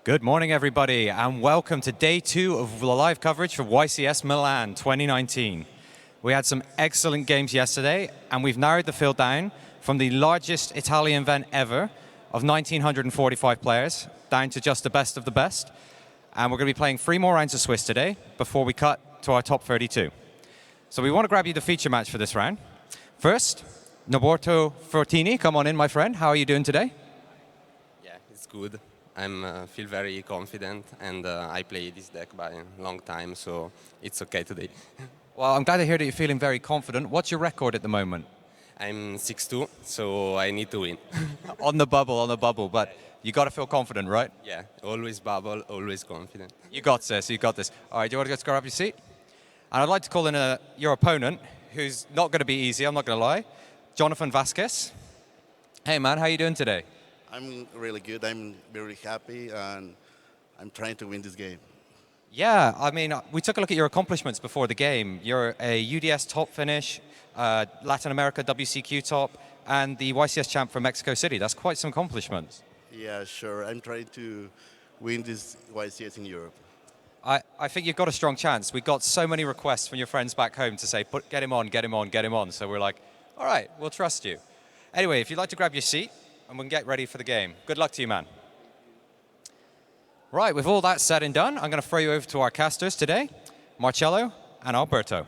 Good morning, everybody, and welcome to day 2 of the live coverage for YCS Milan 2019. We had some excellent games yesterday, and we've narrowed the field down from the largest Italian event ever of 1,945 players down to just the best of the best. And we're going to be playing 3 more rounds of Swiss today before we cut to our top 32. So we want to grab you the feature match for this round. First, Norberto Fortini, come on in, my friend. How are you doing today? Yeah, it's good. I feel very confident, and I play this deck by a long time, so it's okay today. Well, I'm glad to hear that you're feeling very confident. What's your record at the moment? I'm 6-2, so I need to win. On the bubble, but you got to feel confident, right? Yeah, always bubble, always confident. You got this, you got this. All right, do you want to just grab your seat? And I'd like to call in your opponent, who's not going to be easy, I'm not going to lie, Jonathan Vasquez. Hey, man, how you doing today? I'm really good. I'm very happy, and I'm trying to win this game. Yeah, I mean, we took a look at your accomplishments before the game. You're a UDS top finish, Latin America WCQ top, and the YCS champ from Mexico City. That's quite some accomplishments. Yeah, sure. I'm trying to win this YCS in Europe. I think you've got a strong chance. We got so many requests from your friends back home to say, get him on, get him on, get him on. So we're like, all right, we'll trust you. Anyway, if you'd like to grab your seat, and we can get ready for the game. Good luck to you, man. Right, with all that said and done, I'm going to throw you over to our casters today, Marcello and Alberto.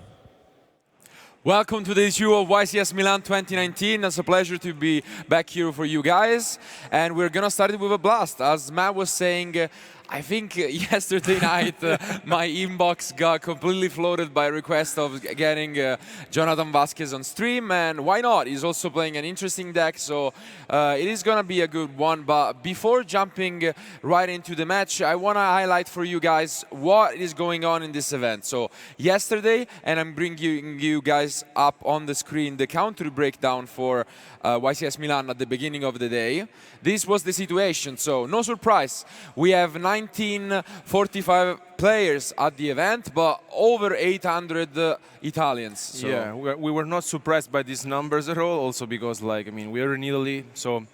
Welcome to the issue of YCS Milan 2019. It's a pleasure to be back here for you guys. And we're going to start it with a blast. As Matt was saying, I think yesterday night my inbox got completely flooded by request of getting Jonathan Vasquez on stream, and why not? He's also playing an interesting deck, so it is going to be a good one. But before jumping right into the match, I want to highlight for you guys what is going on in this event. So yesterday, and I'm bringing you guys up on the screen the country breakdown for YCS Milan at the beginning of the day. This was the situation, so no surprise. We have 1945 players at the event, but over 800 Italians. So. Yeah, we were not surprised by these numbers at all, also because, like, I mean, we are in Italy, so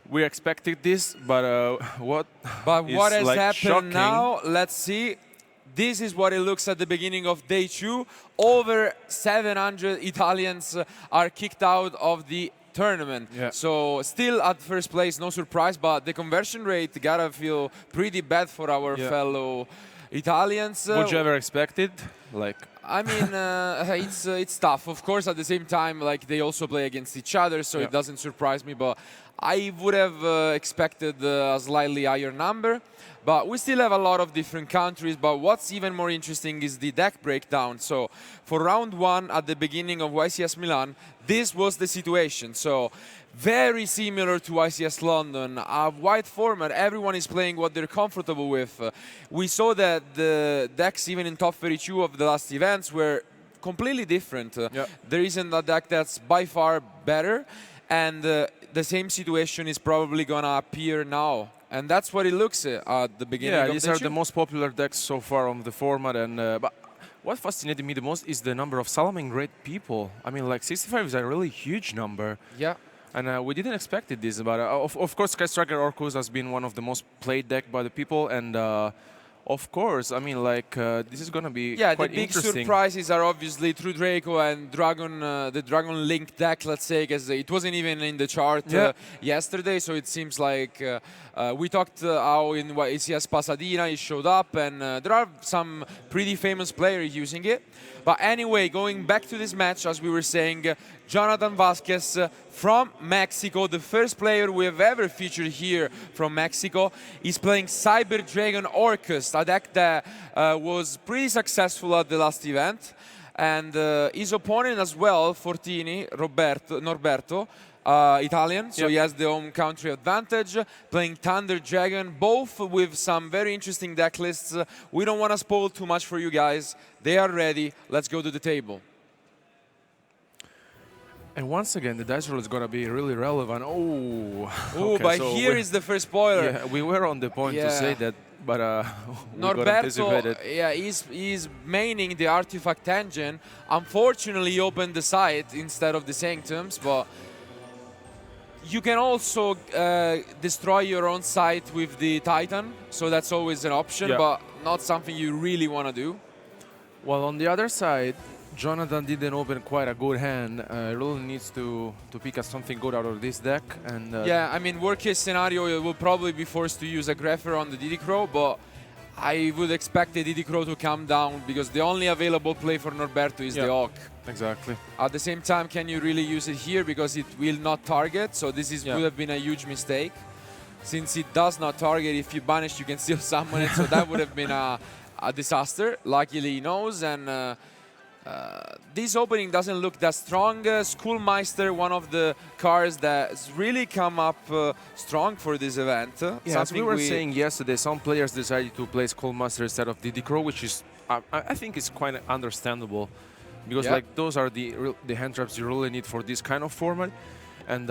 we expected this, but what has like happened shocking. now, let's see. This is what it looks at the beginning of day 2. Over 700 Italians are kicked out of the tournament. Yeah. So still at first place, no surprise, but the conversion rate gotta feel pretty bad for our fellow Italians. Would you ever expect it? Like, I mean, it's tough. Of course, at the same time, like, they also play against each other, so it doesn't surprise me. But I would have expected a slightly higher number. But we still have a lot of different countries. But what's even more interesting is the deck breakdown. So for round 1 at the beginning of YCS Milan, this was the situation. So very similar to YCS London, a wide format. Everyone is playing what they're comfortable with. We saw that the decks, even in top 32 of the last events, were completely different. There isn't a deck that's by far better, and the same situation is probably gonna appear now. And that's what it looks at the beginning of the these are the most popular decks so far on the format. And but what fascinated me the most is the number of Salaming grade people. I mean, like 65 is a really huge number. Yeah. And we didn't expect this, but of course, Sky Striker Orcus has been one of the most played deck by the people, and of course, I mean, like, this is going to be quite the big interesting. surprises are obviously True Draco and Dragon, the Dragon Link deck, let's say, because it wasn't even in the chart yesterday, so it seems like we talked how in YCS Pasadena it showed up, and there are some pretty famous players using it. But anyway, going back to this match, as we were saying, Jonathan Vasquez from Mexico, the first player we have ever featured here from Mexico, is playing Cyber Dragon Orcus, a deck that was pretty successful at the last event. And his opponent as well, Fortini, Norberto, Italian, so he has the home country advantage, playing Thunder Dragon, both with some very interesting deck lists. We don't want to spoil too much for you guys. They are ready. Let's go to the table. And once again, the dice roll is going to be really relevant. Oh, okay, but so here is the first spoiler. Yeah, we were on the point to say that, but Norberto, he's maining the Artifact Engine. Unfortunately, he opened the site instead of the Sanctums, but You can also destroy your own site with the Titan, so that's always an option, Yeah. but not something you really want to do. Well, on the other side, Jonathan didn't open quite a good hand. Really needs to pick up something good out of this deck. And Yeah, I mean, worst case scenario, you will probably be forced to use a Greffer on the Diddy Crow, but I would expect the Diddy Crow to come down because the only available play for Norberto is Yeah. the Hawk. exactly. At the same time, can you really use it here because it will not target? So this is, Yeah. would have been a huge mistake. Since it does not target, if you banish, you can still summon it. So that would have been a disaster. Luckily, he knows. And this opening doesn't look that strong. Schoolmeister, one of the cards that's really come up strong for this event. Yeah, as we Something were saying yesterday, some players decided to play Skullmaster instead of Diddy Crow, which is, I think, is quite understandable, because Yeah. like those are the hand traps you really need for this kind of format. And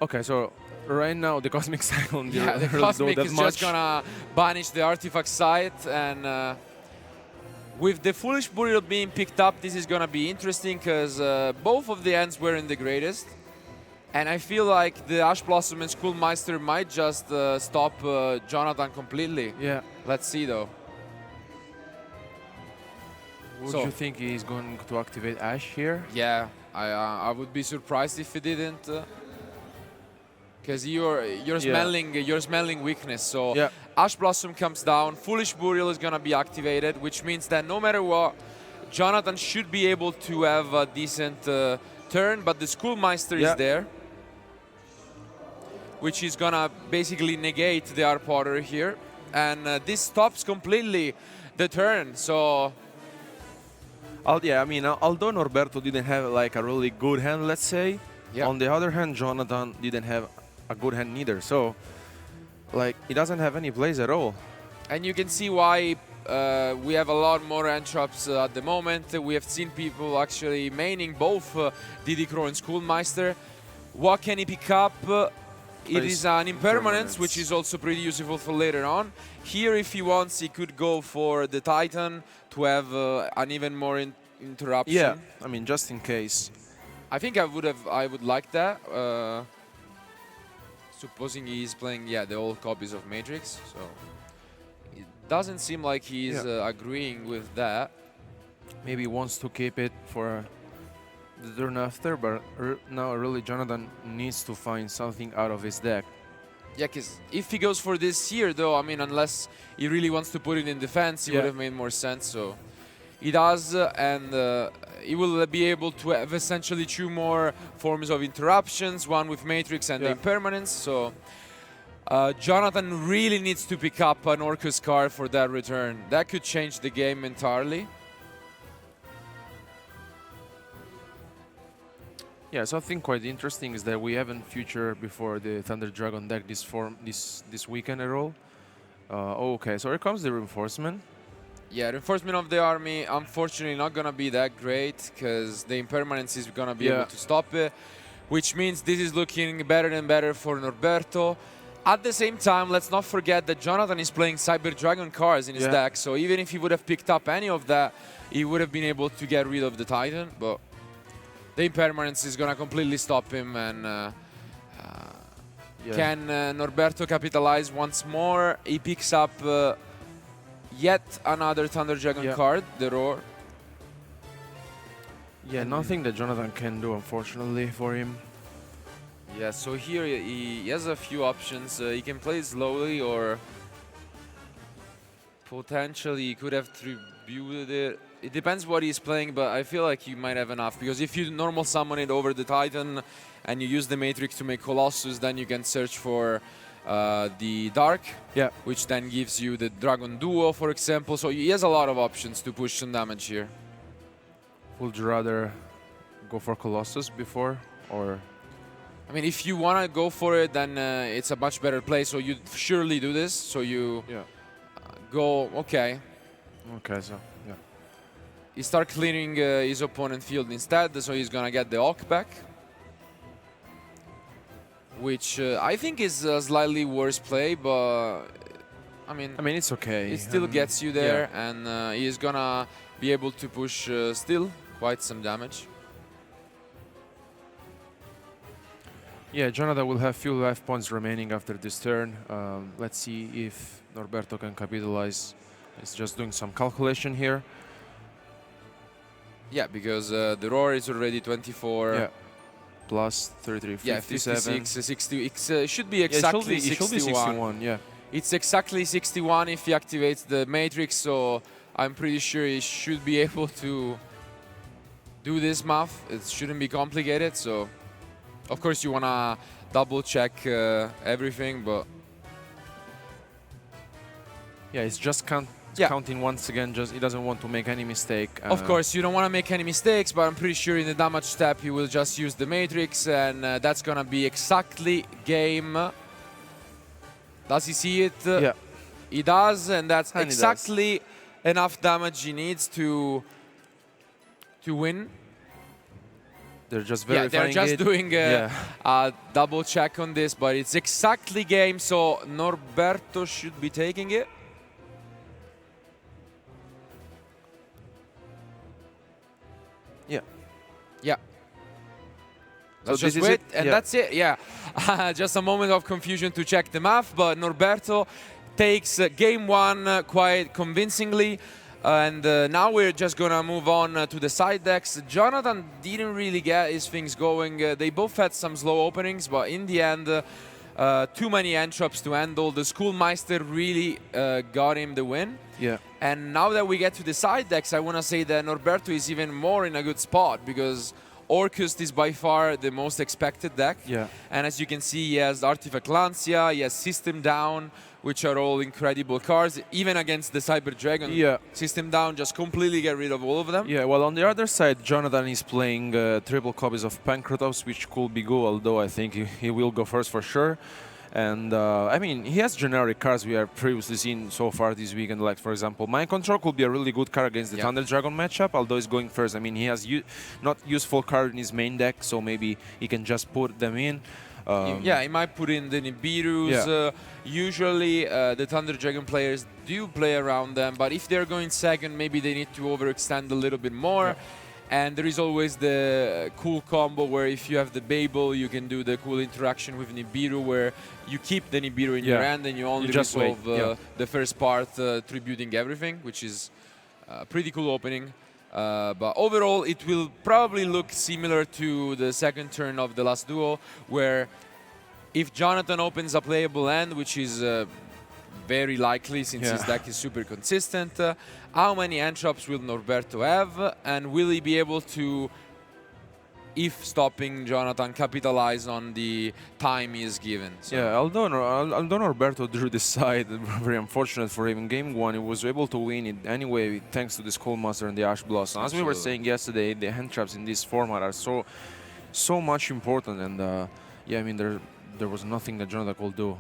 okay, so right now the Cosmic Cycle, Yeah, the really Cosmic do that is much. just gonna banish the artifact site, and with the Foolish Burial being picked up, this is gonna be interesting because both of the ends weren't the greatest. And I feel like the Ash Blossom and Schoolmeister might just stop Jonathan completely. Yeah. Let's see though. Would So- you think he's going to activate Ash here? Yeah, I would be surprised if he didn't. Because you're smelling weakness. So Yeah. Ash Blossom comes down, Foolish Burial is gonna be activated, which means that no matter what, Jonathan should be able to have a decent turn, but the Schoolmeister Yeah. is there, which is gonna basically negate the R Potter here, and this stops completely the turn. So Yeah, I mean, although Norberto didn't have like a really good hand, let's say, Yeah. on the other hand, Jonathan didn't have a good hand neither. So, like, he doesn't have any plays at all. And you can see why we have a lot more hand traps at the moment. We have seen people actually maining both Diddy Crow and Schoolmeister. What can he pick up? It is an Impermanence, which is also pretty useful for later on. Here, if he wants, he could go for the Titan to have an even more interruption. Yeah, I mean, just in case. I think I would like that. Supposing he's playing, the old copies of Matrix, so it doesn't seem like he's agreeing with that. Maybe he wants to keep it for the turn after, but now really Jonathan needs to find something out of his deck. Yeah, because if he goes for this here, though, I mean, unless he really wants to put it in defense, it would have made more sense. So he does, and he will be able to have essentially two more forms of interruptions, one with Matrix and the Impermanence. So Jonathan really needs to pick up an Orcus card for that return. That could change the game entirely. Yeah, something quite interesting is that we haven't featured before the Thunder Dragon deck this weekend at all. Okay, so here comes the reinforcement. Yeah, reinforcement of the army, unfortunately not gonna be that great because the Impermanence is gonna be able to stop it, which means this is looking better and better for Norberto. At the same time, let's not forget that Jonathan is playing Cyber Dragon cards in his deck, so even if he would have picked up any of that, he would have been able to get rid of the Titan, but the Impermanence is gonna completely stop him, and can Norberto capitalize once more? He picks up yet another Thunder Dragon card, the Roar. Yeah, nothing that Jonathan can do, unfortunately, for him. Yeah, so here he has a few options. He can play slowly, or potentially he could have tributed it. It depends what he's playing, but I feel like you might have enough, because if you normal summon it over the Titan and you use the Matrix to make Colossus, then you can search for the Dark, which then gives you the Dragon Duo, for example. So he has a lot of options to push some damage here. Would you rather go for Colossus before, or? I mean, if you want to go for it, then it's a much better play. So you surely do this. So you go, okay. Okay, so, yeah. He start clearing his opponent field instead, so he's gonna get the Hawk back, which I think is a slightly worse play, but I mean it's okay. It still gets you there, and he is gonna be able to push still quite some damage. Yeah, Jonathan will have few life points remaining after this turn. Let's see if Norberto can capitalize. He's just doing some calculation here. Yeah, because the roar is already 24. Yeah. Plus 33, 57. Yeah, 56, 60. It should be Yeah, exactly it should be 61, yeah. It's exactly 61 if he activates the matrix, so I'm pretty sure he should be able to do this math. It shouldn't be complicated, so of course you want to double check everything, but yeah, it's just counting once again, just he doesn't want to make any mistake. Of course, you don't want to make any mistakes, but I'm pretty sure in the damage step he will just use the matrix, and that's gonna be exactly game. Does he see it? Yeah. He does, and that's And exactly enough damage he needs to win. They're just Yeah, verifying they're just doing a double check on this, but it's exactly game, so Norberto should be taking it. Yeah. Yeah. So Let's this just is wait, it? and Yeah. that's it, yeah. Just a moment of confusion to check the math, but Norberto takes game one quite convincingly. And now we're just gonna move on to the side decks. Jonathan didn't really get his things going. They both had some slow openings, but in the end, too many entrops to handle. The Schoolmeister really got him the win. Yeah. And now that we get to the side decks, I want to say that Norberto is even more in a good spot because Orcust is by far the most expected deck. Yeah. And as you can see, he has Artifact Lancia, he has System Down, which are all incredible cards. Even against the Cyber Dragon, Yeah. System Down, just completely get rid of all of them. Yeah, well, on the other side, Jonathan is playing triple copies of Pancratops, which could be good, although I think he will go first for sure. And, I mean, he has generic cards we have previously seen so far this weekend, like, for example, Mind Control could be a really good card against the Thunder Dragon matchup, although he's going first. I mean, he has not useful card in his main deck, so maybe he can just put them in. Yeah, he might put in the Nibirus. Yeah. Usually, the Thunder Dragon players do play around them, but if they're going second, maybe they need to overextend a little bit more. Yeah. And there is always the cool combo where if you have the Babel, you can do the cool interaction with Nibiru, where you keep the Nibiru in your hand and you only just resolve wait. the first part, tributing everything, which is a pretty cool opening. But overall, it will probably look similar to the second turn of the last duo, where if Jonathan opens a playable hand, which is very likely since his deck is super consistent, how many entrops will Norberto have, and will he be able to, if stopping Jonathan, capitalize on the time he is given? So Yeah, although Norberto drew this side, very unfortunate for him. In game one, he was able to win it anyway thanks to the Schoolmaster and the Ash Blossom. As we were saying yesterday, the hand traps in this format are so much important, and yeah, I mean there was nothing that Jonathan could do.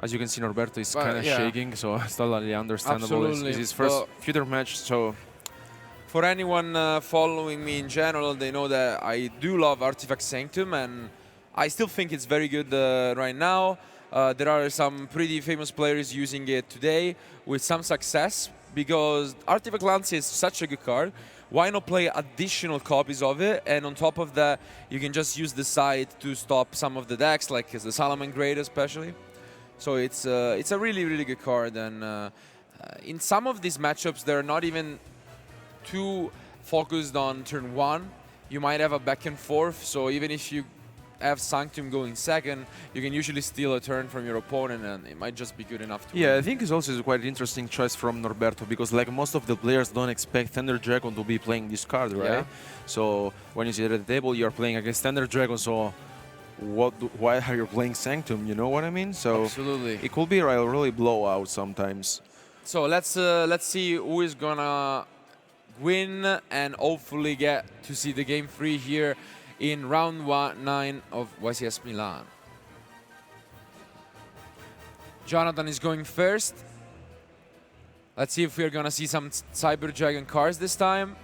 As you can see, Norberto is kind of shaking, so it's totally understandable. Absolutely. It's his first future match, so for anyone following me in general, they know that I do love Artifact Sanctum, and I still think it's very good right now. There are some pretty famous players using it today with some success, because Artifact Lancia is such a good card. Why not play additional copies of it? And on top of that, you can just use the side to stop some of the decks, like the Salaman Great especially. So it's a really, really good card. And in some of these matchups, they're not even too focused on turn one. You might have a back and forth. So even if you have Sanctum going second, you can usually steal a turn from your opponent, and it might just be good enough to yeah, win. I think it's also quite an interesting choice from Norberto, because like most of the players don't expect Thunder Dragon to be playing this card, right? Yeah. So when you sit at the table, you're playing against Thunder Dragon, so why are you playing Sanctum? You know what I mean? So Absolutely. it could be a really blowout sometimes. So let's see who is gonna win and hopefully get to see the game 3 here in round 9 of YCS Milan. Jonathan is going first. Let's see if we're gonna see some Cyber Dragon cards this time.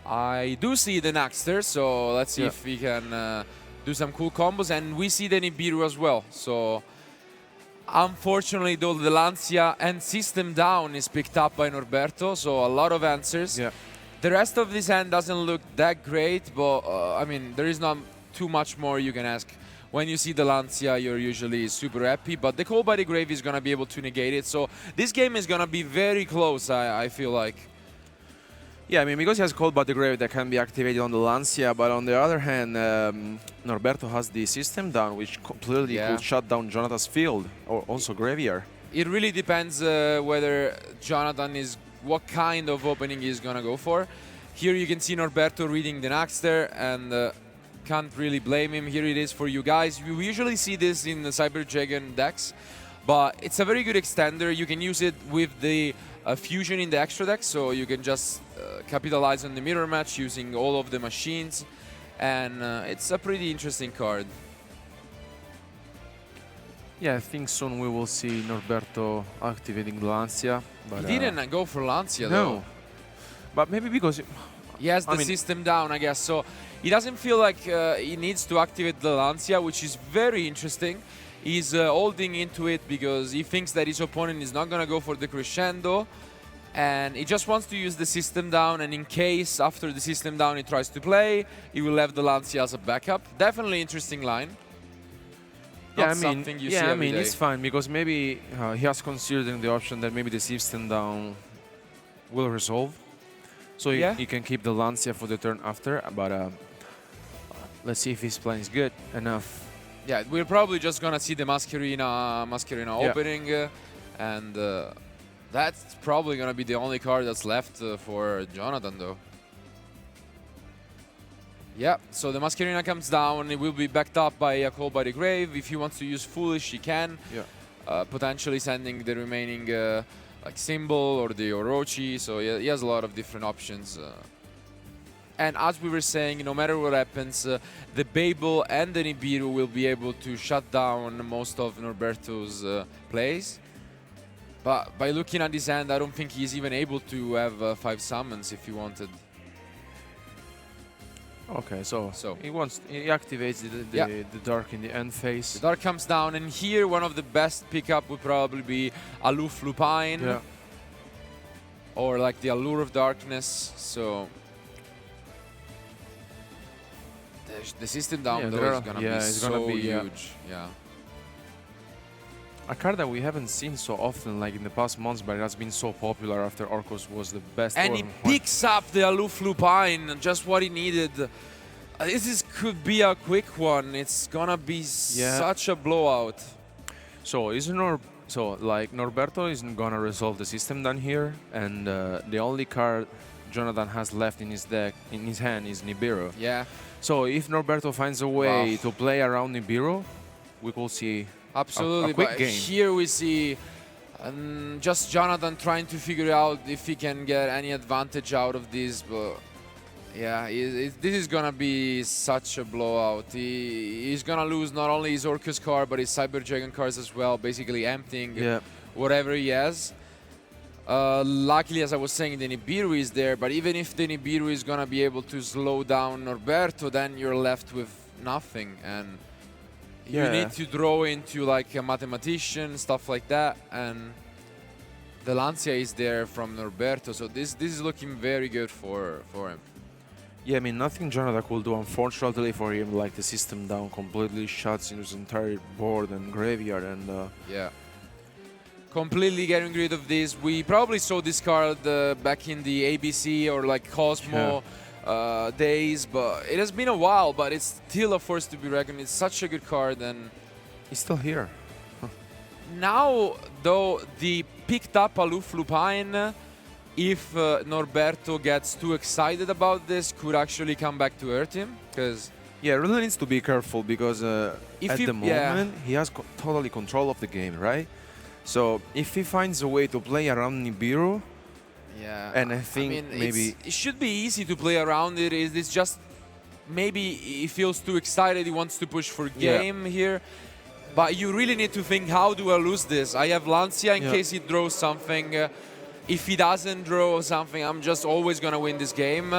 I do see the Naxter, so let's see if we can do some cool combos, and we see the Nibiru as well. So unfortunately, though, the Lancia and System Down is picked up by Norberto, so a lot of answers. Yeah. The rest of this hand doesn't look that great, but I mean, there is not too much more you can ask. When you see the Lancia, you're usually super happy, but the Call by the Grave is going to be able to negate it. So this game is going to be very close, I feel like. Yeah, I mean, because he has Cold by the Grave that can be activated on the Lancia, but on the other hand, Norberto has the system down, which completely could shut down Jonathan's field, or also Graveyard. It really depends whether Jonathan is, what kind of opening he's going to go for. Here you can see Norberto reading the Naxter, and can't really blame him. Here it is for you guys. We usually see this in the Cyber Dragon decks, but it's a very good extender. You can use it with the fusion in the extra deck, so you can just capitalize on the mirror match using all of the machines, and it's a pretty interesting card. Yeah, I think soon we will see Norberto activating Lancia. But, He didn't go for Lancia, no. though. But maybe because... He has the system down, I guess, so he doesn't feel like he needs to activate the Lancia, which is very interesting. He's holding into it because he thinks that his opponent is not going to go for the Crescendo, and he just wants to use the system down, and in case after the system down he tries to play, he will have the Lancia as a backup. Definitely interesting line. Yeah, I mean, it's fine because maybe he has considered the option that maybe the system down will resolve. So he can keep the Lancia for the turn after, but let's see if his plan is good enough. Yeah, we're probably just gonna see the Mascherina opening, and that's probably gonna be the only card that's left for Jonathan, though. Yeah, so the Mascherina comes down. It will be backed up by a Call by the Grave. If he wants to use Foolish, he can. Yeah. Potentially sending the remaining like Symbol or the Orochi. So he has a lot of different options. And as we were saying, no matter what happens, the Babel and the Nibiru will be able to shut down most of Norberto's plays. But by looking at his hand, I don't think he's even able to have 5 summons if he wanted. Okay, so he activates the Dark in the end phase. The Dark comes down, and here one of the best pickup would probably be Aloof Lupine. Yeah. Or like the Allure of Darkness, so... The system down though is gonna be so huge. Yeah. A card that we haven't seen so often like in the past months, but it has been so popular after Orcos was the best. And he picks up the Aloof Lupine, just what he needed. This could be a quick one. It's gonna be such a blowout. So like Norberto isn't gonna resolve the system down here, and the only card Jonathan has left in his deck, in his hand, is Nibiru. Yeah. So if Norberto finds a way to play around Nibiru, we could see absolutely a quick game. Here we see just Jonathan trying to figure out if he can get any advantage out of this. But yeah, this is gonna be such a blowout. He's gonna lose not only his Orcus card, but his Cyber Dragon cards as well, basically emptying whatever he has. Luckily, as I was saying, the Nibiru is there, but even if the Nibiru is gonna be able to slow down Norberto, then you're left with nothing, and you need to draw into like a mathematician, stuff like that, and the Lancia is there from Norberto, so this is looking very good for him. Yeah, I mean, nothing Jonathan could do, unfortunately for him, like the system down completely shuts in his entire board and graveyard, and completely getting rid of this. We probably saw this card back in the ABC or like Cosmo days, but it has been a while, but it's still a force to be reckoned. It's such a good card, and he's still here. Now, though, the picked up Aloof Lupine, if Norberto gets too excited about this, could actually come back to hurt him, because... Yeah, really needs to be careful, because at the moment, he has totally control of the game, right? So if he finds a way to play around Nibiru, and I think maybe it should be easy to play around it. It's just maybe he feels too excited. He wants to push for game here, but you really need to think, how do I lose this? I have Lancia in case he draws something. If he doesn't draw something, I'm just always gonna win this game.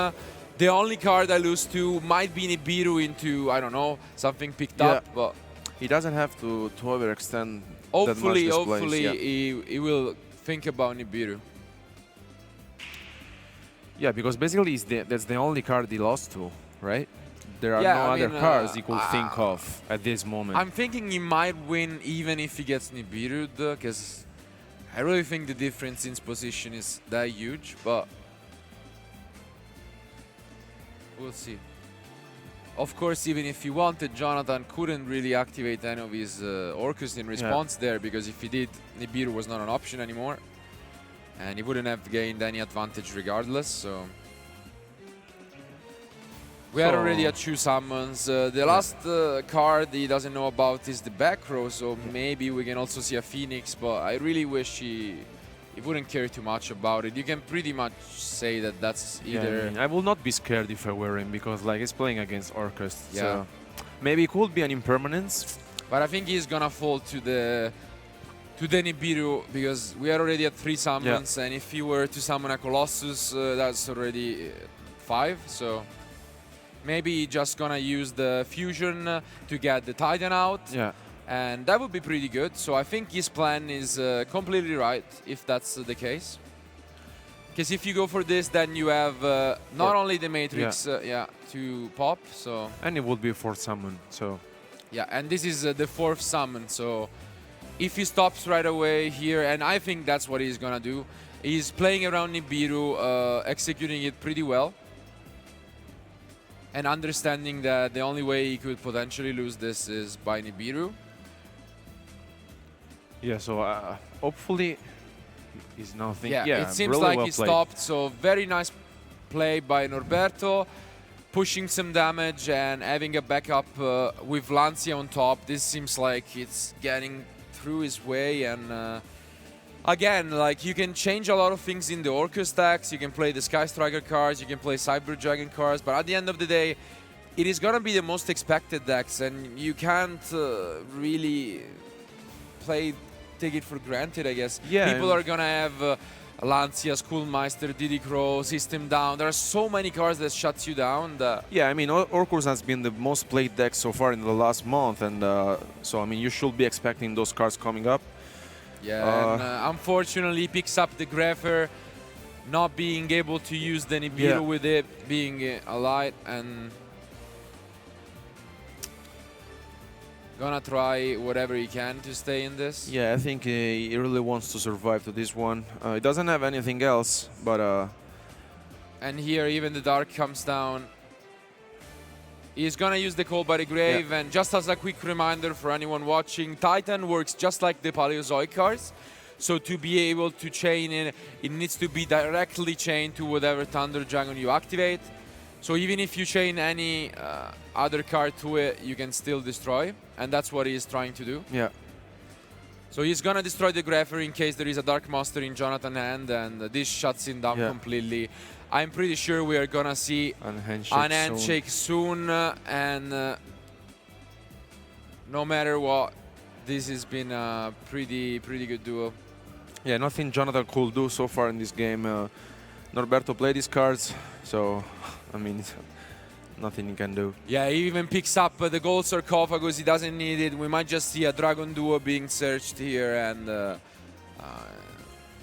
The only card I lose to might be Nibiru into, I don't know, something picked up, but he doesn't have to overextend. Hopefully he will think about Nibiru. Yeah, because basically that's the only card he lost to, right? there are Yeah, no I other mean, cars he could think of at this moment. I'm thinking he might win even if he gets Nibiru, because I really think the difference in position is that huge, but we'll see. Of course, even if he wanted, Jonathan couldn't really activate any of his Orcus in response there, because if he did, Nibiru was not an option anymore, and he wouldn't have gained any advantage regardless, so... We are already at 2 summons. The last card he doesn't know about is the back row, so maybe we can also see a Phoenix, but I really wish he wouldn't care too much about it. You can pretty much say that that's either... I mean, I will not be scared if I were him, because like he's playing against Orcus. Yeah. So maybe it could be an impermanence. But I think he's gonna fall to the Nibiru, because we are already at 3 summons, and if he were to summon a Colossus, that's already 5, so... Maybe just gonna use the fusion to get the Titan out, and that would be pretty good. So I think his plan is completely right, if that's the case. Because if you go for this, then you have not only the Matrix to pop, so... And it would be a 4th summon, so... Yeah, and this is the 4th summon, so... If he stops right away here, and I think that's what he's gonna do, he's playing around Nibiru, executing it pretty well. And understanding that the only way he could potentially lose this is by Nibiru. Yeah, so hopefully he's nothing. Yeah, it seems really like well he played. stopped, so very nice play by Norberto, pushing some damage and having a backup with Lancia on top. This seems like it's getting through his way, and again, like, you can change a lot of things in the Orcus stacks. You can play the Sky Striker cards, you can play Cyber Dragon cards, but at the end of the day, it is gonna be the most expected decks, and you can't really take it for granted, I guess. Yeah, People are gonna have Lancia, Schoolmeister, Diddy Crow, System Down. There are so many cards that shuts you down. Yeah, I mean, Orcus has been the most played deck so far in the last month, and so I mean, you should be expecting those cards coming up. Yeah, and unfortunately he picks up the Greffer, not being able to use the Nibiru with it being a light, and gonna try whatever he can to stay in this. Yeah, I think he really wants to survive to this one. He doesn't have anything else, but... And here even the Dark comes down. He's gonna use the Call by the Grave, and just as a quick reminder for anyone watching, Titan works just like the Paleozoic cards. So to be able to chain it needs to be directly chained to whatever Thunder Dragon you activate. So even if you chain any other card to it, you can still destroy, and that's what he's trying to do. Yeah. So he's gonna destroy the Greffer in case there is a Dark Master in Jonathan's hand, and this shuts him down completely. I'm pretty sure we are gonna see an handshake soon, and no matter what, this has been a pretty good duo. Yeah, nothing Jonathan could do so far in this game. Norberto played his cards, so I mean, nothing he can do. Yeah, he even picks up the gold sarcophagus. He doesn't need it. We might just see a Dragon duo being searched here, and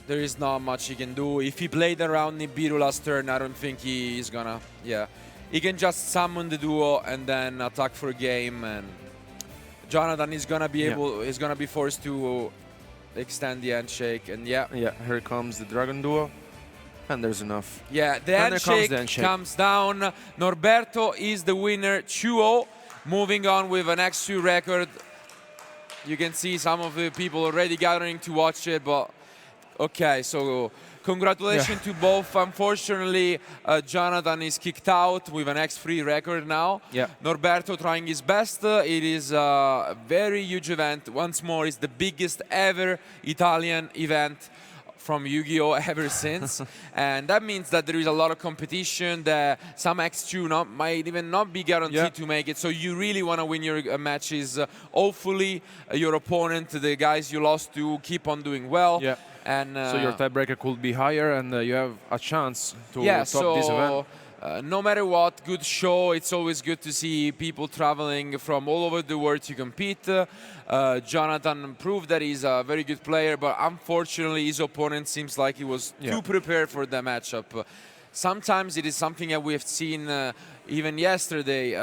there is not much he can do. If he played around Nibiru last turn, I don't think he is gonna... Yeah, he can just summon the duo and then attack for game, and Jonathan is gonna be able... Is gonna be forced to extend the handshake, and yeah, here comes the Dragon duo, and there's enough. Yeah, the handshake comes down. Norberto is the winner, 2-0, moving on with an X2 record. You can see some of the people already gathering to watch it, but okay, so congratulations to both. Unfortunately, Jonathan is kicked out with an X3 record now. Norberto trying his best. It is a very huge event. Once more, it's the biggest ever Italian event from Yu-Gi-Oh! Ever since. And that means that there is a lot of competition, that some X2 might even not be guaranteed to make it. So you really want to win your matches. Hopefully, your opponent, the guys you lost to, keep on doing well. And, so your tiebreaker could be higher, and you have a chance to top this event. No matter what, good show. It's always good to see people traveling from all over the world to compete. Jonathan proved that he's a very good player, but unfortunately his opponent seems like he was too prepared for the matchup. sometimes it is something that we have seen even yesterday.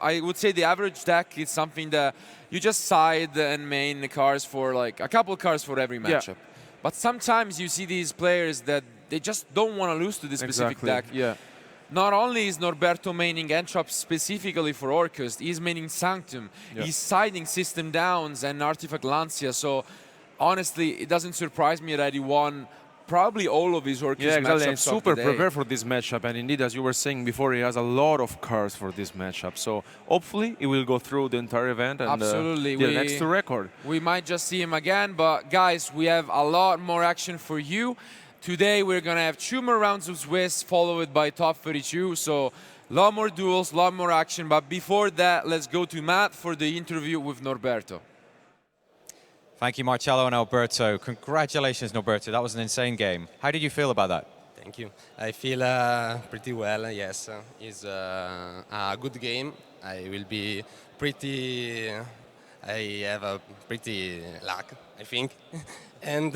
I would say the average deck is something that you just side and main cars for like a couple cars for every matchup. But sometimes you see these players that they just don't want to lose to this specific deck. Yeah. Not only is Norberto maining Entrop specifically for Orcust, he's maining Sanctum. He's siding System Downs and Artifact Lancia. So honestly, it doesn't surprise me that he won probably all of his Orcust matchups And super of the day. prepared for this matchup, and indeed, as you were saying before, he has a lot of cards for this matchup. So hopefully, he will go through the entire event and Absolutely. the next to record. We might just see him again, but guys, we have a lot more action for you. Today, we're gonna have 2 more rounds of Swiss, followed by top 32. So a lot more duels, a lot more action. But before that, let's go to Matt for the interview with Norberto. Thank you, Marcello and Alberto. Congratulations, Norberto. That was an insane game. How did you feel about that? Thank you. I feel pretty well, yes. It's a good game. I will be pretty... I have a pretty luck, I think. And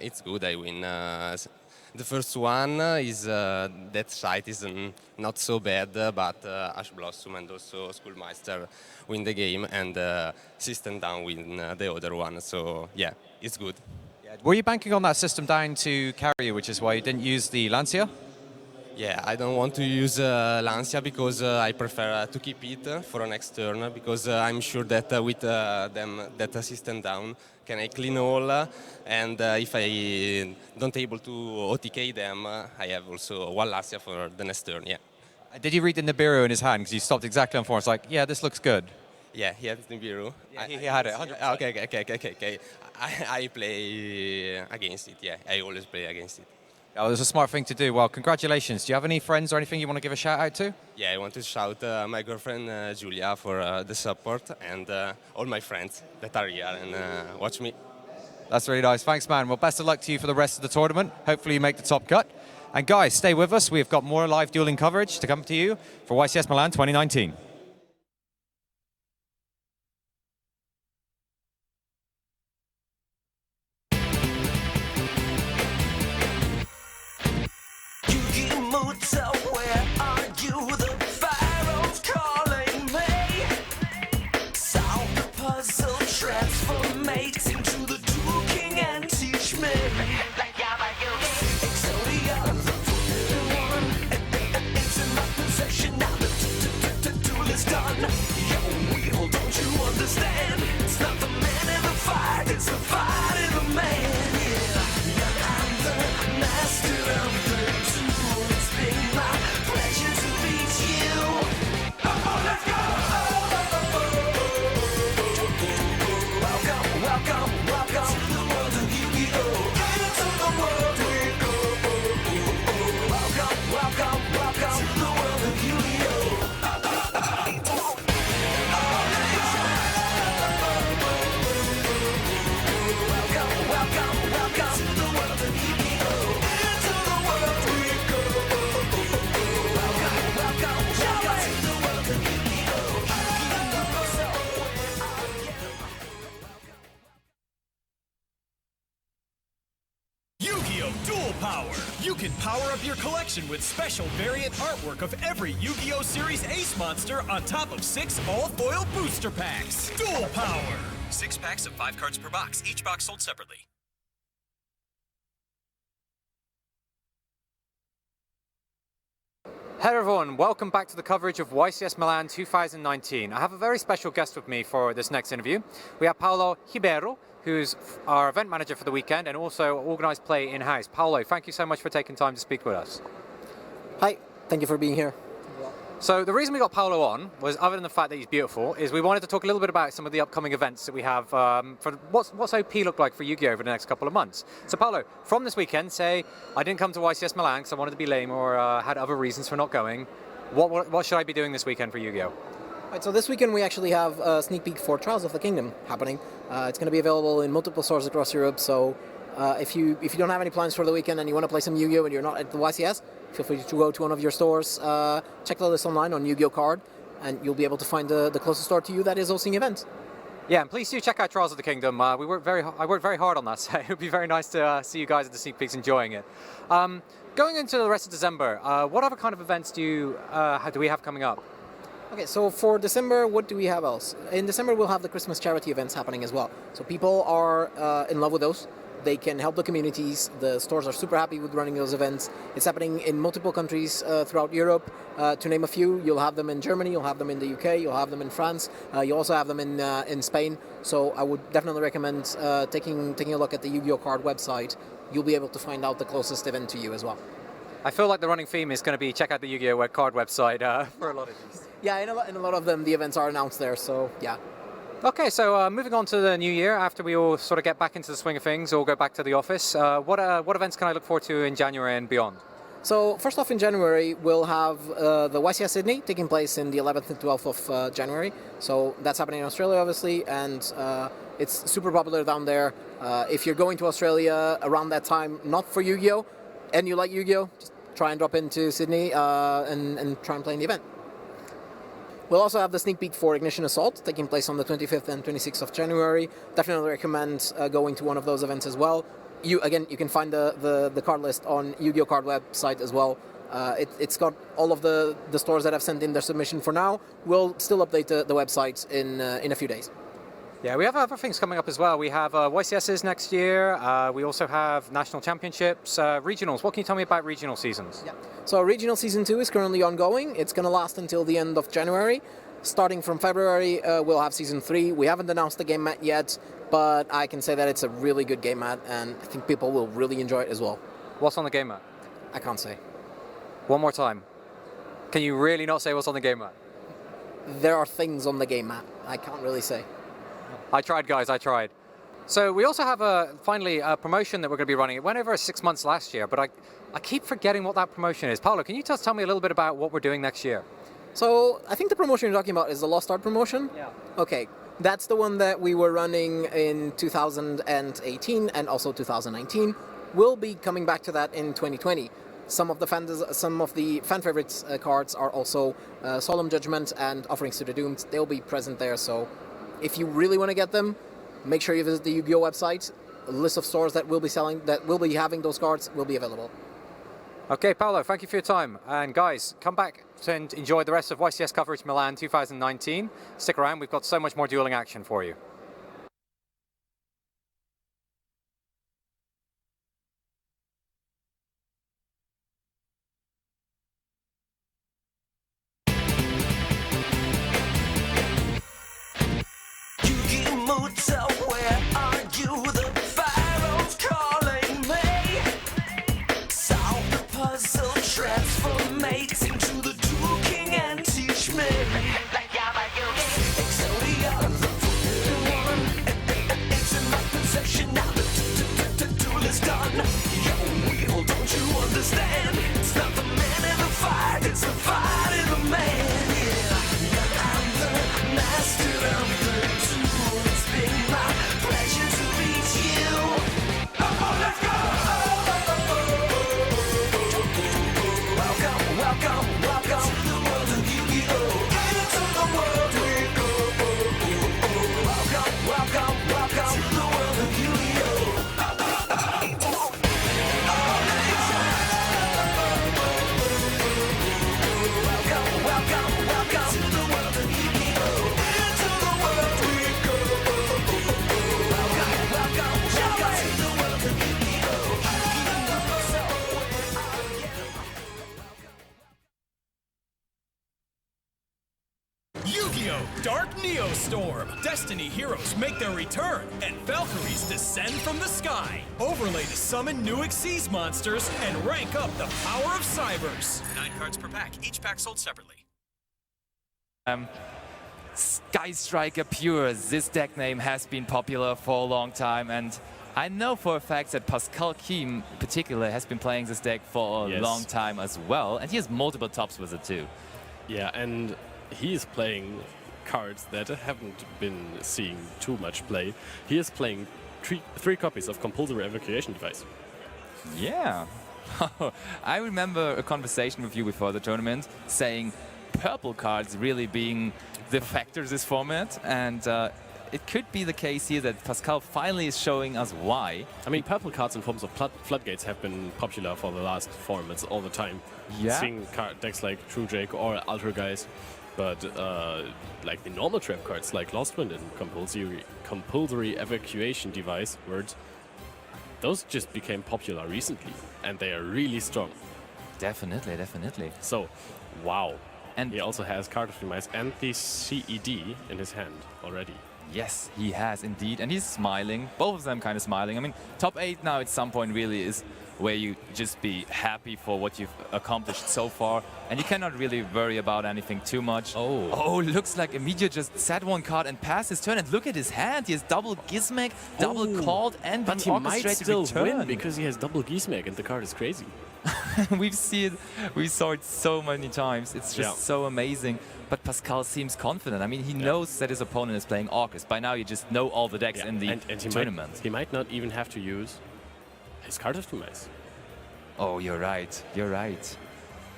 it's good, I win. The first one is that site is not so bad, but Ash Blossom and also Schoolmeister win the game, and System Down win the other one. So yeah, it's good. Were you banking on that system down to carry you, which is why you didn't use the Lancia? Yeah, I don't want to use Lancia because I prefer to keep it for next turn, because I'm sure that with them that System Down can I clean all, and if I don't able to OTK them, I have also one Lancia for the next turn. Yeah. Did you read the Nibiru in his hand? Because you stopped exactly on 4. It's like, yeah, this looks good. Yeah, he has the Nibiru. Yeah, he had it. 100%. Okay. I play against it. Yeah, I always play against it. Oh, it was a smart thing to do. Well, congratulations. Do you have any friends or anything you want to give a shout out to? Yeah, I want to shout my girlfriend Julia for the support, and all my friends that are here and watch me. That's really nice. Thanks, man. Well, best of luck to you for the rest of the tournament. Hopefully you make the top cut. And guys, stay with us. We've got more live dueling coverage to come to you for YCS Milan 2019. Where are you? The Pharaoh's calling me. Solve the puzzle, transformate into the Dual King and teach me. Exodia, the forbidden one. It's in my possession now. The duel is done. Your wheel, don't you understand? It's not the man in the fight, it's the fight in the man. Yeah, I'm the master of the duel. It's been my pleasure to meet you. Let's go! Welcome, welcome, welcome to the world of Yu-Gi-Oh! Into the world we go. Welcome, welcome, welcome to the world of Yu-Gi-Oh! Welcome, welcome, welcome to the world of Yu-Gi-Oh! Into the world we go. Welcome, welcome, welcome to the world of Yu-Gi-Oh! Yu-Gi-Oh! Dual Power! You can power up your collection with special variant artwork of every Yu-Gi-Oh! Series Ace monster on top of 6 all-foil booster packs. Dual Power! 6 packs of 5 cards per box, each box sold separately. Hello everyone, welcome back to the coverage of YCS Milan 2019. I have a very special guest with me for this next interview. We have Paulo Ribeiro, who's our event manager for the weekend and also organised play in-house. Paulo, thank you so much for taking time to speak with us. Hi, thank you for being here. So the reason we got Paulo on was, other than the fact that he's beautiful, is we wanted to talk a little bit about some of the upcoming events that we have for what's OP look like for Yu-Gi-Oh! Over the next couple of months. So Paulo, from this weekend, say I didn't come to YCS Milan because I wanted to be lame or had other reasons for not going. What should I be doing this weekend for Yu-Gi-Oh? Right, so this weekend we actually have a sneak peek for Trials of the Kingdom happening. It's going to be available in multiple stores across Europe, so if you don't have any plans for the weekend and you want to play some Yu-Gi-Oh! And you're not at the YCS, feel free to go to one of your stores, check the list online on Yu-Gi-Oh! Card, and you'll be able to find the closest store to you that is hosting events. Yeah, and please do check out Trials of the Kingdom. I worked very hard on that, so it would be very nice to see you guys at the sneak peeks enjoying it. Going into the rest of December, what other kind of events do we have coming up? Okay, so for December, what do we have else? In December, we'll have the Christmas charity events happening as well. So people are in love with those. They can help the communities. The stores are super happy with running those events. It's happening in multiple countries throughout Europe. To name a few, you'll have them in Germany, you'll have them in the UK, you'll have them in France, you also have them in Spain. So I would definitely recommend taking a look at the Yu-Gi-Oh! Card website. You'll be able to find out the closest event to you as well. I feel like the running theme is going to be check out the Yu-Gi-Oh! Card website for a lot of these. Yeah, in a lot of them, the events are announced there, so yeah. Okay, so moving on to the new year, after we all sort of get back into the swing of things or go back to the office, what events can I look forward to in January and beyond? So first off, in January, we'll have the YCS Sydney taking place in the 11th and 12th of January. So that's happening in Australia, obviously, and it's super popular down there. If you're going to Australia around that time, not for Yu-Gi-Oh!, and you like Yu-Gi-Oh!, just try and drop into Sydney and try and play in the event. We'll also have the sneak peek for Ignition Assault taking place on the 25th and 26th of January. Definitely recommend going to one of those events as well. You can find the card list on Yu-Gi-Oh! Card website as well. It's got all of the stores that have sent in their submission for now. We'll still update the website in a few days. Yeah, we have other things coming up as well. We have YCSs next year. We also have national championships, regionals. What can you tell me about regional seasons? Yeah. So regional season 2 is currently ongoing. It's going to last until the end of January. Starting from February, we'll have season 3. We haven't announced the game mat yet, but I can say that it's a really good game mat, and I think people will really enjoy it as well. What's on the game mat? I can't say. One more time. Can you really not say what's on the game mat? There are things on the game mat. I can't really say. I tried, guys, I tried. So we also have finally a promotion that we're going to be running. It went over 6 months last year, but I keep forgetting what that promotion is. Paolo, can you just tell me a little bit about what we're doing next year? So I think the promotion you're talking about is the Lost Art promotion? Yeah. Okay, that's the one that we were running in 2018 and also 2019. We'll be coming back to that in 2020. Some of the fan favorites cards are also Solemn Judgment and Offerings to the Doomed. They'll be present there, so if you really want to get them, make sure you visit the Yu-Gi-Oh! Website. A list of stores that will be having those cards will be available. Okay, Paolo, thank you for your time. And guys, come back and enjoy the rest of YCS coverage Milan 2019. Stick around, we've got so much more dueling action for you. Where are you? The Pharaoh's calling me. Solve the puzzle, transformate into the Dual King and teach me. Exodia, the forbidden one. It's in my possession now. The duel is done. Yo, wheel, don't you understand? It's not the man in the fight, it's the fight in the man. Yeah, I'm the master of the duel. It's been my pleasure to meet you. Oh, let's go! Welcome, welcome, welcome to the world of Yu-Gi-Oh! Into the world we go. Welcome, welcome, welcome to the world of Yu-Gi-Oh! Welcome, welcome, welcome to the world of Yu-Gi-Oh! Into the world we go. Welcome, welcome, welcome to the world of Yu-Gi-Oh! Yu-Gi-Oh! Dark Neostorm! Destiny heroes make their return, and Valkyries descend from the sky. Overlay to summon new Xyz monsters and rank up the power of Cybers. 9 cards per pack, each pack sold separately. Sky Striker Pure, this deck name has been popular for a long time, and I know for a fact that Pascal Kim in particular has been playing this deck for a long time as well, and he has multiple tops with it too. Yeah, and he is playing cards that haven't been seeing too much play. He is playing three copies of Compulsory Evacuation Device. Yeah. I remember a conversation with you before the tournament saying purple cards really being the factor this format, and it could be the case here that Pascal finally is showing us why. I mean, purple cards in forms of floodgates have been popular for the last formats all the time. Yeah. Seeing decks like True Drake or Ultra Guys, but like the normal trap cards like Lost Wind and compulsory evacuation device words, those just became popular recently, and they are really strong. Definitely, definitely. So, wow. And he also has Card of Demise and the CED in his hand already. Yes, he has indeed, and he's smiling. Both of them kind of smiling. I mean, top 8 now at some point really is where you just be happy for what you've accomplished so far, and you cannot really worry about anything too much. Oh, looks like Emilio just set one card and passed his turn, and look at his hand. He has double Gizmek, double called, and but an he might orchestrated still return. win because he has double Gizmek, and the card is crazy. We saw it so many times. It's just so amazing. But Pascal seems confident. I mean, he knows that his opponent is playing Orcus. By now, you just know all the decks in the and tournament. He might not even have to use his Card of Demise. Oh, you're right. You're right.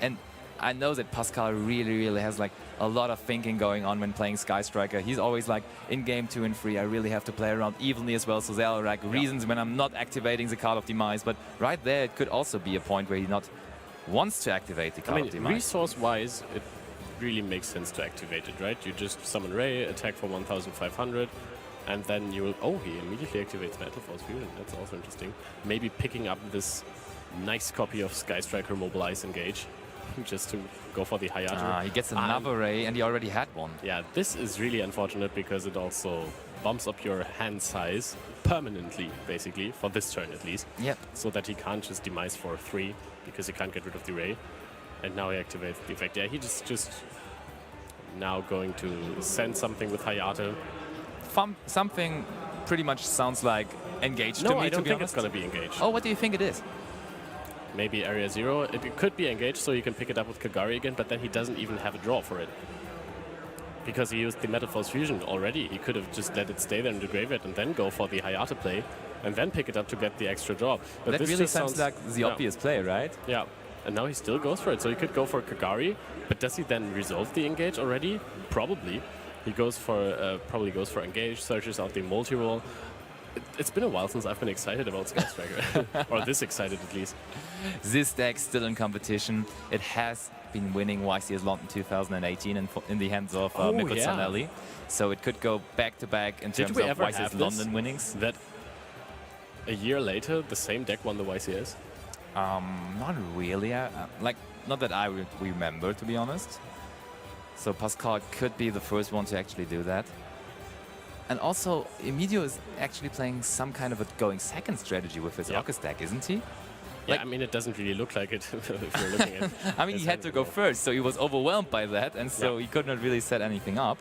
And I know that Pascal really has like a lot of thinking going on when playing Sky Striker. He's always like, in game 2 and 3, I really have to play around evenly as well. So there are like reasons when I'm not activating the Card of Demise. But right there, it could also be a point where he not wants to activate the Card of Demise. Resource-wise, it really makes sense to activate it, right? You just summon Ray, attack for 1,500, and then you will... Oh, he immediately activates Metal Force Fusion. That's also interesting. Maybe picking up this nice copy of Sky Striker Mobilize Engage just to go for the Hayato. He gets another Ray, and he already had one. Yeah, this is really unfortunate because it also bumps up your hand size permanently, basically, for this turn at least. Yep. So that he can't just demise for 3 because he can't get rid of the Ray. And now he activates the effect. Yeah, he just now going to send something with Hayato. Something pretty much sounds like Engage to me, No, I don't think honest. it's going to be Engage. Oh, what do you think it is? Maybe Area 0. It could be Engage, so you can pick it up with Kagari again, but then he doesn't even have a draw for it. Because he used the Metal Force Fusion already. He could have just let it stay there in the graveyard and then go for the Hayato play and then pick it up to get the extra draw. But That this really just sounds like the obvious play, right? Yeah. And now he still goes for it. So he could go for Kagari, but does he then resolve the Engage already? Probably. He goes for probably goes for Engage, searches out the multi-roll. It's been a while since I've been excited about Sky Striker, or this excited at least. This deck still in competition. It has been winning YCS London 2018 in the hands of Mikko Zanelli. So it could go back-to-back in terms of YCS London winnings. That a year later, the same deck won the YCS? Not really. Not that I remember, to be honest. So Pascal could be the first one to actually do that. And also, Emilio is actually playing some kind of a going second strategy with his Orcus deck, isn't he? Yeah, I mean, it doesn't really look like it if you're looking at it. I mean, he had to go first, so he was overwhelmed by that, and so he could not really set anything up.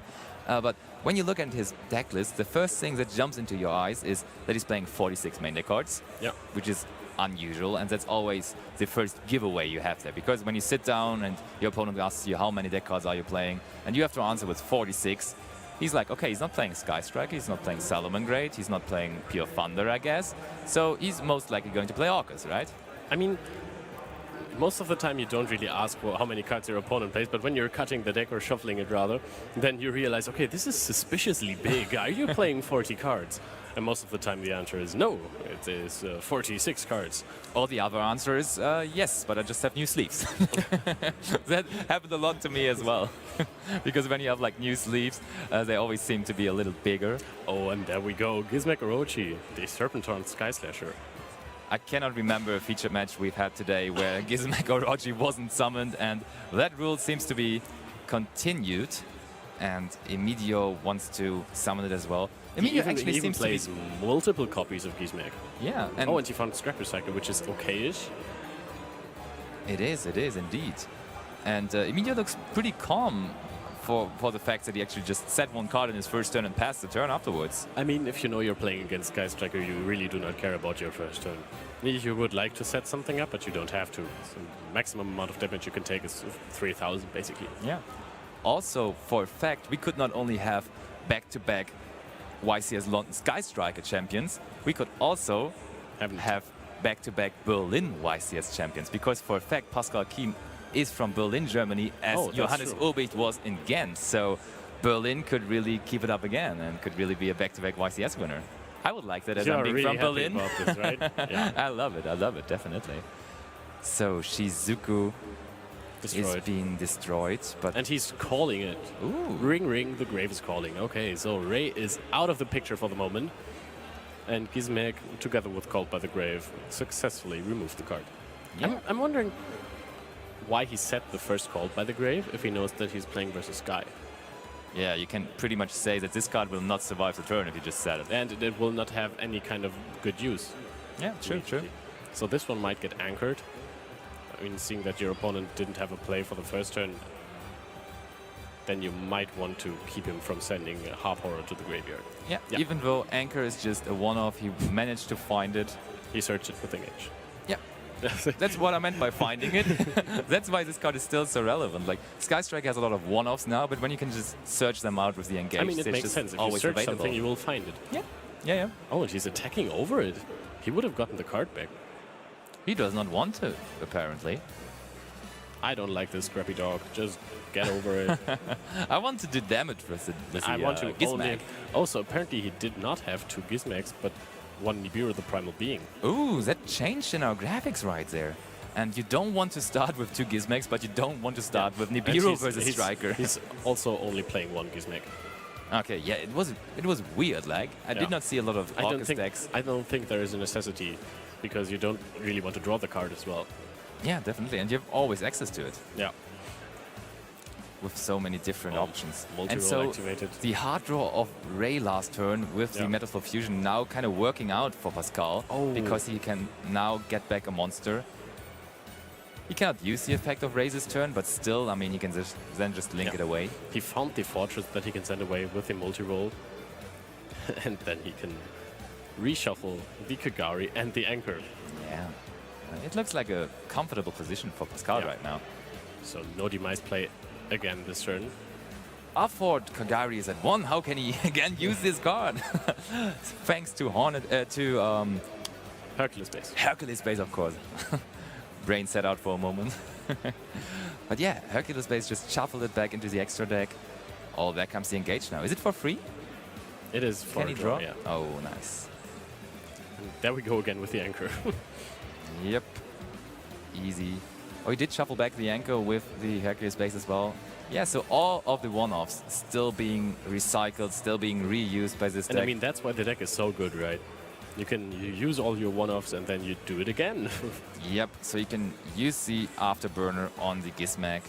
But when you look at his deck list, the first thing that jumps into your eyes is that he's playing 46 main deck cards, which is unusual, and that's always the first giveaway you have there. Because when you sit down and your opponent asks you how many deck cards are you playing, and you have to answer with 46, he's like, okay, he's not playing Sky Striker, he's not playing Salamangreat, he's not playing Pure Thunder, I guess. So he's most likely going to play Orcus, right? I mean, most of the time you don't really ask how many cards your opponent plays, but when you're cutting the deck or shuffling it rather, then you realize, okay, this is suspiciously big. Are you playing 40 cards? And most of the time the answer is no, it is 46 cards. Or the other answer is yes, but I just have new sleeves. That happened a lot to me as well. Because when you have like new sleeves, they always seem to be a little bigger. Oh, and there we go, Gizmek Orochi, the Serpentorn Sky Slasher. I cannot remember a featured match we've had today where Gizmek Orochi wasn't summoned, and that rule seems to be continued. And Emilio wants to summon it as well. Emilio actually he even seems plays to be multiple copies of Gizmek. Yeah. And and he found Scrap Recycler, which is okay-ish. It is indeed. And Emilio looks pretty calm for the fact that he actually just set one card in his first turn and passed the turn afterwards. I mean, if you know you're playing against Sky Striker, you really do not care about your first turn. You would like to set something up, but you don't have to. So the maximum amount of damage you can take is 3,000, basically. Yeah. Also, for a fact, we could not only have back-to-back YCS London Sky Striker champions, we could also have back-to-back Berlin YCS champions, because for a fact, Pascal Kiem is from Berlin, Germany, as Johannes Ulbricht was in Ghent. So Berlin could really keep it up again and could really be a back-to-back YCS winner. I would like that as I'm You're being really from happy Berlin. about this, right? Yeah. I love it, definitely. So Shizuku Destroyed. is being destroyed, but And he's calling it. ooh, Ring, ring, the grave is calling. Okay, so Ray is out of the picture for the moment. And Gizmek, together with Called by the Grave, successfully removed the card. yeah. I'm wondering why he set the first Called by the Grave if he knows that he's playing versus Sky. Yeah, you can pretty much say that this card will not survive the turn if you just set it. And it will not have any kind of good use. Yeah, true. So this one might get anchored. I mean, seeing that your opponent didn't have a play for the first turn, then you might want to keep him from sending a Harp Horror to the graveyard. Yeah, Yeah. even though Anchor is just a one-off, he managed to find it. He searched it with Engage. Yeah, that's what I meant by finding it. That's why this card is still so relevant. Like, Sky Strike has a lot of one-offs now, but when you can just search them out with the Engage, I mean, it it's makes just sense. If you always search available. something, you will find it. Yeah. Oh, and he's attacking over it. He would have gotten the card back. He does not want to, apparently. I don't like this scrappy dog. Just get over it. I want to do damage with the I want to Gizmek. only... Also, apparently he did not have 2 Gizmeks, but 1 Nibiru, the Primal Being. Ooh, that changed in our graphics right there. And you don't want to start with 2 Gizmeks, but you don't want to start with And Nibiru versus Striker. He's also only playing 1 Gizmek. Okay, yeah, it was weird. Like, I Yeah. did not see a lot of Orcus decks. I don't think there is a necessity, because you don't really want to draw the card as well. Yeah, definitely, and you have always access to it Yeah. with so many different options. And multi-roll so activated. the hard draw of Ray last turn with the Yeah. Metal Flow Fusion now kind of working out for Pascal Oh. because he can now get back a monster. He cannot use the effect of Ray's turn, but still, I mean, he can then just link it away. He found the fortress that he can send away with the multi-roll. And then he can reshuffle the Kagari and the Anchor. Yeah. It looks like a comfortable position for Pascal Yeah. right now. So no demise play again this turn. Afford Kagari is at 1. How can he again use this card? Thanks to Hercules base. Hercules base, of course. Brain set out for a moment. But yeah, Hercules base just shuffled it back into the extra deck. Oh, there comes the Engage now. Is it for free? It is for Can he a draw, draw? yeah. Oh, nice. And there we go again with the Anchor. Yep. Easy. Oh, he did shuffle back the Anchor with the Hercules base as well. Yeah, so all of the one-offs still being recycled, still being reused by this And deck. I mean, that's why the deck is so good, right? You use all your one-offs and then you do it again. Yep, so you can use the Afterburner on the Gizmek.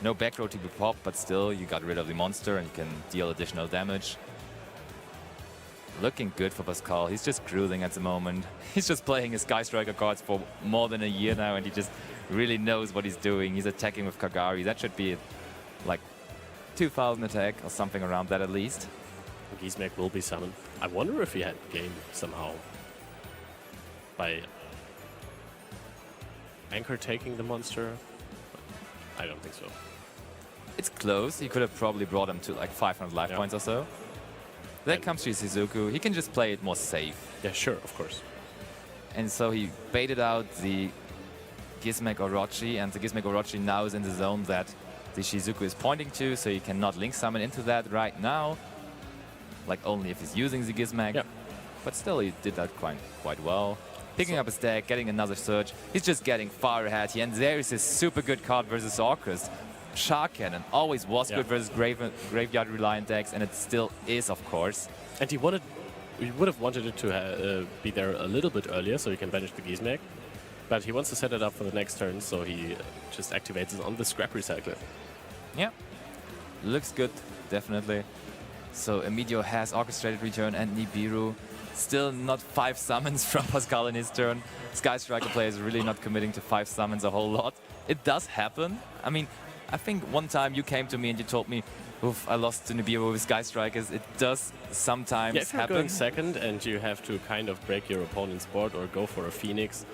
No back row to be popped, but still you got rid of the monster and you can deal additional damage. Looking good for Pascal. He's just cruising at the moment. He's just playing his Sky Striker cards for more than a year now and he just really knows what he's doing. He's attacking with Kagari. That should be like 2000 attack or something around that at least. Gizmek will be summoned. I wonder if he had game somehow by Anchor taking the monster. I don't think so. It's close. He could have probably brought him to like 500 life points or so. That comes to Shizuku. He can just play it more safe. Yeah, sure, of course. And so he baited out the Gizmek Orochi, and the Gizmek Orochi now is in the zone that the Shizuku is pointing to, so you cannot link summon into that right now. Like only if he's using the Gizmek. Yep. But still he did that quite well. Picking up his deck, getting another surge. He's just getting far ahead here. And there is his super good card versus Orcus. Shark Cannon always was good versus graveyard reliant decks, and it still is, of course. And he would have wanted it to be there a little bit earlier so he can banish the Gizmek. But he wants to set it up for the next turn, so he just activates it on the Scrap Recycler. Yeah, looks good, definitely. So Emidio has Orchestrated Return and Nibiru. Still not 5 summons from Pascal in his turn. Sky Striker player is really not committing to 5 summons a whole lot. It does happen. I mean, I think one time you came to me and you told me, oof, I lost to Nibiru with Sky Strikers. It does sometimes If you're happen. going second and you have to kind of break your opponent's board or go for a Phoenix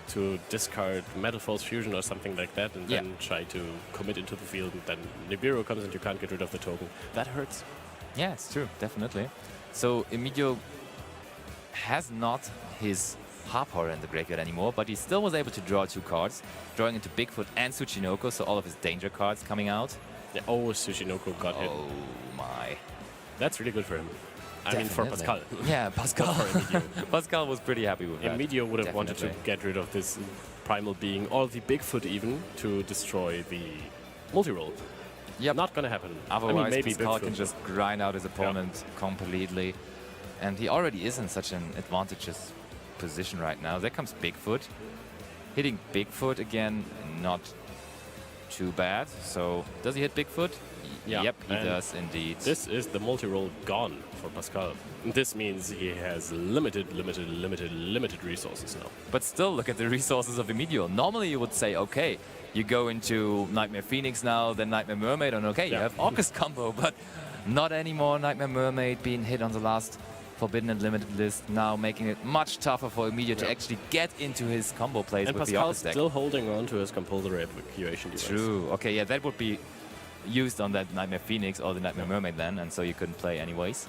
to discard Metal Force Fusion or something like that and then try to commit into the field and then Nibiru comes and you can't get rid of the token. That hurts. Yeah, it's true, definitely. So Emidio has not his Harp Horror in the graveyard anymore, but he still was able to draw 2 cards, drawing into Bigfoot and Tsuchinoko, so all of his danger cards coming out. Yeah, oh, Tsuchinoko got hit. Oh my. That's really good for him. I mean, for Pascal. Yeah, Pascal. Not for Emilio. Pascal was pretty happy with that. Emilio would have wanted to Definitely. get rid of this primal being, or the Bigfoot even, to destroy the multi-roll. Yep. Not gonna happen. Otherwise, I mean, maybe Pascal Bigfoot, can just grind out his opponent completely. And he already is in such an advantageous position right now. There comes Bigfoot. Hitting Bigfoot again, not too bad. So, does he hit Bigfoot? Yeah, Yep, he and does indeed. This is the multi-roll gone for Pascal. This means he has limited resources now. But still, look at the resources of Emilio. Normally, you would say, okay, you go into Nightmare Phoenix now, then Nightmare Mermaid, and okay, you have Orcus combo, but not anymore. Nightmare Mermaid being hit on the last Forbidden and Limited list, now making it much tougher for Emilio to actually get into his combo plays And with the Pascal's Orcus deck. still holding on to his compulsory evacuation device. True. Okay, yeah, that would be used on that Nightmare Phoenix or the Nightmare Mermaid then, and so you couldn't play anyways.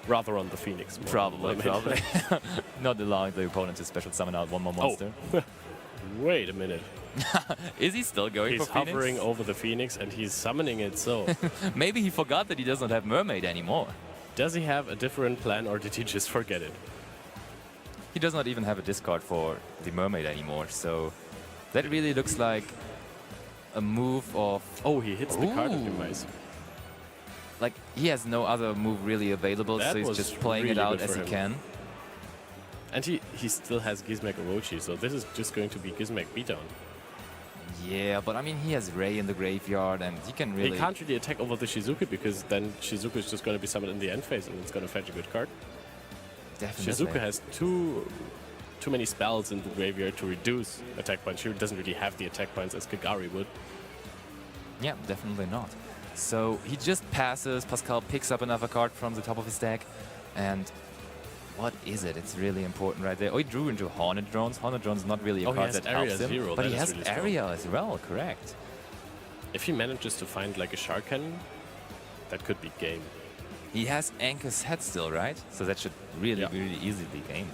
Rather on the Phoenix. Probably. Not allowing the opponent to special summon out one more monster. Oh. Wait a minute. Is he still going He's for Phoenix? hovering over the Phoenix and he's summoning it, so... Maybe he forgot that he doesn't have Mermaid anymore. Does he have a different plan or did he just forget it? He does not even have a discard for the Mermaid anymore, so that really looks like a move of... Oh, he hits the card Ooh. device. Like, he has no other move really available, That so he's was just playing really it out good as for he him. can. And he still has Gizmek Orochi, so this is just going to be Gizmek beatdown. Yeah, but I mean, he has Ray in the graveyard, and he can really... He can't really attack over the Shizuku because then Shizuku is just going to be summoned in the end phase and it's going to fetch a good card. Definitely. Shizuku has too many spells in the graveyard to reduce attack points. She doesn't really have the attack points as Kagari would. Yeah, definitely not. So he just passes, Pascal picks up another card from the top of his deck, and what is it? It's really important right there. Oh, he drew into Hornet Drones. Hornet Drones is not really a Oh, he card has that Area helps him, Zero. but That he is has really strong. Area as well, correct. If he manages to find like a Shark Cannon, that could be game. He has Anchor's Head still, right? So that should really, really easily be game.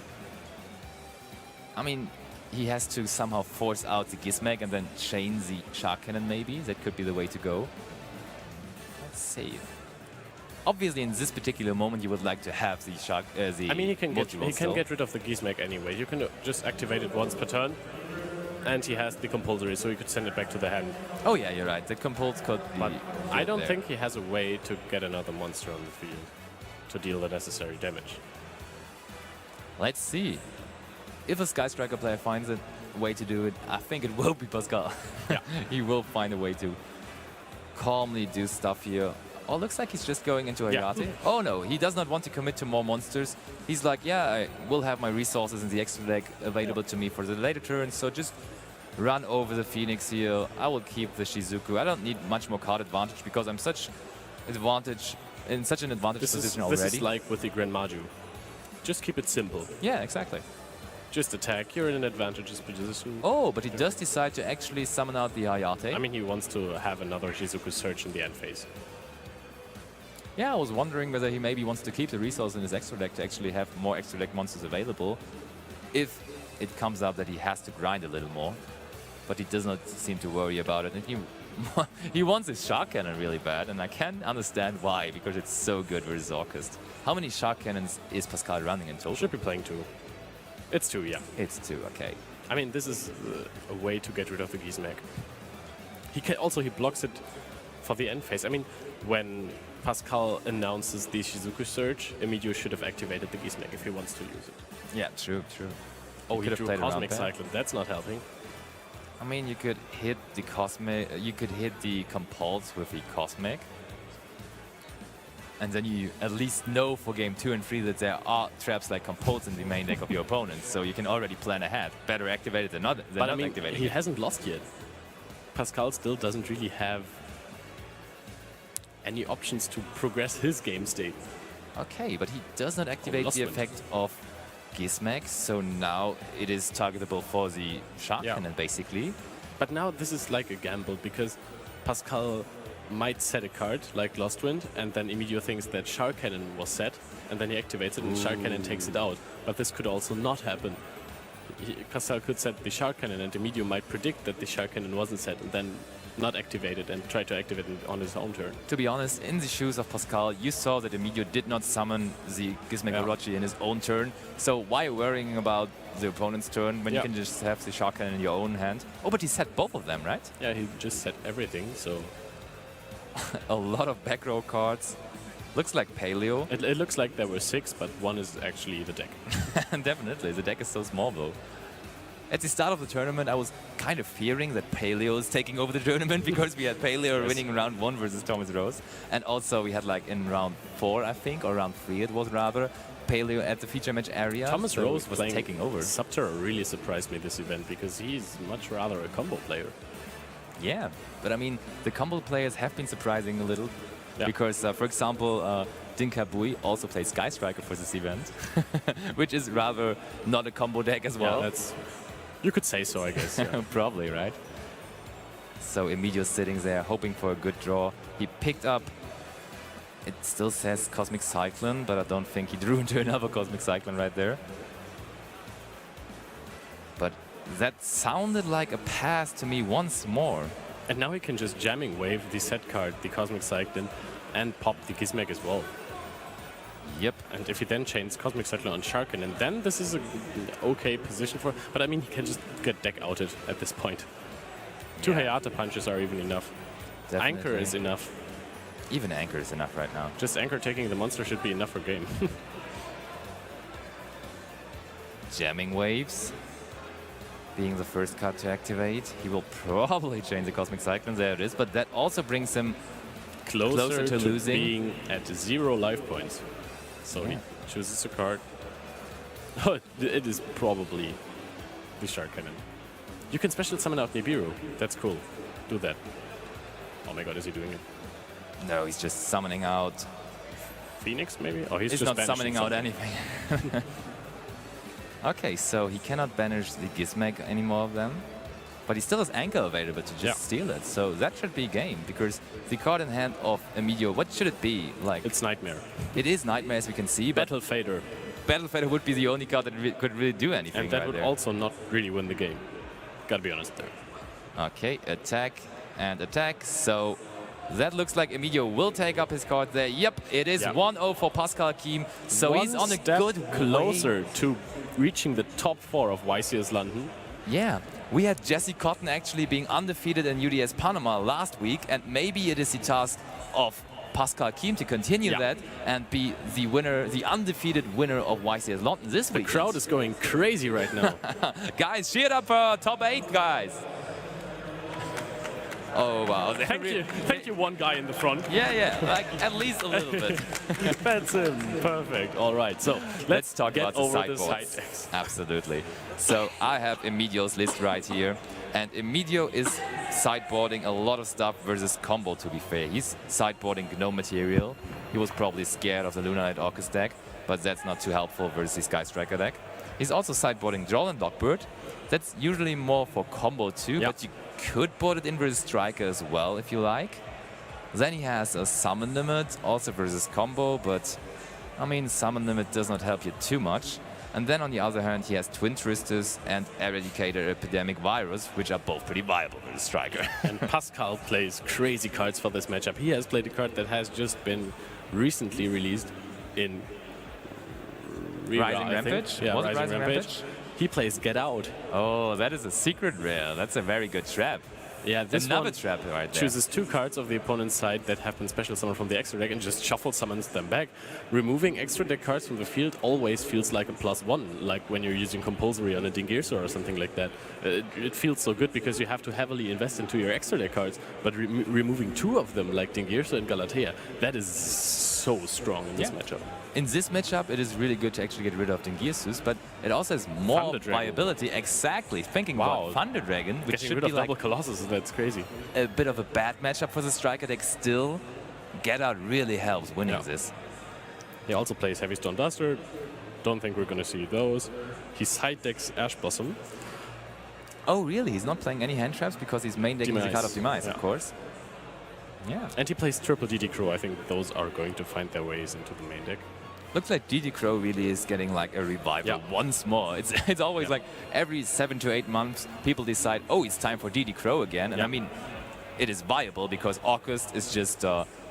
I mean, he has to somehow force out the Gizmek and then chain the Shark Cannon maybe. That could be the way to go. Let's see. Obviously, in this particular moment, you would like to have the Shark... I mean, he can multi-roll still. get rid of the Gizmek anyway. You can just activate it once per turn. And he has the compulsory, so he could send it back to the hand. Oh yeah, you're right. The compulse could be But I good don't there. think he has a way to get another monster on the field to deal the necessary damage. Let's see. If a Sky Striker player finds a way to do it, I think it will be Pascal. Yeah. He will find a way to calmly do stuff here. Oh, looks like he's just going into Hayate. Oh no, he does not want to commit to more monsters. He's like, yeah, I will have my resources in the extra deck available to me for the later turns, so just run over the Phoenix here. I will keep the Shizuku. I don't need much more card advantage because I'm in such an advantage position already. This is like with the Grand Maju. Just keep it simple. Yeah, exactly. Just attack. You're in an advantageous position. Oh, but he does decide to actually summon out the Hayate. I mean, he wants to have another Shizuku Search in the end phase. Yeah, I was wondering whether he maybe wants to keep the resource in his extra deck to actually have more extra deck monsters available if it comes up that he has to grind a little more. But he does not seem to worry about it. And he wants his Shark Cannon really bad, and I can understand why, because it's so good versus Orcust. How many Shark Cannons is Pascal running in total? Should be playing 2. It's 2, yeah. It's 2, okay. I mean, this is a way to get rid of the Gizmek. He blocks it for the end phase. I mean, when Pascal announces the Shizuku Surge, Emilio should have activated the Gizmek if he wants to use it. Yeah, true. Oh, he could have drew played around Cosmic there. Cyclone. That's not helping. I mean, you could hit the Cosmic, you could hit the Compulse with the Cosmic. And then you at least know for game 2 and 3 that there are traps like Compulse in the main deck of your opponent, so you can already plan ahead. Better activate it than not, But I mean, activating he it. hasn't lost yet. Pascal still doesn't really have any options to progress his game state. Okay, but he does not activate Lost the Wind. effect of Gizmek, so now it is targetable for the Shark Cannon, basically. But now this is like a gamble because Pascal might set a card like Lost Wind, and then Emilio thinks that Shark Cannon was set, and then he activates it, and Shark Cannon takes it out. But this could also not happen. Pascal could set the Shark Cannon, and Emilio might predict that the Shark Cannon wasn't set, and then not activate it and try to activate it on his own turn. To be honest, in the shoes of Pascal, you saw that Emilio did not summon the Gizmek Orochi in his own turn. So why worrying about the opponent's turn when you can just have the Shark Cannon in your own hand? Oh, but he set both of them, right? Yeah, he just set everything, so... A lot of back row cards. Looks like Paleo. It looks like there were 6, but one is actually the deck. Definitely, the deck is so small though. At the start of the tournament, I was kind of fearing that Paleo is taking over the tournament because we had Paleo winning round 1 versus Thomas Rose. And also we had like in round 4, I think, or round 3 it was rather, Paleo at the feature match area. Thomas Rose was playing taking over. Subterra really surprised me this event because he's much rather a combo player. Yeah, but I mean, the combo players have been surprising a little. Because, for example, Dinka Bui also plays Sky Striker for this event, which is rather not a combo deck as well. Yeah, you could say so, I guess. Yeah. Probably, right? So Emilio's sitting there hoping for a good draw. He picked up, it still says Cosmic Cyclone, but I don't think he drew into another Cosmic Cyclone right there. But that sounded like a pass to me once more. And now he can just jamming wave the set card, the Cosmic Cyclone, and pop the Gizmek as well. Yep. And if he then chains Cosmic Cyclone on Sharkin, and then this is an okay position for... But I mean, he can just get deck outed at this point. 2 Hayata punches are even enough. Definitely. Anchor is enough. Even Anchor is enough right now. Just Anchor taking the monster should be enough for game. Jamming waves. Being the first card to activate. He will probably change the Cosmic Cyclone. There it is. But that also brings him closer to losing. Being at 0 life points. So he chooses a card. Oh, it is probably the Shark Cannon. You can special summon out Nibiru. That's cool. Do that. Oh my god, is he doing it? No, he's just summoning out... Phoenix, maybe? Oh, he's just not summoning out anything. Okay, so he cannot banish the Gizmek any more of them. But he still has Anchor available to just steal it. So that should be game, because the card in hand of Emilio, what should it be? Like, it's Nightmare. It is Nightmare, as we can see. Battle Fader. Battle Fader would be the only card that could really do anything. And that right would there. also not really win the game. Gotta be honest there. Okay, attack and attack. So that looks like Emilio will take up his card there. Yep, it is 1-0 for Pascal Kiem. So he's on a good closer way to reaching the top 4 of YCS London. Yeah, we had Jesse Cotton actually being undefeated in UDS Panama last week, and maybe it is the task of Pascal Kiem to continue that and be the winner, the undefeated winner of YCS London this week. The crowd is going crazy right now. Guys, cheer up for top 8, guys. Oh, wow. Thank you, one guy in the front. Yeah, like at least a little bit. That's him. Perfect. All right, so let's talk get about the over sideboards. the side decks. Absolutely. So I have Emilio's list right here. And Emilio is sideboarding a lot of stuff versus combo, to be fair. He's sideboarding Gnome material. He was probably scared of the Lunar Knight Orcus deck, but that's not too helpful versus the Sky Striker deck. He's also sideboarding Droll and Lockbird. That's usually more for combo too, but you could board it in versus Striker as well if you like. Then he has a Summon Limit, also versus combo, but I mean, Summon Limit does not help you too much. And then on the other hand, he has Twin Tristus and Eradicator Epidemic Virus, which are both pretty viable versus Striker. And Pascal plays crazy cards for this matchup. He has played a card that has just been recently released in Rising Rampage? Yeah, Was it Rising Rampage. He plays Get Out. Oh, that is a secret rare. That's a very good trap. Yeah, this another one trap right there. Chooses 2 cards of the opponent's side that have been special summoned from the extra deck and just shuffle summons them back. Removing extra deck cards from the field always feels like a +1, like when you're using Compulsory on a Dingirso or something like that. It feels so good because you have to heavily invest into your extra deck cards, but removing 2 of them, like Dingirso and Galatea, that is so strong in this matchup. In this matchup, it is really good to actually get rid of Dingirsus, but it also has more viability. Exactly. Thinking about Thunder Dragon, which Getting should rid be of like double Colossus, that's crazy. A bit of a bad matchup for the Striker deck still. Get Out really helps winning this. He also plays Heavy Stone Duster. Don't think we're going to see those. He side decks Ash Blossom. Oh, really? He's not playing any hand traps because his main deck is a card of Demise, of course. Yeah. And he plays triple DD Crow. I think those are going to find their ways into the main deck. Looks like DD Crow really is getting like a revival once more. It's always like every 7 to 8 months people decide, oh, it's time for DD Crow again. And I mean, it is viable because August is just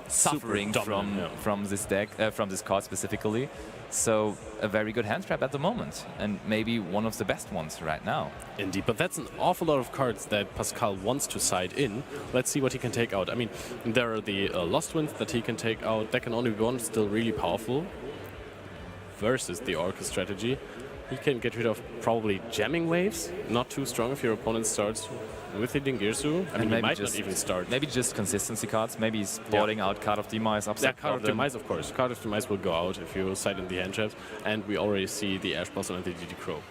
suffering from this deck, from this card specifically. So a very good hand trap at the moment, and maybe one of the best ones right now. Indeed, but that's an awful lot of cards that Pascal wants to side in. Let's see what he can take out. I mean, there are the Lost Winds that he can take out. That can only be one, still really powerful versus the Orcus strategy. He can get rid of probably jamming waves, not too strong if your opponent starts with the Dingirsu. I mean, he might not even start. Maybe just consistency cards. Maybe he's boarding out Card of Demise, Upset Card of Demise, of course. Card of Demise will go out if you side in the hand traps. And we already see the Ash Blossom and the DD Crow.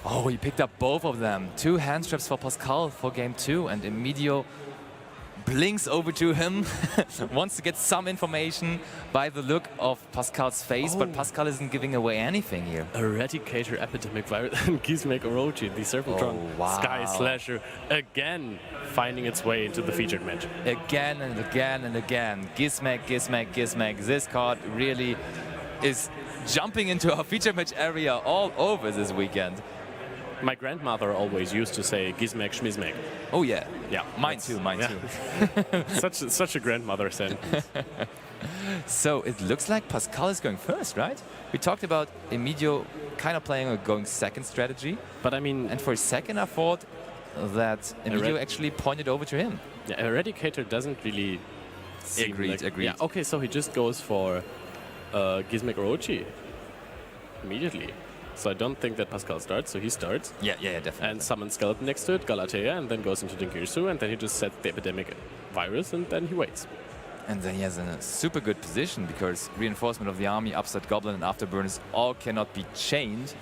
Oh, he picked up both of them. 2 hand traps for Pascal for game 2, and Emilio blinks over to him, wants to get some information by the look of Pascal's face, but Pascal isn't giving away anything here. Eradicator, Epidemic Virus, and Gizmek Orochi, the Serpentron Sky Slasher, again finding its way into the featured match. Again and again and again. Gizmek, Gizmek, Gizmek. This card really is jumping into our featured match area all over this weekend. My grandmother always used to say Gizmek Schmizmek. Oh yeah. Yeah. Mine too. Such a grandmother sentence. So it looks like Pascal is going first, right? We talked about Emilio kind of playing a going second strategy. But I mean... And for a second I thought that Emilio actually pointed over to him. Yeah, Eradicator doesn't really seem Agreed. Yeah, okay, so he just goes for Gizmek Orochi immediately. So I don't think that Pascal starts, so he starts. Yeah, definitely. And summons Skeleton next to it, Galatea, and then goes into Dingirsu, and then he just sets the Epidemic Virus, and then he waits. And then he has a super good position, because Reinforcement of the Army, Upset Goblin, and Afterburners all cannot be chained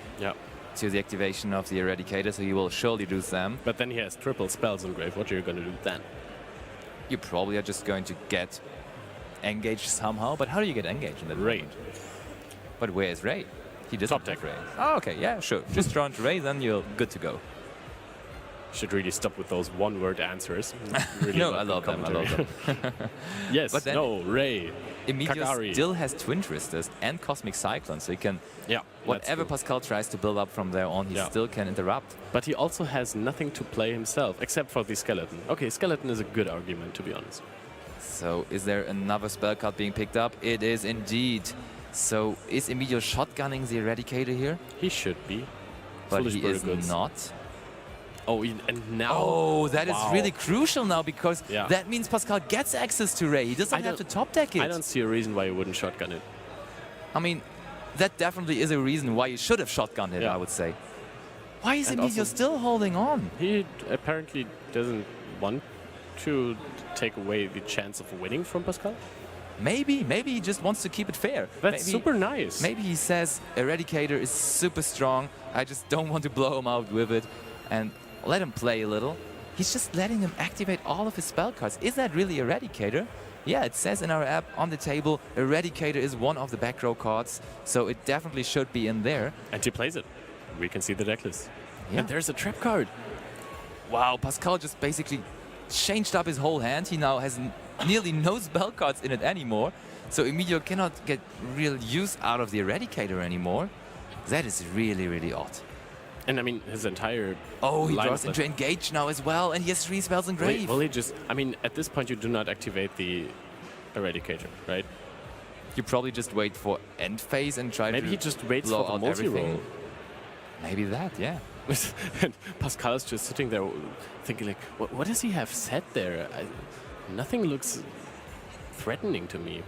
to the activation of the Eradicator, so he will surely lose them. But then he has triple spells in grave. What are you going to do then? You probably are just going to get engaged somehow, but how do you get engaged in that Ray. moment? But where is Ray? He doesn't Top deck Ray. Oh, okay, yeah, sure. Just draw into Ray, then you're good to go. Should really stop with those one-word answers. Really No, I love them. Yes, but then no, Ray. Emilio Kagari. still has Twin Twisters and Cosmic Cyclone, so he can... Yeah, whatever Pascal tries to build up from there on, he still can interrupt. But he also has nothing to play himself, except for the Skeleton. Okay, Skeleton is a good argument, to be honest. So is there another spell card being picked up? It is indeed. So is Emilio shotgunning the Eradicator here? He should be. But he is not. Oh, and now... Oh, that is really crucial now, because that means Pascal gets access to Ray. He doesn't have to top deck it. I don't see a reason why you wouldn't shotgun it. I mean, that definitely is a reason why you should have shotgunned it, I would say. Why is Emilio still holding on? He apparently doesn't want to take away the chance of winning from Pascal. Maybe he just wants to keep it fair. That's super nice. Maybe he says Eradicator is super strong. I just don't want to blow him out with it, and let him play a little. He's just letting him activate all of his spell cards. Is that really Eradicator? Yeah, it says in our app on the table, Eradicator is one of the back row cards, so it definitely should be in there. And he plays it. We can see the deck list. Yeah. And there's a trap card. Wow, Pascal just basically changed up his whole hand. He now has nearly no spell cards in it anymore. So Emilio cannot get real use out of the Eradicator anymore. That is really, really odd. And I mean, his entire... Oh, he draws into Engage now as well, and he has 3 spells in Grave. Well, he just... I mean, at this point, you do not activate the Eradicator, right? You probably just wait for end phase and try Maybe to he just waits blow for the out multi-roll. everything. Maybe that, yeah. And Pascal is just sitting there thinking like, what does he have set there? Nothing looks threatening to me.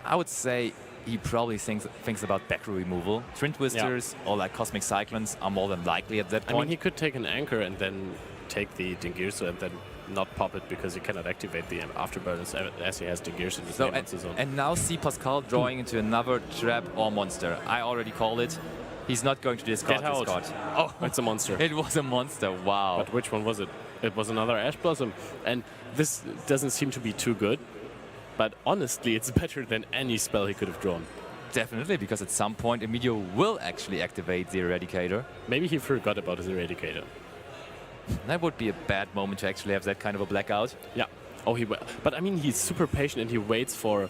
I would say he probably thinks about back row removal. Twin Twisters or like Cosmic Cyclones are more than likely at that point. I mean, he could take an Anchor and then take the Dingirsu and then not pop it because he cannot activate the Afterburners as he has Dingirsu in his name on his own. And now see Pascal drawing into another trap or monster. I already called it. He's not going to discard this card. Oh, it's a monster. It was a monster, wow. But which one was it? It was another Ash Blossom. And this doesn't seem to be too good. But honestly, it's better than any spell he could have drawn. Definitely, because at some point Emilio will actually activate the Eradicator. Maybe he forgot about his Eradicator. That would be a bad moment to actually have that kind of a blackout. Yeah. Oh, but I mean, he's super patient and he waits for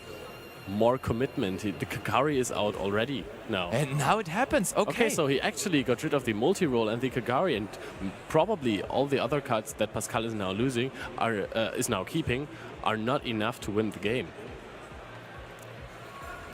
more commitment. The Kagari is out already now. And now it happens. Okay. So he actually got rid of the multi-roll and the Kagari, and probably all the other cards that Pascal is now losing is now keeping are not enough to win the game.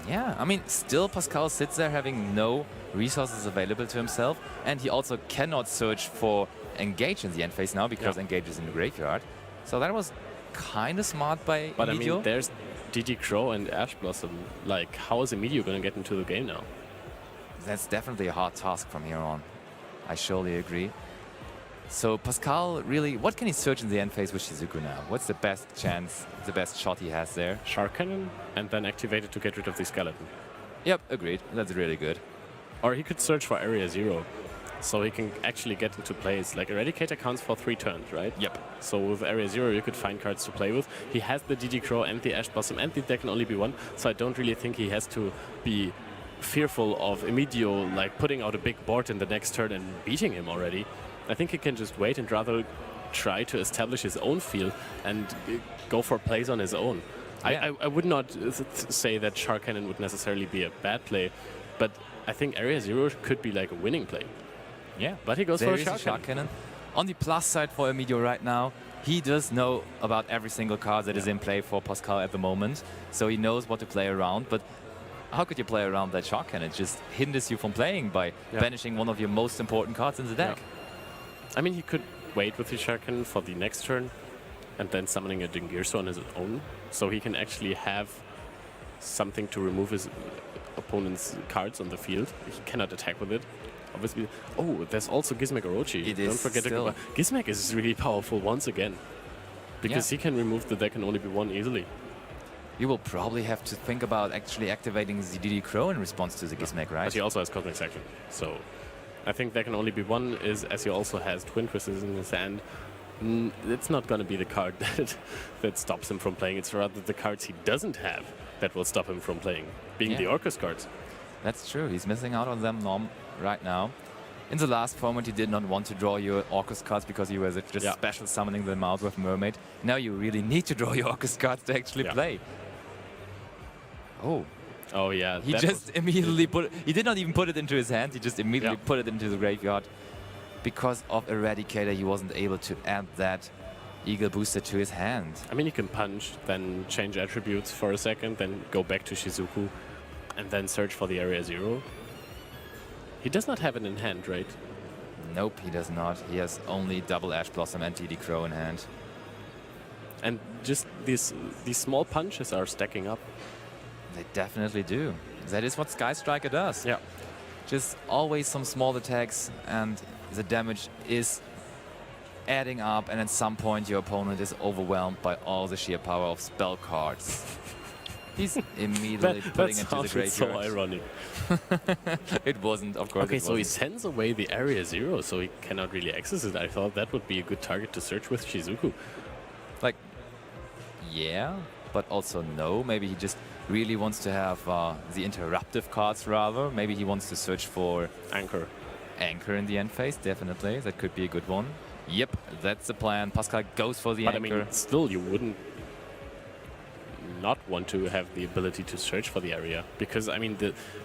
Yeah, I mean, still Pascal sits there having no resources available to himself, and he also cannot search for Engage in the end phase now because Engage is in the graveyard. So that was kind of smart by But Emilio. I mean, there's DD Crow and Ash Blossom. Like, how is Emilio going to get into the game now? That's definitely a hard task from here on. I surely agree. So Pascal, really, what can he search in the end phase with Shizuku now? What's the best chance, the best shot he has there? Shark Cannon, and then activate it to get rid of the skeleton. Yep, agreed. That's really good. Or he could search for Area 0, so he can actually get into plays. Like, Eradicator counts for 3 turns, right? Yep. So with Area 0, you could find cards to play with. He has the DD Crow and the Ash Blossom, and there can only be one, so I don't really think he has to be fearful of Emilio, like, putting out a big board in the next turn and beating him already. I think he can just wait and rather try to establish his own field and go for plays on his own. Yeah. I would not say that Shark Cannon would necessarily be a bad play, but I think Area 0 could be like a winning play. Yeah, but he goes there for a Shark Cannon. On the plus side for Emilio right now, he does know about every single card that is in play for Pascal at the moment, so he knows what to play around, but how could you play around that Shark Cannon? It just hinders you from playing by banishing one of your most important cards in the deck. I mean, he could wait with the Shark Cannon for the next turn and then summoning a Dingirso on his own, so he can actually have something to remove his opponent's cards on the field. He cannot attack with it. Obviously. Oh, there's also Gizmek Orochi. Don't forget to Gizmek is really powerful once again, because he can remove the deck and only be one easily. You will probably have to think about actually activating the DD Crow in response to the Gizmek, right? But he also has Cosmic Section, so I think there can only be one, as he also has Twin Twisters in his hand. It's not going to be the card that stops him from playing. It's rather the cards he doesn't have that will stop him from playing, being the Orcus cards. That's true. He's missing out on them right now. In the last format, you did not want to draw your Orcus cards because you were just special summoning them out with Mermaid. Now you really need to draw your Orcus cards to actually play. Oh yeah. He just immediately he did not even put it into his hand. He just immediately put it into the graveyard. Because of Eradicator, he wasn't able to add that Eagle Booster to his hand. I mean, he can punch, then change attributes for a second, then go back to Shizuku, and then search for the Area 0. He does not have it in hand, right? Nope, he does not. He has only double Ash Blossom and DD Crow in hand. And just these small punches are stacking up. They definitely do. That is what Sky Striker does. Yeah. Just always some small attacks, and the damage is adding up, and at some point your opponent is overwhelmed by all the sheer power of spell cards. He's immediately putting it into the graveyard. So ironic. It wasn't, of course. Okay, so he sends away the Area 0, so he cannot really access it. I thought that would be a good target to search with Shizuku. Like, yeah, but also no. Maybe he just really wants to have the interruptive cards rather. Maybe he wants to search for Anchor. Anchor in the end phase, definitely. That could be a good one. Yep, that's the plan. Pascal goes for the Anchor. But I mean, still, you wouldn't not want to have the ability to search for the area, because I mean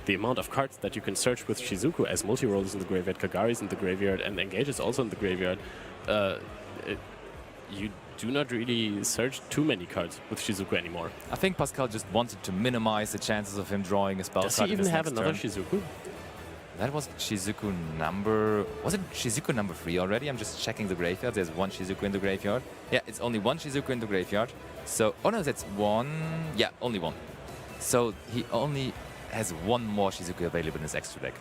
the amount of cards that you can search with Shizuku, as multi-roll is in the graveyard, Kagari is in the graveyard, and Engage is also in the graveyard. You do not really search too many cards with Shizuku anymore. I think Pascal just wanted to minimize the chances of him drawing a spell Does card. he even have another Shizuku? That was Shizuku number... Was it Shizuku number 3 already? I'm just checking the graveyard. There's one Shizuku in the graveyard. Yeah, it's only one Shizuku in the graveyard. So... Oh no, that's one... Yeah, only one. So he only has one more Shizuku available in his extra deck.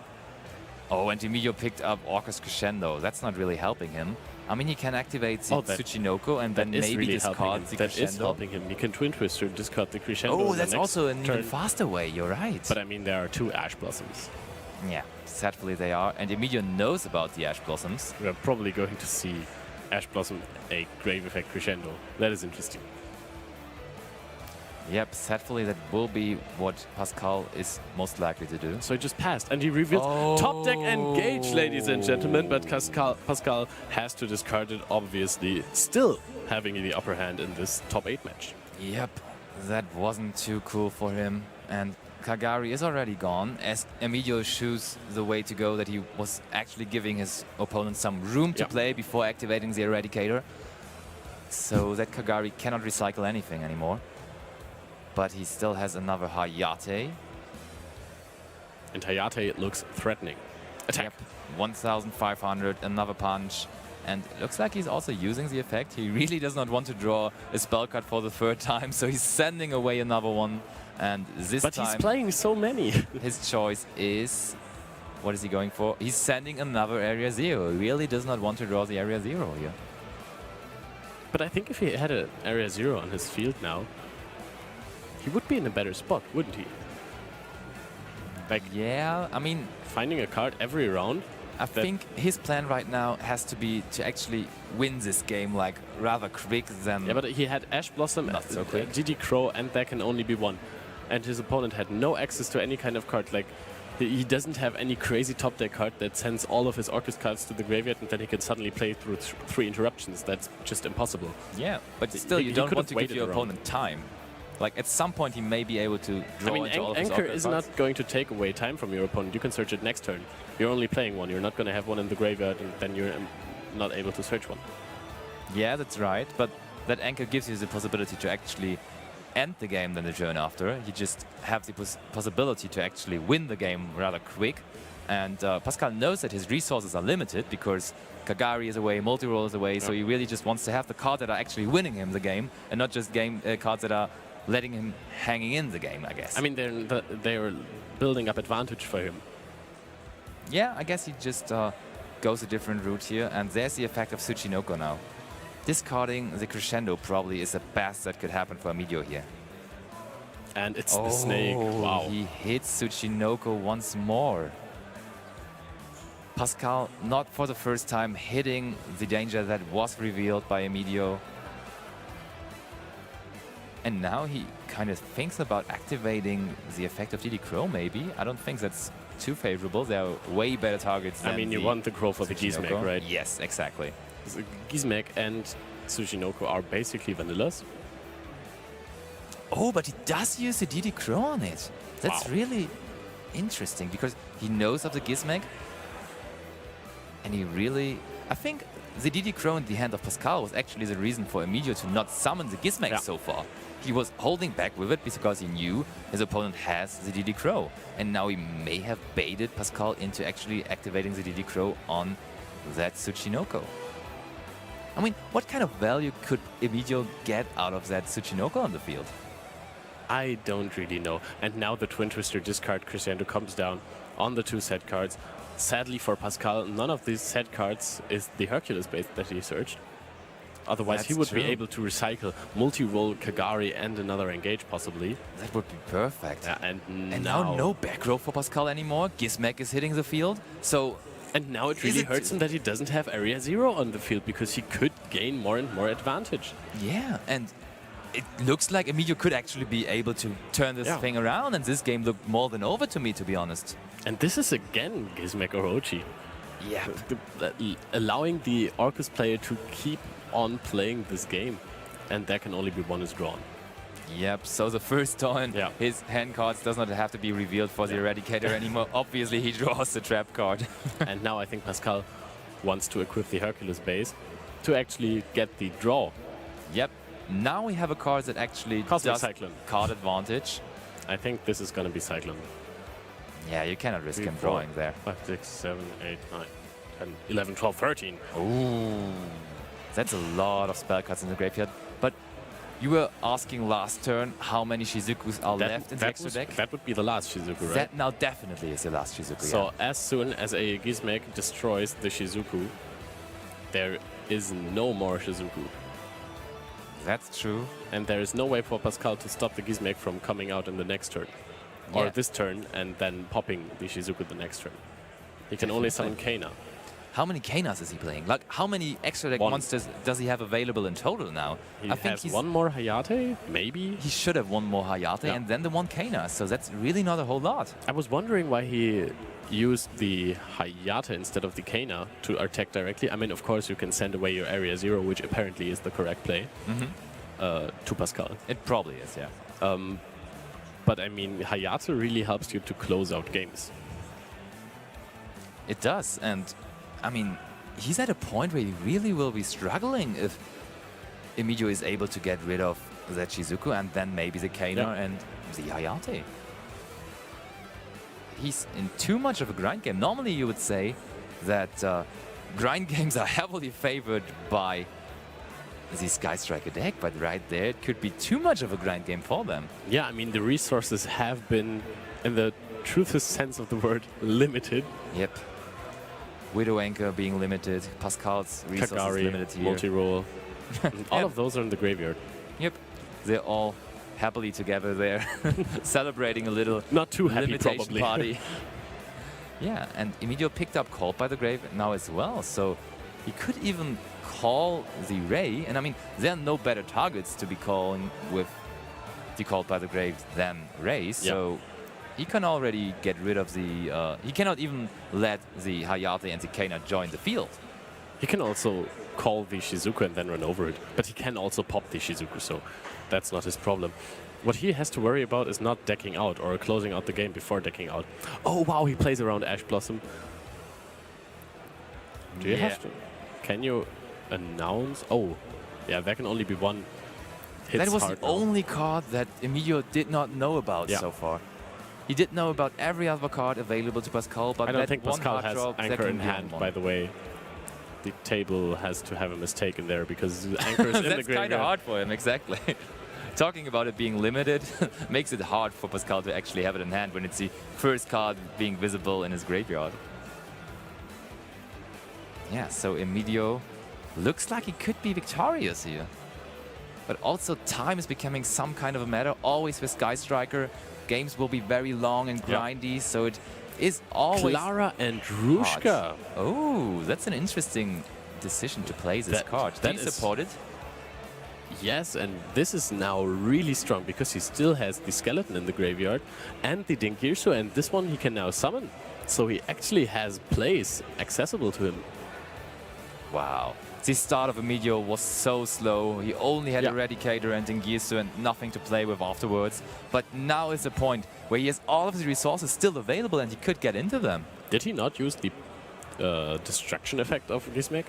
Oh, and Emilio picked up Orcus Crescendo. That's not really helping him. I mean, he can activate the Tsuchinoko and then maybe really discard the Crescendo. That is helping him. He can Twin Twister, discard the Crescendo. Oh, that's also an even faster way. You're right. But I mean, there are 2 Ash Blossoms. Yeah, sadly they are. And Emilio knows about the Ash Blossoms. We're probably going to see Ash Blossom a Grave Effect Crescendo. That is interesting. Yep, sadly that will be what Pascal is most likely to do. So he just passed, and he reveals top deck Engage, ladies and gentlemen, but Pascal has to discard it, obviously, still having the upper hand in this top 8 match. Yep, that wasn't too cool for him. And Kagari is already gone, as Emilio chooses the way to go that he was actually giving his opponent some room to play before activating the Eradicator. So that Kagari cannot recycle anything anymore. But he still has another Hayate. And Hayate looks threatening. Attack. Yep. 1,500, another punch. And it looks like he's also using the effect. He really does not want to draw a spell card for the third time, so he's sending away another one. And this But time, he's playing so many. his choice is... What is he going for? He's sending another Area 0. He really does not want to draw the Area 0 here. But I think if he had an Area 0 on his field now, he would be in a better spot, wouldn't he? Like, yeah, I mean... Finding a card every round? I think his plan right now has to be to actually win this game like rather quick than... Yeah, but he had Ash Blossom, Not so quick. DD Crow, and there can only be one. And his opponent had no access to any kind of card. Like, he doesn't have any crazy top deck card that sends all of his Orcus cards to the graveyard and then he can suddenly play through 3 interruptions. That's just impossible. Yeah, but still, you don't want to give your around. opponent time. Like, at some point, he may be able to draw into all of his Anchor Orcus is cards. not going to take away time from your opponent. You can search it next turn. You're only playing one. You're not going to have one in the graveyard and then you're not able to search one. Yeah, that's right, but that Anchor gives you the possibility to actually end the game than the turn after. You just have the possibility to actually win the game rather quick. And Pascal knows that his resources are limited because Kagari is away, multi-roll is away, so he really just wants to have the cards that are actually winning him the game and not just cards that are letting him hanging in the game, I guess. I mean, they're building up advantage for him. Yeah, I guess he just goes a different route here, and there's the effect of Tsuchinoko now. Discarding the Crescendo probably is the best that could happen for Emilio here. And it's the snake. Wow. He hits Tsuchinoko once more. Pascal, not for the first time, hitting the danger that was revealed by Emilio. And now he kind of thinks about activating the effect of DD Crow, maybe. I don't think that's too favorable. There are way better targets than I mean, you want the Crow for the Gizmek, right? Yes, exactly. So Gizmek and Tsuchinoko are basically vanillas. Oh, but he does use the DD Crow on it. That's Wow. really interesting because he knows of the Gizmek. And he really... I think the DD Crow in the hand of Pascal was actually the reason for Emilio to not summon the Gizmek so far. He was holding back with it because he knew his opponent has the DD Crow. And now he may have baited Pascal into actually activating the DD Crow on that Tsuchinoko. I mean, what kind of value could Emilio get out of that Tsuchinoko on the field? I don't really know. And now the Twin Twister discard Crescendo comes down on the 2 set cards. Sadly for Pascal, none of these set cards is the Hercules base that he searched. Otherwise, he would be able to recycle multi-roll Kagari and another engage, possibly. That would be perfect. Yeah, and now no back row for Pascal anymore. Gizmek is hitting the field, so... And now it really hurts him that he doesn't have Area 0 on the field, because he could gain more and more advantage. Yeah, and it looks like Emilio could actually be able to turn this thing around, and this game looked more than over to me, to be honest. And this is again Gizmek Orochi. Yeah. Allowing the Orcus player to keep on playing this game. And there can only be one is drawn. Yep, so the first turn, his hand cards does not have to be revealed for the Eradicator anymore. Obviously, he draws the trap card. And now I think Pascal wants to equip the Hercules base to actually get the draw. Yep. Now we have a card that actually does Cyclone. card advantage. I think this is going to be Cyclone. Yeah, you cannot risk 3, him 4, drawing there. 5, 6, 7, 8, 9, 10, 11, 12, 13. Ooh. That's a lot of spell cards in the graveyard. But you were asking last turn how many Shizukus are left in the extra deck? That would be the last Shizuku, right? That now definitely is the last Shizuku, So as soon as a Gizmek destroys the Shizuku, there is no more Shizuku. That's true. And there is no way for Pascal to stop the Gizmek from coming out in the next turn. Or this turn, and then popping the Shizuku the next turn. He can only summon Kana. How many Kanas is he playing? Like, how many extra deck monsters does he have available in total now? I think has one more Hayate, maybe? He should have one more Hayate and then the one Kana, so that's really not a whole lot. I was wondering why he used the Hayate instead of the Kana to attack directly. I mean, of course, you can send away your Area 0, which apparently is the correct play, to Pascal. It probably is, yeah. But I mean, Hayate really helps you to close out games. It does, and I mean, he's at a point where he really will be struggling if Emilio is able to get rid of that Shizuku and then maybe the Kano and the Hayate. He's in too much of a grind game. Normally you would say that grind games are heavily favored by the Sky Striker deck, but right there it could be too much of a grind game for them. Yeah, I mean, the resources have been, in the truest sense of the word, limited. Yep. Widow Anchor being limited, Pascal's resources Kagari, limited here. multi-roll. All of those are in the graveyard. Yep. They're all happily together there, celebrating a little Not too happy, limitation probably. party. Yeah, and Emilio picked up Called by the Grave now as well, so he could even call the Ray, and I mean, there are no better targets to be calling with the Called by the Grave than Ray, so he can already get rid of the... he cannot even let the Hayate and the Kano join the field. He can also call the Shizuku and then run over it, but he can also pop the Shizuku, so that's not his problem. What he has to worry about is not decking out or closing out the game before decking out. Oh wow, he plays around Ash Blossom. Do you have to? Can you announce? Oh, yeah, there can only be one. That was the only card that Emilio did not know about so far. He did know about every other card available to Pascal, but I don't that think one Pascal hard has drop, that Anchor can in be hand, one. by the way. The table has to have a mistake in there because Anchor is in the That's graveyard. kind of hard for him, exactly. Talking about it being limited makes it hard for Pascal to actually have it in hand when it's the first card being visible in his graveyard. Yeah, so Emilio looks like he could be victorious here. But also time is becoming some kind of a matter. Always with Sky Striker, games will be very long and grindy, so it is always Clara and Rushka. Oh, that's an interesting decision to play this card. Do you support it? Yes, and this is now really strong because he still has the skeleton in the graveyard and the Dingirsu, and this one he can now summon. So he actually has plays accessible to him. Wow. The start of Emilio was so slow. He only had Eradicator and Dingirsu and nothing to play with afterwards. But now is the point where he has all of the resources still available and he could get into them. Did he not use the destruction effect of Gizmek?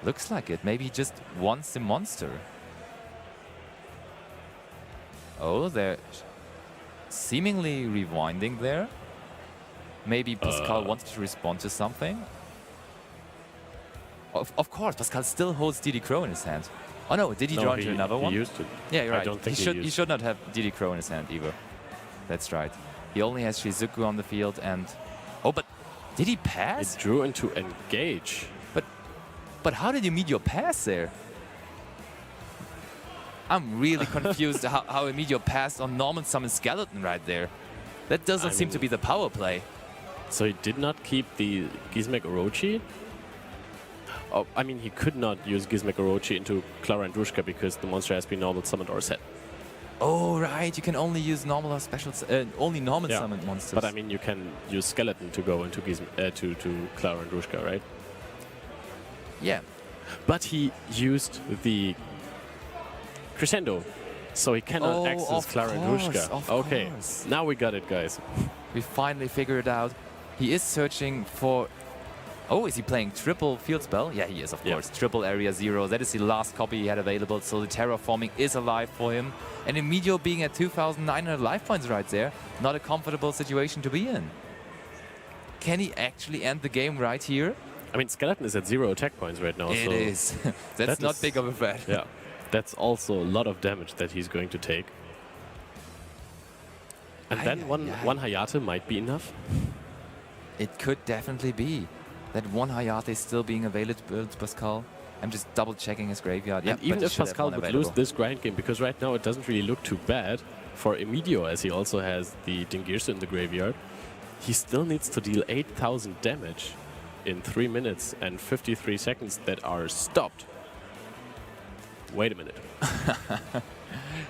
Looks like it. Maybe he just wants the monster. Oh, they're seemingly rewinding there. Maybe Pascal wanted to respond to something. Of course, Pascal still holds DD Crow in his hand. Oh no, did he draw into another one? He used it. Yeah, you're right. I don't think he should not have DD Crow in his hand either. That's right. He only has Shizuku on the field and... Oh, but did he pass? It drew into engage. But how did Emilio pass there? I'm really confused how Emilio passed on Norman Summon Skeleton right there. That doesn't seem to be the power play. So he did not keep the Gizmek Orochi? Oh, I mean, he could not use Gizmek Orochi into Clara and Rushka because the monster has been normal summoned or set. Oh, right. You can only use normal or special, only normal summoned monsters. But I mean, you can use Skeleton to go into to Clara and Rushka, right? Yeah. But he used the Crescendo, so he cannot access Clara and Rushka. Okay, now we got it, guys. We finally figured it out. He is searching for... Oh, is he playing triple field spell? Yeah, he is, of course. Triple area 0. That is the last copy he had available, so the terraforming is alive for him. And Emilio being at 2,900 life points right there, not a comfortable situation to be in. Can he actually end the game right here? I mean, Skeleton is at 0 attack points right now. It is. That's not big of a threat. Yeah, that's also a lot of damage that he's going to take. And then one Hayate might be enough. It could definitely be. That one Hayate is still being available to Pascal. I'm just double checking his graveyard. And even if Pascal would lose this grind game, because right now it doesn't really look too bad for Emilio, as he also has the Dingirsu in the graveyard, he still needs to deal 8,000 damage in 3 minutes and 53 seconds that are stopped. Wait a minute.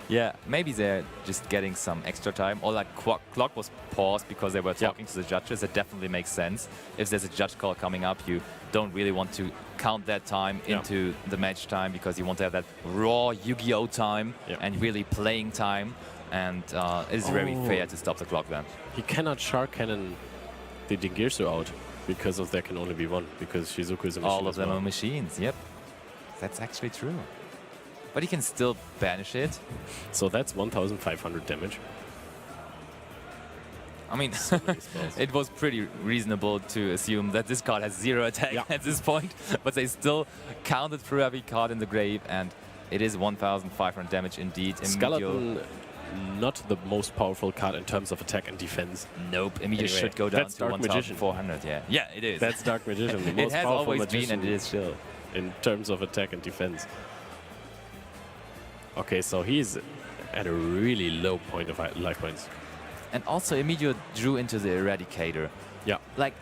Yeah, maybe they're just getting some extra time. Or like clock was paused because they were talking to the judges. That definitely makes sense. If there's a judge call coming up, you don't really want to count that time into the match time because you want to have that raw Yu-Gi-Oh time and really playing time. and it is very fair to stop the clock then. He cannot Shark Cannon the Dingirsu out because of there can only be one, because Shizuku is a machine. All of as them well. are machines, yep. That's actually true. But he can still banish it. So that's 1,500 damage. I mean, So many spells. it was pretty reasonable to assume that this card has 0 attack at this point, but they still counted through every card in the grave, and it is 1,500 damage indeed. Skeleton, not the most powerful card in terms of attack and defense. Nope, Emilio Anyway, should go down that's to Dark Magician. 1,400, yeah. Yeah, it is. That's Dark Magician, the It most has powerful always been, magician and it is still. in terms of attack and defense. Okay, so he's at a really low point of life points. And also Emilio drew into the Eradicator. Yeah. Like,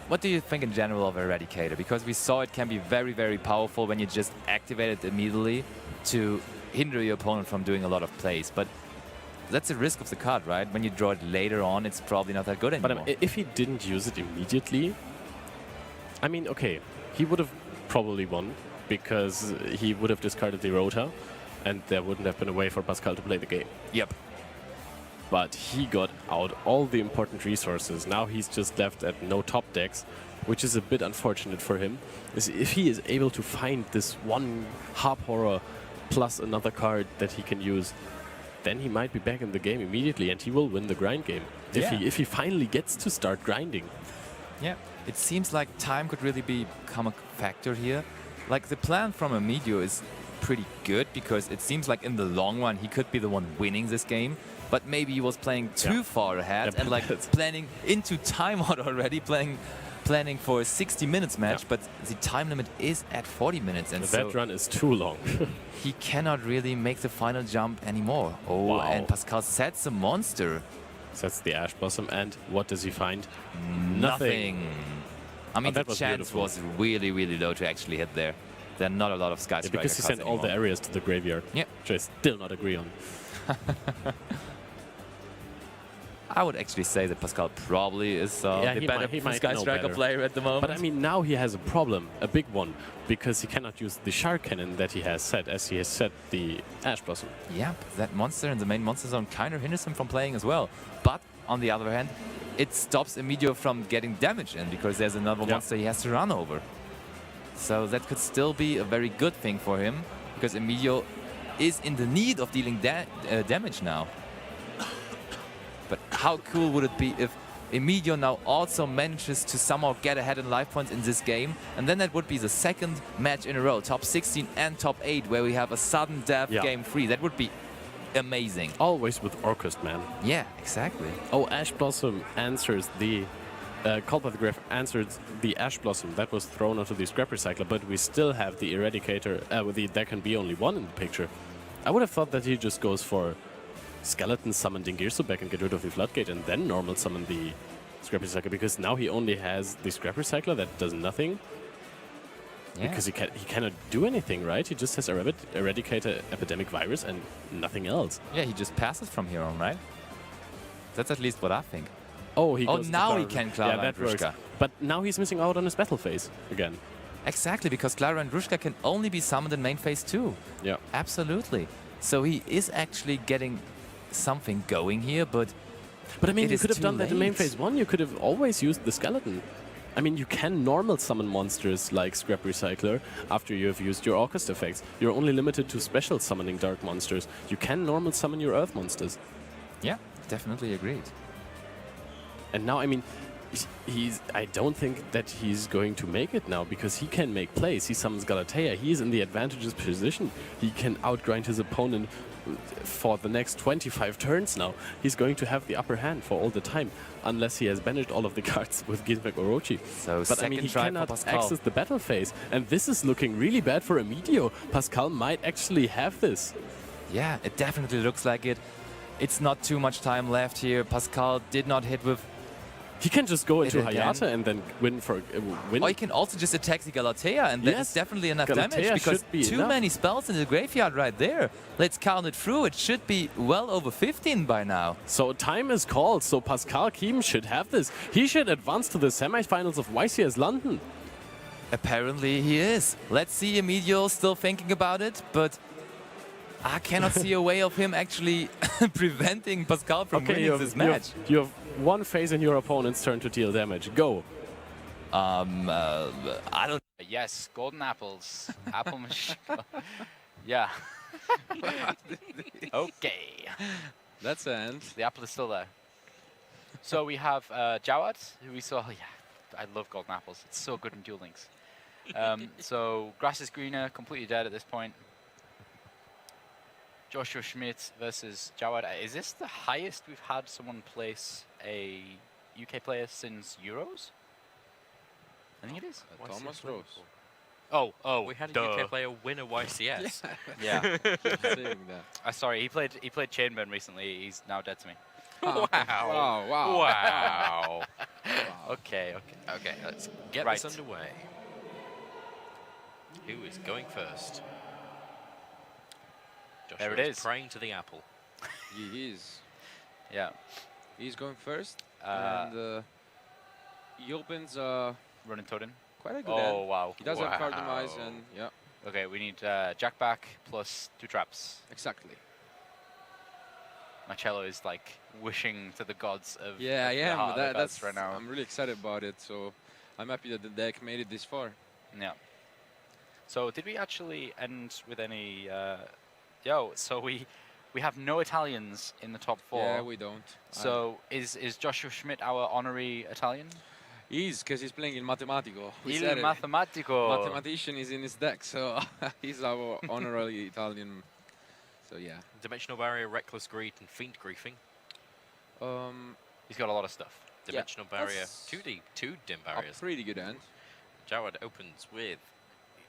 what do you think in general of Eradicator? Because we saw it can be very, very powerful when you just activate it immediately to hinder your opponent from doing a lot of plays. But that's the risk of the card, right? When you draw it later on, it's probably not that good anymore. But if he didn't use it immediately, I mean, okay, he would have probably won because he would have discarded the Rota and there wouldn't have been a way for Pascal to play the game. Yep. But he got out all the important resources. Now he's just left at no top decks, which is a bit unfortunate for him. If he is able to find this one Harp Horror plus another card that he can use, then he might be back in the game immediately and he will win the grind game. If he finally gets to start grinding. Yeah, it seems like time could really become a factor here. Like, the plan from Emilio is pretty good because it seems like in the long run he could be the one winning this game. But maybe he was playing too far ahead and like planning into timeout already, planning for a 60 minutes match, but the time limit is at 40 minutes. And that run is too long. He cannot really make the final jump anymore. Oh, Wow. and Pascal sets a monster. Sets the Ash Blossom, and what does he find? Nothing. I mean, that the was chance beautiful. was really, really low to actually hit there. There are not a lot of Sky Striker Because he cards sent all the anymore. areas to the graveyard, Yeah. which I still not agree on. I would actually say that Pascal probably is the he better might Sky know Striker better. player at the moment. But I mean, now he has a problem, a big one, because he cannot use the Shark Cannon that he has set, as he has set the Ash Blossom. Yeah, that monster in the main monster zone kind of hinders him from playing as well. But on the other hand, it stops Emilio from getting damage in because there's another monster he has to run over. So that could still be a very good thing for him because Emilio is in the need of dealing damage now. But how cool would it be if Emilio now also manages to somehow get ahead in life points in this game, and then that would be the second match in a row, top 16 and top 8, where we have a sudden death game 3. That would be amazing. Always with Orcust, man. Yeah, exactly. Oh, Ash Blossom answers the... Called by the Graph answers the Ash Blossom. That was thrown onto the Scrap Recycler, but we still have the Eradicator. There can be only one in the picture. I would have thought that he just goes for Skeleton, summon Dingirsu back and get rid of the Floodgate, and then normal summon the Scrap Recycler, because now he only has the Scrap Recycler that does nothing. Yeah. Because he cannot do anything, right? He just has Eradicator, Epidemic Virus, and nothing else. Yeah, he just passes from here on, right? That's at least what I think. Oh, he goes to now he Clara. can Clara Yeah, and that works. Rushka. But now he's missing out on his battle phase again. Exactly, because Clara and Rushka can only be summoned in main phase 2. Yeah. Absolutely. So he is actually getting something going here, but I mean, it you is could have too done that in main late. phase 1. You could have always used the Skeleton. I mean, you can normal summon monsters like Scrap Recycler after you have used your Orcust effects. You're only limited to special summoning dark monsters. You can normal summon your Earth monsters. Yeah, definitely agreed. And now, I mean, I don't think that he's going to make it now because he can make plays. He summons Galatea. He is in the advantageous position. He can outgrind his opponent for the next 25 turns now. He's going to have the upper hand for all the time, unless he has banished all of the cards with Ginsberg Orochi. So but I mean, he second try for cannot Pascal. access the battle phase. And this is looking really bad for Emilio. Pascal might actually have this. Yeah, it definitely looks like it. It's not too much time left here. Pascal did not hit with... He can just go into It again. Hayata and then win for win. Or he can also just attack the Galatea, and that is Yes, definitely enough Galatea damage, because should be too enough. many spells in the graveyard right there. Let's count it through. It should be well over 15 by now. So time is called, so Pascal Kiem should have this. He should advance to the semifinals of YCS London. Apparently he is. Let's see Emilio still thinking about it, but I cannot see a way of him actually preventing Pascal from winning this match. You have one phase in your opponent's turn to deal damage. Go. I don't. Yes, golden apples. Apple machine. Yeah. Okay. That's the end. The apple is still there. So we have Jawad, who we saw. Yeah, I love golden apples. It's so good in Duel Links. So grass is greener, completely dead at this point. Joshua Schmidt versus Jawad. Is this the highest we've had someone place a UK player since Euros? I think it is. Thomas Rose. Oh, We had a duh. UK player win a YCS. Yeah. Saying that. Sorry, he played Chainburn recently. He's now dead to me. Wow. Wow. Wow. Wow. Okay. Okay, let's get Right. this underway. Who is going first? Joshua There it is. praying to the apple. He is. Yeah. He's going first. Uh, And he opens Running Totem. quite a good Oh, end. wow. He does have card demise Wow. and yeah, Okay, we need Jack back plus 2 traps. exactly. Marcello is like wishing to the gods of Yeah, I the am. heart of the That's gods right now. I'm really excited about it. So I'm happy that the deck made it this far. Yeah. So did we actually end with any? So we have no Italians in the top 4. Yeah, we don't. So is Joshua Schmidt our honorary Italian? He's because he's playing in Matematico. We Il said it. Mathematico. Mathematician is in his deck, so he's our honorary Italian. So yeah. Dimensional Barrier, Reckless Greed, and Fiend Griefing. He's got a lot of stuff. Dimensional Barrier, that's 2 dim a barriers. pretty good end. Jawad opens with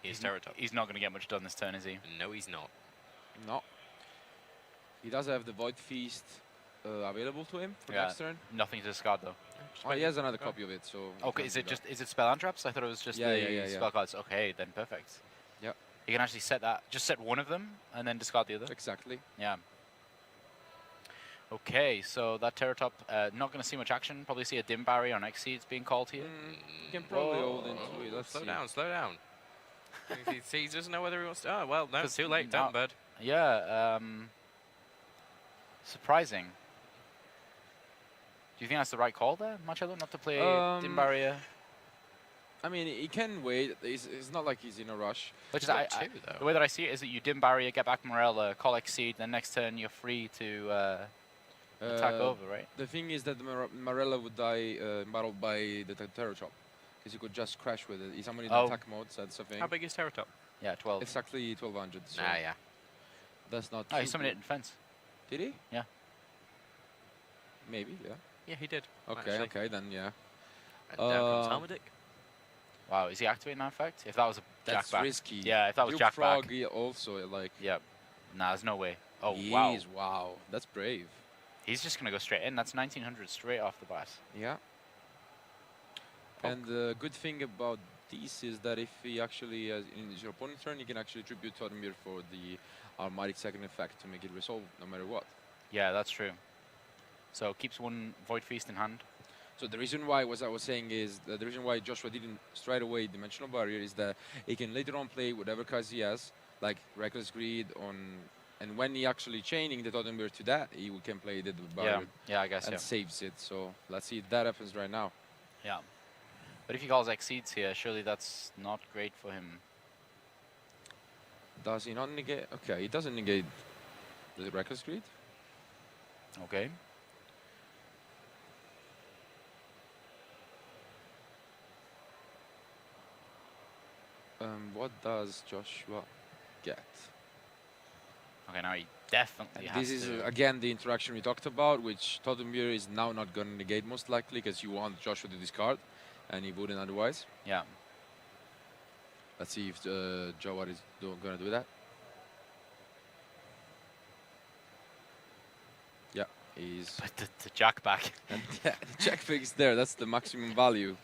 his Terratop. He's not going to get much done this turn, is he? No, he's not. No. He does have the Void Feast available to him for Yeah. next turn. Nothing to discard though. Oh, he has another copy of it, so. he Okay, can is do it that. is it spell and traps? I thought it was just Yeah, the yeah. spell cards. Okay, then perfect. Yep. You can actually set that. Just set one of them and then discard the other. Exactly. Yeah. Okay, so that Terratop, not going to see much action. Probably see a dim barrier on Exceeds being called here. You can probably hold into it. Let's Slow see. down, slow down. he doesn't know whether he wants to. Oh, well, no, it's 'Cause too late. now- Don't, bud. Yeah. Surprising. Do you think that's the right call there, Marcello, not to play dim barrier? I mean, he can wait. It's not like he's in a rush. Which is, got two, though. the way that I see it is that you dim barrier, get back Morella, call Exceed, then next turn you're free to attack over, right? The thing is that Marella would die battled by the Terratop. Because he could just crash with it. He's somebody in attack mode, so that's the thing. How big is Terratop? Yeah, 12. Exactly 1200. So Yeah. that's not. Oh, he too summoned it good. in defense. Did he? Yeah. Maybe, yeah. Yeah, he did. Okay, actually. okay, then yeah. And down comes Armadic. Wow, is he activating that effect? If that was a That's jack back. risky. Yeah, if that was Duke jack Frog, back. he also like. Yeah. Nah, there's no way. Oh, Jeez, wow. wow, that's brave. He's just going to go straight in. That's 1900 straight off the bat. Yeah. And the good thing about this is that if he actually, in his opponent's turn, he can actually tribute Totemir for the Armadic second effect to make it resolve no matter what. Yeah, that's true. So keeps one Void Feast in hand. So the reason why, I was saying, is that the reason why Joshua didn't straight away Dimensional Barrier is that he can later on play whatever cards he has, like Reckless Greed on, and when he actually chaining the Totemir to that, he can play the barrier Yeah, I guess, and yeah. saves it. So let's see if that happens right now. Yeah. But if he calls Exceeds here, surely that's not great for him. Does he not negate? Okay, he doesn't negate the Reckless Greed. Okay. What does Joshua get? Okay, now he definitely has This is to. again the interaction we talked about, which Totemir is now not going to negate most likely because you want Joshua to discard, and he wouldn't otherwise. Yeah. Let's see if Jawad is going to do that. Yeah, he's. But the jack back. And yeah, the check fix there. That's the maximum value.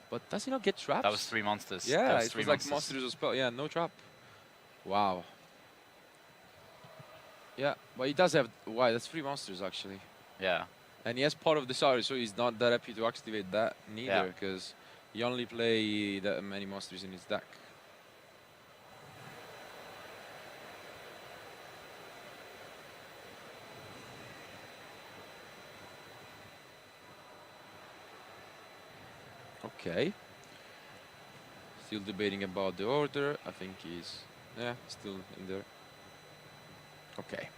But does he not get traps? That was 3 monsters. Yeah, that was it 3 was like monsters. monsters or spell. Yeah, no trap. Wow. Yeah, but he does have. Why? That's 3 monsters actually. Yeah. And he has part of the Sorry, so he's not that happy to activate that neither, Yeah. because he only play that many monsters in his deck. Okay. Still debating about the order. I think he's, still in there. Okay.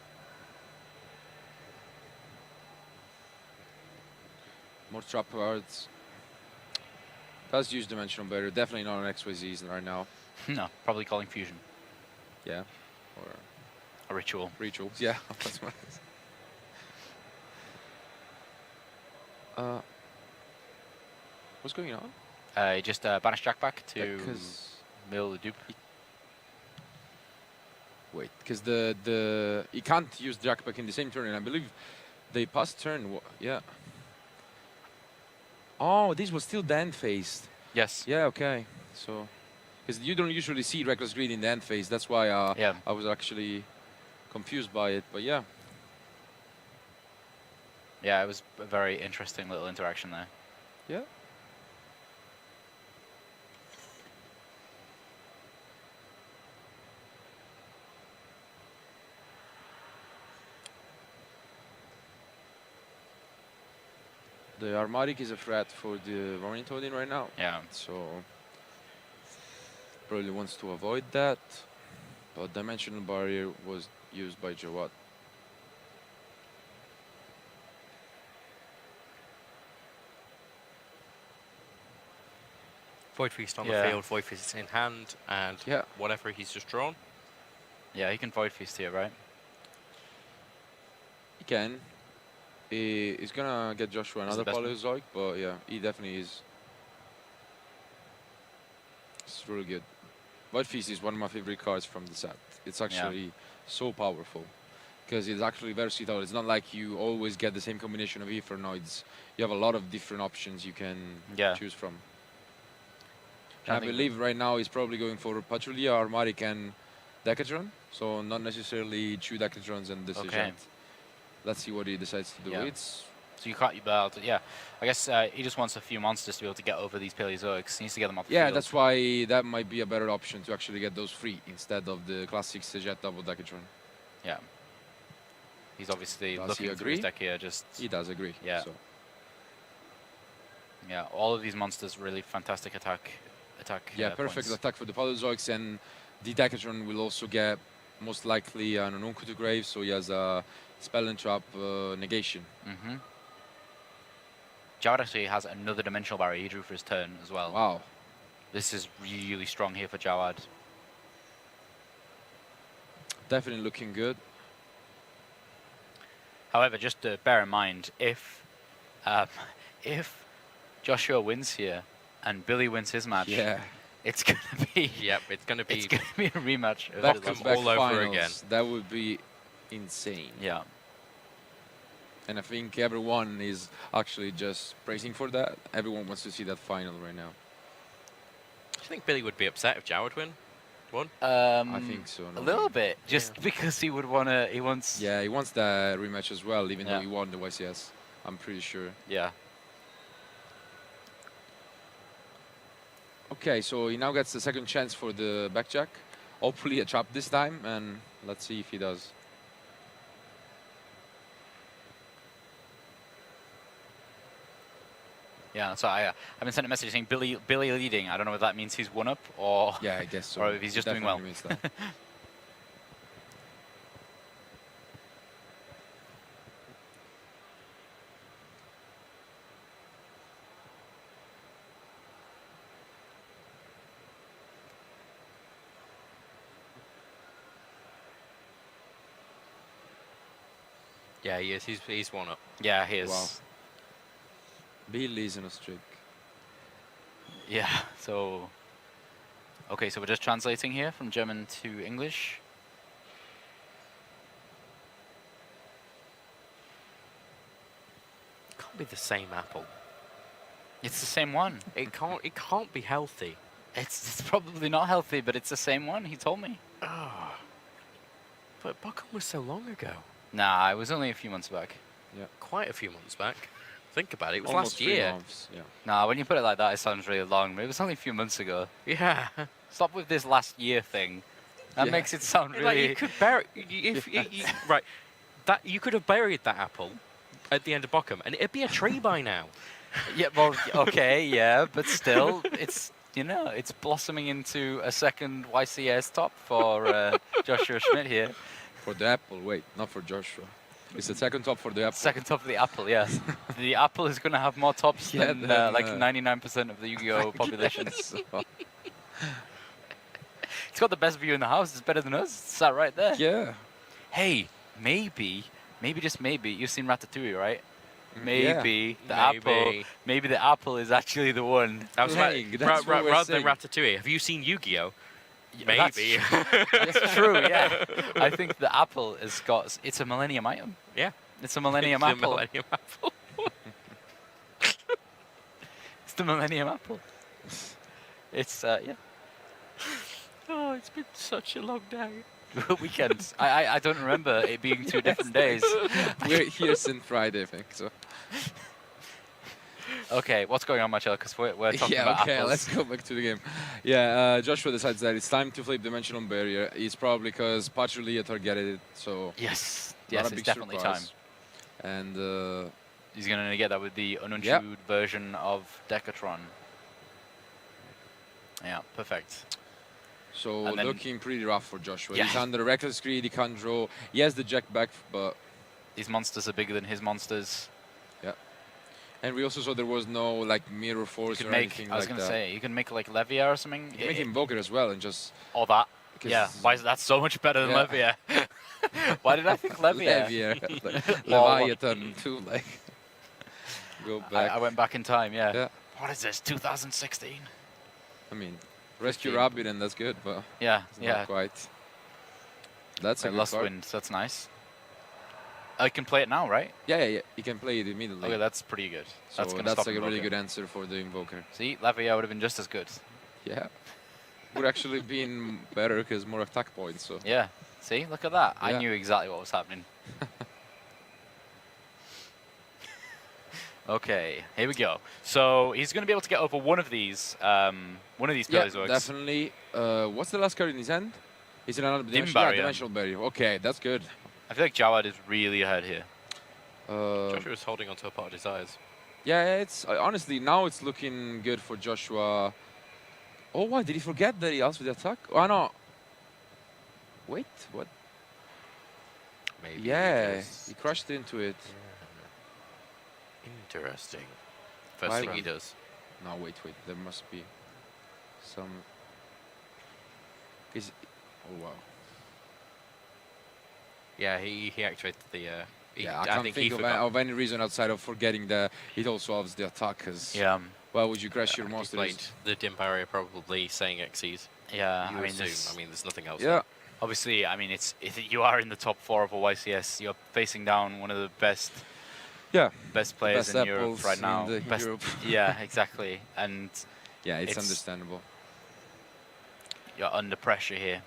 More trap cards. Does use dimensional barrier. Definitely not on XYZs right now. No, probably calling fusion. Yeah. Or a ritual. Rituals, yeah. That's what it is. What's going on? He just banished Jack back to mill the dupe. Wait, because he can't use Jack back in the same turn, and I believe they passed turn. Yeah. Oh, this was still the end phase. Yes. Yeah. Okay. So, because you don't usually see Reckless Greed in the end phase, that's why I was actually confused by it. But yeah. Yeah, it was a very interesting little interaction there. Yeah. The Armatic is a threat for the Ornithodin right now. Yeah. So probably wants to avoid that. But Dimensional Barrier was used by Jawad. Void Feast on the field, Void Feast in hand, and whatever he's just drawn. Yeah, he can Void Feast here, right? He can. He's gonna get Joshua another Paleozoic, but yeah, he definitely is. It's really good. Void Feast is one of my favorite cards from the set. It's actually so powerful because it's actually versatile. It's not like you always get the same combination of Ethernoids. You have a lot of different options you can choose from. I believe right now he's probably going for Patrulia, Armatic, and Decatron. So not necessarily 2 Decatrons and this agent. Let's see what he decides to do. Yeah. It's so you can't, I guess he just wants a few monsters to be able to get over these Paleozoics. He needs to get them off the field. that's why that might be a better option to actually get those free instead of the classic Sejet double Decatron. Yeah. He's obviously looking through his deck here. He does agree. Yeah. So. Yeah, all of these monsters really fantastic attack. Yeah, perfect attack for the Paleozoics, and the Decatron will also get most likely an Ununku to Grave, so he has a Spell and Trap negation. Jawad actually has another Dimensional Barrier he drew for his turn as well. Wow. This is really strong here for Jawad. Definitely looking good. However, just to bear in mind, if Joshua wins here and Billy wins his match, it's gonna be it's gonna be a rematch of back-to-back all over finals. again. That would be insane. Yeah. And I think everyone is actually just praising for that. Everyone wants to see that final right now. Do you think Billy would be upset if Jawad won? I think so. A little bit, just because he would wanna. He wants. Yeah, he wants the rematch as well, even though he won the YCS. I'm pretty sure. Yeah. Okay, so he now gets the second chance for the backjack. Hopefully a trap this time, and let's see if he does. Yeah, so I've been sent a message saying Billy leading. I don't know if that means he's won up or I guess so. or if he's just doing well. Means that. Yeah, he is. He's won up. Yeah, he is. Wow. Billy's in a streak. Yeah, so... Okay, so we're just translating here from German to English. It can't be the same apple. It's the same one. It can't be healthy. It's probably not healthy, but it's the same one, he told me. But Buckham was so long ago. Nah, it was only a few months back. Yeah. Quite a few months back. Think about it, it was Almost last 3 year. months, yeah. Nah, when you put it like that, it sounds really long, but it was only a few months ago. Yeah. Stop with this last year thing. That makes it sound really... Like you could bury... Right. You could have buried that apple at the end of Buckham, and it'd be a tree by now. Yeah, well, okay, yeah, but still, it's, you know, it's blossoming into a second YCS top for Joshua Schmidt here. For the Apple, wait, not for Joshua. It's the second top for the Apple. Second top of the Apple, yes. The Apple is going to have more tops than like 99% of the Yu-Gi-Oh population. So. It's got the best view in the house. It's better than us. It's sat right there. Yeah. Hey, maybe, just maybe, you've seen Ratatouille, right? Maybe The apple is actually the one. That was Hey, that's what we're rather than saying. Ratatouille. Have you seen Yu-Gi-Oh? Maybe. That's true, yeah. I think the apple has got, it's a millennium item. Yeah. It's a millennium It's apple. the Millennium Apple. It's the millennium apple. It's, yeah. Oh, it's been such a long day. Weekends. I don't remember it being 2 different days. We're here since Friday, I think. So. Okay, what's going on, Marcello? Because we're talking about okay, apples. let's go back to the game. Yeah, Joshua decides that it's time to flip Dimensional Barrier. It's probably because Patrullia targeted it, so... Yes, not a it's big definitely surprise. time. And... He's going to get that with the ununchewed version of Decatron. Yeah, perfect. So looking pretty rough for Joshua. Yeah. He's under Reckless Greed, he can't draw. He has the Jack back, but... These monsters are bigger than his monsters. Yeah. And we also saw there was no like mirror force or anything like that. I was going to say, you can make like Levia or something. You can make Invoker as well and just... Or that. 'cause Yeah, why is that so much better than Yeah. Levia? Why did I think Levia? Levia. Leviathan too, like... Go back. I went back in time, yeah. Yeah. What is this, 2016? I mean, Rescue Rabbit and that's good, but... Yeah, it's yeah. not quite. That's a good Lost card. Wind, that's nice. I can play it now, right? Yeah. You can play it immediately. Okay, that's pretty good. So That's going to that's stop like a really Invoker. good answer for the Invoker. See, Levia would have been just as good. Yeah. Would actually been better because more attack points, so... Yeah. See, look at that. I Yeah. knew exactly what was happening. Okay, here we go. So he's going to be able to get over one of these pillars works. definitely. What's the last card in his hand? Is it another dimensional? Barrier. Yeah, dimensional barrier. Okay, that's good. I feel like Jawad is really ahead here. Joshua was holding onto a part of his eyes. Yeah, it's honestly now it's looking good for Joshua. Oh, why did he forget that he asked for the attack? Oh no. Wait, what? Maybe. Yeah, he crashed into it. Interesting. First Why thing he run? does. No, wait. There must be some. Oh wow. Yeah, he activated the. Yeah, I can't think of any reason outside of forgetting that it also has the attack. Cause Yeah. why would you crash your He monsters? played the dim barrier, probably saying Xyz. Yeah, You I mean, assume. I mean, there's nothing else. Yeah. obviously, I mean, you are in the top 4 of a YCS. You're facing down one of the best players best in Europe apples right now. in Europe. Yeah, exactly. And Yeah, it's understandable. You're under pressure here.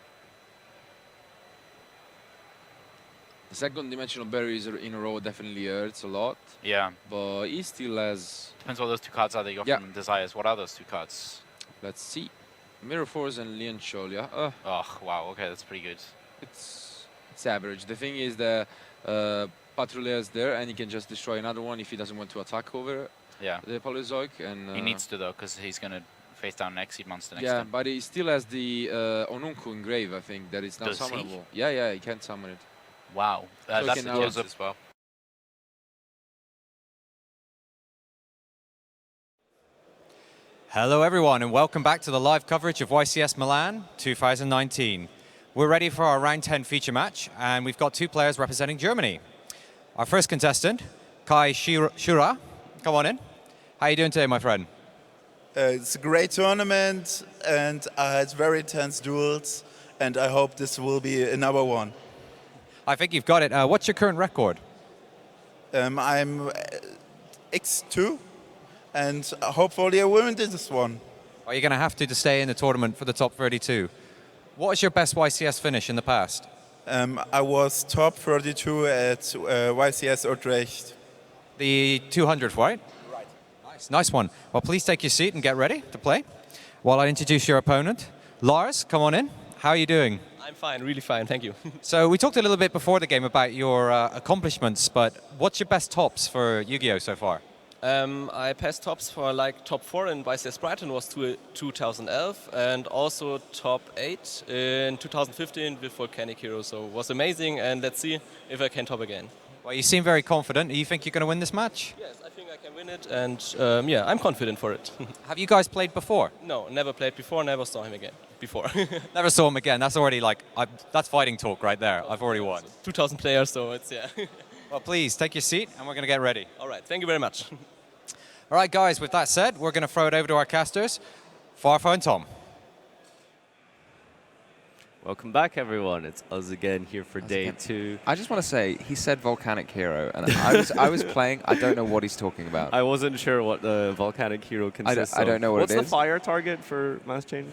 The second dimensional barriers in a row definitely hurts a lot. Yeah. But he still has... Depends what those 2 cards are that you got from Desires. What are those 2 cards? Let's see. Mirror Force and Lian Chol, yeah? Oh, wow. Okay, that's pretty good. It's average. The thing is that Patrullia is there and he can just destroy another one if he doesn't want to attack over the Polyzoic. And he needs to, though, because he's going to face down an Exceed monster next yeah, time. but he still has the Onunku engrave, I think, that is now Does he? summonable. Yeah, he can summon it. Wow. So That's he can close now up as well. Hello everyone and welcome back to the live coverage of YCS Milan 2019. We're ready for our round 10 feature match and we've got 2 players representing Germany. Our first contestant, Kai Shura. Come on in. How are you doing today, my friend? It's a great tournament and I had very intense duels and I hope this will be another one. I think you've got it. What's your current record? I'm X2 and hopefully I will win this one. Are you going to have to stay in the tournament for the top 32? What was your best YCS finish in the past? I was top 32 at YCS Utrecht. The 200th, right? Right. Nice one. Well, please take your seat and get ready to play while I introduce your opponent. Lars, come on in. How are you doing? I'm fine, really fine, thank you. So we talked a little bit before the game about your accomplishments, but what's your best tops for Yu-Gi-Oh so far? I passed tops for like top 4 in YCS Brighton was 2011 and also top 8 in 2015 with Volcanic Hero. So it was amazing, and let's see if I can top again. Well, you seem very confident. Do you think you're going to win this match? Yes, I think I can win it, and yeah, I'm confident for it. Have you guys played before? No, never played before, never saw him again before. Never saw him again. That's already like, that's fighting talk right there. I've already won. 2,000 players, so it's, yeah. Well, please, take your seat, and we're going to get ready. All right, thank you very much. All right, guys, with that said, we're going to throw it over to our casters, Farfo and Tom. Welcome back, everyone. It's us again here for day 2. I just want to say, he said Volcanic Hero, and I was playing. I don't know what he's talking about. I wasn't sure what the Volcanic Hero consists of. I don't know what What's it is. What's the fire target for mass change?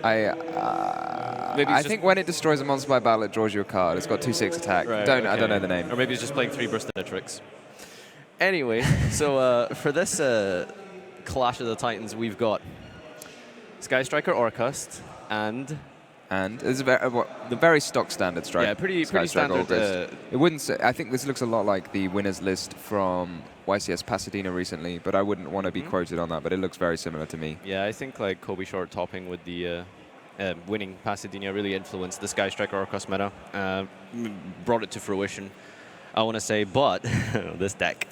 I think when it destroys a monster by battle, it draws you a card. It's got 2/6 attack. Right, I don't know the name. Or maybe it's just playing 3 Burst Tricks. Anyway, so for this Clash of the Titans, we've got Sky Striker Orcust and it's the very stock standard strike. Yeah, pretty standard. It wouldn't say, I think this looks a lot like the winners list from YCS Pasadena recently, but I wouldn't want to be quoted on that. But it looks very similar to me. Yeah, I think like Kobe Short topping with the winning Pasadena really influenced the Sky Striker Orcust meta, brought it to fruition, I want to say. But this deck.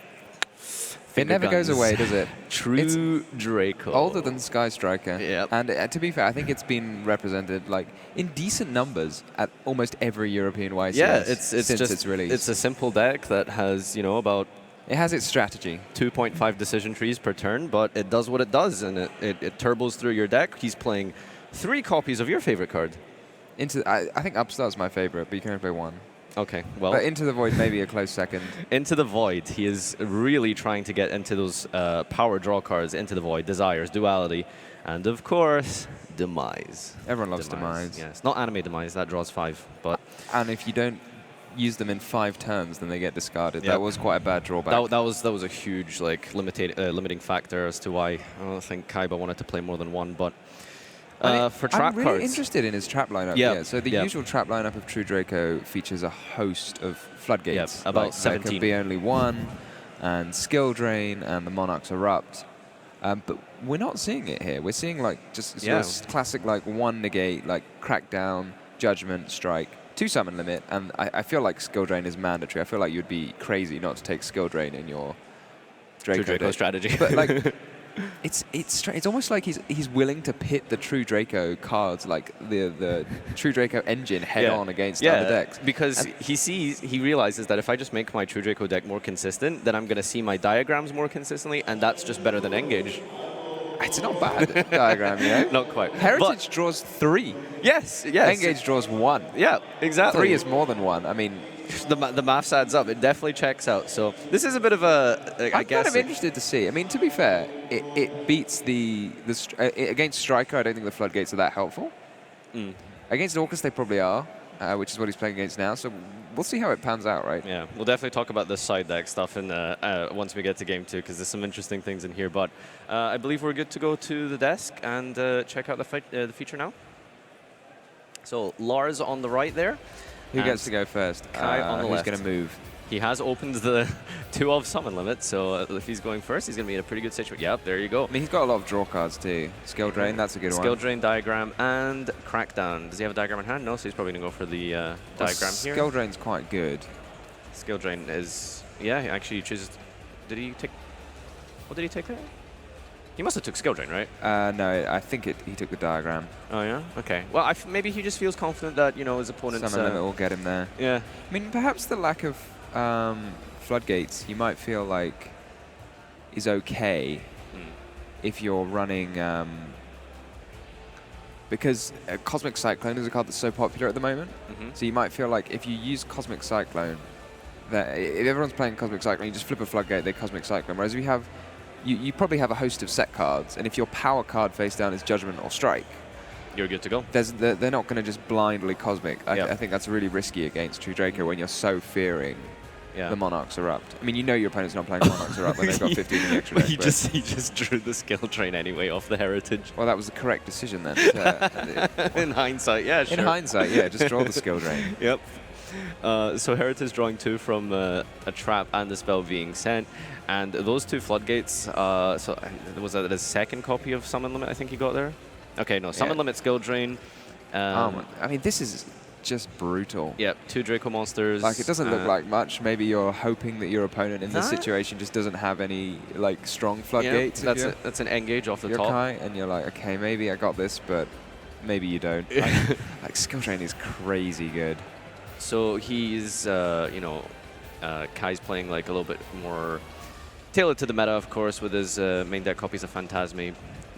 It never goes away, does it? True Draco. Older than Sky Striker. Yeah. And to be fair, I think it's been represented like in decent numbers at almost every European YCS. Yeah, it's since just its release. It's a simple deck that has, you know, about it has its strategy. 2.5 decision trees per turn, but it does what it does, and it turbos through your deck. He's playing 3 copies of your favorite card. I think Upstart's my favorite, but you can only play 1. Okay, well... But Into the Void may be a close second. Into the Void, he is really trying to get into those power draw cards. Into the Void, Desires, Duality, and of course, Demise. Everyone loves Demise. Yes, not Anime Demise, that draws 5, but... And if you don't use them in 5 turns, then they get discarded. Yep. That was quite a bad drawback. That was a huge limiting factor as to why I don't think Kaiba wanted to play more than 1, but... for trap I'm really cards. interested in his trap lineup. Yeah. So the usual trap lineup of True Draco features a host of floodgates. Yep, about like, 17. There can be only 1, and Skill Drain, and the Monarchs Erupt. But we're not seeing it here. We're seeing like just sort of classic like 1 negate, like Crackdown, Judgment, Strike, 2 summon limit, and I feel like Skill Drain is mandatory. I feel like you'd be crazy not to take Skill Drain in your Draco strategy. But like. It's almost like he's willing to pit the True Draco cards, like the True Draco engine head on against other decks. Because he realizes that if I just make my True Draco deck more consistent, then I'm going to see my diagrams more consistently, and that's just better than Engage. It's not bad diagram, yeah. Not quite. Heritage draws 3. Yes. Engage draws 1. Yeah, exactly. 3 is more than 1. I mean, the maths adds up. It definitely checks out. So this is a bit of a. I'm kind of interested to see. I mean, to be fair, it beats against Striker. I don't think the floodgates are that helpful. Against Orcust, they probably are, which is what he's playing against now. So we'll see how it pans out, right? Yeah, we'll definitely talk about the side deck stuff in once we get to game 2, because there's some interesting things in here. But I believe we're good to go to the desk and check out the feature now. So Lars on the right there. Who gets to go first? Kai on the left. Who's going to move? He has opened the 2-of summon limit, so if he's going first, he's going to be in a pretty good situation. Yep, there you go. I mean, he's got a lot of draw cards too. Skill Drain, that's a good one. Skill Drain, Diagram, and Crackdown. Does he have a Diagram in hand? No, so he's probably going to go for the Diagram here. Skill Drain's quite good. Skill Drain is... Yeah, actually he chooses... Did he take... What did he take there? He must have took Skill Drain, right? No, I think he took the Diagram. Oh, yeah? Okay. Well, maybe he just feels confident that, you know, his opponent's... Summon limit will get him there. Yeah. I mean, perhaps the lack of floodgates, you might feel like, is okay if you're running... because Cosmic Cyclone is a card that's so popular at the moment. So you might feel like if you use Cosmic Cyclone, that if everyone's playing Cosmic Cyclone, you just flip a floodgate, they Cosmic Cyclone. Whereas if you have... You probably have a host of set cards, and if your power card face down is Judgment or Strike, you're good to go. They're not going to just blindly Cosmic. I think that's really risky against True Draco when you're so fearing the Monarchs Erupt. I mean, you know your opponent's not playing Monarchs Erupt when they've got 15 in the extra deck. He just drew the Skill Drain anyway off the Heritage. Well, that was the correct decision then. In hindsight, yeah, sure. In hindsight, yeah, just draw the Skill Drain. Yep. So Heritage drawing 2 from a trap and the spell being sent. And those 2 floodgates, so was that his second copy of Summon Limit I think he got there? Okay, no, Summon Limit, Skill Drain. I mean, this is just brutal. Yep, 2 Draco monsters. Like, it doesn't look like much. Maybe you're hoping that your opponent in this situation just doesn't have any, like, strong floodgates. Yeah, that's an engage off the top. Kai, and you're like, okay, maybe I got this, but maybe you don't. Like Skill Drain is crazy good. So he's, you know, Kai's playing, like, a little bit more tailored to the meta, of course, with his main deck copies of Phantasme.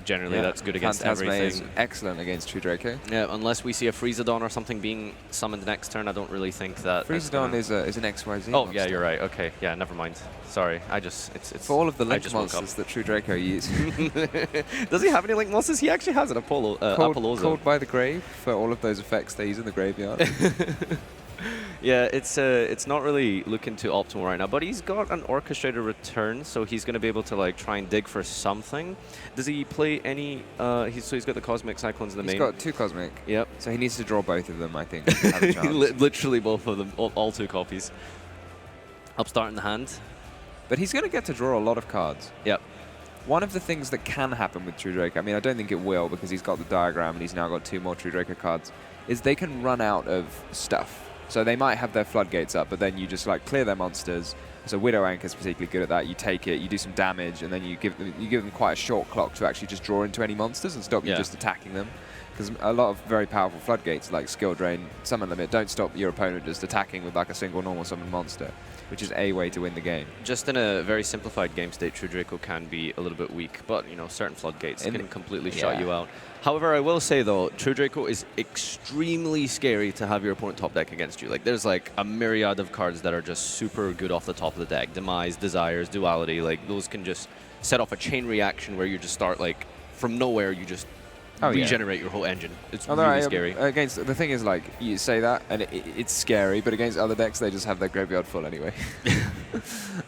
Generally, that's good against Phantasme everything. is excellent against True Draco. Yeah, unless we see a Freezadon or something being summoned next turn, I don't really think that. Freezadon is an XYZ. Oh, yeah, you're right. Okay, yeah, never mind. Sorry, I just it's for all of the link monsters that True Draco use. Does he have any link monsters? He actually has an Apolloza. Called by the Grave for all of those effects they use in the graveyard. Yeah, it's not really looking too optimal right now, but he's got an Orchestrator return, so he's going to be able to like try and dig for something. Does he play any? So he's got the Cosmic Cyclones in the main. He's got 2 Cosmic. Yep. So he needs to draw both of them, I think. To have a chance. Literally both of them, all 2 copies. Upstart in the hand. But he's going to get to draw a lot of cards. Yep. One of the things that can happen with True Draco, I mean, I don't think it will because he's got the diagram and he's now got 2 more True Draco cards, is they can run out of stuff. So they might have their floodgates up, but then you just like clear their monsters. So Widow Anchor is particularly good at that. You take it, you do some damage, and then you give them quite a short clock to actually just draw into any monsters and stop you just attacking them. Because a lot of very powerful floodgates like Skill Drain, Summon Limit, don't stop your opponent just attacking with like a single normal summon monster, which is a way to win the game. Just in a very simplified game state, True Draco can be a little bit weak, but you know, certain floodgates can completely shut you out. However, I will say though, True Draco is extremely scary to have your opponent top deck against you. Like, there's like a myriad of cards that are just super good off the top of the deck. Demise, Desires, Duality, like those can just set off a chain reaction where you just start like from nowhere, you just regenerate your whole engine. It's really scary. Against the thing is, like, you say that and it's scary, but against other decks they just have their graveyard full anyway.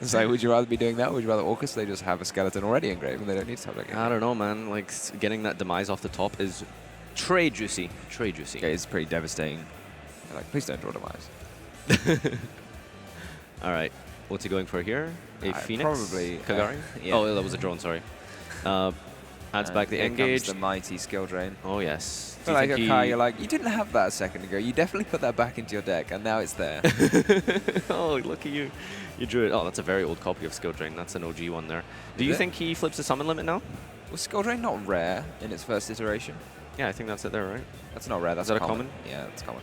So would you rather be doing that, or would you rather Orcus? They just have a skeleton already engraved and they don't need to have that game. I don't know, man. Like, getting that Demise off the top is trade juicy. Trade juicy. Okay, it's pretty devastating. Like, please don't draw Demise. All right. What's he going for here? A Phoenix? Probably. Kagari? Yeah. Oh, that was a drone, sorry. Adds back the here engage. Comes the mighty Skill Drain. Oh, yes. So like, okay, you're like, you didn't have that a second ago. You definitely put that back into your deck, and now it's there. Oh, look at you. You drew it. Oh, that's a very old copy of Skill Drain. That's an OG one there. Do you think he flips the Summon Limit now? Was Skill Drain not rare in its first iteration? Yeah, I think that's it there, right? That's not rare. That's Is that a common? Yeah, that's common.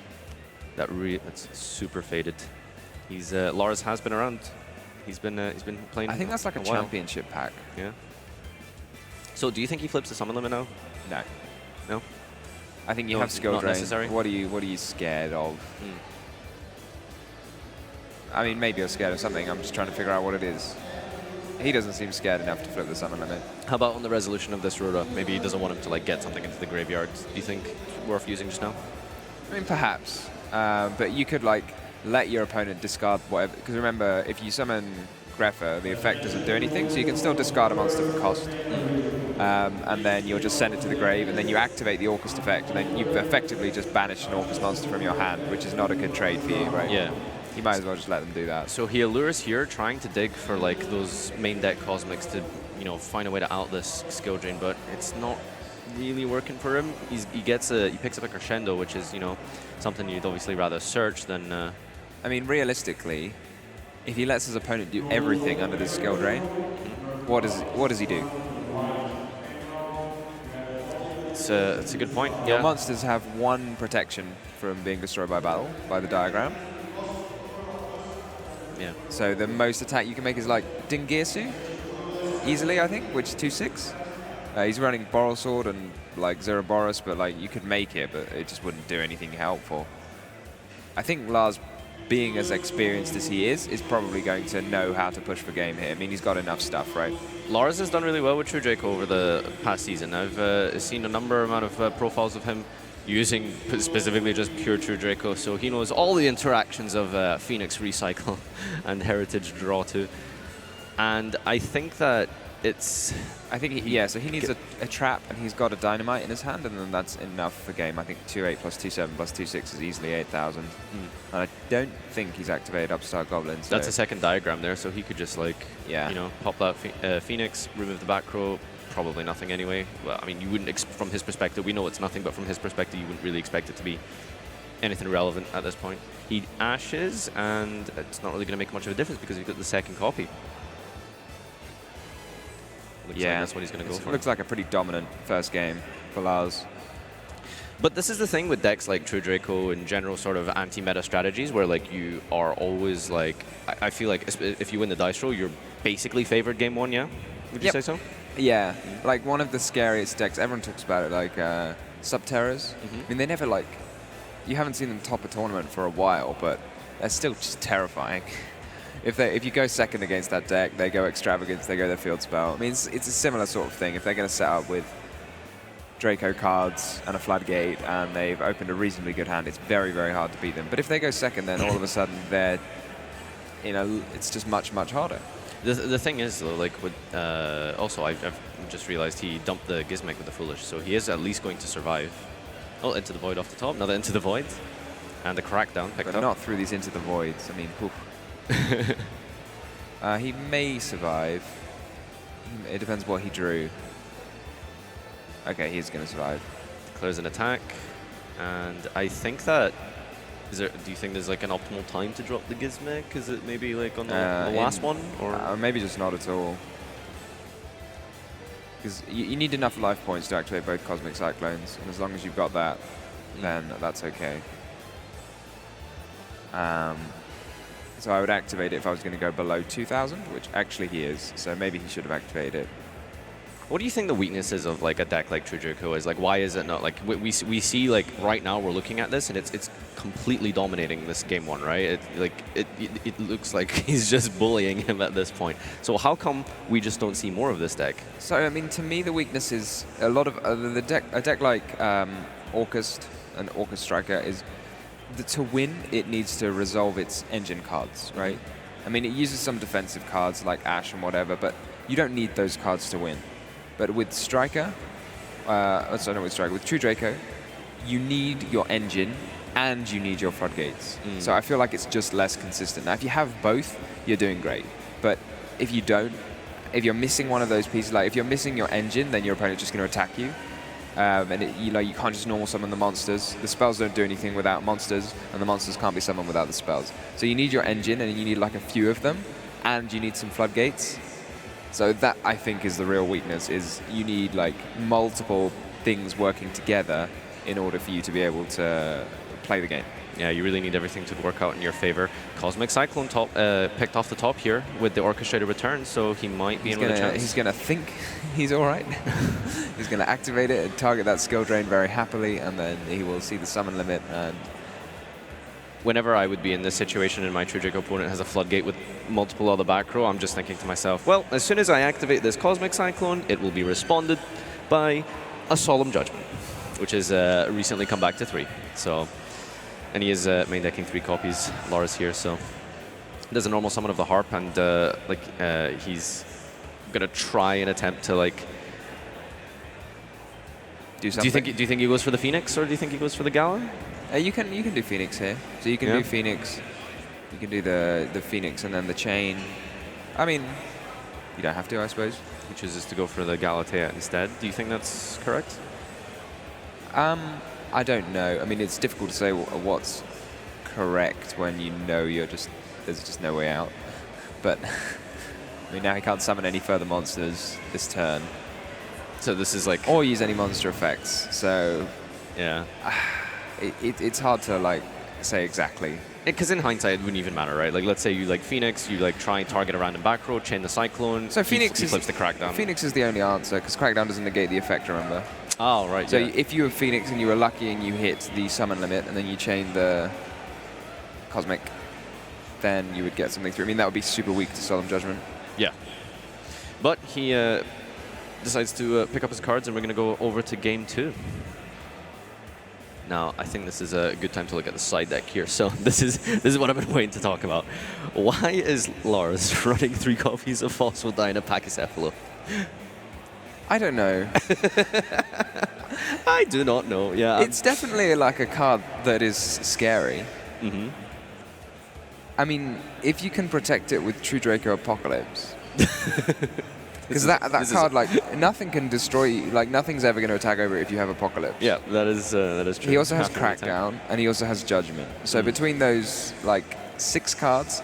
That's super faded. He's Lars has been around. He's been playing. I think that's like a championship pack. Yeah. So do you think he flips the Summon Limit now? No. No? I think you have Skill Drain. Necessary? What are you scared of? I mean, maybe you're scared of something. I'm just trying to figure out what it is. He doesn't seem scared enough to flip the Summon Limit. How about on the resolution of this Rura? Maybe he doesn't want him to like get something into the graveyard. Do you think it's worth using just now? I mean, perhaps. But you could like let your opponent discard whatever. Because remember, if you summon Greffer, the effect doesn't do anything, so you can still discard a monster for cost. And then you'll just send it to the grave, and then you activate the Orcus effect, and then you've effectively just banished an Orcus monster from your hand, which is not a good trade for you, right? Yeah. You might as well just let them do that. So he allures here, trying to dig for like those main deck Cosmics to, you know, find a way to out this Skill Drain, but it's not really working for him. He picks up a Crescendo, which is, you know, something you'd obviously rather search than. I mean, realistically, if he lets his opponent do everything under this Skill Drain, what does he do? It's a good point. Your monsters have 1 protection from being destroyed by battle, by the diagram. Yeah. So the most attack you can make is like Dingirsu, easily, I think, which is 2/6. He's running Boral Sword and like Zeroboros, but like you could make it, but it just wouldn't do anything helpful. I think Lars, being as experienced as he is probably going to know how to push for game here. I mean, he's got enough stuff, right? Lars has done really well with True Draco over the past season. I've seen a number amount of profiles of him using specifically just pure True Draco, so he knows all the interactions of Phoenix Recycle and Heritage Draw 2. And I think that it's... I think, so he needs a trap, and he's got a dynamite in his hand, and then that's enough for game. I think 2-8 plus 2-7 plus 2-6 is easily 8,000. And I don't think he's activated Upstart Goblin. So That's a second diagram there, so he could just, like, you know, pop that Phoenix, remove the back row, probably nothing anyway. Well, I mean, you wouldn't, from his perspective, we know it's nothing, but from his perspective, you wouldn't really expect it to be anything relevant at this point. He ashes, and it's not really going to make much of a difference because he's got the second copy. Looks like that's what he's going to go for. Looks like a pretty dominant first game for Lars. But this is the thing with decks like True Draco and general sort of anti-meta strategies where like you are always like, I feel like if you win the dice roll, you're basically favored game one, yeah? Would you say so? Yeah, like one of the scariest decks, everyone talks about it, like Subterrors. I mean, they never like, you haven't seen them top a tournament for a while, but they're still just terrifying. If you go second against that deck, they go Extravagance, they go their Field Spell. I mean, it's a similar sort of thing. If they're going to set up with Draco cards and a Floodgate, and they've opened a reasonably good hand, it's very, very hard to beat them. But if they go second, then all of a sudden they're, you know, it's just much, much harder. The thing is, though, like, with, also, I've just realized he dumped the Gizmek with the Foolish, so he is at least going to survive. Oh, Into the Void off the top, another Into the Void, and the Crackdown picked but up. Not through these Into the Voids. I mean, poof. He may survive. It depends what he drew. Okay, he's going to survive. Declares an attack, and I think that... do you think there's like an optimal time to drop the Gizmek? Is it maybe like on the last one? Or maybe just not at all. Because you need enough life points to activate both Cosmic Cyclones, and as long as you've got that, then that's okay. So I would activate it if I was going to go below 2,000, which actually he is, so maybe he should have activated it. What do you think the weaknesses of like a deck like True Draco is? Like, why is it not like we see like right now we're looking at this and it's completely dominating this game one, right? It looks like he's just bullying him at this point. So how come we just don't see more of this deck? So I mean, to me the weakness is a lot of a deck like Orcust and Orcust Striker is to win it needs to resolve its engine cards, right? I mean, it uses some defensive cards like Ash and whatever, but you don't need those cards to win. But with Striker, with True Draco, you need your engine and you need your Floodgates. So I feel like it's just less consistent. Now, if you have both, you're doing great. But if you don't, if you're missing one of those pieces, like if you're missing your engine, then your opponent's just going to attack you. And you can't just normal summon the monsters. The spells don't do anything without monsters, and the monsters can't be summoned without the spells. So you need your engine, and you need like a few of them, and you need some Floodgates. So that, I think, is the real weakness, is you need like multiple things working together in order for you to be able to play the game. Yeah, you really need everything to work out in your favor. Cosmic Cyclone picked off the top here with the Orchestrated Return, so he might be in with a chance. He's going to think he's all right. He's going to activate it and target that skill drain very happily, and then he will see the summon limit. And whenever I would be in this situation and my True Draco opponent has a Floodgate with multiple other back row, I'm just thinking to myself, well, as soon as I activate this Cosmic Cyclone, it will be responded by a Solemn Judgment, which has recently come back to 3. So, and he is main decking 3 copies, Lars here, so there's a normal summon of the Harp, and he's gonna try and attempt to like do something. Do you think he goes for the Phoenix, or do you think he goes for the Gala? You can do Phoenix here. So you can do Phoenix. You can do the Phoenix and then the Chain. I mean, you don't have to, I suppose. He chooses to go for the Galatea instead. Do you think that's correct? I don't know. I mean, it's difficult to say what's correct when you know there's just no way out. But I mean, now he can't summon any further monsters this turn. So this is like, or use any monster effects. So yeah. It's hard to like say exactly. Because in hindsight, it wouldn't even matter, right? Like, let's say you like Phoenix, you like try and target a random back row, chain the Cyclone. So Phoenix he flips the Crackdown. Phoenix is the only answer because Crackdown doesn't negate the effect. Remember? Oh right. So if you were Phoenix and you were lucky and you hit the summon limit and then you chain the Cosmic, then you would get something through. I mean, that would be super weak to Solemn Judgment. Yeah. But he decides to pick up his cards, and we're going to go over to game 2. Now, I think this is a good time to look at the side deck here. So this is what I've been waiting to talk about. Why is Lars running 3 copies of Phosphodyne and Pachycephalo? I don't know. I do not know. Yeah, it's definitely like a card that is scary. Mm-hmm. I mean, if you can protect it with True Draco Apocalypse, because that card, like, nothing can destroy you. Like, nothing's ever going to attack over it if you have Apocalypse. Yeah, that is true. He also has Crackdown, and he also has Judgment. So between those, like, 6 cards,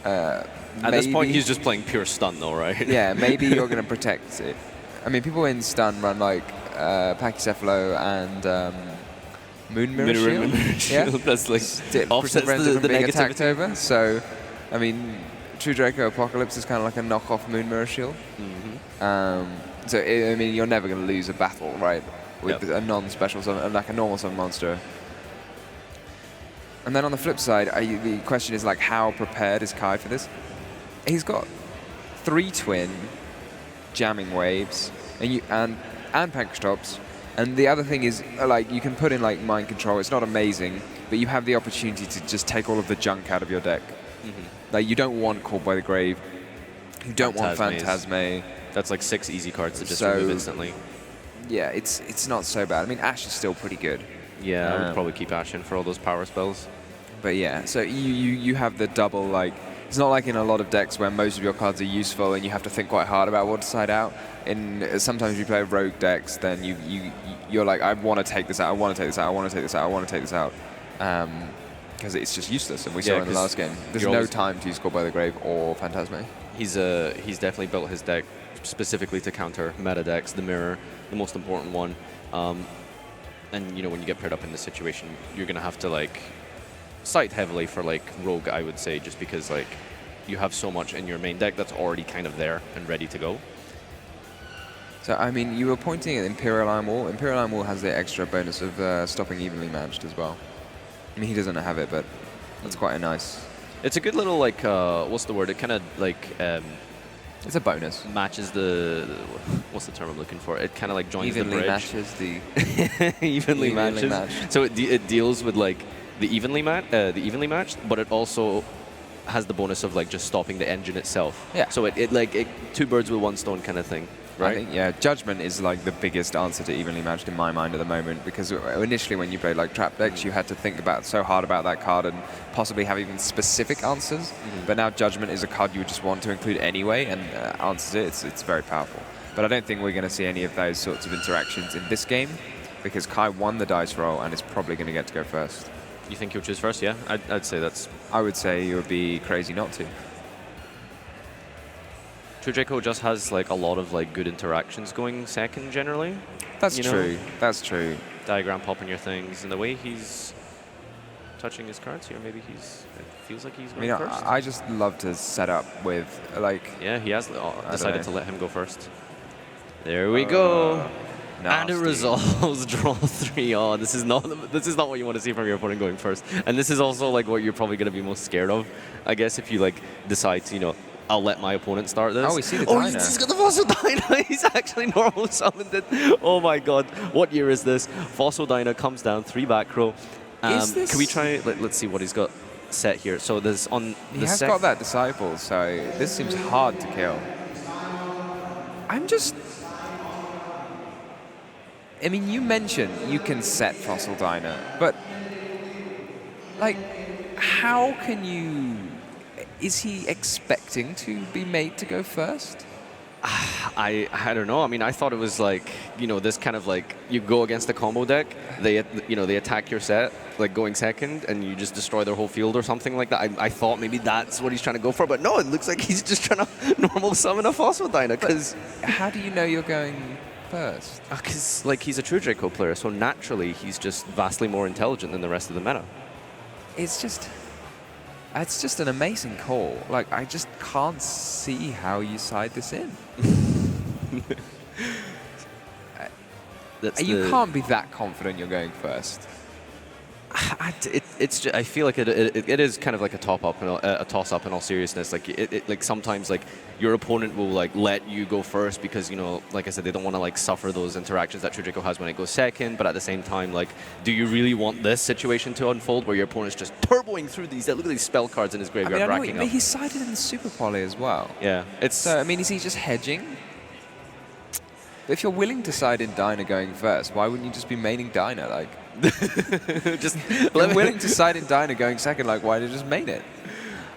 at this point, he's just playing pure stun, though, right? Yeah, maybe you're going to protect it. I mean, people in stun run like Pachycephalo and Moon Mirror Shield. Yeah, that's like offsets the being attacked over. So, I mean, True Draco Apocalypse is kind of like a knockoff Moon Mirror Shield. Mm-hmm. I mean, you're never going to lose a battle, right, with a non-special summon, like a normal summon monster. And then on the flip side, the question is like, how prepared is Kai for this? He's got 3 twin jamming waves and Pancratops, and the other thing is like you can put in like mind control. It's not amazing, but you have the opportunity to just take all of the junk out of your deck. Mm-hmm. Like you don't want Called by the Grave, you don't want Phantasme. That's like 6 easy cards to just remove instantly. Yeah, it's not so bad. I mean, Ash is still pretty good. Yeah, I would probably keep Ash in for all those power spells. But yeah, so you have the double, like, it's not like in a lot of decks where most of your cards are useful and you have to think quite hard about what to side out. Sometimes you play rogue decks, then you're like, I want to take this out, I want to take this out, I want to take this out, I want to take this out. Because it's just useless, and we saw in the last game. There's no time to use Called by the Grave or Phantasme. He's definitely built his deck specifically to counter meta decks, the Mirror, the most important one. And you know, when you get paired up in this situation, you're gonna have to like side heavily for like rogue, I would say, just because like you have so much in your main deck that's already kind of there and ready to go. So I mean, you were pointing at Imperial Iron Wall. Imperial Iron Wall has the extra bonus of stopping evenly matched as well. I mean, he doesn't have it, but that's quite a nice. It's a good little like what's the word? It kind of like it's a bonus. Matches the what's the term I'm looking for? It kind of like joins evenly the bridge. Matches the evenly matches. Matched. So it deals with like the evenly matched, but it also has the bonus of like just stopping the engine itself. Yeah. So it 2 birds with 1 stone kind of thing, right? I think, yeah, Judgment is like the biggest answer to evenly matched in my mind at the moment, because initially when you played like trap decks, you had to think so hard about that card and possibly have even specific answers. But now Judgment is a card you would just want to include anyway, and answers it. It's very powerful. But I don't think we're going to see any of those sorts of interactions in this game, because Kai won the dice roll and is probably going to get to go first. You think he'll choose first? Yeah, I'd say that's. I would say you would be crazy not to. True Draco just has like a lot of like good interactions going second generally. That's true. That's true. Diagram popping your things, and the way he's touching his cards here, maybe it feels like he's going first. I just love to set up with like. Yeah, he has decided to let him go first. There we go. Nasty. And it resolves draw 3. Oh, this is not what you want to see from your opponent going first. And this is also like what you're probably going to be most scared of, I guess, if you like decide to, you know, I'll let my opponent start this. Oh, we see the Dyna. He's got the Fossil Dyna. He's actually normal summoned it. Oh my god, what year is this? Fossil Dyna comes down 3 back row. Can we try? Let's see what he's got set here. So there's on. He has got that Disciple, so this seems hard to kill. I mean, you mentioned you can set Fossil Dyna, but like, how can you? Is he expecting to be made to go first? I don't know. I mean, I thought it was like, you know, this kind of like you go against a combo deck. They attack your set like going second, and you just destroy their whole field or something like that. I thought maybe that's what he's trying to go for, but no, it looks like he's just trying to normal summon a Fossil Dyna. Because how do you know you're going first? Because like he's a True Draco player, so naturally he's just vastly more intelligent than the rest of the meta. It's just an amazing call. Like, I just can't see how you side this in. You can't be that confident you're going first. I feel like it is kind of like a toss-up in all seriousness. Like like sometimes like your opponent will like let you go first because, you know, like I said, they don't want to like suffer those interactions that True Draco has when it goes second. But at the same time, like, do you really want this situation to unfold where your opponent's just turboing through these? Look at these spell cards in his graveyard racking up. He's sided in the Super Poly as well. Yeah, So I mean, is he just hedging? But if you're willing to side in Dyna going first, why wouldn't you just be maining Dyna? Like, if you're willing to side in Dyna going second, like, why did you just main it?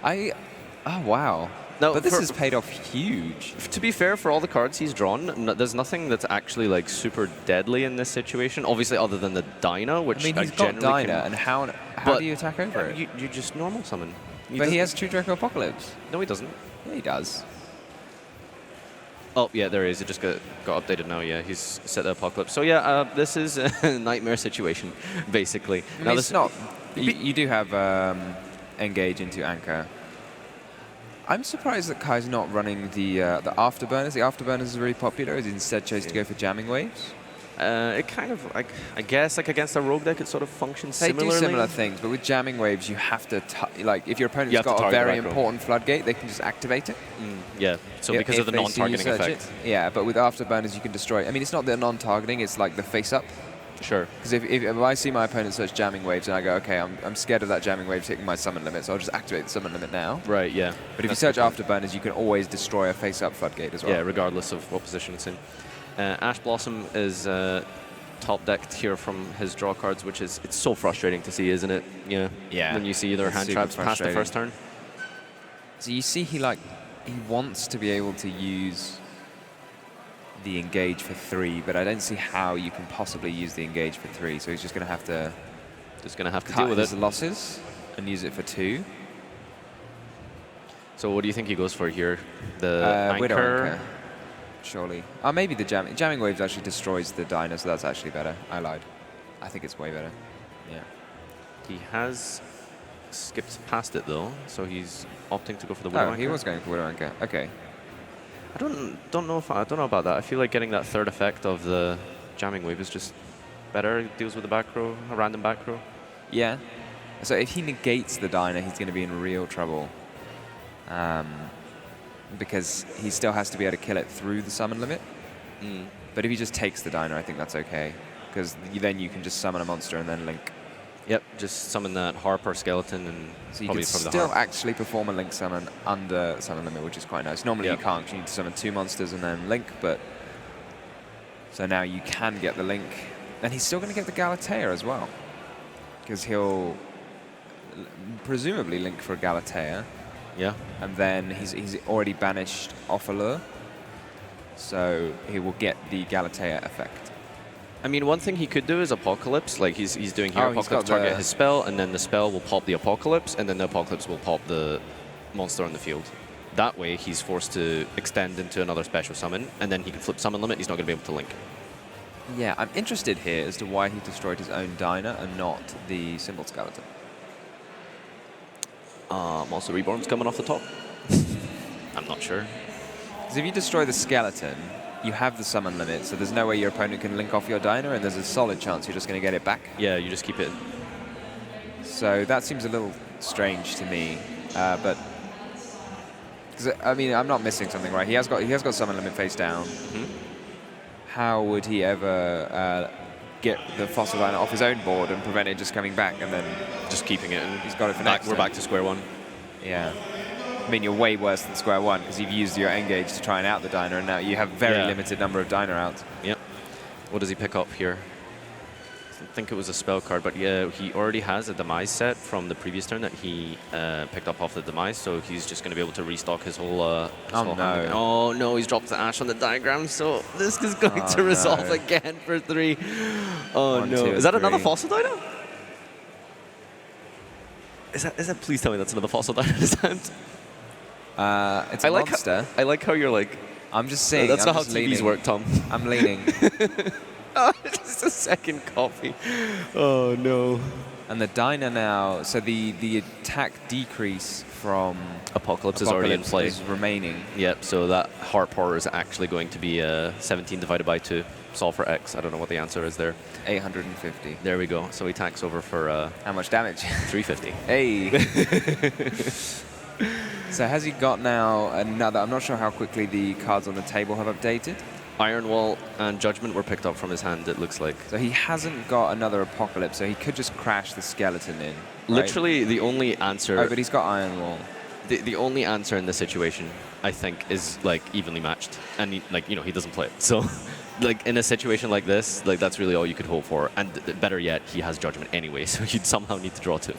Oh, wow. No, but this has paid off huge. To be fair, for all the cards he's drawn, there's nothing that's actually like super deadly in this situation. Obviously, other than the Dyna, which I mean, he's got Dyna, and how do you attack over it? You just normal summon. But he has True Draco Apocalypse. No, he doesn't. Yeah, he does. Oh, yeah, there he is. It just got updated now. Yeah, he's set the Apocalypse. So yeah, this is a nightmare situation, basically. I mean, it's not. You do have Engage into Anchor. I'm surprised that Kai's not running the Afterburners. The Afterburners is really popular. He instead chose to go for Jamming Waves. It kind of, I guess, like against a rogue deck, it sort of functions similarly. They do similar things, but with Jamming Waves, you have to, like, if your opponent's got a very important floodgate, they can just activate it. Yeah, so because of the non-targeting effect. Yeah, but with Afterburners, you can destroy it. I mean, it's not the non-targeting, it's like the face-up. Sure. Because if I see my opponent search Jamming Waves and I go, okay, I'm scared of that Jamming Wave hitting my summon limit, so I'll just activate the summon limit now. Right, yeah. But if you search Afterburners, you can always destroy a face-up floodgate as well. Yeah, regardless of what position it's in. Ash Blossom is top decked here from his draw cards, which is, it's so frustrating to see, isn't it? Yeah. When you see their hand traps past the first turn. So you see he wants to be able to use the Engage for 3, but I don't see how you can possibly use the Engage for 3, so he's just going to have to deal with his losses and use it for 2. So what do you think he goes for here? The Widow Anchor? Anchor, surely. Maybe the Jamming Waves actually destroys the Dyna, so that's actually better. I lied. I think it's way better. Yeah. He has skipped past it though, so he's opting to go for the Widow Anchor. He was going for Widow Anchor. Okay. I don't know about that. I feel like getting that third effect of the Jamming Wave is just better. It deals with the back row, a random back row. Yeah. So if he negates the Dyna, he's going to be in real trouble. Because he still has to be able to kill it through the summon limit. But if he just takes the Dyna, I think that's okay. Because then you can just summon a monster and then link. Yep, just summon that Harper skeleton and so you can still actually perform a link summon under summon limit, which is quite nice. Normally you can't, 'cause you need to summon 2 monsters and then link, but so now you can get the link, and he's still going to get the Galatea as well, because he'll presumably link for a Galatea. Yeah, and then he's already banished Offalure, so he will get the Galatea effect. I mean, one thing he could do is Apocalypse, like he's doing here. Apocalypse target his spell, and then the spell will pop the Apocalypse, and then the Apocalypse will pop the monster on the field. That way, he's forced to extend into another special summon, and then he can flip summon limit. He's not going to be able to link. Yeah, I'm interested here as to why he destroyed his own Dyna and not the Symbol Skeleton. Also, Reborn's coming off the top. I'm not sure. Because if you destroy the skeleton, you have the summon limit, so there's no way your opponent can link off your Dyna, and there's a solid chance you're just going to get it back. Yeah, you just keep it. So that seems a little strange to me, but because I mean I'm not missing something, right? He has got summon limit face down. How would he ever get the Fossil Dyna off his own board and prevent it just coming back and then just keeping it? And he's got it for next. We're back to square one. Yeah. I mean, you're way worse than square one because you've used your Engage to try and out the Dyna, and now you have very limited number of Dyna outs. Yep. What does he pick up here? I think it was a spell card, but yeah, he already has a Demise set from the previous turn that he picked up off the Demise, so he's just going to be able to restock his whole whole hand. Oh no, he's dropped the Ash on the diagram, so this is going to resolve again for 3. Oh 1, no. 2, Is that 3. another Fossil Dyna? Is that? Please tell me that's another Fossil Dyna. It's a monster. I like how you're like... I'm just saying. That's not how TVs work, Tom. I'm leaning. Oh, it's a second copy. Oh, no. And the Dyna now... So the attack decrease from Apocalypse is already in play. Is remaining. Yep, so that Harp Horror is actually going to be 17 divided by 2. Solve for X. I don't know what the answer is there. 850. There we go. So he attacks over for... how much damage? 350. Hey! So has he got now another... I'm not sure how quickly the cards on the table have updated. Iron Wall and Judgment were picked up from his hand, it looks like. So he hasn't got another Apocalypse, so he could just crash the skeleton in. Right? Literally, the only answer... Oh, but he's got Iron Wall. The only answer in this situation, I think, is like evenly matched. And he, he doesn't play it. So like in a situation like this, like that's really all you could hope for. And better yet, he has judgment anyway, so you'd somehow need to draw 2.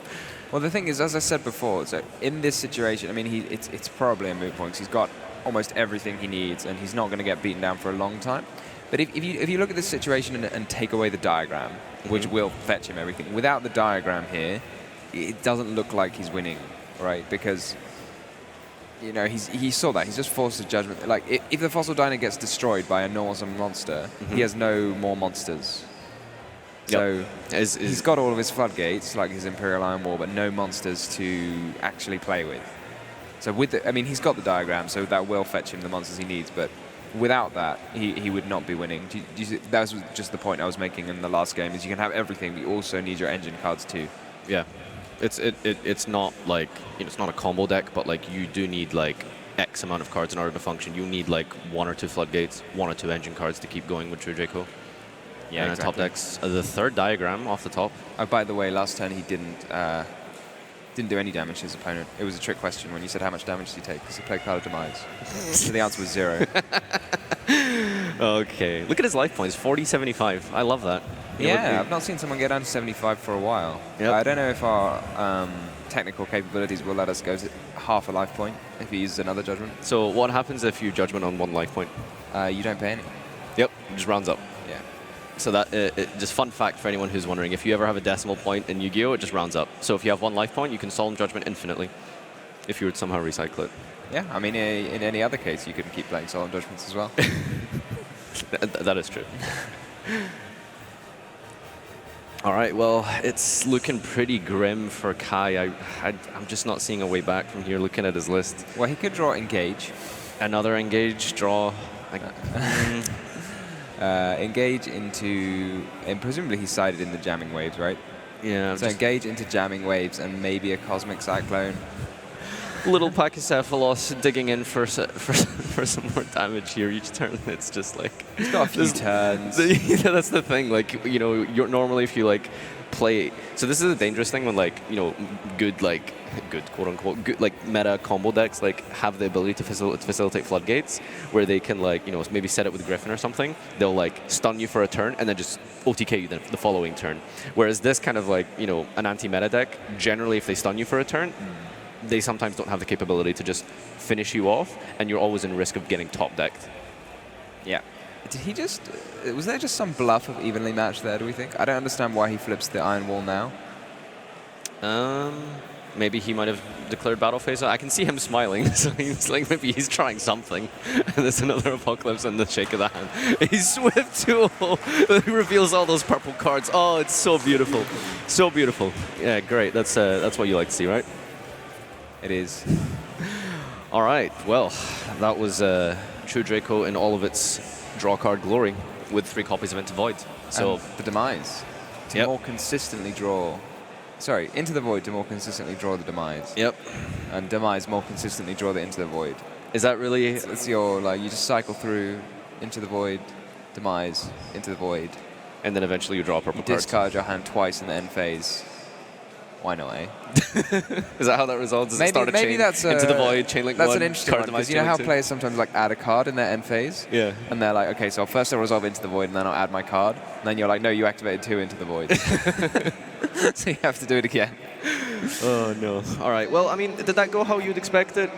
Well, the thing is, as I said before, so in this situation, I mean, it's probably a moot point 'cause he's got almost everything he needs, and he's not going to get beaten down for a long time. But if you look at this situation and take away the diagram, which will fetch him everything, without the diagram here, it doesn't look like he's winning, right? Because you know he saw that he's just forced a judgment. Like if the fossil diner gets destroyed by a normal monster, he has no more monsters. So he's got all of his floodgates, like his Imperial Iron Wall, but no monsters to actually play with. So he's got the diagram, so that will fetch him the monsters he needs. But without that, he would not be winning. That was just the point I was making in the last game. Is you can have everything, but you also need your engine cards too. Yeah, it's not like it's not a combo deck, but like you do need like X amount of cards in order to function. You need like 1 or 2 floodgates, 1 or 2 engine cards to keep going with True Draco. Yeah, and exactly. Top decks, the 3rd diagram off the top. Oh, by the way, last turn he didn't do any damage to his opponent. It was a trick question when you said how much damage did he take, because he played Cloud of Demise. So the answer was 0. Okay, look at his life points, 40-75. I love that. Yeah, I've not seen someone get down to 75 for a while. Yep. I don't know if our technical capabilities will let us go to half a life point if he uses another judgment. So what happens if you judgment on 1 life point? You don't pay any. Yep, it just rounds up. Yeah. So that just fun fact for anyone who's wondering, if you ever have a decimal point in Yu-Gi-Oh, it just rounds up. So if you have 1 life point, you can Solemn Judgment infinitely, if you would somehow recycle it. Yeah, I mean, in any other case, you could keep playing Solemn Judgments as well. That is true. All right, well, it's looking pretty grim for Kai. I'm just not seeing a way back from here, looking at his list. Well, he could draw Engage. Another Engage, draw. Engage into, and presumably he's sided in the Jamming Waves, right? Yeah. So Engage into Jamming Waves and maybe a Cosmic Cyclone. Little Pachycephalos digging in for some more damage here each turn. It's just like he's got a few turns. Yeah, that's the thing. Like, you know, you're normally if you like play. So this is a dangerous thing when like, you know, good quote unquote good like meta combo decks like have the ability to facilitate floodgates, where they can like, you know, maybe set it with Griffin or something. They'll like stun you for a turn and then just OTK you the following turn. Whereas this kind of like, you know, an anti-meta deck, generally if they stun you for a turn, they sometimes don't have the capability to just finish you off, and you're always in risk of getting top decked. Yeah. Did he just... Was there just some bluff of evenly matched there, do we think? I don't understand why he flips the Iron Wall now. Maybe he might have declared battle phase. I can see him smiling, so he's like, maybe he's trying something. And there's another Apocalypse and the shake of the hand. He's Swift Tool. He reveals all those purple cards. Oh, it's so beautiful. So beautiful. Yeah, great. That's what you like to see, right? It is. All right. Well, that was True Draco in all of its draw card glory, with 3 copies of Into Void. So and the Demise to more consistently draw. Sorry, Into the Void to more consistently draw the Demise. Yep. And Demise more consistently draw the Into the Void. Is that really? It's your like you just cycle through Into the Void, Demise, Into the Void, and then eventually you draw a purple card. Discard your hand twice in the end phase. Why not, eh? Is that how that resolves? Does maybe, it start a maybe chain that's into the void, chain link that's 1, an interesting one, because you know how players sometimes like add a card in their end phase? Yeah. And they're like, okay, so first I'll resolve Into the Void, and then I'll add my card. And then you're like, no, you activated 2 Into the Void. So you have to do it again. Oh, no. All right. Well, I mean, did that go how you'd expect it?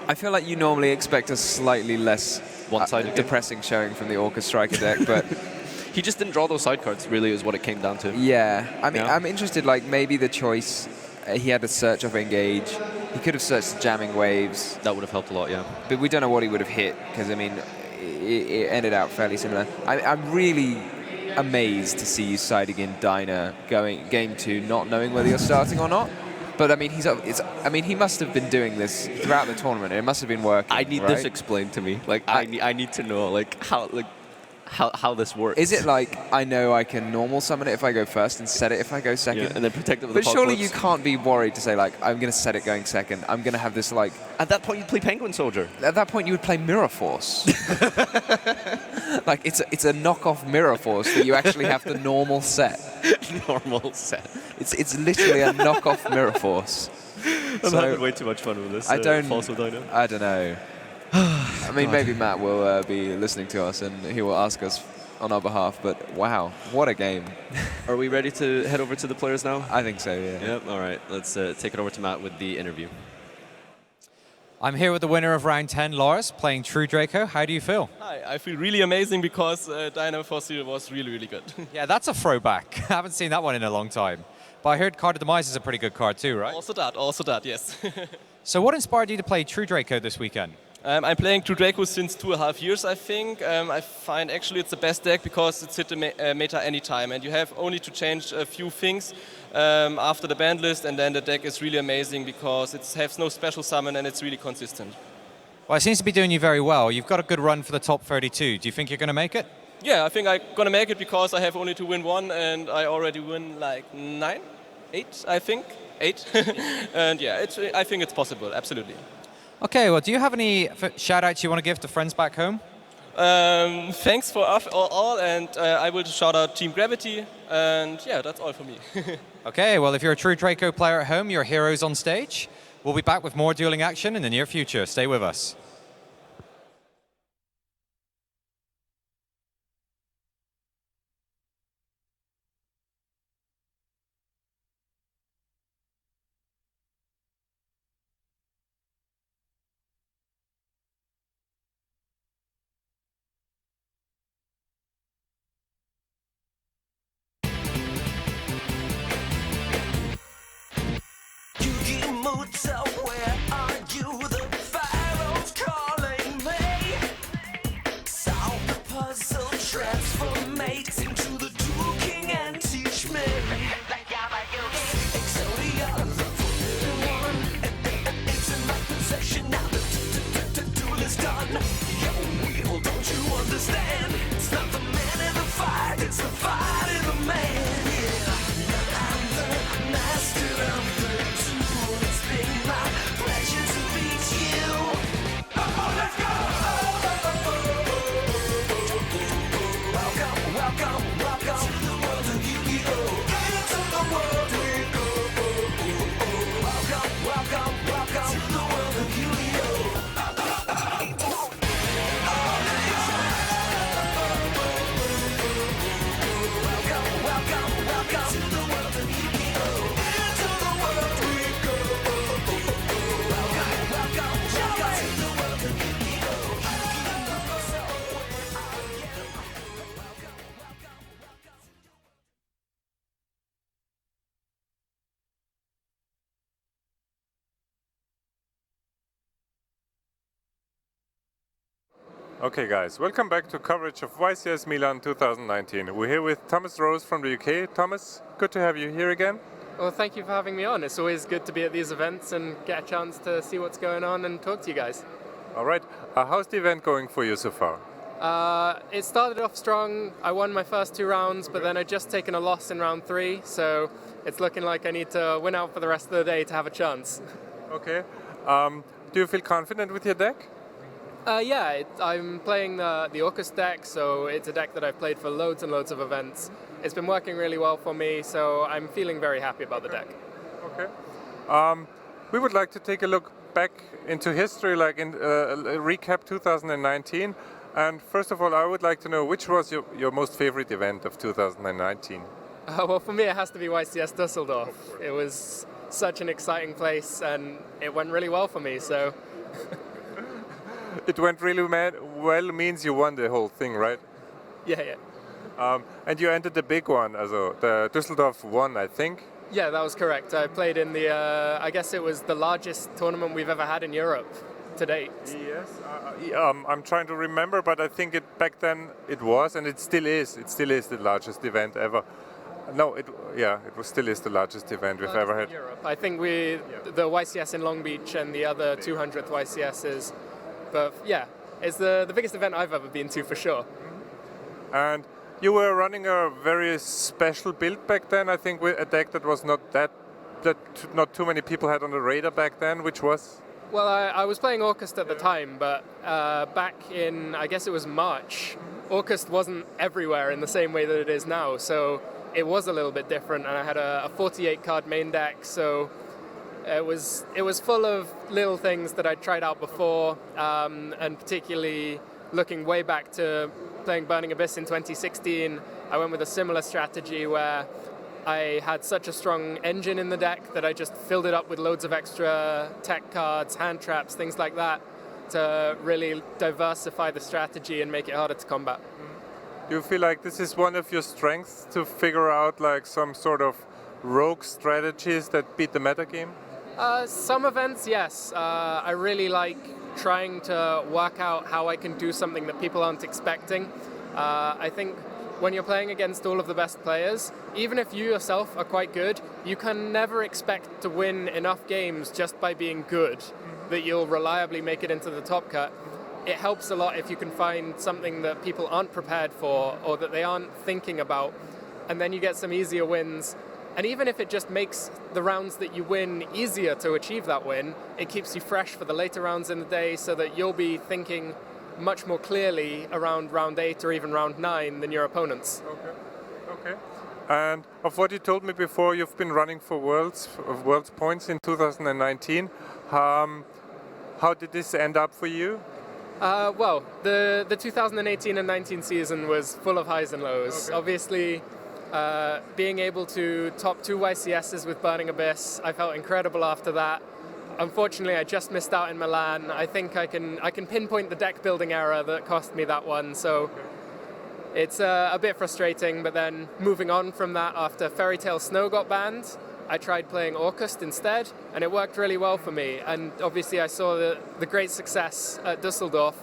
I feel like you normally expect a slightly less one-sided depressing showing from the Orca Striker deck, but... He just didn't draw those side cards, really, is what it came down to. Yeah. I mean, I'm interested, like, maybe the choice... he had to search of Engage. He could have searched Jamming Waves. That would have helped a lot, yeah. But we don't know what he would have hit, because, I mean, it ended out fairly similar. I'm really amazed to see you siding in Diner going game 2, not knowing whether you're starting or not. But, I mean, he must have been doing this throughout the tournament. It must have been working, I need this explained to me. Like, I need to know, like, how this works. Is it like, I know I can normal summon it if I go first and set it if I go second? Yeah, and then protect it with But surely Apocalypse. you can't be worried to say, like, I'm going to set it going second. I'm going to have this, like... At that point, you'd play Penguin Soldier. At that point, you would play Mirror Force. Like, it's a knockoff Mirror Force that you actually have to normal set. Normal set. It's literally a knockoff Mirror Force. I'm having way too much fun with this. I don't know. I mean, maybe Matt will be listening to us and he will ask us on our behalf, but wow, what a game. Are we ready to head over to the players now? I think so, yeah. Yep, all right. Let's take it over to Matt with the interview. I'm here with the winner of round 10, Lars, playing True Draco. How do you feel? Hi, I feel really amazing because Dynamo Fossil was really, really good. Yeah, that's a throwback. I haven't seen that one in a long time. But I heard Card of Demise is a pretty good card too, right? Also that, yes. So what inspired you to play True Draco this weekend? I'm playing True Draco since 2.5 years, I think. I find actually it's the best deck because it's hit the meta anytime, and you have only to change a few things after the banned list, and then the deck is really amazing because it has no special summon and it's really consistent. Well, it seems to be doing you very well. You've got a good run for the top 32. Do you think you're going to make it? Yeah, I think I'm going to make it because I have only to win one, and I already win like 8, I think. 8. And yeah, I think it's possible, absolutely. Okay, well, do you have any shout-outs you want to give to friends back home? Thanks for all, and I will shout out Team Gravity, and yeah, that's all for me. Okay, well, if you're a True Draco player at home, you're heroes on stage. We'll be back with more dueling action in the near future. Stay with us. Where are you? The pharaoh's calling me. Solve the puzzle, transformate into the Dual King and teach me. Exodia, the forbidden one. It's in my possession now. The duel is done. Yo, wheel, don't you understand? It's not the man in the fight, it's the fight in the man. Yeah, I'm the master of the duel. It's been my pleasure to meet you. Oh, let's go! Welcome, welcome, welcome to the world of Yu-Gi-Oh! Into the world we go. Welcome, welcome, welcome to the world of Yu-Gi-Oh! Welcome, welcome, welcome to the world of Yu-Gi-Oh! Into the world we go. Welcome, welcome, welcome to the world of Yu-Gi-Oh! Okay guys, welcome back to coverage of YCS Milan 2019. We're here with Thomas Rose from the UK. Thomas, good to have you here again. Well, thank you for having me on. It's always good to be at these events and get a chance to see what's going on and talk to you guys. All right, how's the event going for you so far? It started off strong. I won my first 2 rounds, but then I'd just taken a loss in round 3, so it's looking like I need to win out for the rest of the day to have a chance. Okay. Do you feel confident with your deck? Yeah, I'm playing the Orcus deck, so it's a deck that I've played for loads and loads of events. It's been working really well for me, so I'm feeling very happy about the deck. Okay. We would like to take a look back into history, like in recap 2019. And first of all, I would like to know which was your most favorite event of 2019? Well, for me, it has to be YCS Dusseldorf. It was such an exciting place, and it went really well for me, so... It went really well means you won the whole thing, right? Yeah, yeah. And you entered the big one, also the Düsseldorf 1, I think. Yeah, that was correct. I played in the, I guess it was the largest tournament we've ever had in Europe to date. Yes, I'm trying to remember, but I think back then it was, and it still is. It still is the largest event ever. No, it still is the largest event we've ever had. In Europe. I think the YCS in Long Beach and the other 200th YCS is. But yeah, it's the biggest event I've ever been to for sure. And you were running a very special build back then, I think, with a deck that was not not too many people had on the radar back then, which was? Well, I was playing Orcust at the time, but back in, I guess it was March, Orcust wasn't everywhere in the same way that it is now, so it was a little bit different, and I had a 48 card main deck, so it was full of little things that I'd tried out before, and particularly looking way back to playing Burning Abyss in 2016, I went with a similar strategy where I had such a strong engine in the deck that I just filled it up with loads of extra tech cards, hand traps, things like that, to really diversify the strategy and make it harder to combat. Do you feel like this is one of your strengths, to figure out like some sort of rogue strategies that beat the metagame? Some events, yes. I really like trying to work out how I can do something that people aren't expecting. I think when you're playing against all of the best players, even if you yourself are quite good, you can never expect to win enough games just by being good that you'll reliably make it into the top cut. It helps a lot if you can find something that people aren't prepared for or that they aren't thinking about, and then you get some easier wins. And even if it just makes the rounds that you win easier to achieve that win, it keeps you fresh for the later rounds in the day, so that you'll be thinking much more clearly around round 8 or even round 9 than your opponents. Okay. And of what you told me before, you've been running for Worlds points in 2019. How did this end up for you? Well, the 2018 and 19 season was full of highs and lows. Okay. Obviously, being able to top 2 YCSs with Burning Abyss, I felt incredible after that. Unfortunately, I just missed out in Milan. I think I can pinpoint the deck building error that cost me that one, so it's a bit frustrating. But then moving on from that, after Fairy Tale Snow got banned, I tried playing Orcust instead, and it worked really well for me. And obviously I saw the great success at Dusseldorf,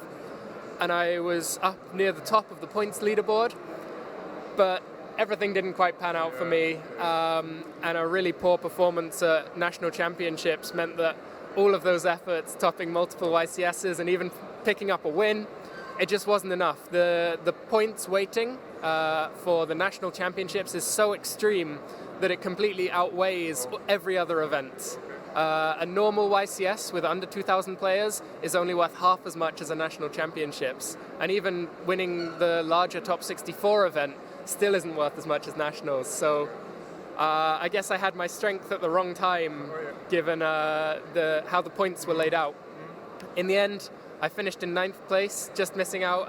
and I was up near the top of the points leaderboard, but everything didn't quite pan out for me, and a really poor performance at national championships meant that all of those efforts, topping multiple YCSs and even picking up a win, it just wasn't enough. The points weighting for the national championships is so extreme that it completely outweighs every other event. A normal YCS with under 2,000 players is only worth half as much as a national championships, and even winning the larger top 64 event still isn't worth as much as nationals. So I guess I had my strength at the wrong time, given how the points were laid out. In the end, I finished in 9th place, just missing out.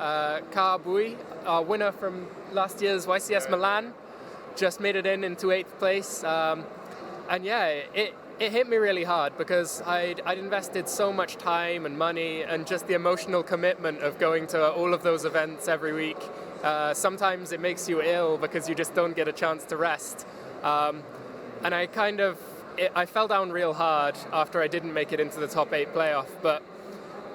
Ka Bui, our winner from last year's YCS Milan, just made it into 8th place. And yeah, it hit me really hard, because I'd invested so much time and money, and just the emotional commitment of going to all of those events every week. Sometimes it makes you ill because you just don't get a chance to rest. And I fell down real hard after I didn't make it into the top 8 playoff, but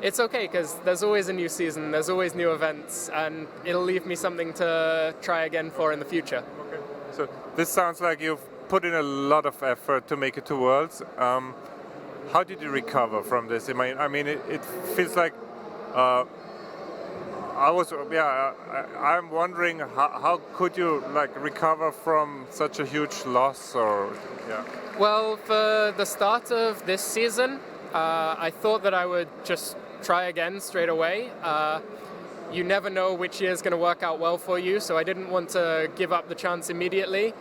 it's okay, because there's always a new season, there's always new events, and it'll leave me something to try again for in the future. Okay. So this sounds like you've put in a lot of effort to make it to Worlds. How did you recover from this? I mean, it feels like I'm wondering how could you recover from such a huge loss, or yeah. Well, for the start of this season, I thought that I would just try again straight away. You never know which year is going to work out well for you, so I didn't want to give up the chance immediately.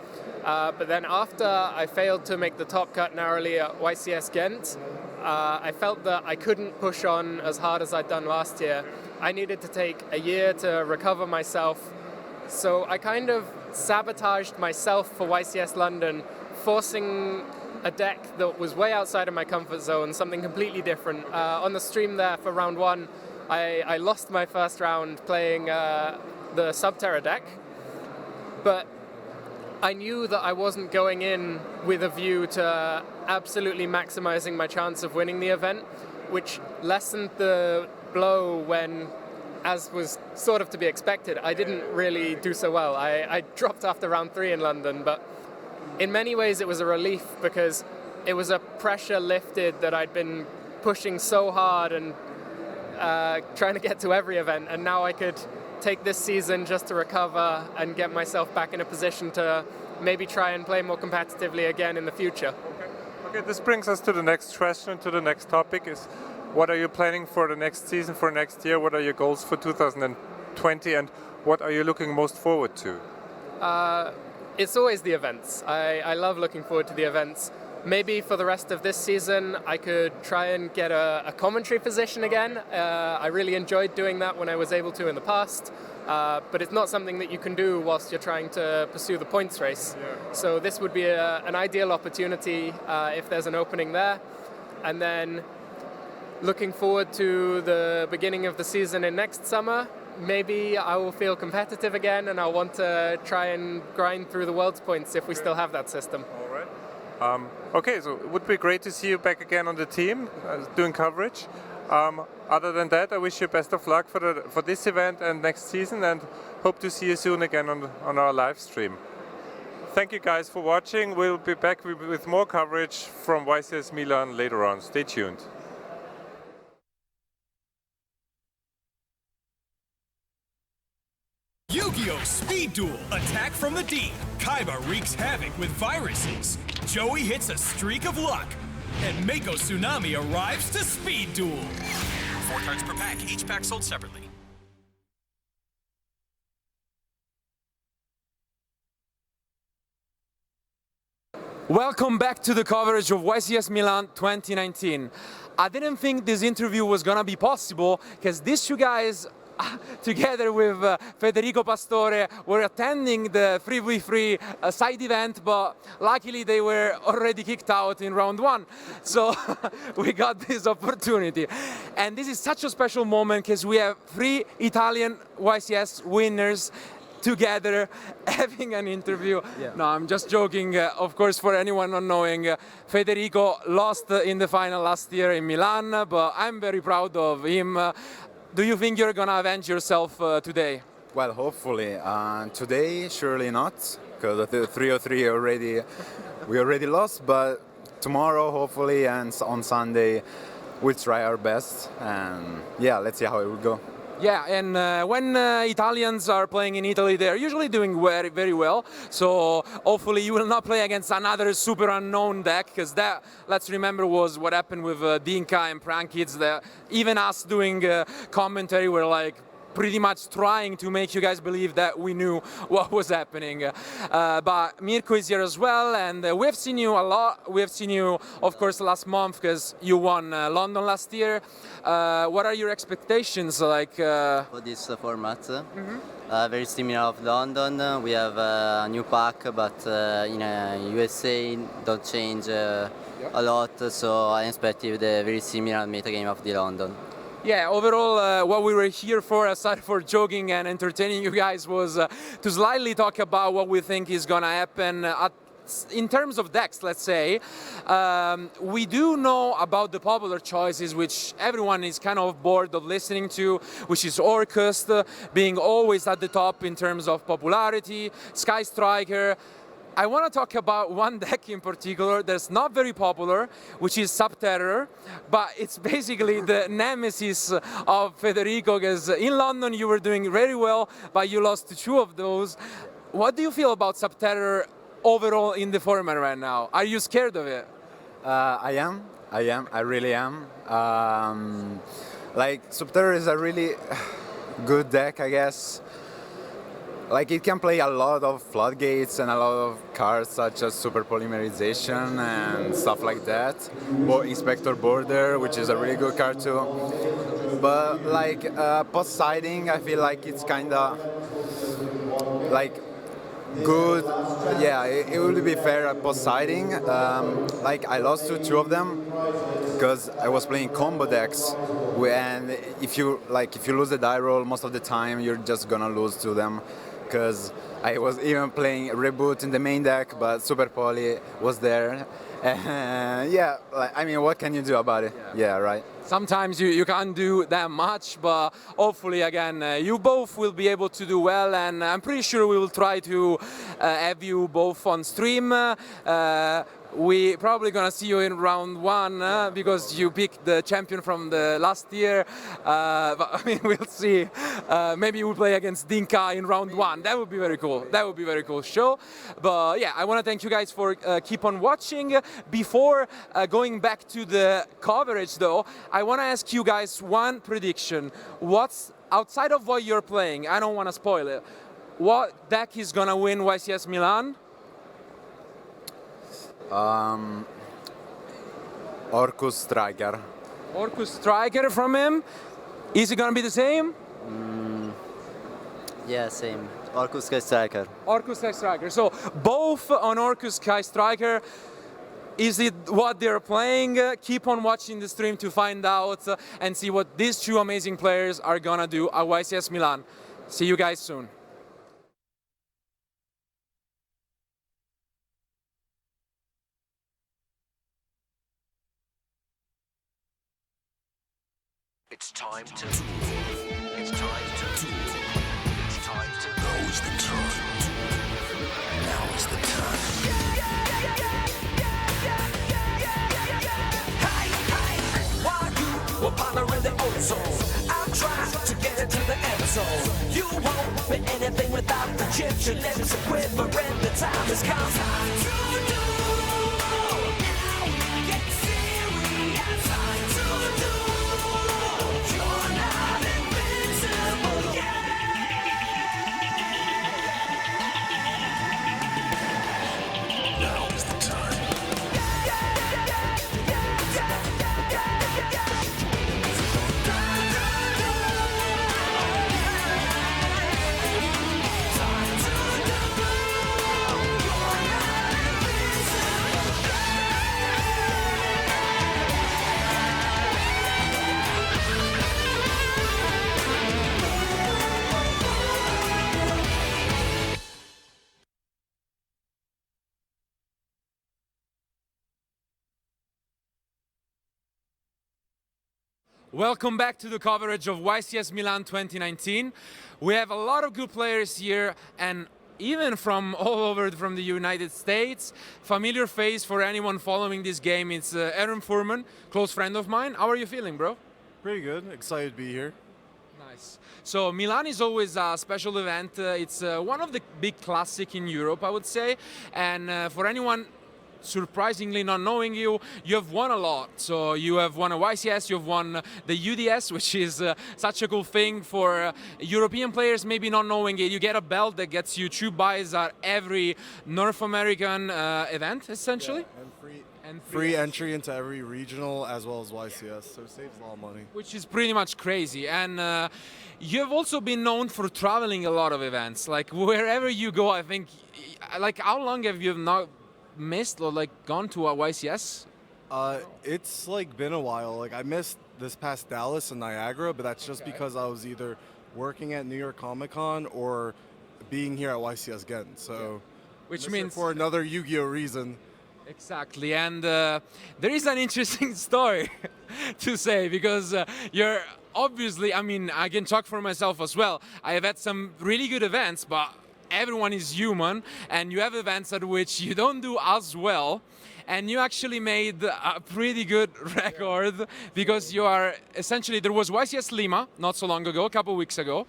But then after I failed to make the top cut narrowly at YCS Ghent, I felt that I couldn't push on as hard as I'd done last year. I needed to take a year to recover myself. So I kind of sabotaged myself for YCS London, forcing a deck that was way outside of my comfort zone, something completely different. On the stream there for round 1, I lost my first round playing the Subterra deck, but I knew that I wasn't going in with a view to absolutely maximizing my chance of winning the event, which lessened the blow when, as was sort of to be expected, I didn't really do so well. I dropped after round 3 in London, but in many ways it was a relief, because it was a pressure lifted that I'd been pushing so hard and trying to get to every event, and now I could take this season just to recover and get myself back in a position to maybe try and play more competitively again in the future. Okay, this brings us to the next question, to the next topic is, what are you planning for the next season, for next year? What are your goals for 2020, and what are you looking most forward to? It's always the events. I love looking forward to the events. maybe for the rest of this season, I could try and get a commentary position again. I really enjoyed doing that when I was able to in the past, but it's not something that you can do whilst you're trying to pursue the points race. So this would be an ideal opportunity if there's an opening there. And then looking forward to the beginning of the season in next summer. Maybe I will feel competitive again, and I'll want to try and grind through the world's points if we still have that system. All right. Okay, so it would be great to see you back again on the team, doing coverage. Other than that, I wish you best of luck for this event and next season, and hope to see you soon again on our live stream. Thank you guys for watching. We'll be back with more coverage from YCS Milan later on. Stay tuned. Yu-Gi-Oh! Speed Duel, attack from the deep. Kaiba wreaks havoc with viruses. Joey hits a streak of luck. And Mako Tsunami arrives to Speed Duel. 4 cards per pack, each pack sold separately. Welcome back to the coverage of YCS Milan 2019. I didn't think this interview was gonna be possible because these two guys together with Federico Pastore were attending the 3v3 side event, but luckily they were already kicked out in round 1. So we got this opportunity. And this is such a special moment because we have 3 Italian YCS winners together having an interview. No, I'm just joking. Of course, for anyone not knowing, Federico lost in the final last year in Milan, but I'm very proud of him. Do you think you're gonna avenge yourself today? Well, hopefully. Today, surely not, because the 303 we already lost. But tomorrow, hopefully, and on Sunday, we'll try our best. And yeah, let's see how it will go. Yeah, and when Italians are playing in Italy, they're usually doing very, very well. So hopefully you will not play against another super unknown deck, because that, let's remember, was what happened with Dinka and Prank Kids. That even us doing commentary were like pretty much trying to make you guys believe that we knew what was happening. But Mirko is here as well, and we've seen you a lot. We've seen you, of course, last month because you won London last year. What are your expectations like? For this format? Very similar of London. We have a new pack, but in USA don't change a lot, so I expect the very similar metagame of the London. Yeah, overall, what we were here for, aside for joking and entertaining you guys, was to slightly talk about what we think is gonna happen in terms of decks, let's say. We do know about the popular choices, which everyone is kind of bored of listening to, which is Orcust being always at the top in terms of popularity, Sky Striker. I want to talk about one deck in particular that's not very popular, which is Subterror, but it's basically the nemesis of Federico, because in London you were doing very well, but you lost 2 of those. What do you feel about Subterror overall in the format right now? Are you scared of it? I really am. Like, Subterror is a really good deck, I guess. Like, it can play a lot of floodgates and a lot of cards such as Super Polymerization and stuff like that. Inspector Border, which is a really good card too. But like post-siding, I feel like it's kinda like good. Yeah, it would be fair at post-siding. Like, I lost to 2 of them because I was playing combo decks, and if you lose the die roll, most of the time you're just gonna lose to them. Because I was even playing Reboot in the main deck, but Super Poly was there. Yeah, like, I mean, what can you do about it? Yeah, right. Sometimes you can't do that much, but hopefully, again, you both will be able to do well, and I'm pretty sure we will try to have you both on stream. We probably gonna see you in round 1 because you picked the champion from the last year. But I mean, we'll see. Maybe we'll play against Dinka in round 1. That would be very cool. That would be very cool show. But yeah, I want to thank you guys for keep on watching. Before going back to the coverage, though, I want to ask you guys one prediction. What's outside of what you're playing? I don't want to spoil it. What deck is gonna win YCS Milan? Orcus Striker. Orcus Striker from him. Is it going to be the same? Yeah, same. Orcus Sky Striker. Orcus Sky Striker. So both on Orcus Sky Striker. Is it what they're playing? Keep on watching the stream to find out and see what these two amazing players are going to do at YCS Milan. See you guys soon. It's time to It's time to It's time to Now is the time. Now is the time. Hey, while you were pondering the ozone, I'm trying to get into the end zone. You won't be anything without the chips. Your lips are quivering. The time has come. Time to do. Now get serious. Time to do. You're not invincible yet. Now is the time. Welcome back to the coverage of YCS Milan 2019. We have a lot of good players here, and even from all over from the United States. Familiar face for anyone following this game. It's Aaron Furman, close friend of mine. How are you feeling, bro? Pretty good. Excited to be here. Nice. So Milan is always a special event. It's one of the big classic in Europe, I would say. And for anyone surprisingly not knowing you, you have won a lot. So you have won a YCS, you have won the UDS, which is such a cool thing for European players maybe not knowing it. You get a belt that gets you 2 buys at every North American event, essentially. Yeah, and free entry into every regional as well as YCS, so it saves a lot of money. Which is pretty much crazy. And you have also been known for traveling a lot of events. Like wherever you go, I think, like how long have you not missed or like gone to a YCS? It's like been a while. Like I missed this past Dallas and Niagara, but that's just because I was either working at New York Comic Con or being here at YCS again. So, which means for another Yu-Gi-Oh reason. Exactly, and there is an interesting story to say because you're obviously, I mean, I can talk for myself as well. I have had some really good events, but everyone is human, and you have events at which you don't do as well, and you actually made a pretty good record because you are essentially, there was YCS Lima not so long ago, a couple weeks ago,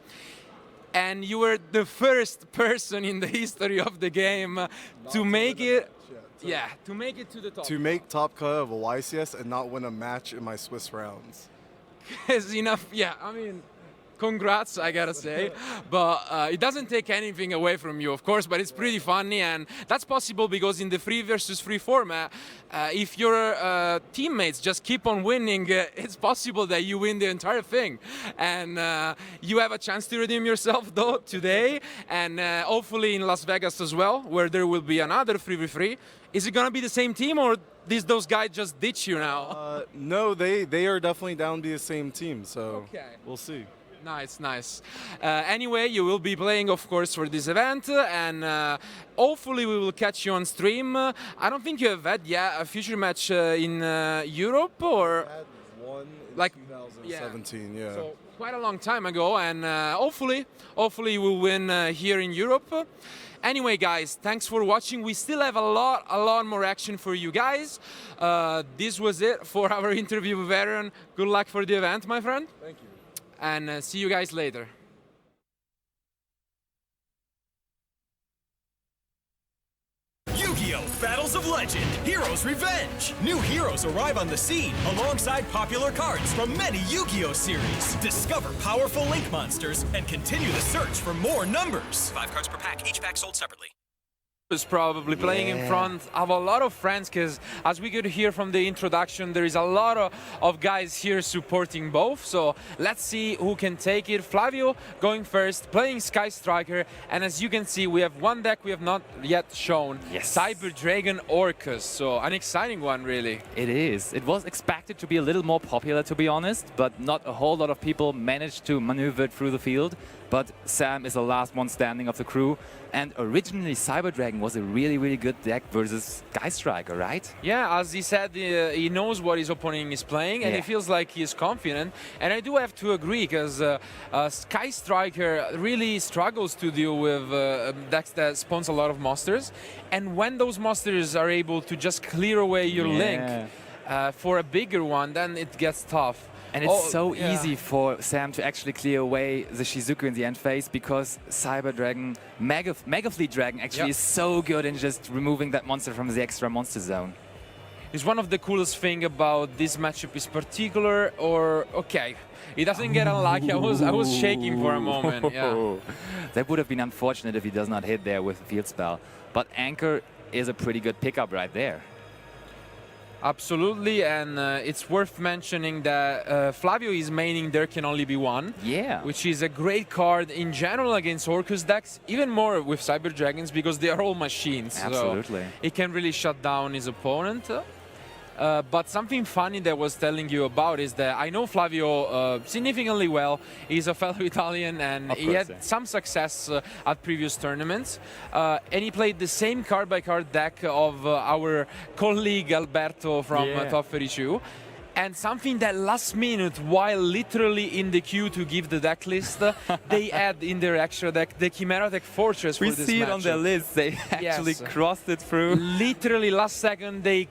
and you were the first person in the history of the game to make it, to make it to the top. To make top cut of a YCS and not win a match in my Swiss rounds. Is enough, yeah, I mean, congrats, I gotta say, but it doesn't take anything away from you, of course, but it's pretty funny, and that's possible because in the 3 versus 3 format, if your teammates just keep on winning, it's possible that you win the entire thing, and you have a chance to redeem yourself though today, and hopefully in Las Vegas as well, where there will be another 3v3. Is it gonna be the same team, or those guys just ditch you now? No, they are definitely down to be the same team, so we'll see. Nice, nice. Anyway, you will be playing, of course, for this event, and hopefully we will catch you on stream. I don't think you have had yet a future match in Europe, or? I had one in like 2017, yeah. So quite a long time ago, and hopefully we'll win here in Europe. Anyway, guys, thanks for watching. We still have a lot more action for you guys. This was it for our interview with Aaron. Good luck for the event, my friend. Thank you. And see you guys later. Yu-Gi-Oh! Battles of Legend, Heroes Revenge! New heroes arrive on the scene alongside popular cards from many Yu-Gi-Oh! Series. Discover powerful Link monsters and continue the search for more numbers. 5 cards per pack, each pack sold separately. is probably playing in front of a lot of friends, because as we could hear from the introduction, there is a lot of guys here supporting both. So let's see who can take it. Flavio going first, playing Sky Striker, and as you can see, we have one deck we have not yet shown. Cyber Dragon Orcus. So an exciting one, really. It is. It was expected to be a little more popular, to be honest, but not a whole lot of people managed to maneuver it through the field. But Sam is the last one standing of the crew. And originally, Cyber Dragon was a really, really good deck versus Sky Striker, right? Yeah, as he said, he knows what his opponent is playing, and he feels like he is confident. And I do have to agree, because Sky Striker really struggles to deal with decks that spawns a lot of monsters. And when those monsters are able to just clear away your link for a bigger one, then it gets tough. And it's so easy for Sam to actually clear away the Shizuku in the end phase, because Cyber Dragon, Mega Fleet Dragon actually is so good in just removing that monster from the extra monster zone. Is one of the coolest thing about this matchup is particular, or okay, he doesn't get unlucky. I was shaking for a moment. Yeah. That would have been unfortunate if he does not hit there with a field spell. But Anchor is a pretty good pickup right there. Absolutely, and it's worth mentioning that Flavio is maining There Can Only Be One, which is a great card in general against Orcus decks, even more with Cyber Dragons, because they are all machines. Absolutely. So it can really shut down his opponent. But something funny that I was telling you about is that I know Flavio significantly well. He's a fellow Italian, and he had some success at previous tournaments. And he played the same card-by-card deck of our colleague Alberto from Top 32. And something that last minute, while literally in the queue to give the deck list, they add in their extra deck the Chimera Deck Fortress for this match. We see it on their list. They actually crossed it through. Literally last second, they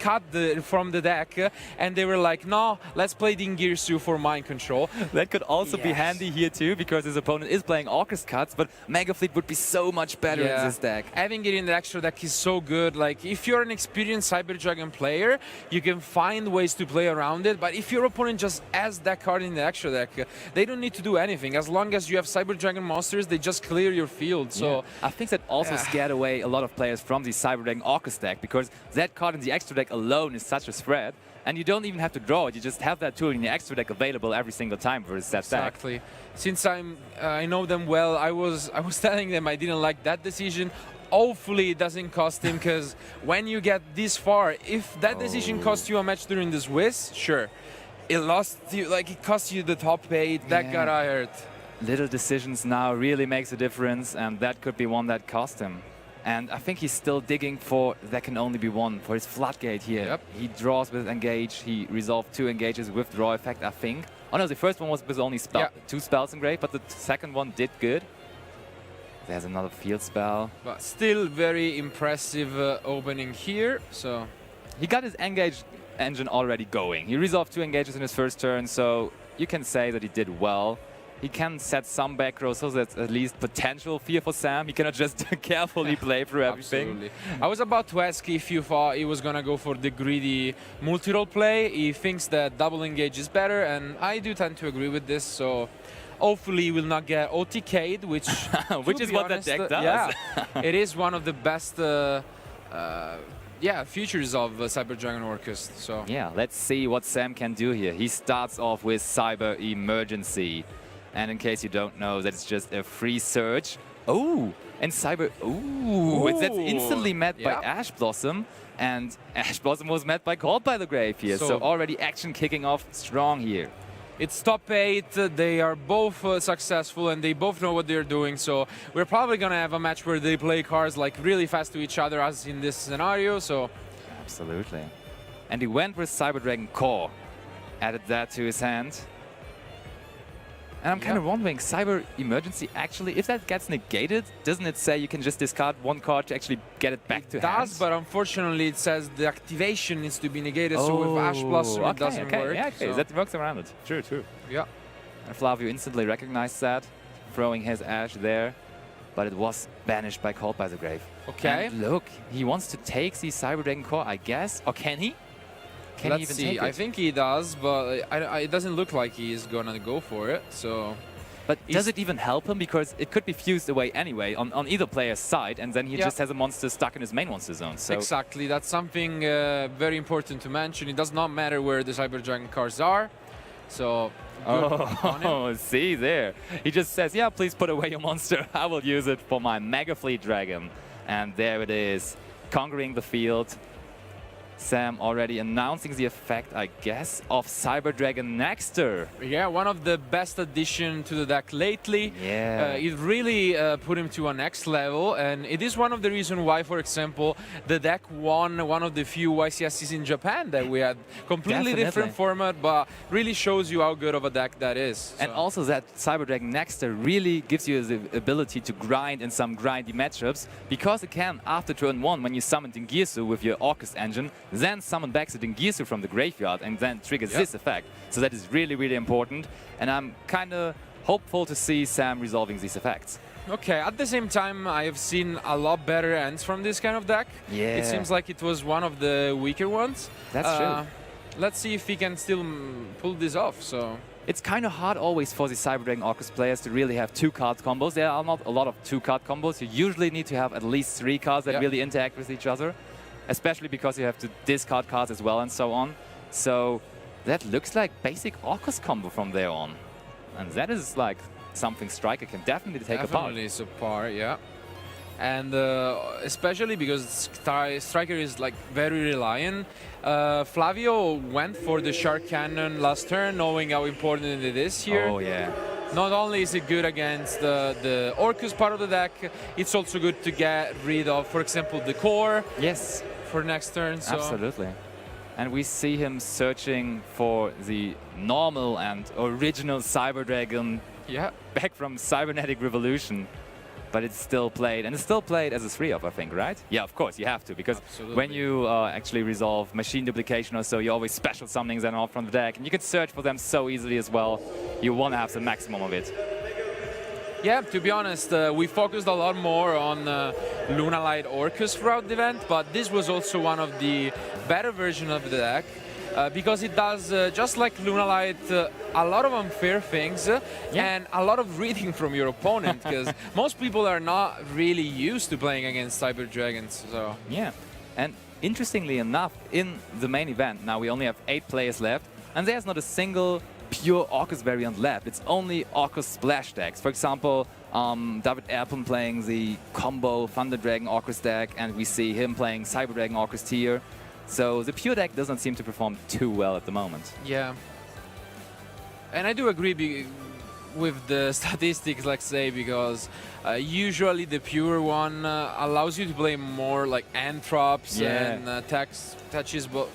cut from the deck, and they were like, no, let's play Dingirsu for mind control. That could also be handy here too, because his opponent is playing Orcus cuts, but Mega Fleet would be so much better in this deck. Having it in the extra deck is so good. Like, if you're an experienced Cyber Dragon player, you can find ways to play around it, but if your opponent just has that card in the extra deck, they don't need to do anything. As long as you have Cyber Dragon monsters, they just clear your field. So I think that also scared away a lot of players from the Cyber Dragon Orcus deck, because that card in the extra deck alone is such a threat, and you don't even have to draw it. You just have that tool in the extra deck available every single time versus that deck. Exactly. Since I know them well, I was telling them I didn't like that decision. Hopefully it doesn't cost him, because when you get this far, if that decision cost you a match during the Swiss, sure. It lost you, like it cost you the top 8, that got hurt. Little decisions now really makes a difference, and that could be one that cost him. And I think he's still digging for There Can Only Be One, for his Floodgate here. He draws with Engage, he resolved 2 engages with Draw Effect, I think. Oh no, the first one was with only 2 spells engraved, but the second one did good. There's another field spell. But still very impressive opening here, so... He got his Engage engine already going. He resolved 2 engages in his first turn, so you can say that he did well. He can set some back row, so that's at least potential fear for Sam. He cannot just carefully play through everything. Absolutely. I was about to ask if you thought he was going to go for the greedy multi-role play. He thinks that double engage is better, and I do tend to agree with this, so hopefully he will not get OTK'd, which which is what that deck does. Yeah, it is one of the best features of Cyber Dragon Orcus. So yeah, let's see what Sam can do here. He starts off with Cyber Emergency. And in case you don't know, that's just a free search. Oh, and Cyber... Ooh, that's instantly met by Ash Blossom. And Ash Blossom was met by Called by the Grave here. So already action kicking off strong here. It's top 8. They are both successful, and they both know what they're doing. So we're probably going to have a match where they play cards like really fast to each other, as in this scenario. So absolutely. And he went with Cyber Dragon Core. Added that to his hand. And I'm kind of wondering, Cyber Emergency, actually, if that gets negated, doesn't it say you can just discard 1 card to actually get it back to hand? It does, but unfortunately it says the activation needs to be negated, so with Ash Blossom it doesn't work. Yeah, okay, so that works around it. True, true. Yeah. And Flavio instantly recognized that, throwing his Ash there, but it was banished by Called by the Grave. Okay. And look, he wants to take the Cyber Dragon Core, I guess, or can he? Can Let's he even take it? I think he does, but it doesn't look like he's gonna go for it. So But does it even help him? Because it could be fused away anyway on either player's side, and then he just has a monster stuck in his main monster zone. So exactly, that's something very important to mention. It does not matter where the Cyber Dragon cards are. So, oh, see there. He just says, yeah, please put away your monster. I will use it for my Mega Fleet Dragon. And there it is, conquering the field. Sam already announcing the effect, I guess, of Cyber Dragon Nexter. Yeah, one of the best addition to the deck lately. Yeah. It really put him to a next level, and it is one of the reasons why, for example, the deck won one of the few YCSs in Japan that we had. Completely different format, but really shows you how good of a deck that is. And also that Cyber Dragon Nexter really gives you the ability to grind in some grindy matchups, because it can, after turn 1, when you summon Dingirsu with your Orcust engine, then summon back the Dingirsu from the graveyard and then triggers this effect. So that is really, really important. And I'm kind of hopeful to see Sam resolving these effects. Okay, at the same time, I have seen a lot better ends from this kind of deck. Yeah. It seems like it was one of the weaker ones. That's true. Let's see if he can still pull this off. So it's kind of hard always for the Cyber Dragon Orcust players to really have 2-card combos. There are not a lot of 2-card combos. You usually need to have at least 3 cards that really interact with each other, especially because you have to discard cards as well and so on. So that looks like basic Orcust combo from there on. And that is like something Striker can definitely take apart. Definitely apart, yeah. And especially because Striker is like very reliant. Flavio went for the Shark Cannon last turn, knowing how important it is here. Oh, yeah. Not only is it good against the Orcus part of the deck, it's also good to get rid of, for example, the core. Yes. For next turn. So. Absolutely. And we see him searching for the normal and original Cyber Dragon back from Cybernetic Revolution. But it's still played, and it's still played as a 3-up, I think, right? Yeah, of course, you have to, because when you actually resolve machine duplication or so, you always special summonings and all from the deck, and you can search for them so easily as well. You want to have the maximum of it. Yeah, to be honest, we focused a lot more on Lunalight Orcus throughout the event, but this was also one of the better versions of the deck. Because it does, just like Lunalight, a lot of unfair things and a lot of reading from your opponent, because most people are not really used to playing against Cyber Dragons. So. Yeah, and interestingly enough, in the main event, now we only have 8 players left, and there's not a single pure Orcus variant left. It's only Orcus splash decks. For example, David Erpen playing the combo Thunder Dragon Orcus deck, and we see him playing Cyber Dragon Orcus tier. So the pure deck doesn't seem to perform too well at the moment. Yeah. And I do agree with the statistics, let's say, because usually the pure one allows you to play more like Anthrops and touches, but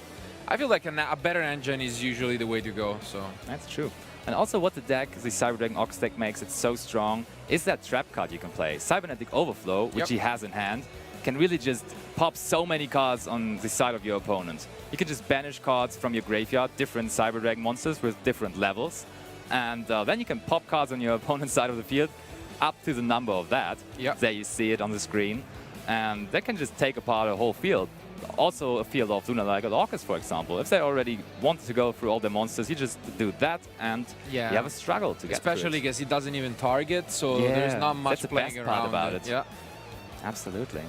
I feel like a better engine is usually the way to go. So that's true. And also what the Cyber Dragon Orcus deck makes it so strong is that trap card you can play. Cybernetic Overflow, which he has in hand, can really just pop so many cards on the side of your opponent. You can just banish cards from your graveyard, different Cyber Dragon monsters with different levels, and then you can pop cards on your opponent's side of the field up to the number of that. There you see it on the screen, and they can just take apart a whole field. Also a field of Lunalight Orcus, for example. If they already wanted to go through all their monsters, you just do that, and you have a struggle to get through it. Especially because it doesn't even target, so there's not much playing around. That's the best part about it. Yeah, absolutely.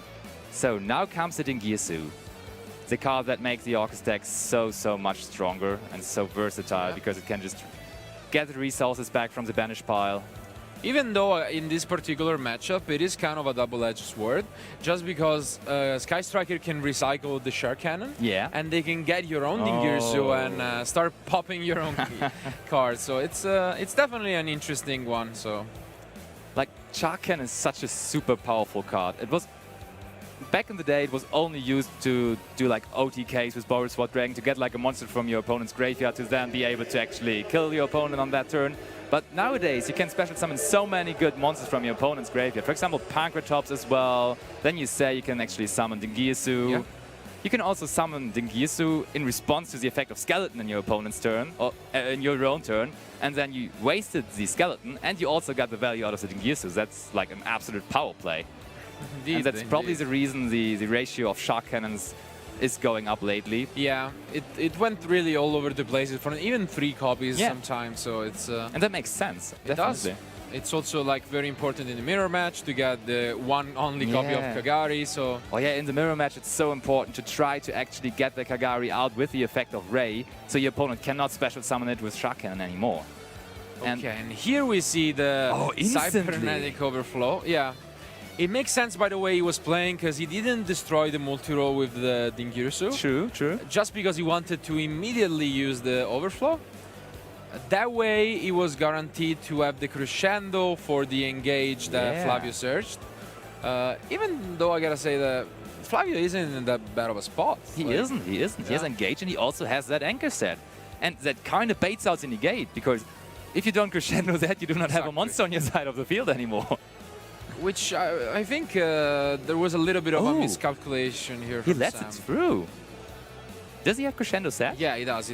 So now comes the Dingirsu, the card that makes the Orcus deck so much stronger and so versatile, because it can just get the resources back from the banish pile. Even though in this particular matchup it is kind of a double-edged sword, just because Sky Striker can recycle the Shark Cannon, and they can get your own Dingirsu and start popping your own cards. So it's definitely an interesting one. So, like, Shark Cannon is such a super powerful card. It was back in the day, it was only used to do like OTKs with Boris Sword Dragon to get like a monster from your opponent's graveyard to then be able to actually kill your opponent on that turn. But nowadays, you can special summon so many good monsters from your opponent's graveyard. For example, Pankratops as well. Then you say you can actually summon Dingirsu. You can also summon Dingirsu in response to the effect of Skeleton in your opponent's turn, or in your own turn, and then you wasted the Skeleton, and you also got the value out of the Dingirsu. That's like an absolute power play. Indeed, and that's probably the reason the ratio of Shark Cannons is going up lately. Yeah, it went really all over the place, from even 3 copies sometimes, so it's... and that makes sense, It does. It's also like very important in the mirror match to get the one only copy of Kagari. So oh yeah, in the mirror match it's so important to try to actually get the Kagari out with the effect of Ray, so your opponent cannot special summon it with Shaken anymore. Okay, and here we see the cybernetic overflow. Yeah, it makes sense by the way he was playing, because he didn't destroy the multi-roll with the Dingirsu. True. Just because he wanted to immediately use the overflow. That way, he was guaranteed to have the crescendo for the engage that Flavio searched. Even though I gotta say that Flavio isn't in that bad of a spot. He isn't. He has engage, and he also has that anchor set. And that kind of baits out the negate, because if you don't crescendo that, you do not have a monster on your side of the field anymore. Which I think there was a little bit of a miscalculation here from He lets Sam. it through. Does he have crescendo set? Yeah, he does.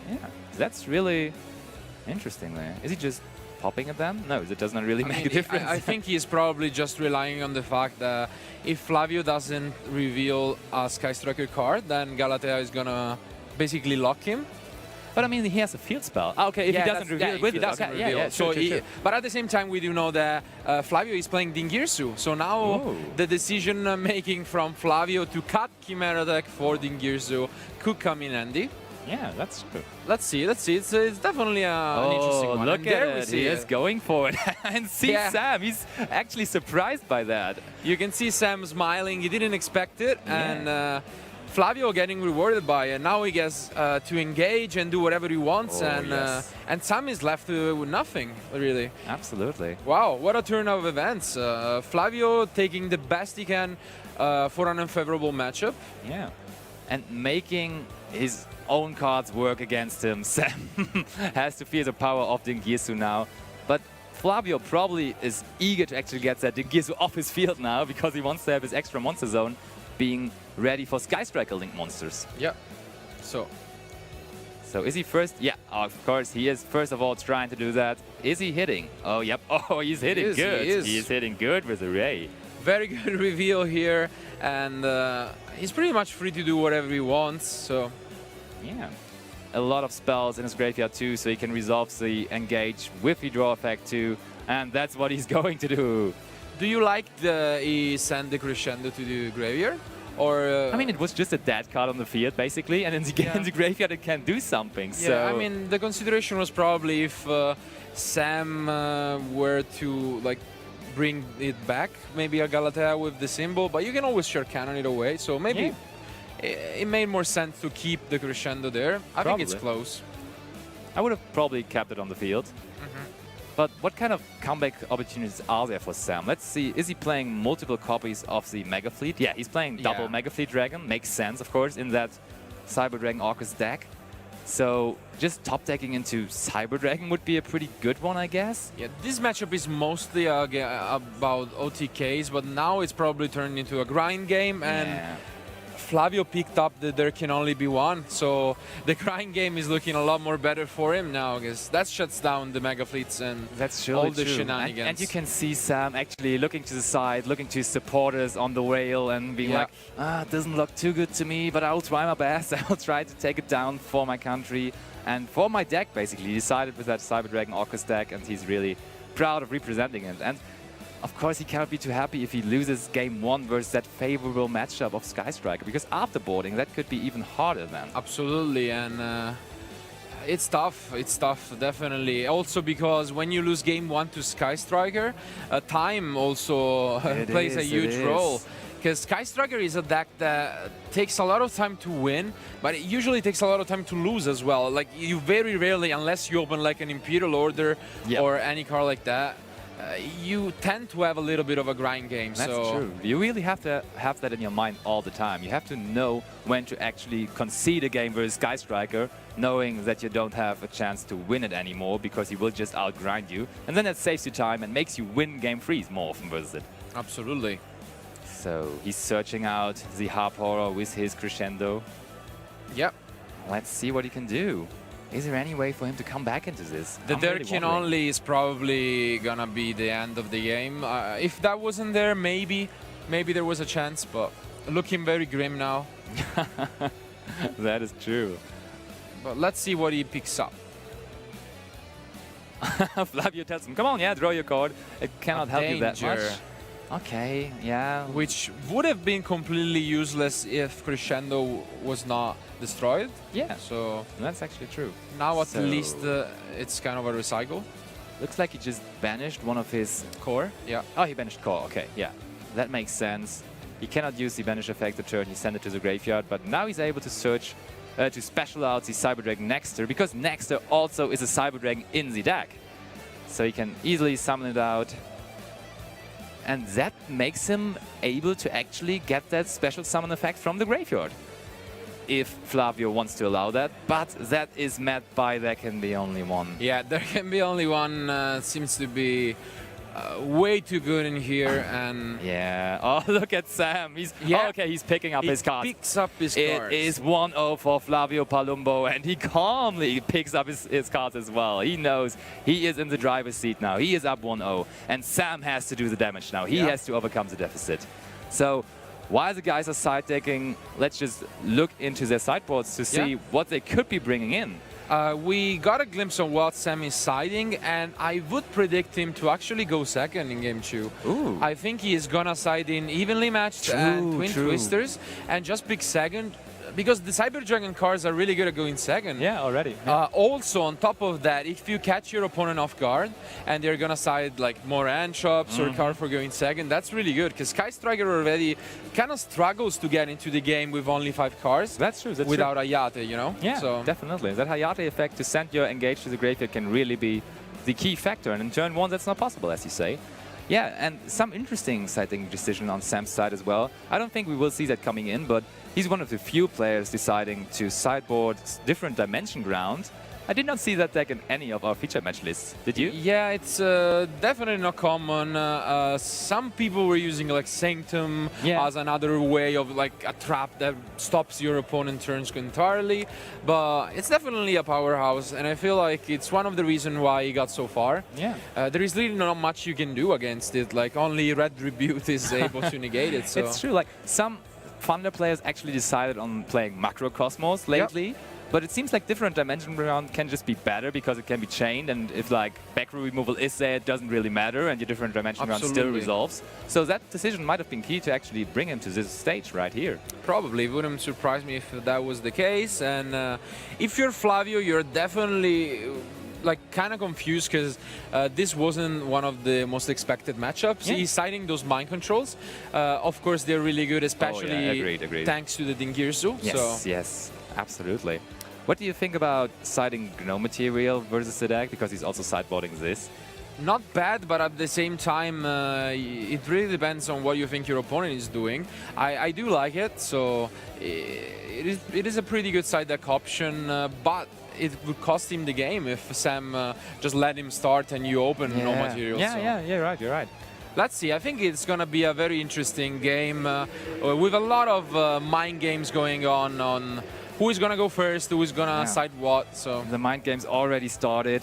Yeah, that's really interesting there. Is he just popping at them? No, it does not really make a difference. I think he's probably just relying on the fact that if Flavio doesn't reveal a Sky Striker card, then Galatea is gonna basically lock him. But I mean, he has a field spell. Okay, if he doesn't reveal it with it. Okay, yeah, so true. But at the same time, we do know that Flavio is playing Dingirsu. So now the decision making from Flavio to cut Chimera deck for Dingirsu could come in handy. Yeah, that's true. Let's see. It's definitely an interesting one. Look And there we at it. see He is going for it. And see Sam, he's actually surprised by that. You can see Sam smiling. He didn't expect it. And Flavio getting rewarded by it. Now he gets to engage and do whatever he wants. And Sam is left with nothing, really. Absolutely. Wow, what a turn of events. Flavio taking the best he can for an unfavorable matchup. Yeah. And making his own cards work against him. Sam has to feel the power of Dingirsu now. But Flavio probably is eager to actually get that Dingirsu off his field now, because he wants to have his extra monster zone being ready for Sky Striker Link monsters. Yeah. So is he first? Yeah, of course he is. First of all, trying to do that. Is he hitting? Oh, yep. Oh, he's hitting good. He is hitting good with the Ray. Very good reveal here, and he's pretty much free to do whatever he wants. So yeah, a lot of spells in his graveyard too, so he can resolve the engage with the draw effect too, and that's what he's going to do. Do you like he sent the crescendo to the graveyard? Or I mean, it was just a dead card on the field, basically, and in the graveyard it can do something. Yeah, so I mean, the consideration was probably if Sam were to like bring it back, maybe a Galatea with the symbol, but you can always share cannon it away, so maybe it made more sense to keep the crescendo there. I think it's close. I would have probably kept it on the field. But what kind of comeback opportunities are there for Sam? Let's see, is he playing multiple copies of the Mega Fleet? Yeah, he's playing double Mega Fleet Dragon. Makes sense, of course, in that Cyber Dragon Orcus deck. So just top decking into Cyber Dragon would be a pretty good one, I guess. Yeah, this matchup is mostly about OTKs, but now it's probably turned into a grind game, and Flavio picked up that there can only be one, so the grind game is looking a lot more better for him now, because that shuts down the Mega Fleets and all the shenanigans. And you can see Sam actually looking to the side, looking to his supporters on the rail and being like, it doesn't look too good to me, but I'll try my best. I'll try to take it down for my country and for my deck, basically. He decided with that Cyber Dragon Orcus deck, and he's really proud of representing it. And of course, he cannot be too happy if he loses game one versus that favorable matchup of Sky Striker, because after boarding, that could be even harder then. Absolutely, and it's tough. It's tough, definitely. Also because when you lose game one to Sky Striker, time also plays a huge role. Because Sky Striker is a deck that takes a lot of time to win, but it usually takes a lot of time to lose as well. Like, you very rarely, unless you open like an Imperial Order or any card like that, you tend to have a little bit of a grind game. That's true. You really have to have that in your mind all the time. You have to know when to actually concede a game versus Sky Striker, knowing that you don't have a chance to win it anymore because he will just outgrind you. And then that saves you time and makes you win game threes more often versus it. Absolutely. So he's searching out the Harp Horror with his crescendo. Yep. Let's see what he can do. Is there any way for him to come back into this? The Durkin only is probably gonna be the end of the game. If that wasn't there, maybe there was a chance, but looking very grim now. That is true. But let's see what he picks up. Flavio tells him, come on, yeah, draw your card. It cannot help you that much. Danger. Okay, yeah. Which would have been completely useless if Crescendo was not destroyed. Yeah. So that's actually true. Now at So- least it's kind of a recycle. Looks like he just banished one of his core. Yeah. Oh, he banished core. Okay, yeah. That makes sense. He cannot use the banish effect the turn he sent it to the graveyard, but now he's able to search, to special out the Cyber Dragon Nexter, because Nexter also is a Cyber Dragon in the deck. So he can easily summon it out. And that makes him able to actually get that special summon effect from the graveyard. If Flavio wants to allow that, but that is met by there can be only one. Yeah, there can be only one. Seems to be way too good in here, and yeah. Oh, look at Sam. He's okay. He's picking up his cards. Picks up his cards. It is 1-0 for Flavio Palumbo, and he calmly picks up his cards as well. He knows he is in the driver's seat now. He is up 1-0, and Sam has to do the damage now. He has to overcome the deficit. So while the guys are side decking, let's just look into their sideboards to see what they could be bringing in. We got a glimpse of what Sam is siding, and I would predict him to actually go second in game 2. Ooh. I think he is gonna side in evenly matched and twin twisters, and just pick second, because the Cyber Dragon cards are really good at going second. Yeah, already. Also, on top of that, if you catch your opponent off guard and they're gonna side like more hand chops or card for going second, that's really good, because Sky Striker already kind of struggles to get into the game with only 5 cards. That's true. That's without true. Hayate, you know? Yeah, So definitely. That Hayate effect to send your engage to the graveyard can really be the key factor. And in turn 1, that's not possible, as you say. Yeah, and some interesting siding decision on Sam's side as well. I don't think we will see that coming in, but he's one of the few players deciding to sideboard different dimension ground. I did not see that deck in any of our feature match lists. Did you? Yeah, it's definitely not common. Some people were using like Sanctum as another way of like a trap that stops your opponent turns entirely, but it's definitely a powerhouse, and I feel like it's one of the reasons why he got so far. Yeah. There is really not much you can do against it. Like only Red Rebuke is able to negate it. So It's true. Like some Thunder players actually decided on playing Macrocosmos lately. But it seems like different dimension ground can just be better because it can be chained, and if like back row removal is there, it doesn't really matter, and your different dimension ground still resolves. So that decision might have been key to actually bring him to this stage right here. Probably. Wouldn't surprise me if that was the case. And if you're Flavio, you're definitely like kind of confused, because this wasn't one of the most expected matchups. He's siding those mind controls. Of course, they're really good, especially Agreed. thanks to the Dingirsu. Yes, yes, absolutely. What do you think about siding Gnome material versus the deck? Because he's also sideboarding this. Not bad, but at the same time, it really depends on what you think your opponent is doing. I do like it, so it is a pretty good side deck option, but it would cost him the game if Sam just let him start and you open no material. Yeah, you're right. Let's see. I think it's going to be a very interesting game with a lot of mind games going on who is going to go first, who is going to side what. So the mind game's already started.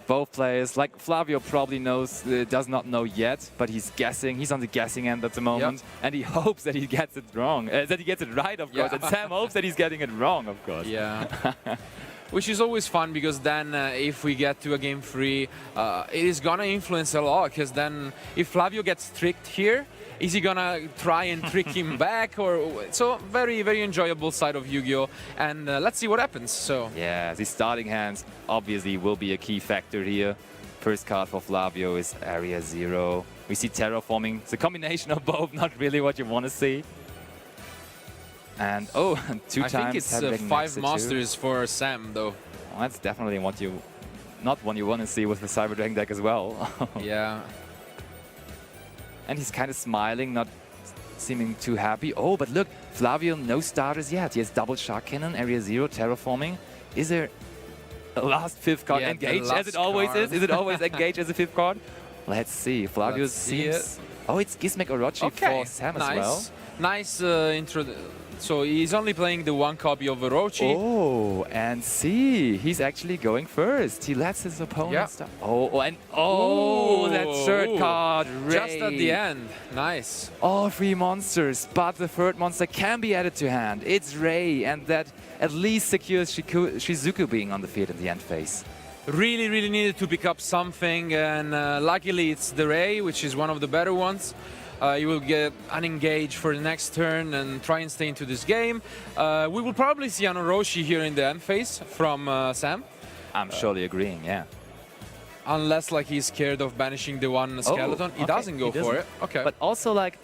Both players, like Flavio probably knows, does not know yet, but he's guessing. He's on the guessing end at the moment, and he hopes that he gets it wrong, that he gets it right, of course. And Sam hopes that he's getting it wrong, of course. Yeah. Which is always fun, because then if we get to a game 3, it is gonna influence a lot, because then if Flavio gets tricked here, is he gonna try and trick him back? So very, very enjoyable side of Yu-Gi-Oh! And let's see what happens. So yeah, the starting hands obviously will be a key factor here. First card for Flavio is Area 0. We see Terraforming. It's a combination of both, not really what you want to see. And oh, two I times. I think it's 5 masters for Sam, though. Well, that's definitely what you, not what you want to see with the Cyber Dragon deck as well. Yeah. And he's kind of smiling, not seeming too happy. Oh, but look, Flavio, no starters yet. He has double Shark Cannon, Area 0, Terraforming. Is there a last 5th card? Yeah, Engage, as it always is? Is it always Engage as a 5th card? Let's see. Flavio seems... Oh, it's Gizmek Orochi for Sam as well. Nice intro. So he's only playing the 1 copy of Orochi. Oh, and see, he's actually going first. He lets his opponent start. Oh, that third card, Ray. Just at the end. Nice. All 3 monsters, but the third monster can be added to hand. It's Ray, and that at least secures Shizuku being on the field in the end phase. really needed to pick up something, and luckily it's the Ray, which is one of the better ones. You will get unengaged for the next turn and try and stay into this game. We will probably see an Orochi here in the end phase from Sam. I'm surely agreeing, yeah. Unless like he's scared of banishing the one skeleton. He doesn't go for it. Okay. But also like,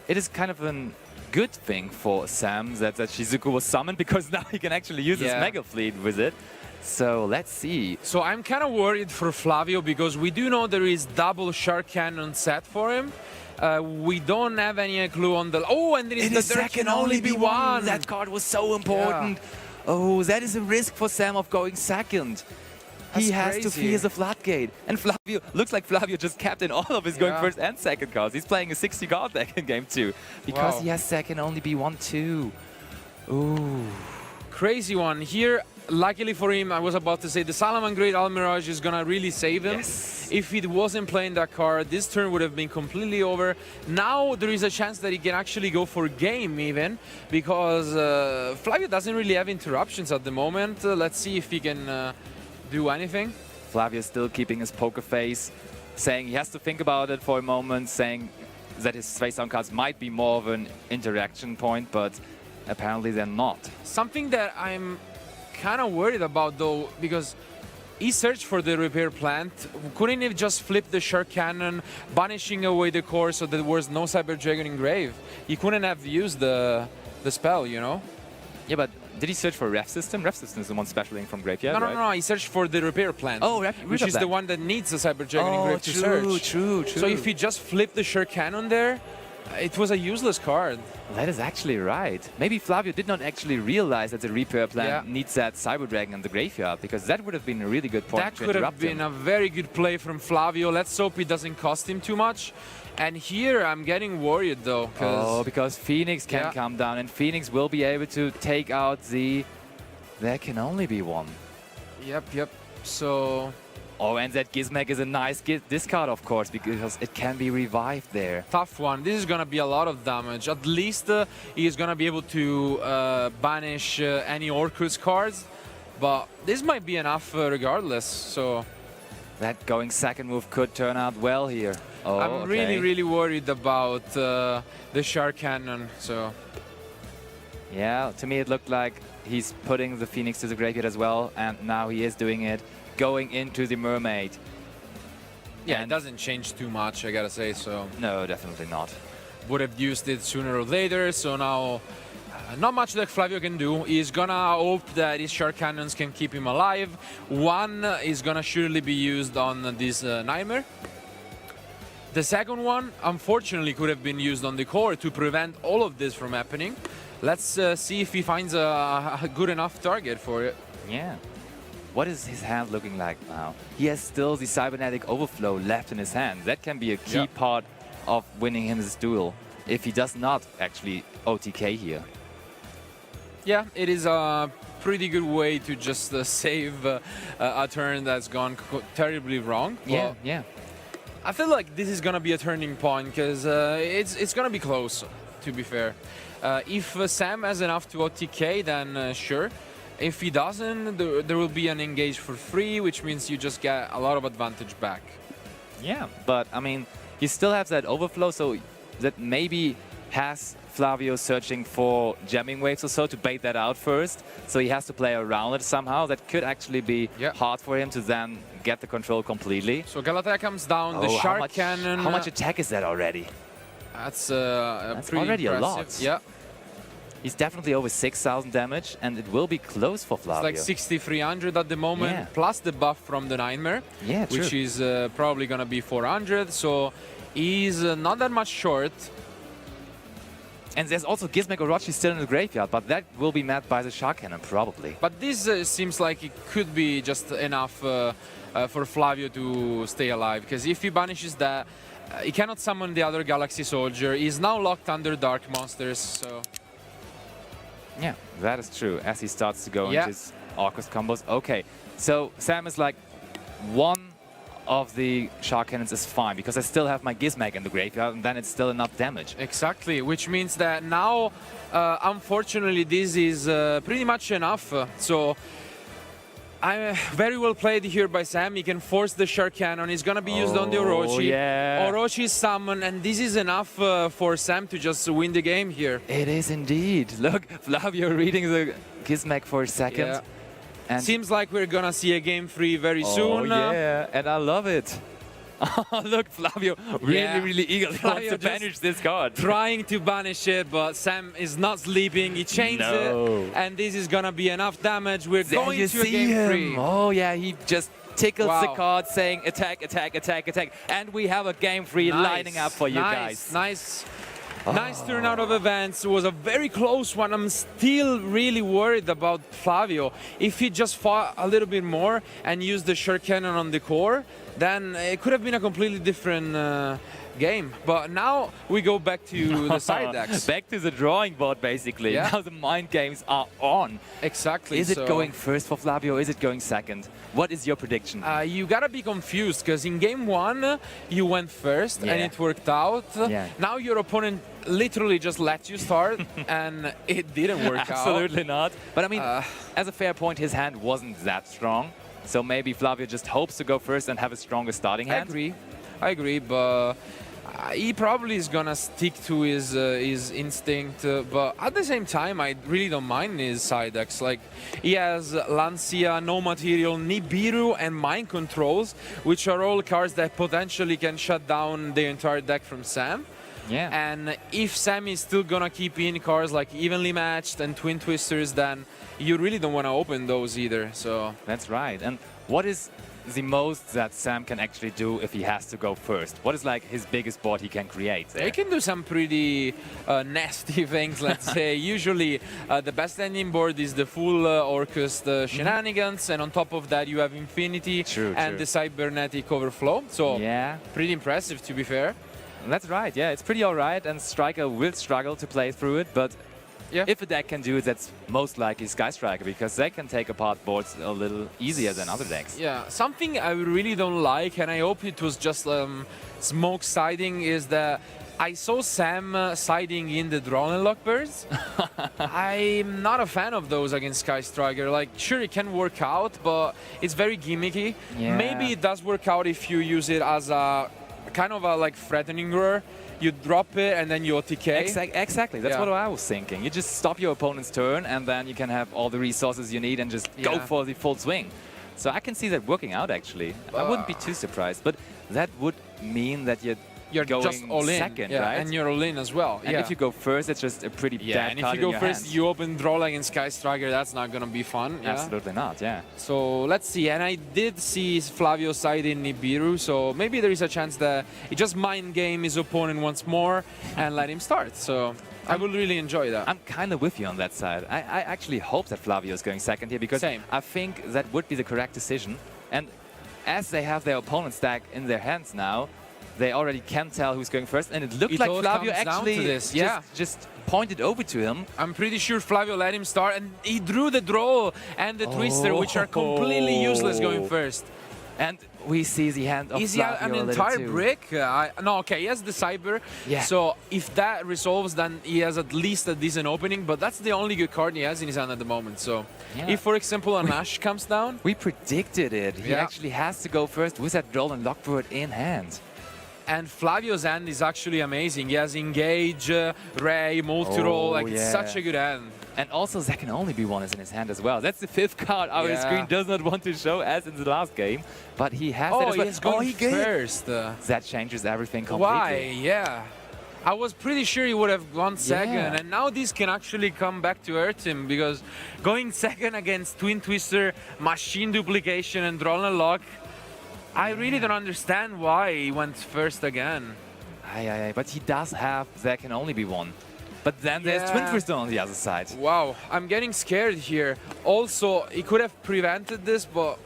it is kind of a good thing for Sam that Shizuku was summoned, because now he can actually use his Mega Fleet with it. So let's see. So I'm kind of worried for Flavio, because we do know there is double Shark Cannon set for him. We don't have any clue on the... Oh, and there can only be one. That card was so important. Oh, that is a risk for Sam of going second. He has to fear the floodgate. And Flavio, looks like Flavio just kept in all of his going first and second cards. He's playing a 60 card deck in game 2. Because he has second only be 1-2. Ooh. Crazy one. Here, luckily for him, I was about to say the Salamangreat Almirage is gonna really save him. Yes. If he wasn't playing that card, this turn would have been completely over. Now there is a chance that he can actually go for game even, because Flavio doesn't really have interruptions at the moment. Let's see if he can do anything. Flavio still keeping his poker face, saying he has to think about it for a moment, saying that his face-down cards might be more of an interaction point, but apparently they're not. Something that I'm kind of worried about though, because he searched for the repair plant. Couldn't he just flip the Shark Cannon, banishing away the core so there was no Cyber Dragon in grave? He couldn't have used the spell, you know? Yeah, but did he search for Ref System? Ref System is the one specialing from graveyard, No, he searched for the repair plant. Oh, which is the one that needs the Cyber Dragon in grave to search. True. So if he just flipped the Shark Cannon there, it was a useless card. That is actually right. Maybe Flavio did not actually realize that the repair plant needs that Cyber Dragon in the graveyard, because that would have been a really good point to interrupt That could have been a very good play from Flavio. Let's hope it doesn't cost him too much. And here I'm getting worried though. Because Phoenix can come down, and Phoenix will be able to take out the... There can only be one. Yep. So... Oh, and that Gizmek is a nice discard, of course, because it can be revived there. Tough one. This is going to be a lot of damage. At least he is going to be able to banish any Orcus cards, but this might be enough regardless. So that going second move could turn out well here. Oh, I'm really worried about the Shark Cannon. So yeah, to me it looked like he's putting the Phoenix to the graveyard as well, and now he is doing it. Going into the Mermaid. Yeah, it doesn't change too much, I gotta say, so... No, definitely not. Would have used it sooner or later, so now not much that Flavio can do. He's gonna hope that his Shark Cannons can keep him alive. One is gonna surely be used on this Nightmare. The second one, unfortunately, could have been used on the core to prevent all of this from happening. Let's see if he finds a good enough target for it. Yeah. What is his hand looking like now? He has still the Cybernetic Overflow left in his hand. That can be a key part of winning him this duel, if he does not actually OTK here. Yeah, it is a pretty good way to just save a turn that's gone terribly wrong. Yeah. I feel like this is going to be a turning point, because it's going to be close, to be fair. If Sam has enough to OTK, then sure. If he doesn't, there will be an engage for free, which means you just get a lot of advantage back. Yeah, but I mean, he still has that overflow, so that maybe has Flavio searching for jamming waves or so to bait that out first. So he has to play around it somehow. That could actually be hard for him to then get the control completely. So Galatea comes down, the Shark Cannon. How much attack is that already? That's already impressive. A lot. Yeah. He's definitely over 6,000 damage, and it will be close for Flavio. It's like 6,300 at the moment, plus the buff from the Nightmare, which is probably going to be 400, so he's not that much short. And there's also Gizmek Orochi still in the graveyard, but that will be met by the Shark Cannon, probably. But this seems like it could be just enough for Flavio to stay alive, because if he banishes that, he cannot summon the other Galaxy Soldier. He's now locked under Dark Monsters, so... Yeah, that is true, as he starts to go into his Orcus combos. Okay, so Sam is like, one of the Shark Cannons is fine, because I still have my Gizmek in the graveyard, and then it's still enough damage. Exactly, which means that now, unfortunately, this is pretty much enough. So Very well played here by Sam. He can force the Shark Cannon. He's going to be used on the Orochi. Yeah. Orochi is summoned, and this is enough for Sam to just win the game here. It is indeed. Look, Flavio reading the Gizmek for a second. Yeah. And seems like we're going to see a game 3 very soon. Oh, yeah, and I love it. Look, Flavio really eagerly wants to banish this card. Trying to banish it, but Sam is not sleeping. He chains it, and this is going to be enough damage. We're going to a game 3. Oh, yeah, he just tickles the Wow. card saying attack, attack, attack, attack. And we have a game 3 lining up for you guys. Nice. Nice turnout of events. It was a very close one. I'm still really worried about Flavio. If he just fought a little bit more and used the Shark Cannon on the core, then it could have been a completely different game. But now we go back to the side decks. Back to the drawing board, basically. Yeah. Now the mind games are on. Exactly. Is it going first for Flavio? Is it going second? What is your prediction? You gotta be confused, because in game 1 you went first and it worked out. Yeah. Now your opponent literally just let you start and it didn't work out. Absolutely not. But I mean, as a fair point, his hand wasn't that strong. So maybe Flavio just hopes to go first and have a stronger starting hand. I agree, but he probably is gonna stick to his instinct. But at the same time, I really don't mind his side decks. Like, he has Lancia, No Material, Nibiru, and Mind Controls, which are all cards that potentially can shut down the entire deck from Sam. Yeah. And if Sam is still gonna keep in cards like Evenly Matched and Twin Twisters, then you really don't want to open those either. So that's right. And what is the most that Sam can actually do if he has to go first? What is like his biggest board he can create there? he can do some pretty nasty things, let's say. Usually the best ending board is the full Orcust shenanigans, and on top of that you have Infinity and the Cybernetic Overflow. So yeah, pretty impressive, to be fair. That's right, yeah, it's pretty alright, and Striker will struggle to play through it, but if a deck can do it, that's most likely Sky Striker, because they can take apart boards a little easier than other decks. Yeah, something I really don't like, and I hope it was just smoke siding, is that I saw Sam siding in the Drone and Lockbirds. I'm not a fan of those against Sky Striker. Like, sure, it can work out, but it's very gimmicky. Yeah. Maybe it does work out if you use it as a kind of a like threatening lure. You drop it and then you OTK. Exactly, that's what I was thinking. You just stop your opponent's turn and then you can have all the resources you need and just go for the full swing. So I can see that working out, actually. I wouldn't be too surprised, but that would mean that you're going just all in, second, right? And you're all in as well. And if you go first, it's just a pretty bad and card if you in go your first, hand. you open draw against Sky Striker. That's not gonna be fun. Absolutely not. Yeah. So let's see. And I did see Flavio side in Nibiru, so maybe there is a chance that he just mind game his opponent once more and let him start. So I will really enjoy that. I'm kind of with you on that side. I actually hope that Flavio is going second here, because I think that would be the correct decision. And as they have their opponent's stack in their hands now, they already can tell who's going first, and it looked like Flavio actually just pointed over to him. I'm pretty sure Flavio let him start, and he drew the draw and the twister, which are completely useless going first. And we see the hand of Is he Flavio an a little entire too. brick? No, okay, he has the Cyber. Yeah. So if that resolves, then he has at least a decent opening, but that's the only good card he has in his hand at the moment. So if, for example, a Nash comes down... We predicted it. He actually has to go first with that Droll and Lockbird in hand. And Flavio's hand is actually amazing. He has Engage, Ray, Multi-Roll, it's such a good hand. And also there can only be one is in his hand as well. That's the fifth card our screen does not want to show, as in the last game. But he has that as well. He's going first. That changes everything completely. Why? Yeah. I was pretty sure he would have gone second, and now this can actually come back to hurt him, because going second against Twin Twister, Machine Duplication, and Draw and Lock, I really don't understand why he went first again. But he does have there can only be one. But then there's Twin Twister on the other side. Wow, I'm getting scared here. Also, he could have prevented this, but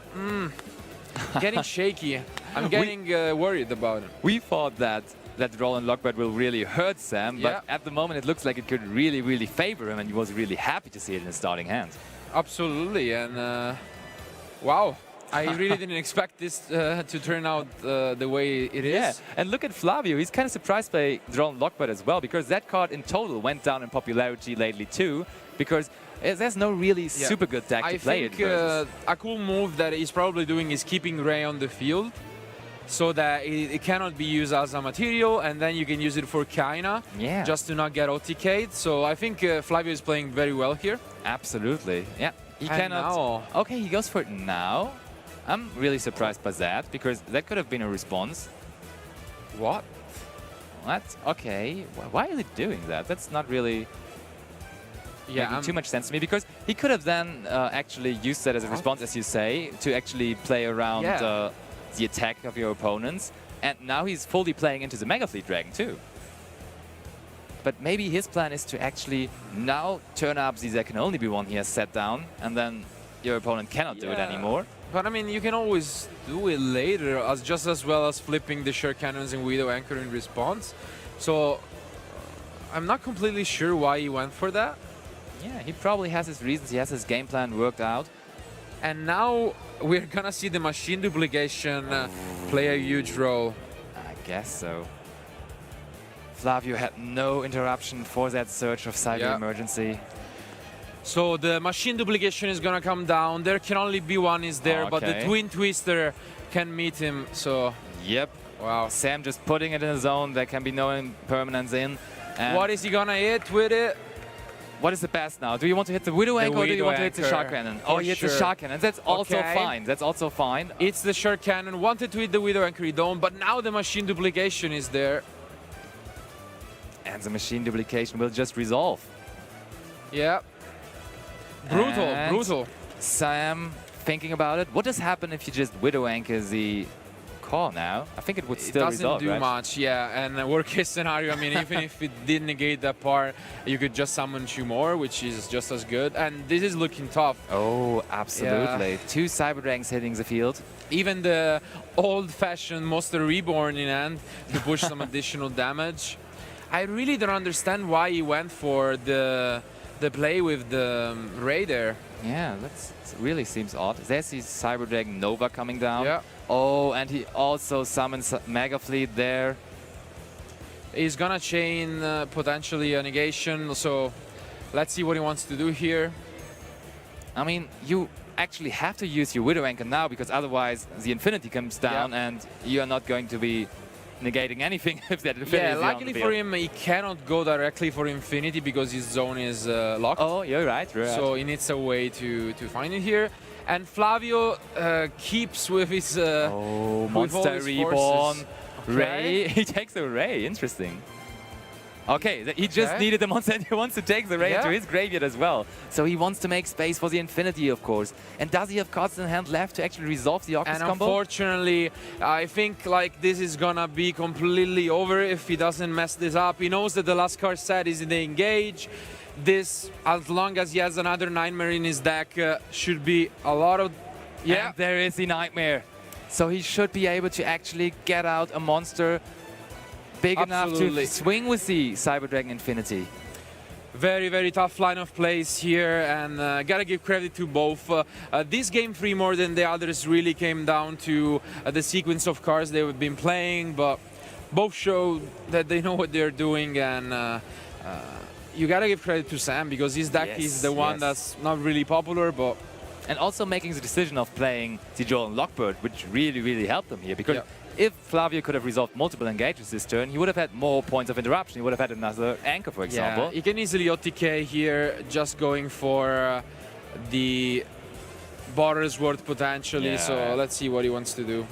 getting shaky. I'm getting worried about it. We thought that Roll and Lockbird will really hurt Sam, but at the moment it looks like it could really, really favor him, and he was really happy to see it in his starting hand. Absolutely, and wow. I really didn't expect this to turn out the way it is. Yeah, and look at Flavio. He's kind of surprised by Drone Lockbird as well, because that card in total went down in popularity lately too, because There's no really super good deck to play think it versus. a cool move that he's probably doing is keeping Ray on the field so that it cannot be used as a material, and then you can use it for Kaina, just to not get OTK'd. So I think Flavio is playing very well here. Absolutely, yeah. He And cannot. now- Okay, he goes for it now. I'm really surprised by that, because that could have been a response. What? What? Okay. Why is he doing that? That's not really making too much sense to me, because he could have then actually used that as a response, as you say, to actually play around the attack of your opponents. And now he's fully playing into the Mega Fleet Dragon too. But maybe his plan is to actually now turn up the There Can Only Be One he has set down, and then your opponent cannot do it anymore. But I mean, you can always do it later, just as well as flipping the Sure Cannons and Widow Anchor in response. So I'm not completely sure why he went for that. Yeah, he probably has his reasons. He has his game plan worked out. And now we're gonna see the machine duplication play a huge role. I guess so. Flavio had no interruption for that surge of Cyber Emergency. So the machine duplication is gonna come down. There Can Only Be One is there, but the Twin Twister can meet him, so... Yep. Wow. Sam just putting it in a zone. There can be no impermanence in. And what is he gonna hit with it? what is the best now? Do you want to hit the Widow Anchor or do you want to hit the Shark Cannon? Oh, he hits the Shark Cannon. That's also fine. That's also fine. It's the Shark Cannon. Wanted to hit the Widow Anchor, don't, but now the machine duplication is there. And the machine duplication will just resolve. Yeah. Brutal, And brutal. Sam thinking about it. What does happen if you just Widow Anchor the core now? I think it would still resolve, It doesn't do right? much, yeah. And worst case scenario, I mean, even if it did negate that part, you could just summon 2 more, which is just as good. And this is looking tough. Oh, absolutely. Yeah. 2 Cyber Dragons hitting the field. Even the old-fashioned Monster Reborn in hand to push some additional damage. I really don't understand why he went for the play with the Ray there. Yeah, that really seems odd. There's his Cyber Dragon Nova coming down. Yeah. Oh, and he also summons Mega Fleet there. He's gonna chain potentially a negation, so let's see what he wants to do here. I mean, you actually have to use your Widow Anchor now, because otherwise the Infinity comes down and you're not going to be negating anything if that Infinity Yeah, is on luckily the for field. him, he cannot go directly for Infinity because his zone is locked. Oh, you're right. So he needs a way to find it here. And Flavio keeps with his with all Monster his Reborn. forces. Ray. He takes a Ray. Interesting. Okay, he just needed the monster and he wants to take the Ray into his graveyard as well. So he wants to make space for the Infinity, of course. And does he have cards in hand left to actually resolve the Octus And combo? unfortunately, I think like this is gonna be completely over if he doesn't mess this up. He knows that the last card set is in the engage. This, as long as he has another Nightmare in his deck, should be a lot of... Yeah, and there is the Nightmare. So he should be able to actually get out a monster big enough to swing with the Cyber Dragon Infinity. Very, very tough line of plays here, and gotta give credit to both. This game 3 more than the others really came down to the sequence of cards they've been playing, but both show that they know what they're doing, and you gotta give credit to Sam because his deck is the one that's not really popular, but... And also making the decision of playing the Jordan Lockbird, which really, really helped him here, because if Flavio could have resolved multiple engages this turn, he would have had more points of interruption. He would have had another anchor, for example. Yeah, he can easily OTK here, just going for the Border's Word potentially, so let's see what he wants to do.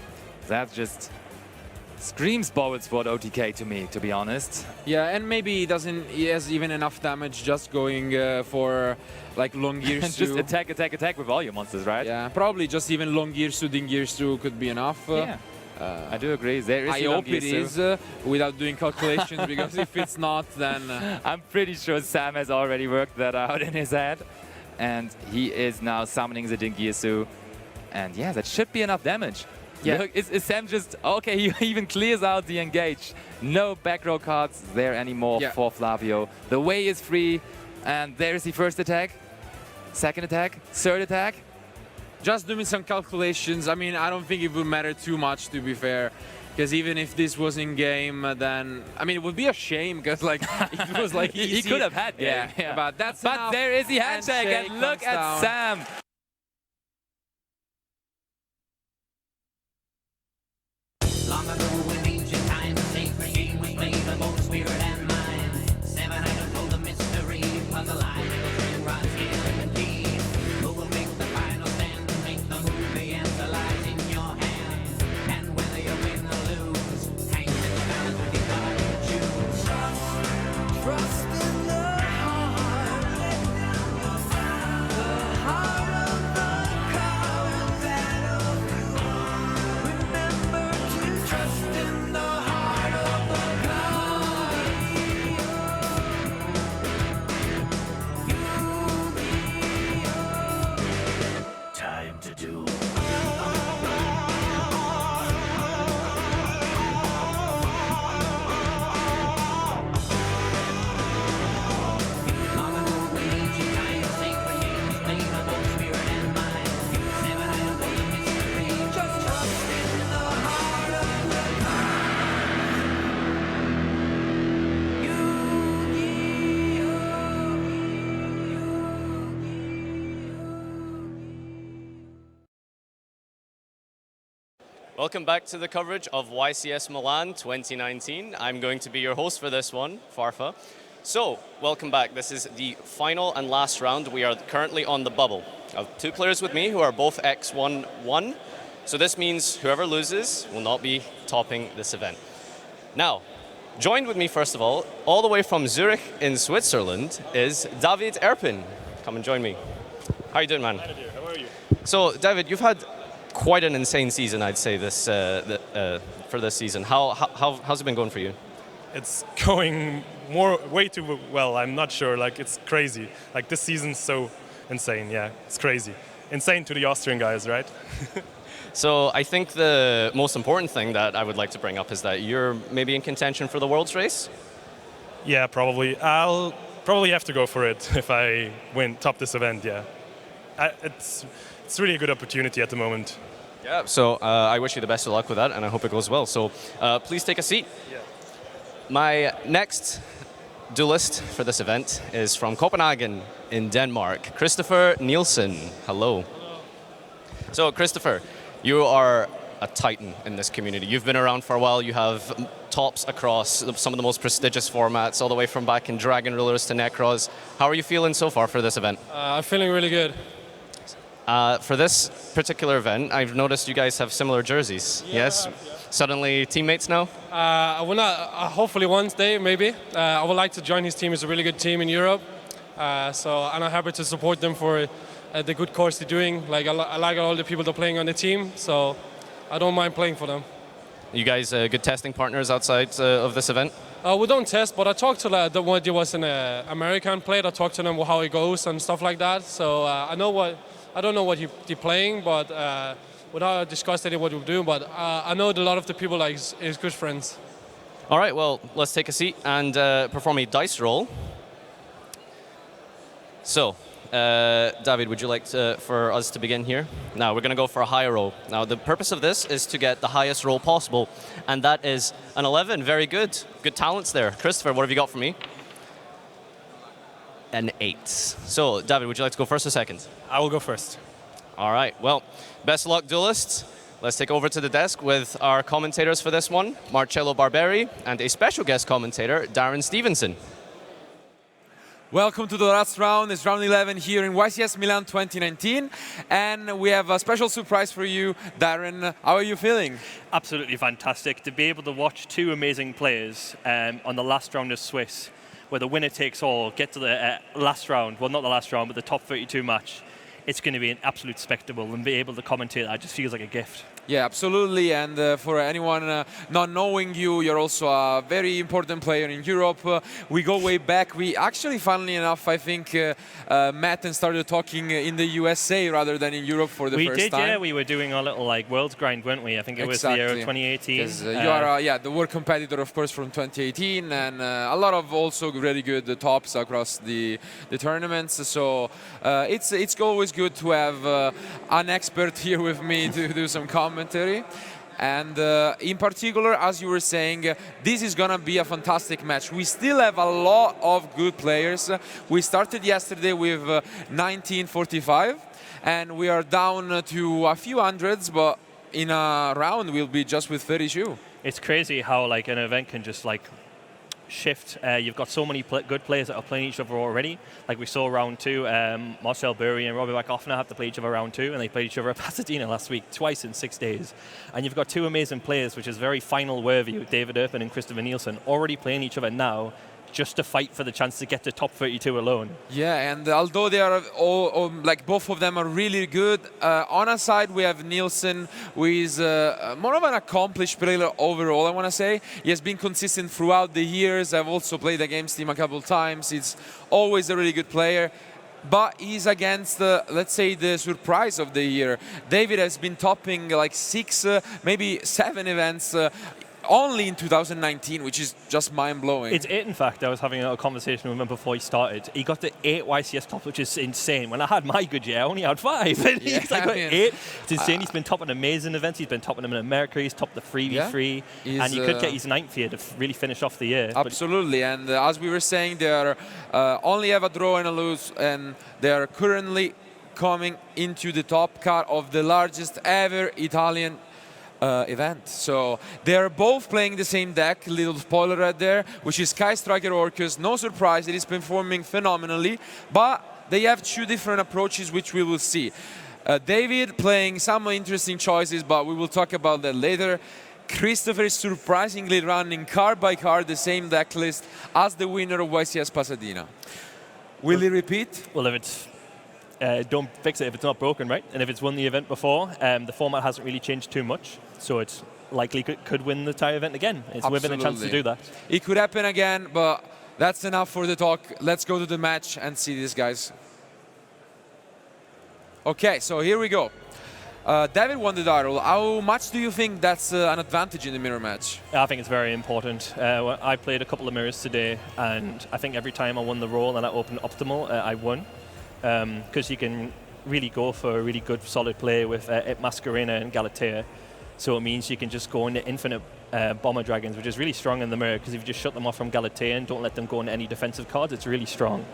That just screams Border's Word OTK to me, to be honest. Yeah, and maybe he has even enough damage just going for like Long Gears Just attack, attack, attack with all your monsters, right? Yeah, probably just even Long Gears to Ding Gears 2 could be enough. Yeah. I do agree. There is I hope it is without doing calculations, because if it's not, then... I'm pretty sure Sam has already worked that out in his head. And he is now summoning the Dingirsu. And yeah, that should be enough damage. Yeah. Look, is Sam just... Okay, he even clears out the engage. No back row cards there anymore for Flavio. The way is free. And there's the first attack. Second attack. Third attack. Just doing some calculations. I mean, I don't think it would matter too much, to be fair. Because even if this was in game, then I mean it would be a shame because like it was like he easy. could have had yeah, game. Yeah. But that's but enough. there is the handshake, and look at down. Sam. Long ago in ancient times, a sacred game was played by both spirit and mind. 7 items hold the mystery, puzzle eye, string, rod, scale, and key. Who will make the final stand and make the move? The answer lies in your hand. And whether you win or lose, hangs in the balance with your card you choose. Trust in the heart. The heart of the card that'll do. Remember to trust in the heart of the card. Time to do. Long ago in ancient times, sacred games played by both spirit and mind. 7 items hold the mystery. Just trust in the heart of the Welcome back to the coverage of YCS Milan 2019. I'm going to be your host for this one, Farfa. So, welcome back. This is the final and last round. We are currently on the bubble. I have 2 players with me who are both X1-1. So this means whoever loses will not be topping this event. Now, joined with me first of all the way from Zurich in Switzerland, is David Erpin. Come and join me. How are you doing, man? How are you? So, David, you've had quite an insane season, I'd say, this for this season. How's it been going for you? It's going way too well. I'm not sure. Like, it's crazy. Like, this season's so insane. Yeah, it's crazy. Insane to the Austrian guys, right? So I think the most important thing that I would like to bring up is that you're maybe in contention for the Worlds race? Yeah, probably. I'll probably have to go for it if I top this event, yeah. It's really a good opportunity at the moment. Yeah, so I wish you the best of luck with that, and I hope it goes well. So please take a seat. Yeah. My next duelist for this event is from Copenhagen in Denmark, Christopher Nielsen. Hello. So Christopher, you are a titan in this community. You've been around for a while. You have tops across some of the most prestigious formats, all the way from back in Dragon Rulers to Necros. How are you feeling so far for this event? I'm feeling really good. For this particular event, I've noticed you guys have similar jerseys. Yeah, yes? yeah. Suddenly teammates now? I will not. Hopefully one day, maybe. I would like to join his team. It's a really good team in Europe. So I'm happy to support them for the good course they're doing. Like I like all the people that are playing on the team, so I don't mind playing for them. You guys good testing partners outside of this event? We don't test, but I talked to the one that was an American player. I talked to them how it goes and stuff like that. So I don't know what he's playing, but we not discussed any what we'll do. But I know that a lot of the people like is good friends. All right, well, let's take a seat and perform a dice roll. So, David, would you like for us to begin here? Now, we're going to go for a high roll. Now, the purpose of this is to get the highest roll possible, and that is an 11. Very good. Good talents there. Christopher, what have you got for me? An 8. So, David, would you like to go first or second? I will go first. All right, well, best of luck, duelists. Let's take over to the desk with our commentators for this one, Marcello Barberi, and a special guest commentator, Darren Stevenson. Welcome to the last round. It's round 11 here in YCS Milan 2019. And we have a special surprise for you, Darren. How are you feeling? Absolutely fantastic. To be able to watch 2 amazing players on the last round of Swiss, where the winner takes all, get to the last round, well, not the last round, but the top 32 match. It's going to be an absolute spectacle, and be able to commentate that just feels like a gift. Yeah, absolutely. And for anyone not knowing you, you're also a very important player in Europe. We go way back. We actually, funnily enough, I think met and started talking in the USA rather than in Europe for the first time. We did, yeah. We were doing our little Worlds grind, weren't we? I think it was the year of 2018. You are, the world competitor, of course, from 2018, and a lot of also really good tops across the tournaments. So it's always good to have an expert here with me to do some commentary. And in particular, as you were saying, this is going to be a fantastic match. We still have a lot of good players. We started yesterday with 1945, and we are down to a few hundreds, but in a round we'll be just with 32. It's crazy how like an event can just like shift. You've got so many good players that are playing each other already. Like we saw round 2, Marcel Burry and Robbie Wackhoffner have to play each other round 2, and they played each other at Pasadena last week, twice in 6 days. And you've got 2 amazing players, which is very final worthy, with David Erpen and Christopher Nielsen, already playing each other now, just to fight for the chance to get to top 32 alone. Yeah, and although they are all like both of them are really good, on our side we have Nielsen, who is more of an accomplished player overall, I want to say. He has been consistent throughout the years. I've also played against him a couple of times. He's always a really good player. But he's against, let's say, the surprise of the year. David has been topping like 6, maybe 7 events only in 2019, which is just mind-blowing. It's 8, in fact. I was having a conversation with him before he started. He got to 8 YCS tops, which is insane. When I had my good year, I only had 5. And he's like got 8. It's insane. He's been topping amazing events. He's been topping them in America. He's topped the 3v3. Yeah. And you could get his 9th here to really finish off the year. Absolutely. And as we were saying, they are only have a draw and a lose, and they are currently coming into the top cut of the largest ever Italian event. So they are both playing the same deck, little spoiler right there, which is Sky Striker Orcus. No surprise, it is performing phenomenally, but they have 2 different approaches, which we will see. David playing some interesting choices, but we will talk about that later. Christopher is surprisingly running card by card the same deck list as the winner of YCS Pasadena. Will he repeat? Well, if it's don't fix it if it's not broken, right? And if it's won the event before, the format hasn't really changed too much, so it's likely could win the entire event again. It's within a chance to do that. It could happen again, but that's enough for the talk. Let's go to the match and see these guys. Okay, so here we go. David won the title. How much do you think that's an advantage in the mirror match? I think it's very important. I played a couple of mirrors today, and I think every time I won the roll and I opened optimal, I won. Because you can really go for a really good solid play with Masquerena and Galatea. So it means you can just go into infinite Bomber Dragons, which is really strong in the mirror, because if you just shut them off from Galatea and don't let them go into any defensive cards, it's really strong.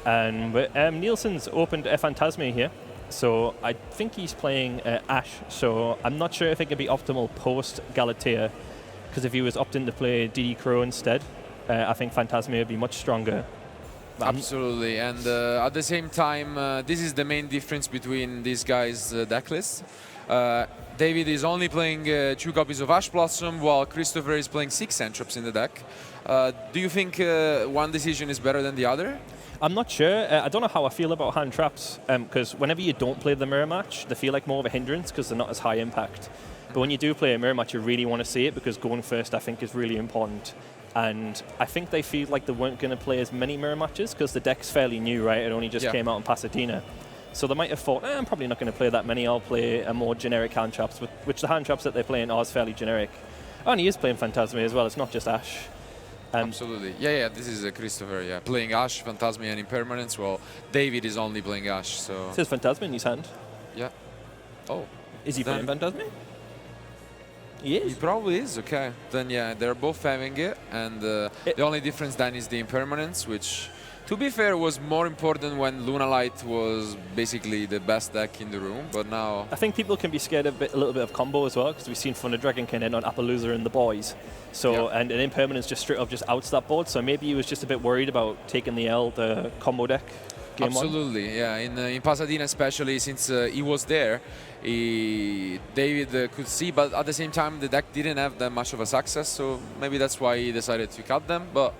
And Nielsen's opened a Phantasme here, so I think he's playing Ash, so I'm not sure if it could be optimal post Galatea, because if he was opting to play DD Crow instead, I think Phantasme would be much stronger. Absolutely, and at the same time, this is the main difference between these guys' deck lists. David is only playing 2 copies of Ash Blossom, while Christopher is playing 6 Entrops in the deck. Do you think one decision is better than the other? I'm not sure. I don't know how I feel about hand traps, because whenever you don't play the mirror match, they feel like more of a hindrance because they're not as high impact. But when you do play a mirror match, you really want to see it, because going first, I think, is really important. And I think they feel like they weren't going to play as many mirror matches because the deck's fairly new, right? It only just came out in Pasadena. So they might have thought, I'm probably not going to play that many. I'll play a more generic hand traps, which the hand traps that they're playing are fairly generic. Oh, and he is playing Phantasme as well. It's not just Ash. Absolutely. Yeah, this is Christopher, playing Ash, Phantasme, and Impermanence. Well, David is only playing Ash, so... It says Phantasme in his hand. Yeah. Oh. Is he playing Phantasme? He is? He probably is, okay. Then yeah, they're both having it, and the only difference then is the Impermanence, which, to be fair, was more important when Lunalight was basically the best deck in the room, but now... I think people can be scared of a little bit of combo as well, because we've seen Thunder Dragon can end on Appaloosa and the boys. So, and an Impermanence just straight up just outs that board, so maybe he was just a bit worried about taking the combo deck. Absolutely, yeah. In Pasadena especially, since he was there, David could see, but at the same time the deck didn't have that much of a success, so maybe that's why he decided to cut them. But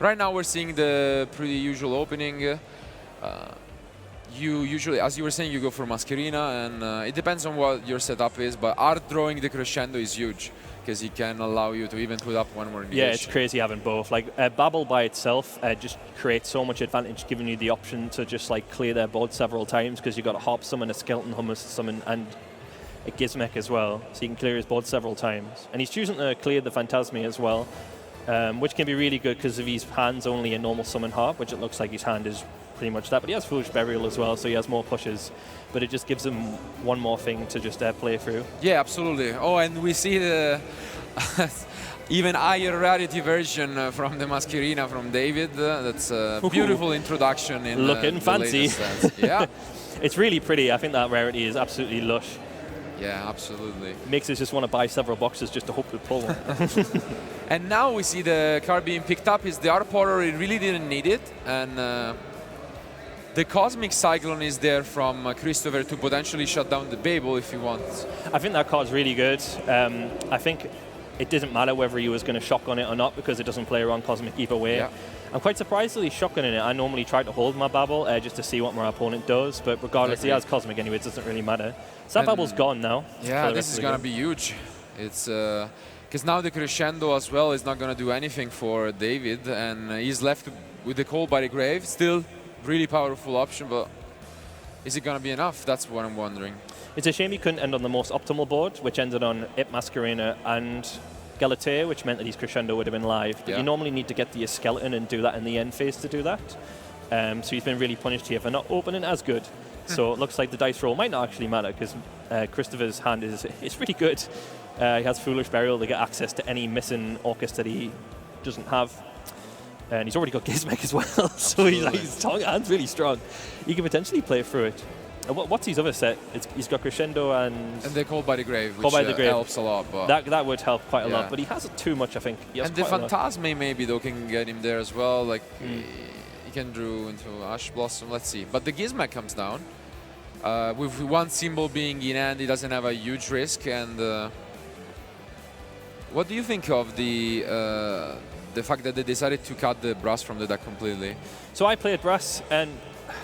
right now we're seeing the pretty usual opening. You usually, as you were saying, you go for Masquerena, and it depends on what your setup is, but art drawing the crescendo is huge, because he can allow you to even put up one more negation. Yeah, it's crazy having both. Like Babel by itself just creates so much advantage, giving you the option to just like clear their board several times, because you've got a Harp summon, a Skeleton Hummus summon, and a Gizmek as well, so you can clear his board several times. And he's choosing to clear the Phantasme as well, which can be really good because of his hand's only a normal summon Harp, which it looks like his hand is pretty much that. But he has Foolish Burial as well, so he has more pushes. But it just gives him one more thing to just play through. Yeah, absolutely. Oh, and we see the even higher rarity version from the Mascherina from David. That's a beautiful introduction. In looking fancy. Yeah. It's really pretty. I think that rarity is absolutely lush. Yeah, absolutely. Makes us just want to buy several boxes just to hope to pull one. And now we see the card being picked up. Is the Art Porter. He really didn't need it. And the Cosmic Cyclone is there from Christopher to potentially shut down the Babel if he wants. I think that card's really good. I think it doesn't matter whether he was going to shotgun it or not because it doesn't play around Cosmic either way. Yeah. I'm quite surprised that he's shotgunning it. I normally try to hold my Babel just to see what my opponent does, but regardless, he has Cosmic anyway, it doesn't really matter. So that Babel's gone now. Yeah, this is going to be huge. It's because now the Crescendo as well is not going to do anything for David, and he's left with the Call by the Grave. Still really powerful option, but is it going to be enough? That's what I'm wondering. It's a shame he couldn't end on the most optimal board, which ended on Ip Masquerena and Galatea, which meant that his Crescendo would have been live. But you normally need to get the skeleton and do that in the end phase to do that. So he's been really punished here for not opening as good. So it looks like the dice roll might not actually matter because Christopher's hand is pretty good. He has Foolish Burial to get access to any missing Orcus that he doesn't have. And he's already got Gizmek as well, so his hand's really strong. He can potentially play through it. What's his other set? He's got Crescendo and the Call by the Grave, which helps a lot. But that would help quite a lot, but he hasn't too much, I think. And the Phantasme maybe though can get him there as well. Like he can draw into Ash Blossom. Let's see. But the Gizmek comes down with one symbol being in hand. He doesn't have a huge risk. And what do you think of the fact that they decided to cut the Brass from the deck completely? So I played Brass, and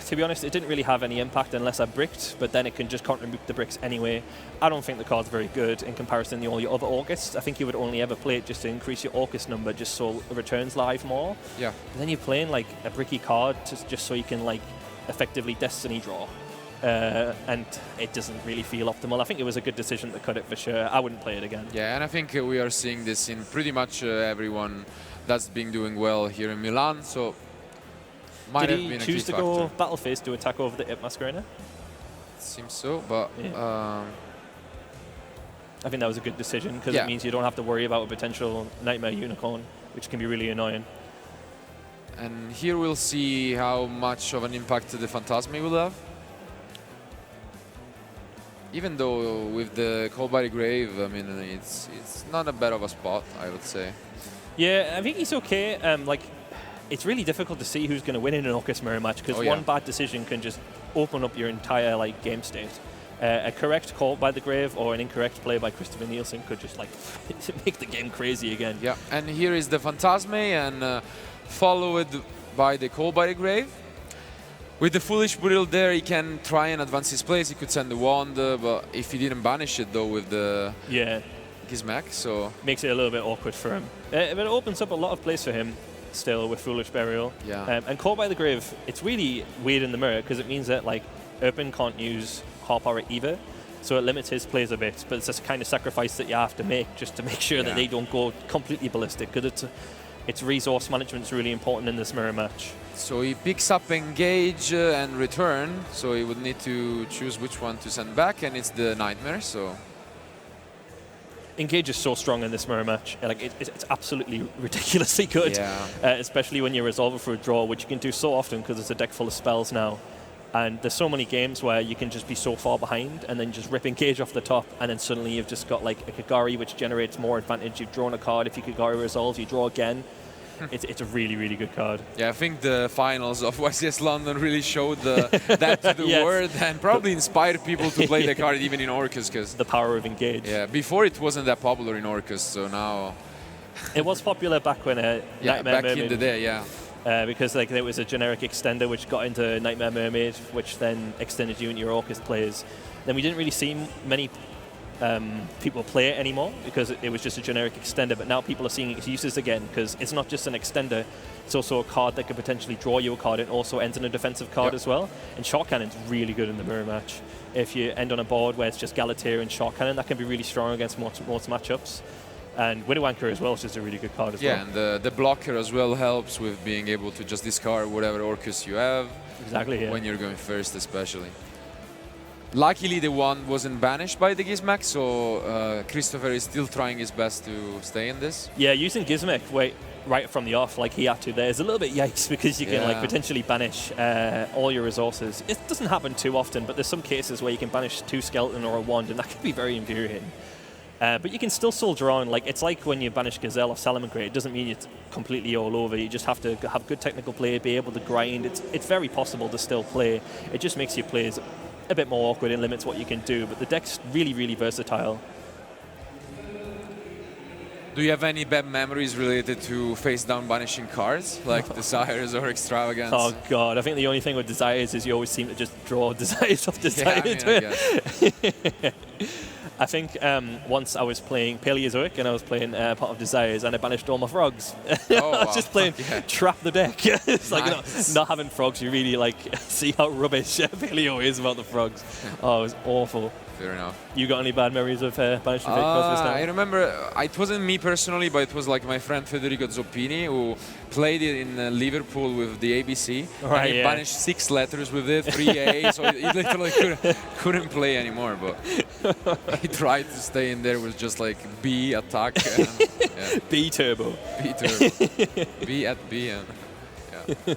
to be honest, it didn't really have any impact unless I bricked, but then it can just contribute the bricks anyway. I don't think the card's very good in comparison to all your other Orcus. I think you would only ever play it just to increase your Orcus number, just so it returns live more. Yeah. But then you're playing like a bricky card just so you can like effectively Destiny draw. And it doesn't really feel optimal. I think it was a good decision to cut it for sure. I wouldn't play it again. Yeah, and I think we are seeing this in pretty much everyone that's been doing well here in Milan. So might Did have been he a choose key to go factor. Battle Phase to attack over the Ip Masquerena? Seems so, but I think that was a good decision because Yeah. it means you don't have to worry about a potential Nightmare Unicorn, which can be really annoying. and here we'll see how much of an impact the Phantasme will have. Even though with the Call by the Grave, I mean, it's not a bad of a spot, I would say. Yeah, I think he's okay. It's really difficult to see who's going to win in an Orcus Mirror match because one bad decision can just open up your entire game state. A correct call by the Grave or an incorrect play by Christopher Nielsen could just make the game crazy again. Yeah, and here is the Phantasme and followed by the Call by the Grave. With the Foolish Burial there, he can try and advance his place. He could send the Wand, but if he didn't banish it though with the Gizmek, so makes it a little bit awkward for him. But it opens up a lot of plays for him still with Foolish Burial. Yeah. And Caught by the Grave, it's really weird in the mirror because it means that Urban can't use Harpower either, so it limits his plays a bit. But it's this kind of sacrifice that you have to make just to make sure that they don't go completely ballistic because its resource management is really important in this mirror match. So he picks up Engage and Return, so he would need to choose which one to send back, and it's the Nightmare, so... Engage is so strong in this mirror match. It's absolutely ridiculously good, especially when you resolve it for a draw, which you can do so often because it's a deck full of spells now. And there's so many games where you can just be so far behind and then just rip Engage off the top, and then suddenly you've just got a Kagari which generates more advantage. You've drawn a card. If your Kagari resolves, you draw again. It's a really, really good card. Yeah, I think the finals of YCS London really showed that to the world and probably inspired people to play the card even in Orcus. Cause the power of Engage. Yeah, before it wasn't that popular in Orcus, so now... It was popular back when Nightmare back Mermaid, in the day, yeah. Because there was a generic extender which got into Nightmare Mermaid, which then extended you into your Orcus players. Then we didn't really see many people play it anymore because it was just a generic extender, but now people are seeing its uses again because it's not just an extender, it's also a card that could potentially draw you a card and also ends in a defensive card as well. And Shark Cannon's really good in the mirror match. If you end on a board where it's just Galatea and Shark Cannon, that can be really strong against most matchups. And Winnowanker as well is just a really good card as well. Yeah, and the blocker as well helps with being able to just discard whatever Orcus you have. Exactly, yeah. When you're going first, especially. Luckily, the one wasn't banished by the Gizmek, so Christopher is still trying his best to stay in this. Yeah, using Gizmek right from the off, like he had to there, is a little bit yikes because you can like potentially banish all your resources. It doesn't happen too often, but there's some cases where you can banish 2 skeleton or a wand, and that can be very infuriating. But you can still soldier on. Like it's like when you banish Gazelle or Salamangreat. It doesn't mean it's completely all over. You just have to have good technical play, be able to grind. It's very possible to still play. It just makes your plays a bit more awkward and limits what you can do. But the deck's really, really versatile. Do you have any bad memories related to face down banishing cards, like Desires or Extravagance? Oh god, I think the only thing with Desires is you always seem to just draw Desires off Desires. Yeah, I think once I was playing Paleozoic and I was playing Pot of Desires and I banished all my frogs. I was just playing Trap the Deck. It's like not having frogs, you really like see how rubbish Paleo is about the frogs. Oh, it was awful. Fair enough. You got any bad memories of banishing fake cards this time? I remember, it wasn't me personally, but it was like my friend Federico Zoppini who played it in Liverpool with the ABC. Right, and he banished 6 letters with it, 3A, so he literally couldn't play anymore. But he tried to stay in there with just like B attack. And, yeah. B turbo. B turbo. B at B. And, yeah.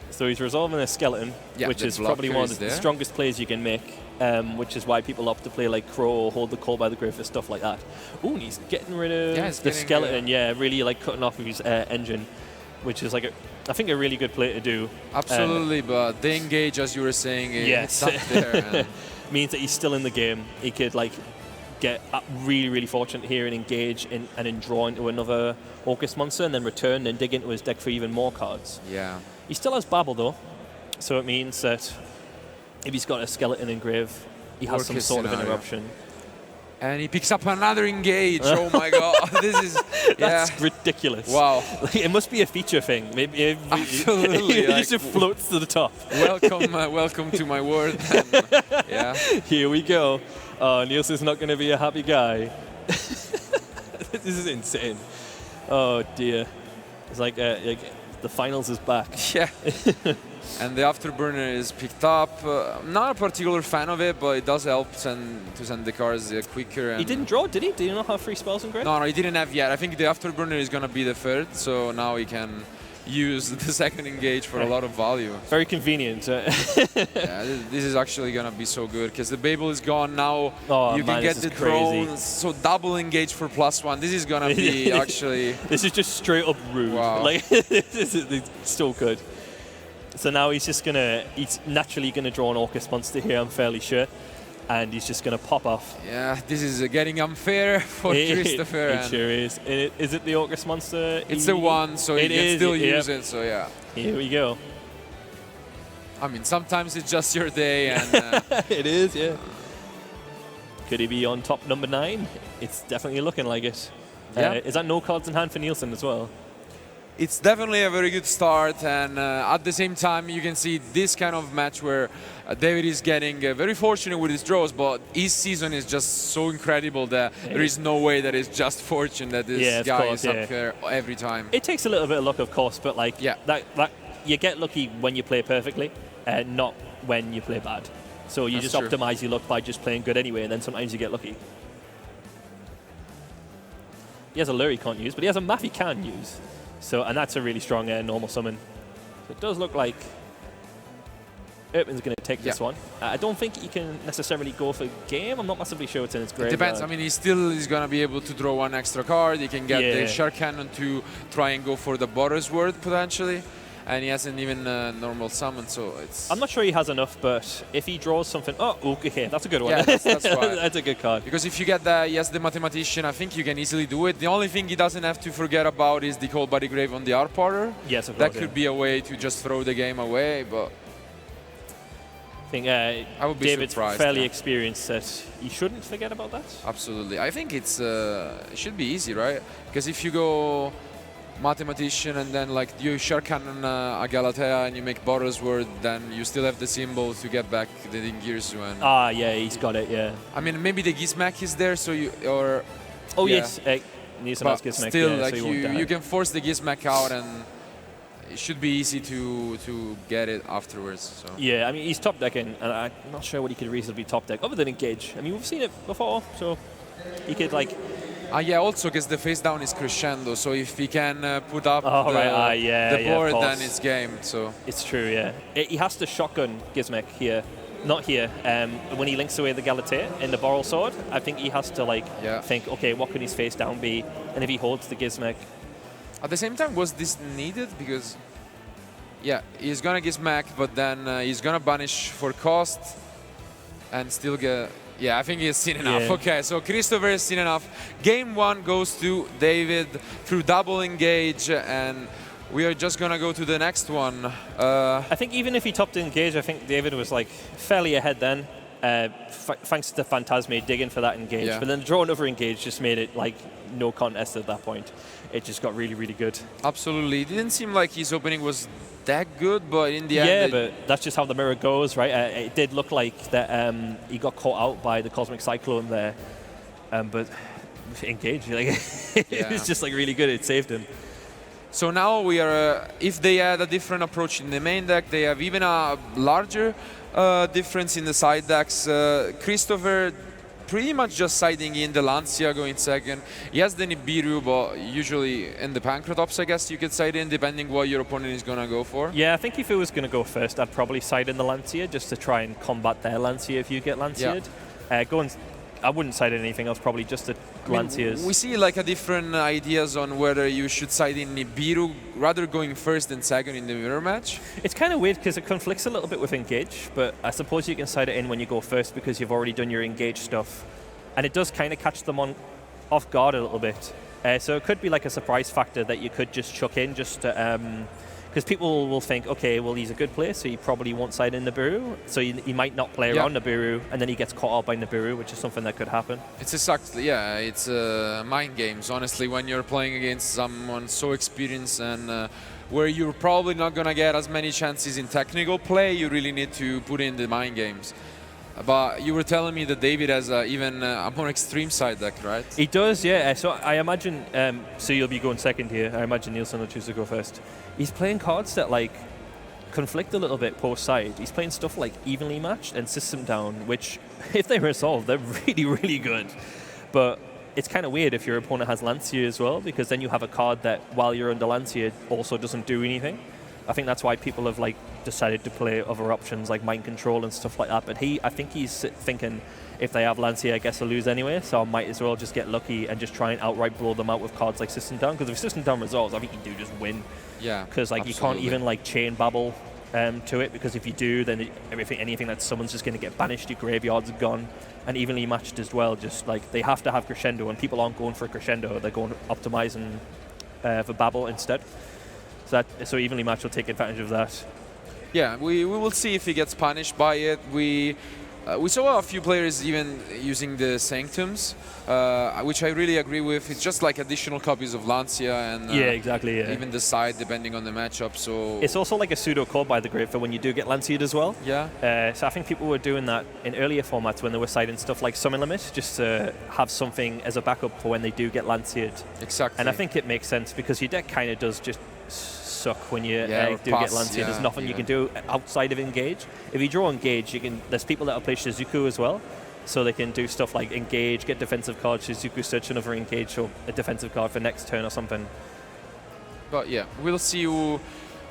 So he's resolving a skeleton, which is probably one of the strongest plays you can make. Which is why people opt to play like Crow or Hold the Call by the Grave for stuff like that. Ooh, and he's getting rid of the skeleton, really like cutting off his engine, which is like I think a really good play to do. Absolutely, but the engage, as you were saying, it's up there. Means that he's still in the game. He could like get really, really fortunate here and engage and then draw into another Orcus monster and then return and dig into his deck for even more cards. Yeah. He still has Babel though, so it means that if he's got a skeleton engrave, he has some sort of interruption. And he picks up another engage. Oh my god, this is that's ridiculous. Wow, it must be a feature thing. Maybe absolutely, it just floats to the top. Welcome to my world. And, here we go. Niels is not going to be a happy guy. This is insane. Oh dear, it's like the finals is back. Yeah. And the Afterburner is picked up. I'm not a particular fan of it, but it does help to send the cards quicker. And he didn't draw, did he? Did he not have 3 spells in grave? No, he didn't have yet. I think the Afterburner is going to be the 3rd, so now he can use the 2nd engage for a lot of value. Very convenient. This is actually going to be so good, because the Babel is gone now. You can get the drones, so double engage for +1. This is going to be actually... This is just straight up rude. Wow. Like, this is so good. So now he's naturally going to draw an Orcus monster here, I'm fairly sure. And he's just going to pop off. Yeah, this is getting unfair for Christopher. It sure is. Is it the Orcus monster? It's the one, so he can still use it, so yeah. Here we go. I mean, sometimes it's just your day. And it is, yeah. Could he be on top number 9? It's definitely looking like it. Yeah. Is that no cards in hand for Nielsen as well? It's definitely a very good start, and at the same time you can see this kind of match where David is getting very fortunate with his draws, but his season is just so incredible that there is no way that it's just fortune that this guy is up there every time. It takes a little bit of luck, of course, but like that you get lucky when you play perfectly, not when you play bad. So you just optimize your luck by just playing good anyway, and then sometimes you get lucky. He has a lure he can't use, but he has a map he can use. So, and that's a really strong normal summon. So it does look like Erpin's going to take this one. I don't think he can necessarily go for game. I'm not massively sure it's in his graveyard. It depends. I mean, he still is going to be able to draw 1 extra card. He can get the Shark Cannon to try and go for the Boris word potentially. And he hasn't even normal summon, so it's... I'm not sure he has enough, but if he draws something... Oh, okay, that's a good one. Yeah, that's right. That's a good card. Because if you get the Mathematician, I think you can easily do it. The only thing he doesn't have to forget about is the Cold by the Grave on the Artporter. Yes, of course. That could be a way to just throw the game away, but... I think I would be David's surprised, fairly experienced that he shouldn't forget about that. Absolutely. I think it should be easy, right? Because if you go... Mathematician and then like you Shark Cannon a Galatea and you make Boros word, then you still have the symbol to get back the Dingirsu. And yeah, he's got it, yeah. I mean, maybe the Gizmek is there, so you or Oh Yeah. yes, needs an But Gizmek, still, yeah, like so you won't die. you can force the Gizmek out, and it should be easy to get it afterwards. So. Yeah, I mean, he's top decking, and I'm not sure what he could reasonably top deck, other than engage. I mean, we've seen it before, so he could, like... Yeah, also because the face down is crescendo, so if he can put up the yeah, board, of then course. it's game. So It's true, yeah. He has to shotgun Gizmek here. Not here. When he links away the Galatea in the Boral Sword, I think he has to, like, think, okay, what can his face down be? And if he holds the Gizmek... At the same time, was this needed? Because, yeah, he's gonna Gizmek, but then he's gonna banish for cost and still get... Yeah, I think he's seen enough. Yeah. Okay, so Christopher has seen enough. Game 1 goes to David through double engage, and we are just gonna go to the next one. I think even if he topped engage, I think David was, like, fairly ahead then. Thanks to Phantasme digging for that engage. Yeah. But then the draw another engage just made it, like, no contest at that point. It just got really, really good. Absolutely. It didn't seem like his opening was that good, but in the Yeah, end... but that's just how the mirror goes, right? It did look like that he got caught out by the Cosmic Cyclone there. But engage, like, it's just, like, really good. It saved him. So now we are, if they had a different approach in the main deck, they have even a larger difference in the side decks. Christopher pretty much just siding in the Lancia going second. He has the Nibiru, but usually in the Pancratops, I guess you could side in depending what your opponent is going to go for. Yeah, I think if it was going to go first, I'd probably side in the Lancia just to try and combat their Lancia if you get Lancia'd. I wouldn't side in anything else, probably just the Lancias. We see like a different ideas on whether you should side in Nibiru rather going first than second in the mirror match. It's kind of weird because it conflicts a little bit with engage, but I suppose you can side it in when you go first because you've already done your engage stuff. And it does kind of catch them off guard a little bit. So it could be like a surprise factor that you could just chuck in just to... because people will think, okay, well, he's a good player, so he probably won't side in Nibiru. So he might not play around Nibiru, and then he gets caught out by Nibiru, which is something that could happen. It's exactly, it's mind games, honestly, when you're playing against someone so experienced and where you're probably not going to get as many chances in technical play, you really need to put in the mind games. But you were telling me that David has even a more extreme side deck, right? He does, yeah. So I imagine, so you'll be going second here. I imagine Nielsen will choose to go first. He's playing cards that like conflict a little bit post side. He's playing stuff like Evenly Matched and System Down, which if they resolve, they're really, really good. But it's kind of weird if your opponent has Lancia as well, because then you have a card that while you're under Lancia also doesn't do anything. I think that's why people have like decided to play other options like Mind Control and stuff like that. But I think he's thinking if they have Lancia, I guess they'll lose anyway. So I might as well just get lucky and just try and outright blow them out with cards like System Down. Because if System Down resolves, I think you do just win. Yeah. Because like absolutely. you can't even like chain babble to it, because if you do, then anything that summons just going to get banished. Your graveyard's gone. And Evenly Matched as well. Just like they have to have Crescendo, and people aren't going for Crescendo. They're going optimizing for babble instead. So Evenly Matched will take advantage of that. Yeah, we will see if he gets punished by it. We saw a few players even using the Sanctums, which I really agree with. It's just like additional copies of Lancia and yeah, exactly. Yeah. Even the side depending on the matchup. So it's also like a pseudo code by the grave for when you do get Lancia'd as well. Yeah. So I think people were doing that in earlier formats when they were siding stuff like Summon Limit, just to have something as a backup for when they do get Lancia'd. Exactly. And I think it makes sense because your deck kind of does just suck when you do pass, get Lancia. There's nothing you can do outside of engage. If you draw engage, there's people that will play Shizuku as well, so they can do stuff like engage, get defensive card, Shizuku search another engage or a defensive card for next turn or something. But yeah, we'll see who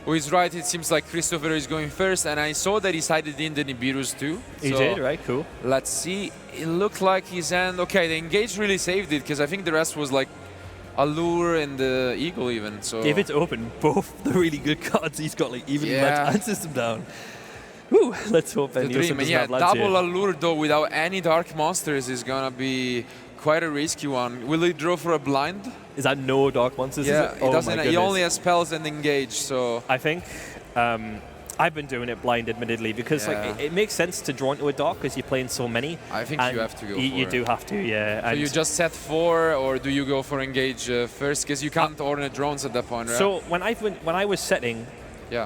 is right. It seems like Christopher is going first, and I saw that he sided in the Nibirus too. He did, right? Cool. Let's see. It looked like his hand. Okay, the engage really saved it, because I think the rest was like Allure and the Eagle even. So David's open both the really good cards. He's got like Evenly Matched and System Down. Whew, let's hope the dream. Yeah, double Allure though without any dark monsters is gonna be quite a risky one. Will he draw for a blind? Is that no dark monsters? Yeah, is it? he doesn't. He only has spells and engage. So I think I've been doing it blind, admittedly, because like it makes sense to draw into a dark because you're playing so many. I think you have to go. You do have to, yeah. So you just set 4, or do you go for engage first? Because you can't order drones at that point, right? So when I was setting,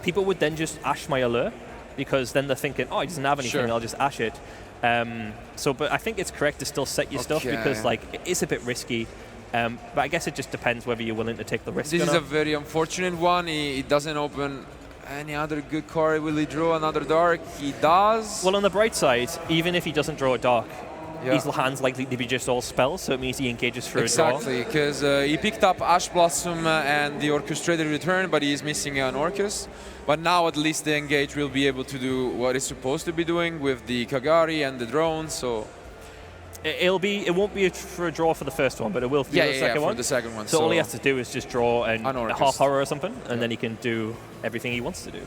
people would then just ash my Allure, because then they're thinking, oh, he doesn't have anything, I'll just ash it. But I think it's correct to still set your stuff because like it is a bit risky. But I guess it just depends whether you're willing to take the risk. This or is not. a very unfortunate one. It doesn't open any other good card. Will he draw another dark? He does. Well, on the bright side, even if he doesn't draw a dark, his hand's likely to be just all spells, so it means he engages through a draw. Exactly, because he picked up Ash Blossom and the Orchestrated Return, but he's missing an Orcus. But now at least the engage will be able to do what it's supposed to be doing with the Kagari and the drones. So it won't be for a draw for the first one, but it will for the second one. For the second one. So all he has to do is just draw a half horror or something, and then he can do everything he wants to do.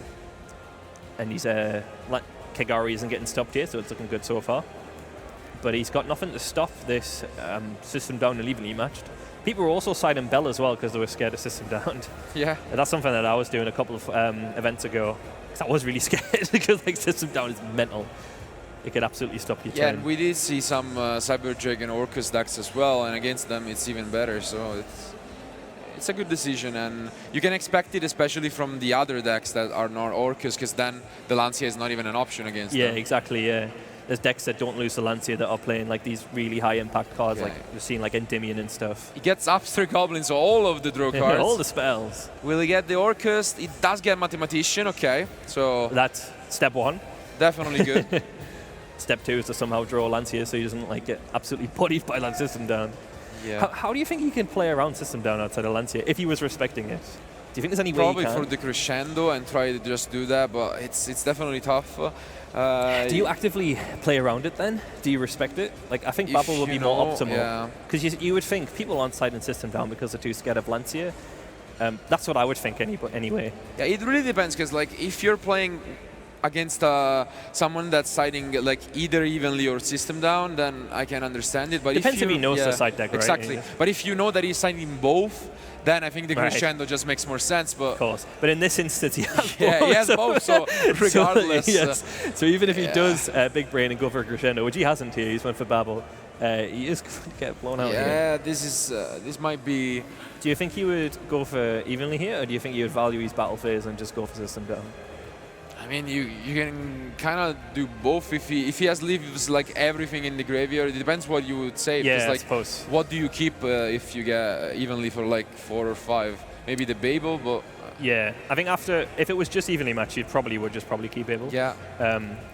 And he's Kagari isn't getting stopped here, so it's looking good so far. But he's got nothing to stop this system down and evenly matched. People were also siding Bell as well because they were scared of system down. Yeah. And that's something that I was doing a couple of events ago. I was really scared because like system down is mental. It could absolutely stop your turn. And we did see some Cyber Dragon Orcus decks as well, and against them it's even better. So it's a good decision, and you can expect it especially from the other decks that are not Orcus, because then the Lancia is not even an option against them. Yeah, exactly, yeah. There's decks that don't lose the Lancia that are playing like these really high impact cards, like you've seen like Endymion and stuff. He gets Upster Goblin, so all of the draw cards. All the spells. Will he get the Orcus? It does get Mathematician, okay. So that's step one. Definitely good. Step two is to somehow draw Lancia so he doesn't like get absolutely bodied by that system down. Yeah. How do you think he can play around system down outside of Lancia if he was respecting it? Do you think there's any way he Probably can? for the crescendo and try to just do that, but it's definitely tough. Do you actively play around it then? Do you respect it? Like I think Babel would be more optimal. Because you would think people aren't siding system down because they're too scared of Lancia. That's what I would think anyway. Yeah, it really depends, because like if you're playing against someone that's siding like either evenly or system down, then I can understand it. But Depends if he knows the side deck, right? Exactly. Yeah. But if you know that he's siding both, then I think the Right. crescendo just makes more sense. But of course. But in this instance, he has yeah, both. he has both. So regardless, so even if he does big brain and go for a crescendo, which he hasn't here, he's went for Babel. He is going to get blown out here. Yeah, this might be. Do you think he would go for evenly here, or do you think he would value his battle phase and just go for system down? I mean, you can kind of do both if he has leaves like everything in the graveyard. It depends what you would say. Yeah, like, I suppose. What do you keep if you get evenly for like 4 or 5? Maybe the Babel, but yeah, I think if it was just evenly matched, you probably would keep Babel. Yeah.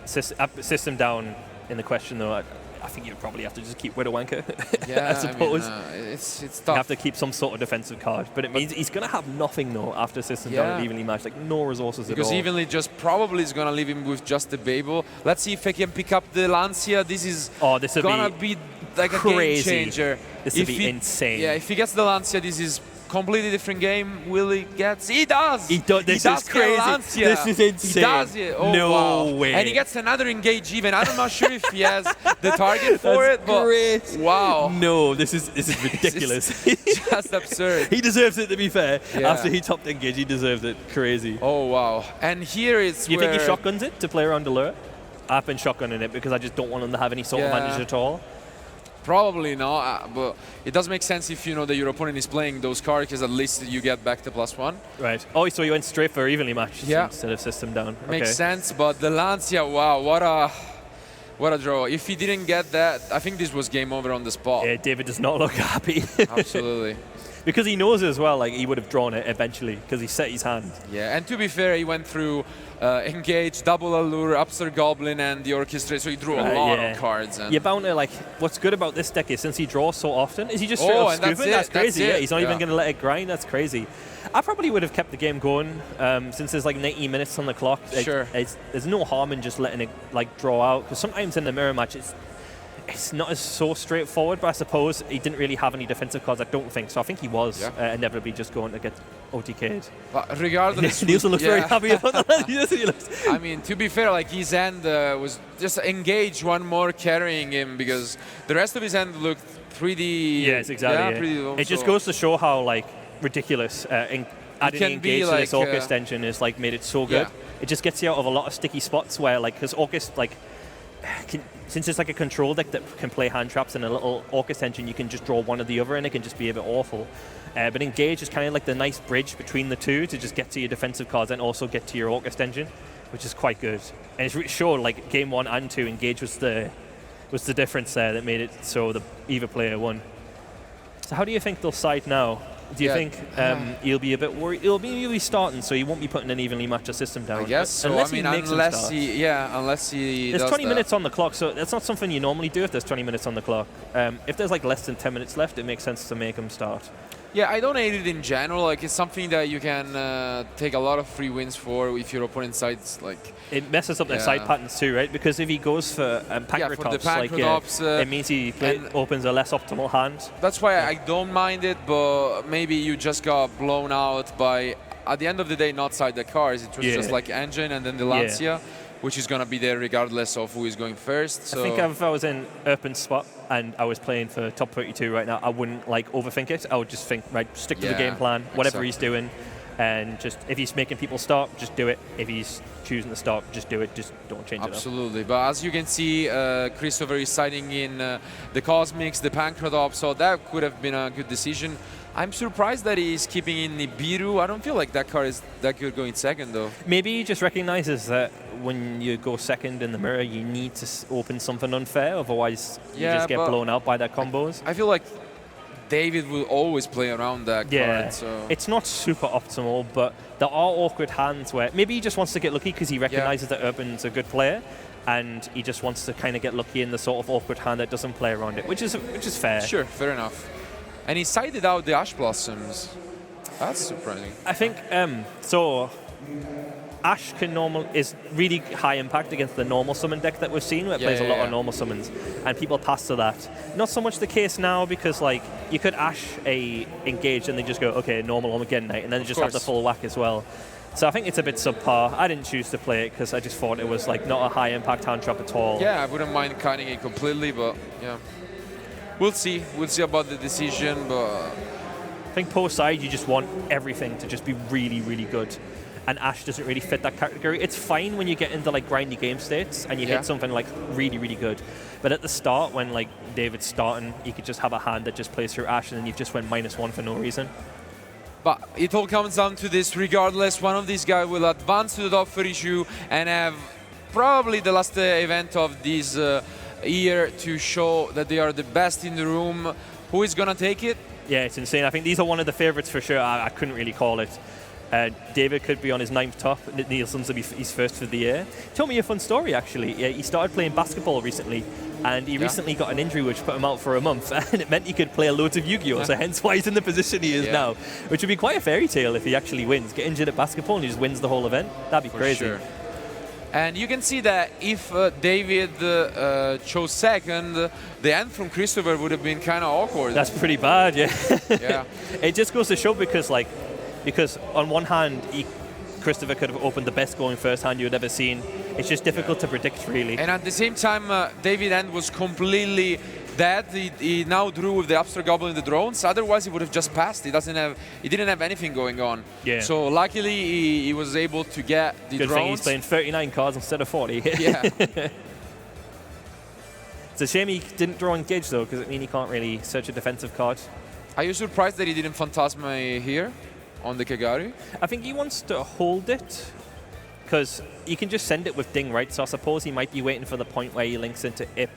System down in the question though. I think you'd probably have to just keep Widowwanker. Yeah, I suppose. I mean, it's tough. You have to keep some sort of defensive card, but it means he's going to have nothing though after system down and evenly matched, like no resources at all. Because evenly just probably is gonna leave him with just the Babel. Let's see if he can pick up the Lancia. This is gonna be like crazy. a game changer. This would be insane. Yeah, if he gets the Lancia, this is completely different game. Will he get? He does. He does. This he does is crazy. Get Lancia. This is insane. He does it. Oh, no wow. way. And he gets another engage even. I'm not sure if he has the target for That's it, but great. wow. No, this is ridiculous. Just absurd. He deserves it, to be fair. Yeah. After he topped engage, he deserved it. Crazy. Oh wow. And here it's Do you think he where- shotguns it to play around the lure? I've been shotgunning it because I just don't want him to have any sort of Yeah. advantage at all. Probably not, but it does make sense if you know that your opponent is playing those cards, because at least you get back to +1. Right. Oh, so you went straight for evenly matched Yeah. instead of system down. Makes Okay. sense, but the Lancia, wow, what a draw. If he didn't get that, I think this was game over on the spot. Yeah, David does not look happy. Absolutely. Because he knows as well, like he would have drawn it eventually because he set his hand. Yeah, and to be fair, he went through Engage, Double Allure, Upster Goblin, and the Orchestra, so he drew a lot of cards. And You're bound to, like, what's good about this deck is since he draws so often, is he just straight up and that's scooping? it, That's crazy. that's Yeah, it. he's not even Yeah. going to let it grind. That's crazy. I probably would have kept the game going since there's like 90 minutes on the clock. Sure. There's no harm in just letting it like draw out, because sometimes in the mirror match it's not as so straightforward, but I suppose he didn't really have any defensive cards, I don't think. So I think he was inevitably just going to get OTK'd. But regardless, Nielsen looks very happy about that. I mean, to be fair, like his hand was just Engage one more carrying him, because the rest of his hand looked pretty. Yes, exactly. Yeah, Yeah. pretty low, It just so- goes to show how like ridiculous adding can be engage to this like, Orcust engine is like made it so good. Yeah. It just gets you out of a lot of sticky spots where like, because Orcust like since it's like a control deck that can play hand traps and a little Orcust engine, you can just draw one or the other and it can just be a bit awful. But Engage is kind of like the nice bridge between the two to just get to your defensive cards and also get to your Orcust engine, which is quite good. And it's sure like game 1 and 2, Engage was the was the difference there that made it so the either player won. So how do you think they'll side now? Do you think he'll be a bit worried? He'll be starting, so he won't be putting an evenly matched system down. I guess so. Unless I mean, he makes unless he There's does 20 that. minutes on the clock, so that's not something you normally do if there's 20 minutes on the clock. If there's like less than 10 minutes left, it makes sense to make him start. Yeah, I don't hate it in general. Like, it's something that you can take a lot of free wins for if your opponent sides like. It messes up their side patterns too, right? Because if he goes for Pancratops, it means he opens a less optimal hand. That's why I don't mind it, but maybe you just got blown out by, at the end of the day, not side the cars. It was just like engine and then the Lancia, which is going to be there regardless of who is going first. So I think if I was in Erpen's spot and I was playing for top 32 right now, I wouldn't like overthink it. I would just think, right, stick to the game plan, whatever he's doing. And just if he's making people stop, just do it. If he's choosing to stop, just do it. Just don't change it up. Absolutely. But as you can see, Christopher is siding in the Cosmics, the Pancratops, so that could have been a good decision. I'm surprised that he's keeping in Nibiru. I don't feel like that car is that good going second, though. Maybe he just recognizes that when you go second in the mirror, you need to open something unfair. Otherwise, you just get blown out by their combos. I feel like David will always play around that card. So. It's not super optimal, but there are awkward hands where maybe he just wants to get lucky because he recognizes that Urban's a good player, and he just wants to kind of get lucky in the sort of awkward hand that doesn't play around it, which is fair. Sure, fair enough. And he sided out the Ash Blossoms. That's surprising. I think so. Ash is really high impact against the normal summon deck that we've seen, where it plays a lot of normal summons, and people pass to that. Not so much the case now, because like you could Ash a engage and they just go, okay, normal Armageddon Knight, and then just have the full whack as well. So I think it's a bit subpar. I didn't choose to play it because I just thought it was like not a high impact hand trap at all. Yeah, I wouldn't mind cutting it completely, but yeah. We'll see. We'll see about the decision, but I think post side you just want everything to just be really, really good. And Ash doesn't really fit that category. It's fine when you get into like grindy game states and you hit something like really, really good. But at the start, when like David's starting, you could just have a hand that just plays through Ash and then you've just went -1 for no reason. But it all comes down to this. Regardless, one of these guys will advance to the top 32 and have probably the last event of this year to show that they are the best in the room. Who is going to take it? Yeah, it's insane. I think these are one of the favorites for sure. I couldn't really call it. David could be on his 9th top. Nielsen's will be his first for the year. He told me a fun story, actually. He started playing basketball recently, and he recently got an injury which put him out for a month, and it meant he could play loads of Yu-Gi-Oh! So hence why he's in the position he is now, which would be quite a fairy tale if he actually wins. Get injured at basketball and he just wins the whole event. That'd be crazy. Sure. And you can see that if David chose second, the end from Christopher would have been kind of awkward. That's pretty bad, yeah. It just goes to show because on one hand, Christopher could have opened the best going first hand you had ever seen. It's just difficult to predict, really. And at the same time, David End was completely dead. He now drew with the Upstart Goblin and the drones. Otherwise, he would have just passed. He didn't have anything going on. Yeah. So luckily, he was able to get the Good drones. thing he's playing 39 cards instead of 40. Yeah. It's a shame he didn't draw Engage, though, because it means he can't really search a defensive card. Are you surprised that he didn't Phantasma here on the Kagari? I think he wants to hold it, because you can just send it with Ding, right? So I suppose he might be waiting for the point where he links into IP.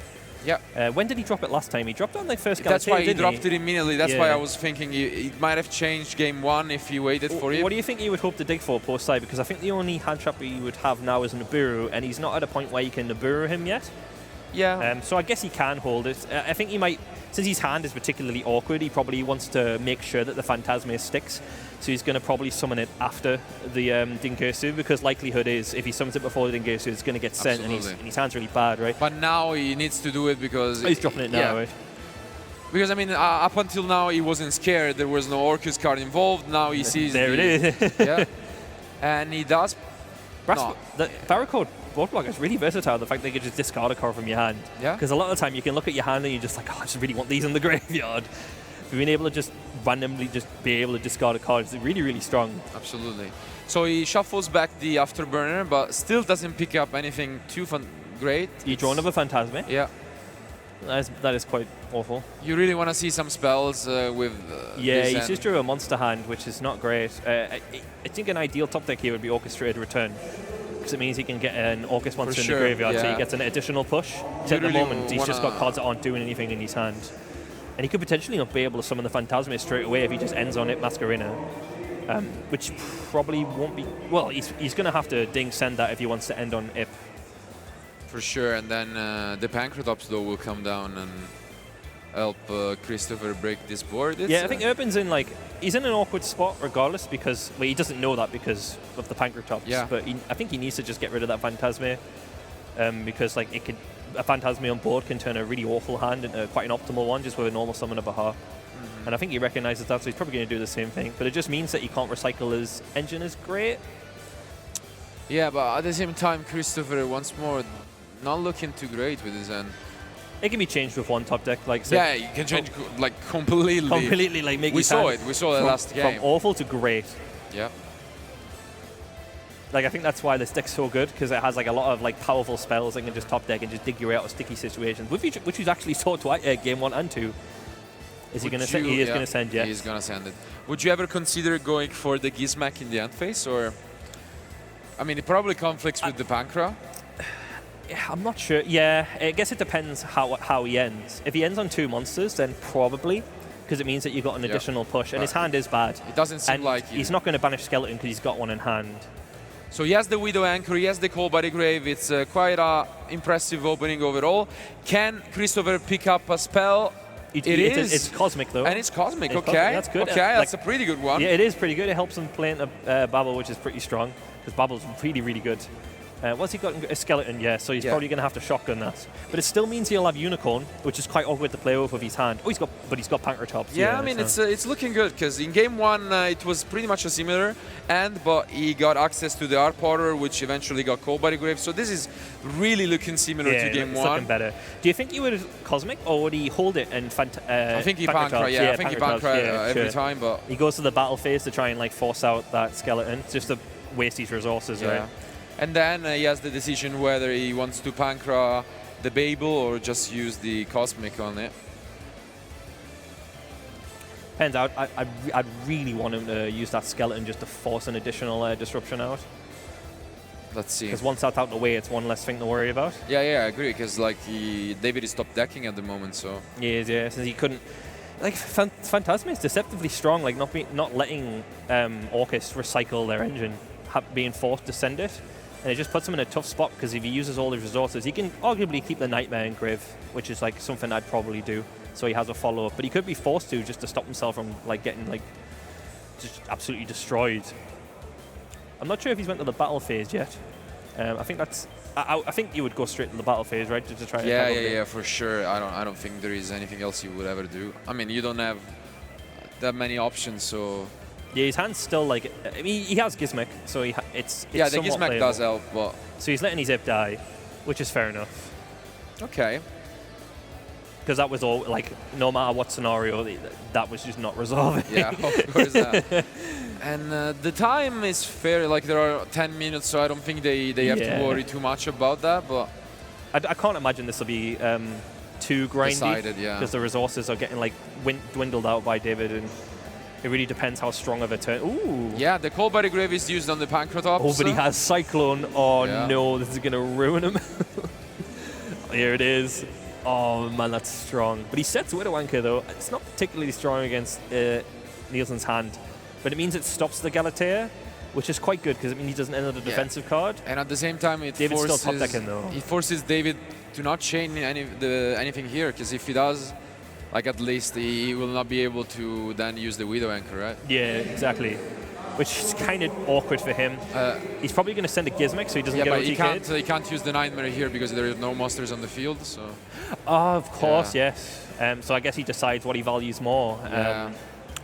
Yeah. When did he drop it last time? He dropped it on the first That's why he didn't dropped it immediately. That's why I Yeah. was thinking it might have changed game 1 if he waited for it. What do you think he would hope to dig for post side? Because I think the only hand trap he would have now is Nibiru, and he's not at a point where you can Nibiru him yet. Yeah. So I guess he can hold it. I think he might, since his hand is particularly awkward, he probably wants to make sure that the Phantasma sticks. So he's going to probably summon it after the Dingirsu, because likelihood is if he summons it before the Dingirsu, it's going to get sent, and his hand's really bad, right? But now he needs to do it because... He's dropping it now, right? Because, I mean, up until now he wasn't scared. There was no Orcus card involved. Now he sees There it is. Yeah. And he does... The Barricade board block is really versatile, the fact that you can just discard a card from your hand. Yeah. Because a lot of the time you can look at your hand and you're just like, oh, I just really want these in the graveyard. Being able to just randomly just be able to discard a card is really, really strong. Absolutely. So he shuffles back the Afterburner, but still doesn't pick up anything too great. You draw another Phantasma. Yeah. That is quite awful. You really want to see some spells with yeah, this he end. just drew a monster hand, which is not great. I think an ideal top deck here would be Orchestrated Return. because it means he can get an August Monster in sure, the graveyard, so yeah. he gets an additional push. So at the moment, he's just got cards that aren't doing anything in his hand. And he could potentially not be able to summon the Phantasme straight away if he just ends on it Masquerena, which probably won't be... Well, he's going to have to send that if he wants to end on IP. For sure, and then the Pancratops though will come down and help Christopher break this board. Yeah, I think Urban's in he's in an awkward spot regardless because he doesn't know that because of the Pancratops. Yeah. But I think he needs to just get rid of that Phantasme because a Phantasme on board can turn a really awful hand into quite an optimal one just with a normal summon of Baha. And I think he recognizes that, so he's probably going to do the same thing. But it just means that he can't recycle his engine as great. Yeah, but at the same time, Christopher once more not looking too great with his end. It can be changed with one top deck, yeah, you can change completely. Completely, make. We saw it. We saw it last game. From awful to great. Yeah. I think that's why this deck's so good because it has a lot of powerful spells that can just top deck and just dig you out of sticky situations, which he's actually saw game 1 and 2. Is he going to send? He is going to send. Yes. He's going to send it. Would you ever consider going for the Gizmak in the end phase, or? I mean, it probably conflicts with the Pancra. I'm not sure. Yeah, I guess it depends how he ends. If he ends on 2 monsters, then probably, because it means that you got an additional push, and his hand is bad. It doesn't seem like he's not going to banish Skeleton because he's got one in hand. So he has the Widow Anchor, he has the Cold by the Grave. It's quite an impressive opening overall. Can Christopher pick up a spell? It's cosmic though. And it's cosmic. It's okay, cosmic. That's good. Okay, that's a pretty good one. Yeah, it is pretty good. It helps him play into Babel, which is pretty strong because Babel's really, really good. What's he got? A Skeleton, yeah. So he's probably going to have to shotgun that. But it still means he'll have Unicorn, which is quite awkward to play with his hand. Oh, he's got Pancratops. Yeah, I mean it's looking good because in game 1 it was pretty much a similar end, but he got access to the Art Potter, which eventually got Cold by the Grave. So this is really looking similar to game 1. Looking better. Do you think he would Cosmic or would he hold it and I think he Pancra. Yeah, I think he Pancra every time, but he goes to the battle phase to try and force out that Skeleton just to waste his resources, right? And then he has the decision whether he wants to Pancra the Babel or just use the Cosmic on it. Depends out. I'd really want him to use that Skeleton just to force an additional disruption out. Let's see. Because once that's out the way, it's one less thing to worry about. Yeah, I agree. Because David is stopped decking at the moment, so. Yeah, since he couldn't. Phantasme is deceptively strong. Not letting Orcus recycle their engine, being forced to send it. And it just puts him in a tough spot because if he uses all his resources, he can arguably keep the Nightmare in Grave, which is something I'd probably do. So he has a follow-up, but he could be forced to just to stop himself from getting just absolutely destroyed. I'm not sure if he's went to the battle phase yet. I think that's. I think you would go straight to the battle phase, right, just to try. Yeah, for sure. I don't think there is anything else you would ever do. I mean, you don't have that many options, so. Yeah, his hand's still I mean, he has Gizmek, so it's yeah, the Gizmek playable. Does help, but so he's letting his Zip die, which is fair enough. Okay. Because that was all no matter what scenario, that was just not resolving. Yeah, of course. And the time is fair. There are 10 minutes, so I don't think they have to worry too much about that. But I can't imagine this will be too grindy. Decided, yeah. Because the resources are getting dwindled out by David and. It really depends how strong of a turn. Ooh. Yeah, the Cold by the Grave is used on the Pancratops. Oh, but he has Cyclone. Oh, no, this is going to ruin him. Here it is. Oh, man, that's strong. But he sets Widow Anchor, though. It's not particularly strong against Nielsen's hand. But it means it stops the Galatea, which is quite good, because it means he doesn't enter the defensive card. And at the same time, David's still top decking, though. It forces David to not chain anything here, because if he does... at least he will not be able to then use the Widow Anchor, right? Yeah, exactly. Which is kind of awkward for him. He's probably going to send a Gizmek so he doesn't get OTK'd. He can't use the Nightmare here because there are no monsters on the field, so... Oh, of course, yes. So I guess he decides what he values more.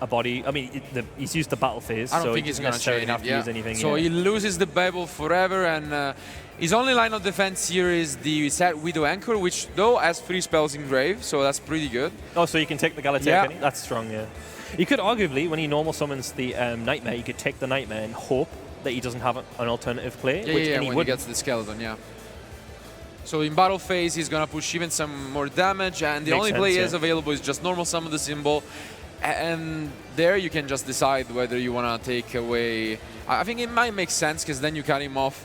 A body... I mean, he's used the battle phase, I don't so think he he's doesn't going to necessarily have to use anything. So he loses the Babel forever, and his only line of defense here is the set Widow Anchor, which though has 3 spells in Grave, so that's pretty good. Oh, so you can take the Galatea, That's strong, yeah. You could arguably, when he normal summons the Nightmare, you could take the Nightmare and hope that he doesn't have an alternative play. Yeah, when he gets the Skeleton, yeah. So in battle phase, he's going to push even some more damage, and the only play he has available is just normal summon the symbol. And there you can just decide whether you want to take away. I think it might make sense because then you cut him off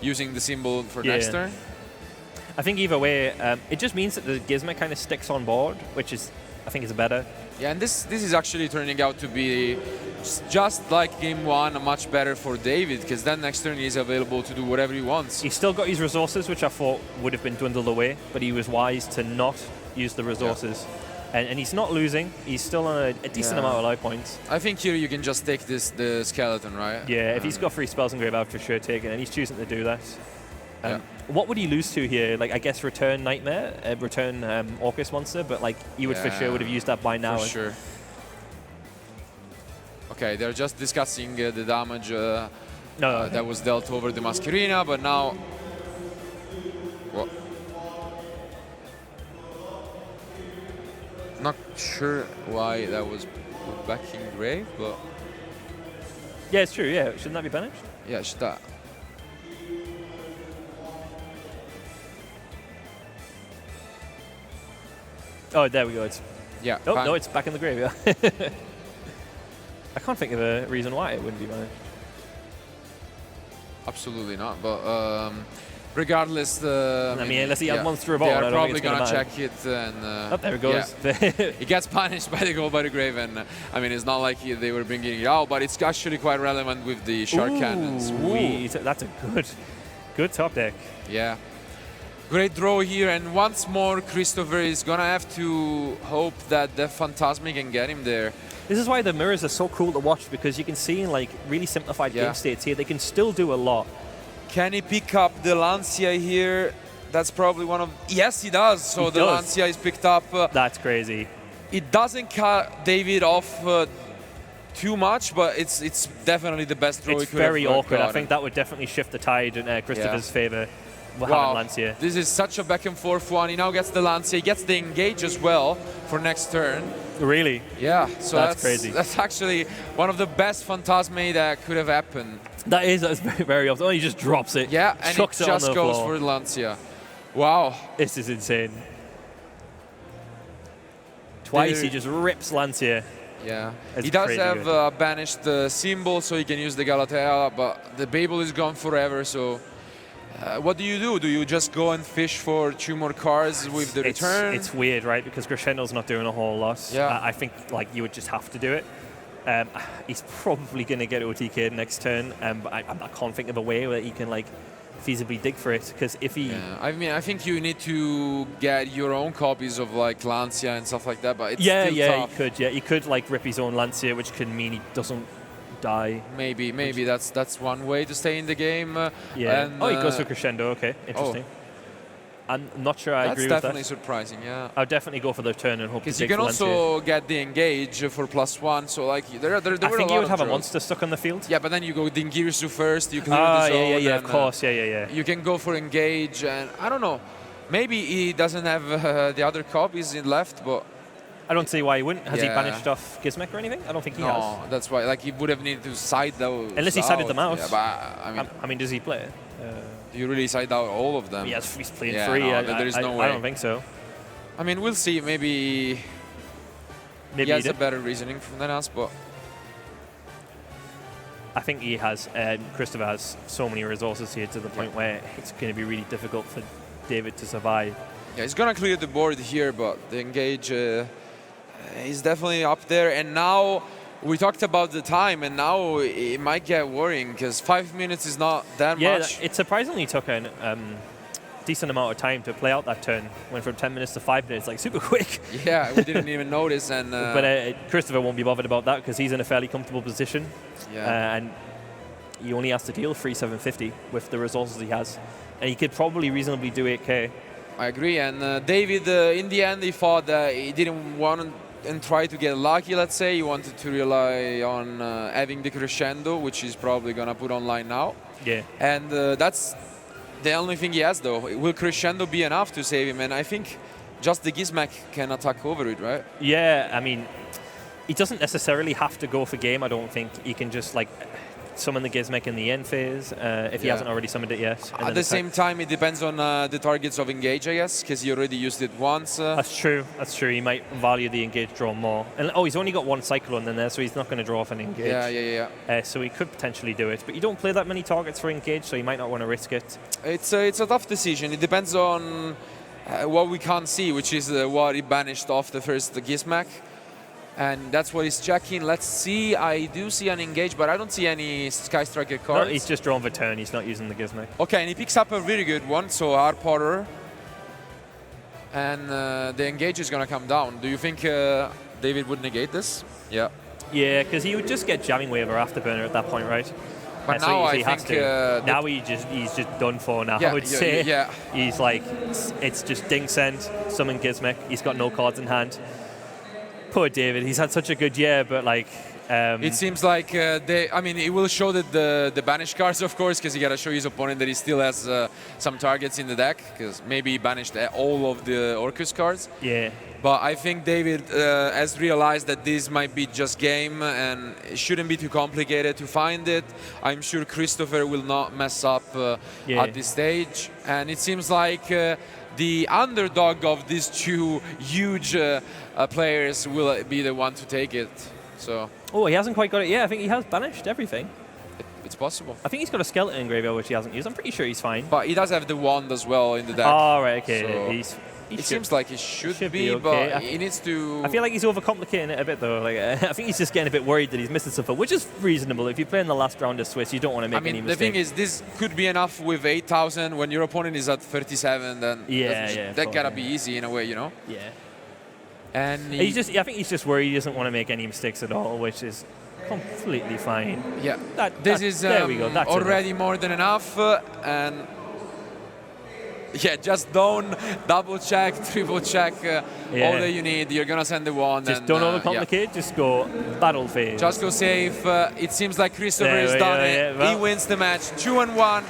using the symbol for next turn. I think either way, it just means that the Gizmo kind of sticks on board, which is, I think, is better. Yeah, and this is actually turning out to be just like game one, much better for David, because then next turn he's available to do whatever he wants. He's still got his resources, which I thought would have been dwindled away, but he was wise to not use the resources. Yeah. And he's not losing. He's still on a decent amount of life points. I think here you can just take the skeleton, right? Yeah, if he's got 3 spells engraved, I would for sure take it, and he's choosing to do that. What would he lose to here? Like, I guess return Nightmare, return Orcus Monster, but like you would for sure would have used that by now. For sure. Okay, they're just discussing the damage that was dealt over the Masquerina, but now... What? Not sure why that was put back in grave, but... Yeah, it's true, yeah. Shouldn't that be banished? Yeah, should that. Oh, there we go. It's Oh, fine. no, it's back in the grave, yeah. I can't think of a reason why it wouldn't be banished. Absolutely not, but regardless, I mean, unless he had Monster Revolt, they're probably going to check it. And, oh, there it goes. Yeah. He gets punished by the Gold by the Grave, and I mean, it's not like they were bringing it out, but it's actually quite relevant with the Shark Cannons. That's a good top deck. Yeah. Great draw here, and once more, Christopher is going to have to hope that the Phantasmic can get him there. This is why the mirrors are so cool to watch, because you can see in like really simplified game states here, they can still do a lot. Can he pick up the Lancia here? That's probably one of... Yes, he does. So the Lancia is picked up. That's crazy. It doesn't cut David off too much, but it's definitely the best draw he could have. It's very awkward. I think that would definitely shift the tide in Christopher's favor. Wow, Lancia. This is such a back and forth one. He now gets the Lancia. He gets the engage as well for next turn. Really? Yeah. So that's crazy. That's actually one of the best Phantasme that could have happened. That's very, very often. Oh, he just drops it. Yeah, and it just goes for the Lancia. Wow. This is insane. Twice he just rips Lancia. Yeah. It's he does crazy have banished the symbol, so he can use the Galatea, but the Babel is gone forever, so... what do? Do you just go and fish for 2 more cards with the return? It's weird, right? Because Crescendo's not doing a whole lot. Yeah. I think like you would just have to do it. He's probably going to get OTK'd next turn, but I can't think of a way where he can like feasibly dig for it. Because if he, I mean, I think you need to get your own copies of like Lancia and stuff like that. But it's still tough. He could. Yeah, he could like rip his own Lancia, which can mean he doesn't die. Maybe that's one way to stay in the game. Yeah. And, he goes for Crescendo. Okay, interesting. I'm not sure I agree with that. That's definitely surprising, yeah. I'll definitely go for the turn and hope to because dig you can for also get the engage for +1, so like there I think you would have draws. a monster stuck on the field. Yeah, but then you go Dingirsu first, you clear the zone. Yeah, of course, yeah. You can go for engage, and I don't know, maybe he doesn't have the other copies left, but... I don't see why he wouldn't. Has he banished off Gizmek or anything? I don't think he has. No, that's why. Like he would have needed to side those. Unless he sided them out. Yeah, but I mean, does he play? Do you really side out all of them? He's playing free. free. There is no way. I don't think so. I mean, we'll see. Maybe he has a better reasoning than us, but I think he has. Christopher has so many resources here to the point where it's going to be really difficult for David to survive. Yeah, he's gonna clear the board here, but the engage is definitely up there. And now we talked about the time, and now it might get worrying because 5 minutes is not that much. Yeah, it surprisingly took a decent amount of time to play out that turn. Went from 10 minutes to 5 minutes, like super quick. Yeah, we didn't even notice. And but Christopher won't be bothered about that because he's in a fairly comfortable position. Yeah. And he only has to deal 3,750 with the resources he has, and he could probably reasonably do 8k. I agree. And David, in the end, he thought that he didn't want and try to get lucky, let's say. He wanted to rely on having the Crescendo, which he's probably going to put online now. Yeah. And that's the only thing he has, though. Will Crescendo be enough to save him? And I think just the Gizmek can attack over it, right? Yeah, I mean, he doesn't necessarily have to go for game, I don't think. He can just, like, summon the Gizmek in the end phase if he hasn't already summoned it yet. At the same time, it depends on the targets of Engage, I guess, because he already used it once. That's true. That's true. He might value the Engage draw more. And he's only got one Cyclone in there, so he's not going to draw off an Engage. Yeah. So he could potentially do it, but you don't play that many targets for Engage, so you might not want to risk it. It's a tough decision. It depends on what we can't see, which is what he banished off the first Gizmek. And that's what he's checking. Let's see. I do see an Engage, but I don't see any Sky Striker cards. No, he's just drawn for turn. He's not using the Gizmek. Okay, and he picks up a really good one, so our Potter. And the Engage is going to come down. Do you think David would negate this? Yeah. Yeah, because he would just get Jamming Wave or Afterburner at that point, right? But now I think now he's just done for now. Yeah, I would say yeah. He's like, it's just Ding Send, summon Gizmek. He's got no cards in hand. Poor David. He's had such a good year, but like. It seems like he will show that the banished cards, of course, because he got to show his opponent that he still has some targets in the deck, because maybe he banished all of the Orcus cards. Yeah. But I think David has realized that this might be just game and it shouldn't be too complicated to find it. I'm sure Christopher will not mess up at this stage. And it seems like the underdog of these two huge players will be the one to take it. So. Oh, he hasn't quite got it yet. I think he has banished everything. It's possible. I think he's got a skeleton in graveyard which he hasn't used. I'm pretty sure he's fine. But he does have the wand as well in the deck. Oh, right, okay. So it seems like he should be, okay. but he needs to... I feel like he's overcomplicating it a bit, though. Like, I think he's just getting a bit worried that he's missing something, which is reasonable. If you play in the last round of Swiss, you don't want to make any mistakes. The thing is, this could be enough with 8,000. When your opponent is at 37, then that gotta be easy in a way, you know? Yeah. And I think he's just worried he doesn't want to make any mistakes at all, which is completely fine. Yeah. This is there we go. That's already more than enough. And yeah, just don't double check, triple check all that you need. You're gonna send the wand. Just don't overcomplicate. Just go battle phase. Just go safe. It seems like Christopher has done it. He wins the match, 2-1.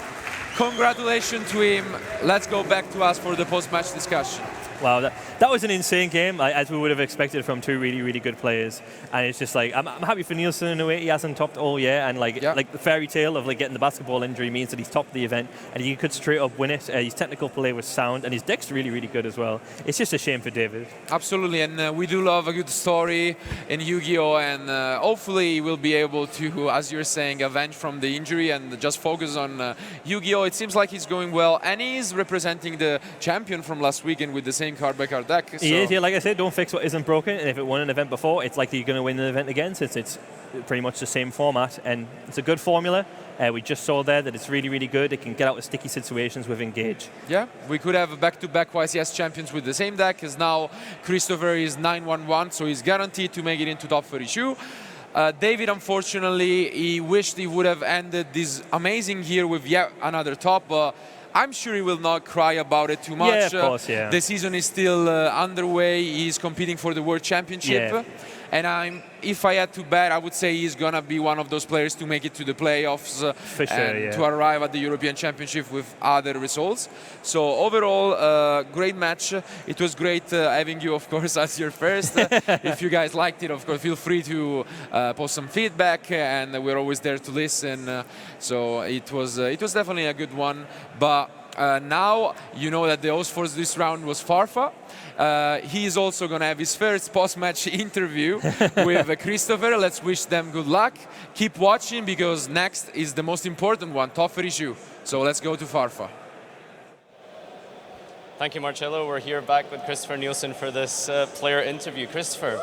Congratulations to him. Let's go back to us for the post-match discussion. Wow, that was an insane game, as we would have expected from two really, really good players. And it's just like, I'm happy for Nielsen in a way. He hasn't topped all year, and like the fairy tale of like getting the basketball injury means that he's topped the event, and he could straight up win it. His technical play was sound, and his deck's really, really good as well. It's just a shame for David. Absolutely, and we do love a good story in Yu-Gi-Oh, and hopefully we'll be able to, as you're saying, avenge from the injury and just focus on Yu-Gi-Oh. It seems like he's going well, and he's representing the champion from last weekend with the same card by card deck. He is, yeah, like I said, don't fix what isn't broken, and if it won an event before, it's likely you're going to win an event again, since it's pretty much the same format, and it's a good formula. We just saw there that it's really, really good. It can get out of sticky situations with Engage. Yeah, we could have back-to-back YCS champions with the same deck, because now Christopher is 9-1-1, so he's guaranteed to make it into top 32. David, unfortunately, he wished he would have ended this amazing year with yet another top, but I'm sure he will not cry about it too much. Yeah, of course, yeah. The season is still underway. He's competing for the World Championship. Yeah. And if I had to bet, I would say he's going to be one of those players to make it to the playoffs For sure, and to arrive at the European Championship with other results. So overall, great match. It was great having you, of course, as your first. If you guys liked it, of course, feel free to post some feedback, and we're always there to listen. So it was definitely a good one. But now you know that the host for this round was Farfa. He is also going to have his first post-match interview with Christopher. Let's wish them good luck. Keep watching, because next is the most important one, top 32. So let's go to Farfa. Thank you, Marcello. We're here back with Christopher Nielsen for this player interview. Christopher,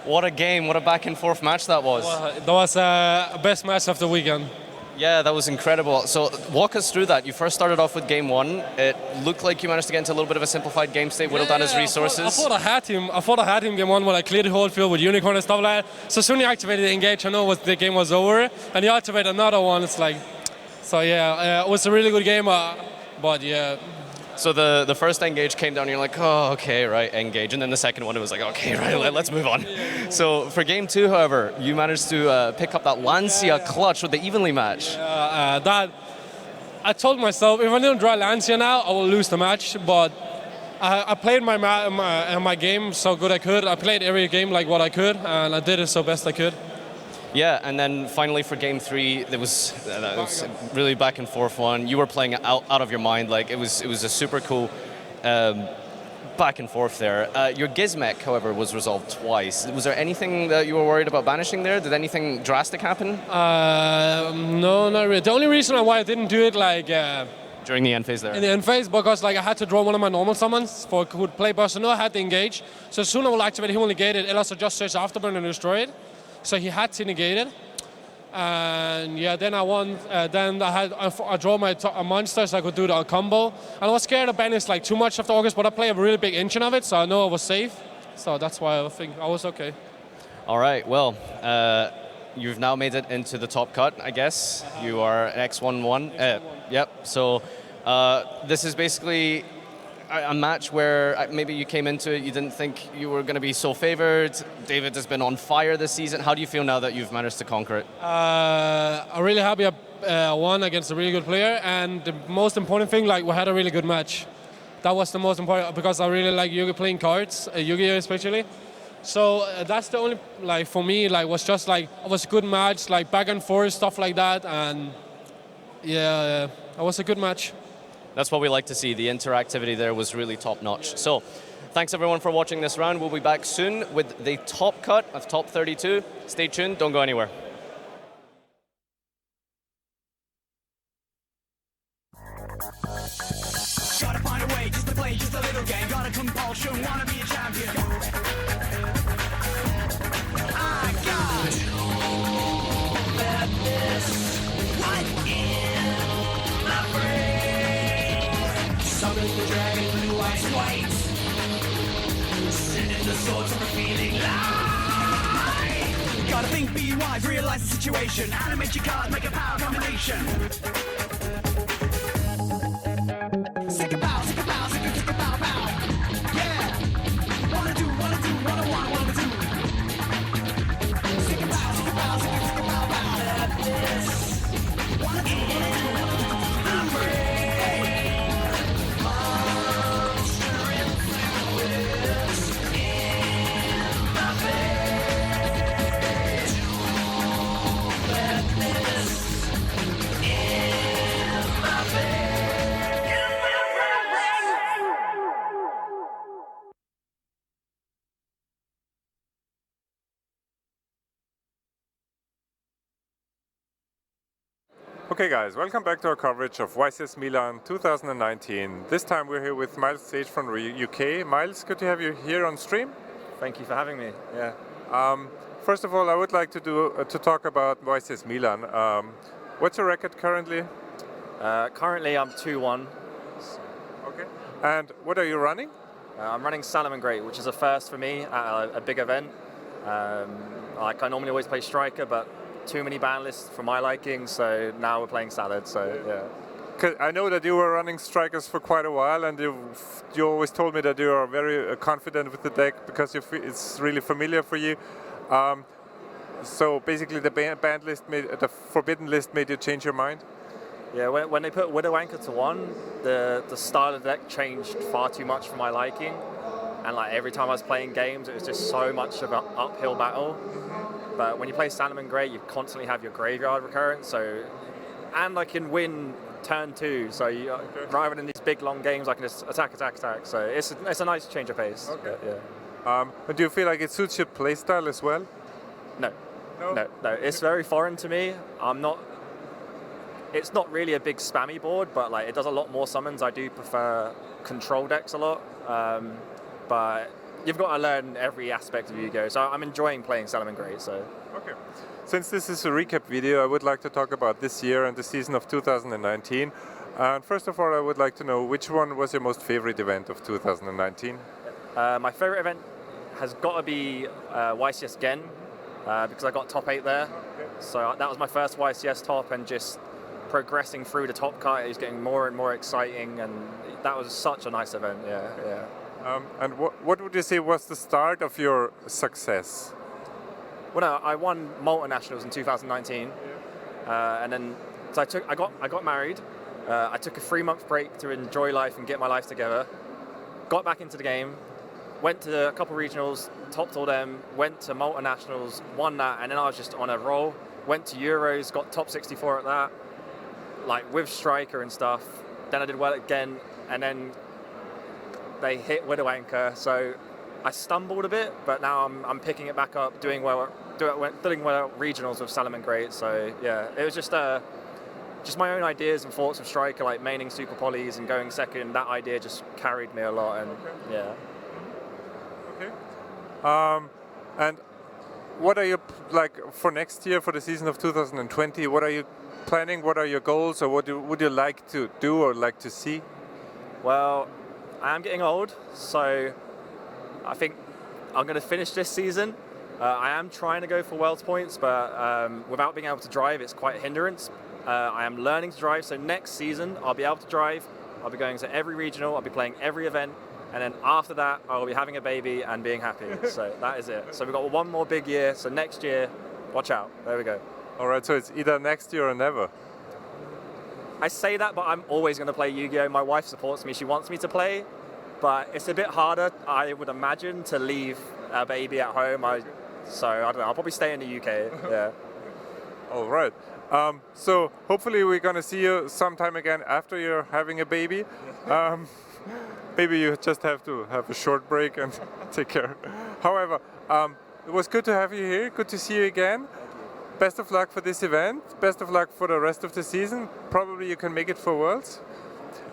what a game, what a back and forth match that was. Well, that was the best match of the weekend. Yeah, that was incredible. So walk us through that. You first started off with game one. It looked like you managed to get into a little bit of a simplified game state, whittled down his resources. I thought I had him game one when I cleared the whole field with Unicorn and stuff like that. So soon he activated the Engage, I know the game was over. And he activated another one. It's like, so yeah, it was a really good game. But yeah. So the first Engage came down and you're like, oh, okay, right, Engage. And then the second one, it was like, okay, right, let's move on. So for game two, however, you managed to pick up that Lancia clutch with the evenly match. That I told myself, if I don't draw Lancia now, I will lose the match. But I played my game so good I could. I played every game like what I could, and I did it so best I could. Yeah, and then finally for game 3, it was really back and forth one. You were playing out of your mind. Like it was a super cool back and forth there. Your Gizmek, however, was resolved twice. Was there anything that you were worried about banishing there? Did anything drastic happen? No, not really. The only reason why I didn't do it like during the end phase there. In the end phase, because like I had to draw one of my normal summons for who would play burst. So no, I had to engage. So as soon as I will activate, he will negate it. Else I just search Afterburn and destroy it. So he had to negate it. And yeah, then I won. Then I draw my monster so I could do the combo. And I was scared of banish like too much after August, but I play a really big engine of it, so I know I was safe. So that's why I think I was okay. All right. Well, you've now made it into the top cut, I guess. You are X1-1. Yep. So this is basically a match where maybe you came into it, you didn't think you were going to be so favored. David has been on fire this season. How do you feel now that you've managed to conquer it? I'm really happy I won against a really good player, and the most important thing, like we had a really good match. That was the most important, because I really like Yu-Gi playing cards, Yu-Gi-Oh especially. So that's the only, like for me, like was just like, it was a good match, like back and forth, stuff like that, and yeah, it was a good match. That's what we like to see. The interactivity there was really top-notch. So thanks everyone for watching this round. We'll be back soon with the top cut of top 32. Stay tuned, don't go anywhere. Gotta find a way just to play just a little game. Got a compulsion, wanna be a champion. I got madness right in my brain. Summon the dragon, blue eyes white. Sending the swords from a feeling light. Gotta think, be wise, realize the situation. Animate your cards, make a power combination. Sick a bow, sick a bow, sick a bow, bow. Yeah. Wanna do, wanna do. Sick a bow, sick a bow, sick a bow, bow. Wanna do. My brain. Monster influence in my veins. Madness in my veins. Okay guys, welcome back to our coverage of YCS Milan 2019. This time we're here with Miles Sage from UK. Miles, good to have you here on stream. Thank you for having me. Yeah. First of all, I would like to talk about YCS Milan. What's your record currently? Currently I'm 2-1. Okay. And what are you running? I'm running Salomon Great, which is a first for me at a big event. Like I normally always play Striker, but too many ban lists for my liking, so now we're playing Salad, so yeah. I know that you were running Strikers for quite a while, and you always told me that you are very confident with the deck because it's really familiar for you. So basically the banned list, the forbidden list made you change your mind? Yeah, when they put Widow Anchor to 1, the style of the deck changed far too much for my liking, and like every time I was playing games it was just so much of an uphill battle. But when you play Salomon Grey, you constantly have your graveyard recurrence, and I can win turn 2, so rather than these big long games, I can just attack. So it's a nice change of pace. Okay. Yeah. But do you feel like it suits your playstyle as well? No. It's very foreign to me. It's not really a big spammy board, but like it does a lot more summons. I do prefer control decks a lot, but you've got to learn every aspect of Yu-Gi-Oh! So I'm enjoying playing Salomon Grey. So. Okay. Since this is a recap video, I would like to talk about this year and the season of 2019. And first of all, I would like to know which one was your most favorite event of 2019? My favorite event has got to be YCS Gen, because I got top 8 there. So that was my first YCS top, and just progressing through the top cut is getting more and more exciting, and that was such a nice event. Yeah. And what would you say was the start of your success? Well, no, I won Malta Nationals in 2019, and then so I got married. I took a 3-month break to enjoy life and get my life together. Got back into the game, went to a couple regionals, topped all them, went to multinationals, won that, and then I was just on a roll. Went to Euros, got top 64 at that, like with Striker and stuff. Then I did well again, and then they hit Widow Anchor, so I stumbled a bit, but now I'm picking it back up, doing well at regionals with Salomon Great. So yeah, it was just my own ideas and thoughts of Striker, like maining super polys and going second. That idea just carried me a lot, and yeah. Okay. And what are you like for next year, for the season of 2020? What are you planning? What are your goals, or what would you like to do or like to see? Well, I am getting old, so I think I'm going to finish this season. I am trying to go for Worlds points, but without being able to drive, it's quite a hindrance. I am learning to drive, so next season I'll be able to drive. I'll be going to every regional, I'll be playing every event, and then after that I'll be having a baby and being happy. So that is it. So we've got one more big year, so next year, watch out. There we go. All right, so it's either next year or never. I say that, but I'm always going to play Yu-Gi-Oh! My wife supports me, she wants me to play, but it's a bit harder, I would imagine, to leave a baby at home. So I don't know, I'll probably stay in the UK, yeah. All right. So hopefully we're going to see you sometime again after you're having a baby. Maybe you just have to have a short break and take care. However, it was good to have you here. Good to see you again. Best of luck for this event. Best of luck for the rest of the season. Probably you can make it for Worlds.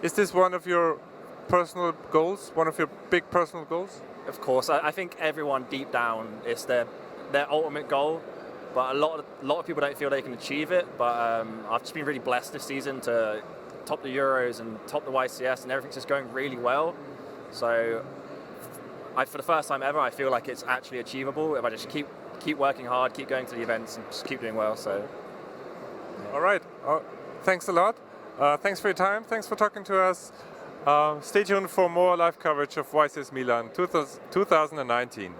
Is this one of your personal goals? One of your big personal goals? Of course. I think everyone deep down, it's their ultimate goal. But a lot of people don't feel they can achieve it. But I've just been really blessed this season to top the Euros and top the YCS, and everything's just going really well. So for the first time ever, I feel like it's actually achievable if I just keep working hard, keep going to the events, and just keep doing well. So. Yeah. All right. Thanks a lot. Thanks for your time. Thanks for talking to us. Stay tuned for more live coverage of YCS Milan 2019.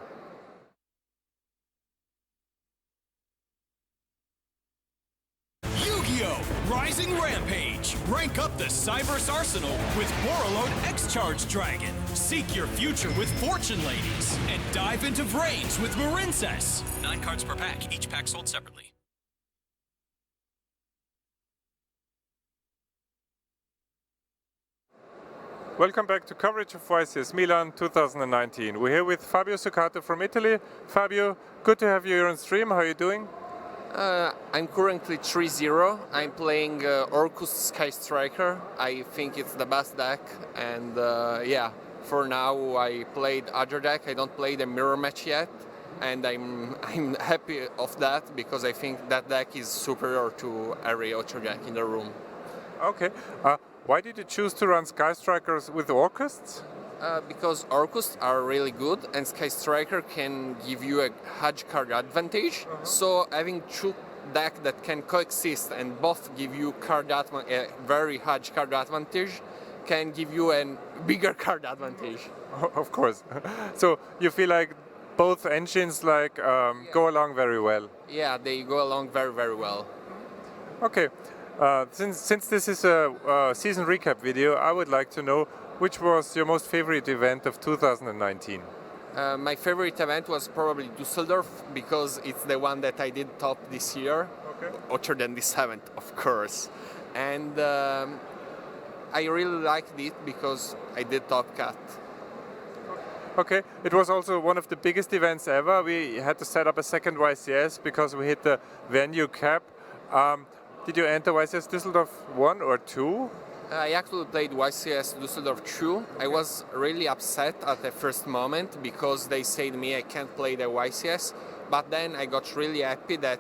Rising Rampage. Rank up the Cyberse arsenal with Warlord X-Charge Dragon. Seek your future with Fortune Ladies. And dive into Vrains with Marincess. 9 cards per pack, each pack sold separately. Welcome back to coverage of YCS Milan 2019. We're here with Fabio Succato from Italy. Fabio, good to have you here on stream. How are you doing? I'm currently 3-0. I'm playing Orcus Sky Striker. I think it's the best deck, and yeah, for now I played other deck. I don't play the mirror match yet, and I'm happy of that because I think that deck is superior to every other deck in the room. Okay. Why did you choose to run Sky Strikers with Orcusts? Because Orcusts are really good, and Sky Striker can give you a hedge card advantage. So having two decks that can coexist and both give you a very hedge card advantage can give you a bigger card advantage. Of course. So you feel like both engines go along very well? Yeah, they go along very, very well. Okay. Since this is a season recap video, I would like to know which was your most favorite event of 2019? My favorite event was probably Dusseldorf because it's the one that I did top this year, other than this event, of course. And I really liked it because I did top cut. Okay, it was also one of the biggest events ever. We had to set up a second YCS because we hit the venue cap. Did you enter YCS Düsseldorf 1 or 2? I actually played YCS Düsseldorf 2. I was really upset at the first moment because they said to me I can't play the YCS, but then I got really happy that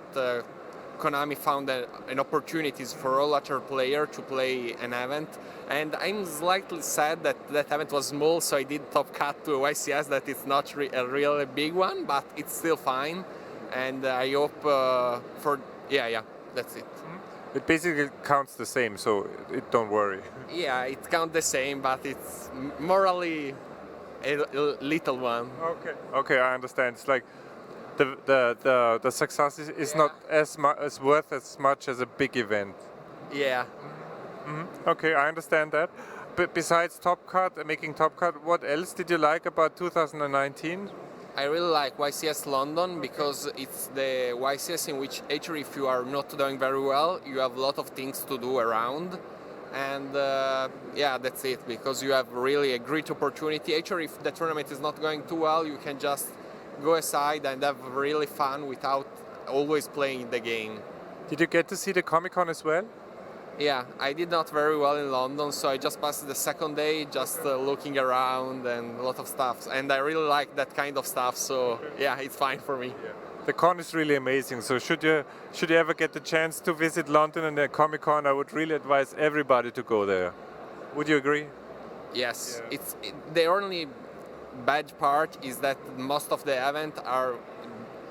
Konami found an opportunity for all other players to play an event, and I'm slightly sad that that event was small, so I did top cut to a YCS that it's not a really big one, but it's still fine, and I hope yeah, that's it. It basically counts the same, so don't worry. Yeah, it counts the same, but it's morally a little one. Okay, I understand. It's like the success is not as worth as much as a big event. Yeah. Okay, I understand that. besides Top Cut, making Top Cut, what else did you like about 2019? I really like YCS London because it's the YCS in which actually if you are not doing very well, you have a lot of things to do around. And yeah, that's it, because you have really a great opportunity. Actually, if the tournament is not going too well, you can just go aside and have really fun without always playing the game. Did you get to see the Comic-Con as well? Yeah, I did not very well in London, so I just passed the second day just looking around and a lot of stuff. And I really like that kind of stuff, so yeah, it's fine for me. Yeah. The con is really amazing, so should you ever get the chance to visit London and the Comic-Con, I would really advise everybody to go there. Would you agree? Yes, yeah. The only bad part is that most of the events are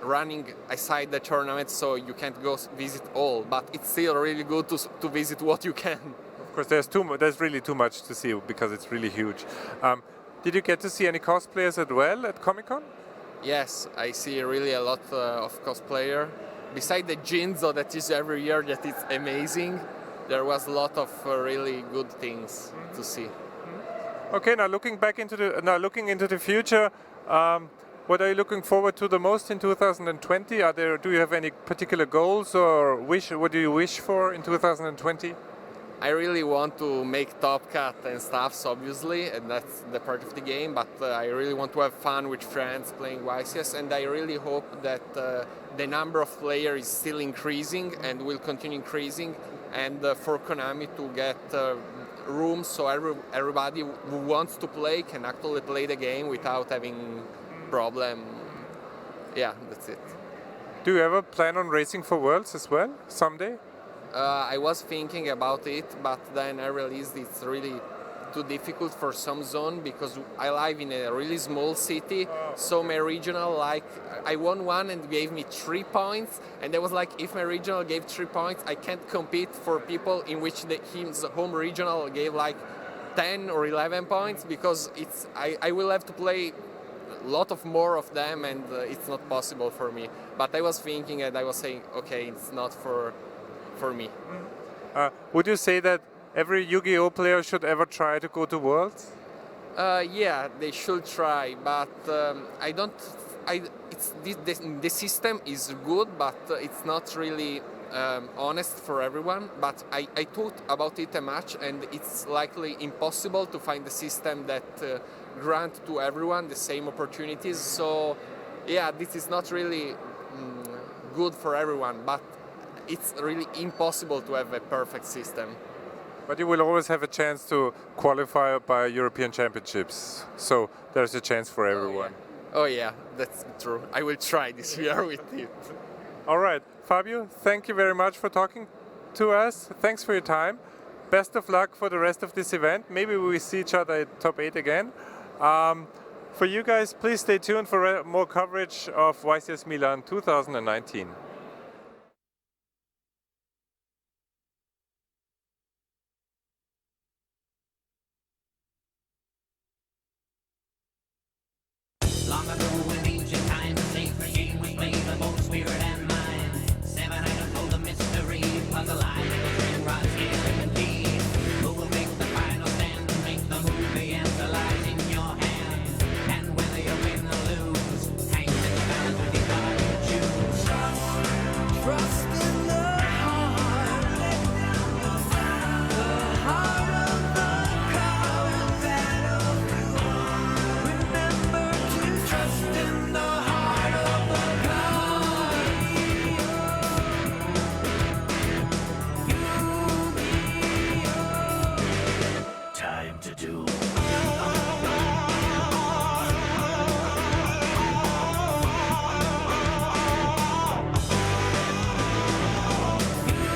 running aside the tournament, so you can't go visit all, but it's still really good to visit what you can. Of course, there's really too much to see because it's really huge. Did you get to see any cosplayers as well at Comic-Con? Yes, I see really a lot of cosplayer. Besides the Jinzo that is every year, that is amazing, there was a lot of really good things to see. Okay, now looking into the future, what are you looking forward to the most in 2020? Do you have any particular goals or what do you wish for in 2020? I really want to make Top Cut and stuff, obviously, and that's the part of the game, but I really want to have fun with friends playing YCS, and I really hope that the number of players is still increasing and will continue increasing, and for Konami to get rooms so everybody who wants to play can actually play the game without having problem. Yeah, that's it. Do you ever plan on racing for Worlds as well someday? I was thinking about it, but then I realized it's really too difficult for some zone because I live in a really small city. So my regional, like, I won one and gave me 3 points, and I was like, if my regional gave 3 points, I can't compete for people in which his home regional gave like 10 or 11 points because I will have to play a lot of more of them, and it's not possible for me. But I was thinking and I was saying, okay, it's not for me. Would you say that every Yu-Gi-Oh player should ever try to go to Worlds? Yeah, they should try, but the system is good, but it's not really honest for everyone. But I thought about it a much, and it's likely impossible to find a system that grant to everyone the same opportunities. So yeah, this is not really good for everyone, but it's really impossible to have a perfect system. But you will always have a chance to qualify by European Championships, so there's a chance for everyone. Oh yeah, that's true. I will try this year with it. All right, Fabio, thank you very much for talking to us. Thanks for your time. Best of luck for the rest of this event. Maybe we will see each other at Top 8 again. For you guys, please stay tuned for more coverage of YCS Milan 2019. Long ago in ancient times, a sacred game was played by both spirit and mind. 7 items hold the mystery, puzzle line, string rod, scale, and key. Who will make the final stand and make the move? The answer lies in your hand. And whether you win or lose, hangs in the balance with the card you choose. Trust in the heart. The heart of the card battlefield. Remember to trust in the heart of the card. Time to do.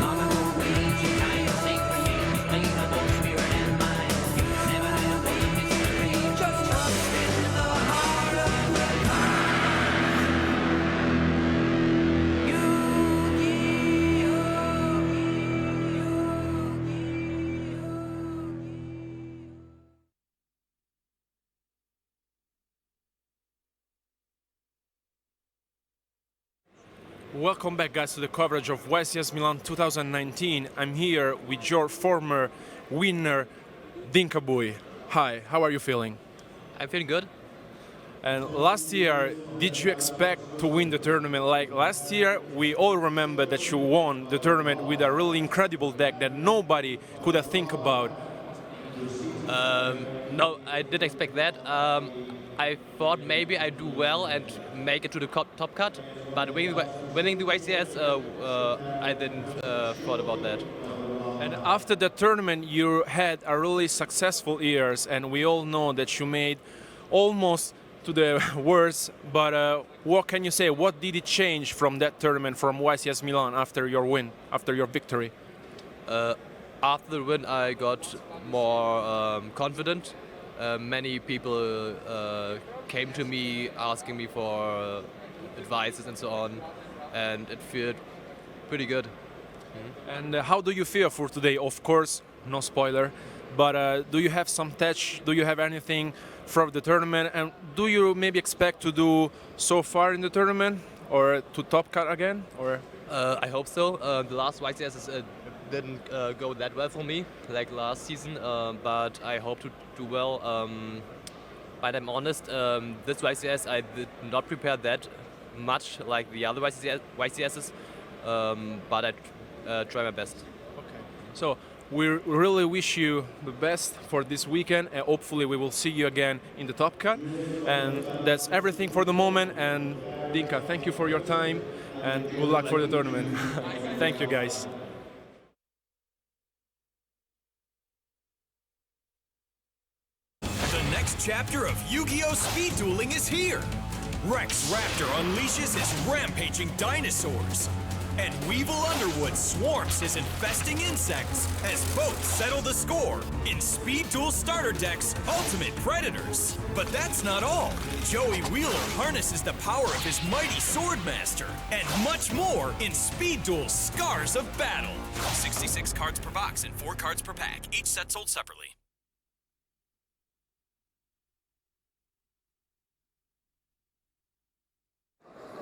Long ago in ancient times, a sacred game was played by both spirit and mind. 7 items hold the mystery. Just trust in the heart of the Welcome back, guys, to the coverage of YCS Milan 2019. I'm here with your former winner, Dinkabui, hi, how are you feeling? I'm feeling good. And last year, did you expect to win the tournament? Like last year, we all remember that you won the tournament with a really incredible deck that nobody could have think about. No, I didn't expect that. I thought maybe I do well and make it to the top cut, but winning the YCS, I didn't thought about that. And after the tournament, you had a really successful years, and we all know that you made almost to the worst. But what can you say? What did it change from that tournament, from YCS Milan, after your win, after your victory? After the win, I got more confident. Many people came to me asking me for advices and so on, and it felt pretty good. And how do you feel for today? Of course, no spoiler, but do you have some touch? Do you have anything from the tournament? And do you maybe expect to do so far in the tournament or to top cut again? Or I hope so. The last YCS didn't go that well for me, like last season, but I hope to do well. But I'm honest, this YCS I did not prepare that much like the other YCSs, but I try my best. Okay. So we really wish you the best for this weekend, and hopefully we will see you again in the top cut. And that's everything for the moment. And Dinka, thank you for your time, and good luck for the tournament. Thank you, guys. The next chapter of Yu-Gi-Oh! Speed Dueling is here! Rex Raptor unleashes his rampaging dinosaurs. And Weevil Underwood swarms his infesting insects as both settle the score in Speed Duel Starter Deck's Ultimate Predators. But that's not all. Joey Wheeler harnesses the power of his mighty Swordmaster and much more in Speed Duel Scars of Battle. 66 cards per box and 4 cards per pack, each set sold separately.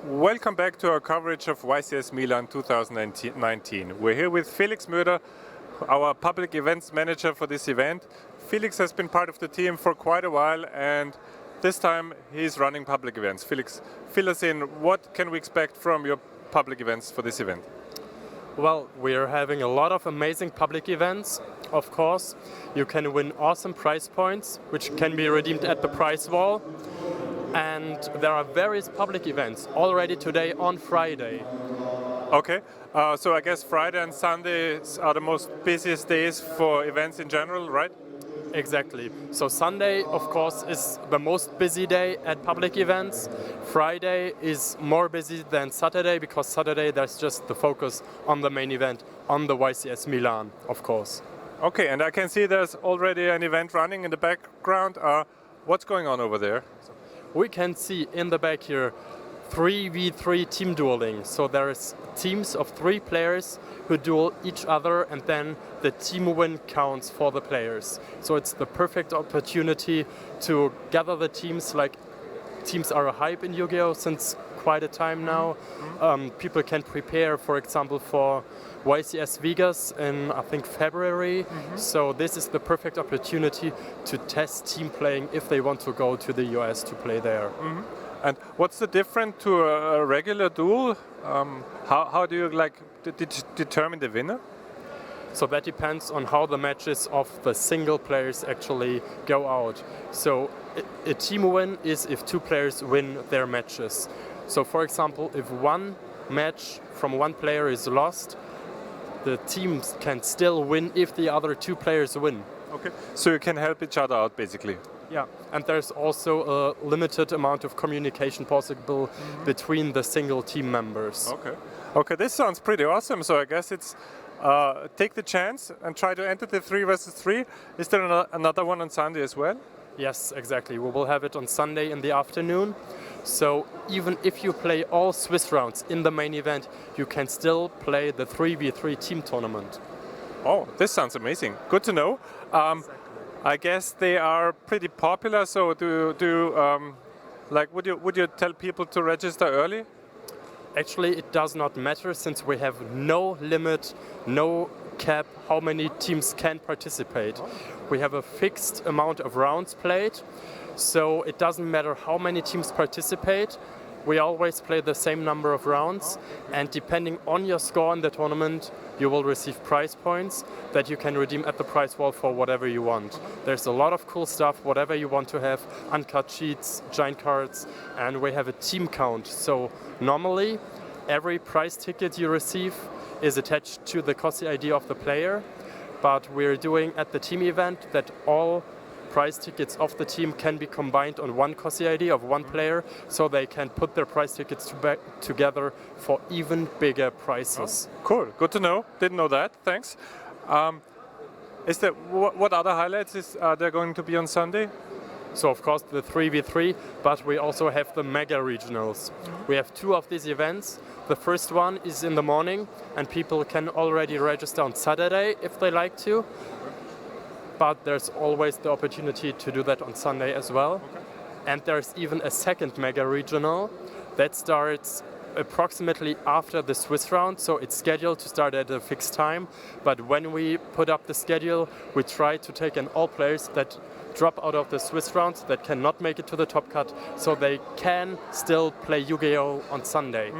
Welcome back to our coverage of YCS Milan 2019. We're here with Felix Möder, our public events manager for this event. Felix has been part of the team for quite a while, and this time he's running public events. Felix, fill us in. What can we expect from your public events for this event? Well, we're having a lot of amazing public events, of course. You can win awesome prize points, which can be redeemed at the prize wall. And there are various public events already today on Friday. Okay, so I guess Friday and Sundays are the most busiest days for events in general, right? Exactly. So Sunday, of course, is the most busy day at public events. Friday is more busy than Saturday because Saturday there's just the focus on the main event, on the YCS Milan, of course. Okay, and I can see there's already an event running in the background. What's going on over there? We can see in the back here 3v3 team dueling. So there is teams of 3 players who duel each other, and then the team win counts for the players. So it's the perfect opportunity to gather the teams. Like, teams are a hype in Yu-Gi-Oh! Since quite a time now. People can prepare, for example, for YCS Vegas in, I think, February. So this is the perfect opportunity to test team playing if they want to go to the US to play there. And what's the difference to a regular duel? How do you determine the winner? So that depends on how the matches of the single players actually go out. So a team win is if 2 players win their matches. So for example, if one match from one player is lost, the teams can still win if the other 2 players win. Okay, so you can help each other out basically. Yeah, and there's also a limited amount of communication possible between the single team members. Okay. Okay, this sounds pretty awesome. So I guess it's take the chance and try to enter the 3 versus 3. Is there another one on Sunday as well? Yes, exactly. We will have it on Sunday in the afternoon. So even if you play all Swiss rounds in the main event, you can still play the 3v3 team tournament. Oh, this sounds amazing. Good to know. I guess they are pretty popular. So would you tell people to register early? Actually, it does not matter since we have no limit, no cap how many teams can participate. We have a fixed amount of rounds played, so it doesn't matter how many teams participate. We always play the same number of rounds, and depending on your score in the tournament, you will receive prize points that you can redeem at the prize wall for whatever you want. There's a lot of cool stuff, whatever you want to have, uncut sheets, giant cards, and we have a team count. So normally, every prize ticket you receive is attached to the COSI ID of the player, but we're doing at the team event that all prize tickets of the team can be combined on one COSI ID of one player, so they can put their prize tickets together for even bigger prizes. Oh, cool, good to know. Didn't know that. Thanks. Is there what other highlights are there going to be on Sunday? So of course the 3v3, but we also have the mega regionals. We have 2 of these events. The first one is in the morning, and people can already register on Saturday if they like to. But there's always the opportunity to do that on Sunday as well. Okay. And there's even a second mega regional that starts approximately after the Swiss round, so it's scheduled to start at a fixed time. But when we put up the schedule, we try to take in all players that drop out of the Swiss rounds that cannot make it to the top cut, so they can still play Yu-Gi-Oh! On Sunday.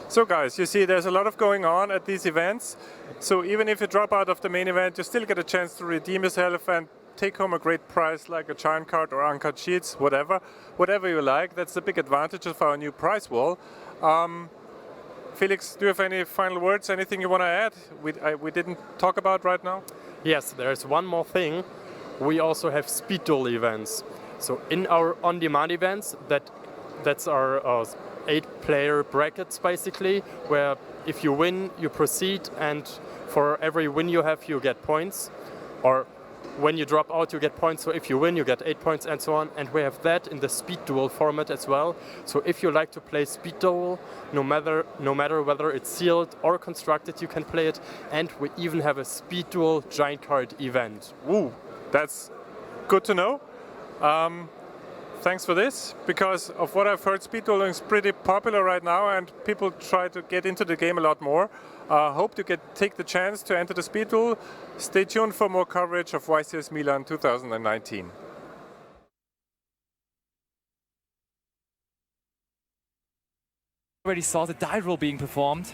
So guys, you see there's a lot of going on at these events. So even if you drop out of the main event, you still get a chance to redeem yourself and take home a great prize like a giant card or uncut sheets, whatever you like. That's the big advantage of our new prize wall. Felix, do you have any final words, anything you want to add we didn't talk about right now? Yes, there's one more thing. We also have speed duel events. So in our on-demand events, that's our 8-player brackets basically, where if you win, you proceed, and for every win you have, you get points. Or when you drop out, you get points. So if you win, you get 8 points and so on. And we have that in the speed duel format as well. So if you like to play speed duel, no matter whether it's sealed or constructed, you can play it. And we even have a speed duel giant card event. Ooh. That's good to know. Thanks for this, because of what I've heard, speed dueling is pretty popular right now and people try to get into the game a lot more. Hope you take the chance to enter the speed duel. Stay tuned for more coverage of YCS Milan 2019. Already saw the die roll being performed.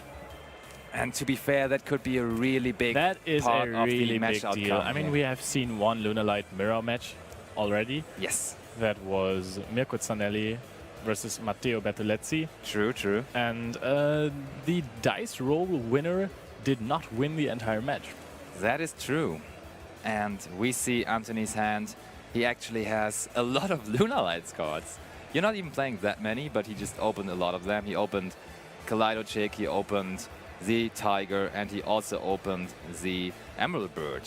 And to be fair, that could be a really big That is part a of really the match big outcome. deal. I mean, we have seen one Lunalight mirror match already. Yes. That was Mirko Zanelli versus Matteo Bertolezzi. True, true. And the dice roll winner did not win the entire match. That is true. And we see Anthony's hand. He actually has a lot of Lunalights cards. You're not even playing that many, but he just opened a lot of them. He opened Kaleido Chick, he opened the Tiger, and he also opened the Emerald Bird.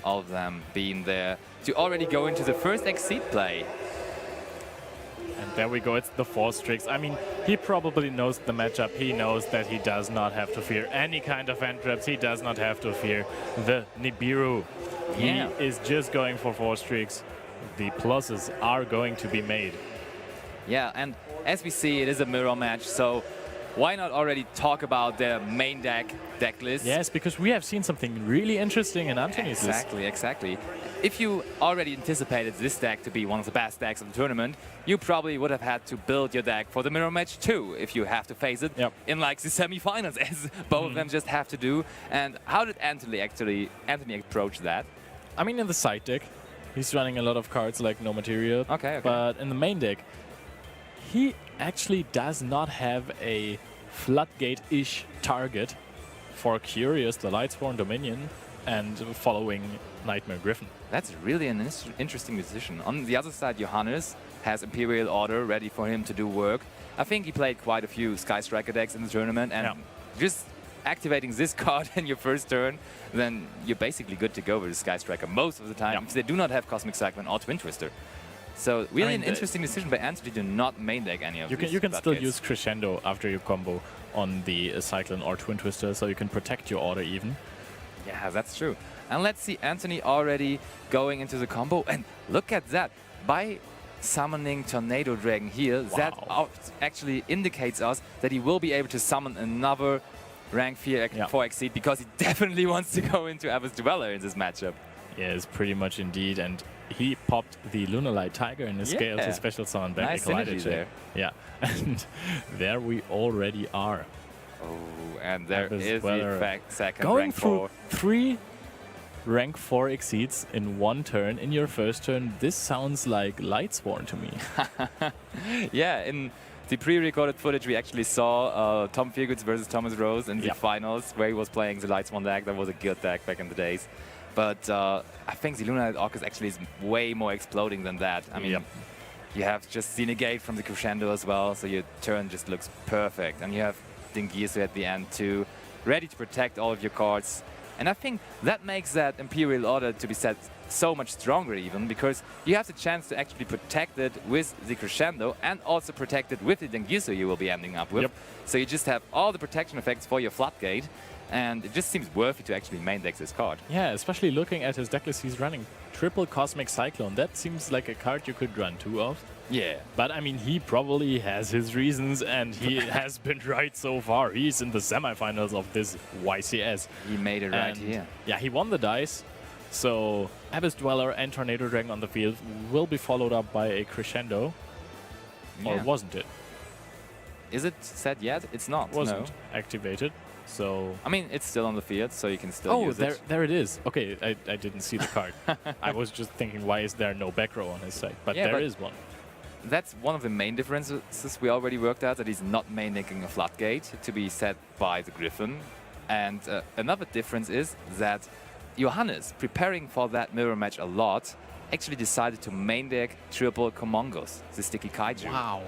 All of them being there to already go into the first Exceed play. And there we go, it's the Force Tricks. I mean, he probably knows the matchup. He knows that he does not have to fear any kind of end traps. He does not have to fear the Nibiru. Yeah. He is just going for Force Tricks. The pluses are going to be made. Yeah, and as we see, it is a mirror match, so why not already talk about the main deck list? Yes, because we have seen something really interesting in Anthony's list. Exactly. If you already anticipated this deck to be one of the best decks of the tournament, you probably would have had to build your deck for the mirror match too, if you have to face it in like the semi-finals, as both of them just have to do. And how did Anthony approach that? I mean, in the side deck, he's running a lot of cards like No Materia. Okay. But in the main deck, he actually does not have a floodgate-ish target for Curious, the Lightsworn Dominion, and following Nightmare Griffin. That's really an interesting decision. On the other side, Johannes has Imperial Order ready for him to do work. I think he played quite a few Sky Striker decks in the tournament, and just activating this card in your first turn, then you're basically good to go with the Sky Striker most of the time, because they do not have Cosmic Cyclone or Twin Twister. So really an interesting decision by Anthony to not main deck any of these. You can still use Crescendo after your combo on the Cyclone or Twin Twister, so you can protect your order even. Yeah, that's true. And let's see Anthony already going into the combo. And look at that. By summoning Tornado Dragon here, that actually indicates us that he will be able to summon another rank 4 Exceed because he definitely wants to go into Abyss Dweller in this matchup. Yes, pretty much indeed. And he popped the Lunalight Tiger in his scale to special summon back nice a Collider synergy check. there. Yeah, and there we already are. Oh, and there Abyss is Dweller the second going rank through 4. 3 rank 4 exceeds in one turn in your first turn. This sounds like Lightsworn to me. Yeah, in the pre-recorded footage we actually saw Tom Feargoods versus Thomas Rose in the finals where he was playing the Lightsworn deck. That was a good deck back in the days. But I think the Lunalight Orcus actually is way more exploding than that. I mean, you have just Xenegate from the Crescendo as well, so your turn just looks perfect. And you have Dingirsu at the end too, ready to protect all of your cards. And I think that makes that Imperial Order to be set so much stronger even, because you have the chance to actually protect it with the Crescendo and also protect it with the Dingirsu you will be ending up with. So you just have all the protection effects for your Floodgate, and it just seems worthy to actually main deck this card. Yeah, especially looking at his decklist, he's running triple Cosmic Cyclone. That seems like a card you could run 2 of. Yeah. But I mean, he probably has his reasons, and he has been right so far. He's in the semifinals of this YCS. He made it right here. Yeah, he won the dice. So Abyss Dweller and Tornado Dragon on the field will be followed up by a Crescendo. Or wasn't it? Is it set yet? It's not. Wasn't activated. So I mean, it's still on the field, so you can still use it. There it is. Okay, I didn't see the card. I was just thinking, why is there no back row on his side? But there is one. That's one of the main differences we already worked out, that he's not main decking a Floodgate to be set by the Griffin. And another difference is that Johannes, preparing for that mirror match a lot, actually decided to main deck triple Komongos, the Sticky Kaiju. Wow.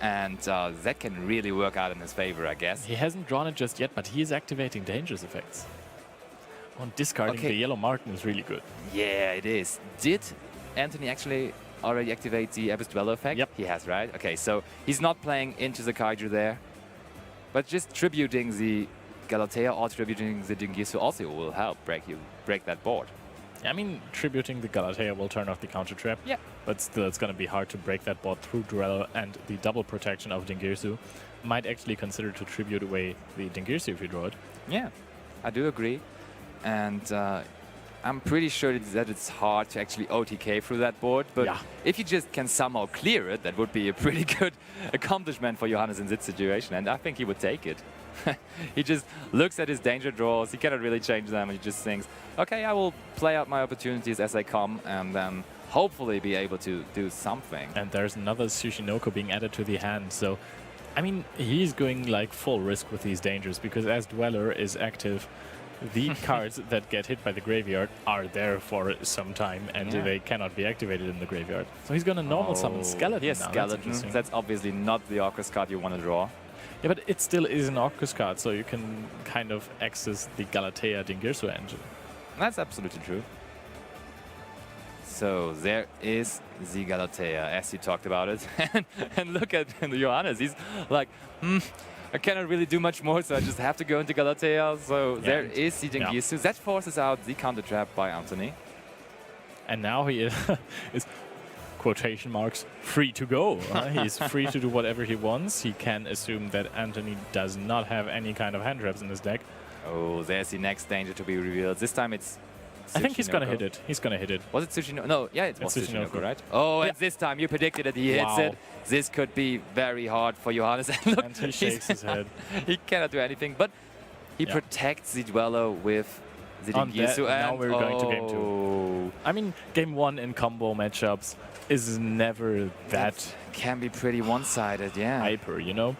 And that can really work out in his favor, I guess. He hasn't drawn it just yet, but he is activating dangerous effects. On discarding the Yellow Martin is really good. Yeah, it is. Did Anthony actually already activate the Abyss Dweller effect? Yep. He has, right? Okay, so he's not playing into the Kaiju there, but just tributing the Galatea or tributing the Dingirsu also will help break that board. I mean, tributing the Galatea will turn off the counter trap. Yeah. But still, it's going to be hard to break that board through Dweller, and the double protection of Dingirsu. Might actually consider to tribute away the Dingirsu if you draw it. Yeah, I do agree. And I'm pretty sure that it's hard to actually OTK through that board, but if you just can somehow clear it, that would be a pretty good accomplishment for Johannes in this situation, and I think he would take it. He just looks at his danger draws, he cannot really change them, and he just thinks, okay, I will play out my opportunities as they come, and then hopefully be able to do something. And there's another Tsushinoko being added to the hand, so I mean, he's going like full risk with these dangers, because as Dweller is active, the cards that get hit by the graveyard are there for some time, and they cannot be activated in the graveyard. So he's going to normal summon Skeleton. Yes, now. Skeleton. That's obviously not the Orcus card you want to draw. Yeah, but it still is an Orcus card, so you can kind of access the Galatea Dingirsu engine. That's absolutely true. So there is the Galatea, as you talked about it. And look at Johannes, he's like, I cannot really do much more, so I just have to go into Galatea. So there is the Dingirsu. That forces out the counter trap by Anthony. And now he is, quotation marks, free to go. He's free to do whatever he wants. He can assume that Anthony does not have any kind of hand traps in his deck. Oh, there's the next danger to be revealed. This time it's I think he's going to hit it. He's going to hit it. Was it Tsushinoko? No, yeah, it was Tsushinoko, Tsushinoko, right? Oh, and this time you predicted it. He hits it. This could be very hard for Johannes. And look, and he shakes his head. He cannot do anything, but he protects the Dweller with the Dingirsu. Now we're going to game 2. I mean, game 1 in combo matchups is never that... Can be pretty one-sided, yeah. Hyper, you know?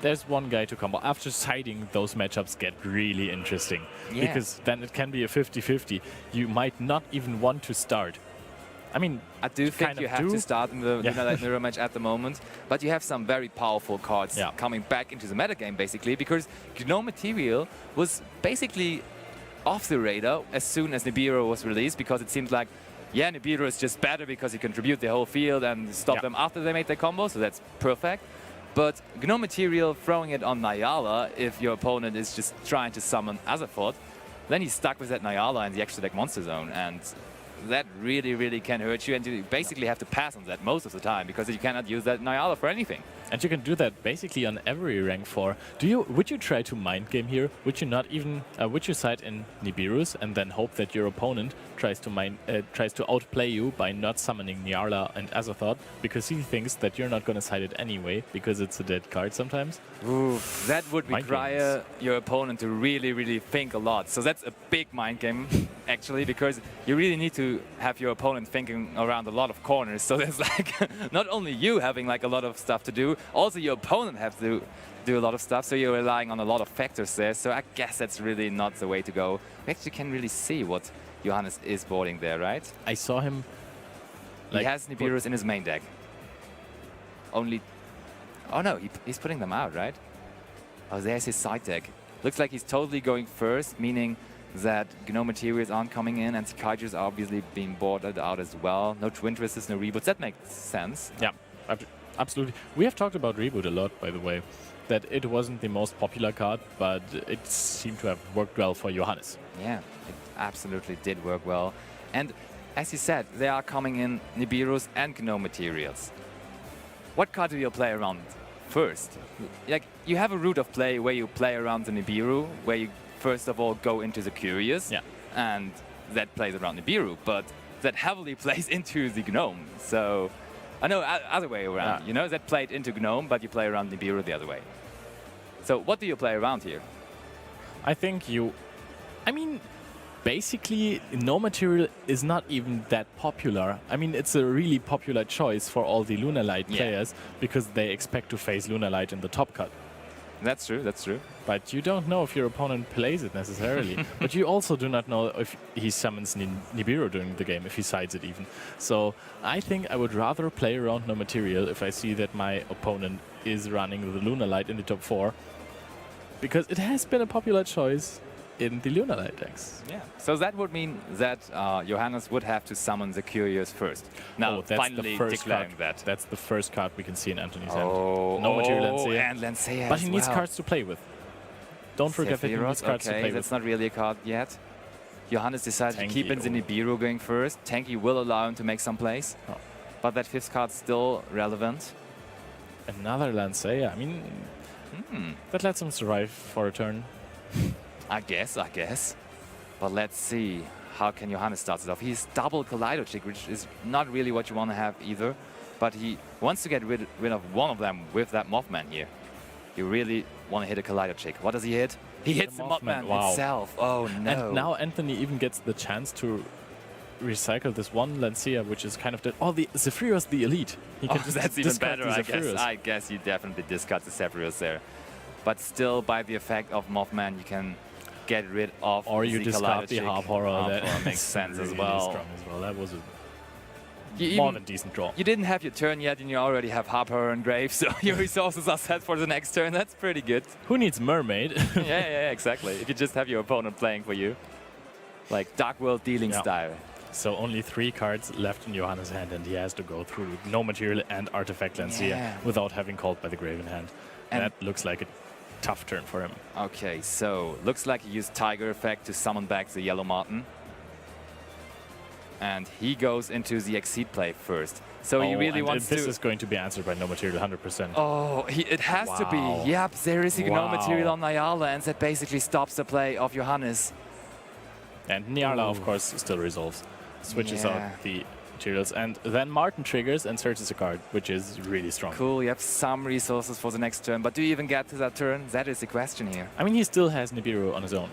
There's one guy to combo. After siding, those matchups get really interesting. Yeah. Because then it can be a 50-50. You might not even want to start. I mean, I do think you have to start in the Lunalight mirror match at the moment, but you have some very powerful cards coming back into the metagame, basically, because Gnome Material was basically off the radar as soon as Nibiru was released, because it seemed like, yeah, Nibiru is just better because you contribute the whole field and stop them after they made their combo, so that's perfect. But Gnome Material, throwing it on Nyala, if your opponent is just trying to summon Azeroth, then he's stuck with that Nyala in the extra deck monster zone, and that really, really can hurt you, and you basically have to pass on that most of the time, because you cannot use that Nyala for anything. And you can do that basically on every rank 4. Would you try to mind game here? Would you not even would you side in Nibiru's and then hope that your opponent tries to outplay you by not summoning Nyarla and Azathoth because he thinks that you're not going to side it anyway because it's a dead card sometimes? Ooh, that would Mind require your opponent to really, really think a lot. So that's a big mind game, actually, because you really need to have your opponent thinking around a lot of corners. So there's like not only you having like a lot of stuff to do, also your opponent has to do a lot of stuff. So you're relying on a lot of factors there. So I guess that's really not the way to go. We actually can really see what Johannes is boarding there, right? I saw him. He has Nibiru's in his main deck. Only. Oh no, he's putting them out, right? Oh, there's his side deck. Looks like he's totally going first, meaning that Gnome materials aren't coming in, and Kaijus are obviously being boarded out as well. No Twin Twisters, no reboots. That makes sense. Yeah, absolutely. We have talked about Reboot a lot, by the way. That it wasn't the most popular card, but it seemed to have worked well for Johannes. Yeah, it absolutely did work well. And as you said, they are coming in Nibiru's and Gnome materials. What card do you play around first? Like, you have a route of play where you play around the Nibiru, where you first of all go into the Curious, and that plays around Nibiru, but that heavily plays into the Gnome. So, I know, other way around, you know, that played into Gnome, but you play around Nibiru the other way. So, what do you play around here? I think basically, no material is not even that popular. I mean, it's a really popular choice for all the Lunalight players because they expect to face Lunalight in the top cut. That's true, that's true. But you don't know if your opponent plays it necessarily. But you also do not know if he summons Nibiru during the game, if he sides it even. So I think I would rather play around no material if I see that my opponent is running the Lunalight in the top 4. Because it has been a popular choice in the Lunalight decks. Yeah. So that would mean that Johannes would have to summon the Curious first. Now, that's finally the first declaring card. that. That's the first card we can see in Anthony's hand. No material Lancea. And Lancea But he as needs well. cards to play with. Don't forget that he needs cards to play with. That's not really a card yet. Johannes decided to keep in the Nibiru going first. Tanky will allow him to make some plays. But that 5th card's still relevant. Another Lancea. I mean, that lets him survive for a turn. I guess. But let's see. How can Johannes start it off? He's double Kaleido Chick, which is not really what you want to have either. But he wants to get rid of one of them with that Mothman here. You really want to hit a Kaleido Chick. What does he hit? He hits the Mothman itself. Oh no. And now Anthony even gets the chance to recycle this one Lancea, which is kind of dead. Oh, the Zephyros, the elite. He can just that's even discard better, the I guess. Zephyros. I guess you definitely discard the Zephyros there. But still, by the effect of Mothman, you can get rid of or you the discard the Kaleido Harp Chick. Horror. That makes sense as really well. strong as well. That was You more even- than decent draw. You didn't have your turn yet, and you already have Harp Horror and Grave, so your resources are set for the next turn. That's pretty good. Who needs Mermaid? yeah, exactly. If you just have your opponent playing for you, like Dark World dealing style. So only 3 cards left in Johannes' hand, and he has to go through no material and artifact Lancea without having called by the grave in hand. And that looks like a tough turn for him. Okay, so looks like he used Tiger Effect to summon back the Yellow Marten. And he goes into the Exceed play first. So he really wants to... This is going to be answered by no material 100%. Oh, it has to be. Yep, there is no material on Nyarla, and that basically stops the play of Johannes. And Nyarla, of course, still resolves. Switches out the materials. And then Martin triggers and searches a card, which is really strong. Cool, you have some resources for the next turn, but do you even get to that turn? That is the question here. I mean, he still has Nibiru on his own.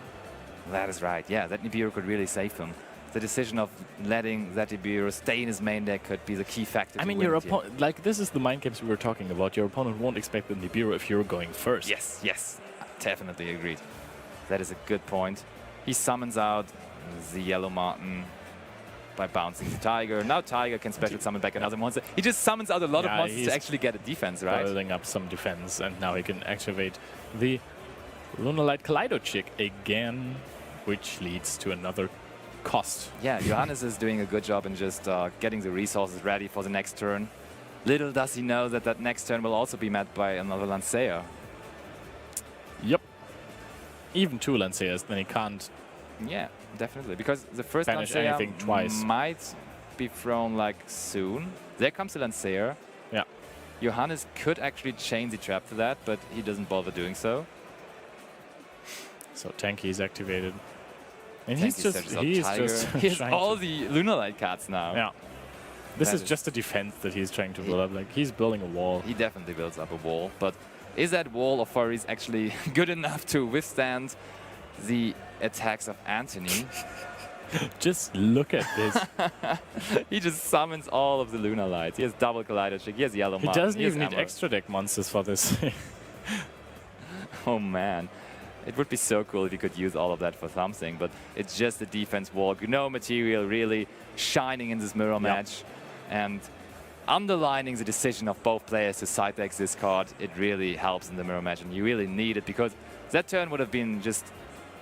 That is right, yeah, that Nibiru could really save him. The decision of letting that Nibiru stay in his main deck could be the key factor. I mean, your opponent, like, this is the mind games we were talking about. Your opponent won't expect the Nibiru if you're going first. Yes, definitely agreed. That is a good point. He summons out the Yellow Marten by bouncing the Tiger. Now Tiger can special summon back another monster. He just summons out a lot of monsters to actually get a defense, right? Building up some defense, and now he can activate the Lunalight Kaleido Chick again, which leads to another cost. Yeah, Johannes is doing a good job in just getting the resources ready for the next turn. Little does he know that that next turn will also be met by another Lancea. Yep. Even 2 Lanceas, then he can't. Yeah, definitely. Because the first banish Lancea anything twice. might be thrown like soon. There comes the Lancea. Yeah. Johannes could actually chain the trap to that, but he doesn't bother doing so. So Tanky is activated. And Tanky searches out Tiger. He has all the Lunar Light cards now. Yeah. This That is just a defense that he's trying to build up. Like, he's building a wall. He definitely builds up a wall, but is that wall of furries actually good enough to withstand the attacks of Anthony? Just look at this. He just summons all of the Lunar Lights. He has double Collider Trick, he has Yellow He Martin, doesn't has even need Amber. extra deck monsters for this. Oh man. It would be so cool if you could use all of that for something, but it's just a defense wall. No material really shining in this mirror match. And underlining the decision of both players to side deck this card, it really helps in the mirror match. And you really need it because that turn would have been just...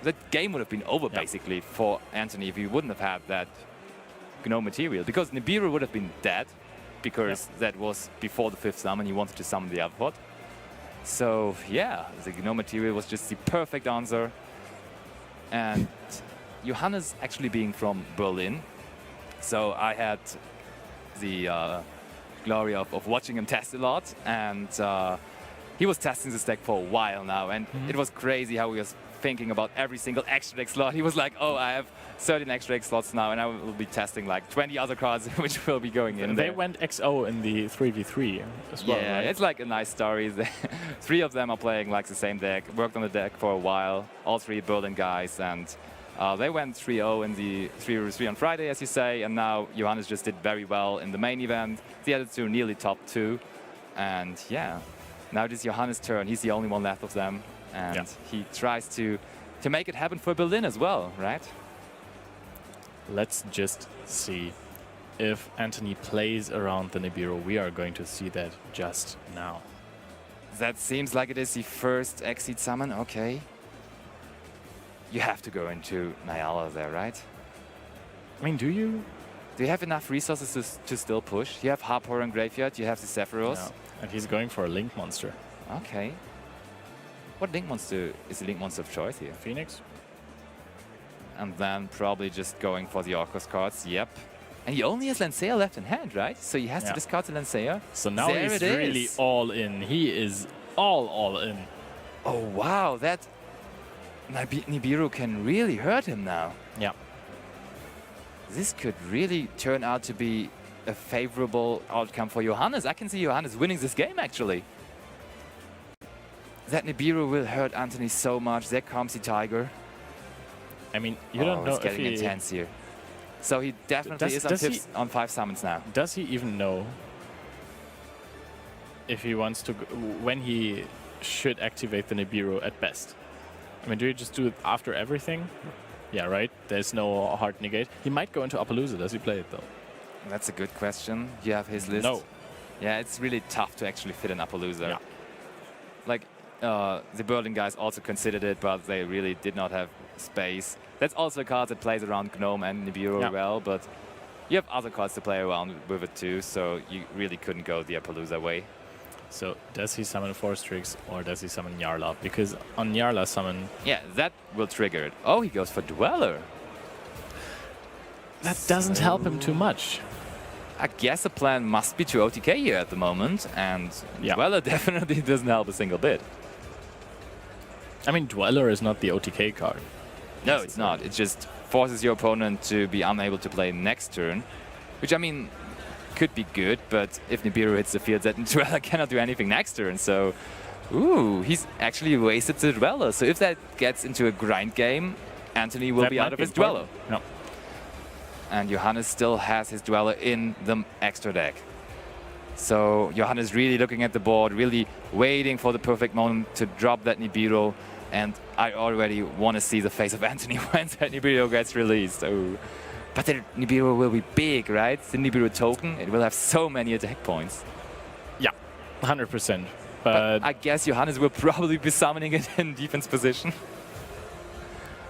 That game would have been over basically for Anthony if he wouldn't have had that no material. Because Nibiru would have been dead because that was before the 5th summon. He wanted to summon the other pot. So yeah, the no material was just the perfect answer. And Johannes actually being from Berlin, so I had the glory of watching him test a lot, and he was testing this deck for a while now, and it was crazy how he was thinking about every single extra deck slot. He was like, oh, I have 13 extra deck slots now, and I will be testing like 20 other cards which will be going in They there. went XO in the 3v3 as well, Yeah, right? it's like a nice story. 3 of them are playing like the same deck, worked on the deck for a while, all 3 Berlin guys, and they went 3-0 in the 3v3 on Friday, as you say, and now Johannes just did very well in the main event. The other 2 nearly top 2, and yeah, now it is Johannes' turn. He's the only one left of them, and he tries to make it happen for Berlin as well, right? Let's just see if Anthony plays around the Nibiru. We are going to see that just now. That seems like it is the first Exceed summon, okay. You have to go into Nyala there, right? I mean, do you? Do you have enough resources to still push? You have Harper and Graveyard, you have the Sephiroth. No. And he's going for a Link monster. Okay. What Link monster is the Link monster of choice here? Phoenix. And then probably just going for the Orcus cards, yep. And he only has Lancea left in hand, right? So he has to discard the Lancea. So now there he's it really is. all in. He is all in. Oh wow, that Nibiru can really hurt him now. Yeah. This could really turn out to be a favorable outcome for Johannes. I can see Johannes winning this game actually. That Nibiru will hurt Anthony so much. There comes the Tiger. I mean, you don't know it's getting if he... intense here. So he definitely is on tips on 5 summons now. Does he even know if he wants to, when he should activate the Nibiru at best? I mean, do you just do it after everything? Yeah, right? There's no hard negate. He might go into Appaloosa. Does he play it though? That's a good question. You have his list. No. Yeah, it's really tough to actually fit in Appaloosa. Yeah. Like, the Berlin guys also considered it, but they really did not have space. That's also a card that plays around Gnome and Nibiru well, but you have other cards to play around with it too, so you really couldn't go the Appaloosa way. So does he summon Force Tricks or does he summon Nyarla? Because on Nyarla summon... Yeah, that will trigger it. Oh, he goes for Dweller. That doesn't help him too much. I guess the plan must be to OTK here at the moment, and Dweller definitely doesn't help a single bit. I mean, Dweller is not the OTK card. No, it's not. It just forces your opponent to be unable to play next turn, which, I mean, could be good, but if Nibiru hits the field, then Dweller cannot do anything next turn, so... Ooh, he's actually wasted the Dweller. So if that gets into a grind game, Anthony will be out of his Dweller. No. And Johannes still has his Dweller in the extra deck. So Johannes really looking at the board, really waiting for the perfect moment to drop that Nibiru. And I already want to see the face of Anthony when that Nibiru gets released. Oh. But the Nibiru will be big, right? The Nibiru token, it will have so many attack points. Yeah, 100%. But I guess Johannes will probably be summoning it in defense position.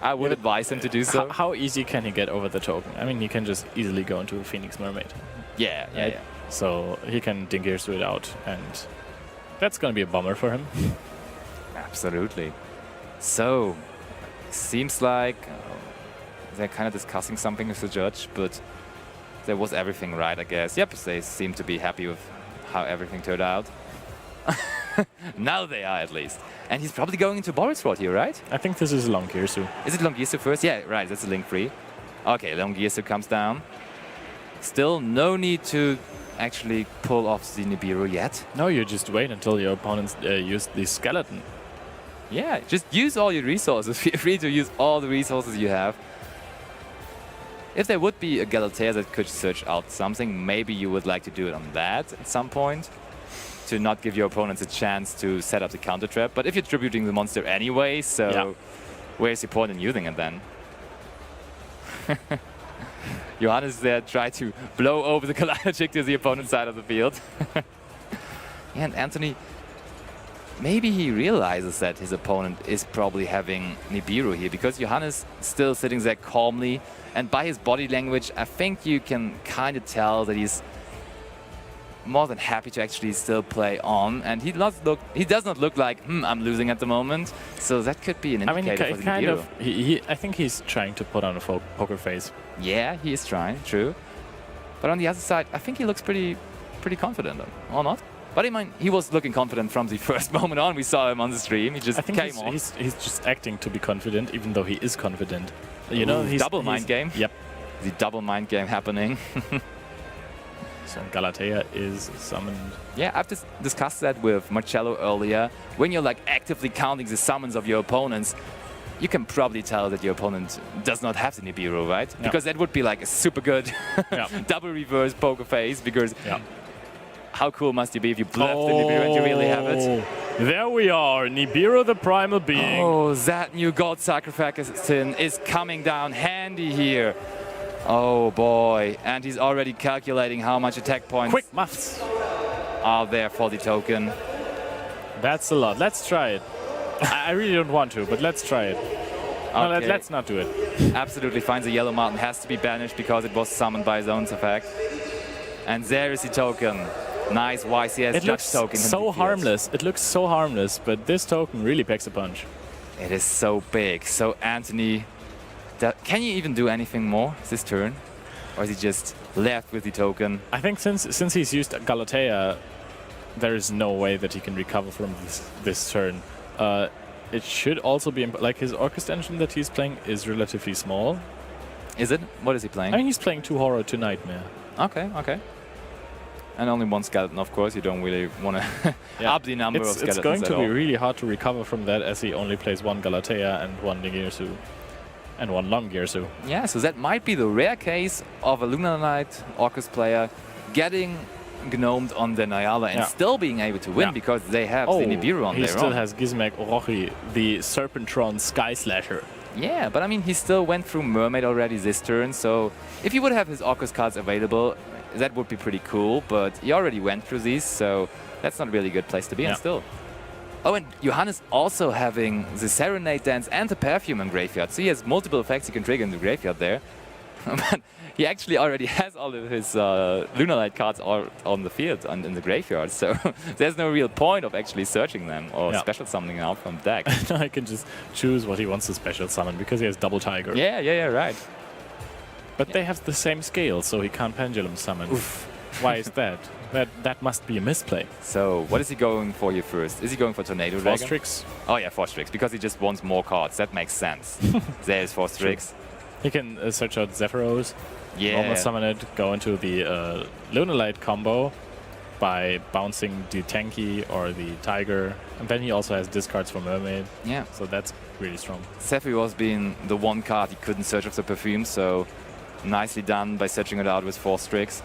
I would advise him to do so. How easy can he get over the token? I mean, he can just easily go into Phoenix Mermaid. Yeah, right? yeah. So he can Dingirsu it out, and that's going to be a bummer for him. Absolutely. So, seems like they're kind of discussing something with the judge, but there was everything right, I guess. Yep, they seem to be happy with how everything turned out. Now they are, at least. And he's probably going into Boris Sword here, right? I think this is Long Girsu. Is it Long Girsu first? Yeah, right, that's a link free. Okay, Long Girsu comes down. Still no need to actually pull off the Nibiru yet. No, you just wait until your opponents use the skeleton. Yeah, just use all your resources. Feel free to use all the resources you have. If there would be a Galatea that could search out something, maybe you would like to do it on that at some point, to not give your opponents a chance to set up the counter trap. But if you're tributing the monster anyway, so where's the point in using it then? Johannes there tried to blow over the Collider Chick to the opponent's side of the field. And Anthony, maybe he realizes that his opponent is probably having Nibiru here, because Johannes still sitting there calmly, and by his body language, I think you can kind of tell that he's more than happy to actually still play on, and he does not look like, I'm losing at the moment, so that could be an indicator for the Nibiru. I think he's trying to put on a poker face. Yeah, he is trying, true. But on the other side, I think he looks pretty confident, or not? But I mean, he was looking confident from the first moment on. We saw him on the stream. He just came on. He's just acting to be confident, even though he is confident. You know, he's double mind game. Yep. The double mind game happening. So Galatea is summoned. Yeah, I've discussed that with Marcello earlier. When you're like actively counting the summons of your opponents, you can probably tell that your opponent does not have the Nibiru, right? Yeah. Because that would be like a super good double reverse poker face, because how cool must you be if you bluff the Nibiru and you really have it? There we are, Nibiru the Primal Being. Oh, that new gold sacrifice is coming down handy here. Oh boy, and he's already calculating how much attack points Quick maths are there for the token. That's a lot. Let's try it. I really don't want to, but let's try it. No, Okay. let's not do it. Absolutely fine. The Yellow Mountain has to be banished because it was summoned by Zone's effect. And there is the token. Nice YCS It Judge looks token. so harmless. It looks so harmless, but this token really packs a punch. It is so big. So Anthony, can you even do anything more this turn? Or is he just left with the token? I think since he's used Galatea, there is no way that he can recover from this turn. It should also be like his Orchestra engine that he's playing is relatively small. Is it? What is he playing? I mean, he's playing 2 Horror, 2 Nightmare. Okay, okay. And only 1 skeleton, of course. You don't really want to up the number of skeletons. It's going to at be all. really hard to recover from that, as he only plays 1 Galatea and 1 Ningirsu. And 1 Long Girsu. Yeah, so that might be the rare case of a Lunar Knight Orcus player getting gnomed on the Nyala and still being able to win because they have the Nibiru on he their still own. has Gizmek Orochi, the Serpentron Sky Slasher. Yeah, but I mean, he still went through Mermaid already this turn, so if he would have his Orcus cards available, that would be pretty cool, but he already went through these, so that's not really a good place to be in still. Oh, and Johannes also having the Serenade Dance and the Perfume in Graveyard, so he has multiple effects he can trigger in the Graveyard there. But he actually already has all of his Lunar Light cards on the field and in the Graveyard, so there's no real point of actually searching them or special summoning out from deck. I can just choose what he wants to special summon because he has Double Tiger. Yeah, right. But they have the same scale, so he can't Pendulum summon. Why is that? That must be a misplay. So what is he going for here first? Is he going for Tornado Dragon? Force Tricks. Oh yeah, Force Tricks, because he just wants more cards. That makes sense. There's Force Tricks. He can search out Zephyros, Yeah. normal summon it, go into the Lunar Light combo by bouncing the Tanky or the Tiger, and then he also has discards for Mermaid. Yeah. So that's really strong. Zephyros being the one card he couldn't search of the Perfume, so nicely done by searching it out with Force Tricks.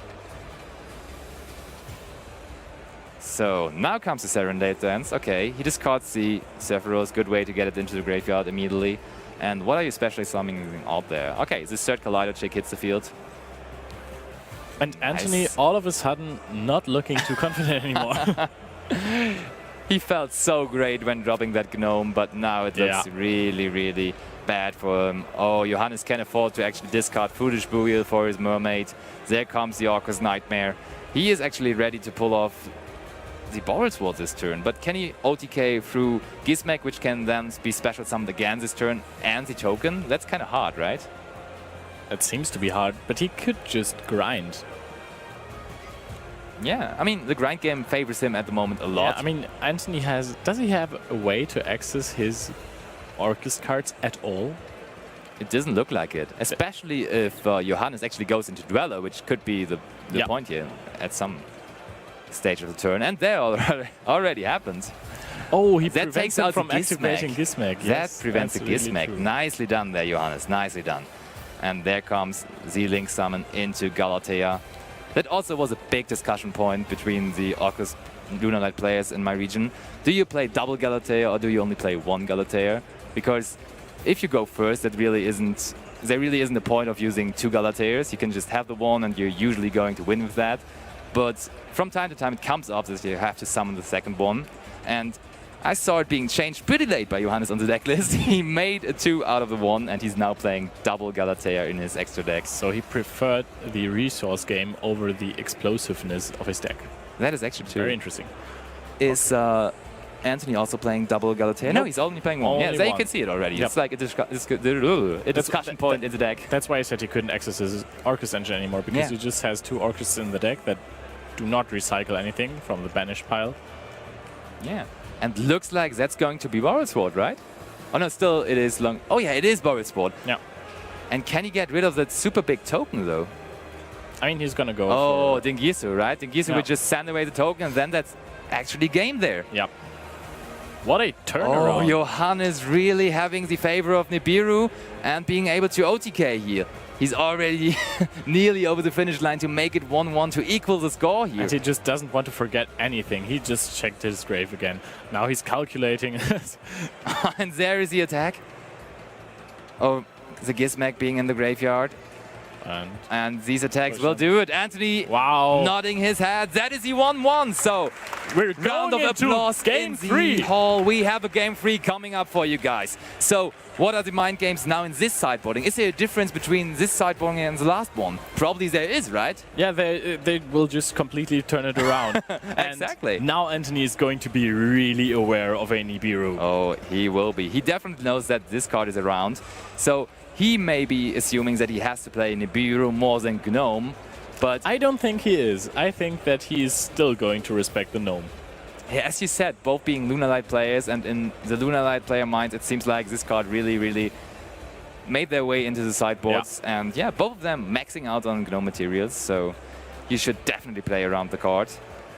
So now comes the Serenade Dance. Okay, he discards the Zephyros, good way to get it into the graveyard immediately. And what are you specially summoning out there? Okay, this third Collider Chick hits the field. And Anthony, all of a sudden, not looking too confident anymore. He felt so great when dropping that Gnome, but now it looks really, really bad for him. Oh, Johannes can afford to actually discard Foolish Burial for his Mermaid. There comes the Orcus Nightmare. He is actually ready to pull off the Boros Sword this turn, but can he OTK through Gizmek, which can then be special summoned again this turn, and the token? That's kind of hard, right? It seems to be hard, but he could just grind. Yeah, I mean, the grind game favors him at the moment a lot. Yeah, I mean, Anthony does he have a way to access his Orcus cards at all? It doesn't look like it, especially if Johannes actually goes into Dweller, which could be the point here at some stage of the turn. And there already happens. Oh, he that takes out from the activating Gizmek. Yes, that prevents the that's really Gizmek. true. Nicely done there, Johannes. Nicely done. And there comes the Link Summon into Galatea. That also was a big discussion point between the Orcus Lunar Light players in my region. Do you play double Galatea or do you only play one Galatea? Because if you go first, there really isn't a point of using two Galateas. You can just have the one and you're usually going to win with that. But from time to time it comes up that you have to summon the second one. And I saw it being changed pretty late by Johannes on the deck list. He made a 2 out of the 1 and he's now playing double Galatea in his extra deck. So he preferred the resource game over the explosiveness of his deck. That is actually true. Very interesting. Is Anthony also playing double Galatea? No, he's only playing one. Only Yeah, there you one. can see it already. Yep. It's like a discussion point in the deck. That's why I said he couldn't access his Orcus engine anymore, because he just has 2 Orcus in the deck that do not recycle anything from the banished pile. Yeah. And looks like that's going to be Borrowed Sword, right? Oh no, still it is long. Oh yeah, it is Borrowed Sword. Yeah. And can he get rid of that super big token though? I mean, he's gonna go Oh, for... Dingisu, right? Dingisu would just send away the token and then that's actually game there. Yep. What a turnaround. Oh, Johannes really having the favor of Nibiru and being able to OTK here. He's already nearly over the finish line to make it 1-1 to equal the score here. And he just doesn't want to forget anything. He just checked his grave again. Now he's calculating. And there is the attack. Oh, the Gizmek being in the graveyard. And these attacks will do it. Anthony nodding his head. That is the 1-1. So we're round of going into applause game in the 3. hall. We have a game 3 coming up for you guys. So what are the mind games now in this sideboarding? Is there a difference between this sideboarding and the last one? Probably there is, right? Yeah, they will just completely turn it around. Exactly. And now Anthony is going to be really aware of a Nibiru. Oh, he will be. He definitely knows that this card is around. So he may be assuming that he has to play Nibiru more than Gnome, but I don't think he is. I think that he is still going to respect the Gnome. Yeah, as you said, both being Lunar Light players, and in the Lunar Light player mind, it seems like this card really made their way into the sideboards. Yeah. And yeah, both of them maxing out on Gnome materials, so you should definitely play around the card.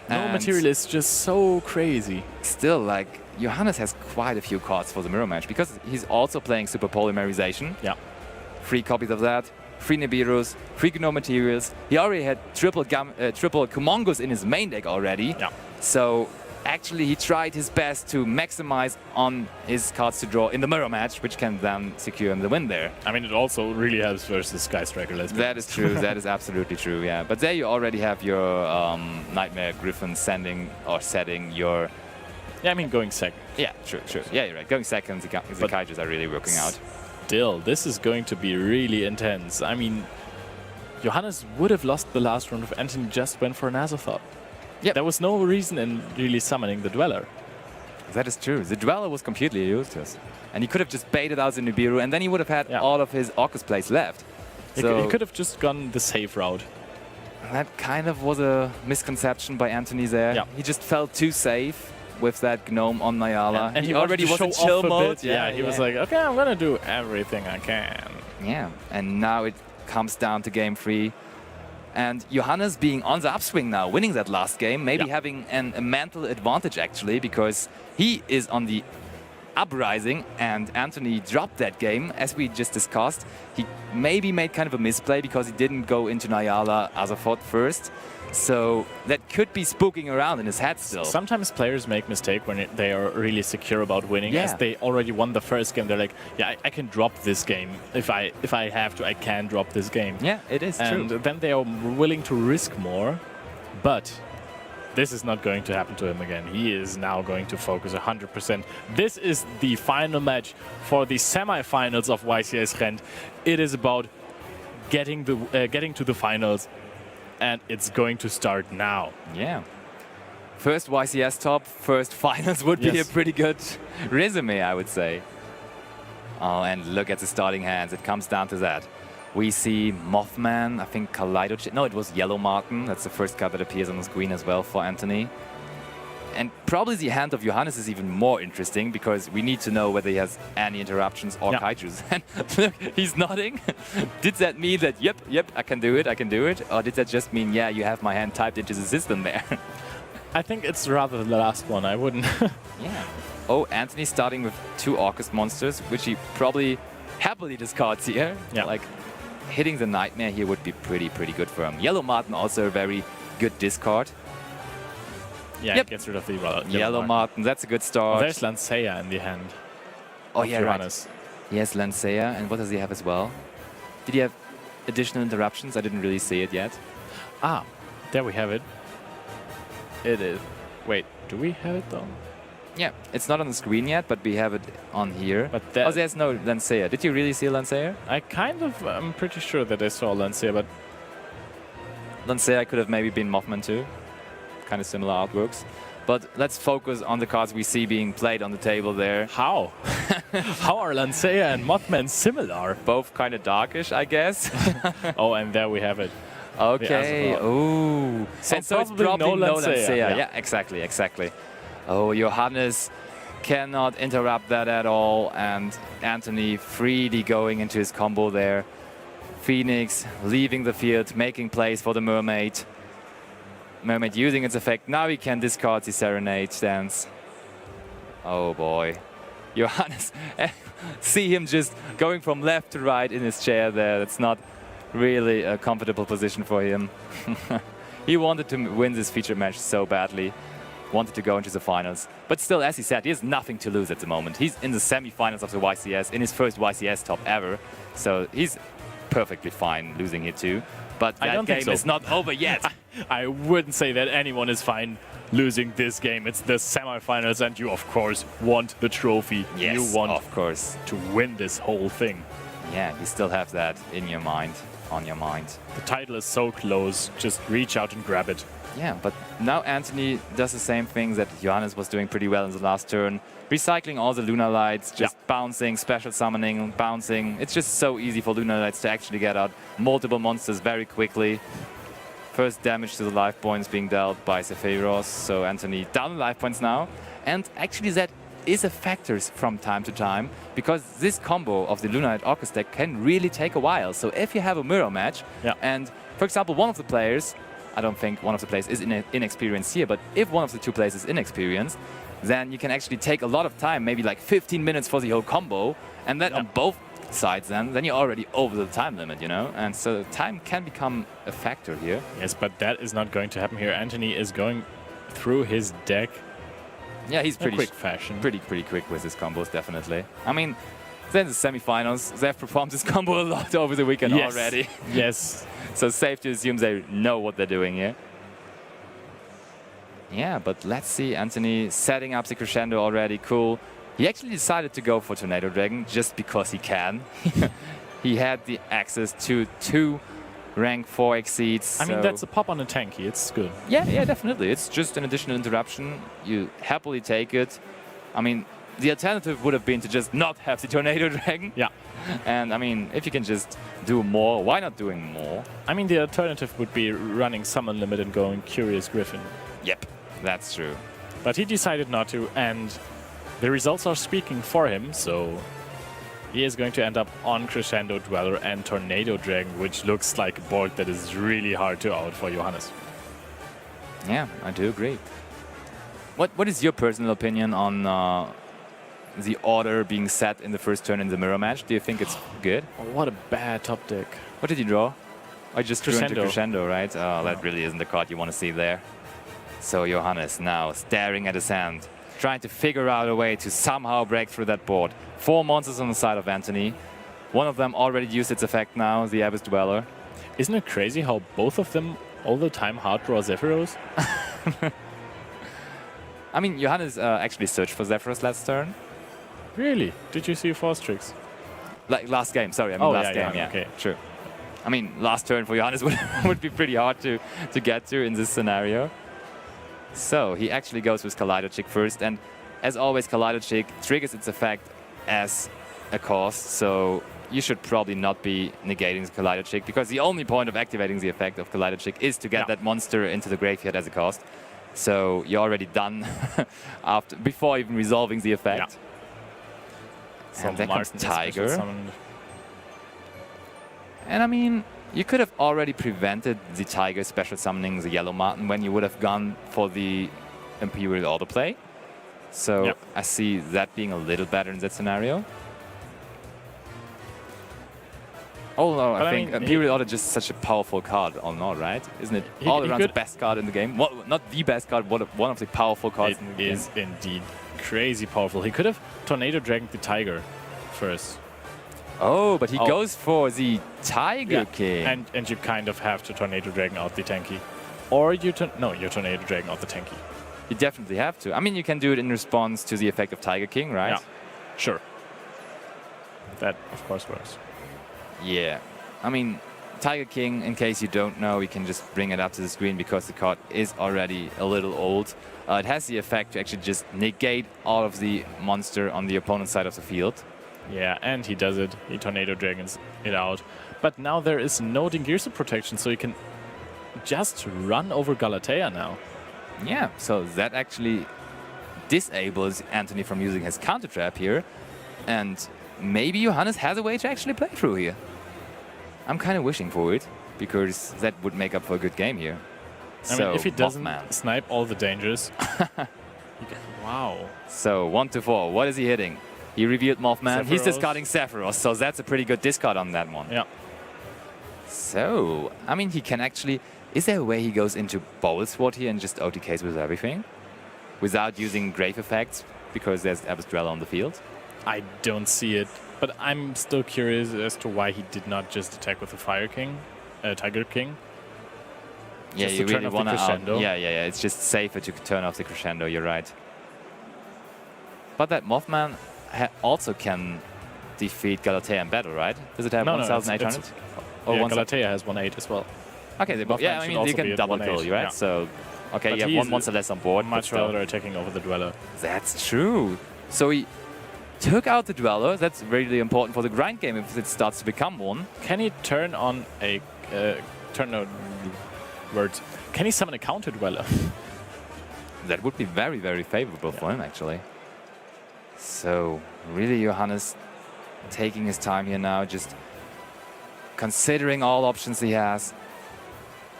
Gnome material is just so crazy. Still, like, Johannes has quite a few cards for the mirror match because he's also playing Super Polymerization. Yeah. 3 copies of that, 3 Nibirus, 3 Gnome materials. He already had triple Kumongus in his main deck already. Yeah. So actually he tried his best to maximize on his cards to draw in the mirror match, which can then secure him the win there. I mean, it also really helps versus Sky Striker. That is true. That is absolutely true. Yeah. But there you already have your Nightmare Griffin setting your. Yeah, I mean going second. Yeah, true. Yeah, you're right. Going second, the Kaijus are really working out. Still, this is going to be really intense. I mean, Johannes would have lost the last round if Anthony just went for an Azathoth. Yeah. There was no reason in really summoning the Dweller. That is true. The Dweller was completely useless. And he could have just baited out the Nibiru, and then he would have had all of his Orcus plays left. So he could have just gone the safe route. That kind of was a misconception by Anthony there. Yeah. He just felt too safe with that Gnome on Nyala. And he already was in show chill off a mode. bit. Yeah, he was like, okay, I'm going to do everything I can. Yeah, and now it comes down to game 3. And Johannes being on the upswing now, winning that last game, maybe having a mental advantage actually, because he is on the uprising and Anthony dropped that game, as we just discussed. He maybe made kind of a misplay because he didn't go into Nyala Azathoth first. So that could be spooking around in his head still. Sometimes players make mistake when they are really secure about winning. As they already won the first game, they're like, yeah, I can drop this game. If I have to, I can drop this game. Yeah, it is true. And then they are willing to risk more. But this is not going to happen to him again. He is now going to focus 100%. This is the final match for the semi-finals of YCS Rent. It is about getting to the finals. And it's going to start now. Yeah. First YCS top, first finals would be a pretty good resume, I would say. Oh, and look at the starting hands. It comes down to that. We see Mothman, I think Kaleido... No, it was Yellow Martin. That's the first card that appears on the screen as well for Anthony. And probably the hand of Johannes is even more interesting because we need to know whether he has any interruptions or kaijus. And look, he's nodding. Did that mean that, yep, I can do it, Or did that just mean, yeah, you have my hand typed into the system there? I think it's rather the last one. I wouldn't. Yeah. Oh, Anthony starting with 2 Orcust monsters, which he probably happily discards here. Yeah. Like, hitting the Nightmare here would be pretty good for him. Yellow Martin also a very good discard. Yeah, it gets rid of the Yellow Martin, that's a good start. There's Lancea in the hand. Oh, yeah, Johannes. right. He has Lancea, and what does he have as well? Did he have additional interruptions? I didn't really see it yet. Ah, there we have it. It is. Wait, do we have it though? Yeah, it's not on the screen yet, but we have it on here. But oh, there's no Lancea. Did you really see Lancea? I'm pretty sure that I saw Lancea, but... Lancea could have maybe been Mothman too. Kind of similar artworks. But let's focus on the cards we see being played on the table there. How? How are Lancea and Mothman similar? Both kind of darkish, I guess. Oh, and there we have it. Okay. Oh. So it's probably no Lancea. Yeah, exactly. Oh, Johannes cannot interrupt that at all, and Anthony freely going into his combo there. Phoenix leaving the field, making plays for the Mermaid. Mermaid using its effect. Now he can discard the Serenade stance. Oh boy. Johannes, see him just going from left to right in his chair there. That's not really a comfortable position for him. He wanted to win this feature match so badly. Wanted to go into the finals. But still, as he said, he has nothing to lose at the moment. He's in the semi-finals of the YCS, in his first YCS top ever. So he's perfectly fine losing here too. But that game is not over yet. I wouldn't say that anyone is fine losing this game. It's the semi-finals, and you, of course, want the trophy. Yes, you want, of course, to win this whole thing. Yeah, you still have that in your mind, on your mind. The title is so close. Just reach out and grab it. Yeah, but now Anthony does the same thing that Johannes was doing pretty well in the last turn. Recycling all the Lunar Lights, just bouncing, special summoning, bouncing. It's just so easy for Lunar Lights to actually get out multiple monsters very quickly. First damage to the life points being dealt by Sephiroth, so Anthony down the life points now. And actually that is a factor from time to time, because this combo of the Lunar Light Orcust deck can really take a while. So if you have a mirror match, and for example one of the players, I don't think one of the players is inexperienced here, but if one of the 2 players is inexperienced, then you can actually take a lot of time, maybe like 15 minutes for the whole combo, and then on both sides then you're already over the time limit, you know? And so time can become a factor here. Yes, but that is not going to happen here. Anthony is going through his deck. Yeah, he's pretty quick fashion. Pretty quick with his combos, definitely. I mean, then the semi-finals, they've performed this combo a lot over the weekend already. Yes. So safe to assume they know what they're doing here. Yeah, but let's see Anthony setting up the crescendo already. Cool. He actually decided to go for Tornado Dragon just because he can. He had the access to 2 rank 4 exceeds. I mean, that's a pop on a tanky. It's good. Yeah, definitely. It's just an additional interruption. You happily take it. I mean, the alternative would have been to just not have the Tornado Dragon. Yeah. And I mean, if you can just do more, why not doing more? I mean, the alternative would be running Summon Limit and going Curious Griffin. Yep, that's true. But he decided not to, and the results are speaking for him, so he is going to end up on Crescendo Dweller and Tornado Dragon, which looks like a board that is really hard to out for Johannes. Yeah, I do agree. What is your personal opinion on the order being set in the first turn in the mirror match? Do you think it's good? Oh, what a bad top deck. What did you draw? I just drew into Crescendo, right? Oh, that Oh. really isn't the card you want to see there. So Johannes now staring at his hand, trying to figure out a way to somehow break through that board. 4 monsters on the side of Anthony. One of them already used its effect now, the Abyss Dweller. Isn't it crazy how both of them all the time hard draw Zephyros? I mean, Johannes actually searched for Zephyros last turn. Really? Did you see Force Tricks? Like last game, sorry. I mean, last game, yeah. Okay. True. I mean, last turn for Johannes would be pretty hard to get to in this scenario. So he actually goes with Kaleido Chick first, and as always, Kaleido Chick triggers its effect as a cost. So you should probably not be negating the Collider Chick, because the only point of activating the effect of Collider Chick is to get that monster into the graveyard as a cost. So you're already done before even resolving the effect. So And then comes Martin is special Tiger. summoned. And I mean, you could have already prevented the Tiger special summoning the Yellow Martin when you would have gone for the Imperial autoplay. So I see that being a little better in that scenario. Although I think Imperial Auto is just such a powerful card, or not, right? Isn't it all around the best card in the game? Well, not the best card, one of the powerful cards in the game. It is indeed crazy powerful. He could have Tornado Dragoned the Tiger first. Oh, but he goes for the Tiger King. And you kind of have to Tornado Dragon out the tanky. Or you you Tornado Dragon out the tanky. You definitely have to. I mean, you can do it in response to the effect of Tiger King, right? Yeah, sure. That, of course, works. Yeah. I mean, Tiger King, in case you don't know, you can just bring it up to the screen because the card is already a little old. It has the effect to actually just negate all of the monster on the opponent's side of the field. Yeah, and he does it. He Tornado Dragons it out. But now there is no Dingirsu protection, so you can just run over Galatea now. Yeah, so that actually disables Anthony from using his counter trap here. And maybe Johannes has a way to actually play through here. I'm kind of wishing for it, because that would make up for a good game here. I mean, if he doesn't snipe all the dangers. Wow. So 1-4. What is he hitting? He revealed Mothman. He's Sephiroth. discarding Sephiroth, so that's a pretty good discard on that one. Yeah. So, I mean, he can actually... Is there a way he goes into Bowl Sword here and just OTKs with everything? Without using Grave effects, because there's Abystrella on the field? I don't see it, but I'm still curious as to why he did not just attack with the Fire King, Tiger King. Yeah, Just you to turn really off the want to crescendo. Yeah. It's just safer to turn off the crescendo. You're right. But that Mothman also can defeat Galatea in battle, right? Does it have 1,800? Or Galatea has 1/8 as well. Okay, they both, Mothman I should mean, also you be can at double 1/8, kill, right? yeah. So, okay, But you have he's one monster less on board. Much but still. rather attacking over the Dweller. That's true. So he took out the Dweller. That's really important for the grind game if it starts to become one. Can he turn on a... words. Can he summon a counter Dweller? That would be very, very favorable for him, actually. So, really, Johannes taking his time here now, just considering all options he has.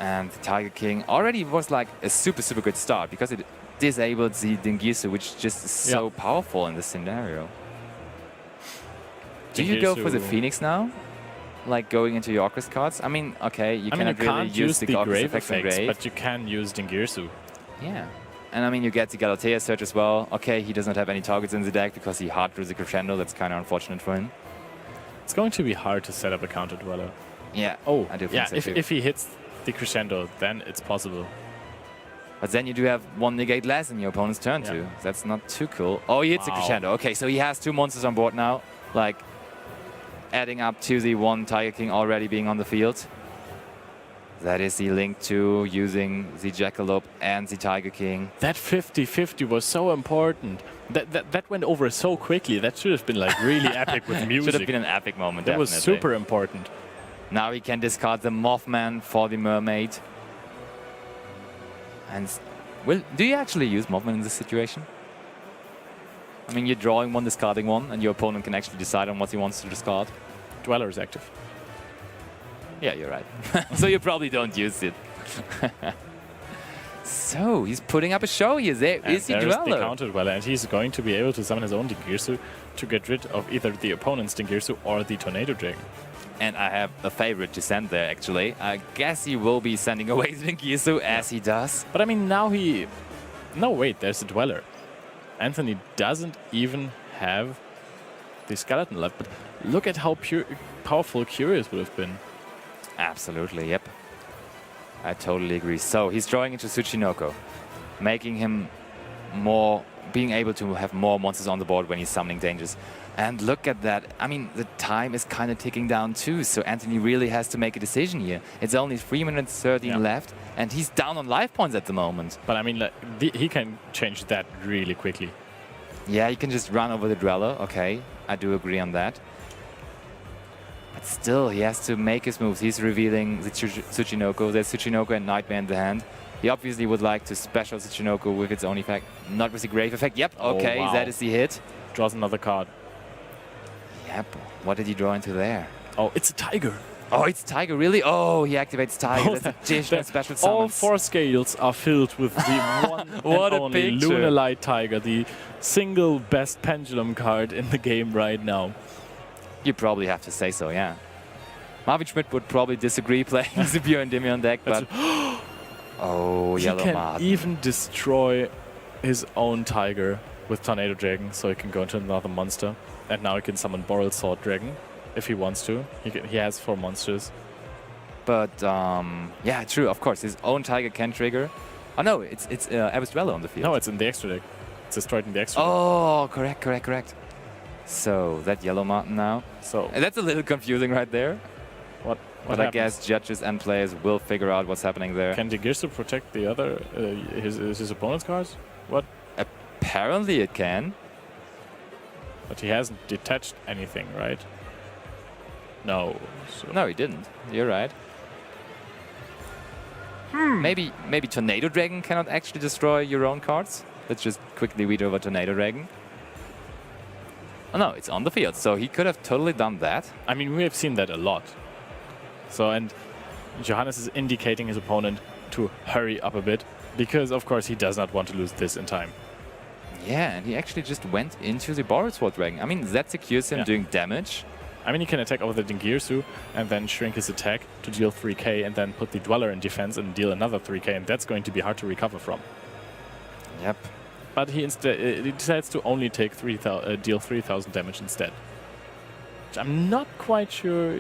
And the Tiger King already was like a super, super good start because it disabled the Dingirsu, which just is so powerful in this scenario. Do you go for the Dingirsu- Phoenix now? Like going into your Orcus cards? I mean, okay, you cannot really can't use the Orcus Grave effect on effects, Grave. but you can use Dingirsu. Yeah. And I mean, you get the Galatea search as well. Okay, he does not have any targets in the deck because he hard drew the Crescendo. That's kind of unfortunate for him. It's going to be hard to set up a counter Dweller. Yeah. Oh, I do think yeah. so If, too. if he hits the Crescendo, then it's possible. But then you do have one negate less in your opponent's turn too. That's not too cool. Oh, he hits the Wow. Crescendo. Okay, so he has two monsters on board now. Like, adding up to the one Tiger King already being on the field. That is the link to using the Jackalope and the Tiger King. That 50-50 was so important. That went over so quickly. That should have been like really epic with music. Should have been an epic moment, That was definitely. super important. Now he can discard the Mothman for the Mermaid. And do you actually use Mothman in this situation? I mean, you're drawing one, discarding one, and your opponent can actually decide on what he wants to discard. Dweller is active. Yeah, you're right. So you probably don't use it. So he's putting up a show here. There is the there's the Dweller. counter Dweller, and he's going to be able to summon his own Dingirsu to get rid of either the opponent's Dingirsu or the Tornado Dragon. And I have a favorite to send there, actually. I guess he will be sending away the Dingirsu as he does. But I mean, now he... No, wait, there's a Dweller. Anthony doesn't even have the skeleton left, but look at how powerful Curious would have been. Absolutely, yep. I totally agree. So he's drawing into Tsuchinoko, making him being able to have more monsters on the board when he's summoning dangers. And look at that. I mean, the time is kind of ticking down too, so Anthony really has to make a decision here. It's only 3 minutes 13 left, and he's down on life points at the moment. But I mean, like, he can change that really quickly. Yeah, he can just run over the Dweller. Okay, I do agree on that. But still, he has to make his moves. He's revealing the Tsuchinoko. There's Tsuchinoko and Nightmare in the hand. He obviously would like to special Tsuchinoko with its own effect, not with the Grave effect. Yep, okay, wow. that is the hit. Draws another card. Yep, what did he draw into there? Oh, it's a Tiger. Oh, it's Tiger, really? Oh, he activates Tiger. That's additional special summons. All 4 scales are filled with the one What and a only picture. Lunar Light Tiger, the single best pendulum card in the game right now. You probably have to say so, yeah. Marvin Schmidt would probably disagree playing the Pure Endymion deck, but... Oh, He Yellow can Martin. even destroy his own Tiger with Tornado Dragon, so he can go into another monster. And now he can summon Boral Sword Dragon, if he wants to. He has 4 monsters. But, yeah, true, of course. His own Tiger can trigger. Oh, no, it's Abyss Dweller on the field. No, it's in the extra deck. It's destroyed in the extra deck. Oh, correct. So, that Yellow Martin now. So That's a little confusing right there. What But I guess judges and players will figure out what's happening there. Can Dingirsu protect the other, his opponent's cards? What? Apparently it can. But he hasn't detached anything, right? No. So No, he didn't. You're right. Maybe Tornado Dragon cannot actually destroy your own cards. Let's just quickly read over Tornado Dragon. Oh no, it's on the field, so he could have totally done that. I mean, we have seen that a lot. So, and Johannes is indicating his opponent to hurry up a bit, because of course he does not want to lose this in time. Yeah, and he actually just went into the Boral Sword Dragon. I mean, that secures him doing damage. I mean, he can attack over the Dingirsu and then shrink his attack to deal 3k and then put the Dweller in defense and deal another 3k, and that's going to be hard to recover from. Yep. But he instead he decides to only take deal 3,000 damage instead. Which I'm not quite sure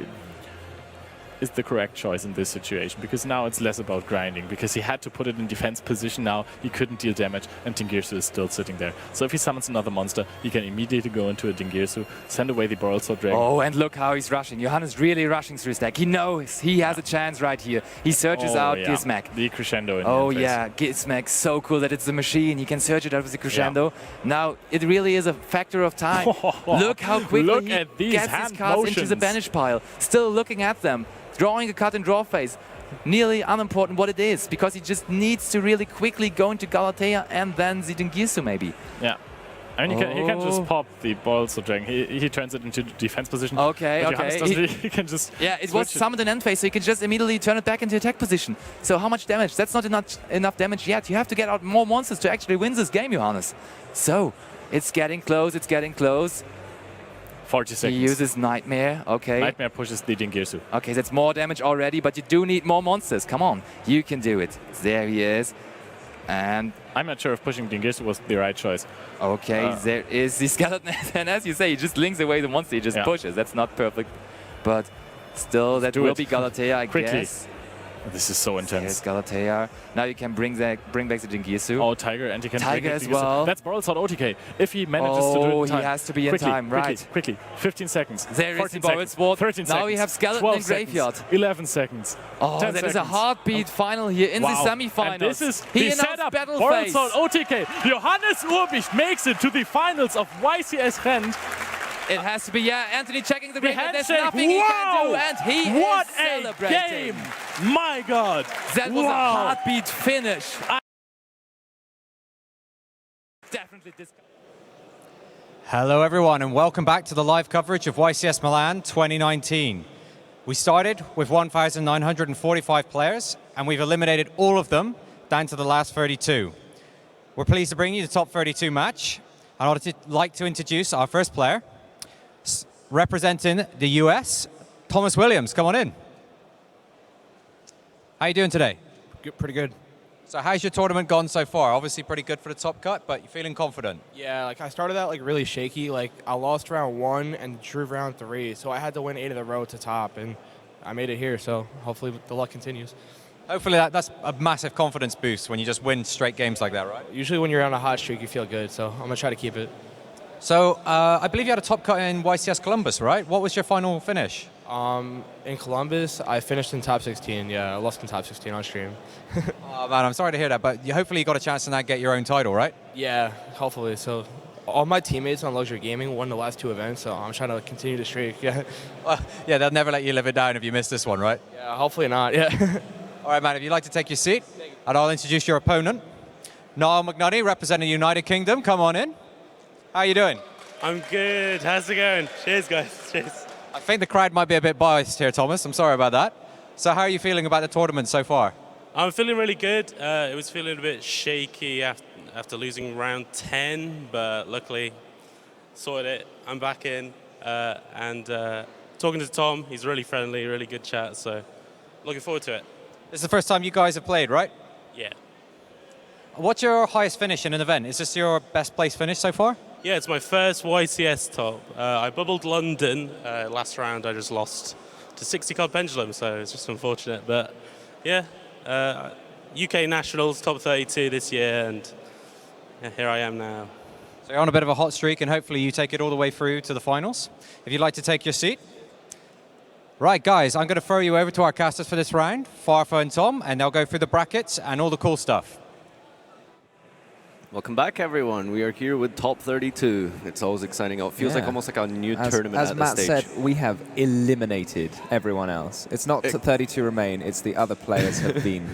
is the correct choice in this situation, because now it's less about grinding, because he had to put it in defense position now, he couldn't deal damage, and Dingirsu is still sitting there. So if he summons another monster, he can immediately go into a Dingirsu, send away the Boral Sword Dragon. Oh, and look how he's rushing. Johannes really rushing through his deck. He knows he has a chance right here. He searches out Gizmek. The crescendo in Oh the yeah, Gizmek, so cool that it's the machine. He can search it out with the crescendo. Now, it really is a factor of time. Look how quickly he gets his cards into the banish pile. Still looking at them. Drawing a cut and draw phase. Nearly unimportant what it is, because he just needs to really quickly go into Galatea and then the Dingirsu maybe. Yeah. I mean, he can just pop the Boral Sword Dragon. He turns it into defense position. Okay, but okay. Johannes doesn't he can just yeah, it was summoned in end phase, so you can just immediately turn it back into attack position. So how much damage? That's not enough damage yet. You have to get out more monsters to actually win this game, Johannes. So, it's getting close, 40 seconds. He uses Nightmare, okay. Nightmare pushes the Dingirsu. Okay, that's more damage already, but you do need more monsters. Come on, you can do it. There he is. And I'm not sure if pushing Dingirsu was the right choice. Okay, there is the skeleton. And as you say, he just links away the monster, he just pushes. That's not perfect. But still, that will be Galatea, I guess. This is so intense. Here's Galatea. Now you can bring back the Dingirsu. Oh, Tiger, and he can Tiger bring as Dingirsu. well. That's Boral Sword OTK. If he manages to do it in time. He has to be in time, right. Quickly. 15 seconds. There is the 14 Boral seconds. Sword. 13 seconds. Now we have skeleton 12 in graveyard. Seconds, 11 seconds. Oh, 10 that is a seconds. heartbeat final here in the semi-finals. And this is he the announced setup. battle Boral phase. Sword OTK. Johannes Urbicht makes it to the finals of YCS Rent. It has to be, Anthony checking the graveyard. There's handshake. nothing he can do, and he What is a celebrating. game! My God. That was a heartbeat finish. Definitely this. Hello everyone and welcome back to the live coverage of YCS Milan 2019. We started with 1,945 players and we've eliminated all of them down to the last 32. We're pleased to bring you the top 32 match. I would like to introduce our first player, representing the US, Thomas Williams. Come on in. How are you doing today? Good, pretty good. So how's your tournament gone so far? Obviously pretty good for the top cut, but you're feeling confident? Yeah, like I started out like really shaky. Like I lost round 1 and drew round 3, so I had to win 8 of the row to top, and I made it here. So hopefully the luck continues. Hopefully that's a massive confidence boost when you just win straight games like that, right? Usually when you're on a hot streak, you feel good. So I'm gonna try to keep it. So I believe you had a top cut in YCS Columbus, right? What was your final finish? In Columbus, I finished in top 16. Yeah, I lost in top 16 on stream. Oh man, I'm sorry to hear that, but hopefully you got a chance to now get your own title, right? Yeah, hopefully. So all my teammates on Luxury Gaming won the last 2 events, so I'm trying to continue the streak. Yeah. Yeah, they'll never let you live it down if you miss this one, right? Yeah, hopefully not. Yeah. All right, man, if you'd like to take your seat, and I'll introduce your opponent. Niall McNulty, representing United Kingdom. Come on in. How are you doing? I'm good. How's it going? Cheers, guys. Cheers. I think the crowd might be a bit biased here, Thomas. I'm sorry about that. So how are you feeling about the tournament so far? I'm feeling really good. It was feeling a bit shaky after losing round 10, but luckily sorted it. I'm back in and talking to Tom. He's really friendly, really good chat. So looking forward to it. This is the first time you guys have played, right? Yeah. What's your highest finish in an event? Is this your best place finish so far? Yeah, it's my first YCS top. I bubbled London last round. I just lost to 60 card pendulum, so it's just unfortunate. But yeah, UK Nationals top 32 this year, and yeah, here I am now. So you're on a bit of a hot streak, and hopefully you take it all the way through to the finals. If you'd like to take your seat. Right, guys, I'm going to throw you over to our casters for this round, Farfa and Tom, and they'll go through the brackets and all the cool stuff. Welcome back, everyone. We are here with top 32. It's always exciting. It feels like almost like a new tournament as at Matt this stage. said, we have eliminated everyone else. It's not 32 remain, it's the other players have been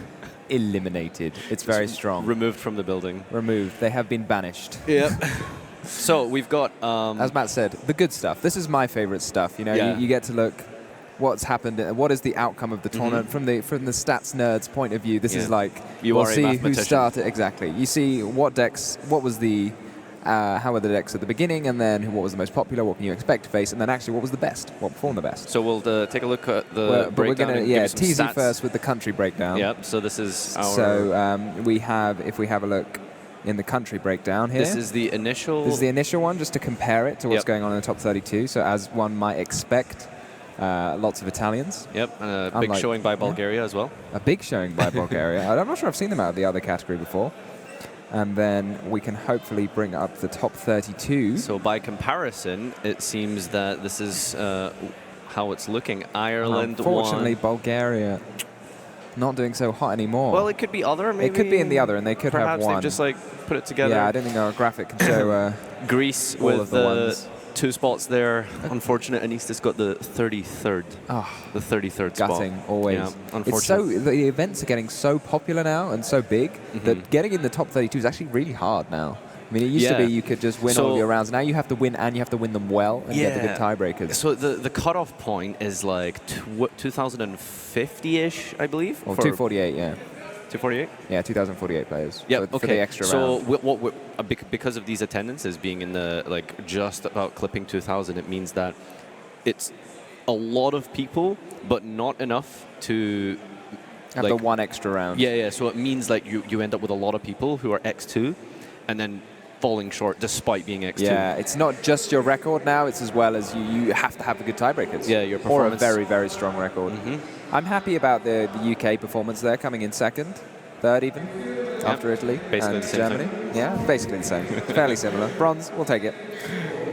eliminated. It's very strong. Removed from the building. Removed. They have been banished. Yep. So we've got... as Matt said, the good stuff. This is my favorite stuff. You know, you get to look what's happened, what is the outcome of the tournament from the stats nerds point of view. This is like we'll see who started exactly. You see what decks, what was the how were the decks at the beginning, and then what was the most popular, what can you expect to face, and then actually what was the best, what performed the best. So we'll take a look at the breakdown. We're going to tease you stats. first with the country breakdown. Yep. So this is our. So we have, if we have a look in the country breakdown here. This is the initial. This is the initial one, just to compare it to what's going on in the top 32. So as one might expect. Lots of Italians. Yep, and a big showing by Bulgaria as well. A big showing by Bulgaria. I'm not sure I've seen them out of the other category before. And then we can hopefully bring up the top 32. So by comparison, it seems that this is how it's looking. Ireland Unfortunately, won. Bulgaria not doing so hot anymore. Well, it could be other, maybe. It could be in the other, and they could have one. Perhaps they've just like put it together. Yeah, I don't think our graphic can show Greece all with of the ones. 2 spots there. Unfortunate, Anista's got the 33rd. The 33rd spot. Gutting, always. Yeah, unfortunate. It's so, the events are getting so popular now and so big that getting in the top 32 is actually really hard now. I mean, it used to be you could just win all your rounds. Now you have to win, and you have to win them well and get the good tiebreakers. So the cutoff point is like 2050-ish, I believe? Or 248, yeah. 248? Yeah, 2048 players. Yeah, for the extra round. So because of these attendances being in the like just about clipping 2,000, it means that it's a lot of people, but not enough to have the one extra round. Yeah. So it means like you end up with a lot of people who are X2, and then falling short despite being X2. Yeah, it's not just your record now; it's as well as you have to have the good tiebreakers. Yeah, your performance. Or a very, very strong record. I'm happy about the UK performance there, coming in second, third even, after Italy basically and the same Germany. thing. Yeah, basically the same. Fairly similar. Bronze, we'll take it.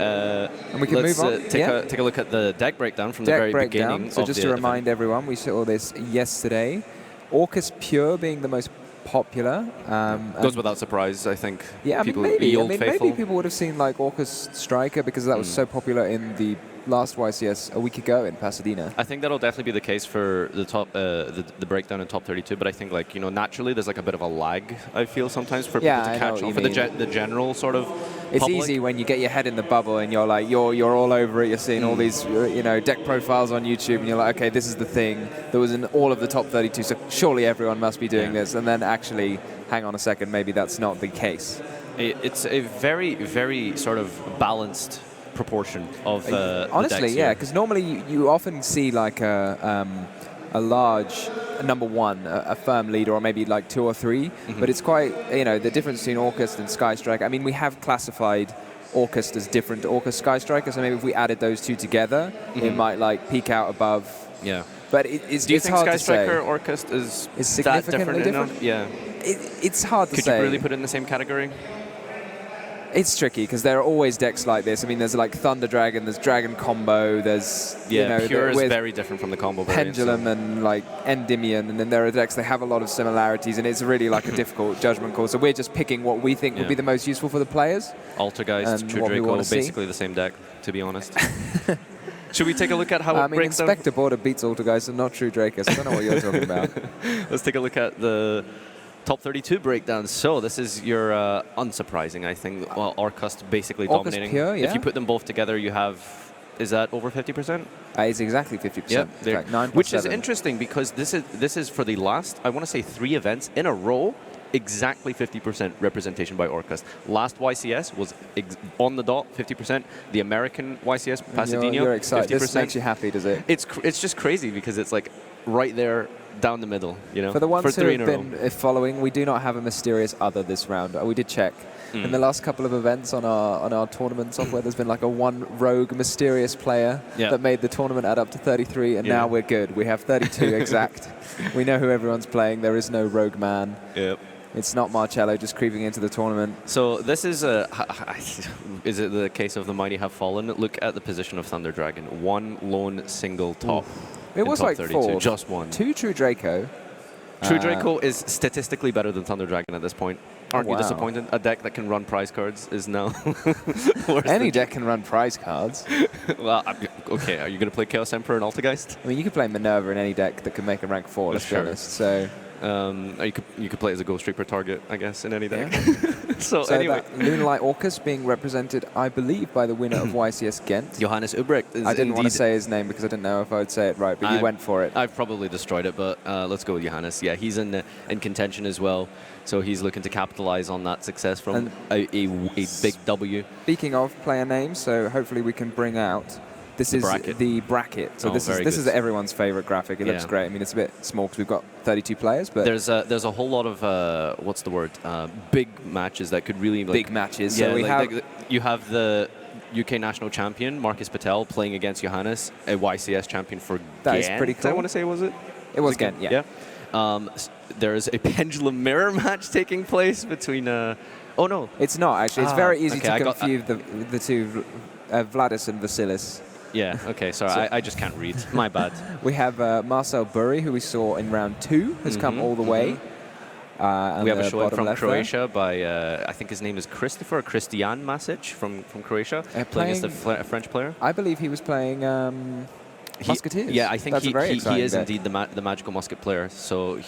And we can let's, move on. Take a look at the deck breakdown from the very beginning. So just to remind everyone, we saw this yesterday. Orcus Pure being the most popular. Goes without surprise, I think. Yeah, people, maybe. Maybe people would have seen like Orcus Striker because that was so popular in the last YCS a week ago in Pasadena. I think that'll definitely be the case for the top, the breakdown in top 32. But I think like naturally there's like a bit of a lag. I feel sometimes for people to catch on for the general sort of. It's public. easy when you get your head in the bubble and you're like you're all over it. You're seeing all these deck profiles on YouTube and you're like, okay, this is the thing. There was in all of the top 32, so surely everyone must be doing this. And then actually, hang on a second, maybe that's not the case. It's a very, very sort of balanced proportion of honestly, the decks because normally you often see like a large number one, a firm leader, or maybe like 2 or 3. But it's quite the difference between Orcust and Sky Striker. I mean, we have classified Orcust as different to Orcust Sky Striker, so maybe if we added those two together, it might like peak out above. Yeah. But it's Do you think hard Sky to Striker say. Orcust is significantly that different? different? Yeah. It's hard to Could say. you really put it in the same category? It's tricky because there are always decks like this. I mean, there's like Thunder Dragon, there's Dragon Combo, there's Pure is very different from the combo variants. Pendulum and like Endymion, and then there are decks that have a lot of similarities, and it's really like a difficult judgment call. So we're just picking what we think would be the most useful for the players. Altergeist, True Draco, basically the same deck, to be honest. Should we take a look at how it breaks down? Inspector Border beats Altergeist and not True Draco, so I don't know what you're talking about. Let's take a look at the top 32 breakdown. So this is your unsurprising, I think. Well, Orcust basically dominating. Pure, yeah. If you put them both together, you have, is that over 50%? It's exactly 50%. Yeah, Like 9 which plus is 7. interesting because this is for the last, I want to say 3 events in a row, exactly 50% representation by Orcust. Last YCS was on the dot, 50%. The American YCS, Pasadena, You're excited. 50%. This makes you happy, does it? It's just crazy because it's like right there down the middle, you know. For the ones who 3 have in a row. been following, we do not have a mysterious other this round. We did check. In the last couple of events on our tournament software, there's been like a one rogue mysterious player that made the tournament add up to 33, and now we're good. We have 32 exact. We know who everyone's playing. There is no rogue man. Yep. It's not Marcello just creeping into the tournament. So this is is it the case of the mighty have fallen? Look at the position of Thunder Dragon. One lone single top. It was top like 32. 4. Just one. 2 True Draco. True Draco is statistically better than Thunder Dragon at this point. Aren't you disappointed? A deck that can run prize cards is now Any deck can run prize cards. Well, okay, are you going to play Chaos Emperor and Altergeist? I mean, you could play Minerva in any deck that can make a rank 4, let's be honest. So you could play as a Ghost Reaper target, I guess, in any deck. so anyway. anyway. Moonlight Orcus being represented, I believe, by the winner of YCS Ghent. Johannes Ubrecht is I didn't want to say his name because I didn't know if I would say it right, but you went for it. I've probably destroyed it, but let's go with Johannes. Yeah, he's in contention as well, so he's looking to capitalize on that success from a big W. Speaking of player names, so hopefully we can bring out. This is the bracket. So this is everyone's favorite graphic. It looks great. I mean, it's a bit small because we've got 32 players, but there's a whole lot of what's the word? Big matches that could really big matches. Yeah, so you have the UK national champion Marcus Patel playing against Johannes, a YCS champion for that Ghent. Is pretty cool. I want to say was it? It was Ghent. Yeah. There is a pendulum mirror match taking place between. Oh no, it's not actually. It's very easy to confuse the two, Vladis and Vasilis. Yeah, okay, sorry, I just can't read. My bad. We have Marcel Burry, who we saw in round 2, has come all the way. We have a show from Croatia by, I think his name is Christopher Christian Masic from Croatia, playing against a French player. I believe he was playing Musketeers. Yeah, I think he is deck. indeed the magical musket player. So,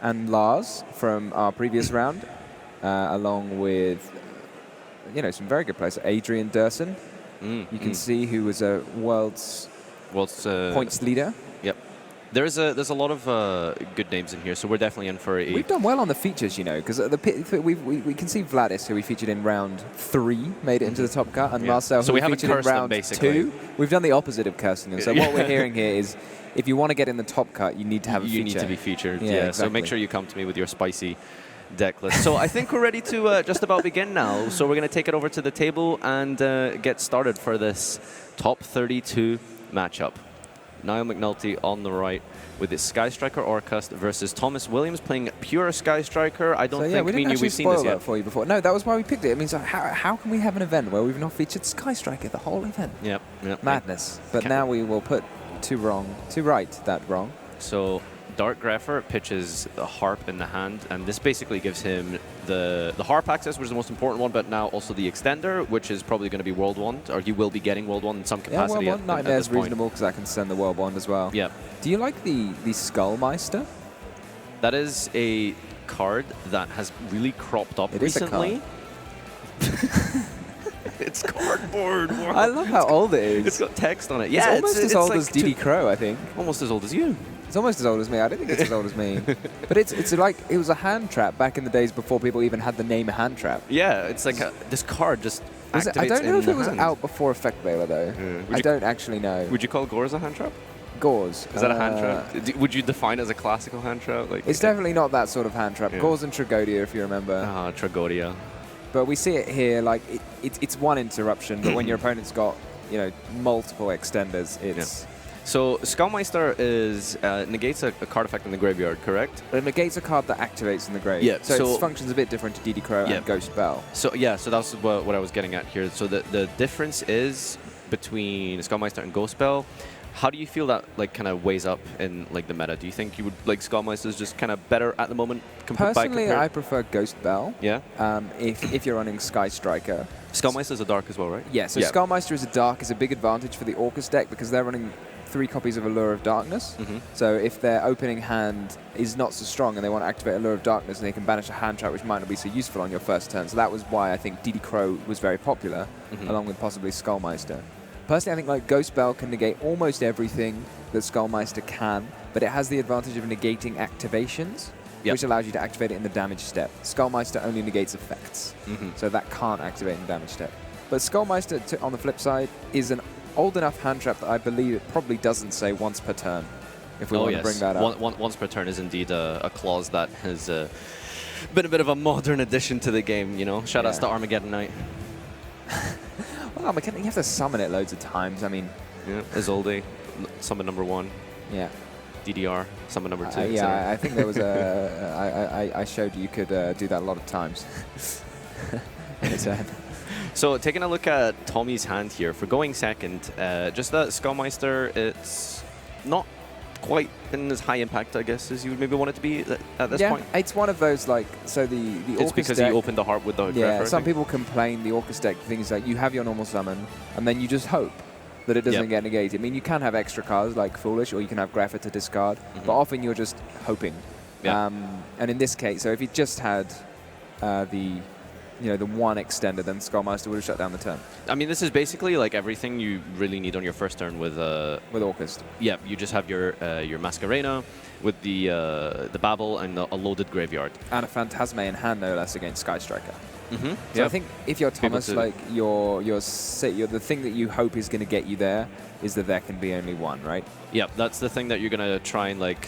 and Lars from our previous round, along with some very good players. Adrian Durson. You can see who was a world's points leader. Yep. There's a lot of good names in here, so we're definitely in for a. We've done well on the features, because we can see Vladis, who we featured in round 3, made it into the top cut, and Marcel, who we featured in round 2. We've done the opposite of cursing them. So what we're hearing here is, if you want to get in the top cut, you need to have a feature. You need to be featured. Yeah, exactly. So exactly. make sure you come to me with your spicy deck list. So I think we're ready to just about begin now. So we're going to take it over to the table and get started for this top 32 matchup. Niall McNulty on the right with his Sky Striker Orcust versus Thomas Williams playing pure Sky Striker. I don't think we've seen this yet. For you before. No, that was why we picked it. It means how can we have an event where we've not featured Sky Striker the whole event? Yep. Madness. But now we will put to right that wrong. So Dark Grapher pitches the harp in the hand, and this basically gives him the harp access, which is the most important one, but now also the extender, which is probably going to be World Wand, or he will be getting World Wand in some capacity. Yeah, World Wand Nightmare is reasonable because I can send the World Wand as well. Yeah. Do you like the Skullmeister? That is a card that has really cropped up recently. It's cardboard. I love how old it is. It's got text on it. Yeah, it's almost as old as DD Crow, I think. Almost as old as you. It's almost as old as me. I don't think it's as old as me. But it's like, it was a hand trap back in the days before people even had the name hand trap. Yeah, it's like this card just activates I don't know if it was hand. out before Effect Veiler, though. Yeah. I don't actually know. Would you call Gores a hand trap? Gores. Is that a hand trap? Would you define it as a classical hand trap? Like, it's definitely not that sort of hand trap. Yeah. Gores and Tragodia, if you remember. Tragodia. But we see it here, like, it's one interruption, but when your opponent's got, multiple extenders, it's... Yeah. So Skullmeister is negates a card effect in the graveyard, correct? It negates a card that activates in the grave. Yeah. So its function's a bit different to DD Crow and Ghost Bell. So yeah, so that's what I was getting at here. So the difference is between Skullmeister and Ghost Bell. How do you feel that like kind of weighs up in like the meta? Do you think you would like Skullmeister's just kind of better at the moment? Personally, I prefer Ghost Bell. Yeah. If you're running Sky Striker. Skullmeister's a dark as well, right? Yeah. So Skullmeister is a dark is a big advantage for the Orcus deck because they're running 3 copies of Allure of Darkness. So if their opening hand is not so strong and they want to activate Allure of Darkness, and they can banish a hand trap which might not be so useful on your first turn. So that was why I think DD Crow was very popular, along with possibly Skullmeister. Personally, I think like Ghost Bell can negate almost everything that Skullmeister can, but it has the advantage of negating activations, which allows you to activate it in the damage step. Skullmeister only negates effects, so that can't activate in the damage step. But Skullmeister, on the flip side, is an old enough hand trap that I believe it probably doesn't say once per turn, if we want to bring that up. Once per turn is indeed a clause that has been a bit of a modern addition to the game, you know? Shout outs to Armageddon Knight. Well, you have to summon it loads of times. I mean, Isolde, summon number 1. Yeah. DDR, summon number 2. Yeah, I think there was a. I showed you could do that a lot of times. So taking a look at Tommy's hand here for going second, just that Skullmeister, it's not quite in as high impact, I guess, as you would maybe want it to be at this point. It's one of those like the It's Orcus because deck, you opened the heart with the Yeah, Grepher, some people complain the Orcus deck things like you have your normal summon and then you just hope that it doesn't get negated. I mean, you can have extra cards like Foolish, or you can have Grepher to discard, but often you're just hoping. And in this case, so if you just had the 1 extender, then Skullmeister would have shut down the turn. I mean, this is basically like everything you really need on your first turn with Orcus. Yeah, you just have your Masquerena with the Babel and a loaded graveyard. And a Phantasme in hand, no less, against Sky Striker. So Yeah. I think if you're Thomas, like you're the thing that you hope is going to get you there is that there can be only one, right? Yeah, that's the thing that you're gonna try and like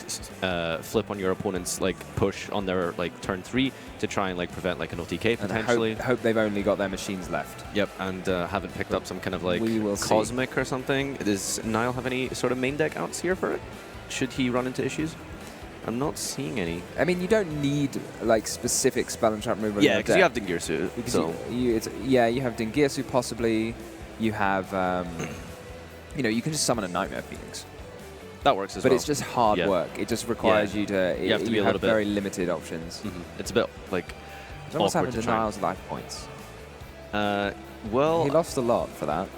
flip on your opponent's like push on their like turn 3 to try and like prevent like an OTK potentially. And hope they've only got their machines left. Yep, and haven't picked up some kind of like We will Cosmic or something. Does Niall have any sort of main deck outs here for it? Should he run into issues? I'm not seeing any. I mean, you don't need like specific spell and trap movement. Yeah, because you have Dingirsu. So you have Dingirsu possibly. You have, you can just summon a Nightmare Phoenix. That works as well. well. But it's just hard work. It just requires you to. You have to be a little bit very limited options. It's a bit like. So what's happened to Niall's life points? Well, he lost a lot for that.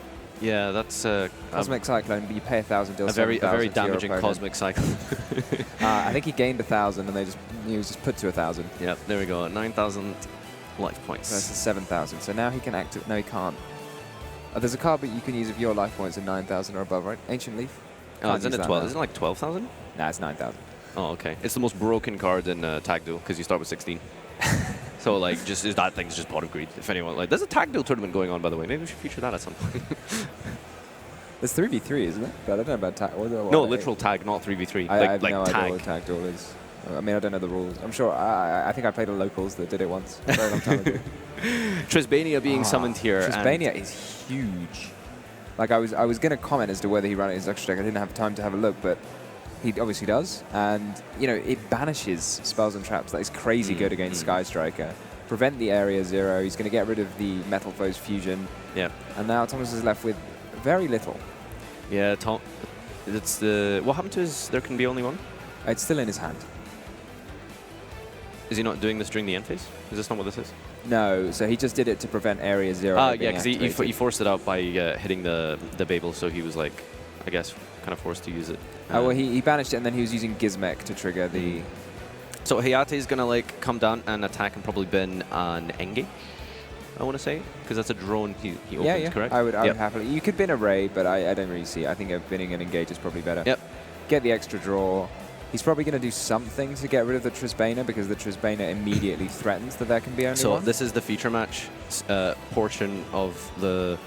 Yeah, that's Cosmic Cyclone, but you pay 1,000, deal a very 7,000 damaging Cosmic Cyclone. I think he gained 1,000, and he was just put to 1,000. Yeah, there we go. 9,000 life points. Versus 7,000. So now he can activate. No, he can't. There's a card that you can use if your life points are 9,000 or above, right? Ancient Leaf. Isn't it 12? Isn't it like 12,000? Nah, it's 9,000. Oh, okay. It's the most broken card in Tag Duel because you start with 16. So like, that thing's just pot of greed. If anyone like, there's a Tag Duel tournament going on, by the way. Maybe we should feature that at some point. It's 3v3, isn't it? But I don't know about tag. No, literal tag, not 3v3. I have no tag. idea what Tag Duel is. I mean, I don't know the rules. I'm sure. I think I played a locals that did it once a very long time ago. Trisbania being summoned here. Trisbania is huge. Like I was going to comment as to whether he ran it as extra deck. I didn't have time to have a look, but he obviously does. And it banishes spells and traps. That is crazy good against Sky Striker. Prevent the area 0. He's going to get rid of the Metal Foes fusion. Yeah. And now Thomas is left with very little. Yeah, it's the. What happened to his? There can be only one. It's still in his hand. Is he not doing this during the end phase? Is this not what this is? No, so he just did it to prevent area 0. Yeah, because he forced it out by hitting the Babel, so he was like, I guess, kind of forced to use it. Well, he banished it, and then he was using Gizmek to trigger the. So Hayate is gonna like come down and attack and probably bin an Enge, I want to say, because that's a drone he opens, correct? I would happily. You could bin a raid, but I don't really see it. I think binning an engage is probably better. Yep. Get the extra draw. He's probably going to do something to get rid of the Trisbana, because the Trisbana immediately threatens that there can be only one. So this is the feature match portion of the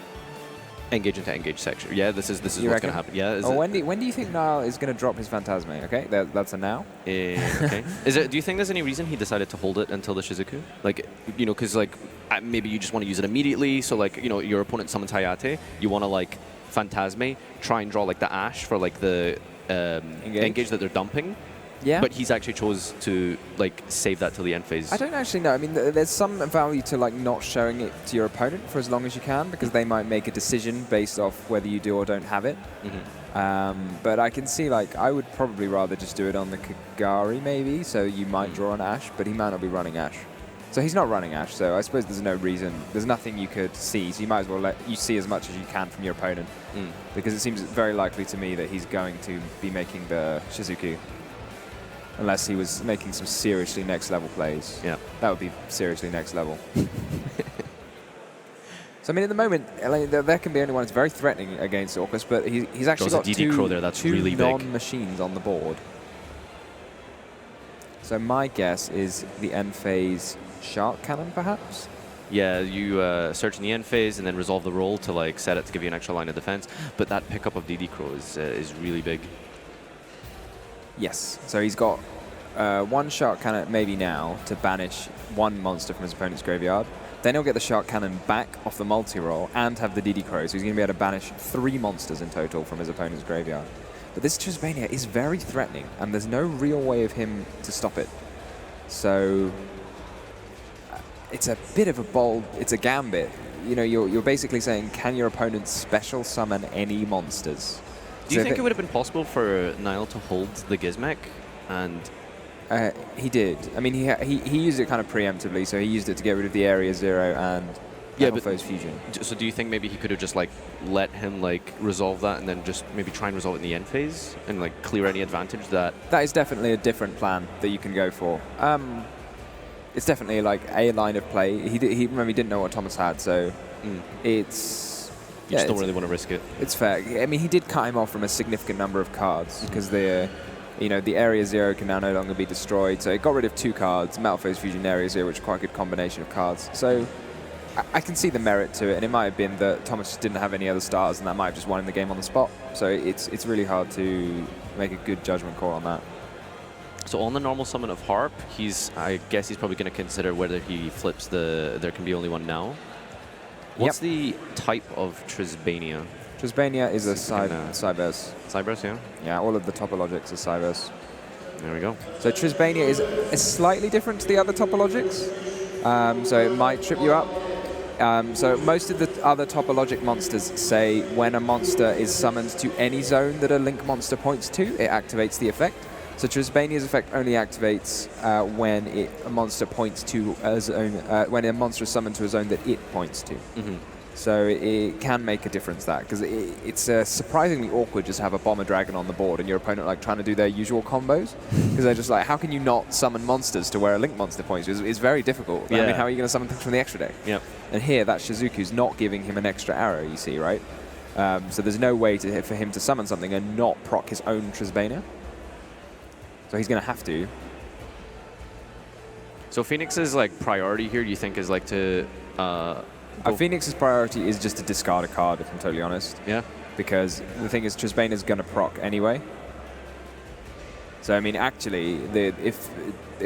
engage into engage section. Yeah, this is what's going to happen. Yeah. When do you think Niall is going to drop his Phantasme? Okay, that's a now. Okay. Do you think there's any reason he decided to hold it until the Shizuku? Like, because like maybe you just want to use it immediately. So like, your opponent summons Hayate, you want to like Phantasme, try and draw like the Ash for like the engage that they're dumping. Yeah. But he's actually chose to like save that till the end phase. I don't actually know. I mean, there's some value to like not showing it to your opponent for as long as you can, because they might make a decision based off whether you do or don't have it. But I can see, like, I would probably rather just do it on the Kagari maybe, so you might draw an Ash, but he might not be running Ash. So he's not running Ash, so I suppose there's no reason, there's nothing you could see, so you might as well let you see as much as you can from your opponent, because it seems very likely to me that he's going to be making the Shizuku, unless he was making some seriously next level plays. Yeah. That would be seriously next level. So, I mean, at the moment, like, there can be only one that's very threatening against Orcus, but he's actually got two really non-machines on the board. So my guess is the end phase Shark Cannon, perhaps? Yeah, you search in the end phase and then resolve the roll to like set it to give you an extra line of defense. But that pickup of DD Crow is really big. Yes. So he's got one Shark Cannon maybe now to banish one monster from his opponent's graveyard. Then he'll get the Shark Cannon back off the multi-roll and have the DD Crow. So he's going to be able to banish 3 monsters in total from his opponent's graveyard. But this Trisbania is very threatening, and there's no real way of him to stop it. So it's a bit of a bold, it's a gambit. You know, you're basically saying, can your opponent special summon any monsters? Do you think it would have been possible for Niall to hold the Gizmek? And he did. I mean, he used it kind of preemptively, so he used it to get rid of the Area 0 and Foe's Fusion. So do you think maybe he could have just like let him like resolve that and then just maybe try and resolve it in the end phase and like clear any advantage that... That is definitely a different plan that you can go for. It's definitely like a line of play. He remember, he didn't know what Thomas had, so it's... You just don't really want to risk it. It's fair. I mean, he did cut him off from a significant number of cards because the Area 0 can now no longer be destroyed. So it got rid of 2 cards, Metal Phase Fusion, Area 0, which is quite a good combination of cards. So I can see the merit to it, and it might have been that Thomas just didn't have any other stars, and that might have just won him the game on the spot. So it's really hard to make a good judgment call on that. So on the normal summon of Harp, I guess he's probably going to consider whether he flips the there can be only one now. What's the type of Trisbania? Trisbania is a Cybers. Cybers, yeah? Yeah, all of the topologics are Cybers. There we go. So Trisbania is slightly different to the other topologics. So it might trip you up. So most of the other topologic monsters say when a monster is summoned to any zone that a link monster points to, it activates the effect. So Trisbania's effect only activates when a monster points to a zone, when a monster is summoned to a zone that it points to. So it can make a difference because it's surprisingly awkward just to have a Bomber Dragon on the board and your opponent like trying to do their usual combos, because they're just like, how can you not summon monsters to where a link monster points to? It's very difficult. Yeah. I mean, how are you going to summon things from the extra deck? Yep. And here, that Shizuku's not giving him an extra arrow, you see, right? So there's no way for him to summon something and not proc his own Trisbania. So he's going to have to. So Phoenix's like priority here, do you think, is like to... Phoenix's priority is just to discard a card, if I'm totally honest. Yeah. Because the thing is, Trisbania's going to proc anyway. So, I mean, actually, if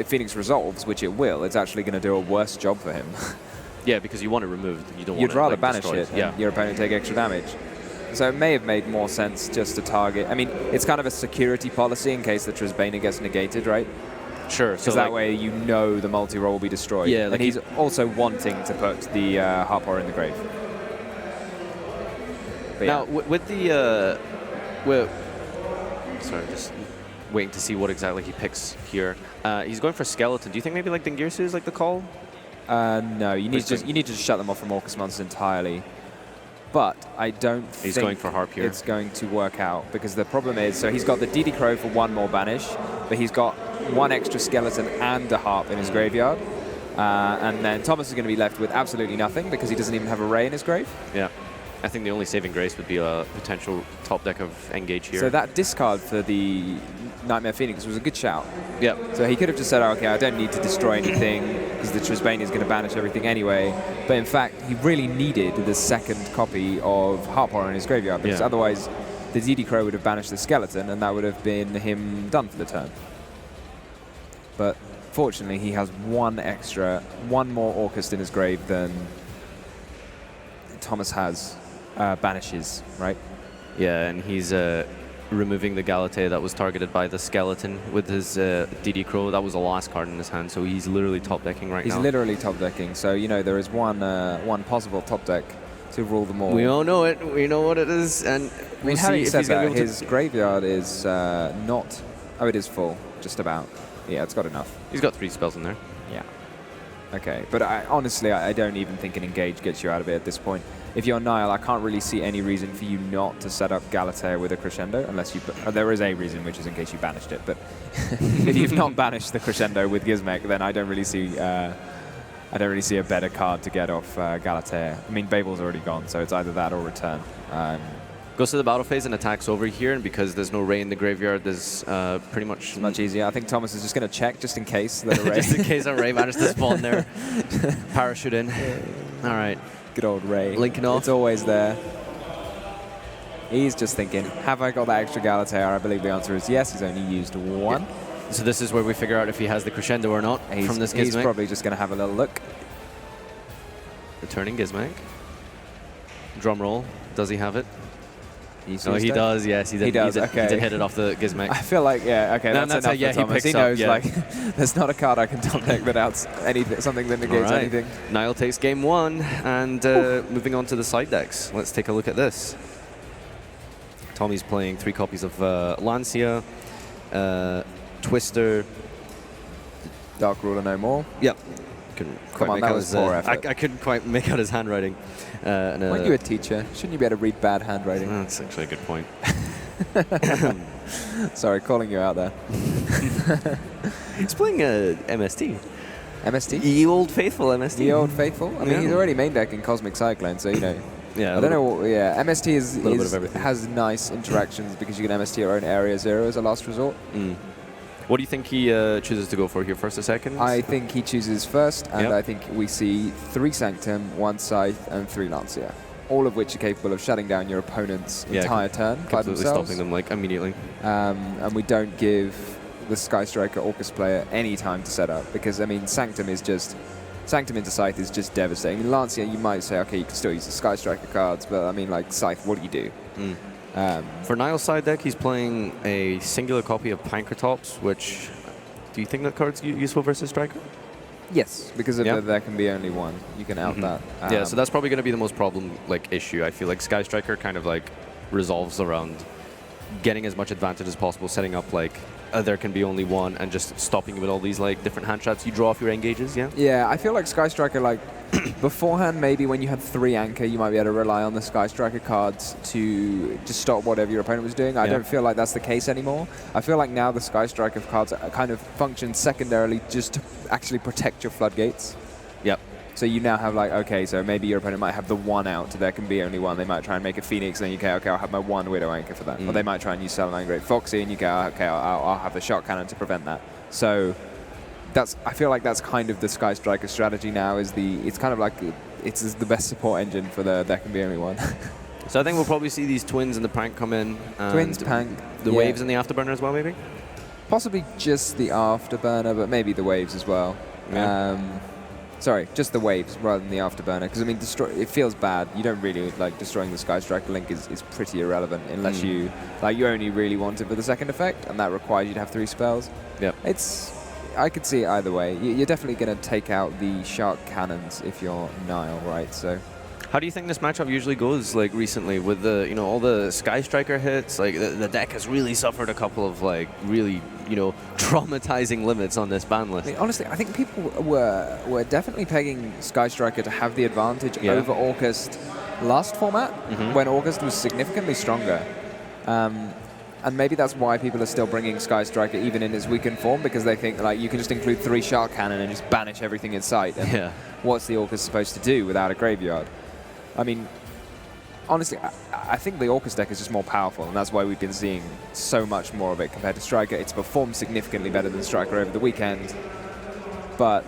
Phoenix resolves, which it will, it's actually going to do a worse job for him. Yeah, because you want it removed. You don't want You'd it rather like, banish destroyed. it and your opponent take extra damage. So it may have made more sense just to target. I mean, it's kind of a security policy in case the Trisbania gets negated, right? Sure. Because that way you know the multi-roll will be destroyed. Yeah, and he's also wanting to put the Harpor in the grave. But now, with the... sorry, just waiting to see what exactly he picks here. He's going for Skeleton. Do you think maybe like Dingirsu is like the call? No, you need to just shut them off from Orcus monsters entirely. But I don't think he's going for Harp here. It's going to work out, because the problem is, so he's got the DD Crow for 1 more banish, but he's got 1 extra Skeleton and a Harp in his graveyard. And then Thomas is going to be left with absolutely nothing because he doesn't even have a Ray in his grave. Yeah. I think the only saving grace would be a potential top deck of Engage here. So that discard for the Nightmare Phoenix was a good shout. Yeah. So he could have just said, okay, I don't need to destroy anything because the Trisbania is going to banish everything anyway. But in fact, he really needed the second copy of Harpor in his graveyard, because otherwise the DD Crow would have banished the Skeleton and that would have been him done for the turn. But fortunately, he has 1 more Orcus in his grave than Thomas has banishes, right? Yeah, and he's removing the Galatea that was targeted by the skeleton with his DD Crow. That was the last card in his hand, so he's literally top decking right now. He's literally top decking, so you know there is one possible top deck to rule them all. We all know it. We know what it is, and I mean, having said that, his graveyard is not. Oh, it is full, just about. Yeah, it's got enough. He's got 3 spells in there. Yeah. Okay, but honestly, I don't even think an engage gets you out of it at this point. If you're Nile, I can't really see any reason for you not to set up Galatea with a Crescendo, unless you. There is a reason, which is in case you banished it. But if you've not banished the Crescendo with Gizmek, then I don't really see. I don't really see a better card to get off Galatea. I mean, Babel's already gone, so it's either that or Return. Goes to the battle phase and attacks over here, and because there's no Ray in the graveyard, there's pretty much... much easier. I think Thomas is just going to check just in case that a Ray... just in case a Ray managed to spawn there. Parachute in. All right. Good old Ray. Linking off. It's always there. He's just thinking, have I got that extra Galatea? I believe the answer is yes. He's only used 1. Yeah. So this is where we figure out if he has the Crescendo or not from this Gizmek. He's probably just going to have a little look. Returning Gizmek. Drum roll. Does he have it? Oh, he does, yes. He does, okay. He did hit it off the Gizmek. I feel like, yeah, okay, that's enough for Thomas. He knows, up, like, there's not a card I can top deck without something that negates anything. Niall takes game 1, and moving on to the side decks. Let's take a look at this. Tommy's playing 3 copies of Lancia, Twister. Dark Ruler no more. Yep. Come on, that was poor effort. I couldn't quite make out his handwriting. Weren't you a teacher? Shouldn't you be able to read bad handwriting? That's actually a good point. Sorry, calling you out there. He's playing MST. MST? Ye Old Faithful MST. Ye Old Faithful? I mean, he's already main decking Cosmic Cyclone, so, you know. Yeah, I don't know what, yeah, MST has nice interactions because you can MST your own area 0 as a last resort. What do you think he chooses to go for here, first or second? I think he chooses first, and I think we see 3 Sanctum, 1 Scythe, and 3 Lancia, all of which are capable of shutting down your opponent's entire turn by themselves. Stopping them like immediately. And we don't give the Sky Striker Orcus player any time to set up, because I mean Sanctum into Scythe is just devastating. In Lancia, you might say, okay, you can still use the Sky Striker cards, but I mean, like Scythe, what do you do? For Niall's side deck, he's playing a singular copy of Pankratops, which, do you think that card's useful versus Striker? Yes, because there can be only 1. You can out that. Yeah, so that's probably going to be the most issue. I feel like Sky Striker kind of like resolves around getting as much advantage as possible, setting up like there can be only 1, and just stopping you with all these like different hand traps you draw off your engages. Yeah, I feel like Sky Striker, like beforehand, maybe when you had 3 anchor, you might be able to rely on the Sky Striker cards to just stop whatever your opponent was doing. I don't feel like that's the case anymore. I feel like now the Sky Striker cards kind of function secondarily just to actually protect your floodgates. Yep. So you now have like, okay, so maybe your opponent might have the 1 out, there can be only 1. They might try and make a Phoenix, and then you go, okay, I'll have my 1 Widow Anchor for that. Or they might try and use Salamangreat Great Foxy, and you go, okay, I'll have the Shot Cannon to prevent that. So I feel like that's kind of the Sky Striker strategy now. It's kind of like it's the best support engine for there can be only 1. So I think we'll probably see these Twins and the Pank come in. Twins, Pank. The Waves and the Afterburner as well, maybe? Possibly just the Afterburner, but maybe the Waves as well. Yeah. Sorry, just the Waves rather than the Afterburner, because I mean, it feels bad. You don't really like destroying the Sky Striker Link is pretty irrelevant unless you only really want it for the second effect, and that requires you to have 3 spells. Yep. I could see it either way. You're definitely going to take out the Shark Cannons if you're Nile, right? So, how do you think this matchup usually goes? Like recently, with the all the Sky Striker hits, like the deck has really suffered a couple of like really traumatizing limits on this ban list. I mean, honestly, I think people were definitely pegging Sky Striker to have the advantage over Orcust last format when Orcust was significantly stronger. And maybe that's why people are still bringing Sky Striker even in its weakened form, because they think like you can just include 3 Shark Cannon and just banish everything in sight. And what's the Orcust supposed to do without a graveyard? I mean, honestly, I think the Orcust deck is just more powerful, and that's why we've been seeing so much more of it compared to Striker. It's performed significantly better than Striker over the weekend. But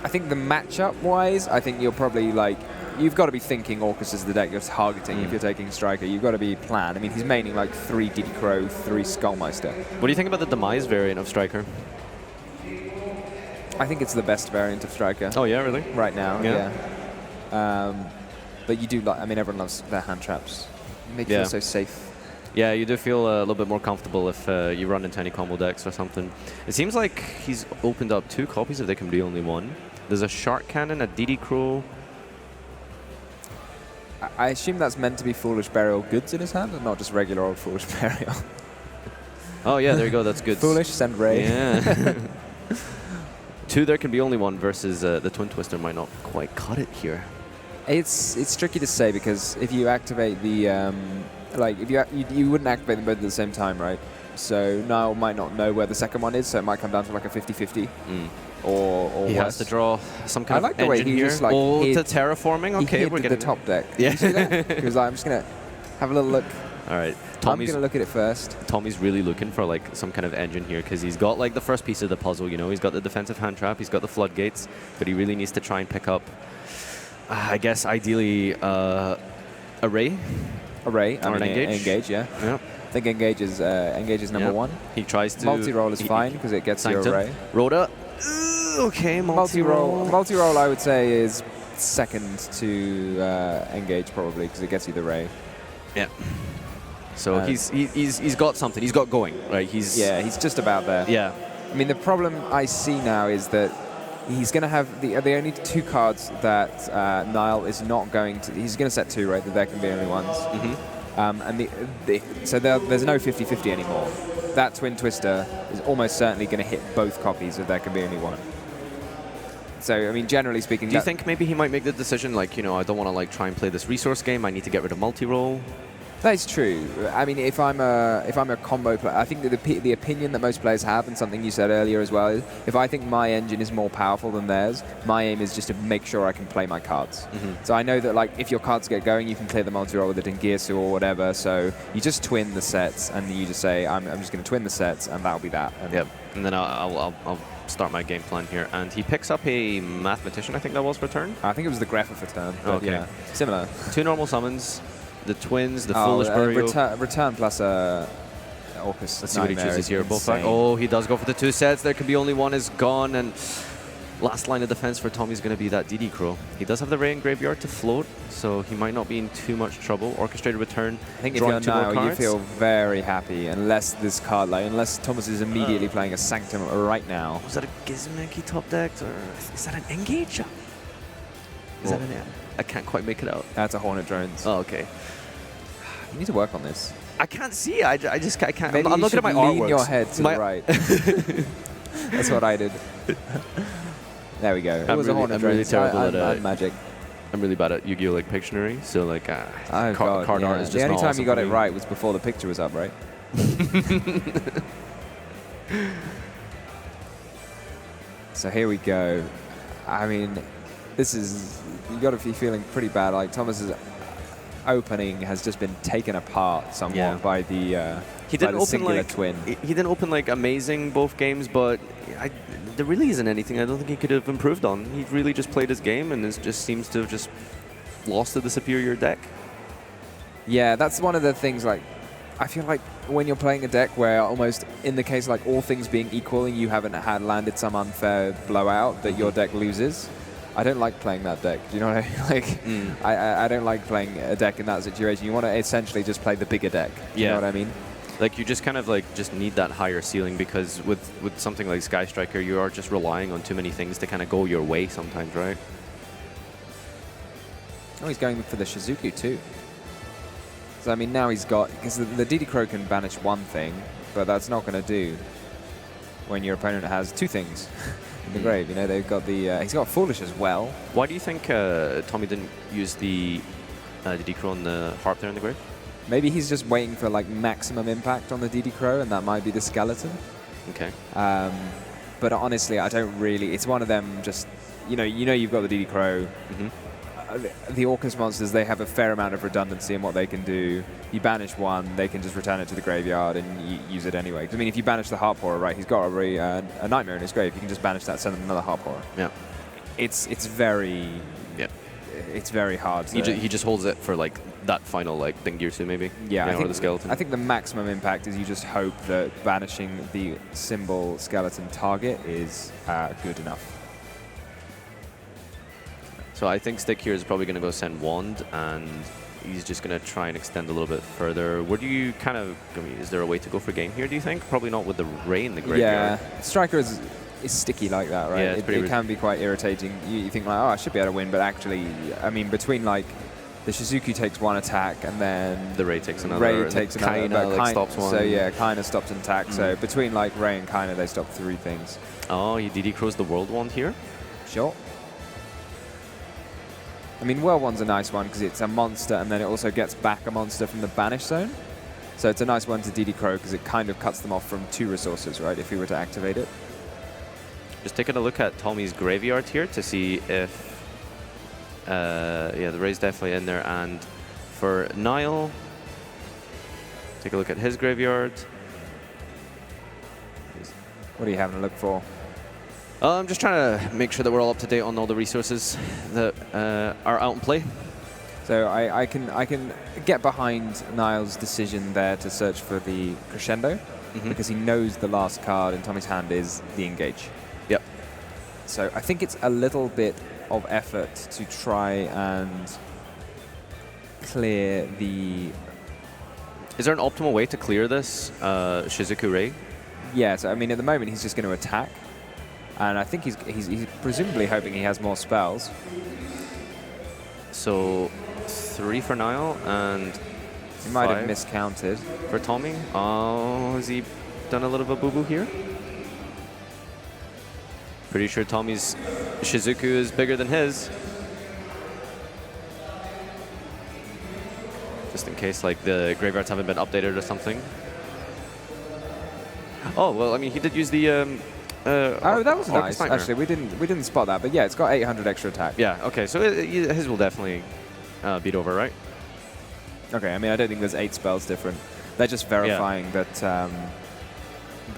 I think the matchup-wise, I think you're probably like, you've got to be thinking Orcust is the deck you're targeting if you're taking Striker. You've got to be planned. I mean, he's maining like 3 Diddy Crow, 3 Skullmeister. What do you think about the Demise variant of Striker? I think it's the best variant of Striker. Oh, yeah, really? Right now, yeah. But you do like, I mean, everyone loves their hand traps. Make you feel so safe. Yeah, you do feel a little bit more comfortable if you run into any combo decks or something. It seems like he's opened up 2 copies if there can be only 1. There's a Shark Cannon, a DD Crow. I assume that's meant to be Foolish Burial goods in his hand, and not just regular old Foolish Burial. Oh yeah, there you go, that's good. Foolish, send Ray. Yeah. 2 there can be only 1 versus the Twin Twister might not quite cut it here. It's tricky to say because if you activate the like if you wouldn't activate them both at the same time, right? So Niall might not know where the second one is, so it might come down to like a 50-50. Or he has to draw some kind I like of the way engine he here. just like To terraforming. Okay, we're getting the top deck. Yeah. You see that? He was like, I'm just gonna have a little look. All right, I'm gonna look at it first. Tommy's really looking for like some kind of engine here because he's got like the first piece of the puzzle. You know, he's got the defensive hand trap, he's got the floodgates, but he really needs to try and pick up. I guess ideally a Ray. A Ray. Or an engage. Engage, yeah. Yeah. I think engage is number 1. He tries to multi-roll is fine because it gets you a Ray. Rhoda. Okay, multi-roll. Multi-roll, I would say, is second to engage probably because it gets you the Ray. Yeah. So he's got something. He's got going, right? He's just about there. Yeah. I mean, the problem I see now is that he's going to have the only 2 cards that Niall is not going to. He's going to set 2, right? That there can be only ones. And so there's no 50-50 anymore. That Twin Twister is almost certainly going to hit both copies if there can be only 1. So, I mean, generally speaking... Do you think maybe he might make the decision, like, you know, I don't want to like try and play this resource game, I need to get rid of multi-roll? That's true. I mean, if I'm a combo player, I think that the opinion that most players have, and something you said earlier as well, is if I think my engine is more powerful than theirs, my aim is just to make sure I can play my cards. So I know that like if your cards get going, you can clear the multi-roll with a Dingirsu or whatever. So you just twin the sets, and you just say, I'm just going to twin the sets, and that'll be that. Yep. And then I'll start my game plan here. And he picks up a Mathematician, I think that was for turn? I think it was the Greffa for turn. Okay. Yeah, similar. 2 normal summons. The twins, the Foolish Burial. Return plus Orcus. Let's see what he chooses here. Both oh, he does go for the 2 sets. There can be only 1 is gone. And last line of defense for Tommy's going to be that DD Crow. He does have the Ray in Graveyard to float, so he might not be in too much trouble. Orchestrated Return. I think if you're now, you feel very happy, unless this card, unless Thomas is immediately playing a Sanctum right now. Was that a Gizmonkey top deck, or is that an Engage? Is that an... I can't quite make it out. That's a Hornet Drones. Oh, okay. You need to work on this. I can't see. I can't. Maybe I'm looking at my artworks. Lean your head to the right. That's what I did. There we go. It was a Hornet Drones. Really terrible at Magic. I'm really bad at Yu-Gi-Oh! Like Pictionary, so like card art is just the only not time awesome you got for it me. right was before the picture was up, right? So here we go. I mean, this is, you got to be feeling pretty bad. Like Thomas's opening has just been taken apart somewhat by the he didn't open singular like twin. He didn't open like amazing both games, but there really isn't anything I don't think he could have improved on. He really just played his game and just seems to have just lost to the superior deck. Yeah, that's one of the things. Like, I feel like when you're playing a deck where almost in the case like all things being equal and you haven't had landed some unfair blowout that your deck loses, I don't like playing that deck. Do you know what I mean? Like, I don't like playing a deck in that situation. You want to essentially just play the bigger deck. Do you know what I mean? Like you just kind of like just need that higher ceiling because with something like Sky Striker, you are just relying on too many things to kind of go your way sometimes, right? Oh, he's going for the Shizuku too. So I mean, now he's got, because the DD Crow can banish one thing, but that's not going to do when your opponent has two things in the grave. You know, they've got the he's got Foolish as well. Why do you think Tommy didn't use the DD Crow on the Harp there in the grave? Maybe he's just waiting for like maximum impact on the DD Crow, and that might be the skeleton. Okay. But honestly, I don't really. It's one of them. Just you know, you've got the DD Crow. The Orcus monsters, they have a fair amount of redundancy in what they can do. You banish one, they can just return it to the graveyard and you use it anyway. 'Cause, I mean, if you banish the Harp Horror, right, he's got a Nightmare in his grave. You can just banish that, send him another Harp Horror. Yeah. It's very... Yeah. It's very hard to... He just holds it for, like, that final, like, Dingirsu, maybe? Yeah, or the skeleton. I think the maximum impact is you just hope that banishing the symbol skeleton target is good enough. So I think Stick here is probably going to go send Wand and he's just going to try and extend a little bit further. Where do you kind of, I mean, is there a way to go for game here, do you think? Probably not with the Ray in the graveyard. Yeah, Striker is sticky like that, right? Yeah, it can be quite irritating. You think like, oh, I should be able to win, but actually, I mean, between like the Shizuku takes one attack and then the Ray takes another. Ray takes another, but like stops one. So yeah, kind of stops an attack. So between like Ray and Kaina, they stop 3 things. Oh, he DD Crows the World Wand here? Sure. I mean, World Wand's a nice one because it's a monster and then it also gets back a monster from the Banish Zone. So it's a nice one to DD Crow because it kind of cuts them off from 2 resources, right, if you were to activate it. Just taking a look at Tommy's graveyard here to see if... yeah, the Ray's definitely in there. And for Niall, take a look at his graveyard. What are you having a look for? I'm just trying to make sure that we're all up to date on all the resources that are out in play. So I can get behind Niall's decision there to search for the Crescendo because he knows the last card in Tommy's hand is the Engage. Yep. So I think it's a little bit of effort to try and clear the... Is there an optimal way to clear this Shizuku Ray? Yeah, so I mean at the moment he's just going to attack. And I think he's presumably hoping he has more spells. So 3 for Niall and he might have miscounted. For Tommy. Oh, has he done a little bit of boo-boo here? Pretty sure Tommy's Shizuku is bigger than his. Just in case like the graveyards haven't been updated or something. Oh, well, I mean, he did use the... oh, that was nice. Nightmare. Actually, we didn't spot that, but yeah, it's got 800 extra attack. Yeah, okay, so his will definitely beat over, right? Okay, I mean, I don't think there's 8 spells different. They're just verifying that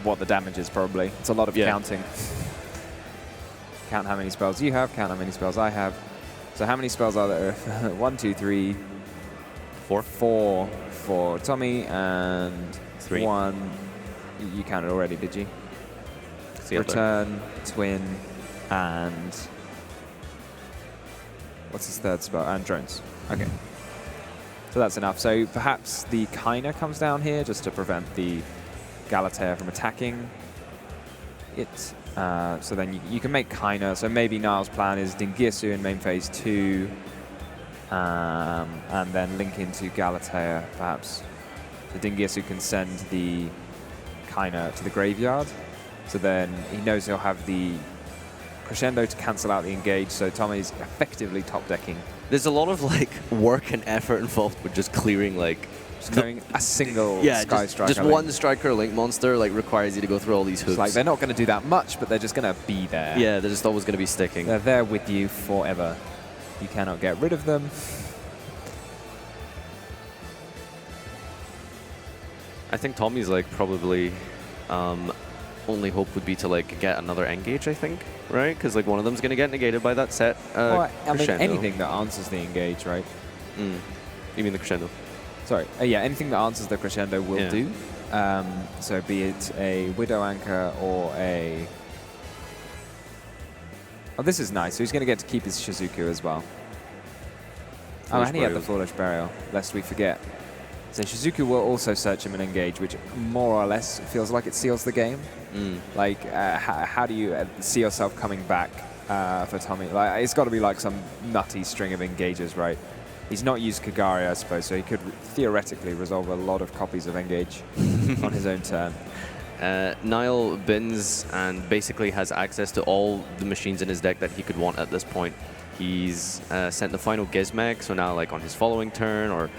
what the damage is, probably. It's a lot of counting. Count how many spells you have, count how many spells I have. So how many spells are there? 1, 2, 3, 4 for Tommy, and 3. 1. You counted already, did you? Return, Twin, and what's his third spell? And Drones. Okay. So that's enough. So perhaps the Kaina comes down here just to prevent the Galatea from attacking it. So then you can make Kaina. So maybe Niall's plan is Dingirsu in main phase 2, and then link into Galatea, perhaps. So Dingirsu can send the Kaina to the graveyard. So then he knows he'll have the Crescendo to cancel out the Engage, so Tommy's effectively top decking. There's a lot of like work and effort involved with just clearing like... Just clearing a single Sky Striker just one Striker Link monster like requires you to go through all these hoops. It's like they're not going to do that much, but they're just going to be there. Yeah, they're just always going to be sticking. They're there with you forever. You cannot get rid of them. I think Tommy's like probably only hope would be to like get another Engage, I think, right? Because like one of them's going to get negated by that set. Well, I mean, Crescendo. anything that answers the Engage, right? You mean the Crescendo? Sorry. Yeah, anything that answers the Crescendo will do. So be it a Widow Anchor or a... Oh, this is nice. So he's going to get to keep his Shizuku as well. Foolish and he had the Burial. Foolish Burial, lest we forget. So Shizuku will also search him and engage, which more or less feels like it seals the game. Like, how do you see yourself coming back for Tommy? Like, it's got to be like some nutty string of engages, right? He's not used Kagari, I suppose, so he could theoretically resolve a lot of copies of Engage on his own turn. Niall bins and basically has access to all the machines in his deck that he could want at this point. He's sent the final Gizmek, so now like on his following turn or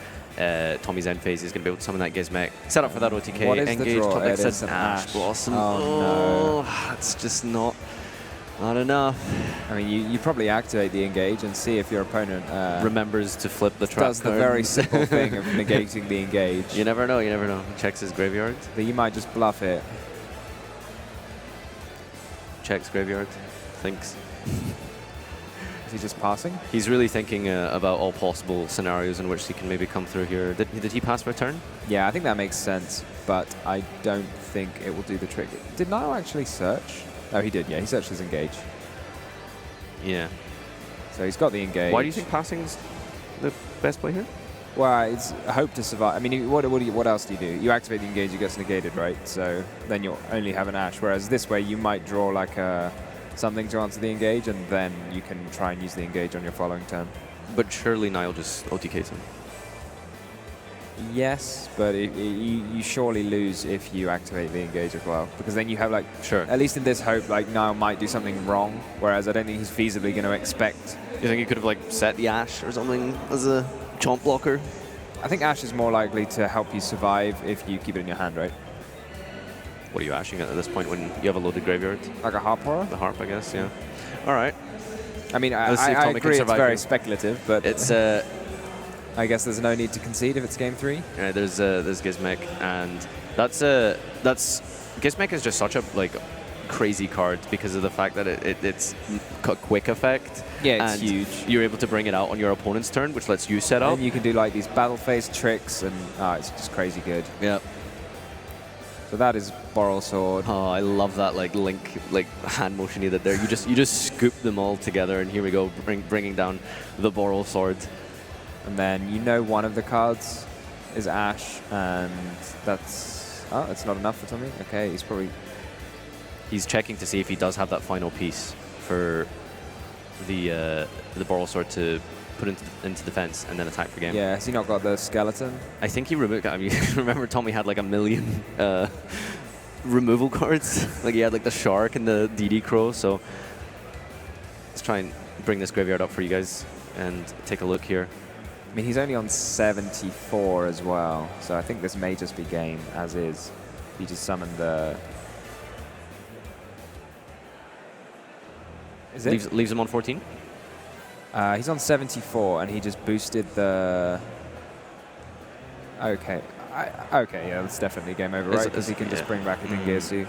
Tommy's end phase, he's going to be able to summon that Gizmek. Set up for that OTK. What is Engage, the draw? top deck It is said an Ash Blossom. Oh, no. It's just not enough. I mean, you probably activate the Engage and see if your opponent remembers to flip the trap does the card. very simple thing of negating the Engage. You never know, you never know. Checks his graveyard. But you might just bluff it. Checks graveyard. Thinks. Is he just passing? He's really thinking about all possible scenarios in which he can maybe come through here. Did he pass for a turn? Yeah, I think that makes sense, but I don't think it will do the trick. Did Niall actually search? Oh, he did, yeah. He searched his Engage. Yeah. So he's got the Engage. Why do you think passing's the best play here? Well, it's hope to survive. I mean, what else do you do? You activate the engage, it gets negated, right? So then you'll only have an Ash. Whereas this way, you might draw like something to answer the engage, and then you can try and use the engage on your following turn. But surely Niall just OTKs him. Yes, but you surely lose if you activate the engage as well, because then you have like at least in this hope, like Niall might do something wrong, whereas I don't think he's feasibly going to expect. You think he could have like set the Ash or something as a chomp blocker? I think Ash is more likely to help you survive if you keep it in your hand, right? What are you ashing at this point when you have a loaded graveyard? Like a harp horror? The harp, I guess. Yeah. All right. I mean, I agree it's very speculative, but it's. I guess there's no need to concede if it's game 3. Yeah, there's Gizmek, and that's Gizmek is just such a crazy card because of the fact that it's a quick effect. Yeah, it's and huge. You're able to bring it out on your opponent's turn, which lets you set up. And you can do like these battle phase tricks, and it's just crazy good. Yep. So that is Boral Sword. Oh, I love that Link hand motion he did there. You just scoop them all together, and here we go, bringing down the Boral Sword. And then one of the cards is Ash, and that's it's not enough for Tommy. Okay, he's checking to see if he does have that final piece for the Boral Sword to put into defense and then attack for game. Yeah, has he not got the skeleton? I think he removed. I mean, remember Tommy had like 1 million removal cards. Like he had like the shark and the DD crow. So let's try and bring this graveyard up for you guys and take a look here. I mean, he's only on 74 as well, so I think this may just be game as is. He just summoned the. Is it? Leaves him on 14. He's on 74, and he just boosted the. Okay. Okay, yeah, that's definitely game over, right? Because he can just bring back a Dingirsu.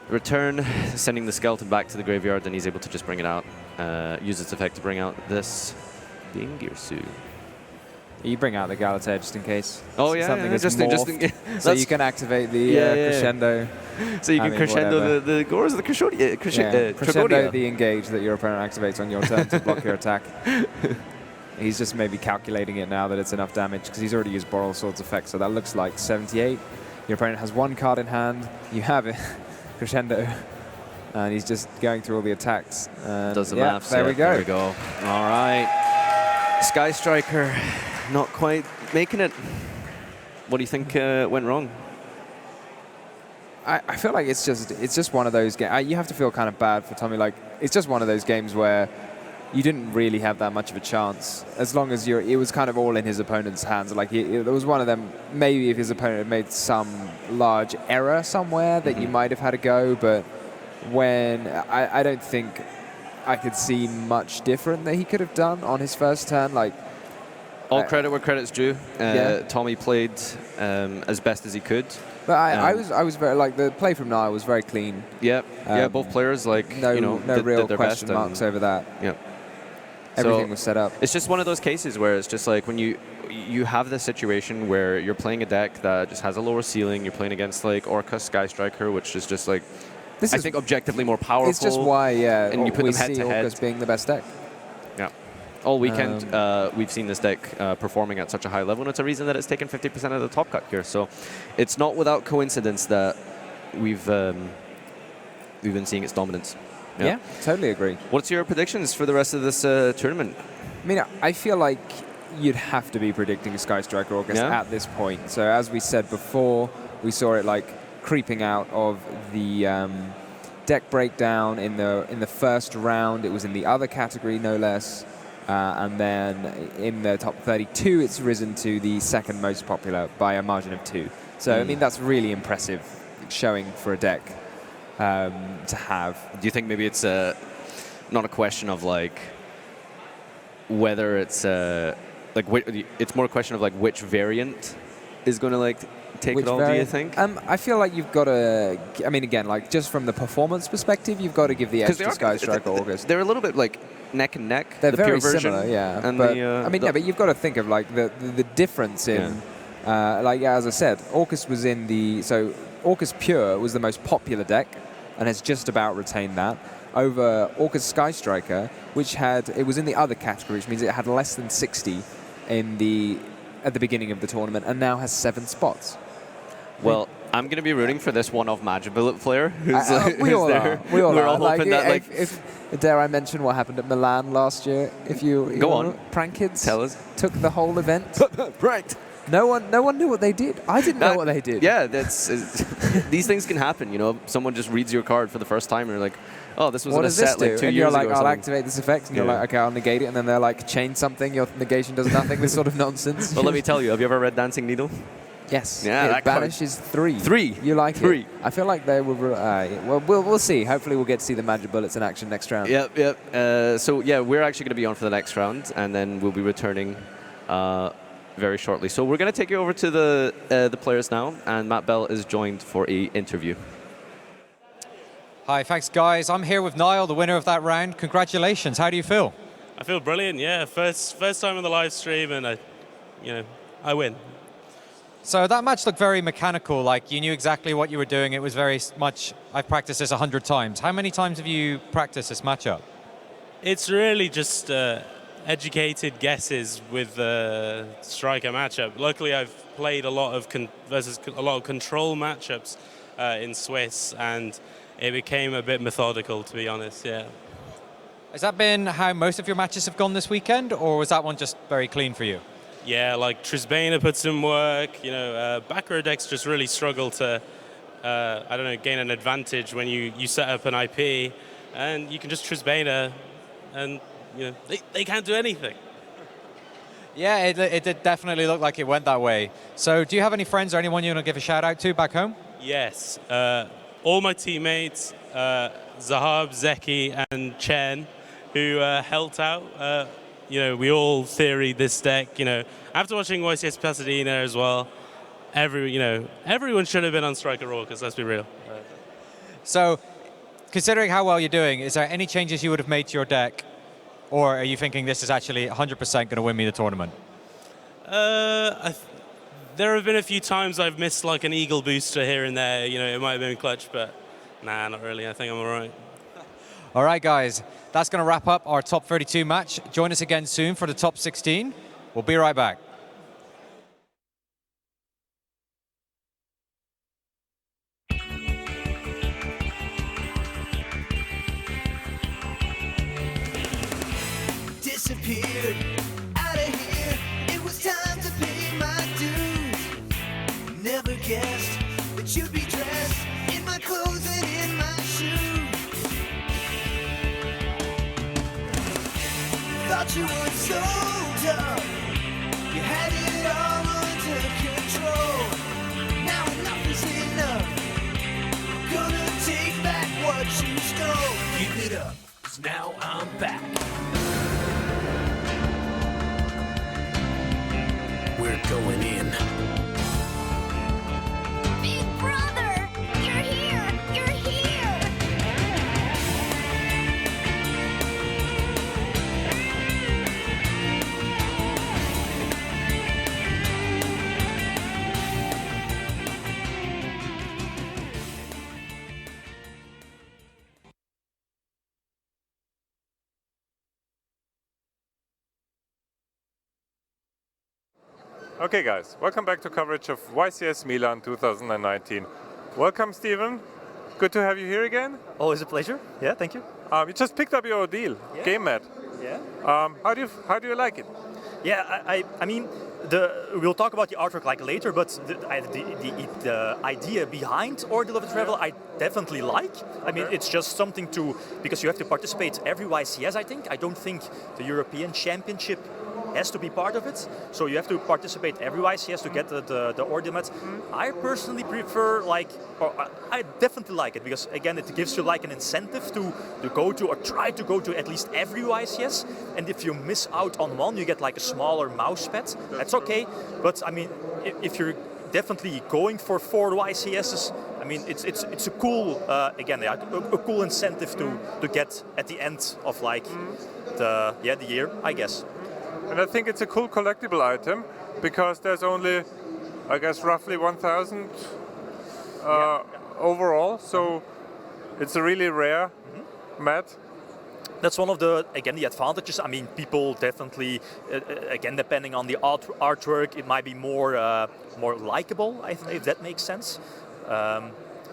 Return, sending the skeleton back to the graveyard, and he's able to just bring it out. Use its effect to bring out this Dingirsu. You bring out the Galatea just in case. Oh yeah, something yeah, is just in case. So you can activate the crescendo. So you can crescendo the Gores of the crescendo. Crescendo the engage that your opponent activates on your turn to block your attack. He's just maybe calculating it now that it's enough damage because he's already used Boral Sword's effect. So that looks like 78. Your opponent has 1 card in hand. You have it, crescendo, and he's just going through all the attacks. Does the maths. There we go. There we go. All right, Sky Striker. Not quite making it. What do you think went wrong? I feel like it's just one of those games. You have to feel kind of bad for Tommy. Like it's just one of those games where you didn't really have that much of a chance. As long as it was kind of all in his opponent's hands. Like it was one of them. Maybe if his opponent had made some large error somewhere that you might have had a go. But when I don't think I could see much different that he could have done on his first turn. Like. All credit where credit's due. Tommy played as best as he could. But I was very the play from Niall was very clean. Yep. Yeah, both players no real question marks over that. Yep. Everything was set up. It's just one of those cases where it's just like when you have this situation where you're playing a deck that just has a lower ceiling. You're playing against Orca Sky Striker, which is just I think objectively more powerful. It's just why and you put we them head see to head Orcas being the best deck. Yeah. All weekend, we've seen this deck performing at such a high level, and it's a reason that it's taken 50% of the top cut here. So it's not without coincidence that we've been seeing its dominance. Yeah, totally agree. What's your predictions for the rest of this tournament? I mean, I feel like you'd have to be predicting Sky Striker August at this point. So as we said before, we saw it creeping out of the deck breakdown in the first round. It was in the other category, no less. And then in the top 32, it's risen to the second most popular by a margin of 2. So, I mean, that's really impressive showing for a deck to have. Do you think maybe it's not a question of whether it's it's more a question of which variant is going to take it all, do you think? I feel like you've got to, I mean, again, just from the performance perspective, you've got to give the edge to Sky Striker August. They're a little bit neck and neck. They're the very pure similar, version yeah. And but, but you've got to think of the difference in, as I said, Orcus was in the, so Orcus Pure was the most popular deck and has just about retained that over Orcus Sky Striker, which it was in the other category, which means it had less than 60. at the beginning of the tournament and now has 7 spots. Well, I'm going to be rooting for this one-off Magic Bullet player who's, we all there. are. We all We're are. all hoping that, like... If dare I mention what happened at Milan last year? If you Go on. Prank Kids Tell us. took the whole event. Pranked. No one knew what they did. I didn't know what they did. Yeah, these things can happen, you know. Someone just reads your card for the first time and you're like, oh, this was What in a does this set do? like 2 and years you're ago like, or I'll something. activate this effect, and you're like, okay, I'll negate it, and then they're like, change something, your negation does nothing, this sort of nonsense. Well, let me tell you, have you ever read Dancing Needle? Yes. Yeah, it banishes 3. 3. You like 3. it? I feel like they will. Well, we'll see. Hopefully, we'll get to see the Magic Bullets in action next round. Yep. So yeah, we're actually going to be on for the next round, and then we'll be returning very shortly. So we're going to take you over to the players now, and Matt Bell is joined for an interview. Hi, thanks guys. I'm here with Niall, the winner of that round. Congratulations. How do you feel? I feel brilliant. Yeah, first time on the live stream, and I win. So that match looked very mechanical, like you knew exactly what you were doing. It was very much, I've practiced this 100 times. How many times have you practiced this matchup? It's really just educated guesses with the striker matchup. Luckily, I've played a lot of control matchups in Swiss, and it became a bit methodical, to be honest, yeah. Has that been how most of your matches have gone this weekend, or was that one just very clean for you? Yeah, like Trisbane put some work, back row decks just really struggle to, gain an advantage when you set up an IP, and you can just Trisbane, and they can't do anything. Yeah, it did definitely look like it went that way. So do you have any friends or anyone you want to give a shout out to back home? Yes, all my teammates, Zahab, Zeki, and Chen, who helped out. We all theoried this deck. After watching YCS Pasadena as well, everyone should have been on Striker Raucus, let's be real. So, considering how well you're doing, is there any changes you would have made to your deck? Or are you thinking this is actually 100% going to win me the tournament? There have been a few times I've missed like an Eagle booster here and there. It might have been clutch, but nah, not really. I think I'm all right. All right, guys. That's going to wrap up our top 32 match. Join us again soon for the top 16. We'll be right back. Disappeared out of here. It was time to pay my dues. Never guessed that you'd be dressed in my clothes and in my shoes. Thought you were so tough. You had it all under control. Now enough is enough. Gonna take back what you stole. Keep it up, 'cause now I'm back. We're going in. Big brother, you're here, you're here. Okay guys, welcome back to coverage of YCS Milan 2019. Welcome Steven, good to have you here again. Always a pleasure, yeah, thank you. You just picked up your deal, Game Mat. Yeah. How do you like it? Yeah, I mean, we'll talk about the artwork like later, but the idea behind Ordeal of the Travel I definitely like. I mean, it's just something because you have to participate every YCS, I think. I don't think the European Championship has to be part of it, so you have to participate every YCS to get the Ordeal mat. I personally prefer, I definitely like it, because again, it gives you like an incentive to go to, or try to go to at least every YCS, and if you miss out on one, you get like a smaller mouse pad. That's okay, but I mean, if you're definitely going for 4 YCSs, I mean, it's a cool, again, a cool incentive to get at the end of like the year, I guess. And I think it's a cool collectible item, because there's only, I guess, roughly 1,000 overall, so it's a really rare mat. That's one of the advantages. I mean, people definitely, again, depending on the artwork, it might be more likable. If that makes sense.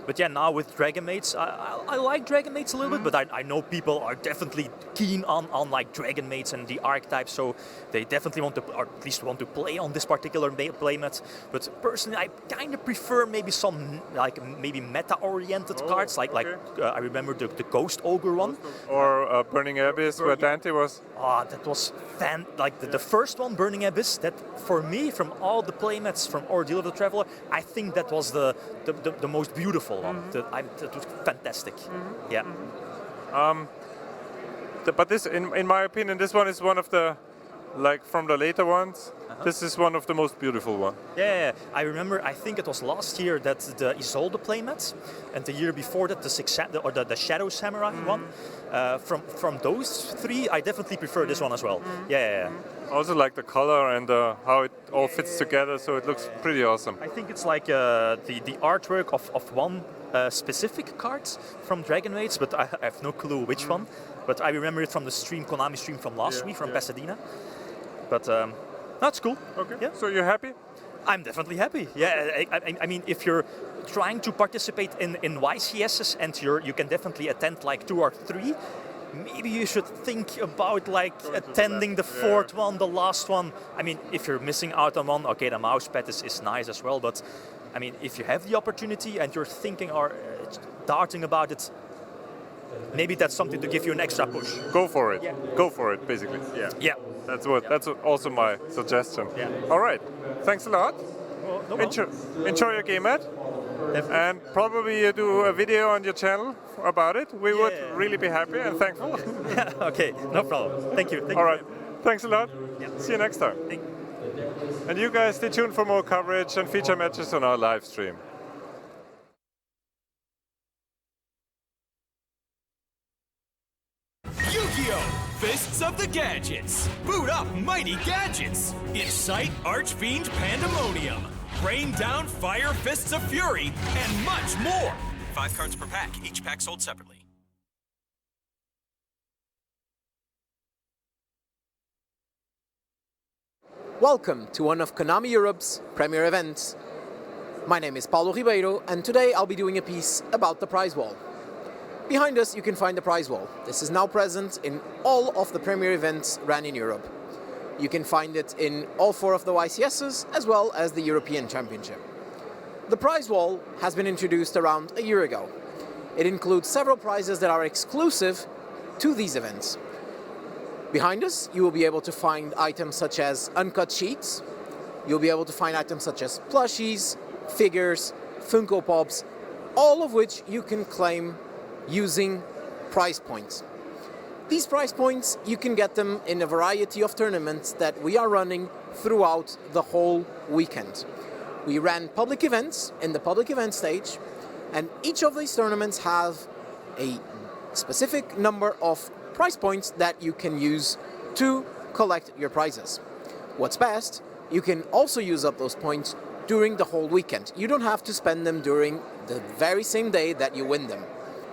But yeah, now with Dragon Mates, I like Dragon Mates a little bit, but I know people are definitely keen on like Dragon Mates and the archetype, so they definitely want to, or at least want to play on this particular playmat. But personally, I kind of prefer maybe some maybe meta-oriented cards, like I remember the Ghost Ogre one, or Burning Abyss, where Dante was. Oh, that was the first one, Burning Abyss. That for me, from all the playmats from Ordeal of the Traveler, I think that was the most beautiful one. That was fantastic. Yeah. But this, in my opinion, this one is one of the, from the later ones, this is one of the most beautiful ones. Yeah, I remember, I think it was last year that the Isolde playmat, and the year before that the Shadow Samurai one. From those three, I definitely prefer this one as well. Yeah. I also like the color and how it all fits together, so it looks pretty awesome. I think it's like the artwork of one specific card from Dragon Mates, but I have no clue which one. But I remember it from the Konami stream from last week, from Pasadena. But that's cool. Okay. Yeah. So you're happy? I'm definitely happy. Yeah. I mean, if you're trying to participate in YCSs and you can definitely attend like 2 or 3, maybe you should think about attending the fourth one, the last one. I mean, if you're missing out on one, okay, the mouse pad is nice as well. But I mean, if you have the opportunity and you're thinking or darting about it, maybe that's something to give you an extra push. Go for it. Yeah. Go for it, basically. Yeah. That's also my suggestion. Yeah. All right. Thanks a lot. Well, enjoy your game, Ed. And probably you do a video on your channel about it. We would really be happy and thankful. Okay, no problem. Thank you. All right. Thanks a lot. See you next time. And you guys stay tuned for more coverage and feature matches on our live stream. Yu-Gi-Oh! Fists of the Gadgets. Boot up mighty gadgets. Incite Archfiend Pandemonium. Rain down fire fists of fury, and much more. 5 cards per pack, each pack sold separately. Welcome to one of Konami Europe's premier events. My name is Paulo Ribeiro, and today I'll be doing a piece about the prize wall. Behind us you can find the prize wall. This is now present in all of the premier events ran in Europe. You can find it in all 4 of the YCSs, as well as the European Championship. The prize wall has been introduced around a year ago. It includes several prizes that are exclusive to these events. Behind us, you will be able to find items such as uncut sheets. You'll be able to find items such as plushies, figures, Funko Pops, all of which you can claim using prize points. These prize points, you can get them in a variety of tournaments that we are running throughout the whole weekend. We ran public events in the public event stage, and each of these tournaments have a specific number of prize points that you can use to collect your prizes. What's best, you can also use up those points during the whole weekend. You don't have to spend them during the very same day that you win them.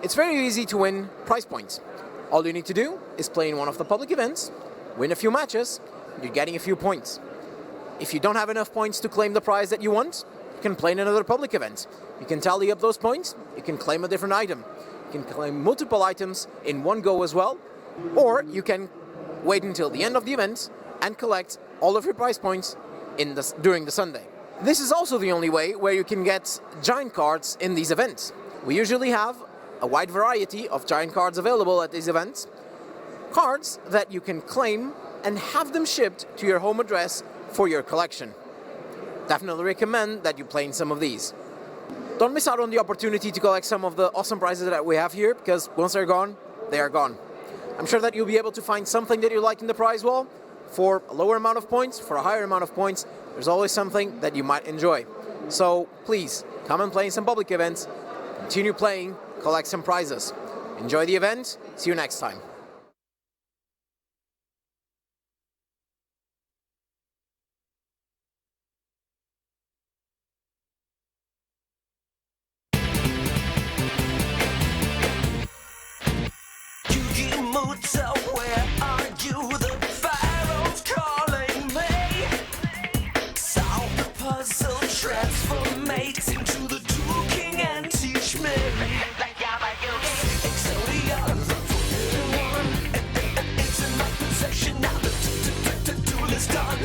It's very easy to win prize points. All you need to do is play in one of the public events, win a few matches, you're getting a few points. If you don't have enough points to claim the prize that you want, you can play in another public event. You can tally up those points, you can claim a different item. You can claim multiple items in one go as well, or you can wait until the end of the event and collect all of your prize points during the Sunday. This is also the only way where you can get giant cards in these events. We usually have a wide variety of giant cards available at these events. Cards that you can claim and have them shipped to your home address for your collection. Definitely recommend that you play in some of these. Don't miss out on the opportunity to collect some of the awesome prizes that we have here, because once they're gone, they are gone. I'm sure that you'll be able to find something that you like in the prize wall for a lower amount of points, for a higher amount of points. There's always something that you might enjoy. So please, come and play in some public events, continue playing, collect some prizes. Enjoy the event, see you next time. You give Muta, where are you? The pharaoh's calling me. Solve the puzzle, transformate into the Dual King and teach me. Exodia, the forbidden one. It's in my possession now. The duel is done.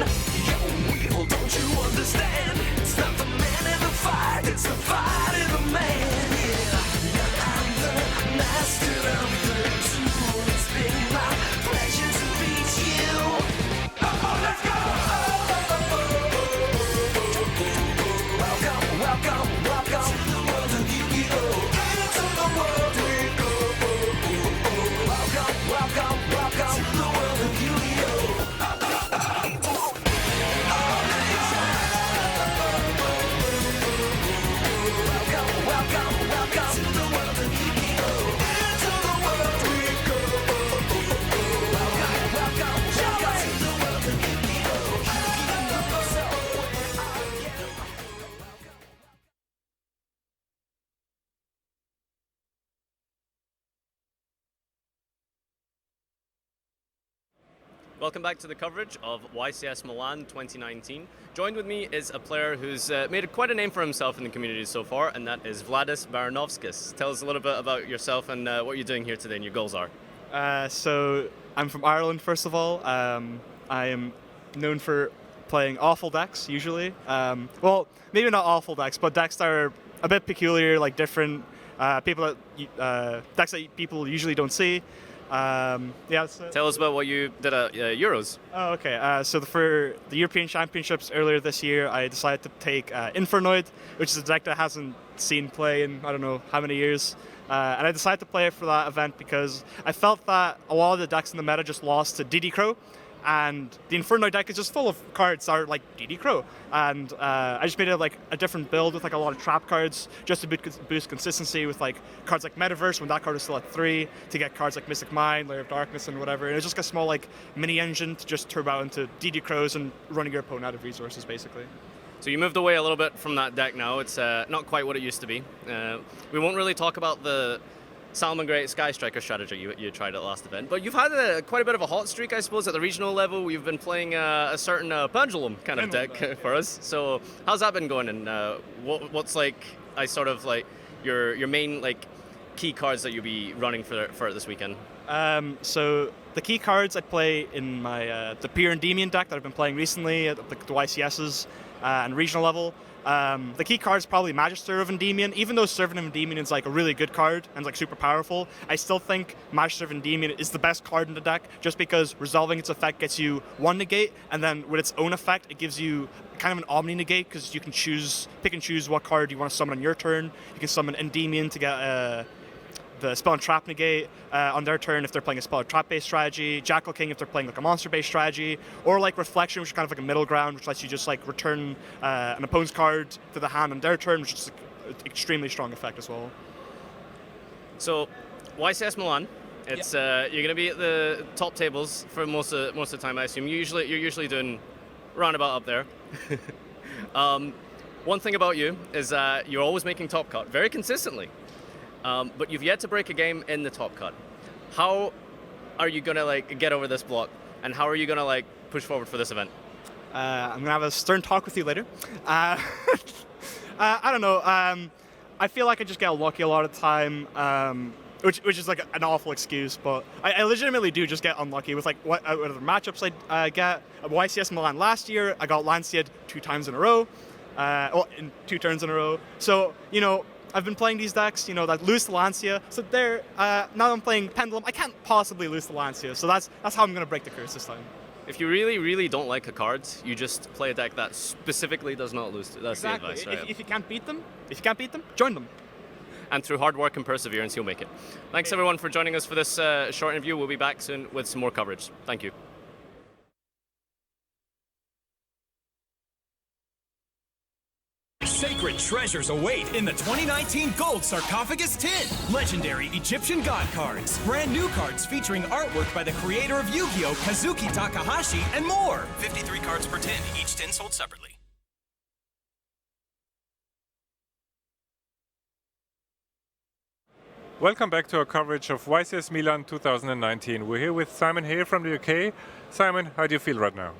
Yo, wheel, don't you understand? It's not the man in the fight, it's the fight in the man. Yeah, I'm the master of the duel. It's been my pleasure to meet you. Oh, let's go! Welcome, welcome, welcome to the world of Yu-Gi-Oh! Into the world we go. Welcome, welcome, welcome to the world of Yu-Gi-Oh! Welcome, welcome, welcome to the world of Yu-Gi-Oh! Into the world we go. Welcome, welcome, welcome to the world of Yu-Gi-Oh! So where are you? Welcome back to the coverage of YCS Milan 2019. Joined with me is a player who's made quite a name for himself in the community so far, and that is Vladis Baranovskis. Tell us a little bit about yourself and what you're doing here today and your goals are. So I'm from Ireland, first of all. I am known for playing awful decks, usually. Well, maybe not awful decks, but decks that are a bit peculiar, like different decks that people usually don't see. Tell us about what you did at Euros. Oh, okay. So for the European Championships earlier this year, I decided to take Infernoid, which is a deck that hasn't seen play in I don't know how many years. And I decided to play it for that event because I felt that a lot of the decks in the meta just lost to DD Crow. And the Inferno deck is just full of cards that are like DD Crow. And I just made it like a different build with like a lot of trap cards just to boost consistency with like cards like Metaverse when that card is still at 3, to get cards like Mystic Mind, Lair of Darkness and whatever. And it was just a small like mini engine to just turbo out into DD Crows and running your opponent out of resources basically. So you moved away a little bit from that deck now. It's not quite what it used to be. We won't really talk about the Salmon Great Sky Striker strategy you tried at the last event, but you've had quite a bit of a hot streak, I suppose, at the regional level. You've been playing a certain Pendulum kind of deck for us. So how's that been going, and what's like your main like key cards that you'll be running for this weekend? So the key cards I play in my the Pier Endymion deck that I've been playing recently at the YCSs and regional level. The key card is probably Magister of Endymion. Even though Servant of Endymion is like a really good card and like super powerful, I still think Magister of Endymion is the best card in the deck just because resolving its effect gets you 1 negate, and then with its own effect it gives you kind of an omni negate because you can pick and choose what card you want to summon on your turn. You can summon Endymion to get the Spell and Trap negate on their turn if they're playing a Spell and Trap based strategy, Jackal King if they're playing like a monster based strategy, or like Reflection, which is kind of like a middle ground, which lets you just like return an opponent's card to the hand on their turn, which is an extremely strong effect as well. So YCS Milan, it's you're going to be at the top tables for most of the time, I assume. You're usually doing roundabout up there. One thing about you is that you're always making top cut very consistently. But you've yet to break a game in the top cut. How are you gonna like get over this block, and how are you gonna like push forward for this event? I'm gonna have a stern talk with you later. I don't know. I feel like I just get lucky a lot of the time, which is like an awful excuse, but I legitimately do just get unlucky with like what other matchups I get. At YCS Milan last year, I got Lancia'd 2 times in a row, in 2 turns in a row. So I've been playing these decks, that lose to Lancia. So now I'm playing Pendulum. I can't possibly lose to Lancia. So that's how I'm going to break the curse this time. If you really, really don't like a card, you just play a deck that specifically does not lose. That's exactly. The advice, right? If you can't beat them, join them. And through hard work and perseverance, you'll make it. Thanks everyone for joining us for this short interview. We'll be back soon with some more coverage. Thank you. Sacred treasures await in the 2019 Gold Sarcophagus Tin. Legendary Egyptian god cards. Brand new cards featuring artwork by the creator of Yu-Gi-Oh! Kazuki Takahashi, and more. 53 cards per tin, each tin sold separately. Welcome back to our coverage of YCS Milan 2019. We're here with Simon here from the UK. Simon, how do you feel right now?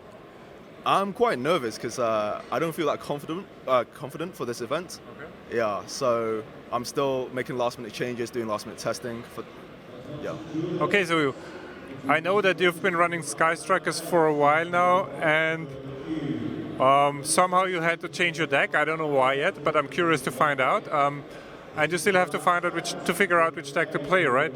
I'm quite nervous because I don't feel that confident for this event. Okay. Yeah, so I'm still making last-minute changes, doing last-minute testing. Okay, so I know that you've been running Sky Strikers for a while now, and somehow you had to change your deck. I don't know why yet, but I'm curious to find out. And you still have to figure out which deck to play, right?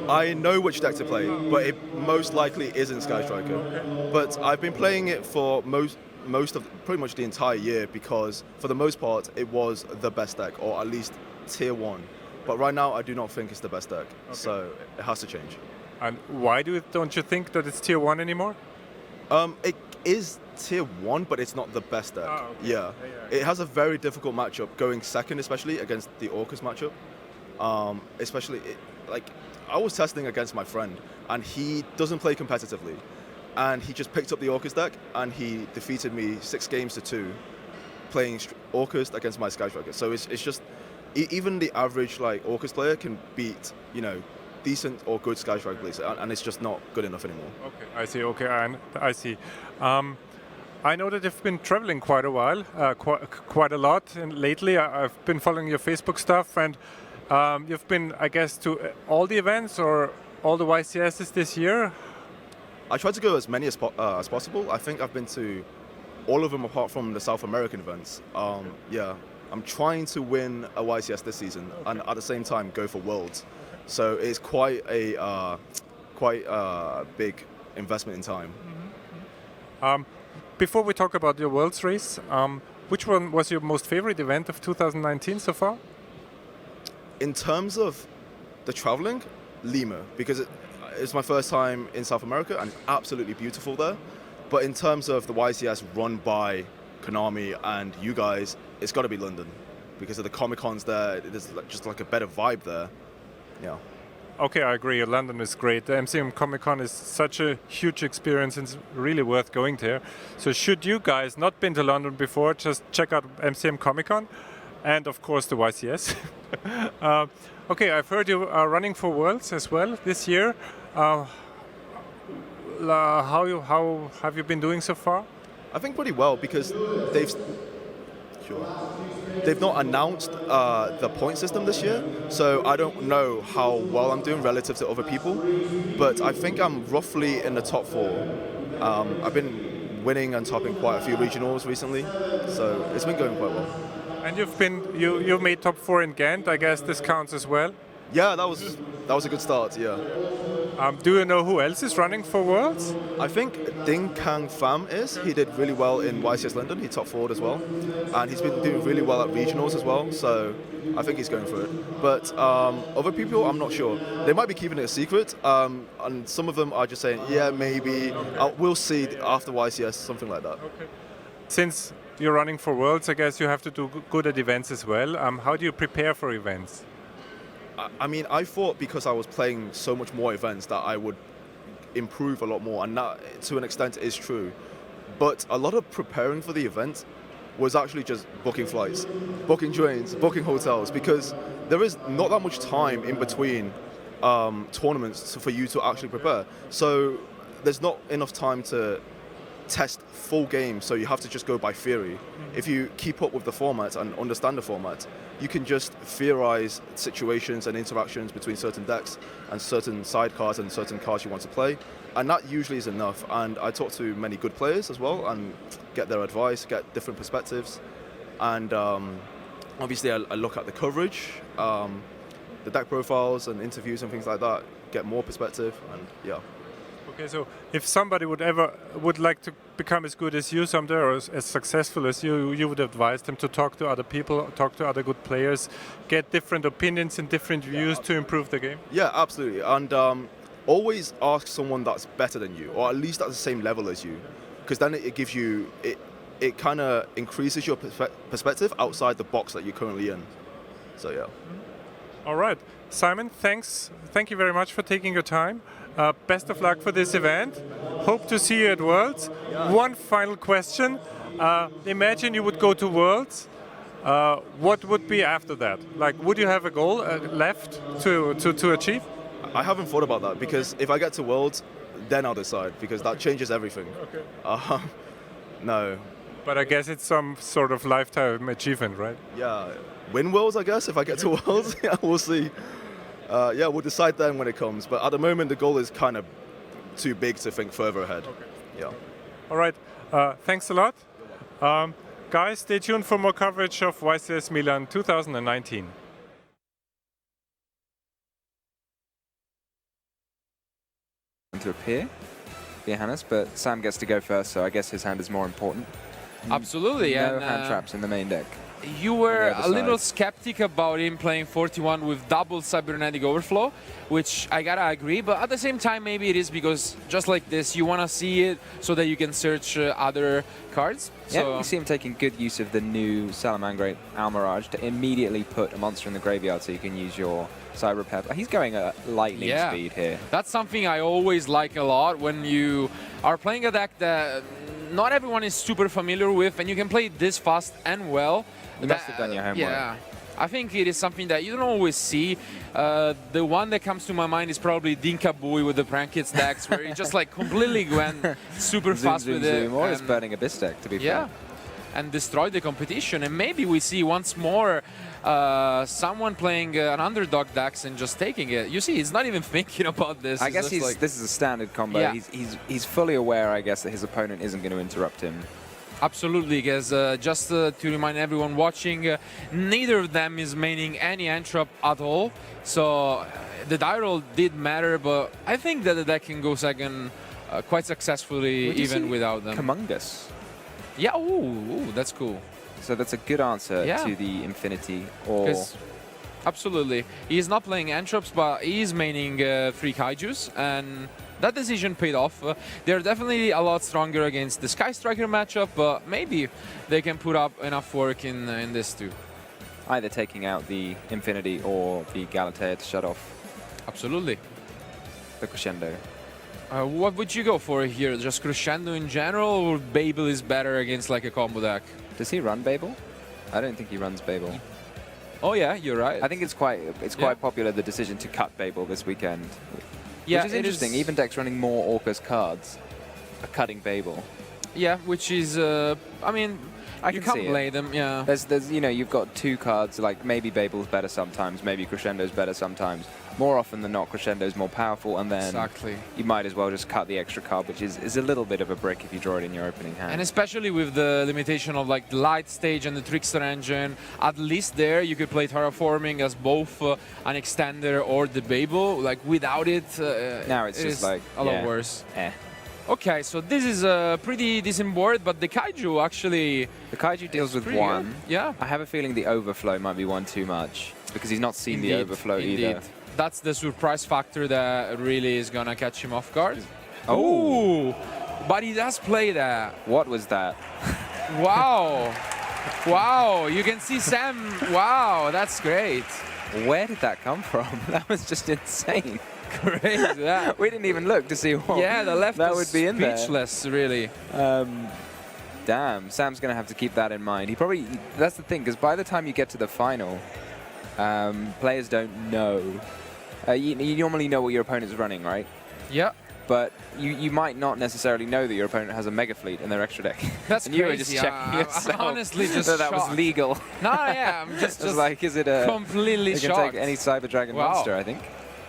I know which deck to play, but it most likely isn't Sky Striker. Okay. But I've been playing it for pretty much the entire year because, for the most part, it was the best deck, or at least tier 1. But right now, I do not think it's the best deck, so it has to change. And why don't you think that it's tier 1 anymore? It is tier 1, but it's not the best deck. Oh, okay. Yeah. It has a very difficult matchup, going second especially against the Orcus matchup. I was testing against my friend, and he doesn't play competitively. And he just picked up the Orcus deck, and he defeated me 6 games to 2, playing Orcus against my Sky Striker. So it's just, even the average Orcus player can beat, decent or good Sky Striker players, and it's just not good enough anymore. Okay, I see. Okay, I see. I know that you've been traveling quite a while, quite a lot, and lately I've been following your Facebook stuff, and you've been, I guess, to all the events or all the YCSs this year. I tried to go as many as possible. I think I've been to all of them apart from the South American events. Yeah, I'm trying to win a YCS this season, and at the same time go for Worlds. So it's quite a big investment in time. Before we talk about your Worlds race, which one was your most favorite event of 2019 so far? In terms of the traveling, Lima, because it's my first time in South America and it's absolutely beautiful there. But in terms of the YCS run by Konami and you guys, it's got to be London because of the Comic-Cons there. There's just a better vibe there. Yeah. Okay, I agree. London is great. The MCM Comic-Con is such a huge experience and it's really worth going there. So should you guys not been to London before, just check out MCM Comic-Con and of course the YCS. Okay, I've heard you are running for Worlds as well this year. How have you been doing so far? I think pretty well because they've not announced the point system this year, so I don't know how well I'm doing relative to other people, but I think I'm roughly in the top 4. I've been winning and topping quite a few regionals recently, so it's been going quite well. And you've made top 4 in Ghent. I guess this counts as well. Yeah, that was a good start. Yeah. Do you know who else is running for Worlds? I think Ding Kang Pham is. He did really well in YCS London. He top 4'd as well, and he's been doing really well at regionals as well. So I think he's going for it. But other people, I'm not sure. They might be keeping it a secret, and some of them are just saying, yeah, maybe. We'll see after YCS, something like that. Okay. Since you're running for Worlds, I guess you have to do good at events as well. How do you prepare for events? I mean, I thought because I was playing so much more events that I would improve a lot more, and that, to an extent, is true. But a lot of preparing for the event was actually just booking flights, booking trains, booking hotels, because there is not that much time in between tournaments for you to actually prepare. So there's not enough time to test full games, so you have to just go by theory. If you keep up with the format and understand the format, you can just theorize situations and interactions between certain decks and certain sidecards and certain cards you want to play, and that usually is enough. And I talk to many good players as well and get their advice, get different perspectives, and obviously I look at the coverage, the deck profiles and interviews and things like that, get more perspective, and yeah. Okay, so if somebody would like to become as good as you someday, or as successful as you would advise them to talk to other people, talk to other good players, get different opinions and different views to improve the game? Yeah, absolutely. And always ask someone that's better than you, or at least at the same level as you, because then it gives you, it kind of increases your perspective outside the box that you're currently in. So yeah. All right, Simon, thank you very much for taking your time. Best of luck for this event. Hope to see you at Worlds. Yeah. One final question. Imagine you would go to Worlds. What would be after that? Like, would you have a goal left to achieve? I haven't thought about that because if I get to Worlds, then I'll decide because that changes everything. Okay. No. But I guess it's some sort of lifetime achievement, right? Yeah, win Worlds, I guess, if I get to Worlds. Yeah, we'll see. Yeah, we'll decide then when it comes. But at the moment, the goal is kind of too big to think further ahead. Okay. Yeah. All right. Thanks a lot. Guys, stay tuned for more coverage of YCS Milan 2019. To appear, Johannes, but Sam gets to go first, so I guess his hand is more important. Absolutely. No and, hand traps in the main deck. You were a little side. skeptic about him playing 41 with double cybernetic overflow, which I gotta agree, but at the same time maybe it is because just like this you want to see it so that you can search other cards. Yeah, So you see him taking good use of the new Salamangreat Almirage to immediately put a monster in the graveyard so you can use your Cyber Pepper. He's going at lightning speed here. That's something I always like a lot when you are playing a deck that not everyone is super familiar with and you can play it this fast and well. You must have done your homework. Yeah, I think it is something that you don't always see. The one that comes to my mind is probably Dinka Bui with the Prankits decks, where he just like completely went super fast zoom, with zoom, it. or is burning Abyss deck, to be fair. And destroyed the competition. And maybe we see once more someone playing an underdog decks and just taking it. You see, he's not even thinking about this. I guess just this is a standard combo. Yeah. He's fully aware, I guess, that his opponent isn't going to interrupt him. Absolutely, because just to remind everyone watching, neither of them is maining any Entrop at all. So the die roll did matter, but I think that the deck can go second quite successfly even without them. Humongous. Yeah, ooh, that's cool. So that's a good answer to the Infinity. Or absolutely. He's not playing Entrops, but he's maining 3 Kaijus, and that decision paid off. They're definitely a lot stronger against the Sky Striker matchup, but maybe they can put up enough work in this too. Either taking out the Infinity or the Galatea to shut off. Absolutely. The Crescendo. What would you go for here? Just Crescendo in general, or Babel is better against like a combo deck? Does he run Babel? I don't think he runs Babel. Oh yeah, you're right. I think it's quite popular, the decision to cut Babel this weekend. Yeah, which is interesting. Even decks running more Orcus cards are cutting Babel. Yeah, which is, I mean, you can't blame them. Yeah. There's, you know, you've got 2 cards. Like maybe Babel's better sometimes, maybe Crescendo's better sometimes. More often than not, Crescendo's more powerful, and then you might as well just cut the extra card, which is a little bit of a brick if you draw it in your opening hand. And especially with the limitation of like the Light Stage and the Trickster Engine, at least there you could play Terraforming as both an extender or the Babel. Like without it, now it's just like a lot worse. Eh. Okay, so this is a pretty decent board, but the Kaiju actually... The Kaiju deals with 1. Good. Yeah. I have a feeling the Overflow might be 1 too much, because he's not seen the Overflow either. That's the surprise factor that really is gonna catch him off guard. Oh, but he does play that. What was that? Wow. Wow, you can see Sam. Wow, that's great. Where did that come from? That was just insane. Crazy. Yeah. We didn't even look to see what the left that was would be in there. Speechless, really. Damn, Sam's going to have to keep that in mind. That's the thing, because by the time you get to the final, players don't know. You normally know what your opponent's running, right? Yeah. But you might not necessarily know that your opponent has a Mega Fleet in their extra deck. That's and crazy. You were just checking yourself I'm honestly just that was legal. No, yeah, I'm just like, is it a completely you can shocked. take any Cyber Dragon monster, I think.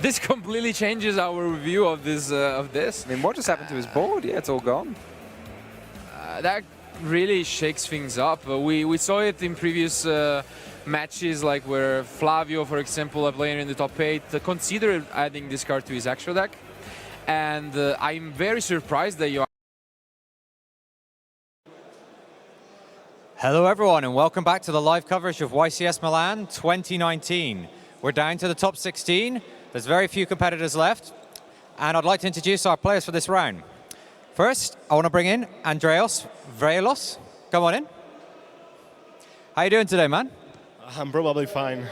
This completely changes our review of this. I mean, what just happened to his board? Yeah, it's all gone. That really shakes things up. We saw it in previous matches, like where Flavio, for example, a player in the top 8, considered adding this card to his extra deck. And I'm very surprised that you are. Hello everyone and welcome back to the live coverage of YCS Milan 2019. We're down to the top 16. There's very few competitors left. And I'd like to introduce our players for this round. First, I want to bring in Andreas Vrelos. Come on in. How you doing today, man? I'm probably fine.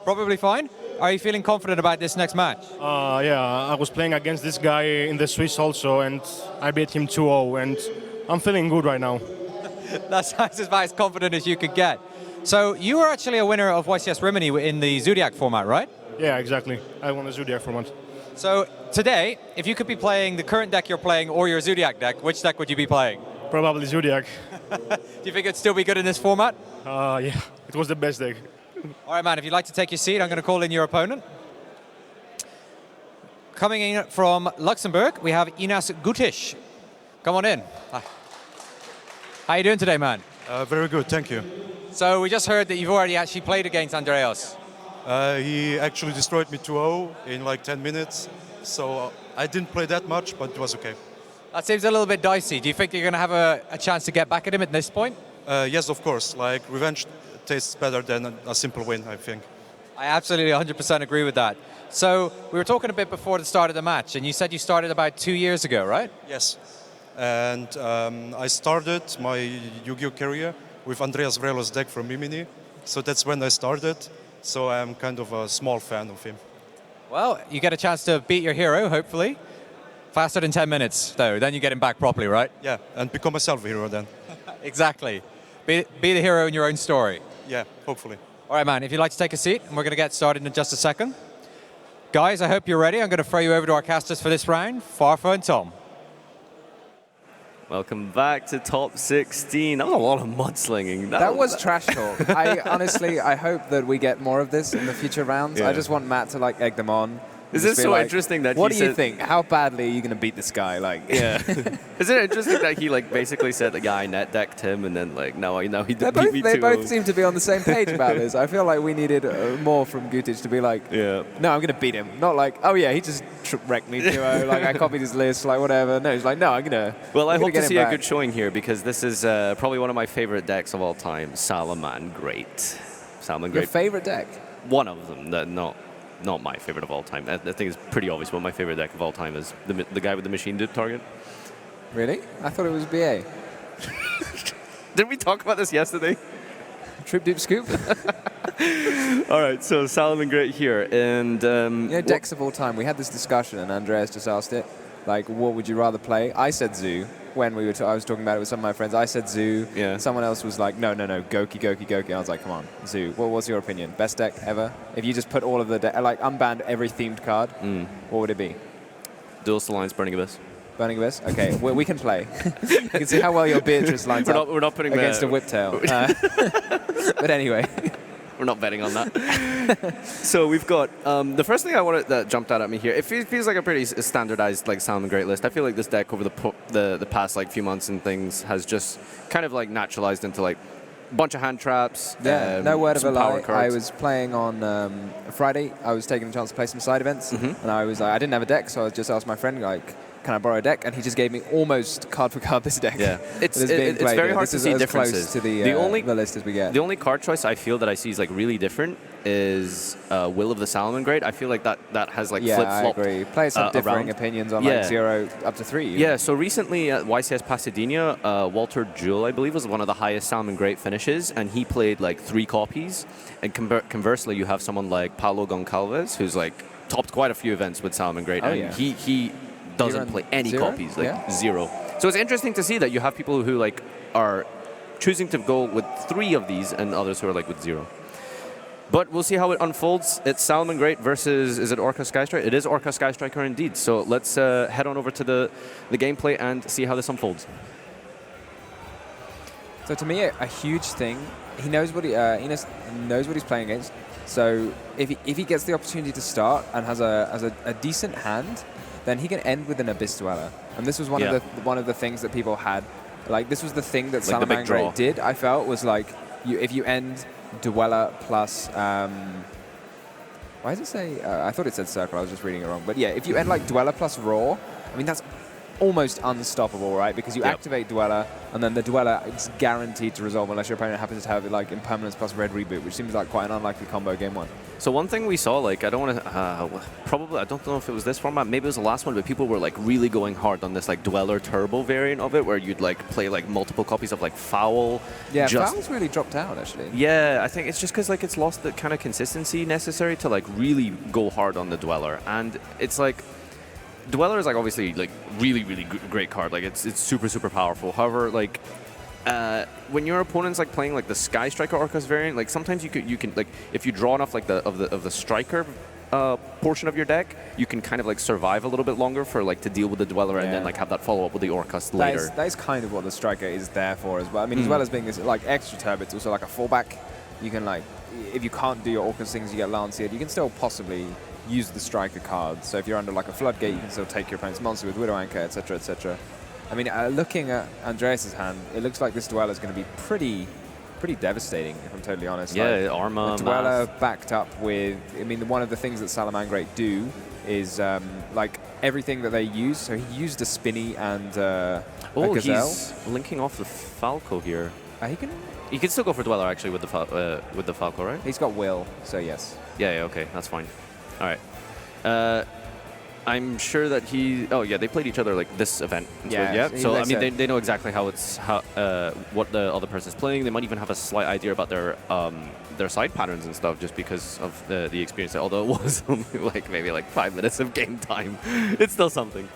Probably fine? Are you feeling confident about this next match? Yeah, I was playing against this guy in the Swiss also, and I beat him 2-0, and I'm feeling good right now. That sounds about as confident as you could get. So you were actually a winner of YCS Rimini in the Zodiac format, right? Yeah, exactly. I won the Zodiac format. So today, if you could be playing the current deck you're playing or your Zodiac deck, which deck would you be playing? Probably Zodiac. Do you think it'd still be good in this format? Yeah, it was the best deck. All right, man, if you'd like to take your seat, I'm going to call in your opponent. Coming in from Luxembourg, we have Inas Gutish. Come on in. Hi. How you doing today, man? Very good, thank you. So we just heard that you've already actually played against Andreas. He actually destroyed me 2-0 in like 10 minutes, so I didn't play that much, but it was okay. That seems a little bit dicey. Do you think you're going to have a chance to get back at him at this point? Yes, of course. Like, revenge tastes better than a simple win, I think. I absolutely 100% agree with that. So we were talking a bit before the start of the match, and you said you started about 2 years ago, right? Yes. And I started my Yu-Gi-Oh career with Andreas Vrelo's deck from Rimini. So that's when I started. So I'm kind of a small fan of him. Well, you get a chance to beat your hero, hopefully. Faster than 10 minutes, though. Then you get him back properly, right? Yeah, and become a self-hero then. Exactly. Be the hero in your own story. Yeah, hopefully. All right, man, if you'd like to take a seat, and we're going to get started in just a second. Guys, I hope you're ready. I'm going to throw you over to our casters for this round, Farfa and Tom. Welcome back to top 16. That was a lot of mudslinging. That was trash talk. I hope that we get more of this in the future rounds. Yeah. I just want Matt to like egg them on. Is Just this be so like, interesting that what he do you said- think? How badly are you going to beat this guy? Like, Yeah. Is it interesting that he like basically said the guy net decked him and then like now he they beat me they too? both seem to be on the same page about this. I feel like we needed more from Gutic to be like, yeah, no, I'm going to beat him. Not like, oh yeah, he just wrecked me 2-0. Like I copied his list, like whatever. No, he's like, no, I'm going to. Well, I hope to see a good showing here because this is probably one of my favorite decks of all time, Salaman Great. Salaman Your Great. favorite deck? One of them, not my favorite of all time. I think it's pretty obvious what my favorite deck of all time is. The guy with the machine dude target. Really? I thought it was BA. Didn't we talk about this yesterday? Trip Dupe Scoop. All right, so Salaman Great here, and decks of all time. We had this discussion, and Andreas just asked it. Like, what would you rather play? I said Zoo when we were. I was talking about it with some of my friends. I said Zoo. Yeah. Someone else was like, no, Goki, Goki, Goki. I was like, come on, Zoo. What was your opinion? Best deck ever? If you just put all of the like unbanned every themed card, what would it be? Duelist Alliance, Burning Abyss. Burning Abyss. Okay, we can play. You can see how well your Beatrice lines up. We're not putting against a Whiptail. But anyway. We're not betting on that. So we've got the first thing I wanted that jumped out at me here. It feels like a pretty standardized like Salaman Great list. I feel like this deck over the past like few months and things has just kind of like naturalized into like a bunch of hand traps. Yeah, no word of a some power lie. cards. I was playing on Friday. I was taking a chance to play some side events, Mm-hmm. and I was like, I didn't have a deck, so I just asked my friend like, can I borrow a deck? And he just gave me almost card for card this deck. Yeah, it's it's very hard to see as differences. Close to the list as we get. The only card choice I feel that I see is like really different is Will of the Salaman Great. I feel like that has like yeah, flip-flopped. I agree. Players have differing around. opinions on Yeah. like 0 up to 3. Yeah, so recently at YCS Pasadena, Walter Jewell, I believe, was one of the highest Salaman Great finishes, and he played like 3 copies. And conversely, you have someone like Paulo Goncalves, who's like topped quite a few events with Salaman Great, Oh, and yeah. he doesn't play any 0? copies, like Yeah. 0. So it's interesting to see that you have people who like are choosing to go with 3 of these, and others who are like with 0. But we'll see how it unfolds. It's Salaman Great versus, is it Orca Skystriker? It is Orca Skystriker indeed. So let's head on over to the gameplay and see how this unfolds. So to me, a huge thing. He knows what knows what he's playing against. So if he gets the opportunity to start and has a decent hand, then he can end with an Abyss Dweller. And this was one of the things that people had. Like this was the thing that Like the big Salaman draw. Great did. I felt was like if you end Dweller plus. Why does it say? I thought it said Circle. I was just reading it wrong. But yeah, if you end like Dweller plus Raw, I mean that's almost unstoppable, right? Because you activate Dweller, and then the Dweller is guaranteed to resolve unless your opponent happens to have it like Impermanence plus Red Reboot, which seems like quite an unlikely combo game 1. So one thing we saw, like I don't want to, probably I don't know if it was this format, maybe it was the last one, but people were like really going hard on this like Dweller Turbo variant of it, where you'd like play like multiple copies of like Foul. Yeah, Foul's really dropped out actually. Yeah, I think it's just because like it's lost the kind of consistency necessary to like really go hard on the Dweller, and it's like. Dweller is like obviously like really great card. Like it's super powerful. However, like when your opponent's like playing like the Sky Striker Orcus variant, like sometimes you can like if you draw enough like the Striker portion of your deck, you can kind of like survive a little bit longer for like to deal with the Dweller and then like have that follow up with the Orcus later. That is kind of what the Striker is there for as well. I mean, as well as being this like extra turbo, it's also like a fallback. You can like, if you can't do your Orcus things, you get Lancea, you can still possibly use the Striker card. So if you're under like a Floodgate, you can still take your opponent's monster with Widow Anchor, etc., etc. I mean, looking at Andreas's hand, it looks like this Dweller is going to be pretty devastating, if I'm totally honest. Yeah, like, Arma, the Dweller backed up with, I mean, one of the things that Salamangreat do is like everything that they use. So he used a Spinny and a Gazelle. He's linking off the Falco here. He can still go for Dweller actually with the Falco, right? He's got Will, so yes. Yeah, okay, that's fine. All right. I'm sure that he. Oh yeah, they played each other like this event. Yeah. So I mean, they know exactly what the other person's playing. They might even have a slight idea about their side patterns and stuff, just because of the experience. Although it was only like maybe like 5 minutes of game time, it's still something.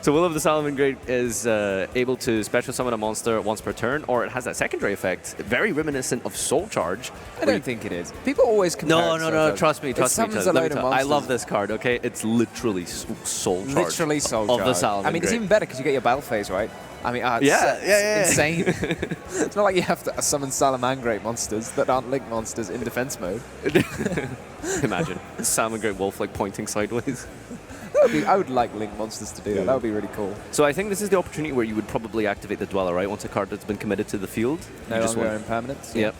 So Will of the Salamangreat is able to special summon a monster once per turn, or it has that secondary effect, very reminiscent of Soul Charge. I don't think it is. People always compare. No. Trust me. I love this card. Okay, it's literally Soul Charge. Literally Soul Charge. Of the Salamangreat. I mean, it's even better because you get your battle phase, right? I mean, it's insane. It's not like you have to summon Salamangreat monsters that aren't Link monsters in defense mode. Imagine Salamangreat Wolf like pointing sideways. I would like Link monsters to do that. That would be really cool. So I think this is the opportunity where you would probably activate the Dweller, right? Once a card that's been committed to the field. No longer impermanence. Yep.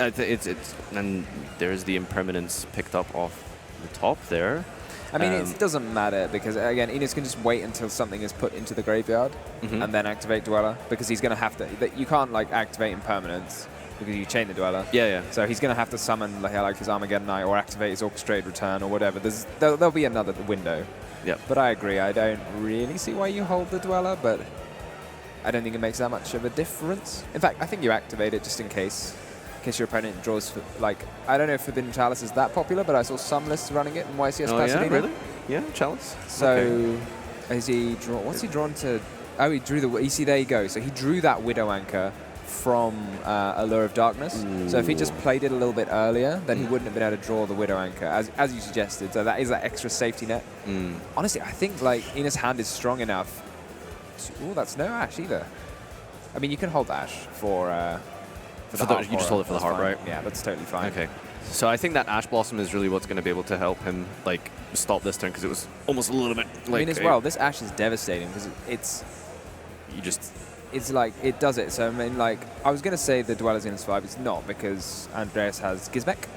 And there's the impermanence picked up off the top there. I mean, it doesn't matter because, again, Enos can just wait until something is put into the graveyard and then activate Dweller, because he's going to have to. You can't like activate impermanence because you chain the Dweller. Yeah. So he's going to have to summon like his Armageddon Knight or activate his Orchestrated Return or whatever. There'll be another window. Yeah. But I agree. I don't really see why you hold the Dweller, but I don't think it makes that much of a difference. In fact, I think you activate it just in case your opponent draws, like, I don't know if Forbidden Chalice is that popular, but I saw some lists running it in YCS Pasadena. Yeah, really? Yeah, Chalice. So, is he drawn? What's he drawn to? Oh, he drew the. You see, there you go. So he drew that Widow Anchor from Allure of Darkness. So if he just played it a little bit earlier, then he wouldn't have been able to draw the Widow Anchor, as you suggested. So that is that extra safety net. Honestly, I think like Enos' hand is strong enough. Oh, that's no Ash either. I mean, you can hold Ash for you just hold it for the heart, right? Yeah, that's totally fine. Okay. So I think that Ash Blossom is really what's going to be able to help him like stop this turn, because it was almost a little bit like. I mean, as well, this Ash is devastating because it's like it does it. So I mean, like I was going to say the Dweller's going to survive. It's not, because Andreas has Gizmek.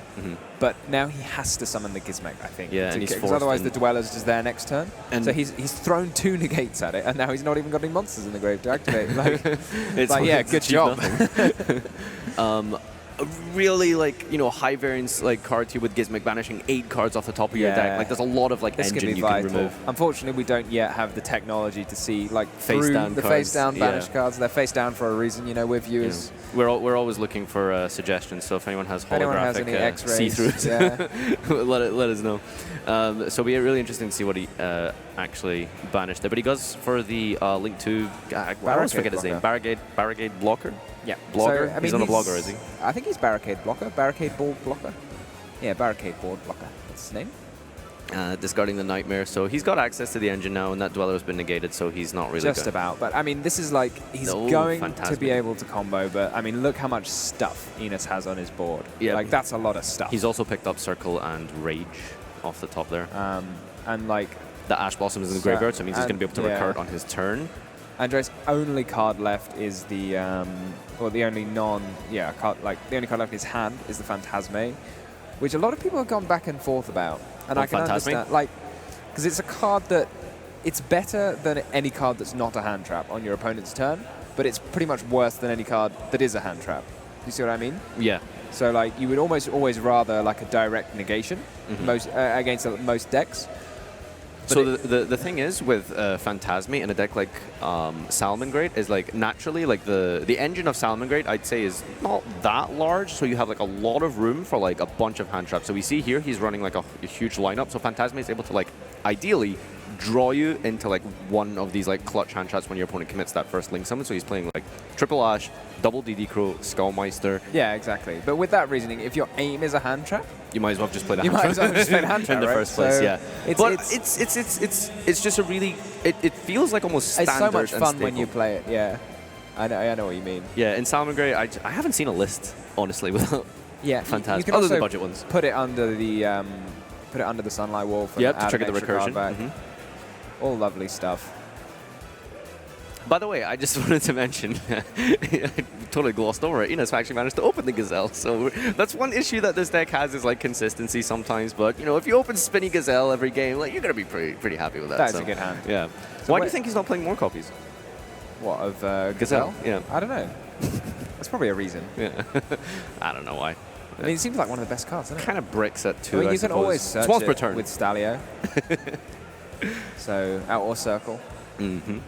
But now he has to summon the Gizmek, I think. Yeah, because otherwise the Dweller's just there next turn. And so he's thrown 2 negates at it, and now he's not even got any monsters in the grave to activate. Like, it's like, yeah, good job. A really high variance card here with Gizmek banishing 8 cards off the top of your deck. Like there's a lot of this engine you can remove. Unfortunately, we don't yet have the technology to see face down the cards. Face down banish cards. They're face down for a reason, we're viewers. We're always looking for suggestions. So if anyone has holographic see-throughs, let us know. So it'll be really interesting to see what he actually banished there. But he goes for the Link 2. I always forget his name. Barricade Blocker. Yeah. Blogger? So, I mean, he's on a blogger, is he? I think he's Barricade Blocker. Barricade Board Blocker. Yeah, Barricade Board Blocker. That's his name. Discarding the Nightmare. So he's got access to the engine now, and that Dweller has been negated, so he's not really just about. But, I mean, this is like, he's going to be able to combo, but, I mean, look how much stuff Enos has on his board. Yeah. Like, that's a lot of stuff. He's also picked up Circle and Rage off the top there. And, like... The Ash Blossom is in the graveyard, so it means he's going to be able to recur it on his turn. Andre's only card left is the, the only the only card left in his hand is the Phantasme, which a lot of people have gone back and forth about. And I can understand, because it's a card that, it's better than any card that's not a hand trap on your opponent's turn, but it's pretty much worse than any card that is a hand trap. You see what I mean? Yeah. So, like, you would almost always rather, like, a direct negation against most decks. So the thing is with Phantasme in a deck like Salamangreat is naturally the engine of Salamangreat I'd say is not that large, so you have a lot of room for a bunch of hand traps. So we see here he's running a huge lineup, so Phantasme is able to ideally draw you into like one of these like clutch hand traps when your opponent commits that first Link Summon. So he's playing like triple Ash, double DD Crow, Skullmeister. Yeah, exactly. But with that reasoning, if your aim is a hand trap, you might as well just play the you hand might as well just play the hand trap in the right? first place. So Yeah, but it's just a really it feels like almost standard. It's so much and fun when staple. you play it. Yeah, I know what you mean. Yeah, in Salamangreat, I haven't seen a list honestly without. Yeah, fantastic. You can Other also than the budget ones. Put it under the Sunlight Wall for Yep, to add trigger an the extra card recursion. back. All lovely stuff. By the way, I just wanted to mention, I totally glossed over it. Ines actually managed to open the Gazelle, so that's one issue that this deck has is like consistency sometimes. But you know, if you open Spinny Gazelle every game, like you're gonna be pretty happy with that. That's a good hand. Yeah. So Why do you think he's not playing more copies? What of Gazelle? Yeah. I don't know. That's probably a reason. Yeah. I don't know why. I mean, it seems like one of the best cards, doesn't it? Kind of bricks at 2. I mean, you suppose. can always It's search once per it turn with Stalio. So out or circle. Mm-hmm.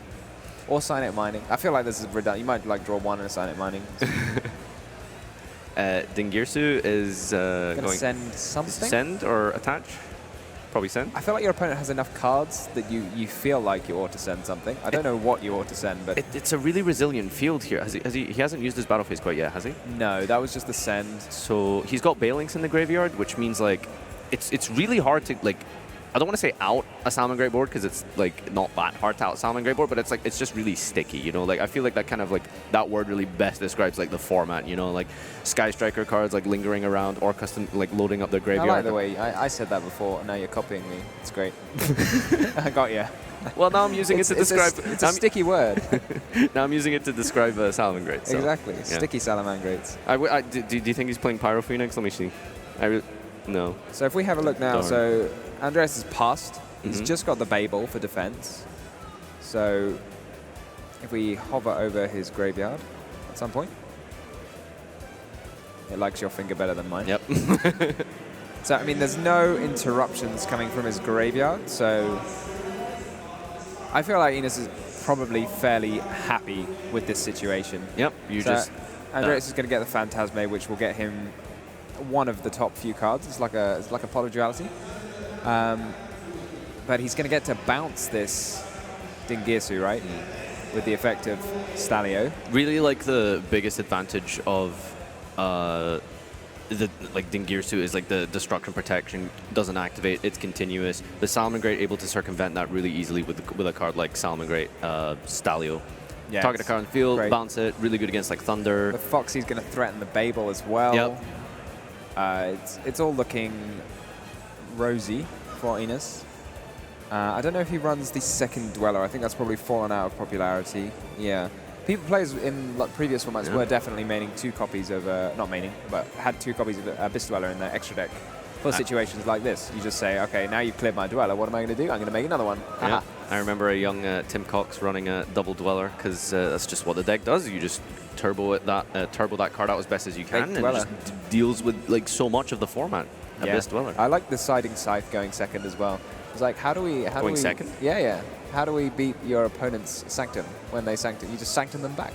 Or Signet Mining. I feel like this is redundant. You might like draw one and a Signet Mining. Dingirsu is going send something. Send or attach? Probably send. I feel like your opponent has enough cards that you feel like you ought to send something. I don't know what you ought to send, but it's a really resilient field here. He hasn't used his battle phase quite yet, has he? No, that was just the send. So he's got Balinks in the graveyard, which means like it's really hard to like. I don't want to say out a Salamangreat board because it's like not that hard to out Salamangreat board, but it's like it's just really sticky, you know. Like I feel like that kind of like that word really best describes like the format, you know, like Sky Striker cards like lingering around or custom like loading up their graveyard. I like the way I said that before, and now you're copying me. It's great. I got you. Well, now I'm using it to describe. It's a sticky word. Now I'm using it to describe Salamangreat. So, exactly, yeah. sticky Salamangreats. Do you think he's playing Pyro Phoenix? Let me see. No. So if we have a look now, Darn. so Andreas is passed. He's Mhm. just got the Babel for defense. So if we hover over his graveyard at some point, it likes your finger better than mine. Yep. So I mean, there's no interruptions coming from his graveyard. So I feel like Ines is probably fairly happy with this situation. Yep. Andreas is going to get the Phantasme, which will get him one of the top few cards. It's like a Pot of Duality. But he's going to get to bounce this Dingirsu, right? With the effect of Stalio. Really like the biggest advantage of the like Dingirsu is like the destruction protection doesn't activate, it's continuous. The Salamangreat able to circumvent that really easily with a card like Salamangreat Stalio. Yeah, Target a card on the field, great. bounce it, really good against like Thunder. The Foxy's going to threaten the Babel as well. Yep. It's all looking rosy for Ines. I don't know if he runs the second Dweller. I think that's probably fallen out of popularity. Yeah. Players in like, previous formats were definitely maining 2 copies of, not maining, but had 2 copies of Abyss Dweller in their extra deck. For situations like this, you just say, okay, now you've cleared my Dweller, what am I going to do? I'm going to make another one. Yeah. I remember a young Tim Cox running a double Dweller because that's just what the deck does. You just turbo that card out as best as you can, and it just deals with like so much of the format. Abyss Dweller. I like the siding Scythe going second as well. It's like, how do we second? Yeah. How do we beat your opponent's Sanctum when they Sanctum? You just Sanctum them back.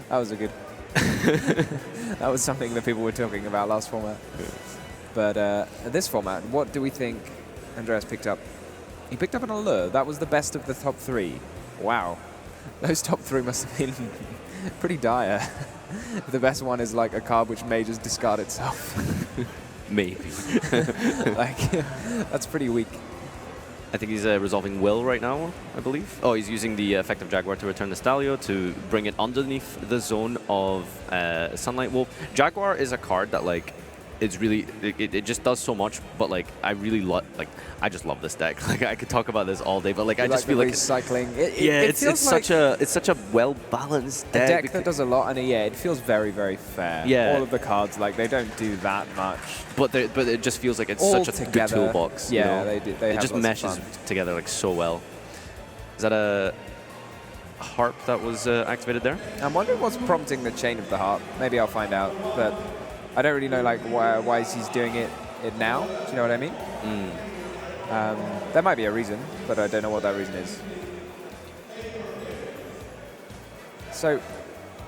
That was a good. That was something that people were talking about last format. But this format, what do we think Andreas picked up? He picked up an Allure. That was the best of the top 3. Wow. Those top 3 must have been pretty dire. The best one is like a card which may just discard itself. Maybe. Like, that's pretty weak. I think he's resolving Will right now, I believe. Oh, he's using the effect of Jaguar to return the Stalio to bring it underneath the zone of Sunlight Wolf. Jaguar is a card that, like, it's really, it just does so much, but, like, I really I just love this deck. Like, I could talk about this all day, but, like, I just feel like recycling. it's such a well-balanced deck. A deck that does a lot, and it feels very, very fair. Yeah. All of the cards, like, they don't do that much. But it just feels like it's all such a together. good toolbox. Yeah, you know? they do. They it have just lots meshes of fun. together like so well. Is that a harp that was activated there? I'm wondering what's prompting the Chain of the Harp. Maybe I'll find out, but I don't really know like why he's doing it now. Do you know what I mean? There might be a reason, but I don't know what that reason is. So,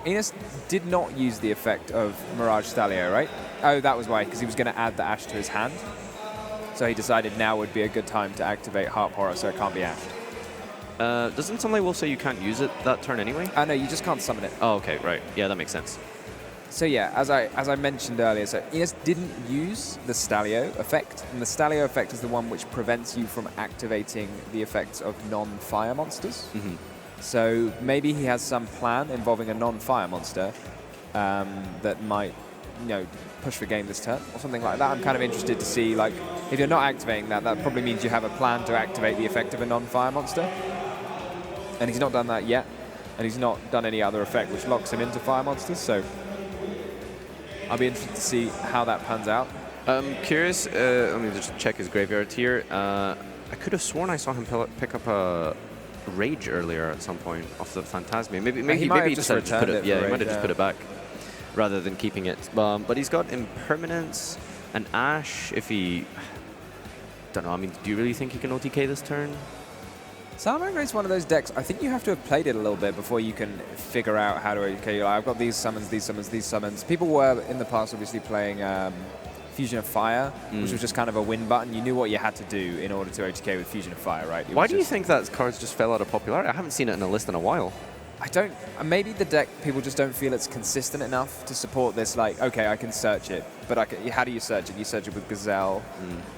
Ines did not use the effect of Mirage Stalio, right? Oh, that was why, because he was going to add the Ash to his hand. So he decided now would be a good time to activate Harp Horror so it can't be ashed. Doesn't Sunlight Wolf say you can't use it that turn anyway? No, you just can't summon it. Oh, okay, right. Yeah, that makes sense. So yeah, as I mentioned earlier, so Ines didn't use the Stalio effect, and the Stalio effect is the one which prevents you from activating the effects of non-fire monsters. Mm-hmm. So maybe he has some plan involving a non-fire monster that might, push for game this turn or something like that. I'm kind of interested to see, like, if you're not activating that, that probably means you have a plan to activate the effect of a non-fire monster. And he's not done that yet, and he's not done any other effect which locks him into fire monsters. So I'll be interested to see how that pans out. I'm curious, let me just check his graveyard here. I could have sworn I saw him pick up a Rage earlier at some point off the Phantasme. Maybe he decided to put it. Yeah, he might have just put it back rather than keeping it. But he's got Impermanence and Ash. If he, don't know. I mean, do you really think he can OTK this turn? Salamander is one of those decks, I think you have to have played it a little bit before you can figure out how to OTK. I've got these summons, these summons, these summons. People were, in the past, obviously playing Fusion of Fire, which was just kind of a win button. You knew what you had to do in order to OTK with Fusion of Fire, right? Why do you think that card just fell out of popularity? I haven't seen it in a list in a while. I don't, maybe the deck, people just don't feel it's consistent enough to support this, like, okay, I can search it, but how do you search it? You search it with Gazelle,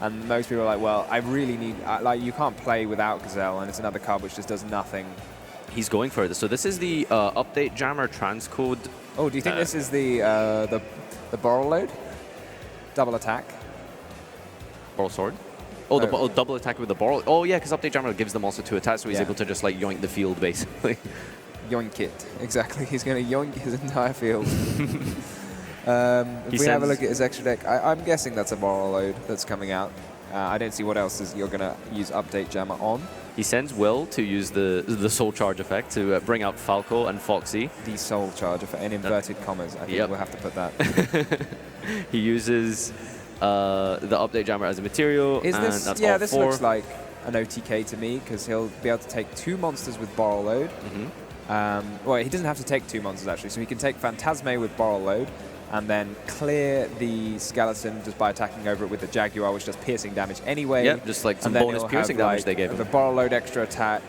and most people are like, well, I really need, like, you can't play without Gazelle, and it's another card which just does nothing. He's going for it. So this is the update jammer transcode. Oh, do you think this is the Boral Load? Double attack? Boral Sword? Oh, the double attack with the Boral. Oh, yeah, because update jammer gives them also 2 attacks, so he's able to just, like, yoink the field, basically. Yoink it, exactly. He's going to yoink his entire field. If we have a look at his extra deck, I'm guessing that's a Boral Load that's coming out. I don't see what else you're going to use Update Jammer on. He sends Will to use the Soul Charge effect to bring out Falco and Foxy. The Soul Charge effect, in inverted commas. I think we'll have to put that. He uses the Update Jammer as a material. Is this? And that's yeah, all this 4. looks like an OTK to me because he'll be able to take 2 monsters with Boral Load. Well, he doesn't have to take 2 monsters actually, so he can take Phantasme with Boral Load and then clear the skeleton just by attacking over it with the Jaguar, which does piercing damage anyway. Yep, just like some bonus piercing damage they gave him. The Boral Load extra attack,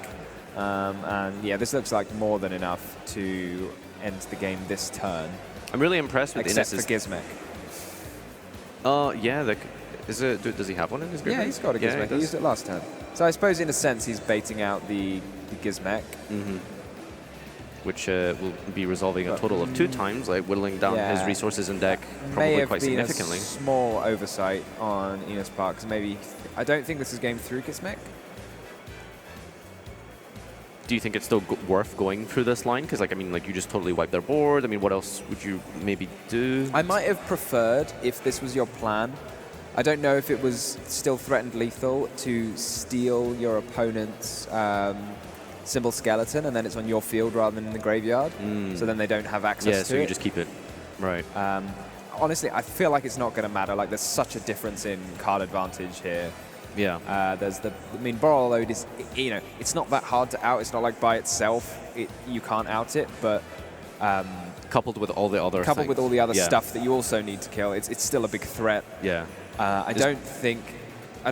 and yeah, this looks like more than enough to end the game this turn. I'm really impressed with except Ines' for Gizmek. Yeah, does he have one in his graveyard? Yeah, he's got a Gizmek. He used it last turn. So I suppose in a sense he's baiting out the Gizmek. Which will be resolving a total of 2 times, like whittling down his resources in deck probably quite significantly. A small oversight on Enos Park, because maybe I don't think this is game through Gizmek. Do you think it's still worth going through this line? Because, like, I mean, like, you just totally wipe their board. I mean, what else would you maybe do? I might have preferred, if this was your plan, I don't know if it was still threatened lethal, to steal your opponent's Symbol Skeleton, and then it's on your field rather than in the graveyard. So then they don't have access to it. Yeah, so you just keep it. Right. Honestly, I feel like it's not going to matter. Like, there's such a difference in card advantage here. Yeah. I mean, Boral Load is, it's not that hard to out. It's not like by itself you can't out it, but coupled with all the other stuff that you also need to kill, it's still a big threat. Yeah. I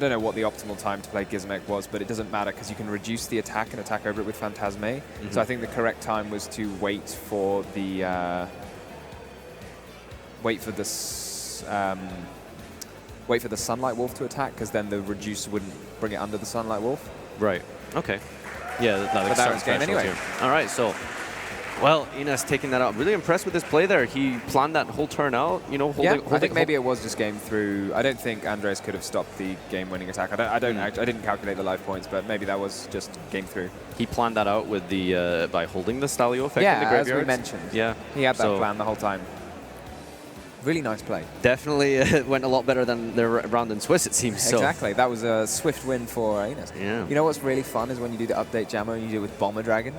don't know what the optimal time to play Gizmek was, but it doesn't matter because you can reduce the attack and attack over it with Phantasme. So I think the correct time was to wait for the Sunlight Wolf to attack, because then the reduce wouldn't bring it under the Sunlight Wolf. Right. Okay. Yeah, that was game anyway. Here. All right, so. Well, Ines taking that out. Really impressed with his play there. He planned that whole turn out, I think maybe it was just game through. I don't think Andres could have stopped the game-winning attack. I didn't calculate the life points, but maybe that was just game through. He planned that out with the by holding the Stalio effect in the graveyard. Yeah, as we mentioned. Yeah. He had that plan the whole time. Really nice play. Definitely went a lot better than the round in Swiss, it seems. Exactly. That was a swift win for Ines. Yeah. You know what's really fun is when you do the update jammer and you do it with Bomber Dragon.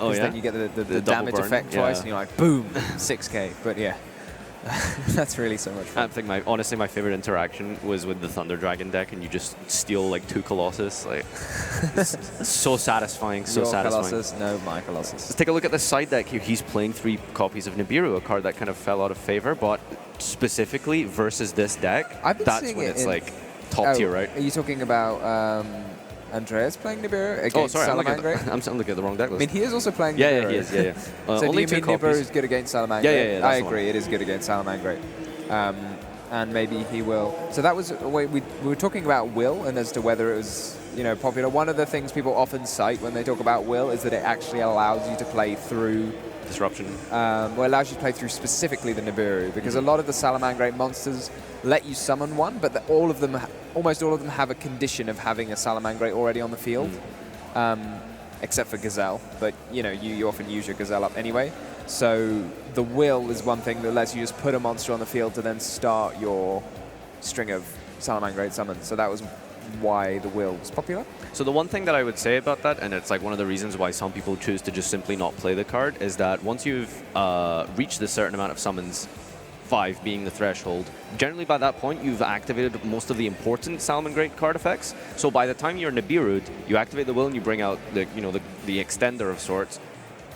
Oh, yeah? Then you get the damage burn. effect twice, and you're like, boom, 6k. But yeah, that's really so much fun. I think honestly my favorite interaction was with the Thunder Dragon deck, and you just steal like 2 Colossus. Like, so satisfying, so Your satisfying. Colossus, no, my Colossus. Let's take a look at the side deck here. He's playing 3 copies of Nibiru, a card that kind of fell out of favor, but specifically versus this deck, that's when it's like top tier, right? Are you talking about Andreas playing Nibiru against Salamangreat? I'm looking at the wrong deck list. I mean, he is also playing Nibiru. Yeah, he is. Yeah. So only do you mean Nibiru is good against Salamangreat? Yeah. I agree, it is good against Salamangreat. And maybe he will. So that was we were talking about will and as to whether it was popular. One of the things people often cite when they talk about will is that it actually allows you to play through disruption. Well, it allows you to play through specifically the Nibiru, because a lot of the Salamangreat monsters let you summon one, but almost all of them have a condition of having a Salamangreat already on the field, except for Gazelle. But you often use your Gazelle up anyway. So the will is one thing that lets you just put a monster on the field to then start your string of Salamangreat summons. So that was why the will was popular. So the one thing that I would say about that, and it's like one of the reasons why some people choose to just simply not play the card, is that once you've reached a certain amount of summons, 5 being the threshold, generally by that point you've activated most of the important Salamangreat card effects. So by the time you're Nibiru'd, you activate the will and you bring out the extender of sorts.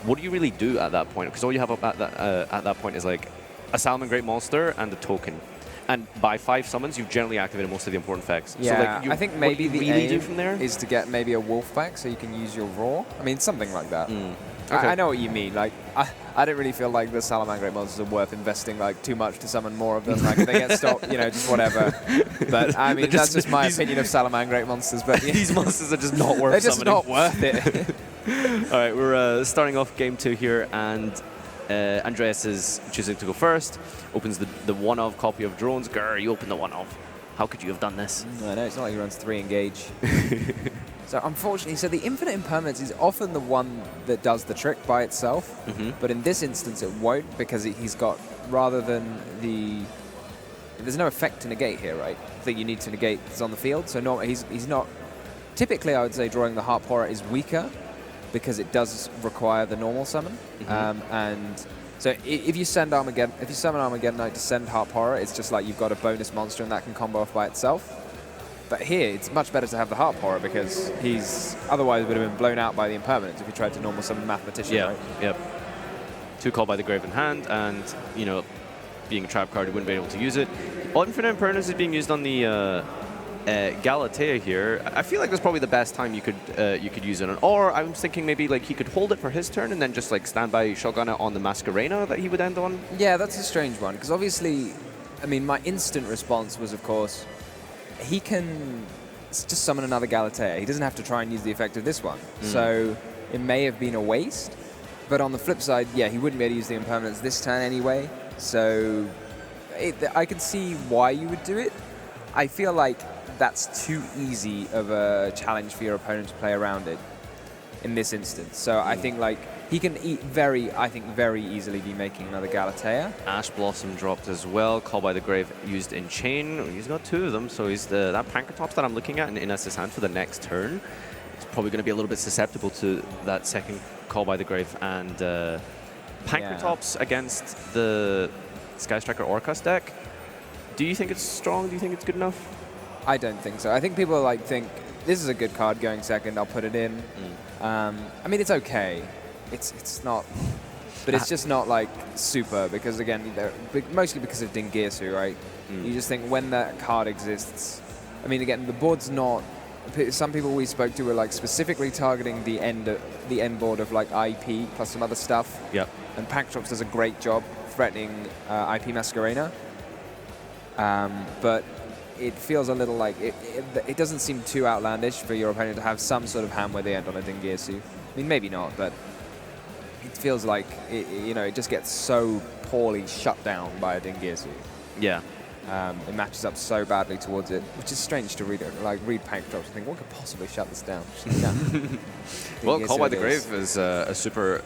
What do you really do at that point? Because all you have at that point is like a Salamangreat monster and a token. And by 5 summons, you've generally activated most of the important effects. Yeah, so like I think maybe the really aim do from there is to get maybe a wolf back so you can use your raw. I mean, something like that. Okay. I know what you mean. Like, I don't really feel like the Salamangreat monsters are worth investing like too much to summon more of them. Like, if they get stopped, just whatever. But I mean, that's just my opinion of Salamangreat monsters. But these monsters are just not worth. They're just not worth it. All right, we're starting off game 2 here, and Andreas is choosing to go first. Opens the one-of copy of drones. Grr, you open the one-of. How could you have done this? I know, it's not like he runs 3 engage. So unfortunately, the infinite impermanence is often the one that does the trick by itself. But in this instance, it won't, because he's got, rather than there's no effect to negate here, right? I think you need to negate is on the field. So no, he's not. Typically, I would say drawing the Harp Horror is weaker, because it does require the normal summon. And so if you summon Armageddon Knight to send Harp Horror, it's just like you've got a bonus monster and that can combo off by itself. But here, it's much better to have the Harp Horror, because he's otherwise would have been blown out by the impermanence if he tried to normal summon Mathematician, right? Yep. 2 Call by the Grave in hand, and being a trap card, you wouldn't be able to use it. Infinite Impermanence is being used on the Galatea here. I feel like that's probably the best time you could use it on. Or I was thinking maybe like he could hold it for his turn and then just like stand by shotgun it on the Masquerena that he would end on. Yeah, that's a strange one, because obviously, I mean, my instant response was, of course, he can just summon another Galatea. He doesn't have to try and use the effect of this one. So it may have been a waste. But on the flip side, yeah, he wouldn't be able to use the impermanence this turn anyway. So I can see why you would do it. I feel like that's too easy of a challenge for your opponent to play around it in this instance. So I think like he can very easily be making another Galatea. Ash Blossom dropped as well. Call by the Grave used in chain. He's got 2 of them, so he's that Pankratops that I'm looking at in his hand for the next turn. It's probably going to be a little bit susceptible to that second Call by the Grave, and Pankratops against the Sky Striker Orcus deck. Do you think it's strong? Do you think it's good enough? I don't think so. I think people like think this is a good card going second. I'll put it in. I mean, it's okay. It's not, but it's just not like super, because again, mostly because of Dingirsu, right? You just think when that card exists. I mean, again, the board's not. Some people we spoke to were like specifically targeting the end board of like IP plus some other stuff. Yep. And Pankratops does a great job threatening IP Masquerena. But it feels a little like it doesn't seem too outlandish for your opponent to have some sort of hand where they end on a Dingirsu. I mean, maybe not, but it feels like it just gets so poorly shut down by a Dingirsu. Yeah. It matches up so badly towards it, which is strange to read Pankratops and think, what could possibly shut this down? Well, Call by the Grave is a super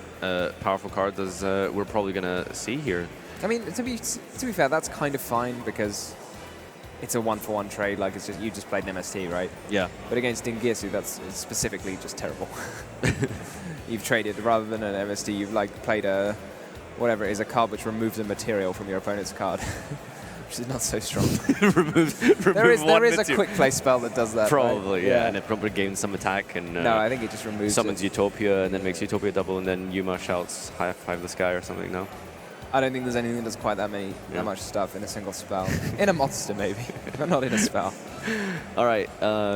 powerful card, as we're probably going to see here. I mean, to be fair, that's kind of fine, because it's a 1-for-1 trade. Like, it's just you just played an MST, right? Yeah. But against Dingirsu, that's specifically just terrible. You've traded, rather than an MST, you've like played a whatever it is, a card which removes a material from your opponent's card. Which is not so strong. there is a quick play spell that does that. Probably, right? yeah, and it probably gains some attack. And no, I think it just removes summons Utopia and then makes Utopia double, and then Yuma shouts high five the sky or something. No, I don't think there's anything that does quite that much stuff in a single spell. In a monster, maybe, but not in a spell. All right,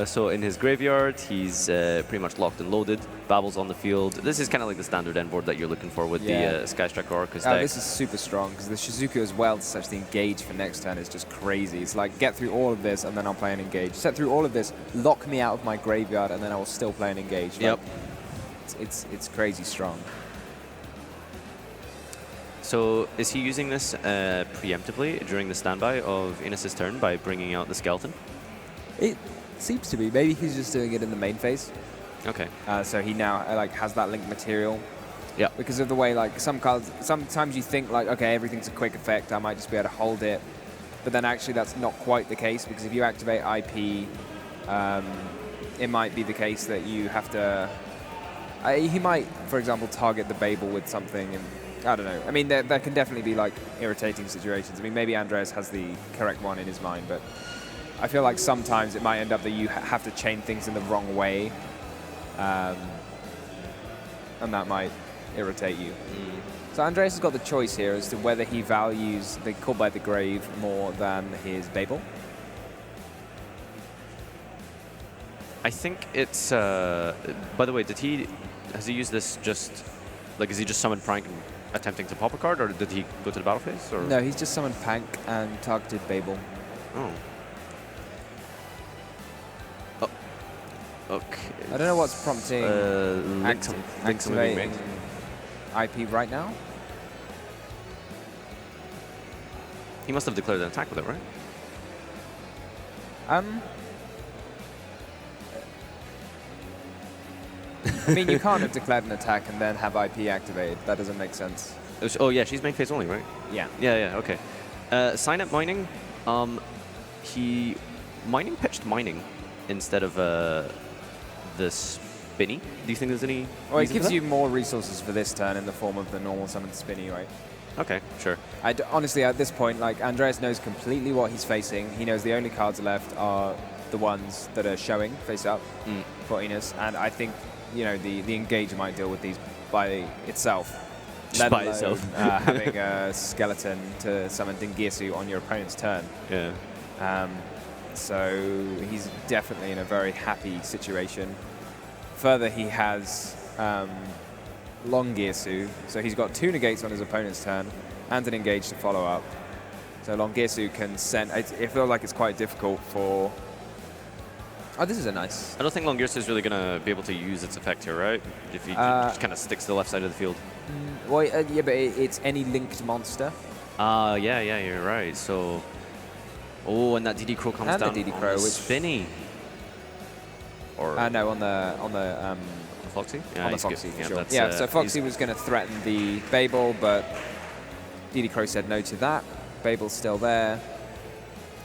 so in his graveyard, he's pretty much locked and loaded. Babel's on the field. This is kind of like the standard end board that you're looking for with the Sky Striker Orcus deck. This is super strong because the Shizuku as well to such the engage for next turn is just crazy. It's like get through all of this and then I'll play an engage. Set through all of this, lock me out of my graveyard and then I will still play an engage. Like, Yep. It's crazy strong. So is he using this preemptively during the standby of Innes' turn by bringing out the skeleton? It seems to be. Maybe he's just doing it in the main phase. Okay. So he now like has that link material. Yeah. Because of the way like some cards, sometimes you think like, okay, everything's a quick effect, I might just be able to hold it. But then actually that's not quite the case because if you activate IP, it might be the case that you have to... he might, for example, target the Babel with something and I don't know. I mean, there can definitely be like irritating situations. I mean, maybe Andreas has the correct one in his mind, but I feel like sometimes it might end up that you have to chain things in the wrong way, and that might irritate you. So Andreas has got the choice here as to whether he values the Call by the Grave more than his Babel. I think it's... by the way, has he used this just... Like, is he just summoned Prank and attempting to pop a card, or did he go to the battle phase? Or? No, he's just summoned Pank and targeted Babel. Oh. Okay. I don't know what's prompting activating IP right now. He must have declared an attack with it, right? I mean, you can't have declared an attack and then have IP activated. That doesn't make sense. Oh yeah, she's main phase only, right? Yeah. Yeah, okay. Sign up mining. He pitched mining instead of the spinny. Do you think there's any? Well, it gives you more resources for this turn in the form of the normal summon spinny, right? Okay, sure. Honestly, at this point, like Andreas knows completely what he's facing. He knows the only cards left are the ones that are showing face up for Innes, and I think the engage might deal with these by itself. Just by itself. Having a skeleton to summon Dingirsu on your opponent's turn. Yeah. So he's definitely in a very happy situation. Further, he has Longirsu, so he's got 2 negates on his opponent's turn and an engage to follow up. So Longirsu can send... It feels like it's quite difficult for... Oh, this is a nice... I don't think Longirsu is really going to be able to use its effect here, right? If he just kind of sticks to the left side of the field. Well, yeah, but it's any linked monster. Yeah, you're right. So... Oh, and that DD Crow comes down the DD on Crow, the which spinny. Or no, on the Foxy? Yeah, on the Foxy, yeah, sure. Yeah, so Foxy was going to threaten the Babel, but DD Crow said no to that. Babel's still there.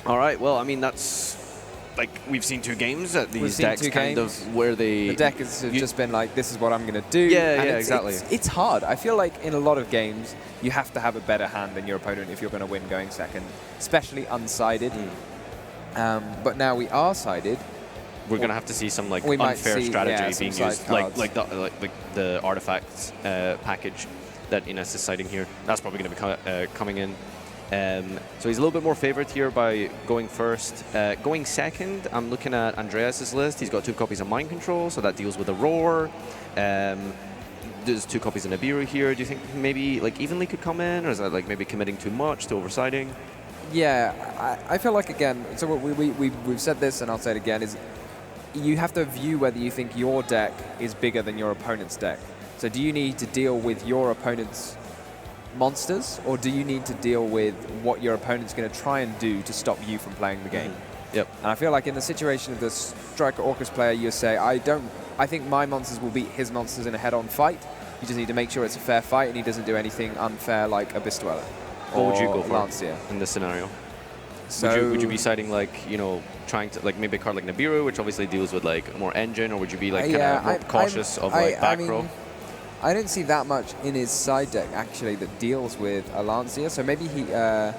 All right, well, I mean, that's... Like, we've seen 2 games that these decks kind of where they... The deck has just been like, this is what I'm going to do. Yeah, exactly. It's hard. I feel like in a lot of games, you have to have a better hand than your opponent if you're going to win going second, especially unsided. But now we are sided. We're going to have to see some like unfair strategy being used, like the artifacts package that Innes is citing here. That's probably going to be coming in. So he's a little bit more favored here by going first. Going second, I'm looking at Andreas's list. He's got 2 copies of Mind Control, so that deals with a Roar. There's 2 copies of Nibiru here. Do you think maybe like evenly could come in, or is that like maybe committing too much to oversiding? Yeah, I feel like, again, so we've said this and I'll say it again, is you have to view whether you think your deck is bigger than your opponent's deck. So do you need to deal with your opponent's monsters, or do you need to deal with what your opponent's going to try and do to stop you from playing the game? Yep. And I feel like in the situation of the Striker Orcus player, you say, I think my monsters will beat his monsters in a head-on fight. You just need to make sure it's a fair fight and he doesn't do anything unfair like Abyss Dweller. What would you go for Lancia in this scenario? So would you be citing like, trying to like maybe a card like Nibiru, which obviously deals with like more engine, or would you be like kind of more cautious of like back row? I don't see that much in his side deck actually that deals with a Lancia. So maybe he a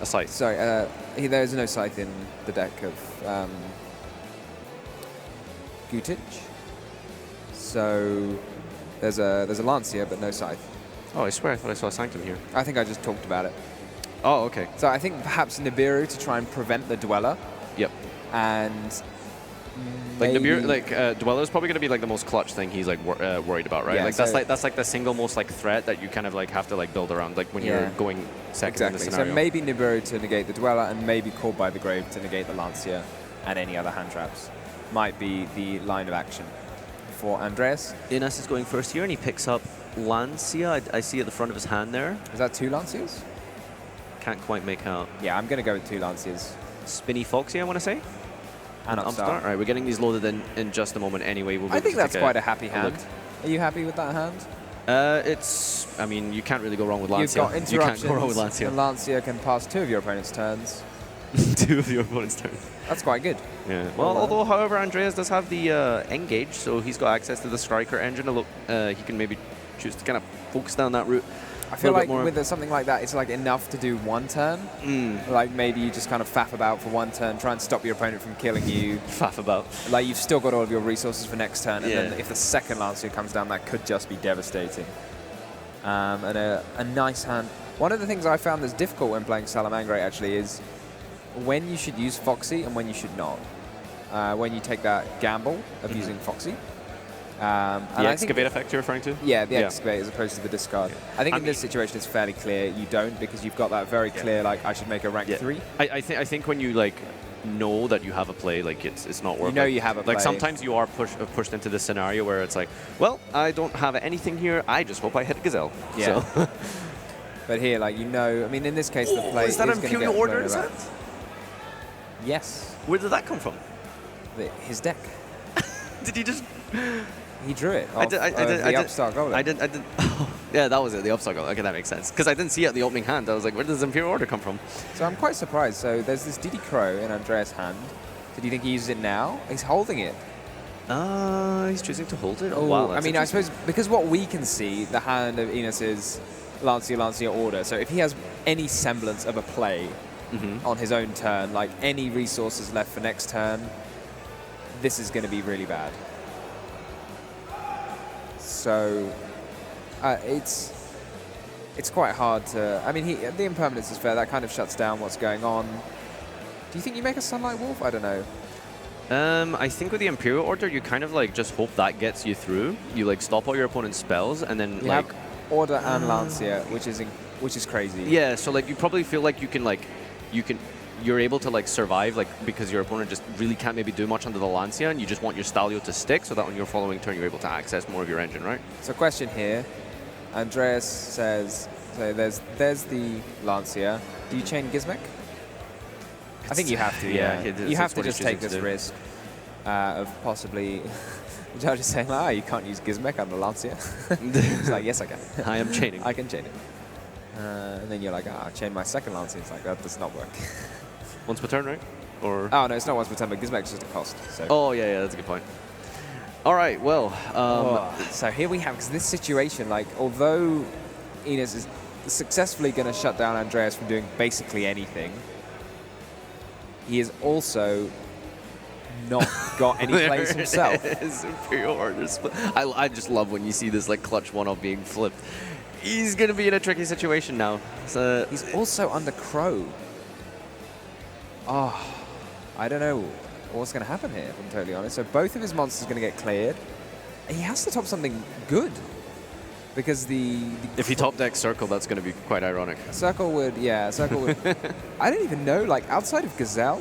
scythe. Sorry, there's no scythe in the deck of Gutich. So there's a Lancia but no scythe. Oh, I swear I thought I saw a Sanctum here. I think I just talked about it. Oh, okay. So I think perhaps Nibiru to try and prevent the Dweller, Yep. And Like maybe, Dweller is probably going to be like the most clutch thing he's like worried about, right? Yeah, like so that's like the single most like threat that you kind of like have to like build around, like when you're going second in the exactly. scenario. So maybe Nibiru to negate the Dweller, and maybe Called by the Grave to negate the Lancia, and any other hand traps might be the line of action for Andreas. Ines is going first here, and he picks up Lancia. I see at the front of his hand there. Is that 2 Lancias? Can't quite make out. Yeah, I'm going to go with 2 Lancias. Spinny Foxy, I want to say. And Upstart. All right, we're getting these loaded in just a moment anyway. I think that's quite a happy hand. Are you happy with that hand? I mean, you can't really go wrong with Lancia. You've got interruptions. You can't go wrong with Lancia. And Lancia can pass 2 of your opponent's turns. 2 of your opponent's turns. That's quite good. Yeah. Well, although, however, Andreas does have the Engage, so he's got access to the Striker engine. He can maybe choose to kind of focus down that route. I feel like with something like that, it's like enough to do 1 turn. Like maybe you just kind of faff about for 1 turn, try and stop your opponent from killing you. Faff about. Like you've still got all of your resources for next turn, and Yeah. then if the second Lancia comes down, that could just be devastating. And a nice hand. One of the things I found that's difficult when playing Salamangre actually is when you should use Foxy and when you should not. When you take that gamble of using Foxy. The excavate effect you're referring to? Yeah, the excavate as opposed to the discard. I think in this situation it's fairly clear you don't, because you've got that very clear, like, I should make a rank 3. I think when you like know that you have a play, like it's not worth it. You know you have a play. Like sometimes you are pushed into this scenario where it's like, well, I don't have anything here. I just hope I hit Gazelle. Yeah. So. But here, like, you know, I mean, in this case, the play is that going to get Imperial Order? blown Is around. that? Yes. Where did that come from? His deck. Did he just? He drew it. I did. The Upstart Golem. I did. Oh, yeah, that was it. The Upstart Golem. Okay, that makes sense. Because I didn't see it at the opening hand. I was like, where does Imperial Order come from? So I'm quite surprised. So there's this Didi Crow in Andreas' hand. So do you think he uses it now? He's holding it. He's choosing to hold it. Oh, wow. I mean, I suppose because what we can see, the hand of Ines is Lancia Order. So if he has any semblance of a play on his own turn, like any resources left for next turn, this is going to be really bad. So it's quite hard to. I mean, the impermanence is fair. That kind of shuts down what's going on. Do you think you make a Sunlight Wolf? I don't know. I think with the Imperial Order, you kind of like just hope that gets you through. You like stop all your opponent's spells, and then You like have Order and Lancia, which is crazy. yeah. So like you probably feel like you're able to like survive, like because your opponent just really can't maybe do much under the Lancia, and you just want your Stalio to stick, so that on your following turn you're able to access more of your engine, right? So question here, Andreas says, so there's the Lancia. Do you chain Gizmek? I think you have to. Yeah, you have to just take this risk of possibly. The judge is saying, you can't use Gizmek on the Lancia. It's like, yes, I can. I am chaining. I can chain it. And then you're like, I'll chain my second Lancia. It's like, that does not work. Once per turn, right? Or oh no, it's not once per turn, but Gizmek's just a cost. So. Oh yeah, that's a good point. All right, well. So here we have, because this situation, like, although Ines is successfully going to shut down Andreas from doing basically anything, he is also not got any plays himself. Imperial Order split. I just love when you see this like clutch 1-off being flipped. He's going to be in a tricky situation now. So he's also under Crow. Oh, I don't know what's going to happen here, if I'm totally honest. So both of his monsters are going to get cleared. He has to top something good. Because if he top decks Circle, that's going to be quite ironic. Circle would. I don't even know, like, outside of Gazelle?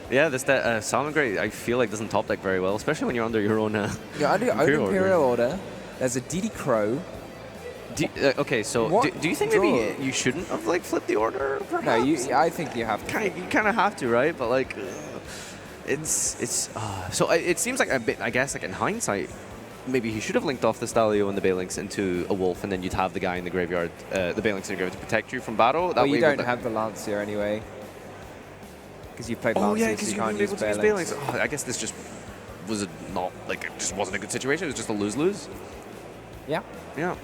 Yeah, this Salamangre, I feel like doesn't top deck very well, especially when you're under your own under your own Imperial Order. There's a Didi Crow. Okay, so do you think maybe you shouldn't have like flipped the order? Perhaps? No, I think you have to. You kind of have to, right? But like, so it seems like a bit. I guess like in hindsight, maybe he should have linked off the Stalio and the Balinx into a Wolf, and then you'd have the guy in the graveyard, the Balinx in the graveyard to protect you from battle. Well, you don't have the Lancia anyway, because you played Lancia. Oh yeah, because you you can't wouldn't be able use to use Balinx. Oh, I guess this just was not like it just wasn't a good situation. It was just a lose-lose. Yeah. Yeah.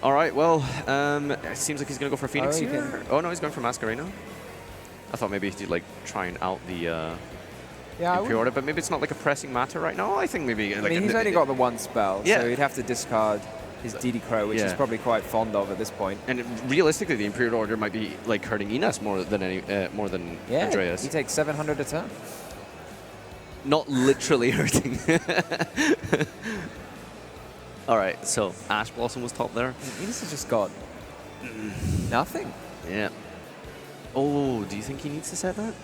All right, well, it seems like he's going to go for Phoenix here. Oh, no, he's going for Masquerena. I thought maybe he'd like try and out the Imperial Order, but maybe it's not like a pressing matter right now. I think maybe... I mean, he's only got the one spell, so he'd have to discard his DD Crow, which he's probably quite fond of at this point. And realistically, the Imperial Order might be like hurting Ines more than Andreas. He takes 700 a turn. Not literally hurting. All right, so Ash Blossom was top there. Ines has just got nothing. Yeah. Oh, do you think he needs to set that?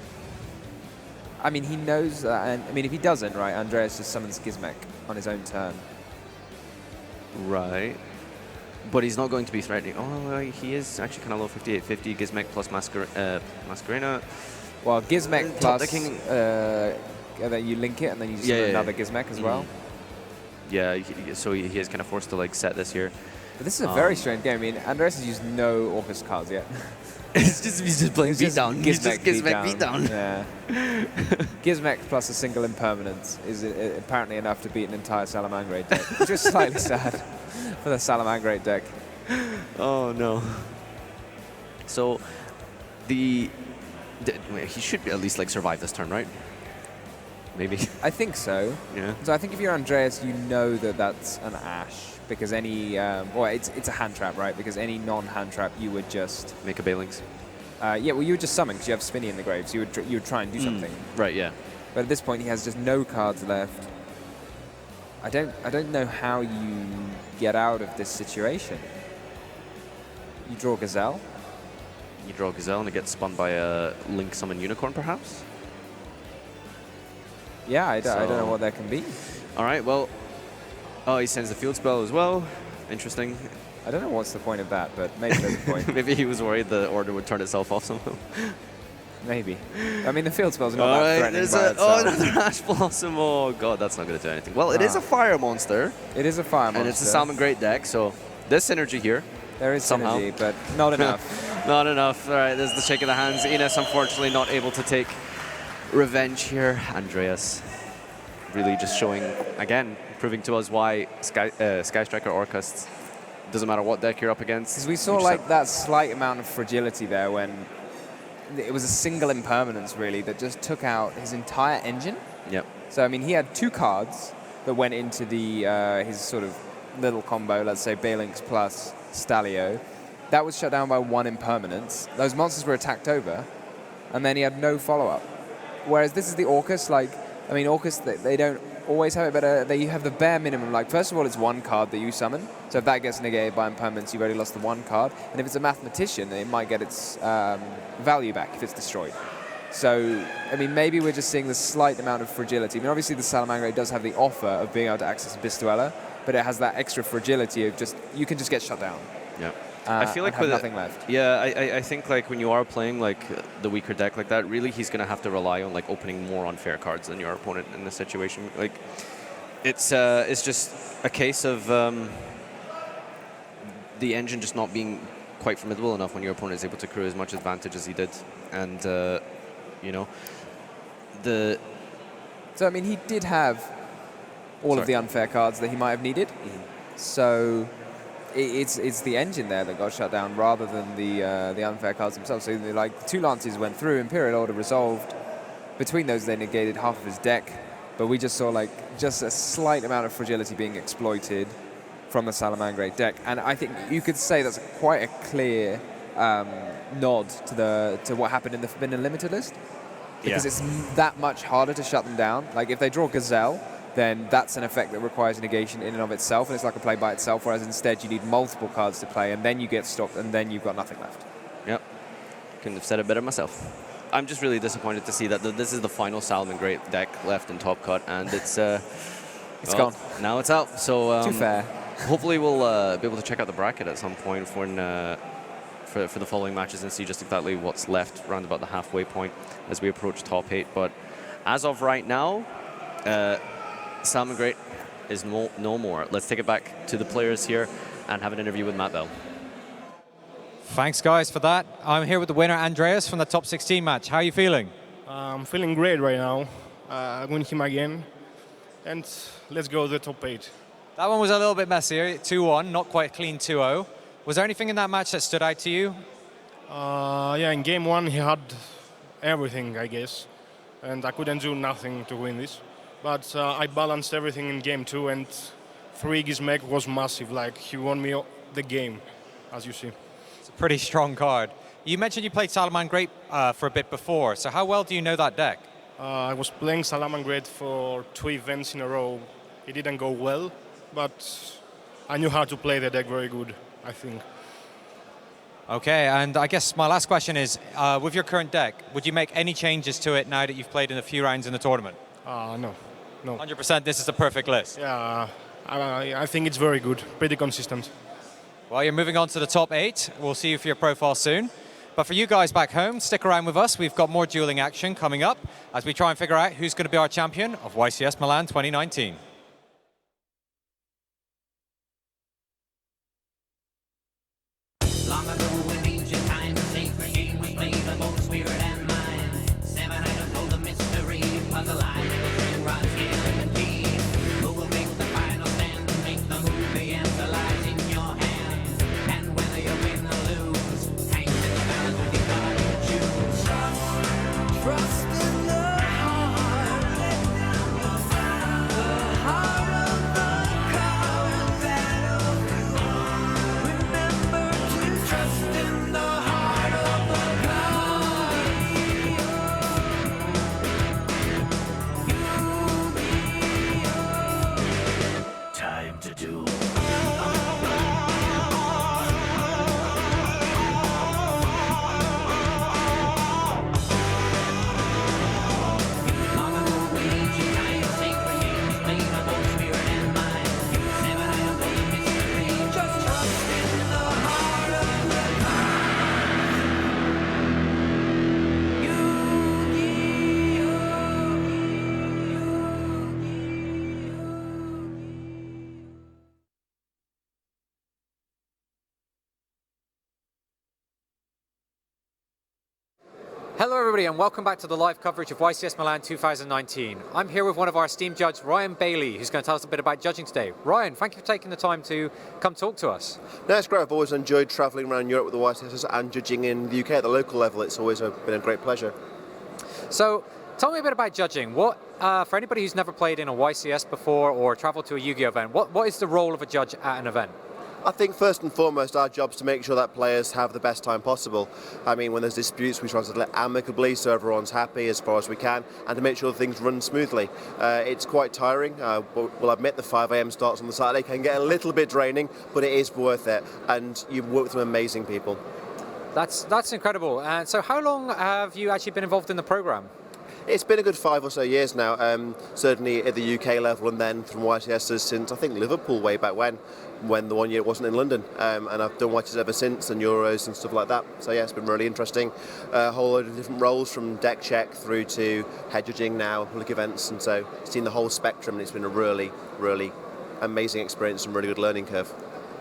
I mean, he knows that, and I mean, if he doesn't, right, Andreas just summons Gizmek on his own turn. Right. But he's not going to be threatening. Oh, he is actually kind of low, 5850, Gizmek plus Masquerena. Well, Gizmek plus, then you link it, and then you summon another Gizmek as well. Yeah, so he is kind of forced to like set this here. But this is a very strange game. I mean, Andreas has used no Orcus cards yet. He's just playing beatdown. He's just Gizmek beatdown. Yeah. Gizmek plus a single impermanence is apparently enough to beat an entire Salamangreat deck, which is slightly sad for the Salamangreat deck. Oh no. So he should at least like survive this turn, right? Maybe. I think so. Yeah. So I think if you're Andreas, you know that that's an Ash, because any, well, it's a hand trap, right? Because any non-hand trap, you would just make a Balings. Yeah, well, you would just summon because you have Spinny in the grave, so you would try and do something. Right. Yeah. But at this point, he has just no cards left. I don't know how you get out of this situation. You draw Gazelle. You draw Gazelle and it gets spun by a Link Summon Unicorn, perhaps. Yeah, I don't know what that can be. All right, well, he sends the field spell as well. Interesting. I don't know what's the point of that, but maybe there's a point. Maybe he was worried the order would turn itself off somehow. Maybe. I mean, the field spell's not that threatening by itself. Oh, another Ash Blossom. Oh, God, that's not going to do anything. Well, it is a fire monster. It is a fire monster. And it's a Salamangreat deck, so there's synergy here. There is somehow. synergy, but not enough. Not enough. All right, there's the shake of the hands. Ines, unfortunately, not able to take revenge here. Andreas really just showing, again, proving to us why Sky Striker Orcust, doesn't matter what deck you're up against. Because we saw like that slight amount of fragility there when it was a single impermanence, really, that just took out his entire engine. Yep. So, I mean, he had 2 cards that went into the his sort of little combo, let's say Balinx plus Stalio. That was shut down by 1 impermanence. Those monsters were attacked over, and then he had no follow-up. Whereas this is the Orcus, like, I mean, Orcus, they don't always have it better. They have the bare minimum. Like, first of all, it's 1 card that you summon. So if that gets negated by impermanence, you've already lost the 1 card. And if it's a mathematician, it might get its value back if it's destroyed. So, I mean, maybe we're just seeing the slight amount of fragility. I mean, obviously the Salamangreat does have the offer of being able to access Bistuella, but it has that extra fragility of just, you can just get shut down. Yeah. I feel like with nothing left. Yeah, I think like when you are playing like the weaker deck like that, really he's gonna have to rely on like opening more unfair cards than your opponent in this situation. Like it's just a case of the engine just not being quite formidable enough when your opponent is able to accrue as much advantage as he did, and you know So I mean, he did have all of the unfair cards that he might have needed. So. It's the engine there that got shut down rather than the unfair cards themselves. So like 2 Lances went through, Imperial Order resolved. Between those, they negated half of his deck, but we just saw like just a slight amount of fragility being exploited from the Salamangreat deck, and I think you could say that's quite a clear nod to what happened in the Limited list, because it's that much harder to shut them down. Like if they draw Gazelle, then that's an effect that requires negation in and of itself, and it's like a play by itself, whereas instead you need multiple cards to play, and then you get stopped, and then you've got nothing left. Yep. Couldn't have said it better myself. I'm just really disappointed to see that this is the final Salamangreat deck left in Top Cut, and it's gone. Now it's out. So too fair. Hopefully we'll be able to check out the bracket at some point for the following matches and see just exactly what's left around about the halfway point as we approach top 8. But as of right now, Salamangreat is no more. Let's take it back to the players here and have an interview with Matt Bell. Thanks, guys, for that. I'm here with the winner, Andreas, from the top 16 match. How are you feeling? I'm feeling great right now. I'm winning him again. And let's go to the top 8. That one was a little bit messier, 2-1, not quite clean 2-0. Was there anything in that match that stood out to you? Yeah, in game 1 he had everything, I guess. And I couldn't do nothing to win this. But I balanced everything in game 2, and 3 Gizmek was massive. Like, he won me the game, as you see. It's a pretty strong card. You mentioned you played Salamangreat for a bit before, so how well do you know that deck? I was playing Salamangreat for 2 events in a row. It didn't go well, but I knew how to play the deck very good, I think. Okay, and I guess my last question is, with your current deck, would you make any changes to it now that you've played in a few rounds in the tournament? No. 100%, this is the perfect list. Yeah, I think it's very good, pretty consistent. Well, you're moving on to the top 8. We'll see you for your profile soon. But for you guys back home, stick around with us. We've got more dueling action coming up as we try and figure out who's going to be our champion of YCS Milan 2019. Long ago in ancient times, a sacred game was played on both spirit and mind. 7 items hold the mystery, puzzle line, ring rod, scale, and key. Who will make the final stand? Make the move, the answer lies in your hand. And whether you win or lose, hangs in the balance with the card you choose. Trust in the heart, the heart of the card battlefield. Remember to trust in the heart of the card. Time to do. Long ago in ancient times, sacred games played on both spirit and mind. 7 items hold the mystery. Just trust in the heart of the Hello everybody and welcome back to the live coverage of YCS Milan 2019. I'm here with one of our esteemed judges, Ryan Bailey, who's going to tell us a bit about judging today. Ryan, thank you for taking the time to come talk to us. No, it's great. I've always enjoyed travelling around Europe with the YCS and judging in the UK at the local level. It's always been a great pleasure. So, tell me a bit about judging. What, for anybody who's never played in a YCS before or travelled to a Yu-Gi-Oh event, what is the role of a judge at an event? I think first and foremost our job's to make sure that players have the best time possible. I mean, when there's disputes we try to settle it amicably so everyone's happy as far as we can and to make sure things run smoothly. It's quite tiring. We'll admit the 5 AM starts on the Saturday can get a little bit draining, but it is worth it and you work with some amazing people. That's incredible. And so how long have you actually been involved in the programme? It's been a good 5 or so years now, certainly at the UK level and then from YCS since I think Liverpool way back when the 1 year it wasn't in London. And I've done YCS ever since and Euros and stuff like that. So yeah, it's been really interesting. A whole load of different roles from deck check through to head judging now, public events, and so seen the whole spectrum and it's been a really, really amazing experience and really good learning curve.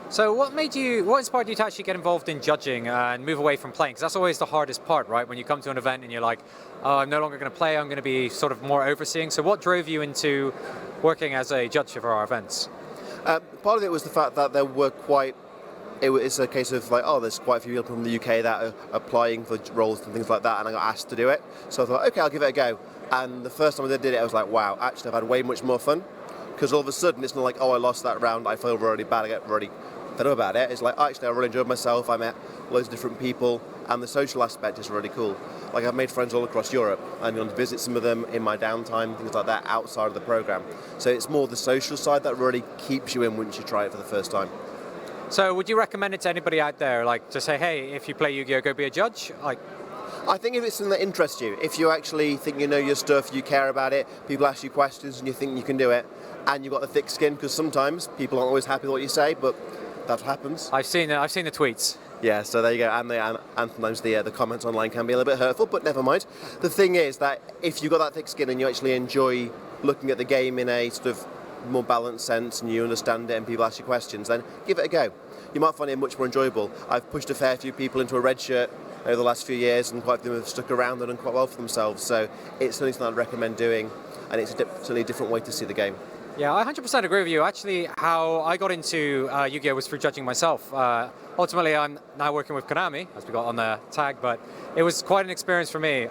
So what inspired you to actually get involved in judging and move away from playing? Because that's always the hardest part, right? When you come to an event and you're like, oh, I'm no longer going to play, I'm going to be sort of more overseeing. So what drove you into working as a judge for our events? Part of it was the fact that there were it's a case of like, oh, there's quite a few people from the UK that are applying for roles and things like that, and I got asked to do it. So I thought, okay, I'll give it a go. And the first time I did it, I was like, wow, actually I've had way much more fun. Because all of a sudden it's not like, oh, I lost that round, I feel really bad, I get really fed up about it. It's like, actually I really enjoyed myself, I met loads of different people, and the social aspect is really cool. Like I've made friends all across Europe, and I'm going to visit some of them in my downtime, things like that, outside of the programme. So it's more the social side that really keeps you in once you try it for the first time. So would you recommend it to anybody out there, like to say, hey, if you play Yu-Gi-Oh, go be a judge? I think if it's something that interests you, if you actually think you know your stuff, you care about it, people ask you questions and you think you can do it, and you've got the thick skin, because sometimes people aren't always happy with what you say, but that happens. I've seen the tweets. Yeah, so there you go, and sometimes the comments online can be a little bit hurtful, but never mind. The thing is that if you've got that thick skin and you actually enjoy looking at the game in a sort of more balanced sense and you understand it and people ask you questions, then give it a go. You might find it much more enjoyable. I've pushed a fair few people into a red shirt over the last few years and quite a few have stuck around and done quite well for themselves, so it's something I'd recommend doing, and it's certainly a different way to see the game. Yeah, I 100% agree with you. Actually, how I got into Yu-Gi-Oh was through judging myself. Ultimately, I'm now working with Konami, as we got on the tag, but it was quite an experience for me.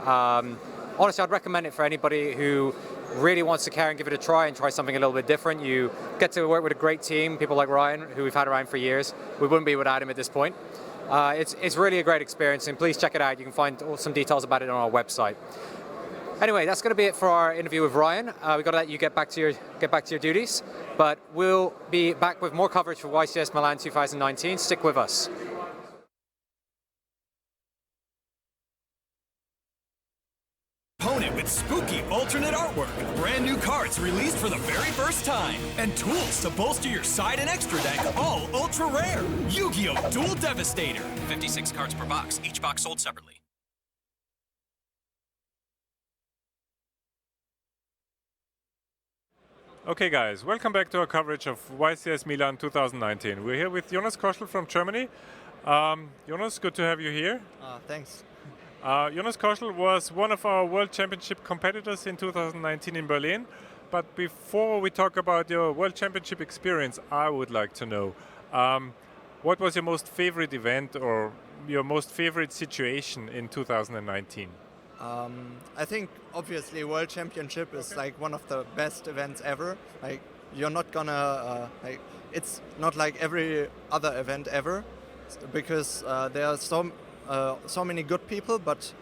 honestly, I'd recommend it for anybody who really wants to care and give it a try and try something a little bit different. You get to work with a great team, people like Ryan, who we've had around for years. We wouldn't be without him at this point. It's really a great experience, and please check it out. You can find some details about it on our website. Anyway, that's going to be it for our interview with Ryan. We've got to let you get back to your duties, but we'll be back with more coverage for YCS Milan 2019. Stick with us. Opponent with spooky alternate artwork, brand new cards released for the very first time, and tools to bolster your side and extra deck, all ultra rare. Yu-Gi-Oh! Dual Devastator. 56 cards per box, each box sold separately. Okay guys, welcome back to our coverage of YCS Milan 2019. We're here with Jonas Koschel from Germany. Jonas, good to have you here. Thanks. Jonas Koschel was one of our World Championship competitors in 2019 in Berlin. But before we talk about your World Championship experience, I would like to know, what was your most favorite event or your most favorite situation in 2019? I think obviously World Championship is like one of the best events ever. Like you're not gonna it's not like every other event ever, because there are so many good people, but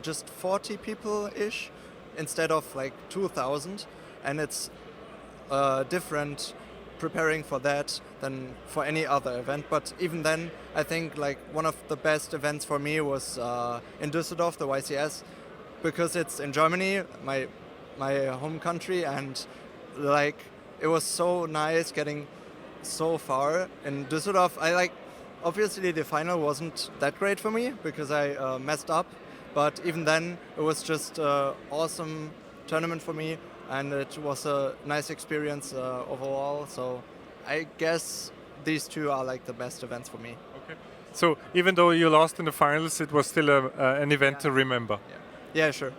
just 40 people ish instead of like 2,000, and it's different preparing for that than for any other event. But even then, I think like one of the best events for me was in Düsseldorf, the YCS, because it's in Germany, my home country, and like it was so nice getting so far in Düsseldorf. Obviously the final wasn't that great for me because I messed up, but even then it was just an awesome tournament for me, and it was a nice experience overall. So I guess these two are like the best events for me. Okay. So even though you lost in the finals, it was still an event to remember. Yeah, sure.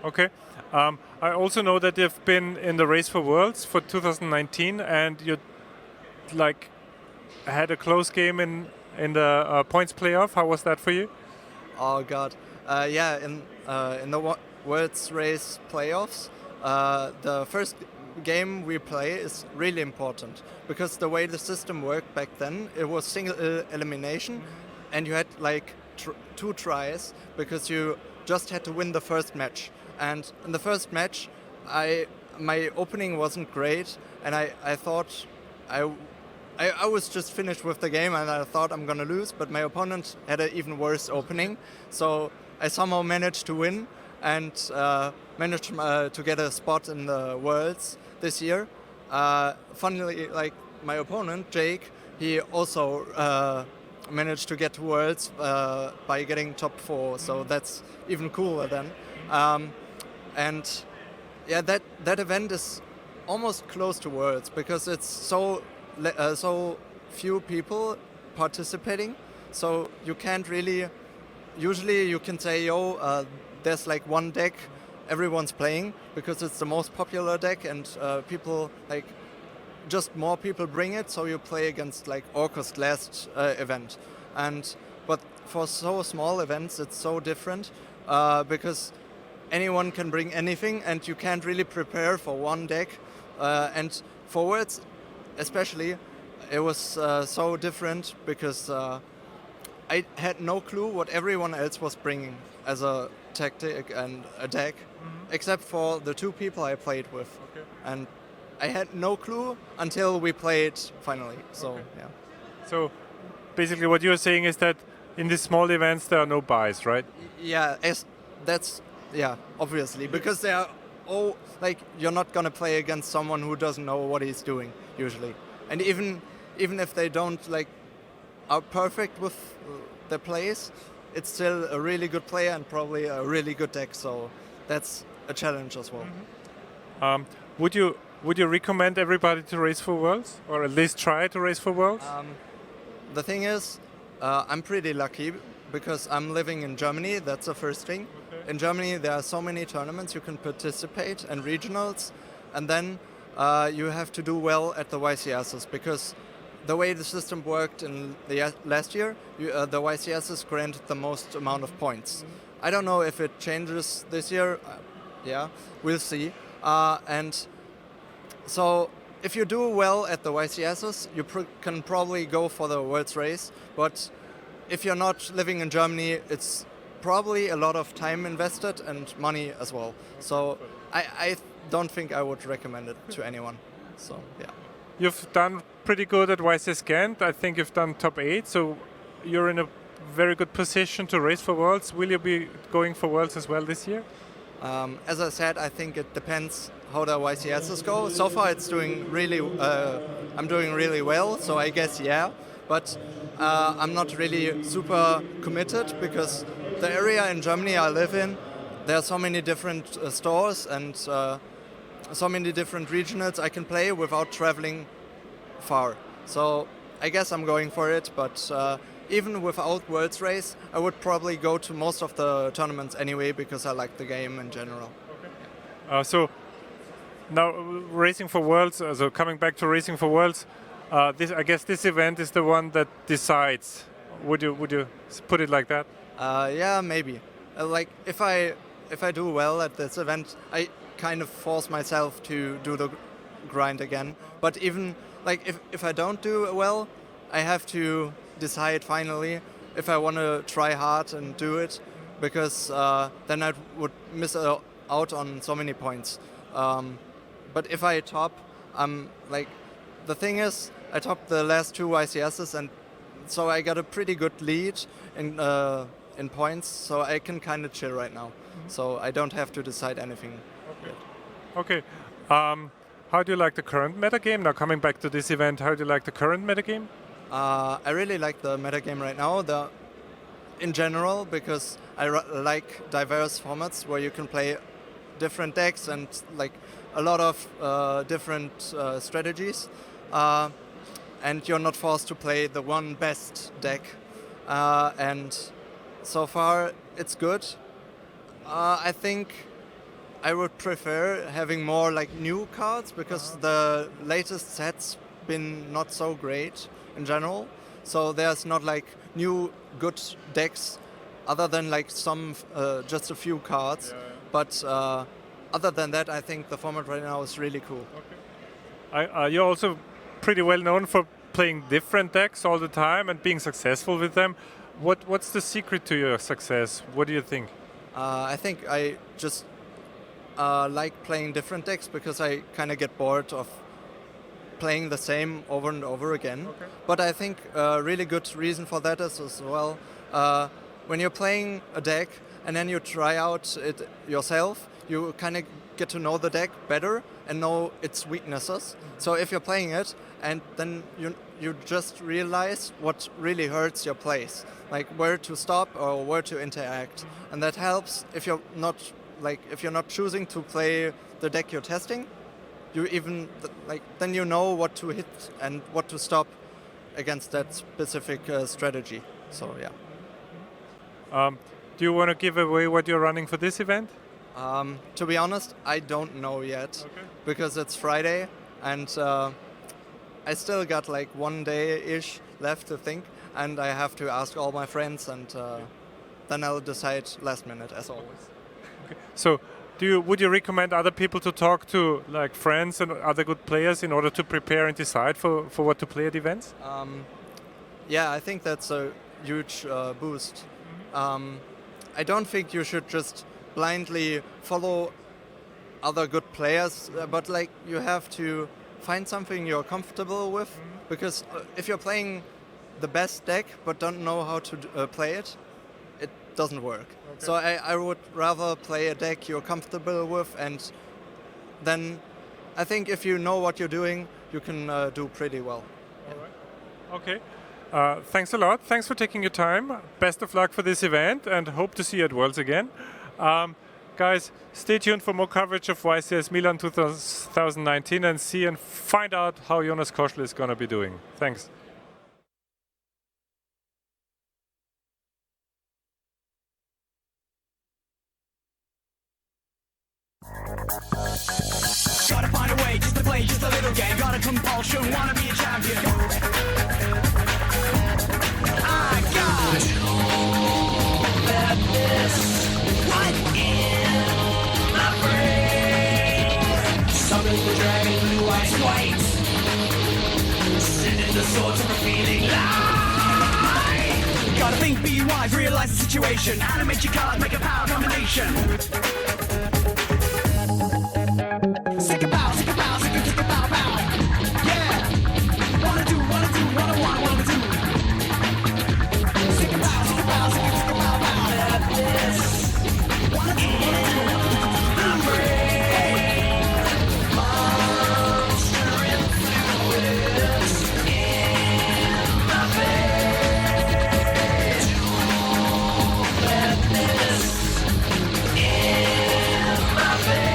Okay. I also know that you've been in the Race for Worlds for 2019, and you like had a close game in the points playoff. How was that for you? Oh God, yeah. In the Worlds Race playoffs, the first game we play is really important, because the way the system worked back then, it was single elimination, and you had like 2 tries because you just had to win the first match. And in the first match, my opening wasn't great, and I thought I was just finished with the game, and I thought I'm gonna lose, but my opponent had an even worse opening, so I somehow managed to win and managed to get a spot in the Worlds this year. Funnily, like my opponent Jake, he also managed to get to Worlds by getting top 4, so that's even cooler then. And yeah, that event is almost close to Worlds because it's so few people participating, so you can't really. Usually you can say, yo, there's like one deck everyone's playing because it's the most popular deck, and people like just more people bring it, so you play against like Orcus last event. But for so small events it's so different because anyone can bring anything, and you can't really prepare for one deck. And forwards especially, it was so different because I had no clue what everyone else was bringing as a tactic and a deck, except for the 2 people I played with. Okay. And I had no clue until we played finally. So Okay. yeah. So basically what you're saying is that in these small events there are no buys, right? Yeah, that's obviously, because they are all like, you're not gonna play against someone who doesn't know what he's doing usually, and even if they don't like are perfect with the plays, it's still a really good player and probably a really good deck. So that's a challenge as well. Would you recommend everybody to race for Worlds, or at least try to race for Worlds? The thing is, I'm pretty lucky because I'm living in Germany. That's the first thing. Okay. In Germany, there are so many tournaments you can participate and regionals, and then you have to do well at the YCSs, because the way the system worked in the last year, the YCSs granted the most amount of points. I don't know if it changes this year. Yeah, we'll see. And so if you do well at the YCSs, you can probably go for the World's Race. But if you're not living in Germany, it's probably a lot of time invested and money as well. So I don't think I would recommend it to anyone. So yeah. You've done pretty good at YCS Ghent. I think you've done top 8, so you're in a very good position to race for Worlds. Will you be going for Worlds as well this year? As I said, I think it depends how the YCSs go. So far, it's doing really. I'm doing really well, so I guess yeah. But I'm not really super committed because the area in Germany I live in, there are so many different stores and so many different regionals I can play without traveling far. So I guess I'm going for it, but even without Worlds Race, I would probably go to most of the tournaments anyway because I like the game in general. So now racing for Worlds, so coming back to racing for Worlds, I guess this event is the one that decides. Would you put it like that? Yeah, maybe. Like if I do well at this event, I kind of force myself to do the grind again. But even like if I don't do well, I have to decide finally if I want to try hard and do it, because then I would miss out on so many points. But if I top, like the thing is, I topped the last 2 YCSs, and so I got a pretty good lead in points. So I can kind of chill right now. So I don't have to decide anything yet. Okay. How do you like the current metagame? Now coming back to this event, how do you like the current metagame? I really like the metagame right now, in general, because I like diverse formats where you can play different decks and like a lot of different strategies, and you're not forced to play the one best deck. And so far, it's good. I think I would prefer having more like new cards because the latest set's been not so great in general. So there's not like new good decks other than like some just a few cards. But other than that, I think the format right now is really cool. You're also pretty well known for playing different decks all the time and being successful with them. What's the secret to your success? What do you think? I think I just like playing different decks because I kind of get bored of playing the same over and over again. Okay. But I think a really good reason for that is as well, when you're playing a deck and then you try out it yourself, you kind of get to know the deck better and know its weaknesses. So if you're playing it and then you just realize what really hurts your plays, like where to stop or where to interact. And that helps if you're not choosing to play the deck you're testing. You even then you know what to hit and what to stop against that specific strategy. So yeah. Do you want to give away what you're running for this event? To be honest, I don't know yet, because it's Friday and I still got like 1 day-ish left to think, and I have to ask all my friends, and then I'll decide last minute as always. Okay. So would you recommend other people to talk to, like friends and other good players, in order to prepare and decide for what to play at events? Yeah, I think that's a huge boost. I don't think you should just blindly follow other good players, but like you have to find something you're comfortable with, because if you're playing the best deck but don't know how to play it, it doesn't work. Okay. So I would rather play a deck you're comfortable with, and then I think if you know what you're doing, you can do pretty well. All right. Okay. Thanks a lot. Thanks for taking your time. Best of luck for this event, and hope to see you at Worlds again. Guys, stay tuned for more coverage of YCS Milan 2019 and see and find out how Jonas Koschel is going to be doing. Thanks. Gotta find a way just to play just a little game. Got a compulsion, wanna be a champion. I got this. price white. Sending the sword to the feeling line. Gotta think, be wise, realize the situation. Animate your cards, make a power combination. Sick a bow, sick a bow, sick a kick a bow, bow. Yeah. Wanna do, wanna do, wanna do. Sick a bow, sick a bow, sick a kick a bow, bow. This. Wanna do, wanna do, wanna do. I'm free. Monster influence in my face. Madness in my face.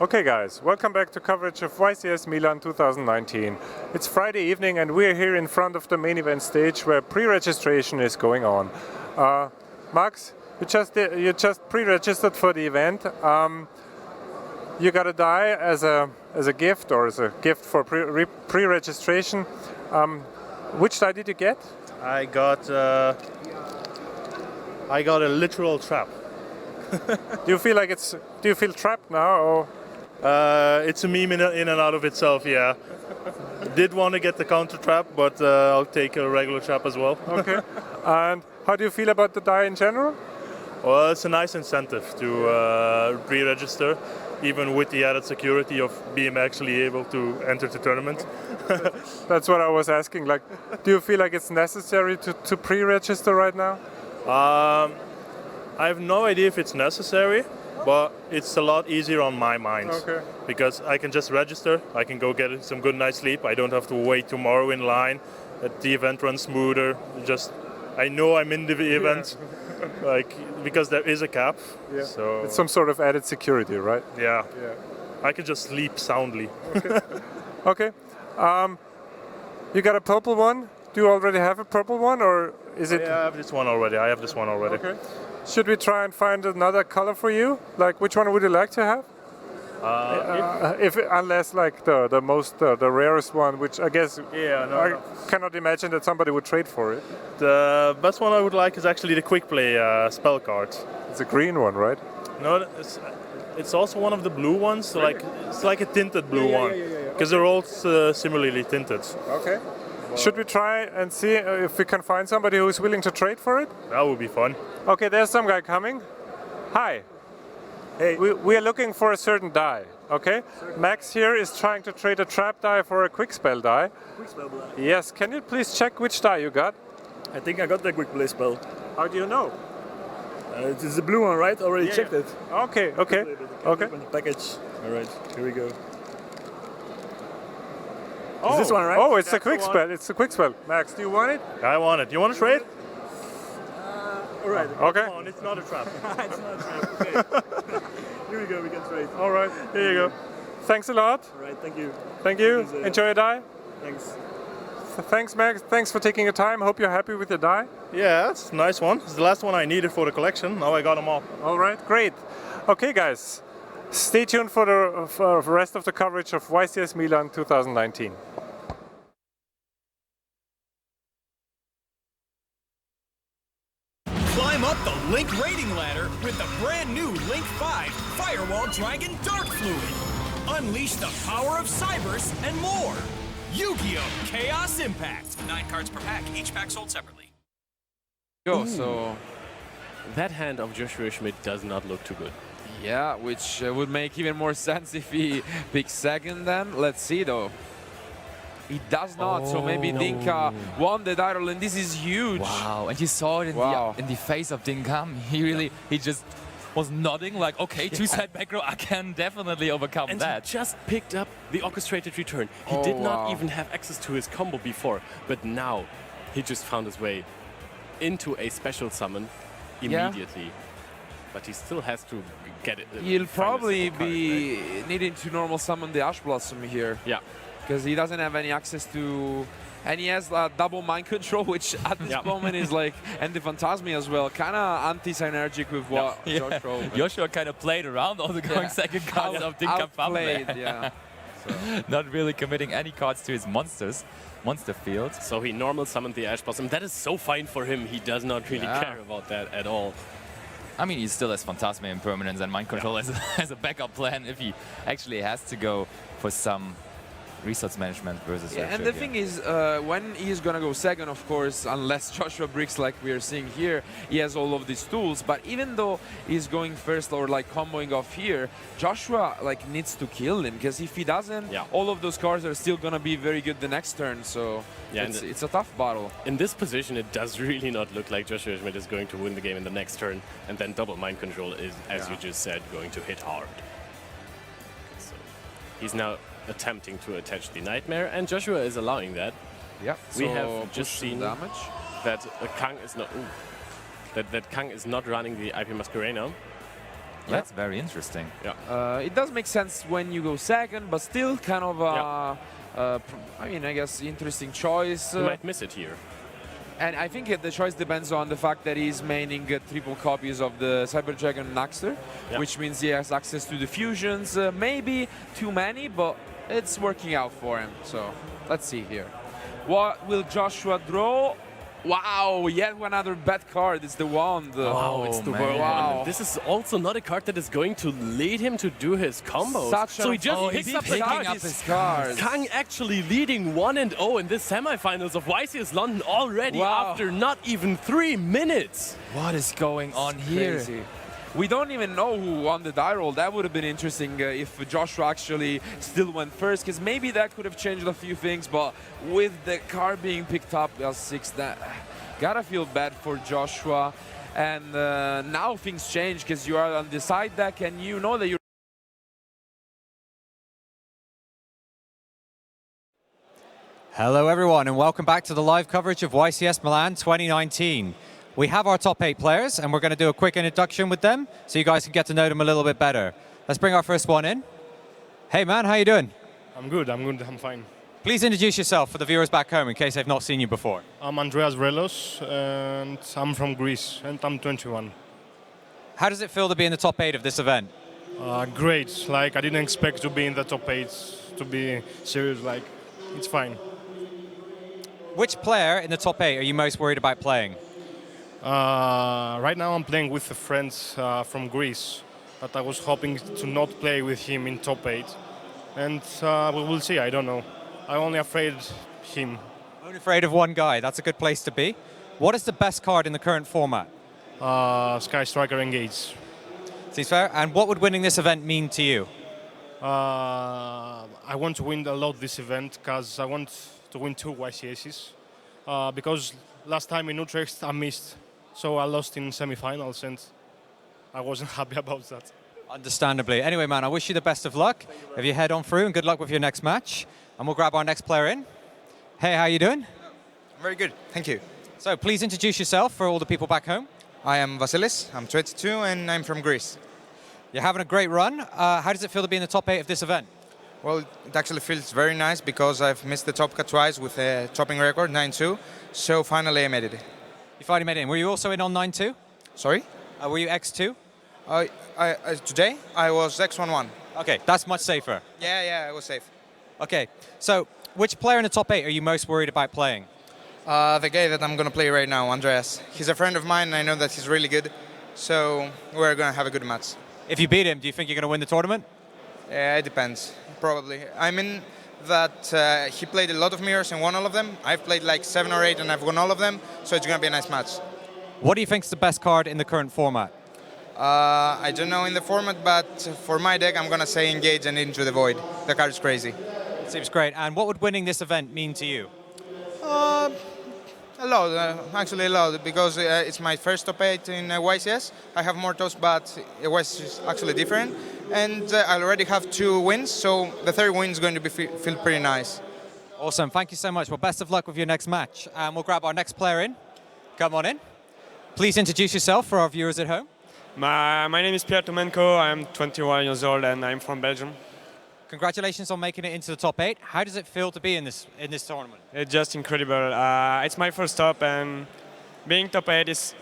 Okay guys, welcome back to coverage of YCS Milan 2019. It's Friday evening and we're here in front of the main event stage where pre-registration is going on. Max, you just pre-registered for the event. You got a die as a gift or as a gift for pre-registration. Which die did you get? I got a literal trap. Do you feel trapped now, or? It's a meme in and out of itself, yeah. Did want to get the counter trap, but I'll take a regular trap as well. Okay. And how do you feel about the die in general? Well, it's a nice incentive to pre-register, even with the added security of being actually able to enter the tournament. That's what I was asking. Like, do you feel like it's necessary to pre-register right now? I have no idea if it's necessary, but it's a lot easier on my mind. Okay. Because I can just register, I can go get some good night's sleep, I don't have to wait tomorrow in line, the event runs smoother, I know I'm in the event, because there is a cap. Yeah. So it's some sort of added security, right? Yeah. I can just sleep soundly. Okay. You got a purple one? Do you already have a purple one, or is it? Yeah, I have this one already. Okay. Should we try and find another color for you? Like, which one would you like to have? Unless like the rarest one, which I guess I cannot imagine that somebody would trade for it. The best one I would like is actually the quick play spell card. It's a green one, right? No, it's also one of the blue ones. So it's like a tinted blue one, because they're all similarly tinted. Okay. Should we try and see if we can find somebody who is willing to trade for it? That would be fun. Okay, there's some guy coming. Hi. Hey. We are looking for a certain die, okay? Max here is trying to trade a trap die for a quick spell die. Quick spell die? Yes, can you please check which die you got? I think I got the quick play spell. How do you know? It is the blue one, right? Already checked it. Okay. Open the package. All right, here we go. Is this one, right? Oh, it's a quick spell. It's a quick spell. Max, do you want it? I want it. You want to trade? All right. Okay. Come on, it's not a trap. It's not a trap. Okay. Here we go. We can trade. All right. Here you go. Thanks a lot. All right. Thank you. Thank you. Enjoy your die. Thanks. Thanks, Max. Thanks for taking your time. Hope you're happy with your die. Yeah, it's a nice one. It's the last one I needed for the collection. Now I got them all. All right. Great. Okay, guys. Stay tuned for the rest of the coverage of YCS Milan 2019. Climb up the Link rating ladder with the brand new Link 5 Firewall Dragon Dark Fluid. Unleash the power of Cybers and more. Yu-Gi-Oh! Chaos Impact. 9 cards per pack, each pack sold separately. So that hand of Joshua Schmidt does not look too good. Yeah, which would make even more sense if he picks second then. Let's see though. He does not, so maybe Dinka won the title, and this is huge. Wow, and you saw it in the face of Dinka. He just was nodding like, okay, two-side back row, I can definitely overcome and that. He just picked up the orchestrated return. He did not even have access to his combo before, but now he just found his way into a special summon immediately. Yeah. But he still has to get it. He'll probably be needing to normal summon the Ash Blossom here. Yeah. Because he doesn't have any access to... And he has double mind control, which at this moment is like... And the Phantasmi as well, kind of anti-synergic with what Joshua... Joshua kind of played around, also going second card of Dinka outplayed, yeah. Not really committing any cards to his monster field. So he normal summoned the Ash Blossom. That is so fine for him. He does not really care about that at all. I mean, he still has Phantasma Impermanence and Mind Control as a backup plan if he actually has to go for some resource management versus and the thing is, when he's gonna go second, of course, unless Joshua bricks like we are seeing here, he has all of these tools. But even though he's going first or like comboing off here, Joshua like needs to kill him, because if he doesn't, all of those cards are still gonna be very good the next turn. So it's a tough battle. In this position, it does really not look like Joshua Schmidt is going to win the game in the next turn, and then double Mind Control is, as you just said, going to hit hard. So he's now attempting to attach the Nightmare, and Joshua is allowing that. Yeah, we so have just seen damage. That Kang is not that Kang is not running the IP Masquerena. That's very interesting. Yeah, it does make sense when you go second, but still kind of I mean, I guess interesting choice. You might miss it here. And I think the choice depends on the fact that he's maining triple copies of the Cyber Dragon Naxter, which means he has access to the fusions. Maybe too many, but it's working out for him. So let's see here. What will Joshua draw? Wow, yet another bad card. It's the Wand. Wow, it's the World Wand. This is also not a card that is going to lead him to do his combos. So he just picks up his cards. Kang actually leading 1-0 in this semifinals of YCS London already after not even 3 minutes. What is going on here? Crazy. We don't even know who won the die roll. That would have been interesting if Joshua actually still went first, because maybe that could have changed a few things. But with the card being picked up as 6, that gotta feel bad for Joshua. And now things change, because you are on the side deck and you know that you're. Hello everyone and welcome back to the live coverage of YCS Milan 2019. We have our top 8 players and we're going to do a quick introduction with them so you guys can get to know them a little bit better. Let's bring our first one in. Hey man, how you doing? I'm good, I'm fine. Please introduce yourself for the viewers back home in case they've not seen you before. I'm Andreas Vrelos and I'm from Greece and I'm 21. How does it feel to be in the top 8 of this event? Great, like I didn't expect to be in the top 8, to be serious, like it's fine. Which player in the top 8 are you most worried about playing? Right now I'm playing with a friend from Greece, but I was hoping to not play with him in top 8. And we will see, I don't know. I'm only afraid him. Only afraid of one guy, that's a good place to be. What is the best card in the current format? Sky Striker Engage. Seems fair. And what would winning this event mean to you? I want to win a lot this event because I want to win 2 YCSs. Because last time in Utrecht I missed, so I lost in semi-finals and I wasn't happy about that. Understandably. Anyway, man, I wish you the best of luck. If you head on through and good luck with your next match. And we'll grab our next player in. Hey, how you doing? Very good, thank you. So please introduce yourself for all the people back home. I am Vasilis, I'm 22 and I'm from Greece. You're having a great run. How does it feel to be in the top 8 of this event? Well, it actually feels very nice because I've missed the top cut twice with a topping record, 9-2. So finally I made it. You finally made it in. Were you also in on 9-2? Sorry? Were you X2? Today I was X11. Okay, that's much safer. Yeah, I was safe. Okay, so which player in the top 8 are you most worried about playing? The guy that I'm going to play right now, Andreas. He's a friend of mine and I know that he's really good. So we're going to have a good match. If you beat him, do you think you're going to win the tournament? Yeah, it depends. Probably. I mean that he played a lot of mirrors and won all of them. I've played like 7 or 8 and I've won all of them. So it's going to be a nice match. What do you think is the best card in the current format? I don't know in the format, but for my deck, I'm going to say Engage and Into the Void. The card is crazy. Seems great. And what would winning this event mean to you? A lot, actually a lot, because it's my first top 8 in YCS. I have more tops, but YCS is actually different. And I already have 2 wins, so the 3rd win is going to feel pretty nice. Awesome, thank you so much. Well, best of luck with your next match. And we'll grab our next player in. Come on in. Please introduce yourself for our viewers at home. My name is Pierre Tomenko, I'm 21 years old and I'm from Belgium. Congratulations on making it into the top 8. How does it feel to be in this tournament? It's just incredible. It's my first top and being top 8 is...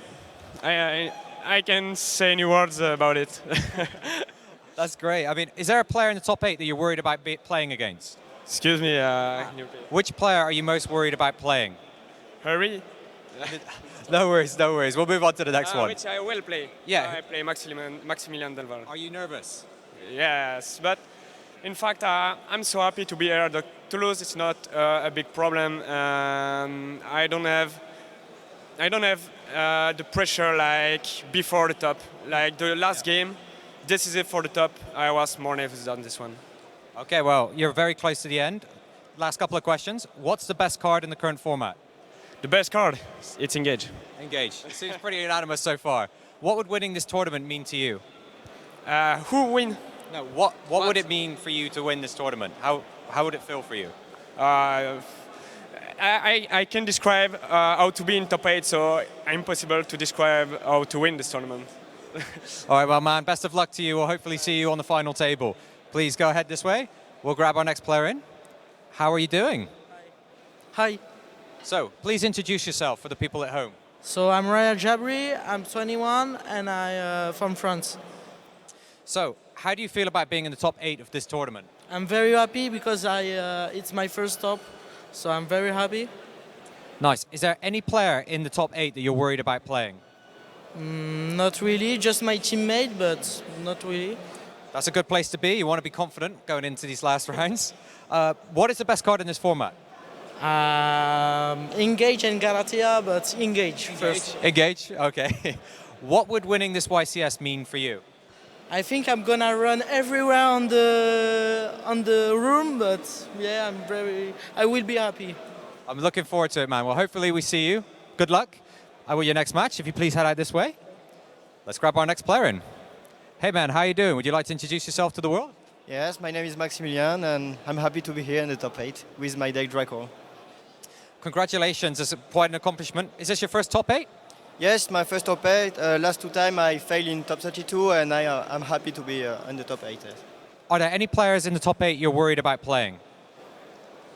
I can say any words about it. That's great. I mean, is there a player in the top 8 that you're worried about playing against? Excuse me. Can you repeat? Which player are you most worried about playing? Hurry. No worries, no worries. We'll move on to the next one. Which I will play. Yeah. I play Maximilian Delval. Are you nervous? Yes, but in fact, I'm so happy to be here at Toulouse. It's not a big problem. I don't have the pressure like before the top. Like the last game, decisive for the top. I was more nervous than this one. Okay, well, you're very close to the end. Last couple of questions. What's the best card in the current format? The best card, it's Engage. Engage. It seems pretty unanimous so far. What would winning this tournament mean to you? Who win? No, what would it mean for you to win this tournament? How would it feel for you? I can describe how to be in top 8, so impossible to describe how to win this tournament. All right, well, man, best of luck to you. We'll hopefully see you on the final table. Please go ahead this way. We'll grab our next player in. How are you doing? Hi. So, please introduce yourself for the people at home. So I'm Raya Jabri, I'm 21 and I'm from France. So, how do you feel about being in the top 8 of this tournament? I'm very happy because it's my first top, so I'm very happy. Nice. Is there any player in the top 8 that you're worried about playing? Not really, just my teammate, but not really. That's a good place to be. You want to be confident going into these last rounds. What is the best card in this format? Engage and Galatea, but Engage first. Engage, okay. What would winning this YCS mean for you? I think I'm gonna run everywhere on the room, but yeah, I will be happy. I'm looking forward to it, man. Well, hopefully we see you. Good luck. I will your next match. If you please head out this way. Let's grab our next player in. Hey, man, how you doing? Would you like to introduce yourself to the world? Yes, my name is Maximilian, and I'm happy to be here in the top 8 with my deck Draco. Congratulations, it's quite an accomplishment. Is this your first top 8? Yes, my first top 8. Last 2 times I failed in top 32, and I'm happy to be in the top 8. Yes. Are there any players in the top 8 you're worried about playing?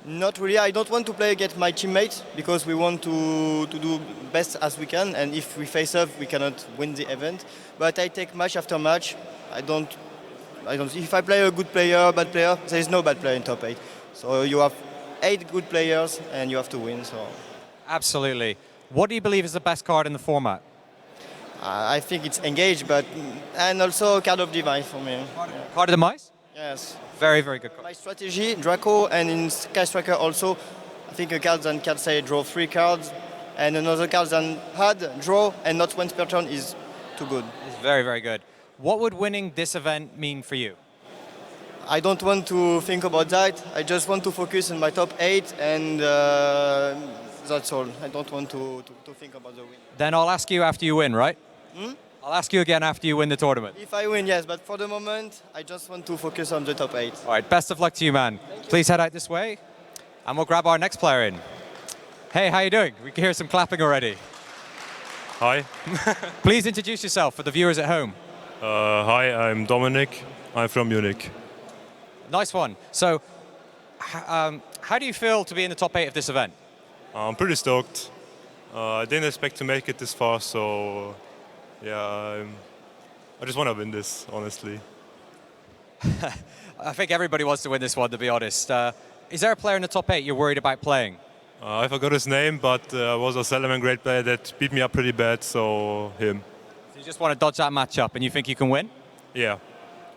Not really. I don't want to play against my teammates because we want to do best as we can, and if we face up, we cannot win the event. But I take match after match. I don't. If I play a good player, bad player, there is no bad player in top 8. So you have 8 good players, and you have to win. So. Absolutely. What do you believe is the best card in the format? I think it's Engage, and also Card of Device for me. Card of Device? Yes. Very, very good card. My strategy, Draco, and in Sky Striker also, I think a card that can say draw 3 cards, and another card that had draw and not once per turn is too good. It's very, very good. What would winning this event mean for you? I don't want to think about that. I just want to focus on my top 8, and that's all. I don't want to think about the win. Then I'll ask you after you win, right? I'll ask you again after you win the tournament. If I win, yes, but for the moment, I just want to focus on the top 8. All right, best of luck to you, man. Please head out this way, and we'll grab our next player in. Hey, how you doing? We can hear some clapping already. Hi. Please introduce yourself for the viewers at home. Hi, I'm Dominic. I'm from Munich. Nice one. So, how do you feel to be in the top 8 of this event? I'm pretty stoked. I didn't expect to make it this far, so yeah, I just want to win this, honestly. I think everybody wants to win this one, to be honest. Is there a player in the top 8 you're worried about playing? I forgot his name, but was a Salaman great player that beat me up pretty bad, so him. So you just want to dodge that matchup, and you think you can win? Yeah.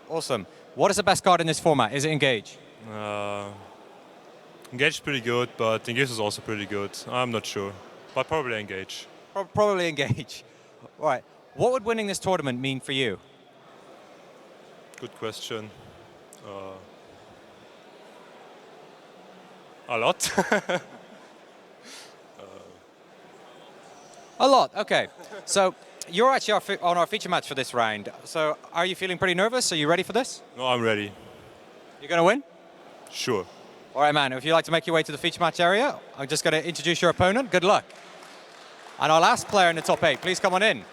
Awesome. What is the best card in this format? Is it Engage? Engage is pretty good, but Engage is also pretty good. I'm not sure, but probably Engage. Probably Engage. All right. What would winning this tournament mean for you? Good question. A lot. A lot, okay. So you're actually on our feature match for this round. So are you feeling pretty nervous? Are you ready for this? No, I'm ready. You're going to win? Sure. All right, man. If you'd like to make your way to the feature match area, I'm just going to introduce your opponent. Good luck. And our last player in the top 8, please come on in.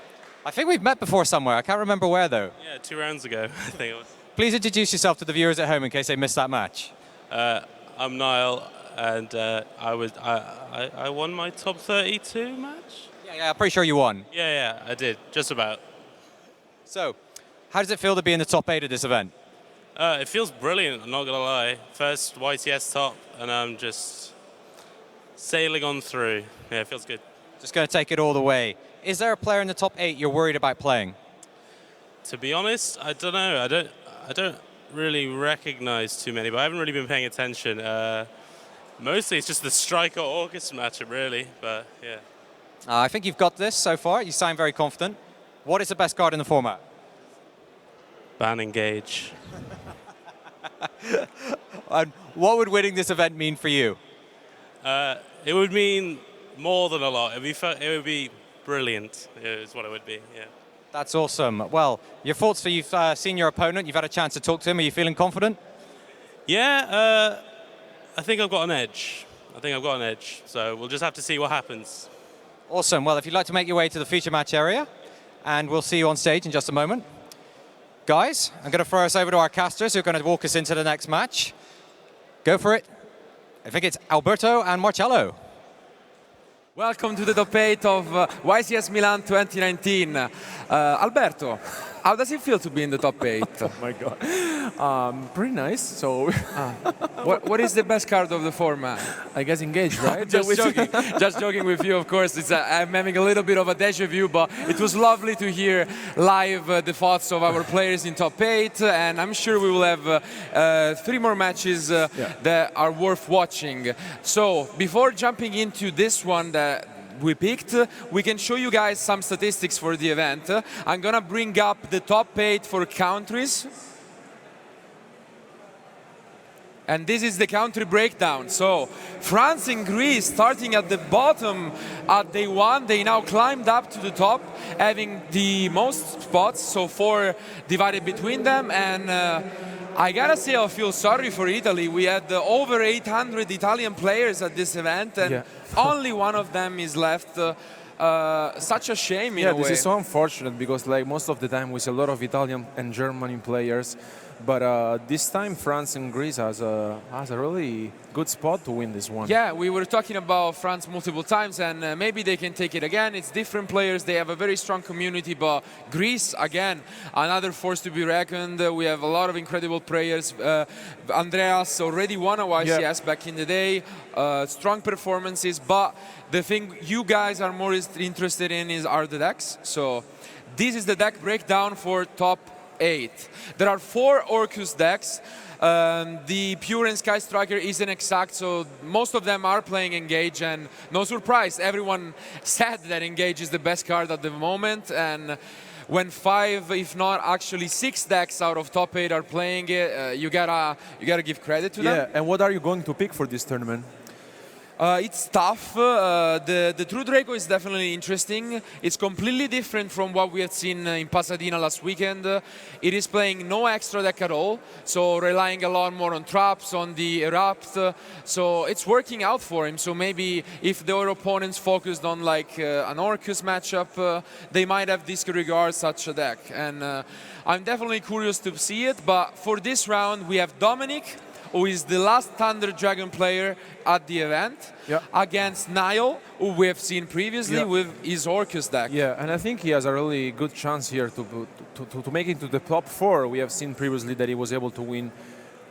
I think we've met before somewhere. I can't remember where, though. Yeah, 2 rounds ago, I think it was. Please introduce yourself to the viewers at home in case they missed that match. I'm Niall, and I won my top 32 match. Yeah, I'm pretty sure you won. Yeah, I did, just about. So, how does it feel to be in the top 8 of this event? It feels brilliant, I'm not going to lie. First YCS top, and I'm just sailing on through. Yeah, it feels good. Just going to take it all the way. Is there a player in the top 8 you're worried about playing? To be honest, I don't know. I don't really recognize too many, but I haven't really been paying attention. Mostly it's just the Striker Orcus matchup, really, but yeah. I think you've got this so far. You sound very confident. What is the best card in the format? Ban Engage. And what would winning this event mean for you? It would mean more than a lot. It would be brilliant, is what it would be, yeah. That's awesome. Well, your thoughts for you've seen your opponent, you've had a chance to talk to him. Are you feeling confident? Yeah, I think I've got an edge. So we'll just have to see what happens. Awesome. Well, if you'd like to make your way to the feature match area, and we'll see you on stage in just a moment. Guys, I'm going to throw us over to our casters who are going to walk us into the next match. Go for it. I think it's Alberto and Marcello. Welcome to the top 8 of YCS Milan 2019. Alberto, how does it feel to be in the top 8? Oh my God. Pretty nice. So, what is the best card of the format? I guess Engage, right? Just joking with you, of course. I'm having a little bit of a deja vu, but it was lovely to hear live the thoughts of our players in top 8, and I'm sure we will have 3 more matches that are worth watching. So, before jumping into this one that we picked, we can show you guys some statistics for the event. I'm gonna bring up the top 8 for countries. And this is the country breakdown. So France and Greece starting at the bottom at day 1, they now climbed up to the top, having the most spots, so 4 divided between them. And I gotta say, I feel sorry for Italy. We had over 800 Italian players at this event, and only one of them is left. Such a shame in a way. This is so unfortunate because like most of the time we see a lot of Italian and German players, but this time France and Greece has a really good spot to win this one. Yeah, we were talking about France multiple times, and maybe they can take it again. It's different players, they have a very strong community, but Greece, again, another force to be reckoned. We have a lot of incredible players. Andreas already won a YCS back in the day, strong performances, but the thing you guys are more interested in are the decks. So this is the deck breakdown for top 8. There are 4 Orcus decks. The Pure and Sky Striker isn't exact, so most of them are playing Engage, and no surprise, everyone said that Engage is the best card at the moment, and when 5, if not actually 6 decks out of top 8 are playing it, you gotta give credit to them. Yeah, and what are you going to pick for this tournament? It's tough. The True Draco is definitely interesting. It's completely different from what we had seen in Pasadena last weekend. It is playing no extra deck at all, so relying a lot more on traps, on the Erupt. So it's working out for him. So maybe if their opponents focused on like an Orcus matchup, they might have disregarded such a deck. And I'm definitely curious to see it. But for this round, we have Dominic, who is the last Thunder Dragon player at the event, against Niall, who we have seen previously with his Orcus deck. Yeah, and I think he has a really good chance here to make it to the top 4. We have seen previously that he was able to win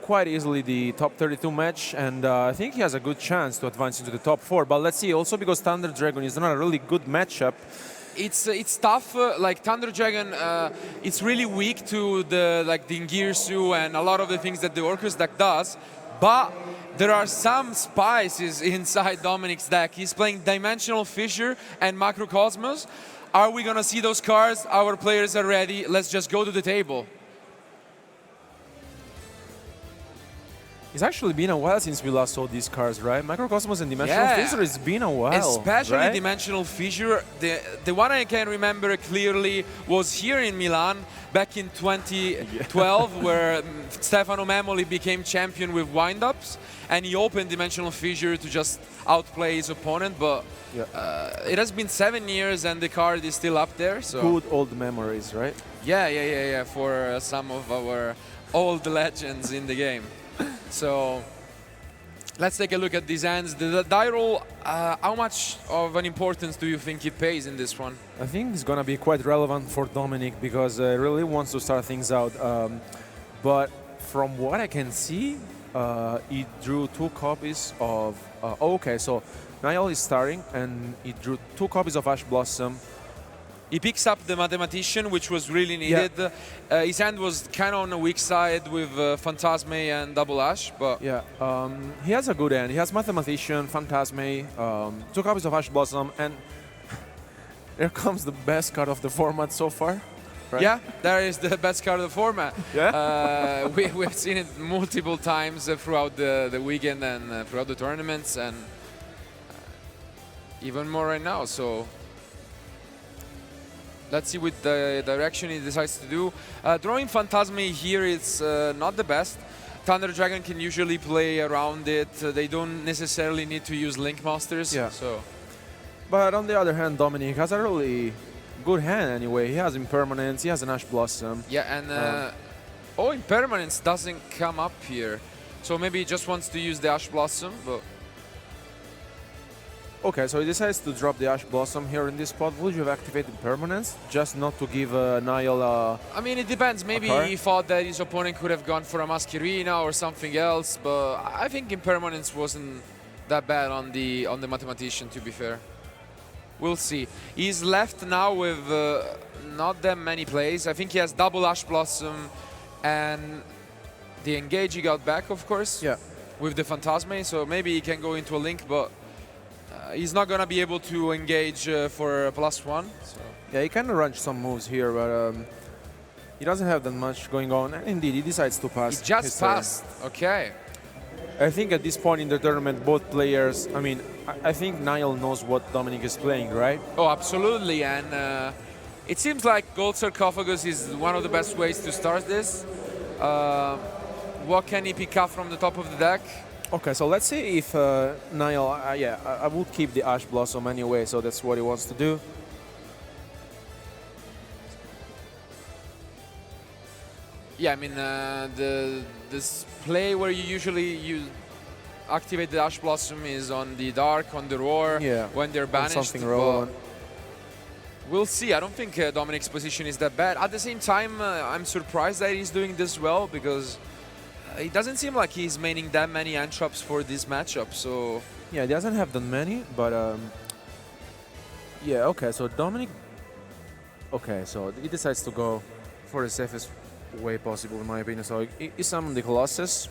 quite easily the top 32 match, and I think he has a good chance to advance into the top 4. But let's see, also because Thunder Dragon is not a really good matchup. It's tough. Like Thunder Dragon, it's really weak to the Ngirsu and a lot of the things that the Orcus deck does. But there are some spices inside Dominic's deck. He's playing Dimensional Fissure and Macrocosmos. Are we gonna see those cards? Our players are ready. Let's just go to the table. It's actually been a while since we last saw these cards, right? Microcosmos and Dimensional Fissure, it's been a while. Especially right? Dimensional Fissure. The one I can remember clearly was here in Milan back in 2012, where Stefano Memoli became champion with windups, and he opened Dimensional Fissure to just outplay his opponent. But it has been 7 years, and the card is still up there. So good old memories, right? Yeah. For some of our old legends in the game. So let's take a look at these hands. The die roll, how much of an importance do you think it pays in this one? I think it's going to be quite relevant for Dominic because he really wants to start things out. But from what I can see, he drew 2 copies of... okay, so Niall is starting, and he drew 2 copies of Ash Blossom. He picks up the Mathematician, which was really needed. Yeah. His hand was kind of on the weak side with Phantasme and Double Ash, but... Yeah, he has a good hand. He has Mathematician, Phantasme, 2 copies of Ash Blossom, and here comes the best card of the format so far. Right? Yeah, there is the best card of the format. Yeah? We've seen it multiple times throughout the weekend and throughout the tournaments, and even more right now, so... Let's see what the direction he decides to do. Drawing Phantasme here is not the best. Thunder Dragon can usually play around it. They don't necessarily need to use Link Monsters. Yeah. So. But on the other hand, Dominic has a really good hand anyway. He has Impermanence, he has an Ash Blossom. Yeah, and Impermanence doesn't come up here. So maybe he just wants to use the Ash Blossom, but... Okay, so he decides to drop the Ash Blossom here in this spot. Would you have activated Permanence just not to give Niall a... I mean, it depends. Maybe he thought that his opponent could have gone for a Masquerina or something else, but I think Impermanence wasn't that bad on the Mathematician, to be fair. We'll see. He's left now with not that many plays. I think he has double Ash Blossom and the Engage he got back, of course. Yeah. With the Phantasme, so maybe he can go into a Link, but he's not gonna be able to engage for a +1. So. Yeah, he can arrange some moves here, but he doesn't have that much going on. And indeed, he decides to pass. He just passed. Okay. I think at this point in the tournament, both players, I mean, I think Niall knows what Dominic is playing, right? Oh, absolutely. And it seems like Gold Sarcophagus is one of the best ways to start this. What can he pick up from the top of the deck? Okay, so let's see if Niall, I would keep the Ash Blossom anyway, so that's what he wants to do. Yeah, I mean, this play where you usually activate the Ash Blossom is on the Dark, on the Roar, when they're banished. Something relevant. We'll see. I don't think Dominic's position is that bad. At the same time, I'm surprised that he's doing this well, because it doesn't seem like he's maining that many Antrops for this matchup, so... Yeah, he doesn't have that many, but... yeah, okay, so Dominic... Okay, so he decides to go for the safest way possible, in my opinion. So he summoned the Colossus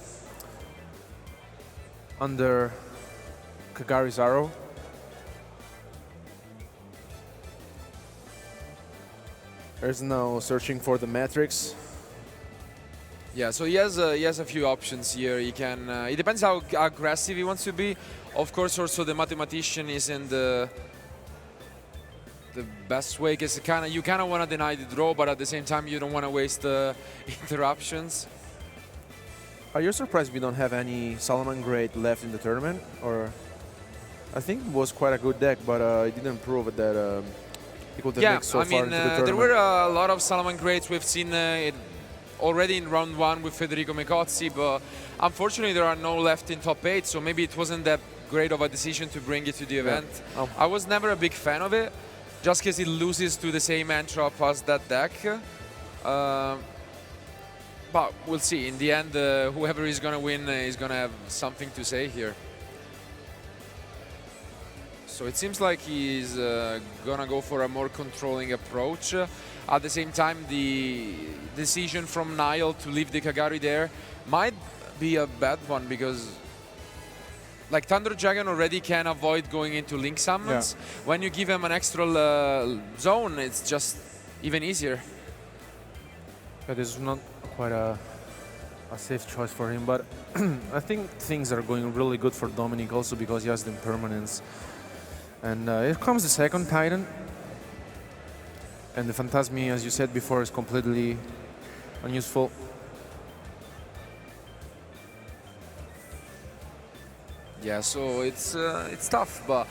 under Kagari's Arrow. There's now searching for the Matrix. Yeah, so he has a few options here. He can. It depends how aggressive he wants to be. Of course, also the Mathematician isn't the best way, because you kind of want to deny the draw, but at the same time you don't want to waste interruptions. Are you surprised we don't have any Solomon Great left in the tournament? Or I think it was quite a good deck, but it didn't prove that it could make so far into the tournament. There were a lot of Solomon Greats. We've seen it already in round 1 with Federico Mecozzi, but unfortunately there are no left in top 8, so maybe it wasn't that great of a decision to bring it to the event. I was never a big fan of it, just because it loses to the same Antrop as that deck. But we'll see. In the end, whoever is going to win is going to have something to say here. So it seems like he's going to go for a more controlling approach. At the same time, the decision from Niall to leave the Kagari there might be a bad one, because like Thunder Dragon already can avoid going into Link summons. Yeah. When you give him an extra zone, it's just even easier. Yeah, this is not quite a safe choice for him, but I think things are going really good for Dominic also, because he has the Impermanence. And here comes the second Titan. And the Phantasme, as you said before, is completely unuseful. Yeah, so it's tough, but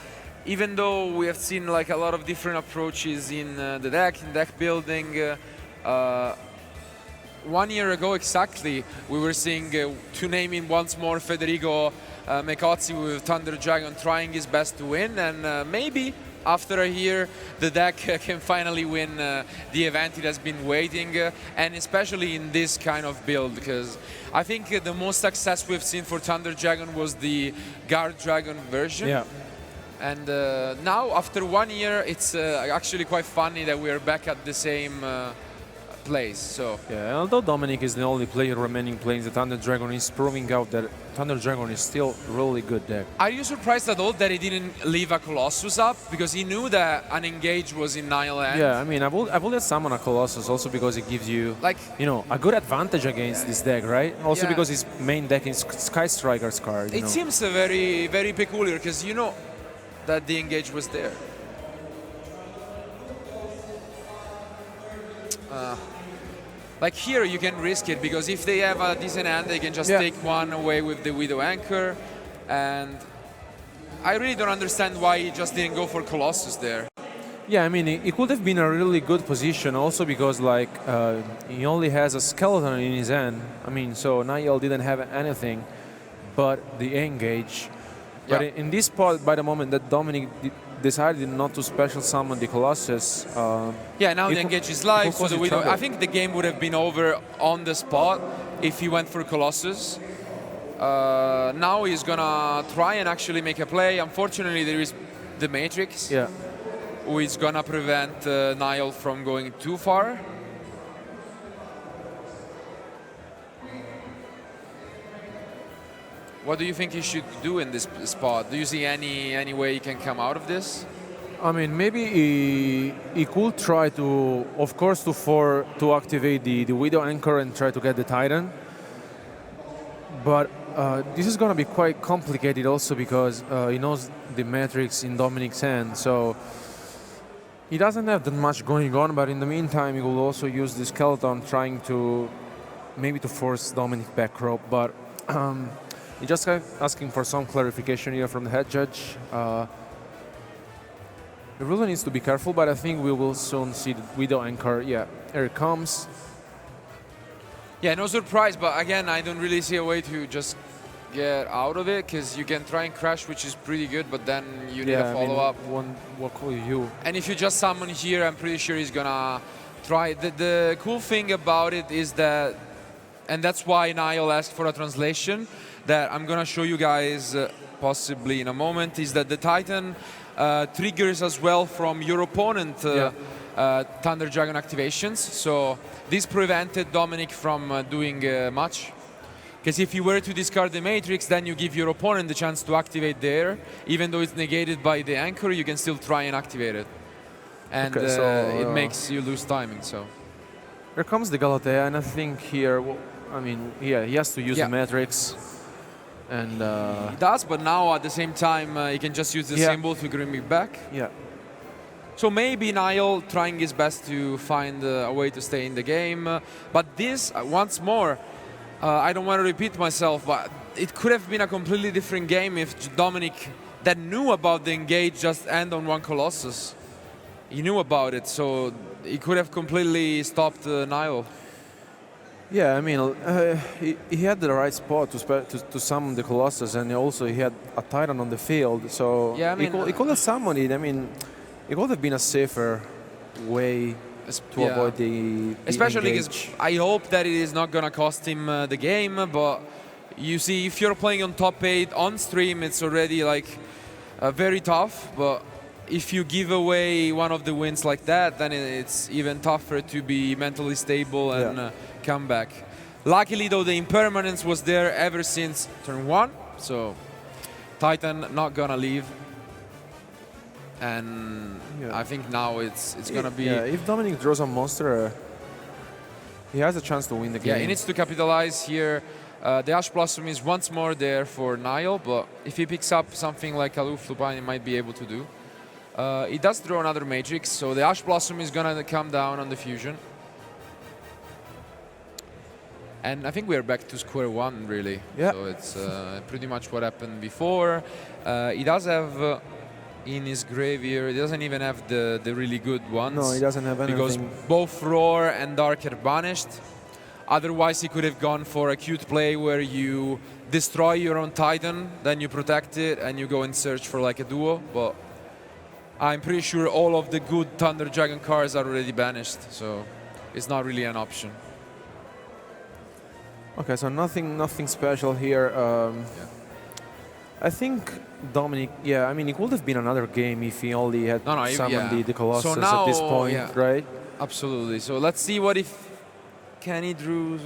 even though we have seen like a lot of different approaches in the deck, in deck building, 1 year ago exactly, we were seeing, to name him once more, Federico Mecozzi with Thunder Dragon trying his best to win, and maybe after a year, the deck can finally win the event it has been waiting, and especially in this kind of build, because I think the most success we've seen for Thunder Dragon was the Guard Dragon version. Yeah. And now, after 1 year, it's actually quite funny that we are back at the same place. So yeah, although Dominic is the only player remaining playing the Thunder Dragon, is proving out that Thunder Dragon is still really good deck. are you surprised at all that he didn't leave a Colossus up? Because he knew that an engage was in Nile end. Yeah, I mean, I would summon a Colossus also because it gives you, like, you know, a good advantage against this deck, right? Also Yeah. because his main deck is Sky Striker's card. It seems very, very peculiar, because you know that the engage was there. Like here, you can risk it, because if they have a decent hand, they can just take one away with the Widow Anchor. And I really don't understand why he just didn't go for Colossus there. Yeah, I mean, it could have been a really good position also because, like, he only has a skeleton in his hand. I mean, so Niall didn't have anything but the engage. But in this spot, by the moment that Dominic decided not to special summon the Colossus... yeah, now the engage is live, so the Widow... I think the game would have been over on the spot if he went for Colossus. Now he's gonna try and actually make a play. Unfortunately, there is the Matrix, who is gonna prevent Niall from going too far. What do you think he should do in this spot? Do you see any way he can come out of this? I mean, maybe he could try to, of course, to activate the Widow Anchor and try to get the Titan. But this is going to be quite complicated also because he knows the Matrix in Dominic's hand, so he doesn't have that much going on. But in the meantime, he will also use the Skeleton trying to maybe to force Dominic back rope. But he just asking for some clarification here from the head judge. He really needs to be careful, but I think we will soon see the Widow Anchor. Yeah, here it comes. Yeah, no surprise, but again, I don't really see a way to just get out of it, because you can try and crash, which is pretty good, but then you need a follow-up. What could you? And if you just summon here, I'm pretty sure he's gonna try. The cool thing about it is that, and that's why Niall asked for a translation, that I'm gonna show you guys possibly in a moment, is that the Titan triggers as well from your opponent Thunder Dragon activations. So this prevented Dominic from doing much. Because if you were to discard the Matrix, then you give your opponent the chance to activate there. Even though it's negated by the Anchor, you can still try and activate it. And it makes you lose timing. So here comes the Galatea, and I think here, I mean, yeah, he has to use the Matrix. And he does, but now at the same time, he can just use the symbol to bring it back. Yeah. So maybe Niall trying his best to find a way to stay in the game. But this, once more, I don't want to repeat myself, but it could have been a completely different game if Dominic, that knew about the engage, just end on one Colossus. He knew about it, so he could have completely stopped Niall. Yeah, I mean, he had the right spot to summon the Colossus, and also he had a Titan on the field, so yeah, I mean, he could have summoned it. I mean, it would have been a safer way to avoid the especially because I hope that it is not going to cost him the game, but you see, if you're playing on top 8 on stream, it's already like very tough, but if you give away one of the wins like that, then it's even tougher to be mentally stable and come back. Luckily, though, the impermanence was there ever since turn 1, so Titan not gonna leave. And I think now it's gonna be... Yeah, if Dominic draws a monster, he has a chance to win the game. Yeah, he needs to capitalize here. The Ash Blossom is once more there for Niall, but if he picks up something like Aloof Lupine, he might be able to do. He does draw another Matrix, so the Ash Blossom is gonna come down on the fusion. And I think we're back to square one, really. Yeah. So it's pretty much what happened before. He does have in his graveyard, he doesn't even have the really good ones. No, he doesn't have anything. Because both Roar and Dark are banished. Otherwise, he could have gone for a cute play where you destroy your own Titan, then you protect it, and you go and search for like a duo. But I'm pretty sure all of the good Thunder Dragon cards are already banished, so it's not really an option. Okay, so nothing special here. I think Dominic, yeah, I mean, it would have been another game if he only had summoned the Colossus so now, at this point, right? Absolutely. So let's see what if Kenny drew.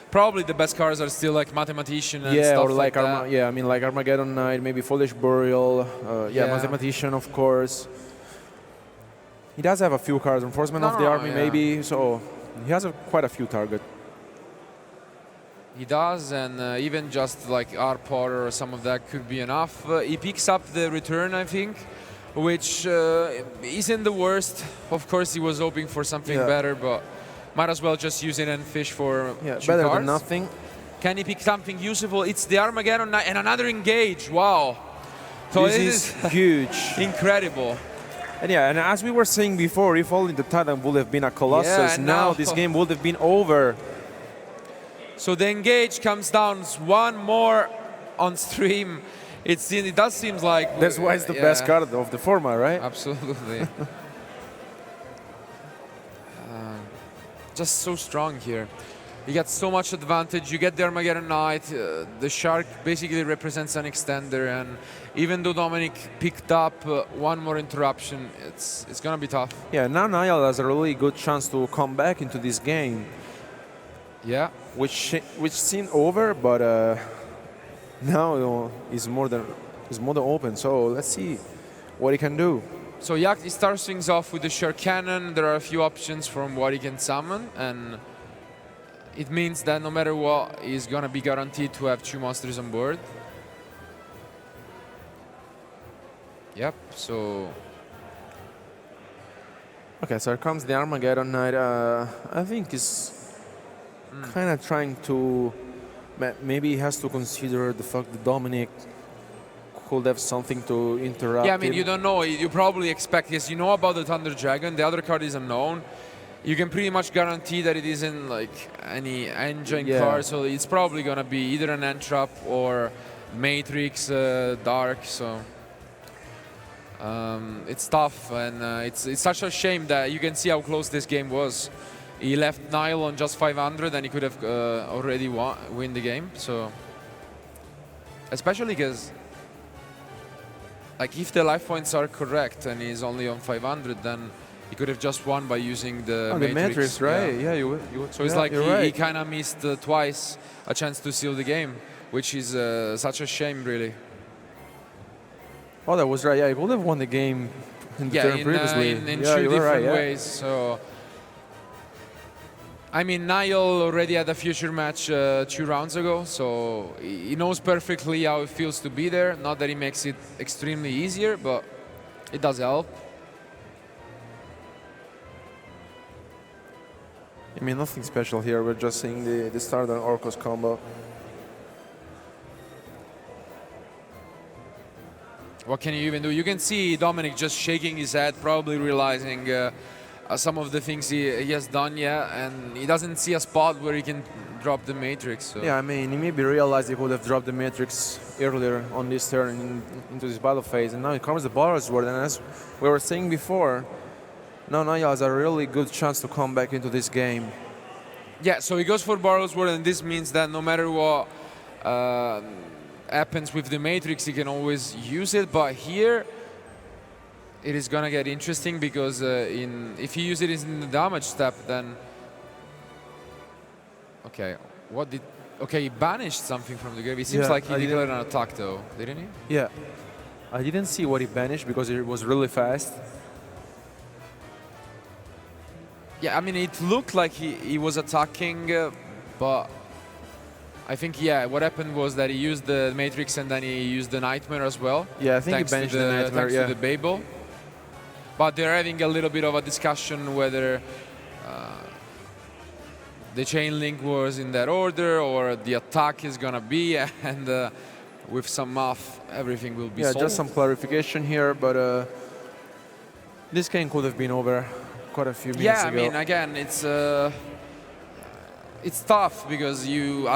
Probably the best cards are still like Mathematician and stuff or like that. I mean, like Armageddon Knight, maybe Foolish Burial, Mathematician, of course. He does have a few cards, Enforcement of the Army, maybe, so he has quite a few targets. He does, and even just like R Potter or some of that could be enough. He picks up the return, I think, which isn't the worst. Of course, he was hoping for something better, but might as well just use it and fish for two better cards. than nothing. Can he pick something useful? It's the Armageddon Knight and another Engage. Wow. So this is huge. Incredible. And and as we were saying before, if only the Titan would have been a Colossus, now this game would have been over. So the Engage comes down one more on stream. It does seem like... That's why it's the best card of the format, right? Absolutely. Just so strong here. You get so much advantage. You get the Armageddon Knight. The Shark basically represents an extender, and even though Dominic picked up one more interruption, it's gonna be tough. Yeah, now Niall has a really good chance to come back into this game. Yeah. Which seemed over, but now is more than open. So let's see what he can do. So he starts things off with the Shark Cannon. There are a few options from what he can summon, and it means that no matter what, he's gonna be guaranteed to have 2 monsters on board. Yep, so... Okay, so here comes the Armageddon Knight. I think he's kind of trying to... Maybe he has to consider the fact that Dominic could have something to interrupt. Yeah, I mean, him. you don't know. You probably expect, yes, you know about the Thunder Dragon. The other card is unknown. You can pretty much guarantee that it isn't like any engine card, so it's probably gonna be either an Entrap or Matrix Dark. So it's tough, and it's such a shame that you can see how close this game was. He left Niall on just 500, and he could have already win the game. So especially because, like, if the life points are correct and he's only on 500, then he could have just won by using the Matrix, right? Yeah, so it's like he kind of missed twice a chance to seal the game, which is such a shame, really. Oh, that was right. Yeah, he would have won the game in the turn previously. In two different ways. So, I mean, Niall already had a future match 2 rounds ago, so he knows perfectly how it feels to be there. Not that he makes it extremely easier, but it does help. I mean, nothing special here. We're just seeing the start on Orcos combo. What can you even do? You can see Dominic just shaking his head, probably realizing some of the things he has done, and he doesn't see a spot where he can drop the Matrix. So. Yeah, I mean, he maybe realized he could have dropped the Matrix earlier on this turn into this battle phase, and now it comes the Ballast Ward, and as we were saying before, now Niall has a really good chance to come back into this game. Yeah, so he goes for Ballast Ward, and this means that no matter what happens with the Matrix, he can always use it, but here it is gonna get interesting because if he uses it in the damage step, then he banished something from the grave. It seems like he declared an attack though, didn't he? Yeah, I didn't see what he banished because it was really fast. Yeah, I mean, it looked like he was attacking, but I think, what happened was that he used the Matrix and then he used the Nightmare as well. Yeah, I think he banished the Nightmare, thanks to the Babel. But they're having a little bit of a discussion whether the chain link was in that order or the attack is gonna be, and with some math, everything will be solved. Yeah, just some clarification here, but this game could have been over quite a few minutes ago. Yeah, I mean, again, it's tough because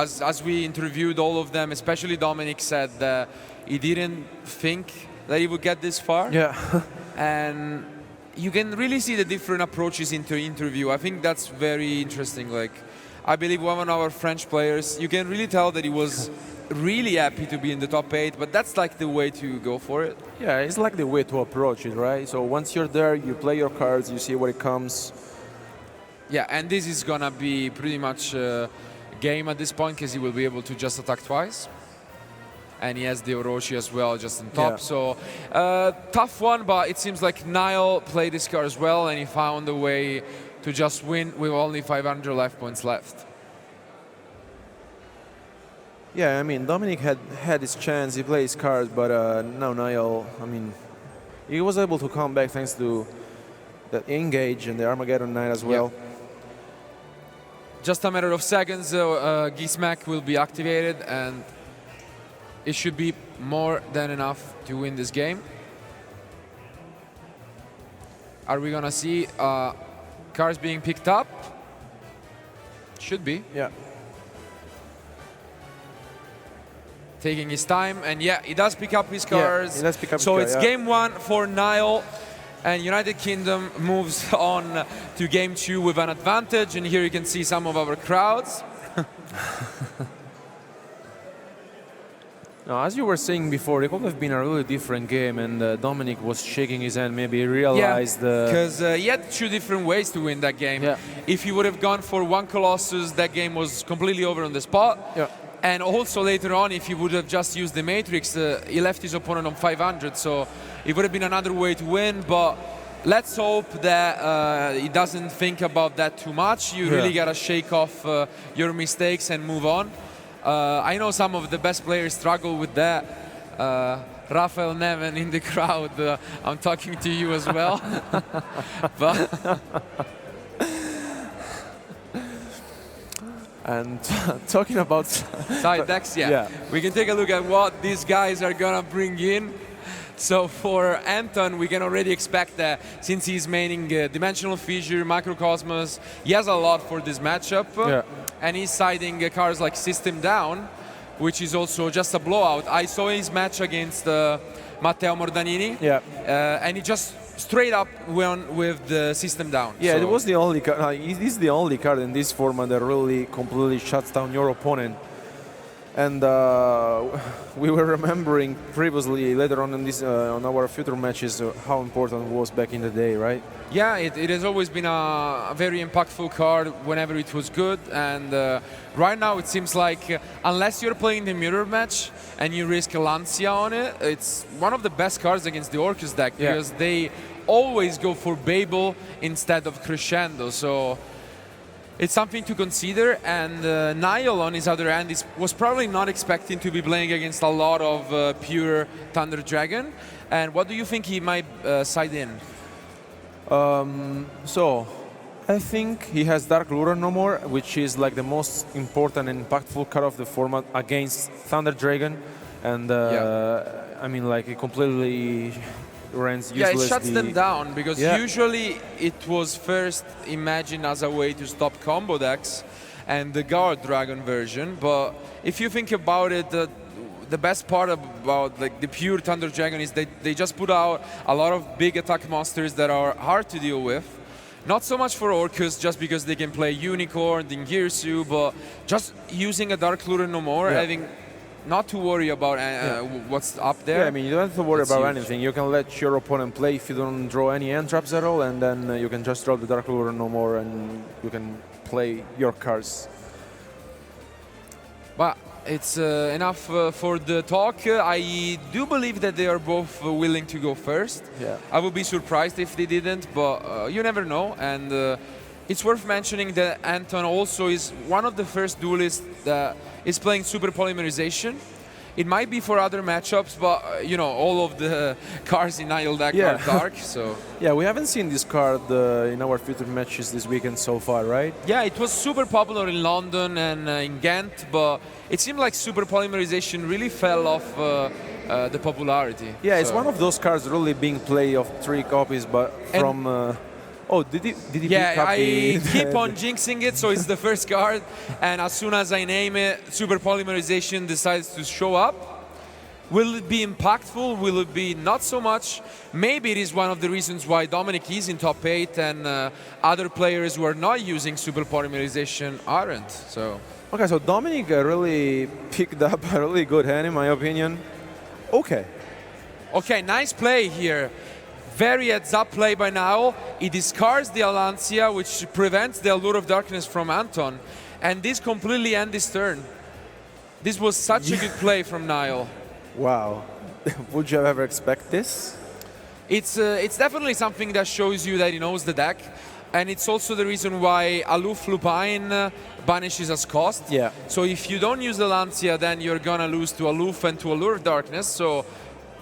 as we interviewed all of them, especially Dominic said that he didn't think that he would get this far. Yeah. and you can really see the different approaches into interview. I think that's very interesting. Like, I believe one of our French players, you can really tell that he was really happy to be in the top 8, but that's like the way to go for it. Yeah, it's like the way to approach it, right? So once you're there, you play your cards, you see where it comes. Yeah, and this is gonna be pretty much a game at this point because he will be able to just attack twice. And he has the Orochi as well, just on top. Yeah. So tough one, but it seems like Niall played this card as well, and he found a way to just win with only 500 life points left. Yeah, I mean, Dominic had his chance, he played his cards, but now Niall, I mean, he was able to come back thanks to the engage and the Armageddon Knight as well. Yeah. Just a matter of seconds, Gismac will be activated, and it should be more than enough to win this game. Are we gonna see cards being picked up? Should be. Yeah. Taking his time, and yeah, he does pick up his cards. Yeah, he does pick up so his it's card, yeah. game 1 for Niall, and United Kingdom moves on to game 2 with an advantage, and here you can see some of our crowds. Now, as you were saying before, it could have been a really different game, and Dominic was shaking his hand, maybe he realized because he had 2 different ways to win that game. Yeah. If he would have gone for 1 Colossus, that game was completely over on the spot. Yeah. And also later on, if he would have just used the Matrix, he left his opponent on 500, so it would have been another way to win, but let's hope that he doesn't think about that too much. You really gotta shake off your mistakes and move on. I know some of the best players struggle with that. Rafael Neven in the crowd, I'm talking to you as well. But and talking about side decks, yeah. We can take a look at what these guys are gonna bring in. So for Anton, we can already expect that since he's maining Dimensional Fissure, Microcosmos, he has a lot for this matchup. Yeah. And he's siding cards like System Down, which is also just a blowout. I saw his match against Matteo Mordanini, and he just straight up won with the System Down. Yeah, so it was the only card. It is the only card in this format that really completely shuts down your opponent. And we were remembering previously, later on in this, on our future matches, how important it was back in the day, right? Yeah, it has always been a very impactful card whenever it was good. And right now it seems like unless you're playing the mirror match and you risk Lancia on it, it's one of the best cards against the Orcus deck because they always go for Babel instead of Crescendo. So it's something to consider, and Niall, on his other hand, was probably not expecting to be playing against a lot of pure Thunder Dragon. And what do you think he might side in? So, I think he has Dark Lure no more, which is like the most important and impactful card of the format against Thunder Dragon. And I mean, like, it completely runs useless. Yeah, it shuts them down because usually it was first imagined as a way to stop combo decks and the Guard Dragon version. But if you think about it, the best part about like the pure Thunder Dragon is they just put out a lot of big attack monsters that are hard to deal with. Not so much for Orcus, just because they can play Unicorn, Dingirsu, but just using a Dark Lure no more, having not to worry about what's up there. Yeah, I mean, you don't have to worry about anything. You can let your opponent play if you don't draw any end traps at all, and then you can just drop the Dark Lure no more, and you can play your cards. But it's enough for the talk. I do believe that they are both willing to go first. Yeah. I would be surprised if they didn't, but you never know. And it's worth mentioning that Anton also is one of the first duelists that is playing Super Polymerization. It might be for other matchups, but you know, all of the cards in Nile deck are dark, so... Yeah, we haven't seen this card in our future matches this weekend so far, right? Yeah, it was super popular in London and in Ghent, but it seemed like Super Polymerization really fell off the popularity. Yeah, it's one of those cards really being played of 3 copies, but from... Oh, did he pick up I the... keep on jinxing it, so it's the first card, and as soon as I name it, Super Polymerization decides to show up. Will it be impactful? Will it be not so much? Maybe it is one of the reasons why Dominic is in top 8 and other players who are not using super polymerization aren't. So. Okay, so Dominic really picked up a really good hand, in my opinion. Okay. Okay, nice play here. Very heads-up play by Niall. He discards the Alancia, which prevents the Allure of Darkness from Anton. And this completely ends his turn. This was such a good play from Niall. Wow. Would you ever expect this? It's definitely something that shows you that he knows the deck. And it's also the reason why Aloof Lupine banishes as cost. Yeah. So if you don't use the Lancia, then you're gonna lose to Aloof and to Allure of Darkness. So,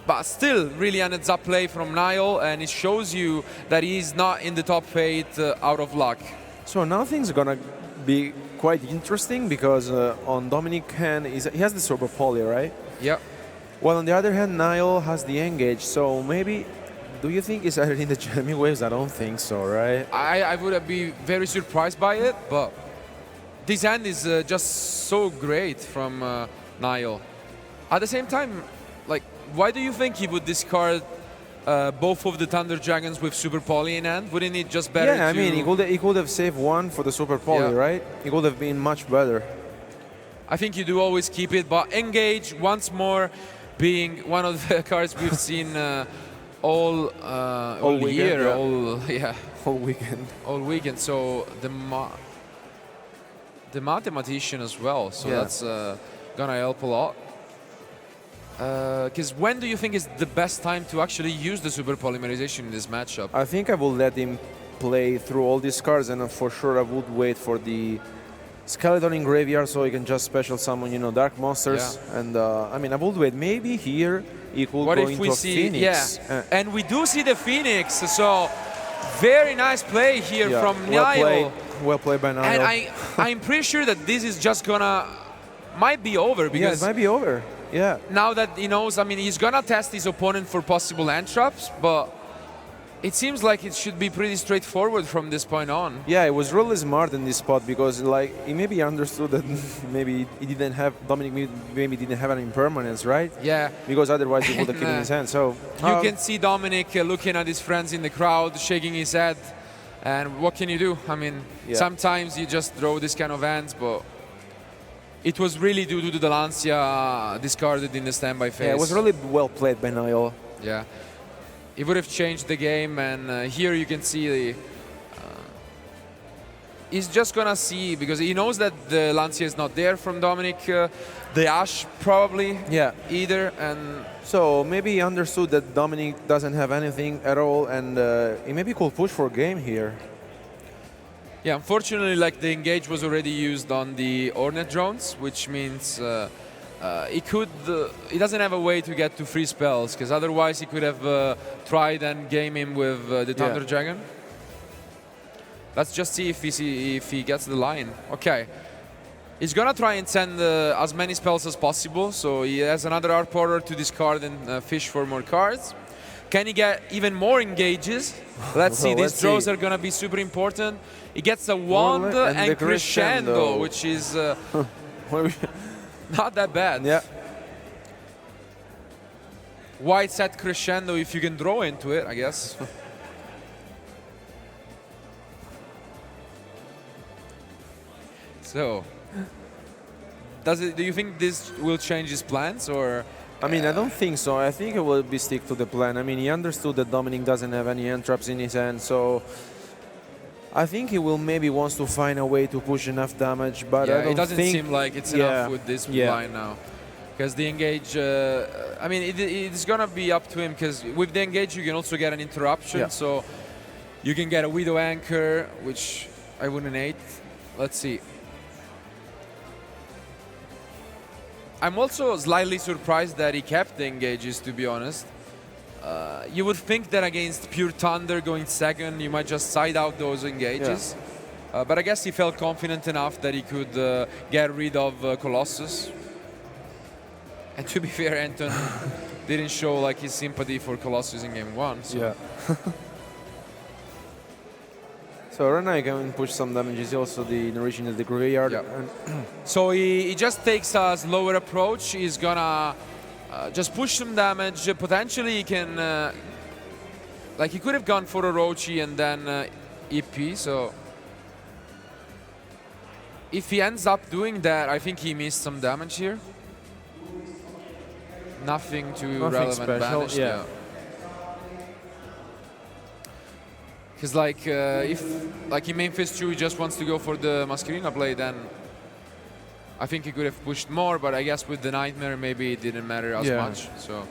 but still, really an heads-up play from Niall, and it shows you that he's not in the top 8 out of luck. So now things are gonna be quite interesting because on Dominic hand, he has the Super Poly, right? Yeah. Well, on the other hand, Niall has the Engage, so maybe. Do you think it's either in the jamming waves? I don't think so, right? I would be very surprised by it, but this hand is just so great from Niall. At the same time, like, why do you think he would discard both of the Thunder Dragons with Super Poly in hand? Wouldn't it just better? Yeah, I mean, he could have saved one for the Super Poly, right? It could have been much better. I think you do always keep it, but Engage once more being one of the cards we've seen. All weekend, year, yeah. All weekend. All weekend. So the mathematician as well. So that's gonna help a lot. Because when do you think is the best time to actually use the super polymerization in this matchup? I think I will let him play through all these cards, and for sure I would wait for the skeleton in graveyard so he can just special summon, you know, dark monsters. Yeah. And I mean, I would wait. Maybe here he could go into a Phoenix. Yeah, and we do see the Phoenix. So very nice play here from Niall. Well played by Niall. And I'm pretty sure that this is just might be over because it might be over. Yeah. Now that he knows, I mean, he's gonna test his opponent for possible hand traps, but it seems like it should be pretty straightforward from this point on. Yeah, it was really smart in this spot because, like, he maybe understood that maybe he didn't have Dominic maybe didn't have an impermanence, right? Yeah. Because otherwise he would have kept in his hand. So you can see Dominic looking at his friends in the crowd, shaking his head, and what can you do? I mean, sometimes you just throw this kind of hands, but it was really due to the Lancia discarded in the standby phase. Yeah, it was really well played by Niall. Yeah. It would have changed the game, and here you can see he's just gonna see, because he knows that the Lancia is not there from Dominic, the Ash probably either, and so maybe he understood that Dominic doesn't have anything at all, and he maybe could push for a game here. Yeah, unfortunately, like, the engage was already used on the Hornet drones, which means he doesn't have a way to get to free spells, because otherwise he could have tried and game him with the Thunder Dragon. Let's just see if he gets the line. Okay. He's gonna try and send as many spells as possible, so he has another Art Porter to discard and fish for more cards. Can he get even more engages? Let's see, these draws are gonna be super important. He gets a Wand and Crescendo, which is not that bad. Yeah. White set Crescendo if you can draw into it, I guess. So, do you think this will change his plans, or? I mean, I don't think so. I think it will be stick to the plan. I mean, he understood that Dominic doesn't have any hand traps in his hand, so I think he will maybe wants to find a way to push enough damage, but I don't it doesn't think seem like it's enough with this line now. Because the engage, I mean, it's gonna be up to him, because with the engage you can also get an interruption, so you can get a Widow Anchor, which I wouldn't hate. Let's see. I'm also slightly surprised that he kept the engages, to be honest. You would think that against Pure Thunder going second, you might just side out those engages. But I guess he felt confident enough that he could get rid of Colossus. And to be fair, Anton didn't show like his sympathy for Colossus in game one. So. Yeah. So right now he can push some damages, also the narration of the graveyard. So he just takes a slower approach. He's gonna just push some damage. Potentially he can, like he could have gone for Orochi and then EP. So if he ends up doing that, I think he missed some damage here. Nothing too relevant special, banished. yeah. Because like if like in main phase 2 he just wants to go for the Mascherina play, then I think he could have pushed more, but I guess with the Nightmare maybe it didn't matter as much. So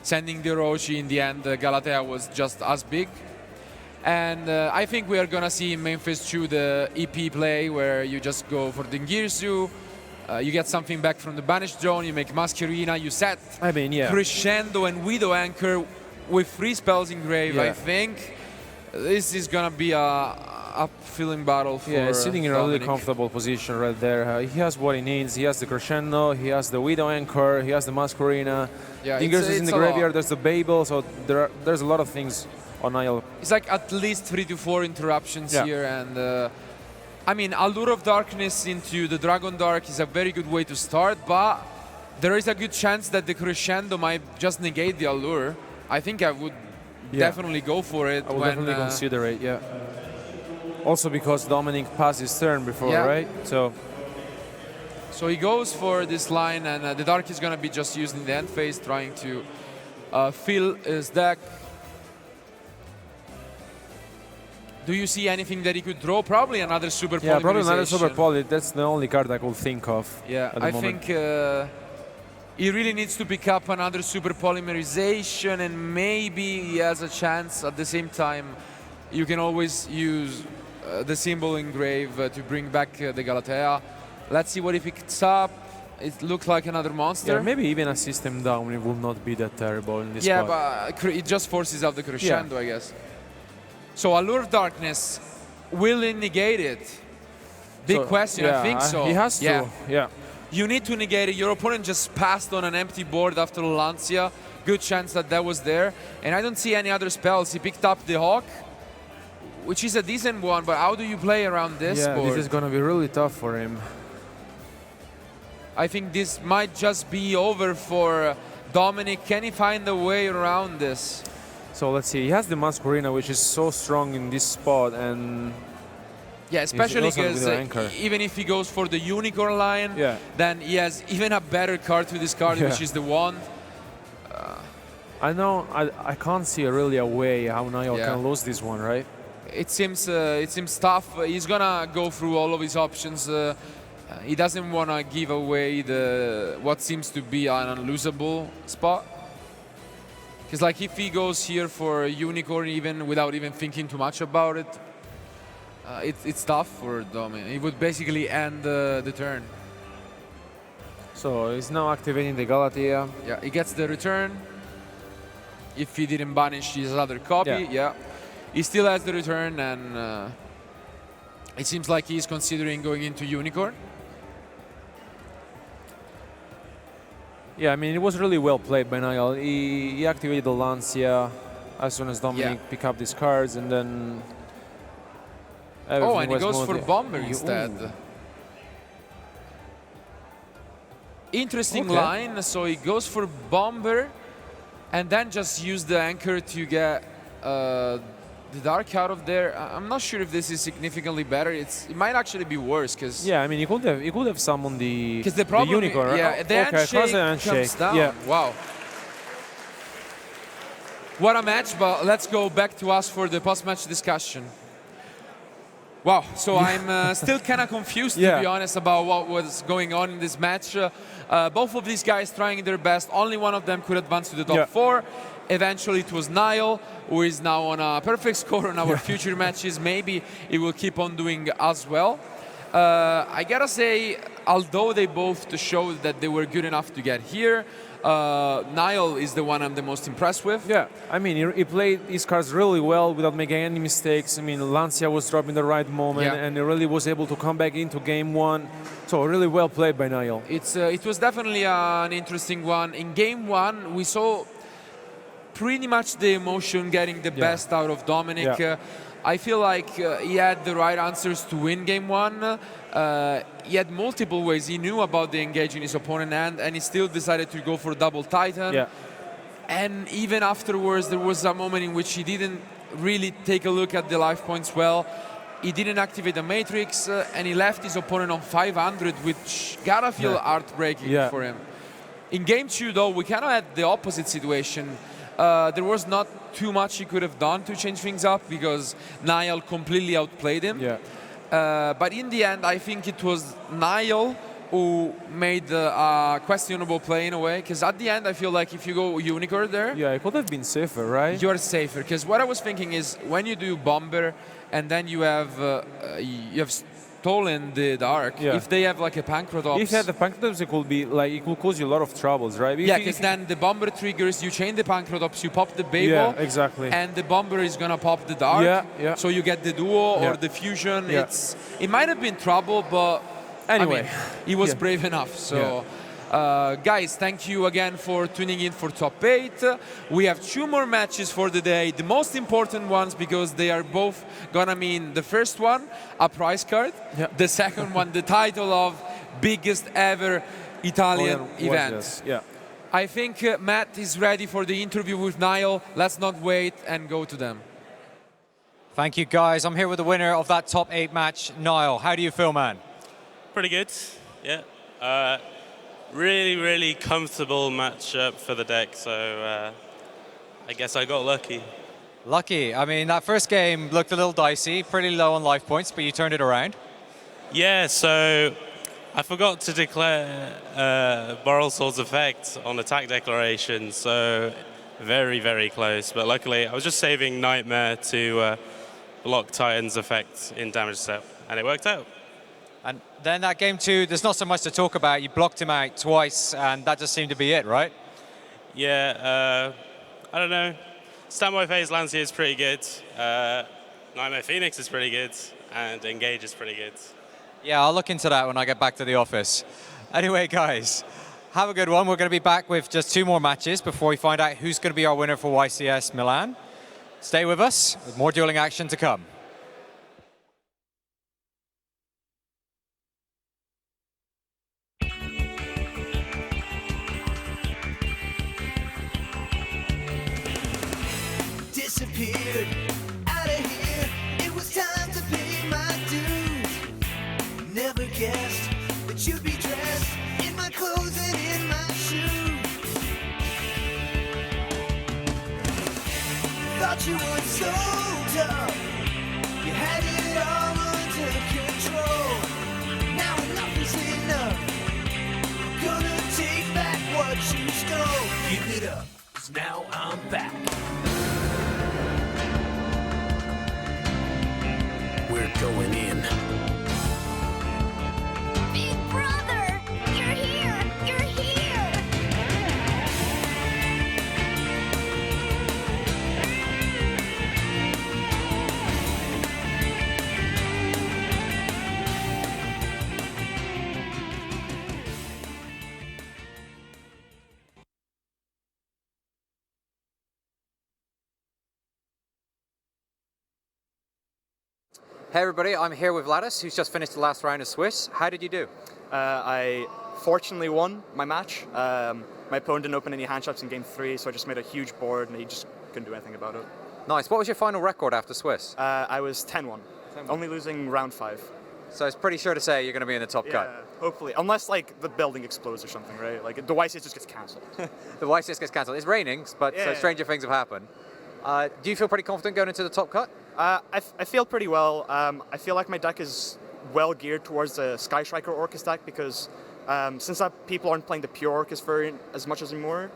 sending the Orochi in the end, Galatea was just as big. And I think we are gonna see in main phase 2 the EP play where you just go for Dingirsu, you get something back from the banished zone, you make Mascherina, you set Crescendo and Widow Anchor with 3 spells in grave. I think this is gonna be a upfilling battle for he's sitting in a really Dominic. comfortable position right there. He has what he needs. He has the Crescendo, he has the Widow Anchor, he has the Mascherina. Dingers is in the graveyard, there's the Babel, so there's a lot of things on Niall. It's like at least 3 to 4 interruptions here, and I mean, Allure of Darkness into the Dragon Dark is a very good way to start, but there is a good chance that the Crescendo might just negate the Allure. I think I would definitely go for it. I would definitely consider it, Also because Dominic passed his turn before, right? So he goes for this line, and the Dark is going to be just used in the end phase, trying to fill his deck. Do you see anything that he could draw? Probably another Super Polymerization. Yeah, probably another Super Poly. That's the only card I could think of. Yeah, I think he really needs to pick up another Super Polymerization, and maybe he has a chance. At the same time, you can always use the symbol engrave to bring back the Galatea. Let's see what he picks up. It looks like another monster. Yeah, maybe even a system down, it will not be that terrible in this spot. But it just forces out the Crescendo, I guess. So Allure of Darkness, will he negate it? Big question, I think so. He has to, You need to negate it. Your opponent just passed on an empty board after Lancia. Good chance that was there. And I don't see any other spells. He picked up the Hawk, which is a decent one, but how do you play around this board? This is going to be really tough for him. I think this might just be over for Dominic. Can he find a way around this? So let's see. He has the Mascherina, which is so strong in this spot, and especially because even if he goes for the Unicorn line, then he has even a better card to discard, which is the Wand. I know. I can't see really a way how Niall can lose this one, right? It seems tough. He's gonna go through all of his options. He doesn't want to give away what seems to be an unlosable spot. Because like if he goes here for a Unicorn even without even thinking too much about it, it's tough for Dominic. He would basically end the turn. So he's now activating the Galatea. Yeah, he gets the return. If he didn't banish his other copy, he still has the return, and it seems like he's considering going into Unicorn. Yeah, I mean, it was really well played by Niall. He activated the Lancia as soon as Dominic picked up these cards, and then and he goes for Bomber instead. Interesting line. So he goes for Bomber, and then just use the Anchor to get the Dark out of there. I'm not sure if this is significantly better. It might actually be worse, because I mean, he could have summoned the Unicorn. The handshake comes down. Wow. What a match, but let's go back to us for the post-match discussion. Wow, so I'm still kind of confused, to be honest, about what was going on in this match. Both of these guys trying their best. Only one of them could advance to the top 4. Eventually it was Niall, who is now on a perfect score on our future matches. Maybe he will keep on doing as well. I gotta say, although they both showed that they were good enough to get here, Niall is the one I'm the most impressed with. Yeah, I mean, he played his cards really well without making any mistakes. I mean, Lancia was dropping the right moment, and he really was able to come back into game 1. So really well played by Niall. It was definitely an interesting one. In game 1, we saw pretty much the emotion getting the best out of Dominic. I feel like he had the right answers to win game one. He had multiple ways. He knew about the engaging his opponent and he still decided to go for double Titan. Yeah. And even afterwards, there was a moment in which he didn't really take a look at the life points well. He didn't activate the Matrix, and he left his opponent on 500, which gotta feel heartbreaking for him. In game two, though, we kind of had the opposite situation. There was not too much he could have done to change things up because Niall completely outplayed him. But in the end, I think it was Niall who made a questionable play in a way, because at the end I feel like if you go Unicorn there, it could have been safer, right? You are safer, because what I was thinking is when you do Bomber and then you have stolen the arc. If they have like a Pancratops, if you had the Pancratops, it could cause you a lot of troubles, right? Because then the Bomber triggers, you chain the Pancratops, you pop the Babel, Yeah, exactly. and the Bomber is gonna pop the Dark. So you get the duo or the fusion. It might have been trouble, but anyway, he was brave enough. So. Guys, thank you again for tuning in for Top 8. We have 2 more matches for the day, the most important ones because they are both gonna mean the first one, a prize card, the second one, the title of biggest ever Italian event. I think Matt is ready for the interview with Niall. Let's not wait and go to them. Thank you, guys. I'm here with the winner of that Top 8 match, Niall. How do you feel, man? Pretty good, yeah. Really, really comfortable matchup for the deck, so I guess I got lucky. Lucky. I mean, that first game looked a little dicey, pretty low on life points, but you turned it around. Yeah, so I forgot to declare Boral Sword's effect on attack declaration, so very, very close. But luckily, I was just saving Nightmare to block Titan's effect in damage step, and it worked out. And then that game 2, there's not so much to talk about. You blocked him out twice, and that just seemed to be it, right? Yeah, I don't know. Standby Phase Lancia is pretty good. Nightmare Phoenix is pretty good, and Engage is pretty good. Yeah, I'll look into that when I get back to the office. Anyway, guys, have a good one. We're going to be back with just 2 more matches before we find out who's going to be our winner for YCS Milan. Stay with us, with more dueling action to come. Disappeared out of here. It was time to pay my dues. Never guessed that you'd be dressed in my clothes and in my shoes. Thought you were so tough. You had it all under control. Now enough is enough. Gonna take back what you stole. Give it up, 'cause now I'm back. We're going in. Big brother! You're here! You're here! Hey everybody, I'm here with Lattice, who's just finished the last round of Swiss. How did you do? I fortunately won my match. My opponent didn't open any hand shots in game 3, so I just made a huge board and he just couldn't do anything about it. Nice. What was your final record after Swiss? I was 10-1, only losing round 5. So it's pretty sure to say you're going to be in the top cut. Hopefully. Unless like the building explodes or something, right? Like the YCS just gets cancelled. The YCS gets cancelled. It's raining, but so stranger things have happened. Do you feel pretty confident going into the top cut? I feel pretty well. I feel like my deck is well geared towards the Sky Striker Orcus deck because since people aren't playing the pure Orcus variant as much as anymore,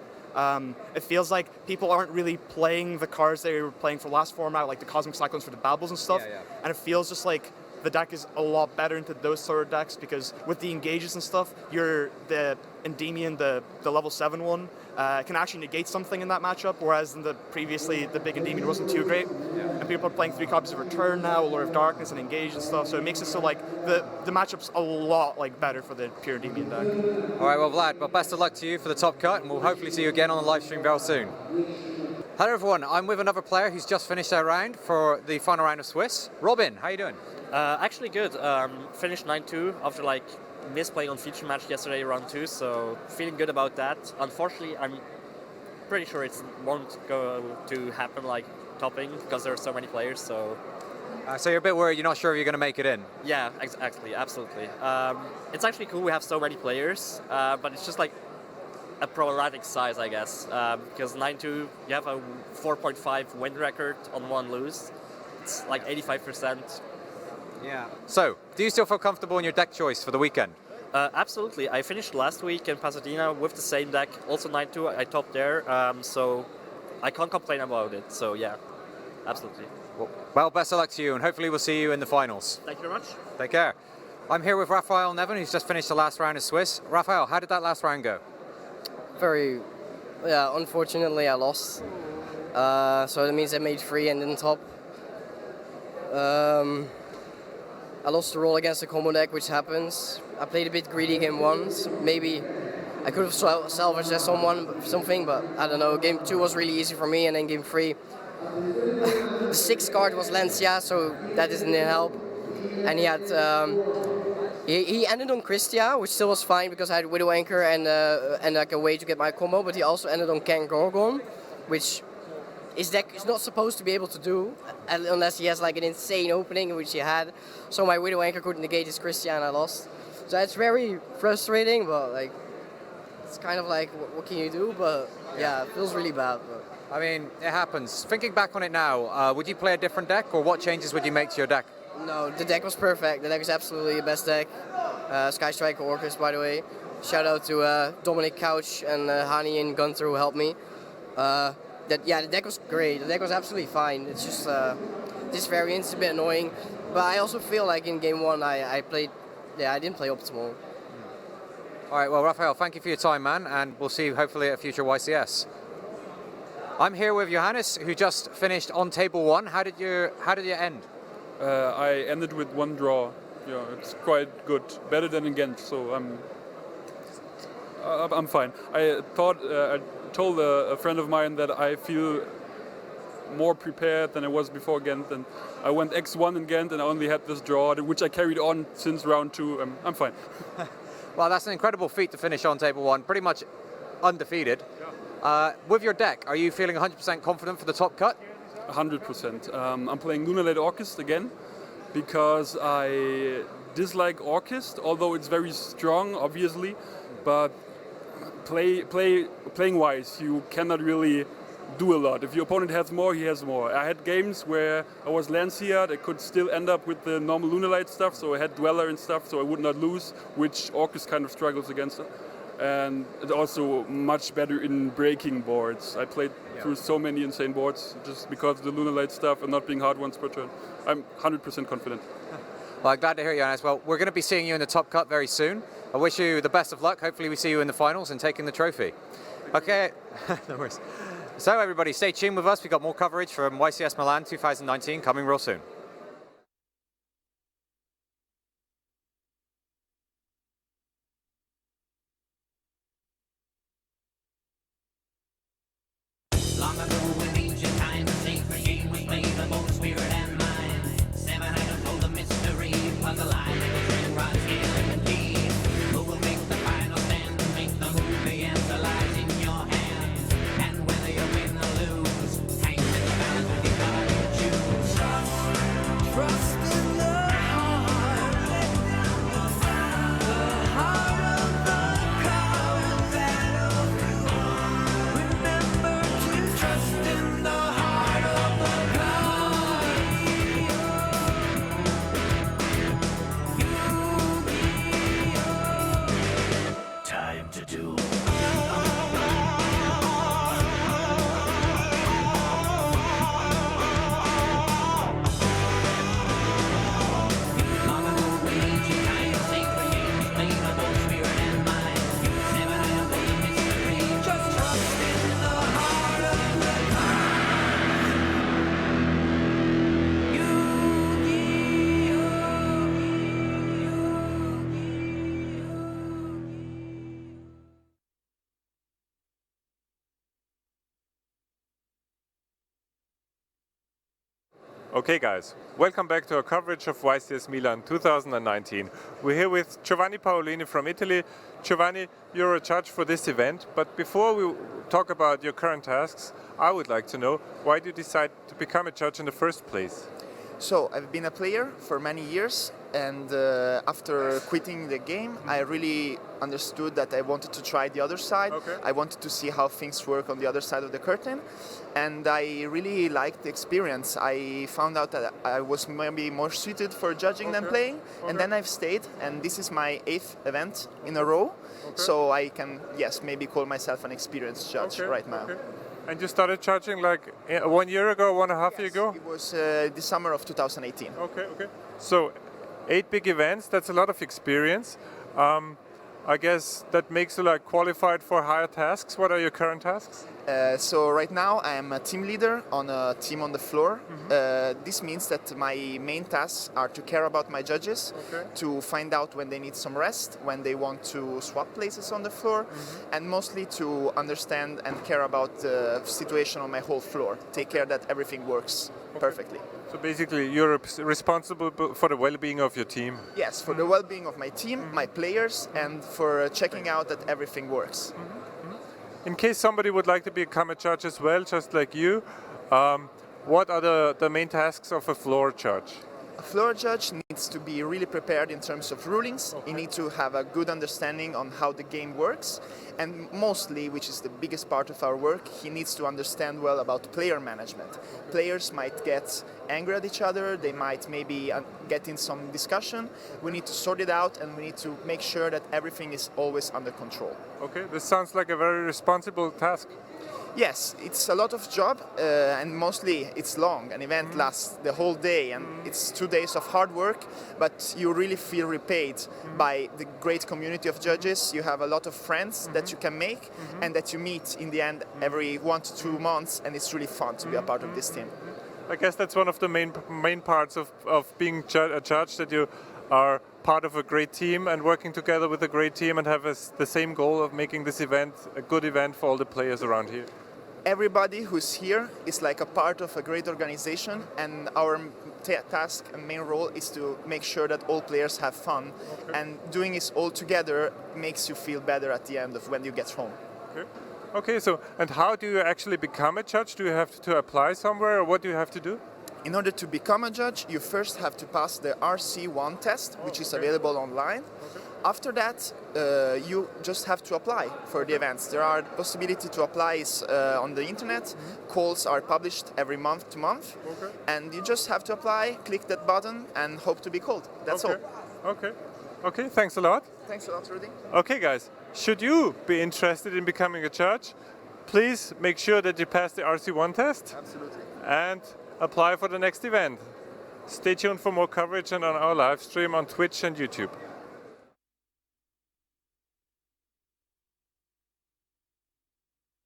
it feels like people aren't really playing the cards they were playing for last format, like the Cosmic Cyclones for the Babbles and stuff. And it feels just like the deck is a lot better into those sort of decks because with the engages and stuff, the Endymion, the level 7 one, can actually negate something in that matchup, whereas in previously the big Endymion wasn't too great. And people are playing 3 copies of Return now, Lord of Darkness and Engage and stuff, so it makes it so like the matchup's a lot like better for the pure Endymion deck. All right, well Vlad, but best of luck to you for the top cut, and we'll hopefully see you again on the live stream very soon. Hello everyone, I'm with another player who's just finished their round for the final round of Swiss. Robin, how you doing? Actually good. Finished 9-2 after like misplaying on feature match yesterday, round 2, so feeling good about that. Unfortunately, I'm pretty sure it won't go to happen like topping because there are so many players, so... So you're a bit worried, you're not sure if you're going to make it in? Yeah, exactly, absolutely. It's actually cool we have so many players, but it's just like a problematic size, I guess, because 9-2, you have a 4.5 win record on 1 lose. It's like 85%. Yeah. So, do you still feel comfortable in your deck choice for the weekend? Absolutely. I finished last week in Pasadena with the same deck, also 9-2. I topped there, so I can't complain about it. So yeah, absolutely. Well, best of luck to you, and hopefully we'll see you in the finals. Thank you very much. Take care. I'm here with Raphael Nevin, who's just finished the last round of Swiss. Raphael, how did that last round go? Unfortunately I lost. So that means I made 3 and didn't top. I lost the roll against the combo deck, which happens. I played a bit greedy game 1. So maybe I could have salvaged something, but I don't know. Game 2 was really easy for me, and then game 3, the 6th card was Lancia, so that didn't help. And he had he ended on Christia, which still was fine because I had Widow Anchor and like a way to get my combo. But he also ended on Ken Gorgon, which his deck is not supposed to be able to do unless he has like an insane opening, which he had. So my Widow Anchor couldn't negate his Christia, and I lost. So it's very frustrating, but like it's kind of like what can you do? But yeah, it feels really bad. But. I mean, it happens. Thinking back on it now, would you play a different deck, or what changes would you make to your deck? No, the deck was perfect. The deck is absolutely the best deck. Sky Striker Orcus, by the way. Shout out to Dominic Couch and Hani and Gunther who helped me. The deck was great. The deck was absolutely fine. It's just this variance is a bit annoying. But I also feel like in game 1 I didn't play optimal. All right, well, Raphael, thank you for your time, man, and we'll see you hopefully at future YCS. I'm here with Johannes, who just finished on table 1. How did you end? I ended with 1 draw. Yeah, it's quite good, better than in Ghent. So I'm fine. I told a friend of mine that I feel more prepared than I was before Ghent, and I went X1 in Ghent and I only had this draw, which I carried on since round 2. I'm fine. Well, that's an incredible feat to finish on table 1, pretty much undefeated. With your deck, are you feeling 100% confident for the top cut? 100%. I'm playing Lunalate Orchist again because I dislike Orchist, although it's very strong, obviously, but playing wise, you cannot really do a lot. If your opponent has more, he has more. I had games where I was Lancia, I could still end up with the normal Lunalite stuff, so I had Dweller and stuff, so I would not lose, which Orchis kind of struggles against it. And it's also much better in breaking boards. I played through so many insane boards just because of the Lunalite stuff and not being hard ones per turn. I'm 100% confident. Well, I'm glad to hear you, Johannes. Well, we're going to be seeing you in the top cut very soon. I wish you the best of luck. Hopefully we see you in the finals and taking the trophy. Okay, no worries. So everybody, stay tuned with us. We've got more coverage from YCS Milan 2019 coming real soon. Long ago, in ancient times, a safe regime was played on both spirit and mind. 7 items hold the mystery, puzzle line, ring rod, scale, and key. Who will make the final stand and make the move? The answer lies in your hands. And whether you win or lose, hangs in the balance with the card you choose. Okay guys, welcome back to our coverage of YCS Milan 2019. We're here with Giovanni Paolini from Italy. Giovanni, you're a judge for this event, but before we talk about your current tasks, I would like to know, why did you decide to become a judge in the first place? So I've been a player for many years, and after quitting the game, I really understood that I wanted to try the other side. I wanted to see how things work on the other side of the curtain, and I really liked the experience. I found out that I was maybe more suited for judging than playing, and then I've stayed, and this is my 8th event in a row, so I can, yes, maybe call myself an experienced judge right now. And you started judging like 1 year ago, 1.5 years ago? It was the summer of 2018. Okay. So 8 big events, that's a lot of experience. I guess that makes you like qualified for higher tasks. What are your current tasks? So right now I am a team leader on a team on the floor. This means that my main tasks are to care about my judges, to find out when they need some rest, when they want to swap places on the floor, and mostly to understand and care about the situation on my whole floor, take care that everything works perfectly. So basically you're responsible for the well-being of your team? Yes, for the well-being of my team, my players, and for checking out that everything works. In case somebody would like to become a judge as well, just like you, what are the main tasks of a floor judge? A floor judge needs to be really prepared in terms of rulings. He needs to have a good understanding on how the game works, and mostly, which is the biggest part of our work, he needs to understand well about player management. Players might get angry at each other, they might maybe get in some discussion. We need to sort it out, and we need to make sure that everything is always under control. Okay, this sounds like a very responsible task. Yes, it's a lot of job, and mostly it's long. An event lasts the whole day, and it's 2 days of hard work, but you really feel repaid by the great community of judges. You have a lot of friends that you can make and that you meet in the end every 1 to 2 months, and it's really fun to be a part of this team. I guess that's one of the main parts of being a judge, that you are part of a great team and working together with a great team and have the same goal of making this event a good event for all the players around here. Everybody who's here is like a part of a great organization, and our task and main role is to make sure that all players have fun, and doing it all together makes you feel better at the end of when you get home. Okay, so and how do you actually become a judge? Do you have to apply somewhere, or what do you have to do? In order to become a judge, you first have to pass the RC1 test, which is available online. After that, you just have to apply for the events. There are possibility to apply on the internet. Calls are published every month to month, and you just have to apply, click that button, and hope to be called. That's all. Okay, thanks a lot. Thanks a lot, Rudy. Okay, guys, should you be interested in becoming a judge, please make sure that you pass the RC1 test. Absolutely. And apply for the next event. Stay tuned for more coverage and on our live stream on Twitch and YouTube.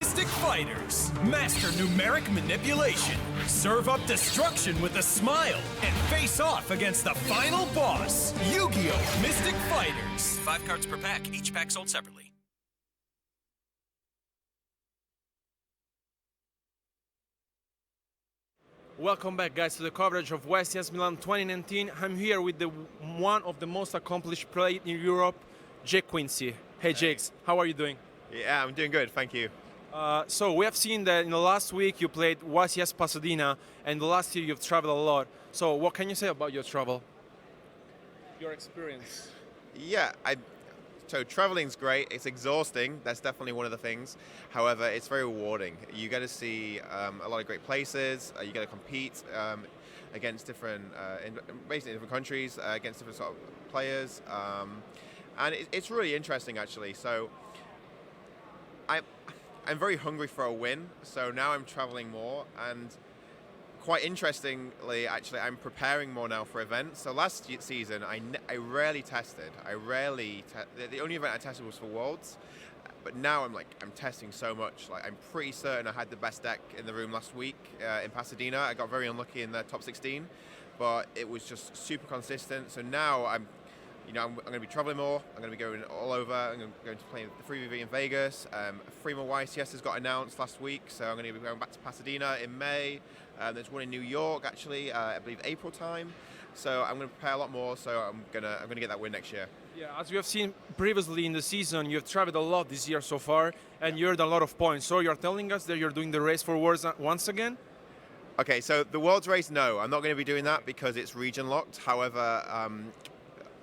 Mystic Fighters. Master numeric manipulation. Serve up destruction with a smile. And face off against the final boss. Yu-Gi-Oh! Mystic Fighters. 5 cards per pack. Each pack sold separately. Welcome back, guys, to the coverage of YCS Milan 2019. I'm here with one of the most accomplished players in Europe, Jake Quincy. Hey, Jakes, how are you doing? Yeah, I'm doing good, thank you. So we have seen that in the last week you played YCS Pasadena, and the last year you've traveled a lot. So what can you say about your travel? Your experience? Yeah, so traveling's great. It's exhausting. That's definitely one of the things. However, it's very rewarding. You get to see a lot of great places. You get to compete against different, basically different countries, against different sort of players, and it's really interesting actually. So I'm very hungry for a win. So now I'm traveling more, and quite interestingly, actually, I'm preparing more now for events. So last season, I rarely tested. The only event I tested was for Worlds. But now I'm testing so much. Like, I'm pretty certain I had the best deck in the room last week in Pasadena. I got very unlucky in the top 16, but it was just super consistent. So now I'm going to be traveling more. I'm going to be going all over. I'm going to play the 3v in Vegas. 3 more YCS has got announced last week, so I'm going to be going back to Pasadena in May. There's one in New York, actually, I believe April time. So I'm going to prepare a lot more. So I'm gonna get that win next year. Yeah, as we have seen previously in the season, you've traveled a lot this year so far, and you earned a lot of points. So you're telling us that you're doing the race for Worlds once again? Okay, so the Worlds race, no, I'm not going to be doing that because it's region locked. However,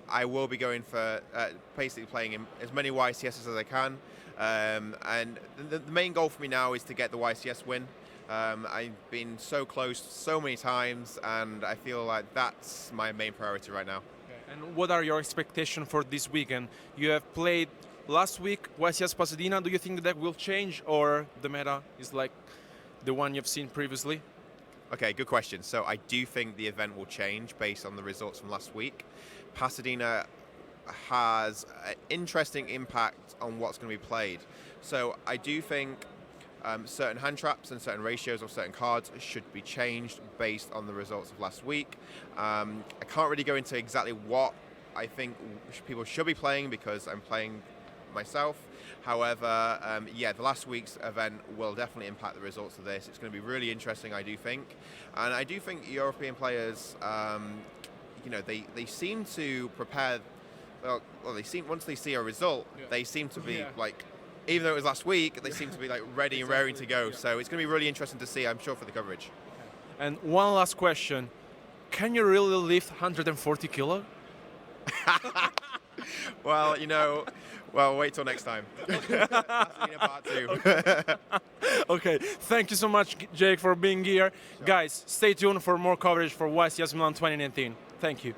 I will be going for basically playing in as many YCSs as I can. And the main goal for me now is to get the YCS win. I've been so close so many times, and I feel like that's my main priority right now. And what are your expectations for this weekend? You have played last week YCS Pasadena. Do you think that will change, or the meta is like the one you've seen previously? Okay, good question. So I do think the event will change based on the results from last week. Pasadena has an interesting impact on what's going to be played. So I do think certain hand traps and certain ratios of certain cards should be changed based on the results of last week. I can't really go into exactly what I think people should be playing because I'm playing myself. However, yeah, the last week's event will definitely impact the results of this. It's going to be really interesting, I do think. And I do think European players, you know, they seem to prepare, well they seem, once they see a result, they seem to be like, even though it was last week, they seem to be like ready and raring to go. So it's going to be really interesting to see, I'm sure, for the coverage. And one last question. Can you really lift 140 kilo? Well, you know, well, wait till next time. Part two. Okay, thank you so much, Jake, for being here. Sure. Guys, stay tuned for more coverage for YCS Milan 2019. Thank you.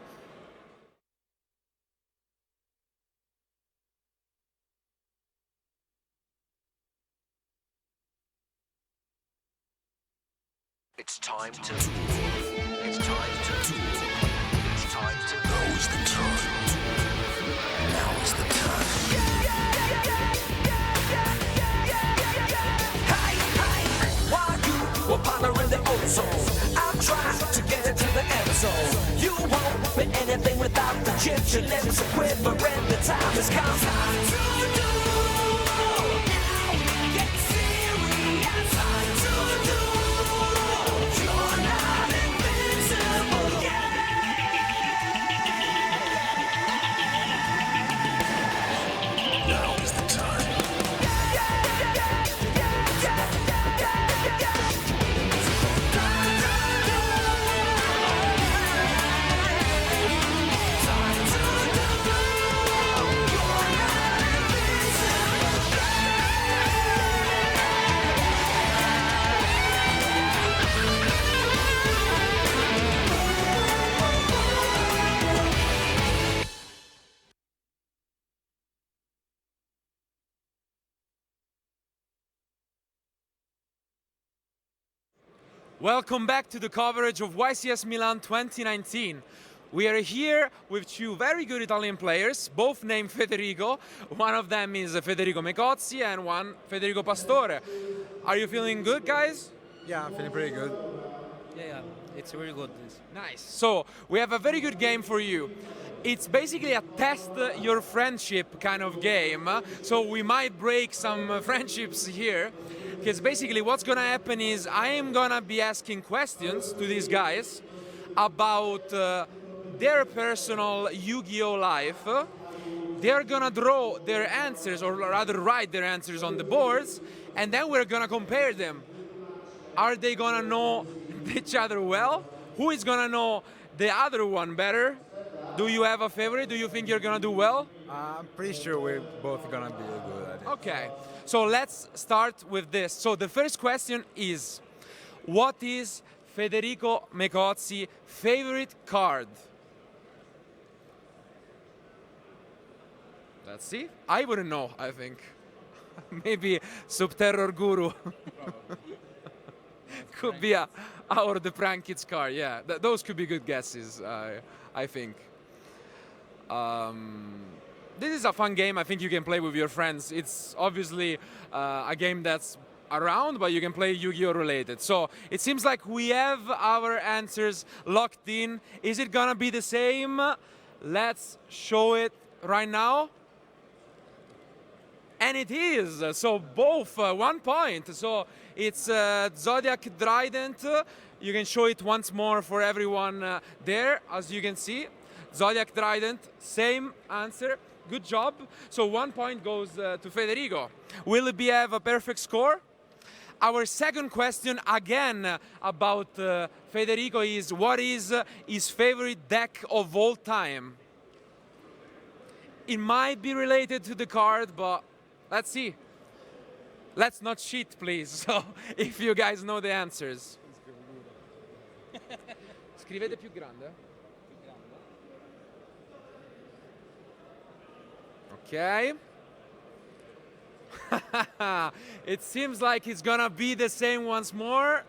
It's time to duel. It's time to duel. It's time to. Now is the time. Now is the time. Hey, why you were partner in the ozone? I'm trying to get into the end zone. You won't be anything without the chips. Your lips are quivering. The time has come. Time to duel. Now get serious. Time to duel. Welcome back to the coverage of YCS Milan 2019. We are here with two very good Italian players, both named Federico. One of them is Federico Mecozzi and one Federico Pastore. Are you feeling good, guys? Yeah, I'm feeling pretty good. Yeah, it's really good. Nice. So, we have a very good game for you. It's basically a test your friendship kind of game. So we might break some friendships here. Because basically what's gonna happen is I am gonna be asking questions to these guys about their personal Yu-Gi-Oh life. They're gonna draw their answers, or rather write their answers on the boards, and then we're gonna compare them. Are they gonna know each other well? Who is gonna know the other one better? Do you have a favorite? Do you think you're gonna do well? I'm pretty sure we're both gonna be good at it. Okay, so let's start with this. So the first question is, what is Federico Mecozzi's favorite card? Let's see. I wouldn't know, I think. Maybe Subterror Guru. Could be our the Prank Kids card, yeah. Those could be good guesses, I think. This is a fun game. I think you can play with your friends. It's obviously a game that's around, but you can play Yu-Gi-Oh related. So it seems like we have our answers locked in. Is it gonna be the same? Let's show it right now. And it is. So both 1 point. So it's Zodiac Trident. You can show it once more for everyone there, as you can see. Zodiac Trident, same answer. Good job. So 1 point goes to Federico. Will it have a perfect score? Our second question, again about Federico, is what is his favorite deck of all time? It might be related to the card, but let's see. Let's not cheat, please. So, if you guys know the answers. Scrivete più grande. Okay. It seems like it's gonna be the same once more.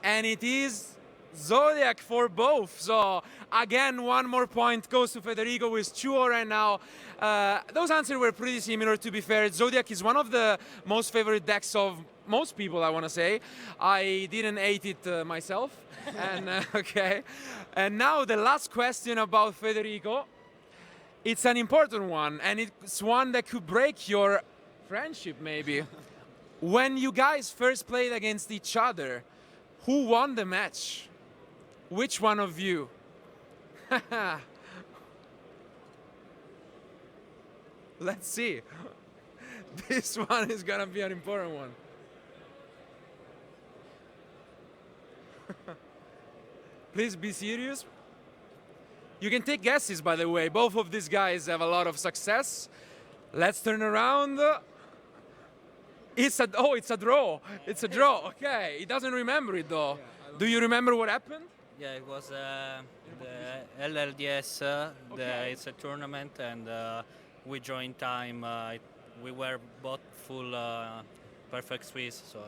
And it is Zodiac for both. So again, 1 more point goes to Federico with 2 right now. Those answers were pretty similar, to be fair. Zodiac is one of the most favorite decks of most people, I want to say. I didn't hate it myself. And okay. And now the last question about Federico. It's an important one, and it's one that could break your friendship, maybe. When you guys first played against each other, who won the match? Which one of you? Let's see. This one is gonna be an important one. Please be serious. You can take guesses, by the way. Both of these guys have a lot of success. Let's turn around. It's a draw. It's a draw. Okay. He doesn't remember it though. Do you remember what happened? Yeah, it was the LLDS. It's a tournament, and we joined time. We were both full perfect Swiss. So.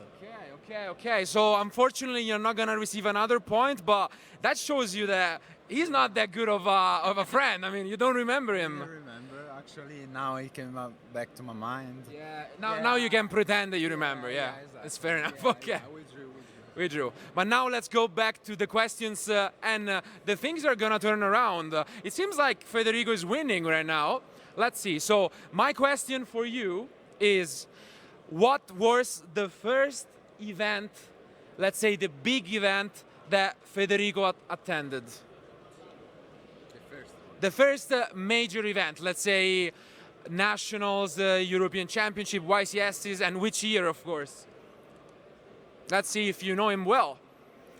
Okay. So unfortunately, you're not gonna receive another point, but that shows you that he's not that good of a friend. I mean, you don't remember him. I remember. Actually, now he came back to my mind. Yeah. Now you can pretend that you remember. Yeah. Exactly. It's fair enough. Okay. We drew. But now let's go back to the questions, and the things are gonna turn around. It seems like Federico is winning right now. Let's see. So my question for you is, what was the first event, let's say the big event, that Federico attended? The first major event, let's say Nationals, European Championship, YCSs, and which year, of course? Let's see if you know him well.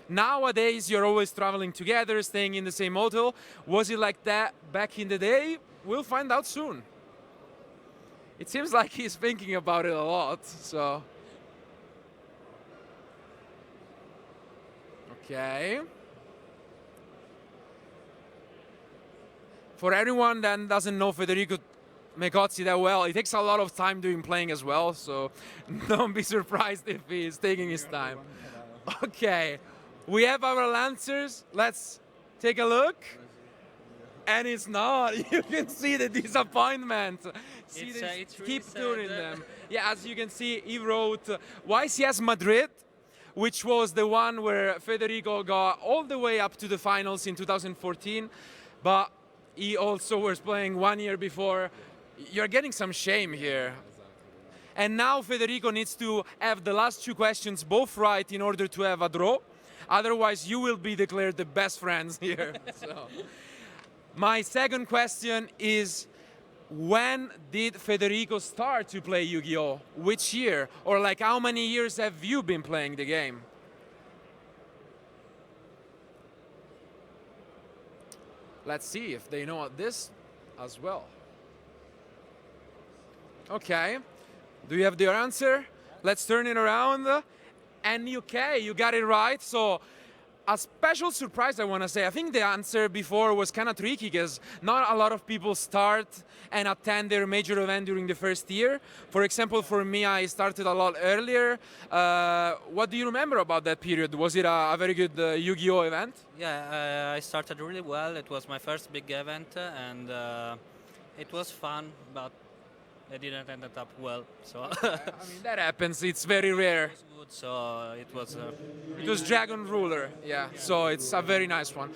Nowadays, you're always traveling together, staying in the same hotel. Was it like that back in the day? We'll find out soon. It seems like he's thinking about it a lot, so. Okay. For everyone that doesn't know Federico Mecozzi that well, it takes a lot of time doing playing as well, so don't be surprised if he's taking his time. Okay, we have our answers. Let's take a look. And it's not. You can see the disappointment. See this, it's really keep sad. doing them. Yeah, as you can see, he wrote YCS Madrid, which was the one where Federico got all the way up to the finals in 2014. But he also was playing 1 year before. You're getting some shame here. And now Federico needs to have the last 2 questions both right in order to have a draw. Otherwise, you will be declared the best friends here. So. My second question is, when did Federico start to play Yu-Gi-Oh? Which year? Or like how many years have you been playing the game? Let's see if they know this as well. Okay. Do you have your answer? Let's turn it around. And okay, you got it right. So a special surprise, I want to say. I think the answer before was kind of tricky because not a lot of people start and attend their major event during the first year. For example, for me, I started a lot earlier. What do you remember about that period? Was it a very good Yu-Gi-Oh event? Yeah, I started really well. It was my first big event, and it was fun, but it didn't end up well. So I mean, that happens. It's very rare. good. So it was. It was Dragon Ruler, yeah. So it's a very nice one.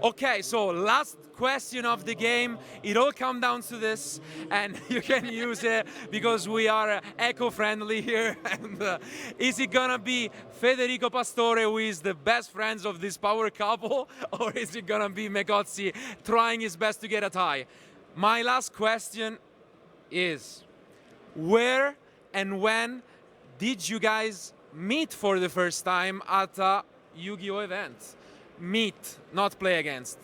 Okay, so last question of the game. It all comes down to this, and you can use it because we are eco-friendly here. And is it gonna be Federico Pastore, who is the best friends of this power couple, or is it gonna be Megozzi trying his best to get a tie? My last question is, where and when did you guys meet for the first time at a Yu-Gi-Oh event? Meet, not play against.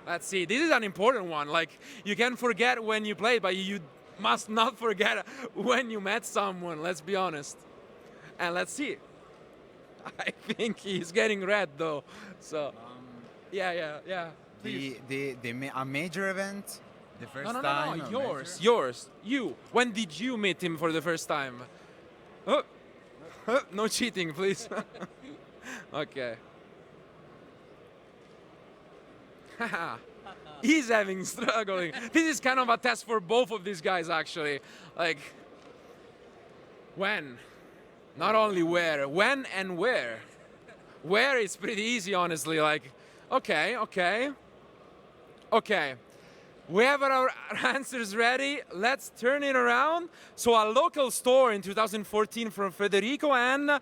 Let's see, this is an important one. Like, you can forget when you played, but you must not forget when you met someone, let's be honest. And let's see. I think he's getting red though, so. Yeah. A major event? The first No, time? yours. You. When did you meet him for the first time? No cheating, please. Okay. He's struggling. This is kind of a test for both of these guys, actually. Like, when? Not only where, when and where. Where is pretty easy, honestly. Like, okay. We have our answers ready. Let's turn it around. So a local store in 2014 from Federico and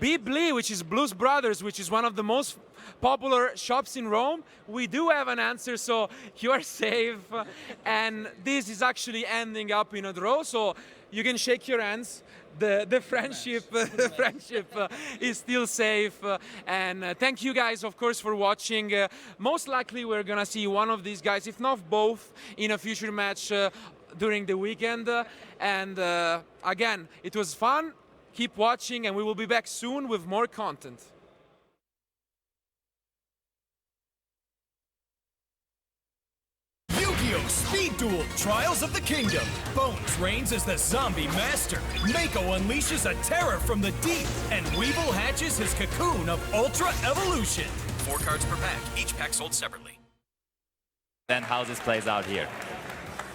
Bibli, which is Blues Brothers, which is one of the most popular shops in Rome. We do have an answer, so you are safe. And this is actually ending up in a draw, so you can shake your hands. The friendship is still safe. And thank you guys, of course, for watching. Most likely we're gonna see one of these guys, if not both, in a future match during the weekend. And again, it was fun. Keep watching, and we will be back soon with more content. Yu-Gi-Oh! Speed Duel Trials of the Kingdom. Bones reigns as the zombie master. Mako unleashes a terror from the deep, and Weevil hatches his cocoon of Ultra Evolution. 4 cards per pack, each pack sold separately. Then how this plays out here.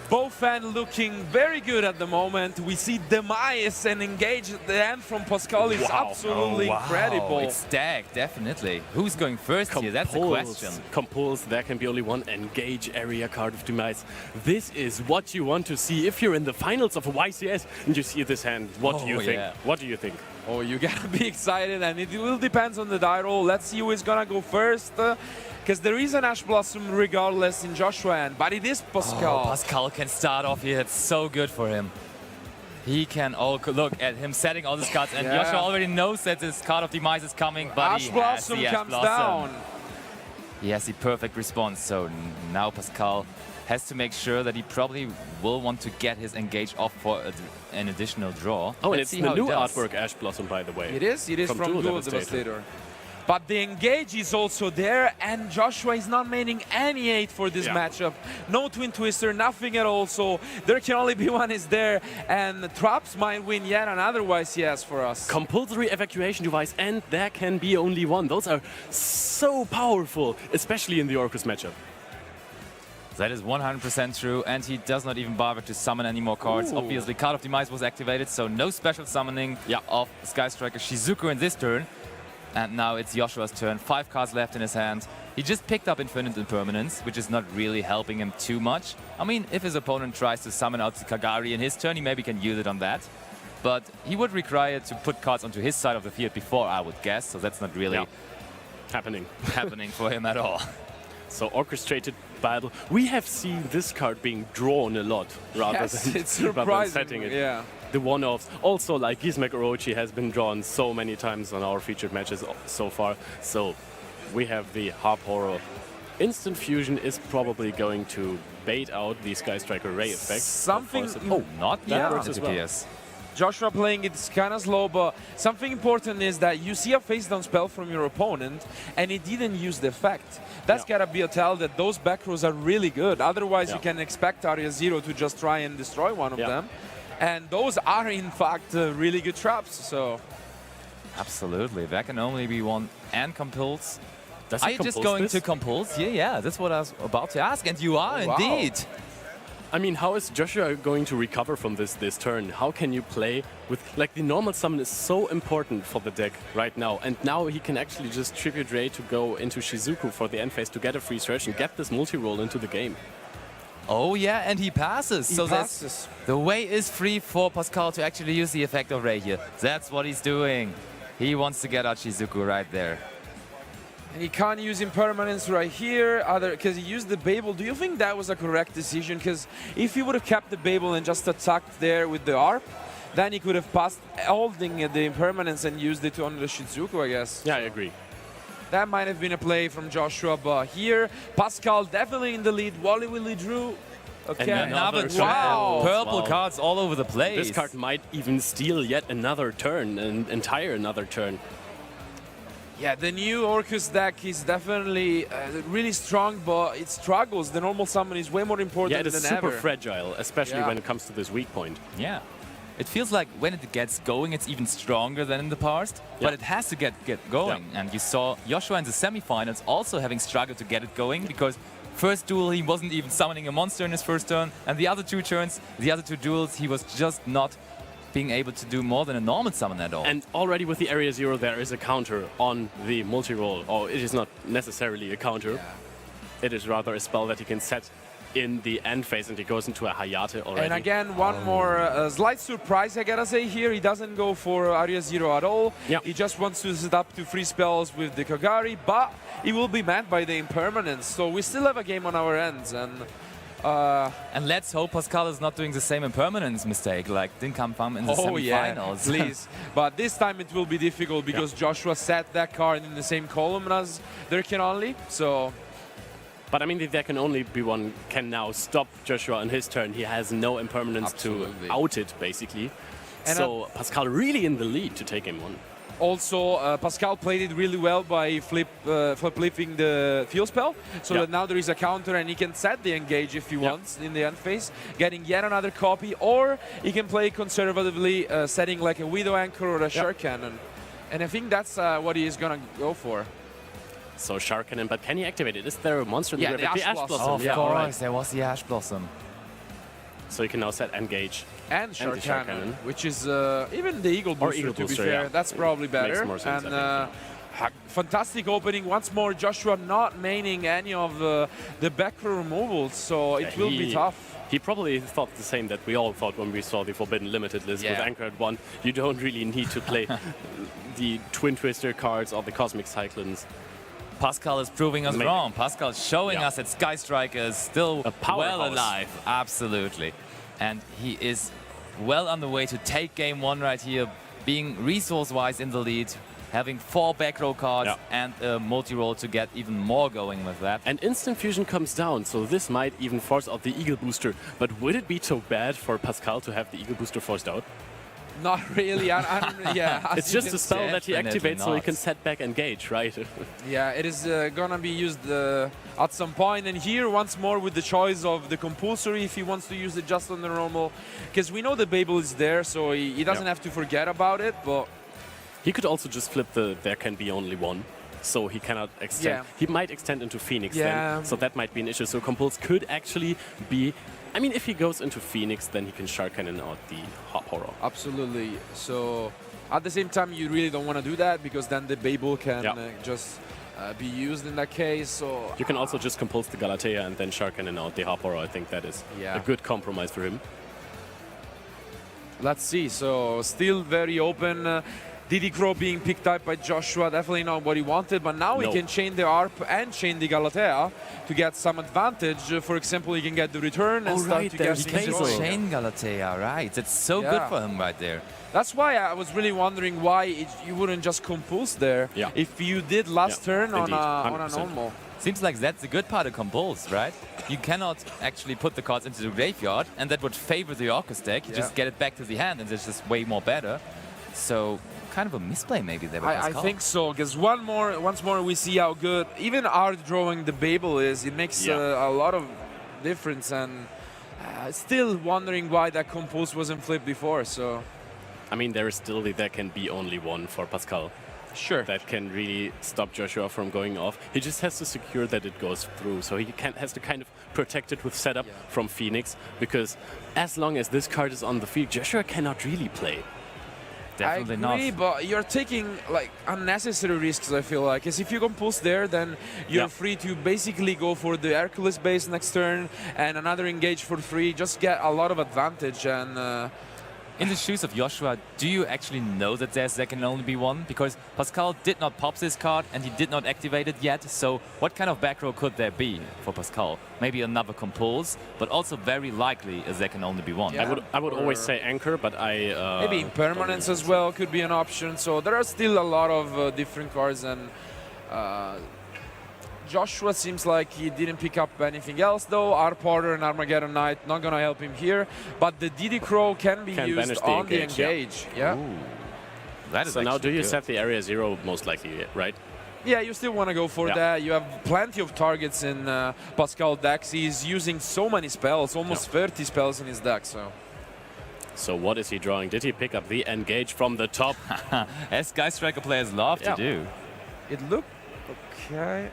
Both fans looking very good at the moment. We see Demise and Engage at the end from Pascal is absolutely incredible. It's stacked, definitely. Who's going first here? That's the question. Compulse, there can be only one Engage area card of Demise. This is what you want to see if you're in the finals of a YCS and you see this hand. What do you think? Yeah. What do you think? Oh, you gotta be excited, and it will depend on the die roll. Let's see who is gonna go first. Because there is an Ash Blossom regardless in Joshua end, but it is Pascal. Oh, Pascal can start off here. It's so good for him. He can look at him setting all these cards, and Joshua already knows that this card of Demise is coming, but Ash Blossom comes down. He has the perfect response, so now Pascal has to make sure that he probably will want to get his Engage off for an additional draw. Oh, and it's the new artwork Ash Blossom, by the way. It is from Duel Devastator. But the Engage is also there, and Joshua is not making any 8 for this matchup. No Twin Twister, nothing at all, so there can only be one is there, and Traps might win yet another YCS for us. Compulsory evacuation device, and there can be only one. Those are so powerful, especially in the Orcus matchup. That is 100% true, and he does not even bother to summon any more cards. Obviously, Card of Demise was activated, so no special summoning of Sky Striker Shizuku in this turn. And now it's Joshua's turn. 5 cards left in his hand. He just picked up Infinite Impermanence, which is not really helping him too much. I mean, if his opponent tries to summon out the Kagari in his turn, he maybe can use it on that. But he would require to put cards onto his side of the field before, I would guess. So that's not really happening for him at all. So orchestrated battle. We have seen this card being drawn a lot rather than setting it. Yeah. The one-offs. Also, like Gizmek Orochi has been drawn so many times on our featured matches so far. So we have the Harp Horror. Instant Fusion is probably going to bait out the Sky Striker Ray effect. Not that as well. Yes. Joshua playing it's kind of slow, but something important is that you see a face-down spell from your opponent, and he didn't use the effect. That's gotta be a tell that those back rows are really good. Otherwise, you can expect Aria Zero to just try and destroy one of them. And those are, in fact, really good traps, so... Absolutely. That can only be one and Compulse. Does are you just going to Compulse? Yeah, that's what I was about to ask, and you are indeed. I mean, how is Joshua going to recover from this turn? How can you play with, like, the normal summon is so important for the deck right now, and now he can actually just tribute Ray to go into Shizuku for the end phase to get a free search and get this multi-roll into the game. Oh yeah, and he passes. He so passes. the way is free for Pascal to actually use the effect of Ray here. That's what he's doing. He wants to get out Shizuku right there. And he can't use impermanence right here, because he used the Babel. Do you think that was a correct decision? Because if he would have kept the Babel and just attacked there with the ARP, then he could have passed holding the impermanence and used it on the Shizuku, I guess. Yeah, I agree. That might have been a play from Joshua, but here, Pascal definitely in the lead. Wally Willy drew. Okay. And another turn. Wow. Purple Wow. cards all over the place. This card might even steal yet another turn, an entire another turn. Yeah, the new Orcus deck is definitely really strong, but it struggles. The normal summon is way more important Yeah, it is than super ever. fragile, especially when it comes to this weak point. Yeah. It feels like when it gets going, it's even stronger than in the past, but it has to get going. And you saw Joshua in the semifinals also having struggled to get it going, because first duel he wasn't even summoning a monster in his first turn, and the other two turns, the other two duels, he was just not being able to do more than a normal summon at all. And already with the Area 0 there is a counter on the multi-roll, or it is not necessarily a counter. It is rather a spell that he can set in the end phase, and he goes into a Hayate already. And again, one more slight surprise, I gotta say here. He doesn't go for Area 0 at all. He just wants to set up to free spells with the Kagari, but he will be met by the impermanence. So we still have a game on our ends. And let's hope Pascal is not doing the same impermanence mistake like Dinkham Pham in the semifinals. Please. But this time it will be difficult because Joshua set that card in the same column as there can only. So. But I mean, the There Can Only Be One can now stop Joshua on his turn. He has no impermanence to out it, basically. And so Pascal really in the lead to take game one. Also, Pascal played it really well by flipping the field spell, so that now there is a counter and he can set the engage if he wants in the end phase, getting yet another copy, or he can play conservatively, setting like a Widow Anchor or a Shark Cannon. And I think that's what he is going to go for. So Shark Cannon, but can he activate it? Is there a monster in the the graveyard? Ash Blossom. Of course, there was the Ash Blossom. So you can now set Engage. And Shark Cannon, which is even the Eagle Booster, Eagle to be Booster, fair. That's probably better. Makes more sense, and fantastic opening. Once more, Joshua not maining any of the back row removals, so it will be tough. He probably thought the same that we all thought when we saw the Forbidden Limited list with Anchor at 1. You don't really need to play the Twin Twister cards or the Cosmic Cyclones. Pascal is proving us wrong. Pascal showing us that Sky Striker is still well alive. Absolutely. And he is well on the way to take game one right here, being resource-wise in the lead, having 4 back row cards and a multi-roll to get even more going with that. And Instant Fusion comes down, so this might even force out the Eagle Booster. But would it be so bad for Pascal to have the Eagle Booster forced out? Not really. It's just a spell that he activates so he can set back Engage, right? Yeah, it is gonna be used at some point. And here, once more, with the choice of the compulsory, if he wants to use it just on the normal. Because we know the Babel is there, so he doesn't have to forget about it, but... He could also just flip the There Can Be Only One, so he cannot extend. He might extend into Phoenix then, so that might be an issue. So Compulse could actually be... I mean, if he goes into Phoenix, then he can Shark Cannon out the Hop Horror. Absolutely. So, at the same time, you really don't want to do that, because then the Babel can just be used in that case. So you can also just Compulse the Galatea and then Shark Cannon out the Hop Horror. I think that is a good compromise for him. Let's see. So, still very open. Diddy Crow being picked up by Joshua, definitely not what he wanted, but now he can chain the ARP and chain the Galatea to get some advantage. For example, he can get the return and start to get he can chain Galatea, right? It's so good for him right there. That's why I was really wondering why you wouldn't just compulse there if you did last turn on a normal. Seems like that's the good part of compulse, right? You cannot actually put the cards into the graveyard, and that would favor the Orcus deck. You just get it back to the hand, and it's just way more better. So kind of a misplay maybe there. I think so, because once more we see how good even art drawing the Babel is. It makes a lot of difference, and still wondering why that compulse wasn't flipped before. So, I mean, there is still There Can Be Only One for Pascal. that can really stop Joshua from going off. He just has to secure that it goes through. So he has to kind of protect it with setup from Phoenix, because as long as this card is on the field, Joshua cannot really play. Definitely I agree, not. but you're taking like unnecessary risks, I feel like. Because if you compulse there, then you're free to basically go for the Hercules base next turn and another engage for free. Just get a lot of advantage. And in the shoes of Joshua, do you actually know that there can only be one? Because Pascal did not pop this card and he did not activate it yet. So what kind of back row could there be for Pascal? Maybe another compulse, but also very likely as there can only be one. I would always say anchor, but maybe impermanence as well could be an option. So there are still a lot of different cards, and Joshua seems like he didn't pick up anything else though. Arporter and Armageddon Knight not gonna help him here, but the Diddy Crow can be used on the engage. Yeah. That is so now do you good. set the area 0 most likely, right? Yeah, you still want to go for that. You have plenty of targets in Pascal decks. He's using so many spells, almost 30 spells in his deck. So what is he drawing? Did he pick up the engage from the top? As Sky Striker players love to do. It looked okay.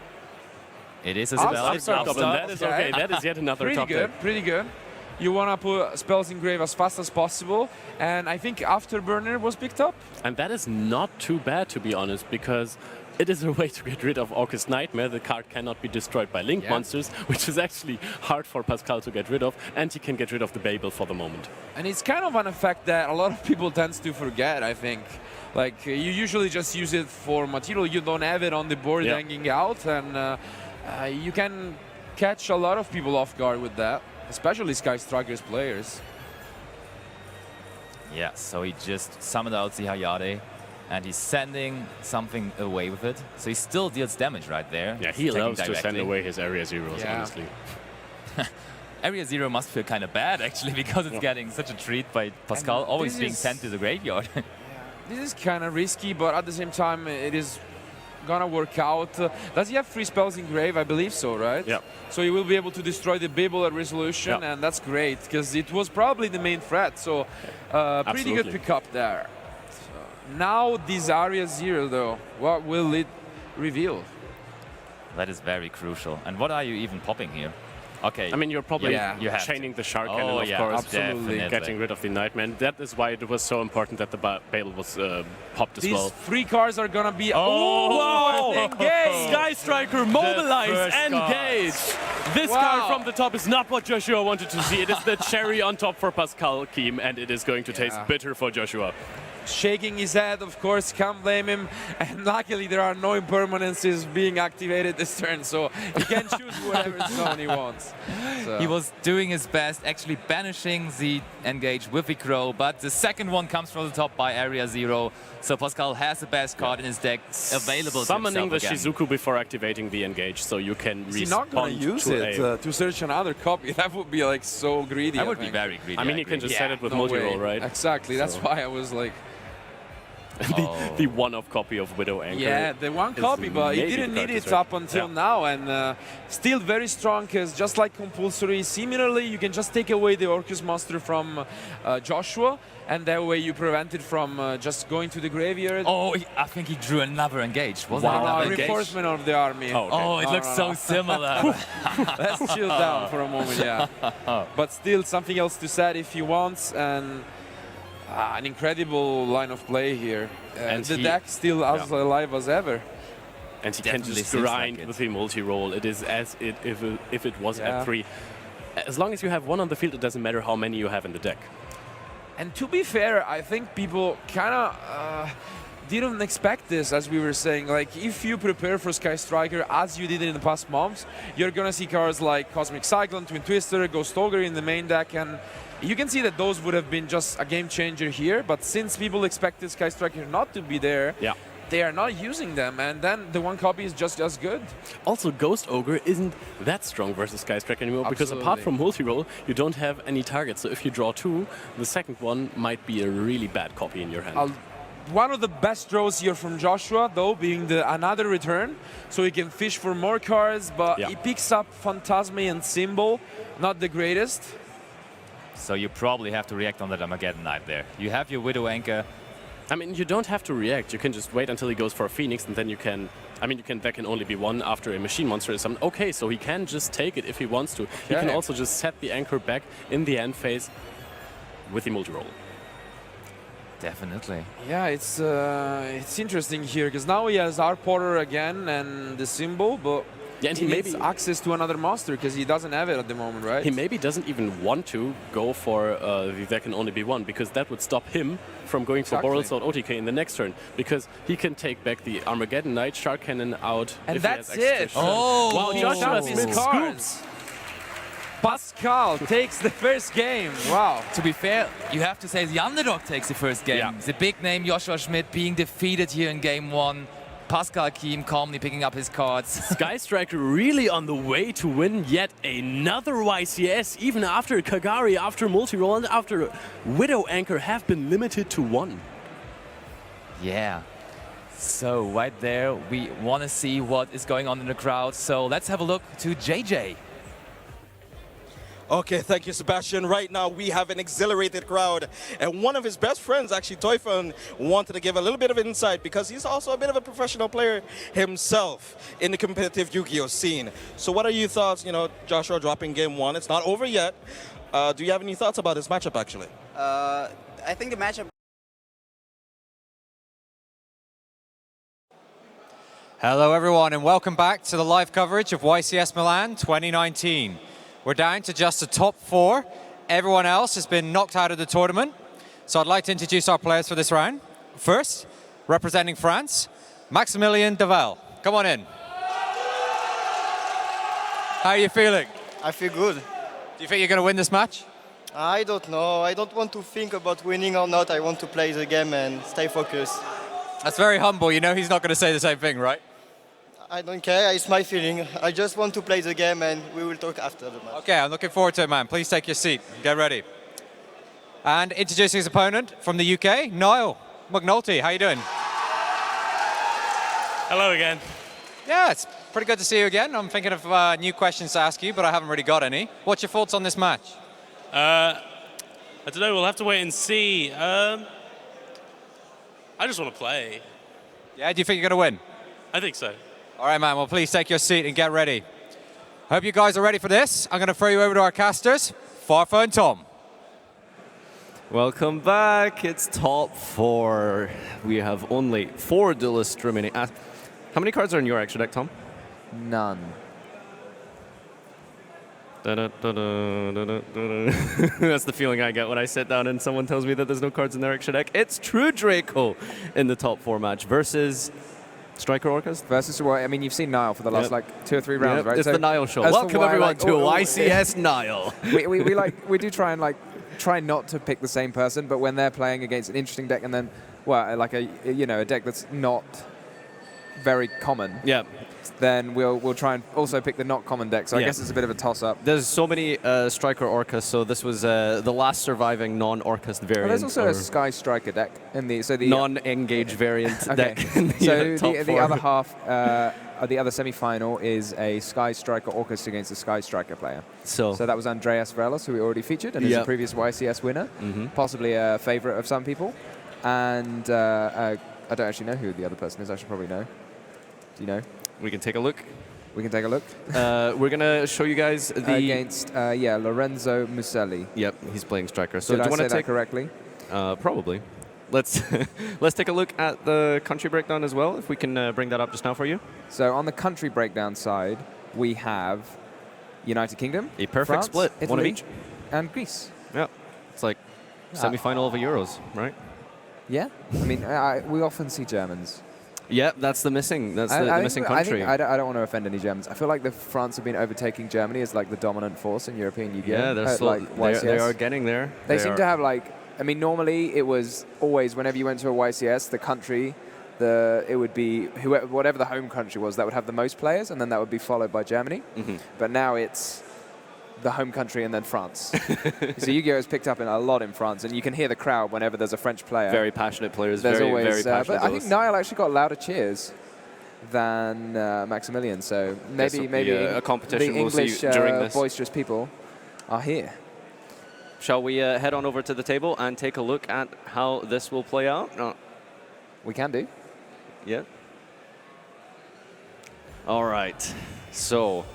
It is a spell. That is okay. That is yet another top deck. Pretty good. You want to put spells in grave as fast as possible, and I think Afterburner was picked up. And that is not too bad, to be honest, because it is a way to get rid of Orcus Nightmare. The card cannot be destroyed by Link monsters, which is actually hard for Pascal to get rid of, and he can get rid of the Babel for the moment. And it's kind of an effect that a lot of people tend to forget, I think. Like, you usually just use it for material. You don't have it on the board hanging out, and you can catch a lot of people off guard with that, especially Sky Strikers players. Yeah, so he just summoned out the Hayate, and he's sending something away with it. So he still deals damage right there. Yeah, he loves to send away his Area Zeros, honestly. Area 0 must feel kind of bad, actually, because it's getting such a treat by Pascal, always being sent to the graveyard. This is kind of risky, but at the same time, it is gonna work out. Does he have 3 spells in grave? I believe so, right? Yeah. So he will be able to destroy the Babel at resolution, and that's great, because it was probably the main threat. So pretty good pickup there. So now this Area 0, though, what will it reveal? That is very crucial. And what are you even popping here? Okay. I mean, you're probably you have chaining the Shark Cannon, Oh, of yeah, course, absolutely. getting rid of the Nightmare. And that is why it was so important that the Babel was popped as These well. 3 cards are gonna be Engage! Sky Striker, mobilize, engage! This card from the top is not what Joshua wanted to see. It is the cherry on top for Pascal Keem, and it is going to taste bitter for Joshua. Shaking his head, of course, can't blame him. And luckily, there are no impermanences being activated this turn, so he can choose whatever zone he wants. So. He was doing his best, actually banishing the engage with the Crow, but the second one comes from the top by Area 0. So Pascal has the best card in his deck available Summoning to the himself again. Shizuku before activating the engage, so you can respond. He's not going to use it to search another copy. That would be like so greedy. That would be very greedy. I mean, you can just set it with multi-roll, right? Exactly. That's why I was like. The one-off copy of Widow Anchor. Yeah, the one copy, but he didn't need it up until now, and still very strong, because just like Compulsory, similarly, you can just take away the Orcus monster from Joshua, and that way you prevent it from just going to the graveyard. Oh, I think he drew another engage. Wasn't it another engage? Reinforcement of the army. Oh, okay. Oh, it looks so similar. Let's chill down for a moment, yeah. But still something else to set if he wants, and an incredible line of play here. And the deck still as alive as ever. And he can just grind with the multi-roll. It is as if it was at 3. As long as you have one on the field, it doesn't matter how many you have in the deck. And to be fair, I think people kind of didn't expect this, as we were saying. Like, if you prepare for Sky Striker as you did in the past months, you're going to see cards like Cosmic Cyclone, Twin Twister, Ghost Ogre in the main deck, and you can see that those would have been just a game changer here, but since people expected Sky Striker not to be there, they are not using them, and then the one copy is just as good. Also, Ghost Ogre isn't that strong versus Sky Striker anymore, because apart from multi-roll, you don't have any targets. So if you draw 2, the second one might be a really bad copy in your hand. One of the best draws here from Joshua, though, being the another return, so he can fish for more cards, but he picks up Phantasme and Symbol, not the greatest. So you probably have to react on that Armageddon Knight there. You have your Widow Anchor, I mean, you don't have to react. You can just wait until he goes for a Phoenix, and then you can... I mean, there can only be one after a Machine Monster or something. Okay, so he can just take it if he wants to. He can also just set the anchor back in the end phase with the multi-roll. Definitely. Yeah, it's interesting here, because now he has our Porter again and the symbol, but yeah, and he needs access to another monster, because he doesn't have it at the moment, right? He maybe doesn't even want to go for there can only be one, because that would stop him from going for Boral Sword OTK in the next turn, because he can take back the Armageddon Knight, Shark Cannon out. And if that's he has it! Oh, wow, Joshua Smith scoops! Pascal takes the first game. Wow. To be fair, you have to say the underdog takes the first game. Yeah. The big name Joshua Schmidt being defeated here in game 1. Pascal Kiem calmly picking up his cards. Sky Striker really on the way to win yet another YCS, even after Kagari, after multi-roll, and after Widow Anchor have been limited to 1. Yeah. So right there, we want to see what is going on in the crowd. So let's have a look to JJ. Okay, thank you, Sebastian. Right now, we have an exhilarated crowd. And one of his best friends, actually, Toyfun, wanted to give a little bit of insight because he's also a bit of a professional player himself in the competitive Yu-Gi-Oh scene. So what are your thoughts, Joshua dropping game 1? It's not over yet. Do you have any thoughts about this matchup, actually? I think the matchup... Hello, everyone, and welcome back to the live coverage of YCS Milan 2019. We're down to just the top 4. Everyone else has been knocked out of the tournament. So I'd like to introduce our players for this round. First, representing France, Maximilian Deval. Come on in. How are you feeling? I feel good. Do you think you're going to win this match? I don't know. I don't want to think about winning or not. I want to play the game and stay focused. That's very humble. You know he's not going to say the same thing, right? I don't care, it's my feeling. I just want to play the game and we will talk after the match. Okay, I'm looking forward to it, man. Please take your seat. Get ready. And introducing his opponent from the UK, Niall McNulty. How you doing? Hello again. Yeah, it's pretty good to see you again. I'm thinking of new questions to ask you, but I haven't really got any. What's your thoughts on this match? I don't know, we'll have to wait and see. I just want to play. Yeah, do you think you're going to win? I think so. All right, man. Well, please take your seat and get ready. Hope you guys are ready for this. I'm going to throw you over to our casters, Farfa and Tom. Welcome back. It's top 4. We have only 4 duelists remaining. How many cards are in your extra deck, Tom? None. That's the feeling I get when I sit down and someone tells me that there's no cards in their extra deck. It's True Draco in the top 4 match versus Striker Orcas? Versus, well, I mean, you've seen Niall for the last 2 or 3 rounds, right? It's the Niall show. Welcome everyone to YCS Niall. we do try and try not to pick the same person, but when they're playing against an interesting deck and then, well, like a deck that's not very common. Yeah. Then we'll try and also pick the not common deck. So I guess it's a bit of a toss-up. There's so many Striker Orcas, so this was the last surviving non-Orcas variant. Well, there's also a Sky Striker deck in the non-engage variant deck. So the other half, the other semi-final is a Sky Striker Orcus against a Sky Striker player. So that was Andreas Vrelos, who we already featured, and is a previous YCS winner, possibly a favorite of some people. And I don't actually know who the other person is. I should probably know. Do you know? We can take a look. We can take a look. We're going to show you guys the... Against, Lorenzo Muselli. Yep, he's playing Striker. So Did do you I want say to take that correctly? Probably. Let's take a look at the country breakdown as well, if we can bring that up just now for you. So on the country breakdown side, we have United Kingdom, a perfect France, split, Italy, one of each, and Greece. Yeah, it's like semi-final of a Euros, right? Yeah, I mean, we often see Germans. Yeah, that's the missing. That's the missing country. I don't want to offend any Germans. I feel like France have been overtaking Germany as like the dominant force in European Yu-Gi-Oh. Yeah, they are getting there. They seem to have I mean, normally it was always whenever you went to a YCS, the country, it would be whatever the home country was that would have the most players, and then that would be followed by Germany. But now it's the home country and then France. So Yu-Gi-Oh has picked up a lot in France, and you can hear the crowd whenever there's a French player. Very passionate players. There's very, always, very passionate. but I think Niall actually got louder cheers than Maximilian. So maybe a competition the we'll English see during this. boisterous people are here. Shall we head on over to the table and take a look at how this will play out? We can do. Yeah. All right. So,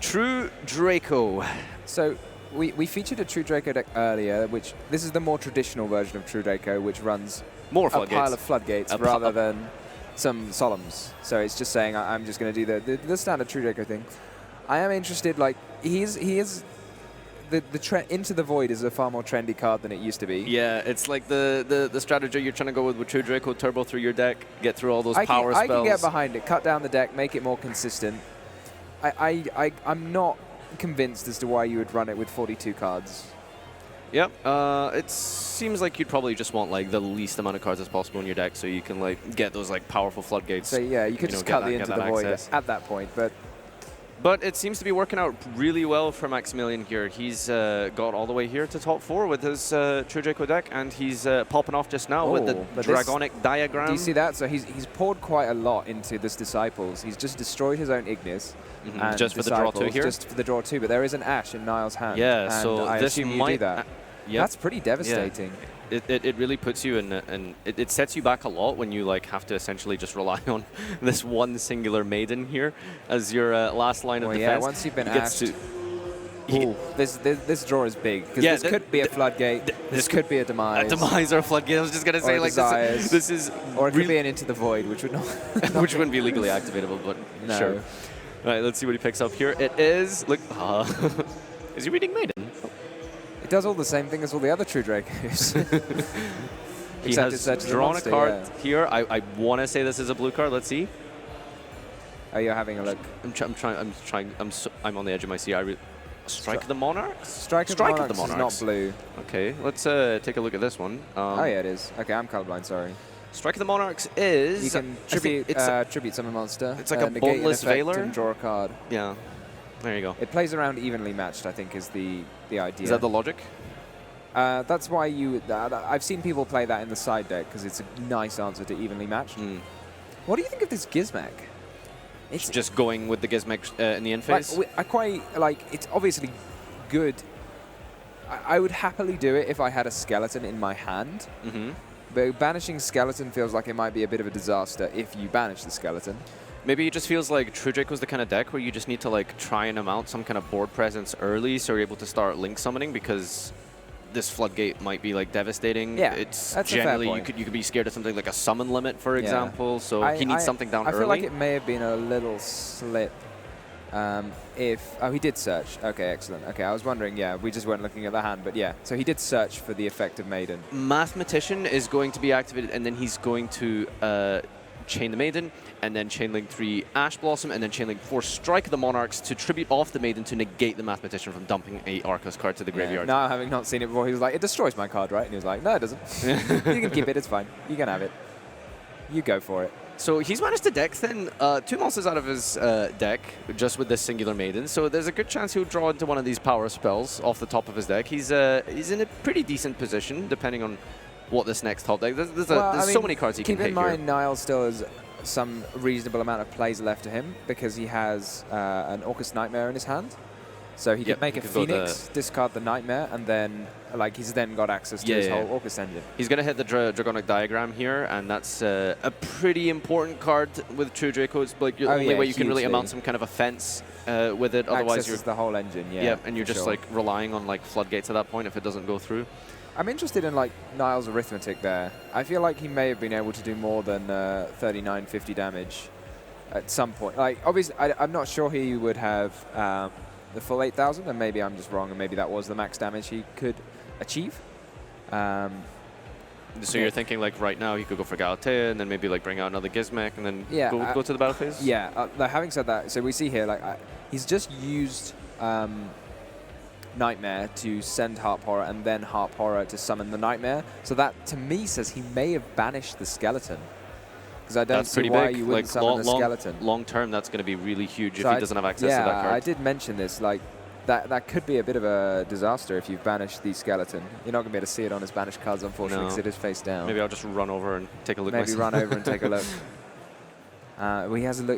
True Draco. So we featured a True Draco deck earlier, which this is the more traditional version of True Draco, which runs more a pile of floodgates rather than some solemns. So it's just saying I'm just going to do the standard True Draco thing. I am interested. Like he is the trend Into the Void is a far more trendy card than it used to be. Yeah, it's like the strategy you're trying to go with True Draco, turbo through your deck, get through all those power spells. I can get behind it, cut down the deck, make it more consistent. I'm not convinced as to why you would run it with 42 cards. Yep. It seems like you'd probably just want like the least amount of cards as possible in your deck, so you can like get those like powerful floodgates. So yeah, you could just cut the Into the Void at that point, But it seems to be working out really well for Maximilian here. He's got all the way here to top 4 with his True Draco deck, and he's popping off just now with the Dragonic Diagram. Do you see that? So he's poured quite a lot into this Disciples. He's just destroyed his own Ignis. And just for the draw 2 here? Just for the draw 2, but there is an Ash in Niall's hand. Yeah, and so I this assume might... you do that. Yep. That's pretty devastating. Yeah. It really puts you in, and it sets you back a lot when you like have to essentially just rely on this one singular Maiden here as your last line of defense. Yeah, once you've been ashed. This draw is big, because this could be a floodgate, this could be a demise. A demise or a floodgate, I was just going to say, like, this is... Or it could be an Into the Void, which would not... which wouldn't be legally activatable, but no. Sure. All right, let's see what he picks up here. It is... Look, is he reading Maiden? It does all the same thing as all the other True Dracos. He has drawn a card here. I want to say this is a blue card. Let's see. Oh, you're having a look. I'm on the edge of my seat. Strike of the Monarchs? Strike of the Monarchs is not blue. Okay, let's take a look at this one. Oh yeah, it is. Okay, I'm colorblind, sorry. Strike of the Monarchs is... You can tribute summon monster. It's like a boneless Veiler? And draw a card. Yeah, there you go. It plays around evenly matched, I think, is the idea. Is that the logic? That's why you... I've seen people play that in the side deck, because it's a nice answer to evenly matched. What do you think of this Gizmek? It's just going with the Gizmek in the end phase? I quite like, it's obviously good. I would happily do it if I had a skeleton in my hand. But banishing skeleton feels like it might be a bit of a disaster if you banish the skeleton. Maybe it just feels like True Draco's the kind of deck where you just need to like try and amount some kind of board presence early so you're able to start link summoning, because this floodgate might be like devastating. Yeah, it's that's generally a fair point. you could be scared of something like a summon limit, for example. So he needs something down early. I feel like it may have been a little slip. He did search. Okay, excellent. Okay, I was wondering. Yeah, we just weren't looking at the hand, but yeah. So he did search for the effect of Maiden. Mathematician is going to be activated, and then he's going to chain the Maiden, and then chainlink 3 Ash Blossom, and then chainlink 4 Strike of the Monarchs to tribute off the Maiden to negate the Mathematician from dumping a Arcos card to the graveyard. Now, having not seen it before, he was like, it destroys my card, right? And he was like, no, it doesn't. You can keep it, it's fine. You can have it. You go for it. So he's managed to deck thin 2 monsters out of his deck just with this singular Maiden. So there's a good chance he'll draw into one of these power spells off the top of his deck. He's in a pretty decent position, depending on what this next top deck. There's so many cards he can hit here. Keep in mind, Niall still has some reasonable amount of plays left to him because he has an Orcus Nightmare in his hand. So he could make a Phoenix, discard the Nightmare, and then he's then got access to his whole Orcus engine. He's going to hit the Dragonic Diagram here, and that's a pretty important card with True Draco. It's like the only way you can really amount some kind of offense with it. Otherwise, you're the whole engine. And you're just relying on floodgates at that point if it doesn't go through. I'm interested in Niall's arithmetic there. I feel like he may have been able to do more than 3950 damage at some point. Obviously, I'm not sure he would have the full 8,000, and maybe I'm just wrong, and maybe that was the max damage he could achieve. So you're thinking right now he could go for Galatea and then maybe bring out another Gizmek and then go to the battle phase? Yeah, having said that, so we see here he's just used Nightmare to send Harp Horror and then Harp Horror to summon the Nightmare. So that to me says he may have banished the skeleton. Because I don't see why you wouldn't summon the skeleton. Long term, that's going to be really huge if he doesn't have access to that card. Yeah, I did mention this. That could be a bit of a disaster if you've banished the skeleton. You're not going to be able to see it on his banished cards, unfortunately, because it is face down. Maybe I'll just run over and take a look. Maybe run over and take a look.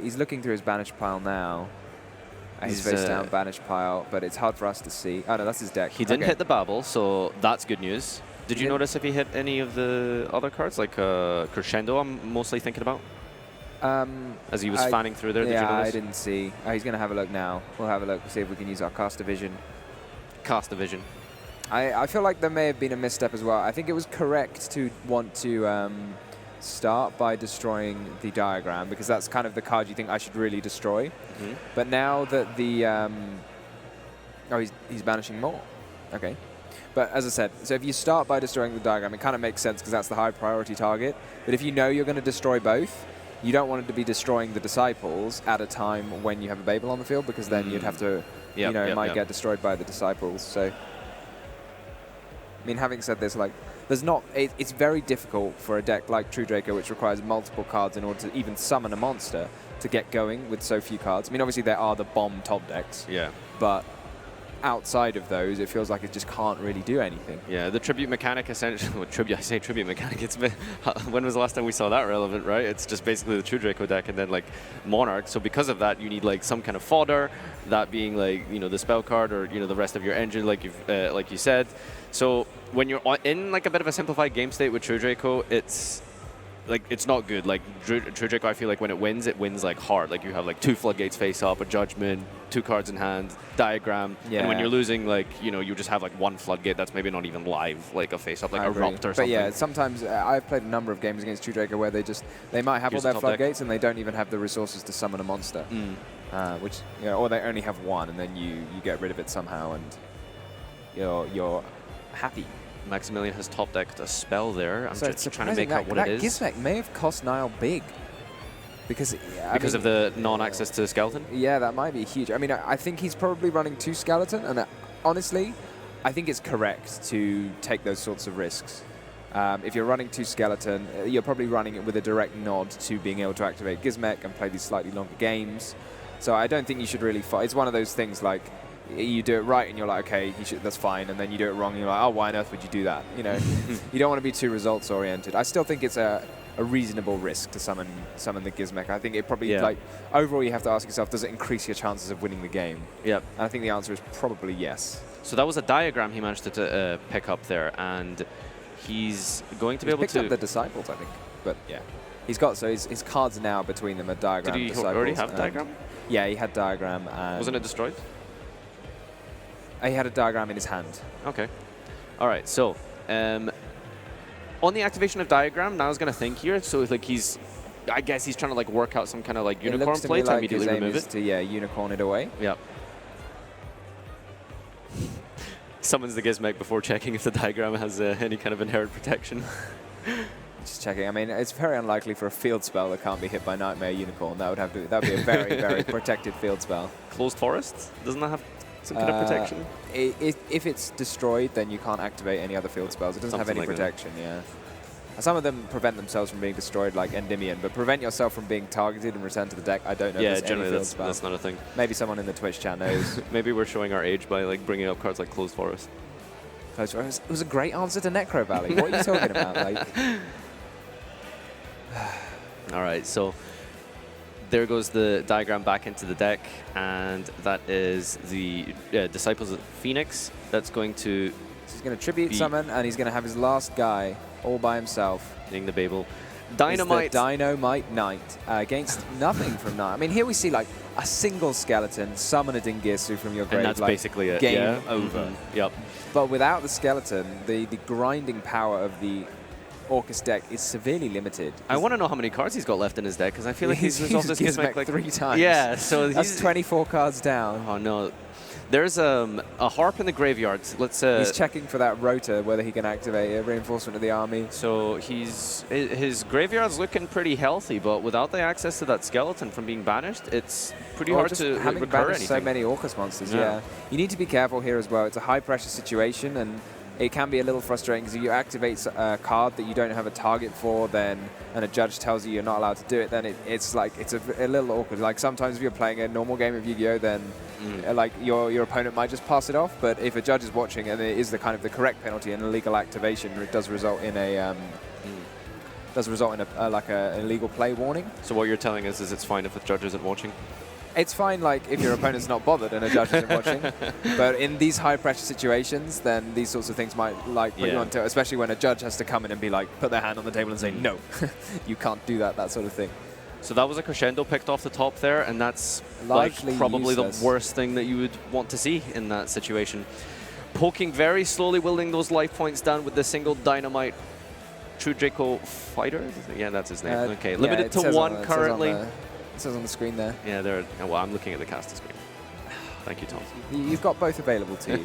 He's looking through his banished pile now. He's face down, banished pile, but it's hard for us to see. Oh no, that's his deck. He didn't hit the Babel, so that's good news. Did you notice if he hit any of the other cards, like Crescendo? I'm mostly thinking about. As he was fanning through there, did you notice? I didn't see. He's going to have a look now. We'll have a look, see if we can use our caster vision. Caster vision. I feel like there may have been a misstep as well. I think it was correct to want to start by destroying the diagram, because that's kind of the card you think I should really destroy. But now that the... oh, he's banishing more. Okay. But as I said, so if you start by destroying the diagram, it kind of makes sense because that's the high priority target. But if you know you're going to destroy both, you don't want it to be destroying the Disciples at a time when you have a Babel on the field, because then you'd have to, it might get destroyed by the Disciples. So, I mean, having said this, like, there's not, it's very difficult for a deck like True Draco, which requires multiple cards in order to even summon a monster, to get going with so few cards. I mean, obviously there are the bomb top decks. Yeah. But outside of those, it feels like it just can't really do anything. Yeah, the tribute mechanic essentially. I say tribute mechanic. It's been, when was the last time we saw that relevant, right? It's just basically the True Draco deck and then like Monarch. So because of that, you need like some kind of fodder. That being like the spell card or the rest of your engine, like you said. So when you're in like a bit of a simplified game state with True Draco, it's not good. Like True Draco, I feel like when it wins like hard. Like you have like 2 floodgates face up, a judgment, 2 cards in hand, diagram. Yeah. And when you're losing, like you just have like 1 floodgate that's maybe not even live, like a face up, like a Rupt or something. But yeah, sometimes I've played a number of games against True Draco where they might have all their floodgates and they don't even have the resources to summon a monster, which or they only have 1, and then you get rid of it somehow, and you're happy. Maximilian has top decked a spell there. I'm so just trying to make out what it is. That Gizmek may have cost Niall big. Because of the non-access to Skeleton? Yeah, that might be huge. I mean, I think he's probably running 2 Skeleton, and honestly, I think it's correct to take those sorts of risks. If you're running 2 Skeleton, you're probably running it with a direct nod to being able to activate Gizmek and play these slightly longer games. So I don't think you should really fight. It's one of those things like, you do it right and you're like, okay, that's fine, and then you do it wrong and you're like, oh, why on earth would you do that? You don't want to be too results oriented. I still think it's a reasonable risk to summon the Gizmek. I think it probably like overall you have to ask yourself, does it increase your chances of winning the game? Yep. And I think the answer is probably yes. So that was a diagram he managed to pick up there, and he's going to be able to pick up the Disciples, I think. But yeah, he's got his cards now between them are diagram. Did he Disciples, already have diagram? Yeah, he had diagram. And wasn't it destroyed? He had a diagram in his hand. Okay. All right. So, on the activation of diagram, now I was going to think here. So, like I guess he's trying to like work out some kind of like unicorn play to immediately remove it. To unicorn it away. Yep. Summons the Gizmek before checking if the diagram has any kind of inherent protection. Just checking. I mean, it's very unlikely for a field spell that can't be hit by Nightmare Unicorn. That would be a very very protected field spell. Closed Forest doesn't that have some kind of protection? If it's destroyed, then you can't activate any other field spells. It doesn't have any protection, yeah. Some of them prevent themselves from being destroyed, like Endymion, but prevent yourself from being targeted and returned to the deck, I don't know. Yeah, generally that's not a thing. Maybe someone in the Twitch chat knows. Maybe we're showing our age by like bringing up cards like Closed Forest. Closed Forest. It was a great answer to Necro Valley. What are you talking about? Like. All right, so there goes the diagram back into the deck, and that is the Disciples of Phoenix. That's going to... He's going to tribute summon, and he's going to have his last guy all by himself. Hitting the Babel. Dynamite. Dynamite Knight against nothing from Knight. I mean, here we see like a single skeleton summon a Dingirsu from your grave. And that's like, basically it. Game over. Yep. But without the skeleton, the grinding power of the Orcus deck is severely limited. I want to know how many cards he's got left in his deck, because I feel like he's resolved this Gizmek like 3 times. Yeah, so that's 24 cards down. Oh no. There's a harp in the graveyard. Let's. He's checking for that rotor, whether he can activate a reinforcement of the army. So his graveyard's looking pretty healthy, but without the access to that skeleton from being banished, it's pretty hard to having recur banished so many Orcus monsters. Yeah, you need to be careful here as well. It's a high pressure situation, and it can be a little frustrating because if you activate a card that you don't have a target for, and a judge tells you you're not allowed to do it, then it's a little awkward. Like sometimes if you're playing a normal game of Yu-Gi-Oh, then like your opponent might just pass it off. But if a judge is watching and it is the correct penalty and illegal activation, it does result in an illegal play warning. So what you're telling us is it's fine if the judge isn't watching? It's fine, like, if your opponent's not bothered and a judge isn't watching. But in these high-pressure situations, then these sorts of things might, like, put you on tilt, especially when a judge has to come in and be like, put their hand on the table and say, no, you can't do that sort of thing. So that was a crescendo picked off the top there, and that's largely like, probably useless. the worst thing that you would want to see in that situation. Poking very slowly, willing those life points down with the single dynamite. True Draco Fighter? Yeah, that's his name. Okay, limited to 1 currently. It says on the screen there. Yeah, there. Well, I'm looking at the caster screen. Thank you, Tom. You've got both available to you.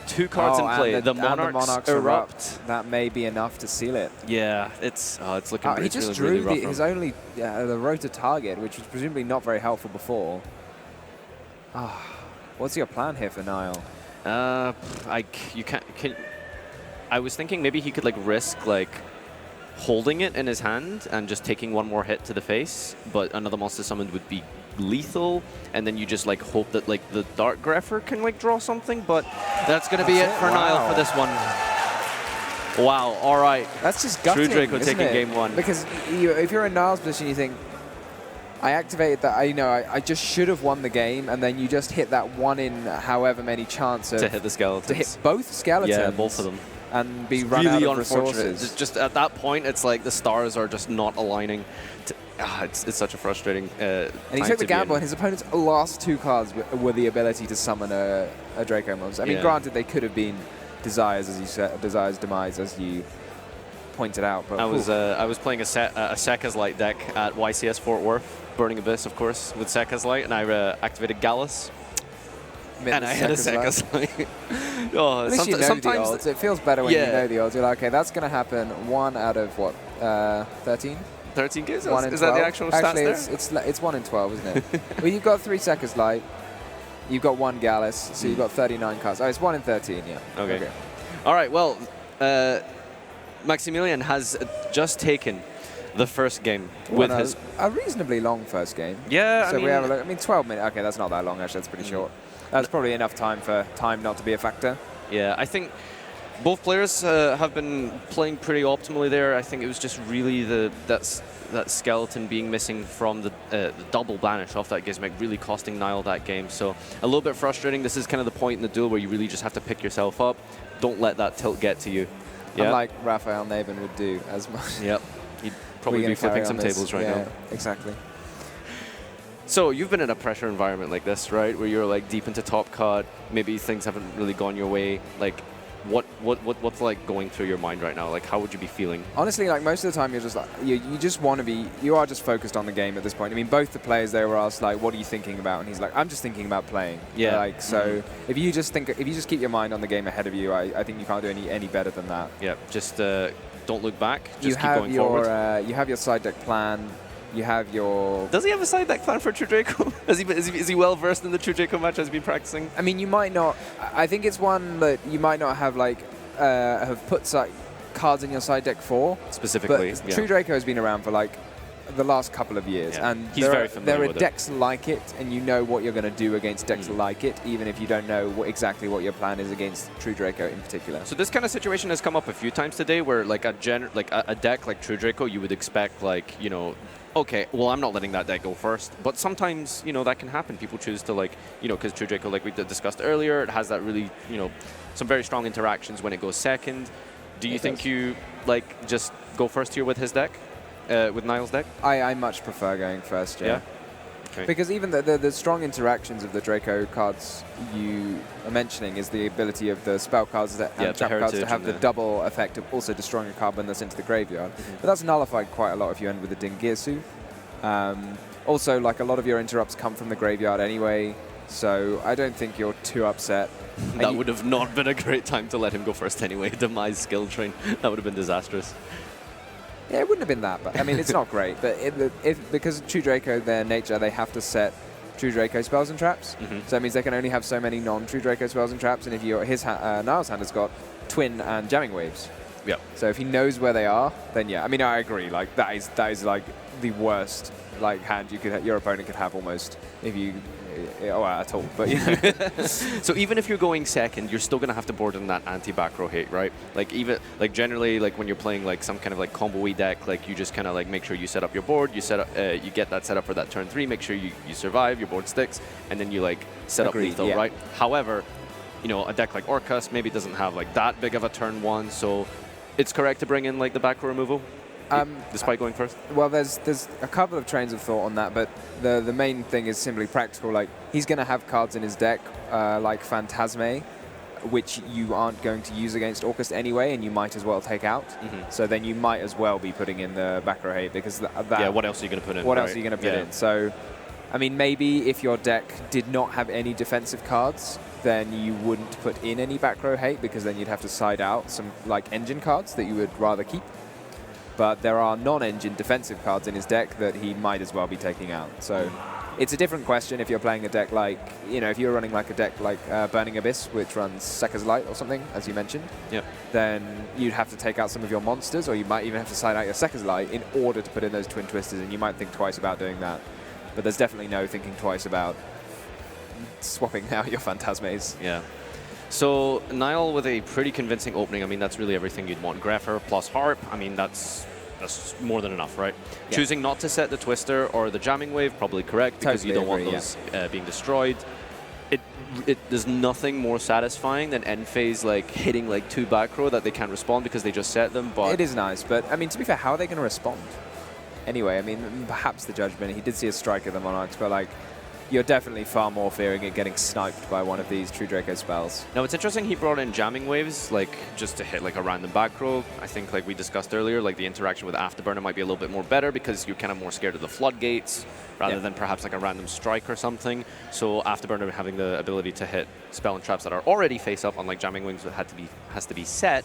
2 cards in play. The Monarchs Erupt. That may be enough to seal it. Yeah, it's looking He just really drew rough his only the rota target, which was presumably not very helpful before. What's your plan here for Niall? I was thinking maybe he could like risk like holding it in his hand and just taking 1 more hit to the face, but another monster summoned would be lethal, and then you just like hope that like the Dark Grepher can like draw something, but that's going to be it for Niall for this one. Wow, all right. That's just gutting, True Draco isn't taking it? game 1. Because if you're in Niall's position, you think, I activated that, I just should have won the game, and then you just hit that 1 in however many chances to hit the skeletons. To hit both skeletons. Yeah, both of them. And be It's run really out of unfortunate. resources. Just at that point, it's like the stars are just not aligning. It's such a frustrating And he took the gamble, and his opponent's last 2 cards were the ability to summon a Draco monster. I mean, granted, they could have been Desires, as you said, Desires Demise, as you pointed out. But I was playing a Sekka's Light deck at YCS Fort Worth, Burning Abyss, of course, with Sekka's Light, and I activated Gallus. And I had a Sekka's Light. At least you know the odds. It feels better when you know the odds. You're like, okay, that's going to happen 1 out of what, 13? 13 games? Is that the actual stats Actually, there? it's 1 in 12, isn't it? Well, you've got 3 Sekka's Light. You've got 1 Gallus, so you've got 39 cards. Oh, it's 1 in 13, yeah. Okay. All right, well, Maximilian has just taken the first game with his... A reasonably long first game. Yeah, so we have a look. I mean, 12 minutes. Okay, that's not that long, actually. That's pretty short. That's probably enough time for time not to be a factor. Yeah, I think both players have been playing pretty optimally there. I think it was just really that skeleton being missing from the double banish off that Gizmek really costing Niall that game. So a little bit frustrating. This is kind of the point in the duel where you really just have to pick yourself up. Don't let that tilt get to you. Yeah. Unlike Raphael Nabin would do as much. Yep. He'd probably be flipping some tables right now. Exactly. So you've been in a pressure environment like this, right? Where you're like deep into top card. Maybe things haven't really gone your way. Like, what's like going through your mind right now? Like, how would you be feeling? Honestly, like most of the time, you're just like you just want to be. You are just focused on the game at this point. I mean, both the players they were asked like, "What are you thinking about?" And he's like, "I'm just thinking about playing." Yeah. Like so, if you just keep your mind on the game ahead of you, I think you can't do any better than that. Yeah. Just don't look back. Just keep going forward. You have your side deck plan. You have your... Does he have a side deck plan for True Draco? is he well versed in the True Draco match? Has he been practicing? I mean, you might not... I think it's one that you might not have like have put cards in your side deck for. Specifically, but True Draco has been around for like the last couple of years, and he's very familiar there are with decks like it, and you know what you're going to do against decks like it, even if you don't know exactly what your plan is against True Draco in particular. So this kind of situation has come up a few times today, where like a deck like True Draco, you would expect like okay, well, I'm not letting that deck go first. But sometimes, that can happen. People choose to, because True Draco, like we discussed earlier, it has that really, some very strong interactions when it goes second. Do you think you, just go first here with his deck, with Niall's deck? I much prefer going first, yeah. Okay. Because even the strong interactions of the Draco cards you are mentioning is the ability of the spell cards and trap cards to have the double effect of also destroying a card when that's into the graveyard. But that's nullified quite a lot if you end with the Dingirsu. Also, like a lot of your interrupts come from the graveyard anyway, so I don't think you're too upset. That would have not been a great time to let him go first anyway. Demise skill train. That would have been disastrous. Yeah, it wouldn't have been that, but I mean, it's not great. But because True Draco, their nature, they have to set True Draco spells and traps. So that means they can only have so many non-True Draco spells and traps. And if Niall's hand has got Twin and Jamming Waves. Yeah. So if he knows where they are, then yeah. I mean, I agree. Like that is like the worst hand your opponent could have almost if you at all. But you know. So even if you're going second, you're still gonna have to board in that anti-back row hate, right? Like even like generally, like when you're playing like some kind of like combo-y deck, like you just kind of like make sure you set up your board, you set up, you get that set up for that turn 3, make sure you survive, your board sticks, and then you like set up lethal, yeah. right? However, you know, a deck like Orcus maybe doesn't have like that big of a turn 1, so it's correct to bring in like the back row removal. Despite going first? Well, there's a couple of trains of thought on that, but the main thing is simply practical. Like, he's going to have cards in his deck like Phantasme, which you aren't going to use against Orcus anyway, and you might as well take out. So then you might as well be putting in the back row hate, because that... Yeah, what else are you going to put in? What else are you going to put in? So, I mean, maybe if your deck did not have any defensive cards, then you wouldn't put in any back row hate, because then you'd have to side out some like engine cards that you would rather keep. But there are non-engine defensive cards in his deck that he might as well be taking out. So it's a different question if you're playing a deck like, you know, if you're running like a deck like Burning Abyss, which runs Sekka's Light or something, as you mentioned, then you'd have to take out some of your monsters, or you might even have to side out your Sekka's Light in order to put in those Twin Twisters, and you might think twice about doing that. But there's definitely no thinking twice about swapping out your Phantasmes. Yeah. So Niall with a pretty convincing opening. I mean, that's really everything you'd want. Grepher plus Harp. I mean, that's more than enough, right? Yeah. Choosing not to set the Twister or the Jamming Wave, probably correct, because you don't want those being destroyed. There's nothing more satisfying than end phase like hitting like 2 back row that they can't respond because they just set them. But it is nice, but I mean, to be fair, how are they going to respond? Anyway, I mean, perhaps the Judgment. He did see a strike of the Monarchs, but like, you're definitely far more fearing it getting sniped by one of these True Draco spells. Now, it's interesting he brought in Jamming Waves, like, just to hit, like, a random back row. I think, like we discussed earlier, like, the interaction with Afterburner might be a little bit more better because you're kind of more scared of the floodgates rather than perhaps, like, a random strike or something. So Afterburner having the ability to hit spell and traps that are already face-up, unlike Jamming Waves that has to be set.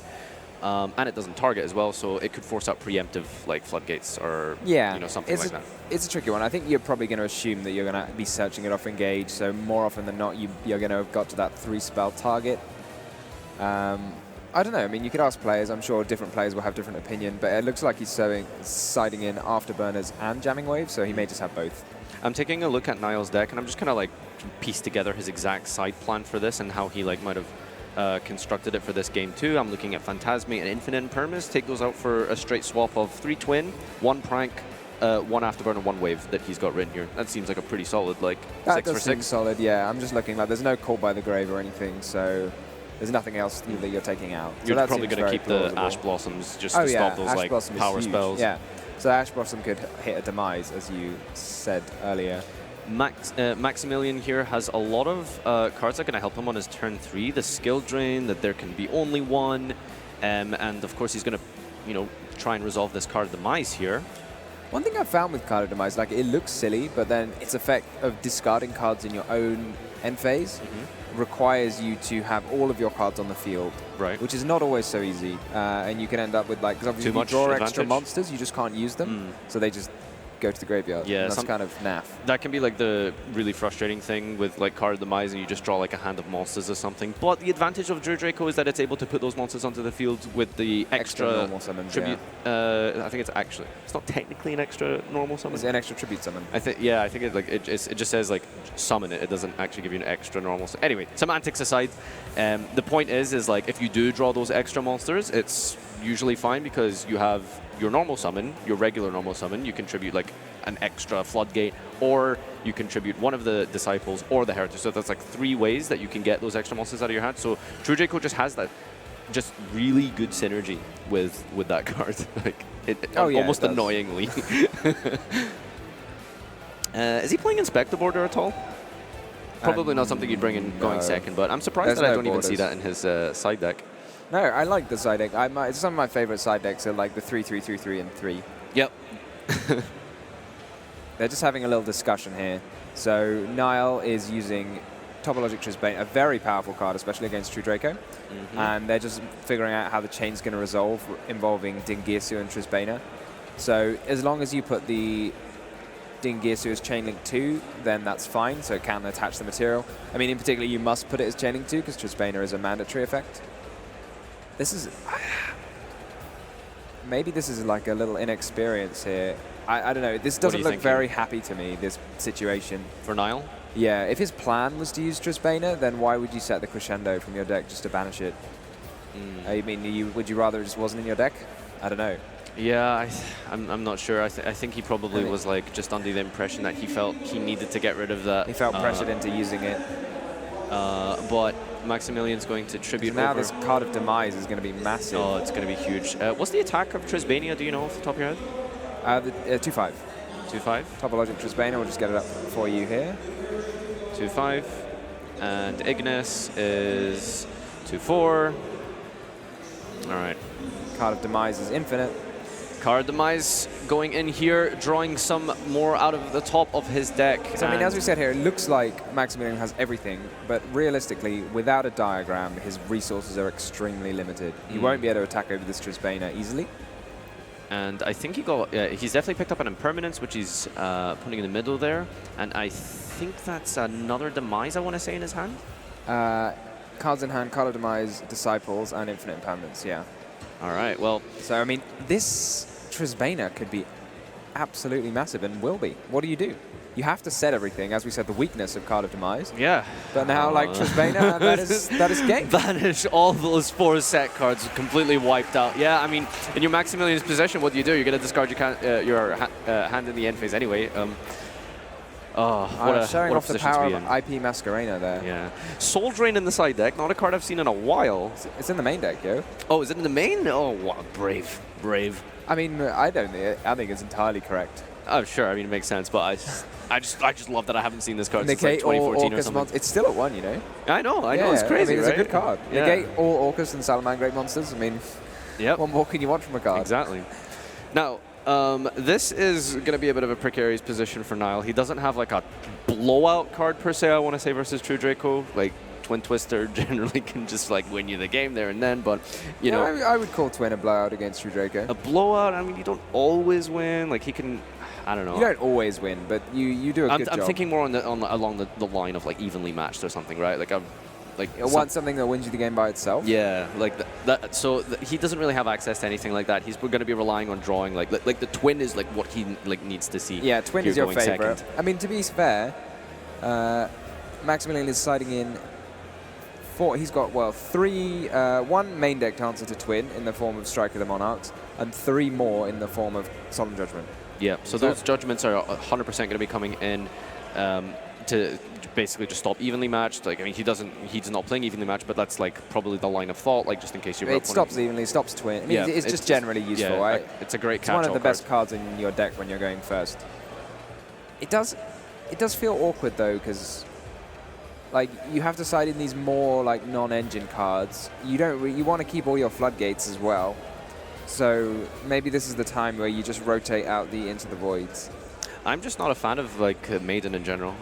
And it doesn't target as well, so it could force out preemptive like floodgates or you know, something like that. It's a tricky one. I think you're probably going to assume that you're going to be searching it off engage, so more often than not you're going to have got to that 3-spell target. I don't know. I mean, you could ask players. I'm sure different players will have different opinion, but it looks like he's siding in Afterburners and Jamming Waves, so he may just have both. I'm taking a look at Niall's deck, and I'm just kind of like pieced together his exact side plan for this and how he like might have constructed it for this game too. I'm looking at Phantasme and Infinite Impermanence. Take those out for a straight swap of 3 twin, 1 prank, 1 Afterburner, 1 wave that he's got written here. That seems like a pretty solid, like, 6 for 6. Solid, yeah. I'm just looking like there's no Call by the Grave or anything, so there's nothing else that you're taking out. You're so probably going to keep the Ash Blossoms just to stop those like power spells. Yeah. So Ash Blossom could hit a demise, as you said earlier. Maximilian here has a lot of cards that are going to help him on his turn 3. The skill drain, that there can be only one, and of course he's going to, you know, try and resolve this card demise here. One thing I've found with card of demise, like, it looks silly, but then its effect of discarding cards in your own end phase requires you to have all of your cards on the field, which is not always so easy, and you can end up with like, because obviously if you draw extra monsters, you just can't use them, so they just go to the graveyard. Yeah, and that's kind of naff. That can be like the really frustrating thing with like card demise, and you just draw like a hand of monsters or something. But the advantage of Drew Draco is that it's able to put those monsters onto the field with the extra normal summons, tribute. I think it's not technically an extra normal summon. It's an extra tribute summon. I think it just says like summon it. It doesn't actually give you an extra normal. Anyway, semantics aside, the point is like if you do draw those extra monsters, it's usually fine because you have your normal summon, your regular normal summon, you contribute like an extra floodgate, or you contribute one of the disciples or the heritage. So that's like 3 ways that you can get those extra monsters out of your hand. So True Draco just has that just really good synergy with that card. Like almost annoyingly. Is he playing Inspector Border at all? Probably not something you'd bring in going second, but I'm surprised that I don't even see that in his side deck. No, I like the side deck. Some of my favorite side decks are like the 3-3-3-3 and 3. Yep. They're just having a little discussion here. So Niall is using Topologic Trisbane, a very powerful card, especially against True Draco. And they're just figuring out how the chain's going to resolve involving Dingirsu and Trisbane. So as long as you put the Dingirsu as Chain Link 2, then that's fine, so it can attach the material. I mean, in particular, you must put it as Chain Link 2 because Trisbane is a mandatory effect. This is... Maybe this is like a little inexperience here. I don't know. This doesn't look very happy to me, this situation. For Nile? Yeah, if his plan was to use Trisbane, then why would you set the Crescendo from your deck just to banish it? I mean, would you rather it just wasn't in your deck? I don't know. Yeah, I'm not sure. I think he probably was like just under the impression that he felt he needed to get rid of that. He felt pressured into using it. But Maximilian's going to tribute now over. This Card of Demise is going to be massive. Oh, it's going to be huge. What's the attack of Trisbania? Do you know off the top of your head? 2-5. 2-5. Topologic Trisbania. We'll just get it up for you here. 2-5. And Ignis is 2-4. All right. Card of Demise is infinite. Card of Demise going in here, drawing some more out of the top of his deck. So, I mean, as we said here, it looks like Maximilian has everything, but realistically, without a diagram, his resources are extremely limited. He won't be able to attack over this Trisbana easily. And I think he's definitely picked up an Impermanence, which he's putting in the middle there. And I think that's another Demise, I want to say, in his hand. Cards in hand, Card of Demise, Disciples, and Infinite Impermanence, yeah. All right, well. So, I mean, this Trisbana could be absolutely massive and will be. What do? You have to set everything, as we said, the weakness of Card of Demise. Yeah. But now, like Trisbana, that is game. Vanish all those 4 set cards, completely wiped out. Yeah, I mean, in your Maximilian's possession, what do? You're going to discard your hand in the end phase anyway. Showing off the power of IP Masquerena there. Yeah. Soul Drain in the side deck, not a card I've seen in a while. It's in the main deck, yo. Oh, is it in the main? Oh, wow, brave. I mean, I think it's entirely correct. Oh, sure. I mean, it makes sense, but I just love that I haven't seen this card since Negate like 2014 or something. It's still at 1, you know. I know. It's crazy, It's right? a good card. Yeah. Negate all Orcus and Salamangreat monsters. I mean, what more can you want from a card? Exactly. Now, this is going to be a bit of a precarious position for Nile. He doesn't have like a blowout card per se, I want to say, versus True Draco. Like, Twin Twister generally can just like win you the game there and then, but you know. I would call Twin a blowout against True Draco. A blowout, I mean, you don't always win. Like, he can, I don't know. You don't always win, but you do a good job. I'm thinking more along the line of like evenly matched or something, right? Like, you want something that wins you the game by itself? Yeah, like that. So he doesn't really have access to anything like that. He's going to be relying on drawing. Like the Twin is like what he like needs to see. Yeah, Twin is your favorite. Second. I mean, to be fair, Maximilian is siding in 4. He's got 1 main deck answer to Twin in the form of Strike of the Monarchs, and 3 more in the form of Solemn Judgment. Yeah. So those judgments are 100% going to be coming in. To basically just stop evenly matched. Like, I mean, he's not playing evenly matched, but that's like probably the line of thought, like just in case you're. It stops evenly, stops Twin. I mean, it's just generally useful, right? It's a great catch-all card. It's one of the best cards in your deck when you're going first. It does feel awkward though, because like you have to side in these more like non-engine cards. You want to keep all your floodgates as well. So maybe this is the time where you just rotate out the Into the Voids. I'm just not a fan of like Maiden in general.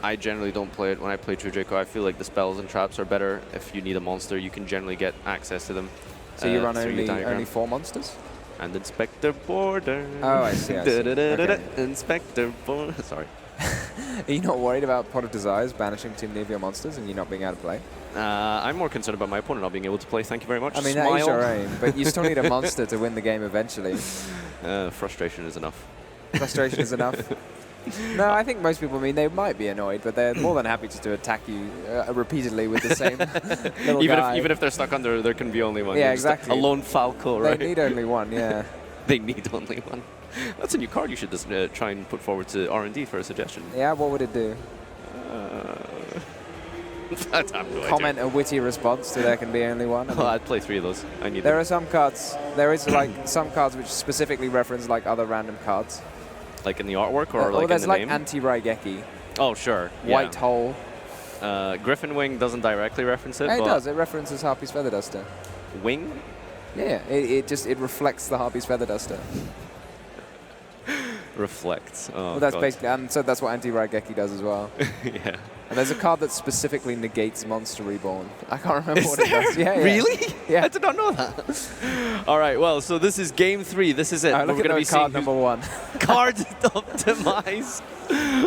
I generally don't play it when I play True Draco. I feel like the spells and traps are better. If you need a monster, you can generally get access to them. So you run only 4 monsters? And Inspector Border. Oh, I see. Okay. Inspector Border. Sorry. Are you not worried about Pot of Desires banishing too many of your monsters and you not being able to play? I'm more concerned about my opponent not being able to play. Thank you very much. I mean, that is your aim, but you still need a monster to win the game eventually. Frustration is enough. Frustration is enough. No, I think most people, I mean, they might be annoyed, but they're more than happy to attack you repeatedly with the same little guy. Even if they're stuck under, there can be only one. Yeah, exactly. A lone Falco, right? They need only one, yeah. They need only one. That's a new card you should just try and put forward to R&D for a suggestion. Yeah, what would it do? Comment a witty response to there can be only one. I mean, I'd play 3 of those. I need. There are some cards. There is like some cards which specifically reference like other random cards. Like in the artwork or like in the name? There's like Anti-Raigeki. Oh, sure. White Hole. Griffin Wing doesn't directly reference it. It does. It references Harpy's Feather Duster. Wing? Yeah. It reflects the Harpy's Feather Duster. Reflects. Oh, well, that's God. basically, and so that's what Anti-Raigeki does as well. Yeah. And there's a card that specifically negates Monster Reborn. I can't remember what it does. Yeah, really? Yeah. I did not know that. All right, well, so this is game 3. This is it. Look at card number 1. Card of Demise.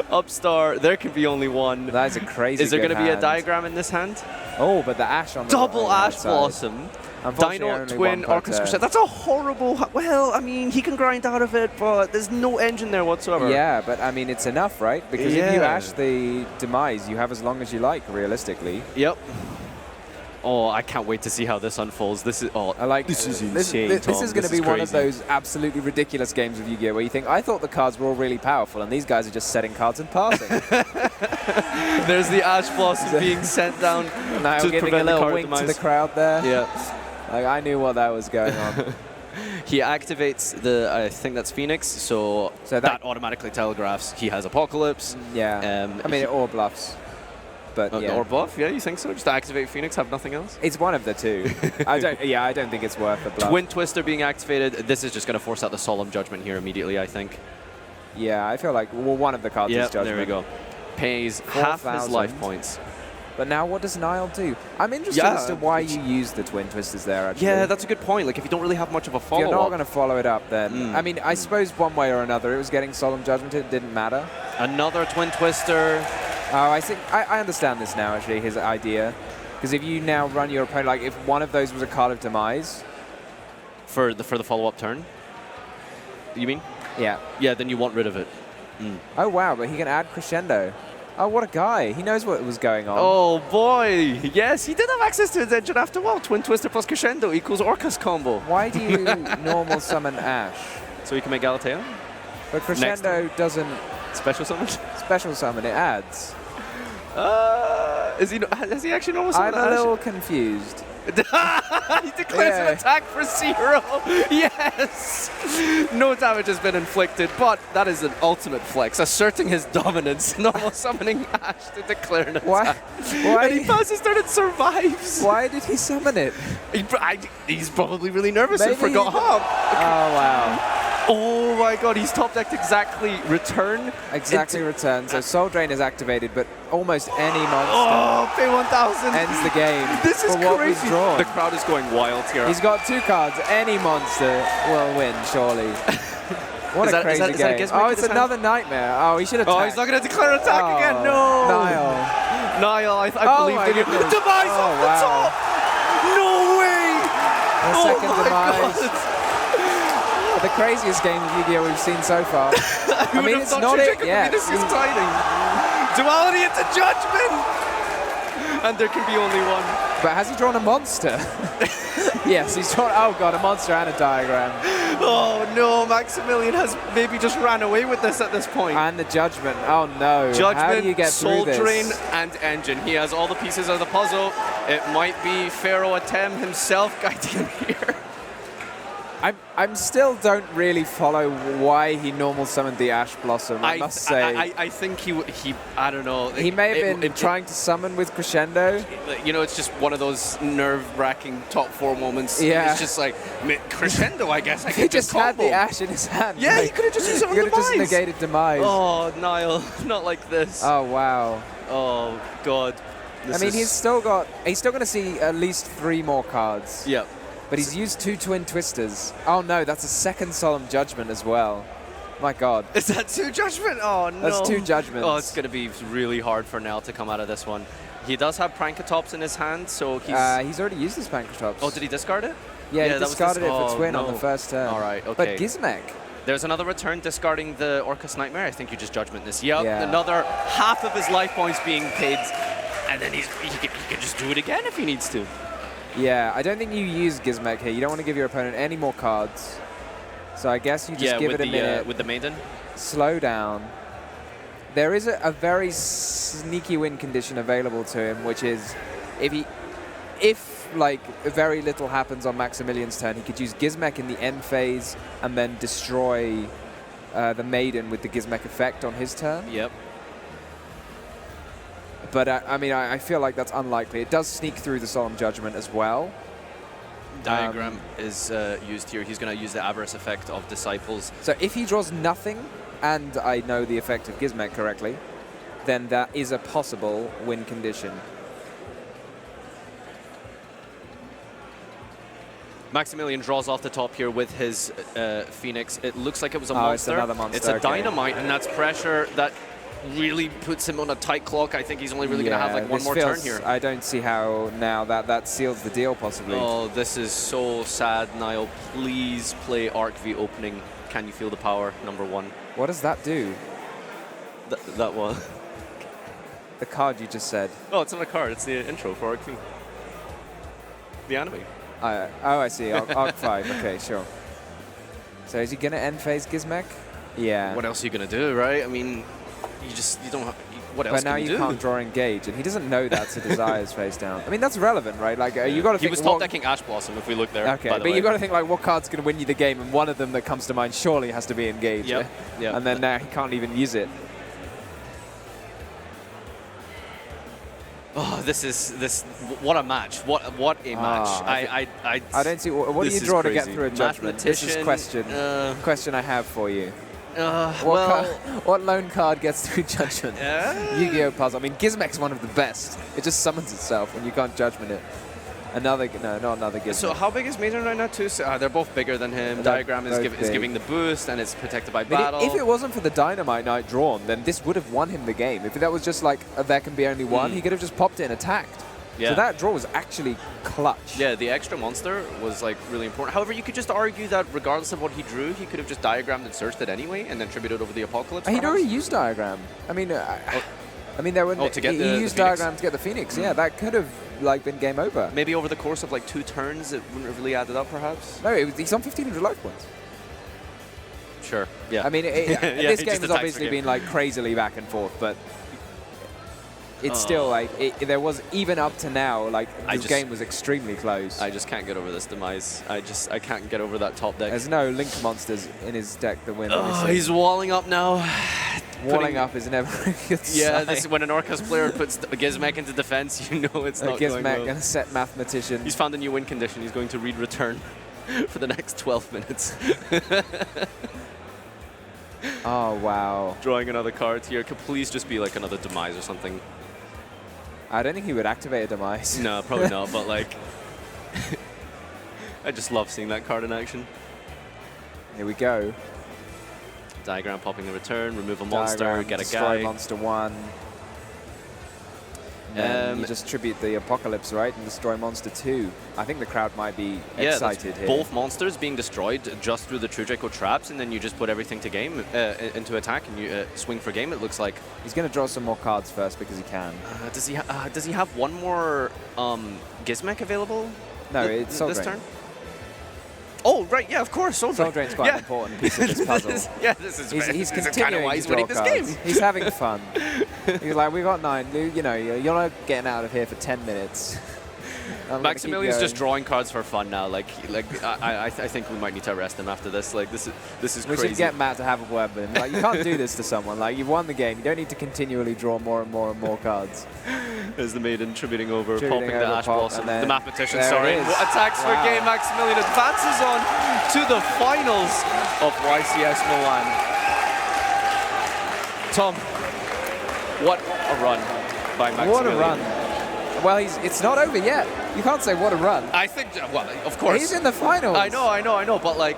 Upstar. There can be only one. That is a crazy. Is there going to be a diagram in this hand? Oh, but the Ash on the Double Ash Blossom. Dino, Twin, Orchestra Set. That's a horrible... Well, I mean, he can grind out of it, but there's no engine there whatsoever. Yeah, but I mean, it's enough, right? Because if you Ash the Demise, you have as long as you like, realistically. Yep. Oh, I can't wait to see how this unfolds. This is this is insane. This is going to be one of those absolutely ridiculous games of Yu-Gi-Oh! Where you think, I thought the cards were all really powerful, and these guys are just setting cards and passing. There's the Ash Blossom being sent down. Now to giving a prevent little wink to the crowd there. Yeah. Like, I knew what that was going on. He activates the, I think that's Phoenix, so that automatically telegraphs he has Apocalypse. Yeah. I mean, or bluffs. But yeah. Or buff, yeah, you think so? Just activate Phoenix, have nothing else? It's one of the two. I don't think it's worth a bluff. Twin Twister being activated. This is just going to force out the Solemn Judgment here immediately, I think. Yeah, I feel like one of the cards is Judgment. There we go. Pays half his life points. But now what does Nile do? I'm interested as to why you use the Twin Twisters there, actually. Yeah, that's a good point. Like, if you don't really have much of a follow-up. If you're not going to follow it up, then... I mean, I suppose one way or another, it was getting Solemn Judgment. It didn't matter. Another Twin Twister. Oh, I think I understand this now, actually, his idea. Because if you now run your opponent, like, if one of those was a card of Demise... For the follow-up turn? You mean? Yeah. Yeah, then you want rid of it. Oh, wow, but he can add Crescendo. Oh, what a guy. He knows what was going on. Oh, boy. Yes, he did have access to his engine after all. Twin Twister plus Crescendo equals Orcus combo. Why do you normal summon Ash? So he can make Galatea? But Crescendo doesn't... Special summon? Special summon, it adds. Has he actually normal summoned I'm a Ash? little confused. He declares an attack for 0. Yes! No damage has been inflicted, but that is an ultimate flex, asserting his dominance, normal summoning Ash to declare an attack. Why? And he passes turn and survives. Why did he summon it? He's probably really nervous and forgot how. Oh, wow. Oh my god, he's top decked exactly return. Exactly return. So Soul Drain is activated, but almost any monster Oh, pay 1,000. ends the game. This is for what was crazy. drawn. The crowd is going wild here. He's got 2 cards. Any monster will win, surely. What a crazy game. Oh, it's another nightmare. Oh, he should have Oh, he's not going to declare an attack again. No. Niall, I believed in you. Demise off the top. No way. The second Demise. The craziest game of Yu-Gi-Oh! We've seen so far. I mean, it's not it yet. This is exciting. Duality into Judgment! And there can be only one. But has he drawn a monster? Yes, he's drawn, oh god, a monster and a diagram. Oh no, Maximilian has maybe just ran away with this at this point. And the Judgment, oh no. Judgment, how do you get Soul through this? Drain, and Engine. He has all the pieces of the puzzle. It might be Pharaoh Atem himself guiding him here. I'm still don't really follow why he normal summoned the Ash Blossom, I must say. I think he I don't know. He may have been trying to summon with Crescendo. You know, it's just one of those nerve-wracking top 4 moments. Yeah. It's just like, Crescendo, I guess. I He could just had the Ash in his hand. Yeah, like, he could have just used it on He could have just Demise. negated Demise. Oh, Niall, not like this. Oh, wow. Oh, God. I mean, he's still going to see at least 3 more cards. Yep. But he's used 2 Twin Twisters. Oh no, that's a second Solemn Judgment as well. My god. Is that 2 Judgment? Oh no. That's 2 Judgments. Oh, it's going to be really hard for Nell to come out of this one. He does have Prankatops in his hand, so he's already used his Prankatops. Oh, did he discard it? Yeah, he discarded it for Twin on the first turn. All right, okay. But Gizmek. There's another return discarding the Orcus Nightmare. I think you just Judgment this. Yep, Yeah. another half of his life points being paid. And then he can just do it again if he needs to. Yeah, I don't think you use Gizmek here. You don't want to give your opponent any more cards. So I guess you just give it a minute. With the Maiden? Slow down. There is a very sneaky win condition available to him, which is if like very little happens on Maximilian's turn, he could use Gizmek in the end phase and then destroy the Maiden with the Gizmek effect on his turn. Yep. But I mean, I feel like that's unlikely. It does sneak through the Solemn Judgment as well. Diagram is used here. He's going to use the Avarice effect of Disciples. So if he draws nothing, and I know the effect of Gizmek correctly, then that is a possible win condition. Maximilian draws off the top here with his Phoenix. It looks like it was a monster. It's another monster. It's a okay. Dynamite, and that's pressure that really puts him on a tight clock. I think he's only really going to have like one more turn here. I don't see how now that seals the deal possibly. Oh, this is so sad, Niall. Please play Arc V opening. Can you feel the power? Number 1. What does that do? That one. The card you just said. Oh, it's not a card. It's the intro for Arc V. The anime. Oh, I see. Arc 5. Okay, sure. So is he going to end phase Gizmek? Yeah. What else are you going to do, right? I mean, you don't have... What else But now can you do? can't draw engage, and he doesn't know that's a Desires face down. I mean, that's relevant, right? Like, you got to think... He was top decking Ash Blossom, if we look there. Okay, by the but way. you got to think, like, what card's going to win you the game, and one of them that comes to mind surely has to be engage. Yep. Yep. And then now he can't even use it. Oh, what a match! What a match! I don't see what do you draw to get through a judgment. This is question I have for you. What lone card gets through judgment? Yu-Gi-Oh puzzle. I mean, Gizmek's one of the best. It just summons itself when you can't judgment it. Not another Gizmek. So how big is Maiden right now too? So, they're both bigger than him. Diagram is giving the boost, and it's protected by battle. If it wasn't for the Dynamite Knight drawn, then this would have won him the game. If that was just like there can be only one, he could have just popped it and attacked. Yeah. So that draw was actually clutch. Yeah, the extra monster was like really important. However, you could just argue that regardless of what he drew, he could have just diagrammed and searched it anyway, and then tributed over the Apocalypse. He'd already used Diagram. I mean, there were he used Diagram to get the Phoenix. Yeah, that could have like been game over. Maybe over the course of like 2 turns, it wouldn't have really added up, perhaps. No, he's on 1,500 life points. Sure. Yeah. I mean, this game has obviously been been like crazily back and forth, but it's still like there was even up to now. Like this game was extremely close. I just can't get over this demise. I can't get over that top deck. There's no Link monsters in his deck that win. He's walling up now. Walling up is never a good sign. This is when an Orcus player puts a Gizmek into defense, you know it's not going well. Gizmek and a set mathematician. He's found a new win condition. He's going to read return for the next 12 minutes. Oh, wow. Drawing another card here. Could please just be like another demise or something. I don't think he would activate a demise. No, probably not, but like... I just love seeing that card in action. Here we go. Diagram popping the return, remove a monster, get a guy. Destroy monster 1. You just tribute the Apocalypse, right, and destroy monster 2. I think the crowd might be excited here. Both monsters being destroyed just through the True Draco traps, and then you just put everything to game into attack, and you swing for game. It looks like he's going to draw some more cards first because he can. Does he have one more Gizmek available? No, it's Soul this Drain. turn. Oh, right, yeah, of course. Soul Drain's quite an important piece of this puzzle. He's continuing why he's to draw winning this cards. game. He's having fun. He's like, we got 9. You know, you're not getting out of here for 10 minutes. Maximilian's just drawing cards for fun now. I think we might need to arrest him after this. Like this is crazy. We should get Matt to have a word with him. Like, you can't do this to someone. Like, you've won the game. You don't need to continually draw more and more and more cards. There's the Maiden tributing over, popping the Ash Blossom. The Mathematician, What attacks for game. Maximilian advances on to the finals of YCS Milan. Tom, what a run by Maximilian. What a run. Well, it's not over yet. You can't say what a run. I think, well, of course. He's in the finals. I know, but like,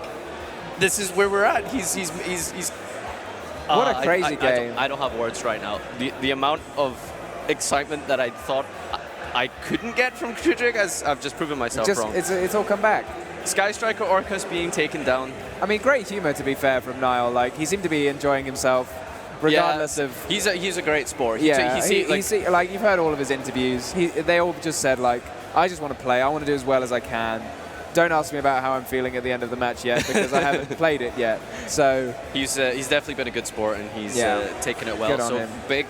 this is where we're at. He's what a crazy game. I don't have words right now. The amount of excitement that I thought I couldn't get from Kudrik, as I've just proven myself wrong. It's all come back. Sky Striker Orcus being taken down. I mean, great humor, to be fair, from Niall. Like, he seemed to be enjoying himself. Regardless of... He's a great sport. Yeah, like you've heard all of his interviews. They all just said, like, I just want to play. I want to do as well as I can. Don't ask me about how I'm feeling at the end of the match yet, because I haven't played it yet. So he's definitely been a good sport, and he's taken it well. Good on so him. Big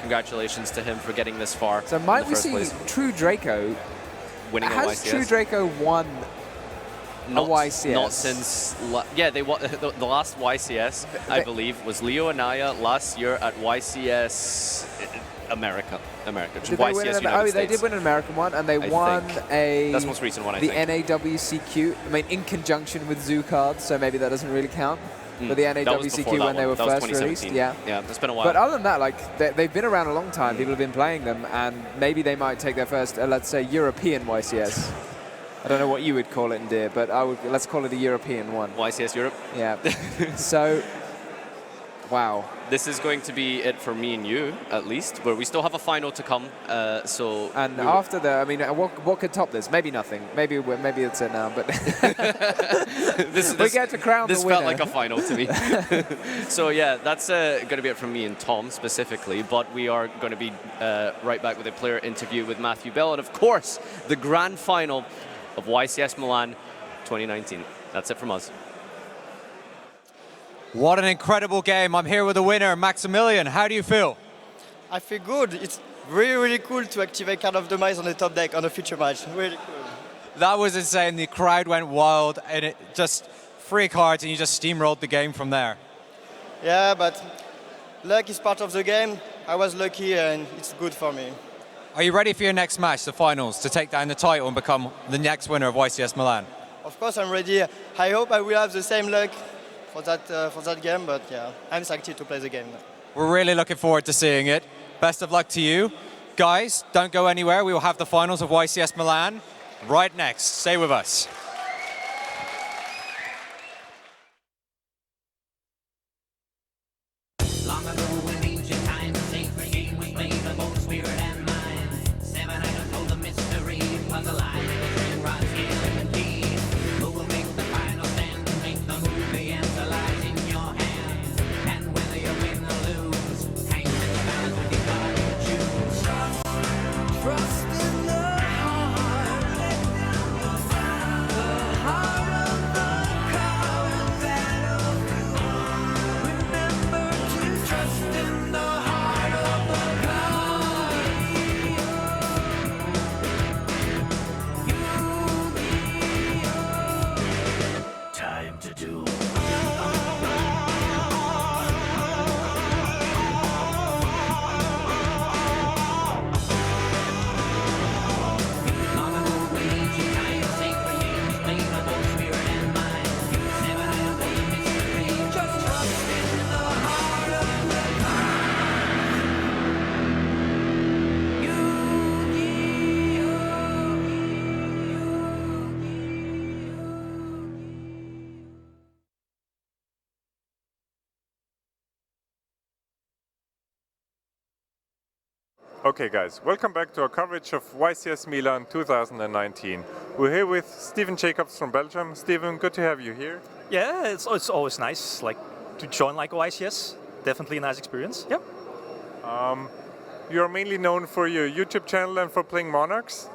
congratulations to him for getting this far. So might we see True Draco winning a YCS? Has True Draco won a YCS? Not since... they won the last YCS, I believe, was Leo Anaya last year at YCS America. Did they win they did win an American one, and they won that's the most recent one, the NAWCQ. I mean, in conjunction with Zoo cards, so maybe that doesn't really count. But the NAWCQ when they were first released, yeah, that's been a while. But other than that, like they've been around a long time. People have been playing them, and maybe they might take their first, let's say, European YCS. I don't know what you would call it, Ndir, but let's call it a European one. YCS Europe? Yeah. So Wow. This is going to be it for me and you, at least, where we still have a final to come. And after the, I mean, what could top this? Maybe nothing. Maybe it's it now. But we get to crown the winner. This felt like a final to me. So yeah, that's going to be it from me and Tom specifically. But we are going to be right back with a player interview with Matthew Bell, and of course, the grand final of YCS Milan 2019. That's it from us. What an incredible game. I'm here with the winner, Maximilian. How do you feel? I feel good. It's really, really cool to activate Card of the Mice on the top deck on a future match. Really cool. That was insane. The crowd went wild, and it just 3 cards, and you just steamrolled the game from there. Yeah, but luck is part of the game. I was lucky, and it's good for me. Are you ready for your next match, the finals, to take down the title and become the next winner of YCS Milan? Of course, I'm ready. I hope I will have the same luck for that game, but yeah, I'm excited to play the game. We're really looking forward to seeing it. Best of luck to you. Guys, don't go anywhere. We will have the finals of YCS Milan right next. Stay with us. Long ago in ancient times, a sacred game was played by both spirit and mind. 7 items told the mystery, puzzle line, ring rods, scale and keys. Who will make the final stand and make the move? The answer lies in your hand. And whether you win or lose, hangs in the balance with the card you choose. Trust in the heart of the card battlefield. Remember to trust in the heart of the card. Time to do. Long ago in ancient times, sacred games played by both spirit and mind. 7 items told the mystery. Just trust in the heart of the Okay, guys, welcome back to our coverage of YCS Milan 2019. We're here with Stephen Jacobs from Belgium. Stephen, good to have you here. Yeah, it's always nice, like, to join like YCS. Definitely a nice experience. Yep. You're mainly known for your YouTube channel and for playing Monarchs.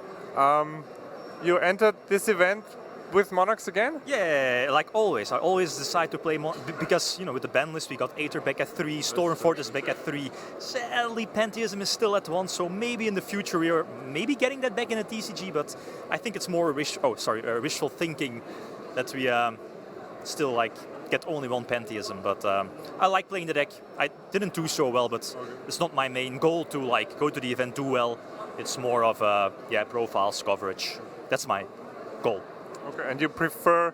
You entered this event with Monarchs again? Yeah, like always. I always decide to play because, you know, with the ban list we got Aether back at 3, Storm Fortress back at 3. Sadly, Pantheism is still at 1, so maybe in the future we are maybe getting that back in a TCG, but I think it's more wishful thinking that we still like get only 1 Pantheism. But I like playing the deck. I didn't do so well, but it's not my main goal to like go to the event, do well. It's more of profiles, coverage. That's my goal. Okay, and you prefer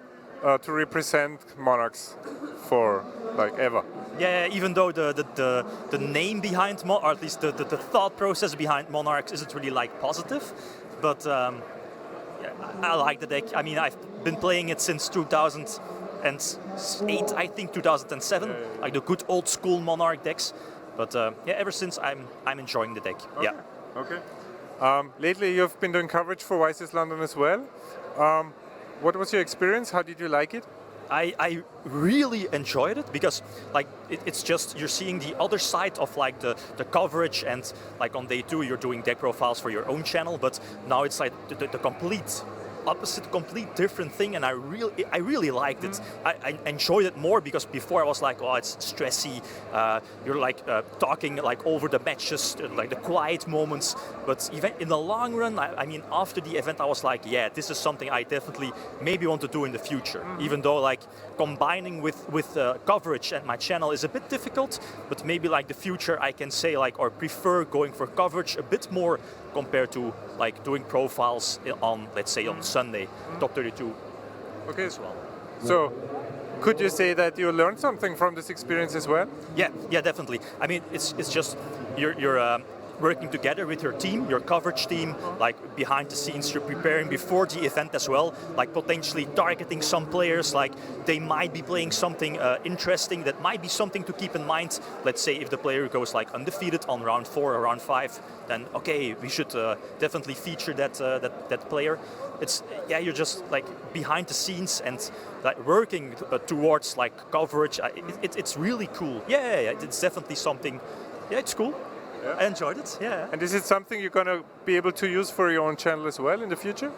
to represent Monarchs for like ever? Yeah, even though the name behind or at least the thought process behind Monarchs isn't really like positive, but I like the deck. I mean, I've been playing it since 2008, I think 2007, like the good old school Monarch decks. But ever since I'm enjoying the deck. Okay. Yeah. Okay. Lately, you've been doing coverage for YCS London as well. What was your experience? How did you like it? I really enjoyed it because like it's just you're seeing the other side of like the coverage, and like on day 2 you're doing deck profiles for your own channel, but now it's like the complete opposite, complete different thing, and I really liked it. I enjoyed it more because before I was like, oh, it's stressy. You're like talking like over the matches, like the quiet moments. But even in the long run, I mean, after the event, I was like, yeah, this is something I definitely maybe want to do in the future. Even though like combining with coverage and my channel is a bit difficult, but maybe like the future I can say like or prefer going for coverage a bit more compared to like doing profiles on, let's say, on Sunday, top 32. Okay, as well. So, could you say that you learned something from this experience as well? Yeah, definitely. I mean, it's just you're working together with your team, your coverage team, like behind the scenes, you're preparing before the event as well, like potentially targeting some players, like they might be playing something interesting that might be something to keep in mind. Let's say if the player goes like undefeated on round 4 or round 5, then okay, we should definitely feature that player. It's you're just like behind the scenes and like working towards like coverage. It's really cool. Yeah, it's definitely something. Yeah, it's cool. Yeah. I enjoyed it. Yeah. And is it something you're gonna be able to use for your own channel as well in the future?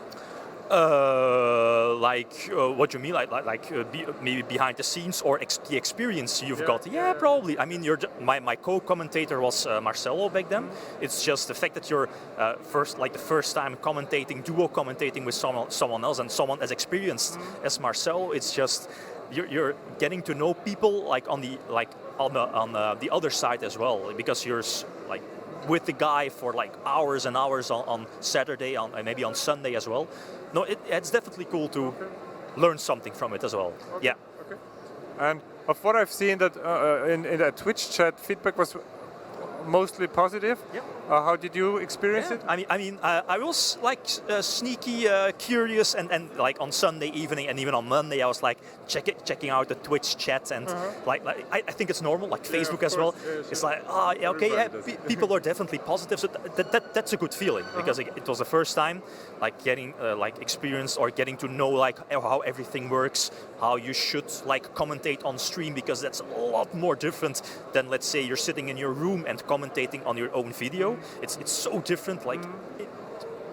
What do you mean? Maybe behind the scenes or the experience you've got? Yeah, probably. I mean, my co-commentator was Marcelo back then. It's just the fact that you're the first time commentating, duo commentating with someone else and someone as experienced as Marcelo. It's just you're getting to know people like on the other side as well, because you're like with the guy for like hours and hours on Saturday, and maybe on Sunday as well. No, it's definitely cool to learn something from it as well. Okay. Yeah. Okay. And of what I've seen, that in that Twitch chat, feedback was mostly positive. Yep. How did you experience it? I was like sneaky curious, and like on Sunday evening and even on Monday, I was like checking out the Twitch chat, and I think it's normal, like Facebook as well. It's like people are definitely positive, so that's a good feeling, because it was the first time like getting like experience or getting to know like how everything works, how you should like commentate on stream, because that's a lot more different than, let's say, you're sitting in your room and commentating on your own video. It's so different, like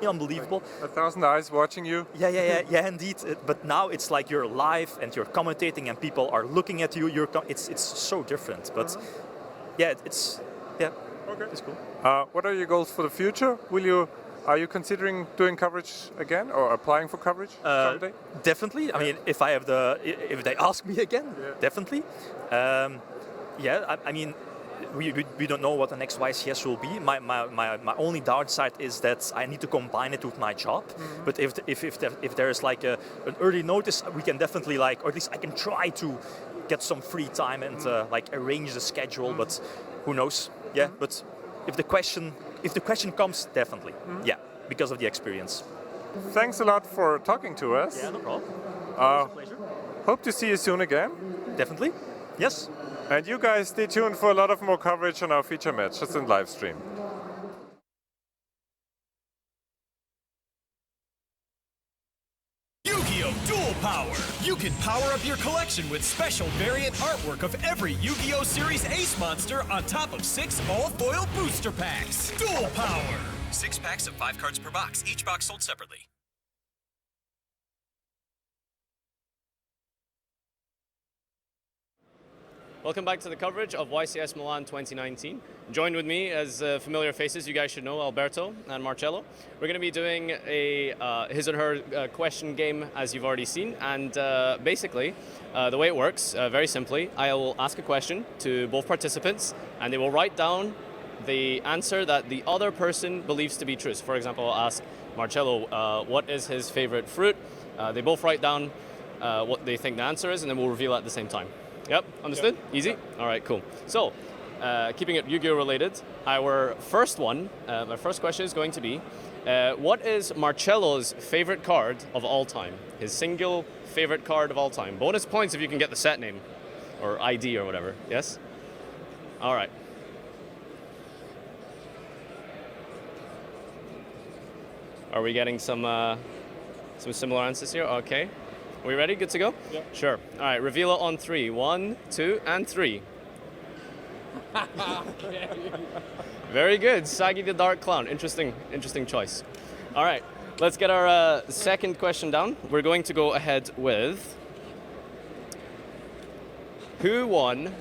unbelievable. 1,000 eyes watching you. Yeah, indeed. But now it's like you're live and you're commentating and people are looking at you. It's so different. But it's cool. What are your goals for the future? Are you considering doing coverage again or applying for coverage someday? Definitely. I mean, if they ask me again, definitely. I mean, we don't know what the next YCS will be. My only downside is that I need to combine it with my job. But if there's like an early notice, we can definitely or at least I can try to get some free time and arrange the schedule. But who knows? Yeah. But if the question comes, definitely. Yeah, because of the experience. Thanks a lot for talking to us. Yeah, no problem. It was a pleasure. Hope to see you soon again. Definitely. Yes. And you guys stay tuned for a lot of more coverage on our feature matches and live stream. Yu-Gi-Oh! Dual Power! You can power up your collection with special variant artwork of every Yu-Gi-Oh! Series Ace monster on top of 6 all-foil booster packs. Dual Power! 6 packs of 5 cards per box, each box sold separately. Welcome back to the coverage of YCS Milan 2019. Joined with me as familiar faces, you guys should know, Alberto and Marcello. We're going to be doing a his and her question game, as you've already seen. And basically, the way it works, very simply, I will ask a question to both participants, and they will write down the answer that the other person believes to be true. So for example, I'll ask Marcello, what is his favorite fruit? They both write down what they think the answer is, and then we'll reveal it at the same time. Yep, understood? Yep. Easy? All right, cool. So, keeping it Yu-Gi-Oh! Related, our first one, my first question is going to be, what is Marcello's favorite card of all time? His single favorite card of all time. Bonus points if you can get the set name, or ID or whatever, yes? All right. Are we getting some similar answers here? Okay. Are we ready? Good to go? Yeah. Sure. All right, reveal it on 3. 1, 2, and 3. Very good. Sagi the Dark Clown. Interesting choice. All right, let's get our second question down. We're going to go ahead with, who won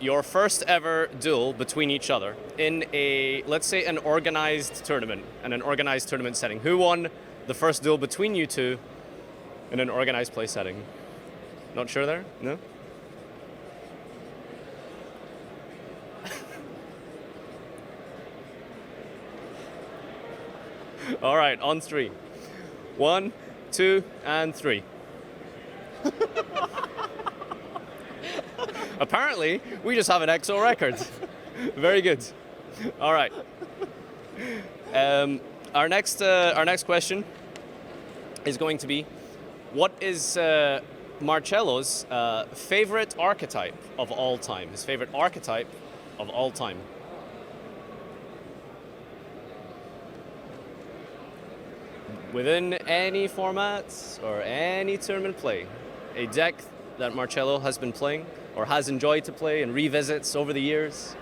your first ever duel between each other in a, let's say, an organized tournament, in an organized tournament setting? Who won the first duel between you two in an organized play setting? Not sure there? No? All right, on 3. 1, 2, and 3. Apparently, we just have an EXO record. Very good. All right. Our next question is going to be, what is Marcello's favorite archetype of all time? His favorite archetype of all time. Within any formats or any tournament play, a deck that Marcello has been playing or has enjoyed to play and revisits over the years.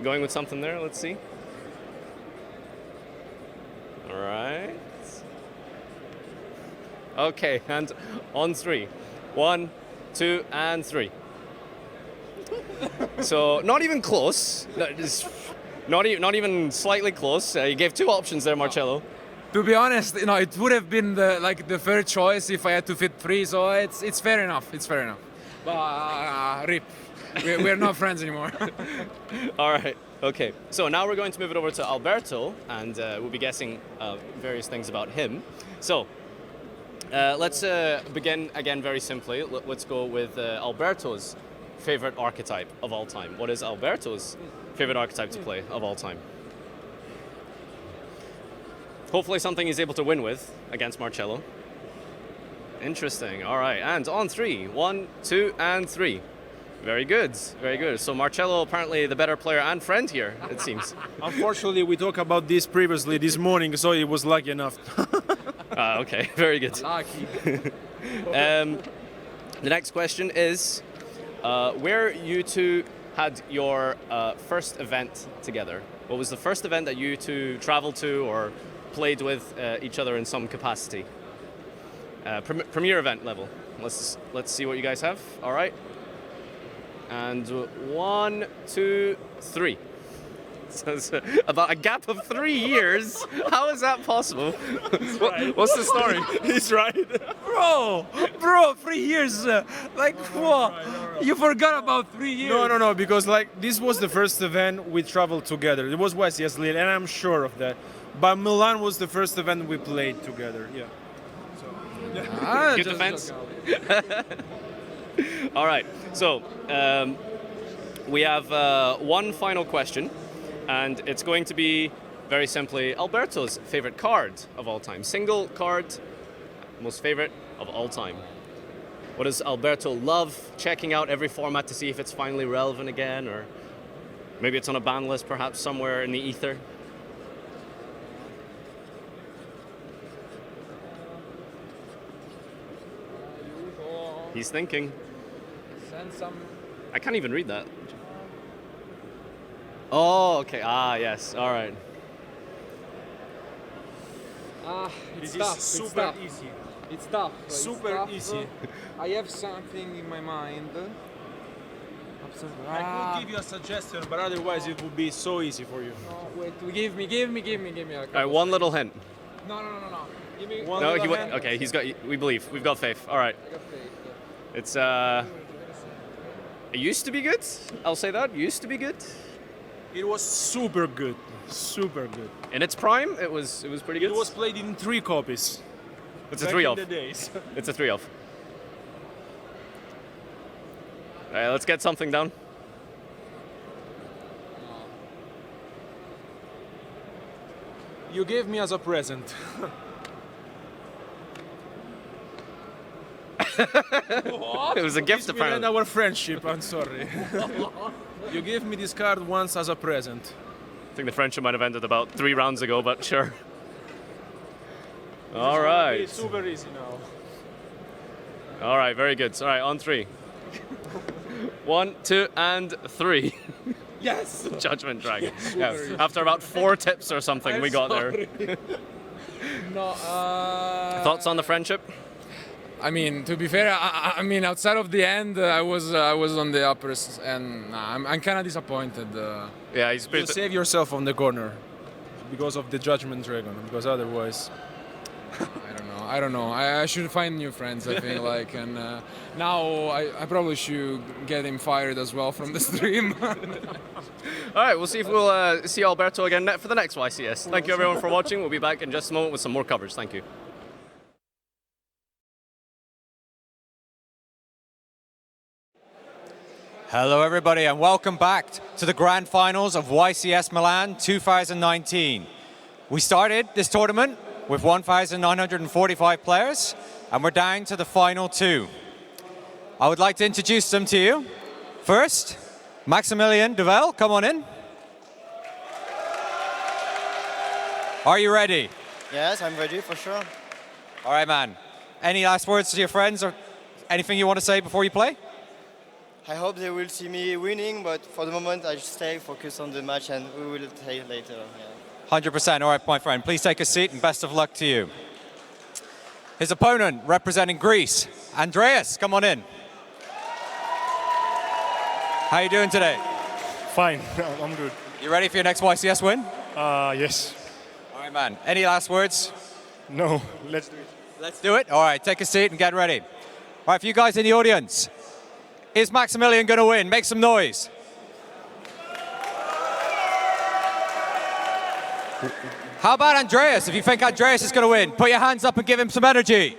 Going with something there, let's see. All right. Okay, and on 3. 1, 2, and 3. So not even close. Not even slightly close. You gave 2 options there, Marcello. To be honest, it would have been the fair choice if I had to fit 3. So it's fair enough. It's fair enough. But rip, we're not friends anymore. All right. Okay. So now we're going to move it over to Alberto, and we'll be guessing various things about him. So let's begin again very simply. Let's go with Alberto's favorite archetype of all time. What is Alberto's favorite archetype to play of all time? Hopefully something he's able to win with against Marcello. Interesting. All right. And on 3. 1, 2, and 3. Very good. Very good. So Marcello apparently the better player and friend here, it seems. Unfortunately, we talked about this previously this morning, so he was lucky enough. Okay. Very good. Lucky. The next question is, where you two had your first event together? What was the first event that you two traveled to or played with each other in some capacity? Premier event level. Let's see what you guys have. All right. And 1, 2, 3. So it's about a gap of 3 years. How is that possible? What's the story? He's right. Bro, 3 years. Like what? You forgot about 3 years. No, because this was the first event we traveled together. It was YCS Milan, and I'm sure of that. But Milan was the first event we played together. Yeah. So. Good defense. All right. So we have one final question, and it's going to be very simply Alberto's favorite card of all time. Single card, most favorite of all time. What does Alberto love checking out every format to see if it's finally relevant again, or maybe it's on a ban list perhaps somewhere in the ether? He's thinking. Send some. I can't even read that. Oh, okay. Ah, yes. All right. It's This tough. is super easy. It's tough. Super easy. I have something in my mind. I could give you a suggestion, but otherwise it would be so easy for you. No, wait. Give me. All right. One little hint. No. Give me One No, little hint. okay. He's got. We believe. We've got faith. All right. I got faith. It's it used to be good. I'll say that. Used to be good. It was super good. Super good. In its prime, it was pretty good. It was played in 3 copies. It's a back 3 in off. the days. It's a 3 off. All right, let's get something down. You gave me as a present. It was a gift, And apparently. our friendship, I'm sorry. You gave me this card once as a present. I think the friendship might have ended about 3 rounds ago, but sure. All right. It's super easy now. All right, very good. All right, on 3. 1, 2, and 3. Yes! Judgment Dragon. Yes. Yeah, after about 4 tips or something, we got there. No. Thoughts on the friendship? I mean, to be fair, I mean, outside of the end, I was on the uppers, and I'm kind of disappointed. Yeah, he's You save yourself on the corner because of the Judgment Dragon, because otherwise... I don't know. I should find new friends, I think, and now I probably should get him fired as well from the stream. All right, we'll see if we'll see Alberto again for the next YCS. Thank you everyone for watching. We'll be back in just a moment with some more coverage. Thank you. Hello everybody and welcome back to the Grand Finals of YCS Milan 2019. We started this tournament with 1,945 players and we're down to the final 2. I would like to introduce them to you. First, Maximilian Duvel, come on in. Are you ready? Yes, I'm ready for sure. All right, man. Any last words to your friends or anything you want to say before you play? I hope they will see me winning, but for the moment I stay focused on the match and we will play later. Yeah. 100%. All right, my friend. Please take a seat and best of luck to you. His opponent representing Greece, Andreas, come on in. How you doing today? Fine, I'm good. You ready for your next YCS win? Yes. All right, man. Any last words? No, let's do it. Let's do it. All right, take a seat and get ready. All right, for you guys in the audience, is Maximilian going to win? Make some noise. How about Andreas? If you think Andreas is going to win, put your hands up and give him some energy.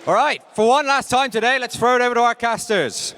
All right, for one last time today, let's throw it over to our casters.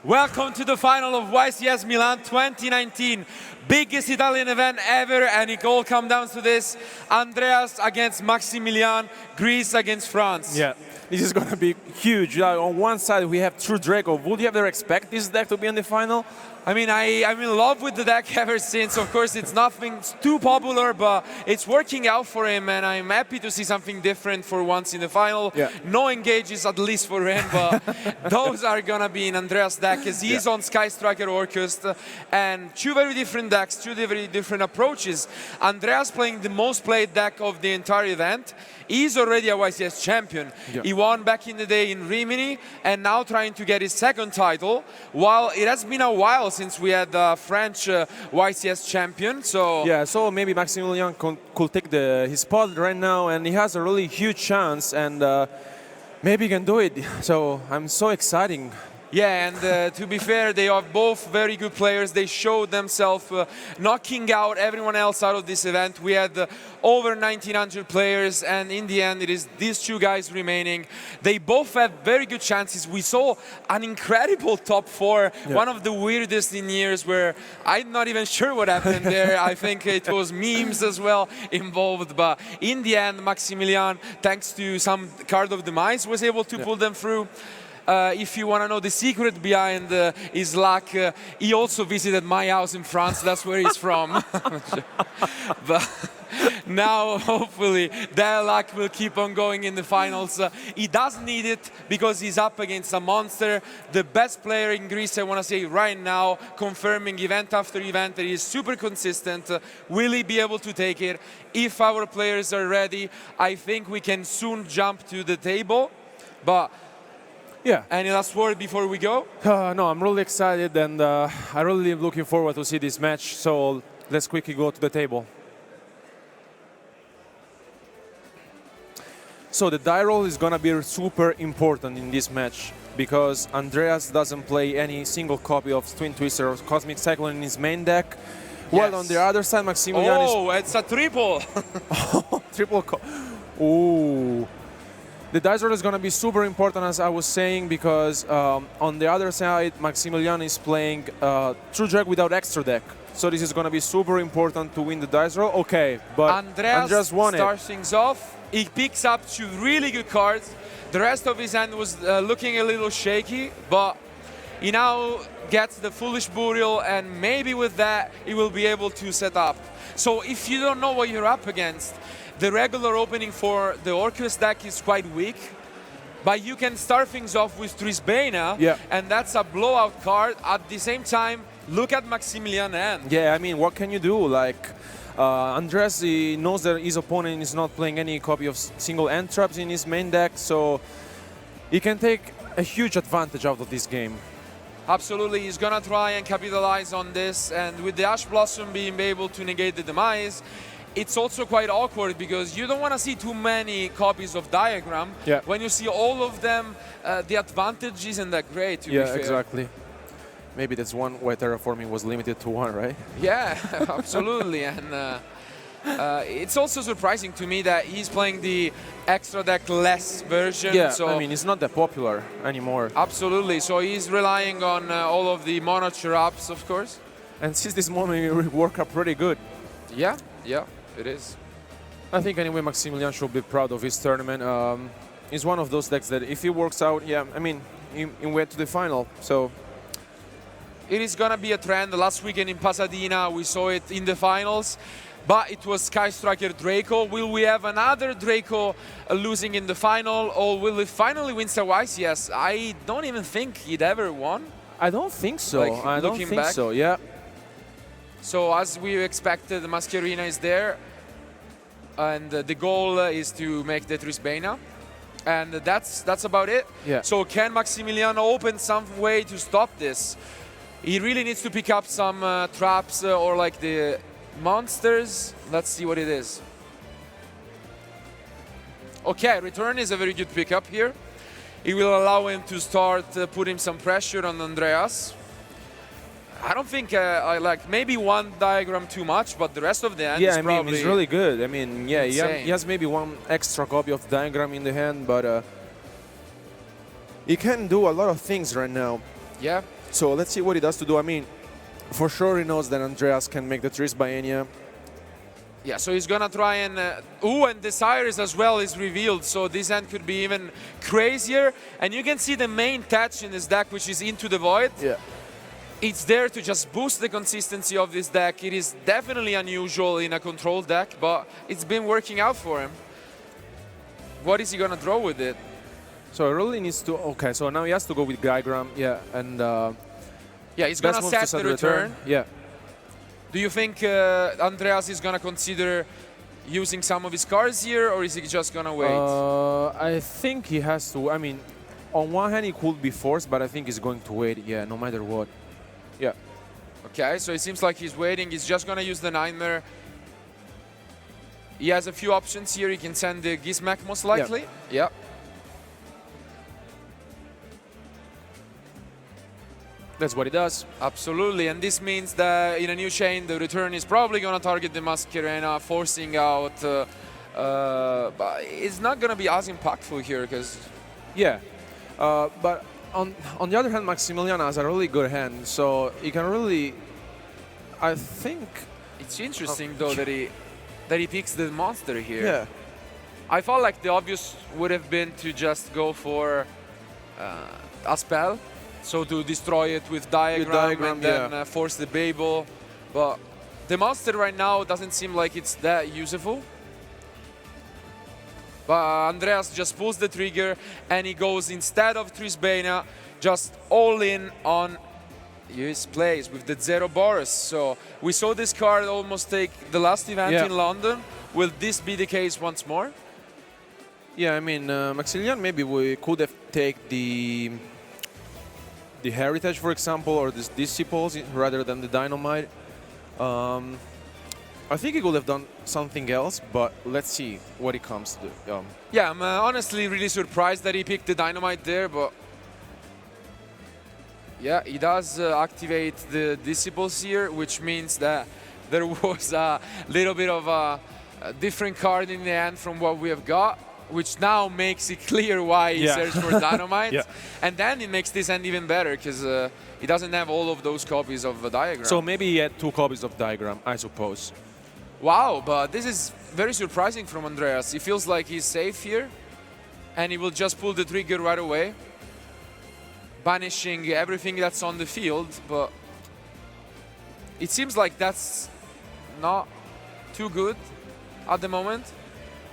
Welcome to the final of YCS Milan 2019. Biggest Italian event ever, and it all comes down to this. Andreas against Maximilian, Greece against France. Yeah, this is going to be huge. On one side, we have True Draco. Would you ever expect this deck to be in the final? I mean, I'm in love with the deck ever since. Of course, it's nothing too popular, but it's working out for him, and I'm happy to see something different for once in the final. Yeah. No engages, at least for him, but those are going to be in Andreas' deck, as he's on Sky Striker Orcust, and two very different decks, two very different approaches. Andreas playing the most played deck of the entire event. He's already a YCS champion. Yeah. He won back in the day in Rimini, and now trying to get his second title, while it has been a while since we had a French YCS champion. So yeah, so maybe Maximilian could take his spot right now, and he has a really huge chance, and maybe he can do it. So I'm so exciting. yeah, and to be fair, they are both very good players. They showed themselves knocking out everyone else out of this event. We had over 1,900 players, and in the end, it is these two guys remaining. They both have very good chances. We saw an incredible top 4, one of the weirdest in years, where I'm not even sure what happened there. I think it was memes as well involved, but in the end, Maximilian, thanks to some card of demise, was able to pull them through. If you want to know the secret behind his luck, he also visited my house in France. That's where he's from. But now, hopefully, that luck will keep on going in the finals. He does need it because he's up against a monster. The best player in Greece, I want to say right now, confirming event after event that he is super consistent. Will he be able to take it? If our players are ready, I think we can soon jump to the table. But yeah. Any last word before we go? No, I'm really excited, and I'm really looking forward to see this match. So let's quickly go to the table. So the die roll is going to be super important in this match because Andreas doesn't play any single copy of Twin Twister or Cosmic Cyclone in his main deck. Well, on the other side, Maximilian is... Oh, it's a triple! Triple... Ooh. The dice roll is going to be super important, as I was saying, because on the other side, Maximilian is playing True Drag without extra deck. So this is going to be super important to win the dice roll. Okay, but Andreas won starts things off. He picks up 2 really good cards. The rest of his hand was looking a little shaky, but he now gets the Foolish Burial, and maybe with that, he will be able to set up. So if you don't know what you're up against, the regular opening for the Orcust deck is quite weak, but you can start things off with Trisbana, and that's a blowout card. At the same time, look at Maximilian hand. Yeah, I mean, what can you do? Like, Andreas he knows that his opponent is not playing any copy of single end traps in his main deck, so he can take a huge advantage out of this game. Absolutely, he's gonna try and capitalize on this, and with the Ash Blossom being able to negate the demise, it's also quite awkward because you don't want to see too many copies of Diagram. Yeah. When you see all of them, the advantage isn't that great, to be fair. Exactly. Maybe that's one why terraforming was limited to 1, right? Yeah, absolutely. And It's also surprising to me that he's playing the extra deck less version. Yeah, so I mean, it's not that popular anymore. Absolutely. So he's relying on all of the mono-chur ups, of course. And since this moment, it worked out pretty good. Yeah, it is. I think anyway, Maximilian should be proud of his tournament. It's one of those decks that if it works out, yeah, I mean, he went to the final, so. It is going to be a trend. Last weekend in Pasadena, we saw it in the finals, but it was Sky Striker Draco. Will we have another Draco losing in the final, or will he finally win the YCS? I don't even think he'd ever won. I don't think so. Like, I don't think so, yeah. So as we expected, the Mascherina is there, and the goal is to make the Trisbena. And that's about it. Yeah. So can Maximiliano open some way to stop this? He really needs to pick up some traps or like the monsters. Let's see what it is. Okay, return is a very good pickup here. It will allow him to start putting some pressure on Andreas. I don't think I like maybe one diagram too much, but the rest of the hand is I probably mean, it's really good. I mean, yeah, insane. he has maybe one extra copy of diagram in the hand, but he can do a lot of things right now. Yeah. So let's see what he does to do. I mean, for sure he knows that Andreas can make the Trisbaenia. Yeah, so he's gonna try and and Desires as well is revealed, so this hand could be even crazier. And you can see the main touch in this deck, which is Into the Void. Yeah. It's there to just boost the consistency of this deck. It is definitely unusual in a control deck, but it's been working out for him. What is he gonna draw with it? So he really needs to. Okay, so now he has to go with diagram. Yeah, and yeah, he's gonna set the return. Yeah. Do you think Andreas is gonna consider using some of his cards here, or is he just gonna wait? I think he has to. I mean, on one hand he could be forced, but I think he's going to wait. Yeah, no matter what. Yeah. Okay, so it seems like he's waiting. He's just gonna use the Nightmare. He has a few options here. He can send the Gizmek most likely. Yeah. That's what he does. Absolutely, and this means that in a new chain, the return is probably going to target the Mascherina, forcing out. But it's not going to be as impactful here, because. Yeah, but on the other hand, Maximilian has a really good hand, so he can really. I think. It's interesting though that he picks the monster here. Yeah. I felt like the obvious would have been to just go for a spell. So to destroy it with diagram and then force the Babel. But the monster right now doesn't seem like it's that useful. But Andreas just pulls the trigger and he goes, instead of Trisbena, just all in on his plays with the Zero Boros. So we saw this card almost take the last event in London. Will this be the case once more? Yeah, I mean, Maximilian, maybe we could have taken the Heritage, for example, or this Disciples rather than the Dynamite. I think he could have done something else, but let's see what it comes to. Yeah, I'm honestly really surprised that he picked the Dynamite there, but yeah, he does activate the Disciples here, which means that there was a little bit of a different card in the hand from what we have got, which now makes it clear why he searched for Dynamite. And then it makes this hand even better, because he doesn't have all of those copies of the Diagram. So maybe he had 2 copies of Diagram, I suppose. Wow, but this is very surprising from Andreas. He feels like he's safe here, and he will just pull the trigger right away, banishing everything that's on the field, but it seems like that's not too good at the moment.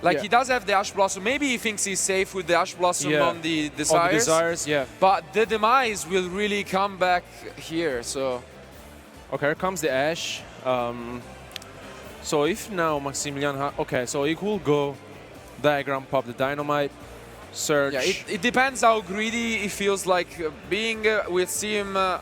Like, he does have the Ash Blossom. Maybe he thinks he's safe with the Ash Blossom on the Desires. On the Desires, yeah. But the Demise will really come back here, so. Okay, here comes the Ash. So if now Maximilian, okay, so he could go Diagram, pop the Dynamite, search. Yeah, it depends how greedy he feels like being. We've seen him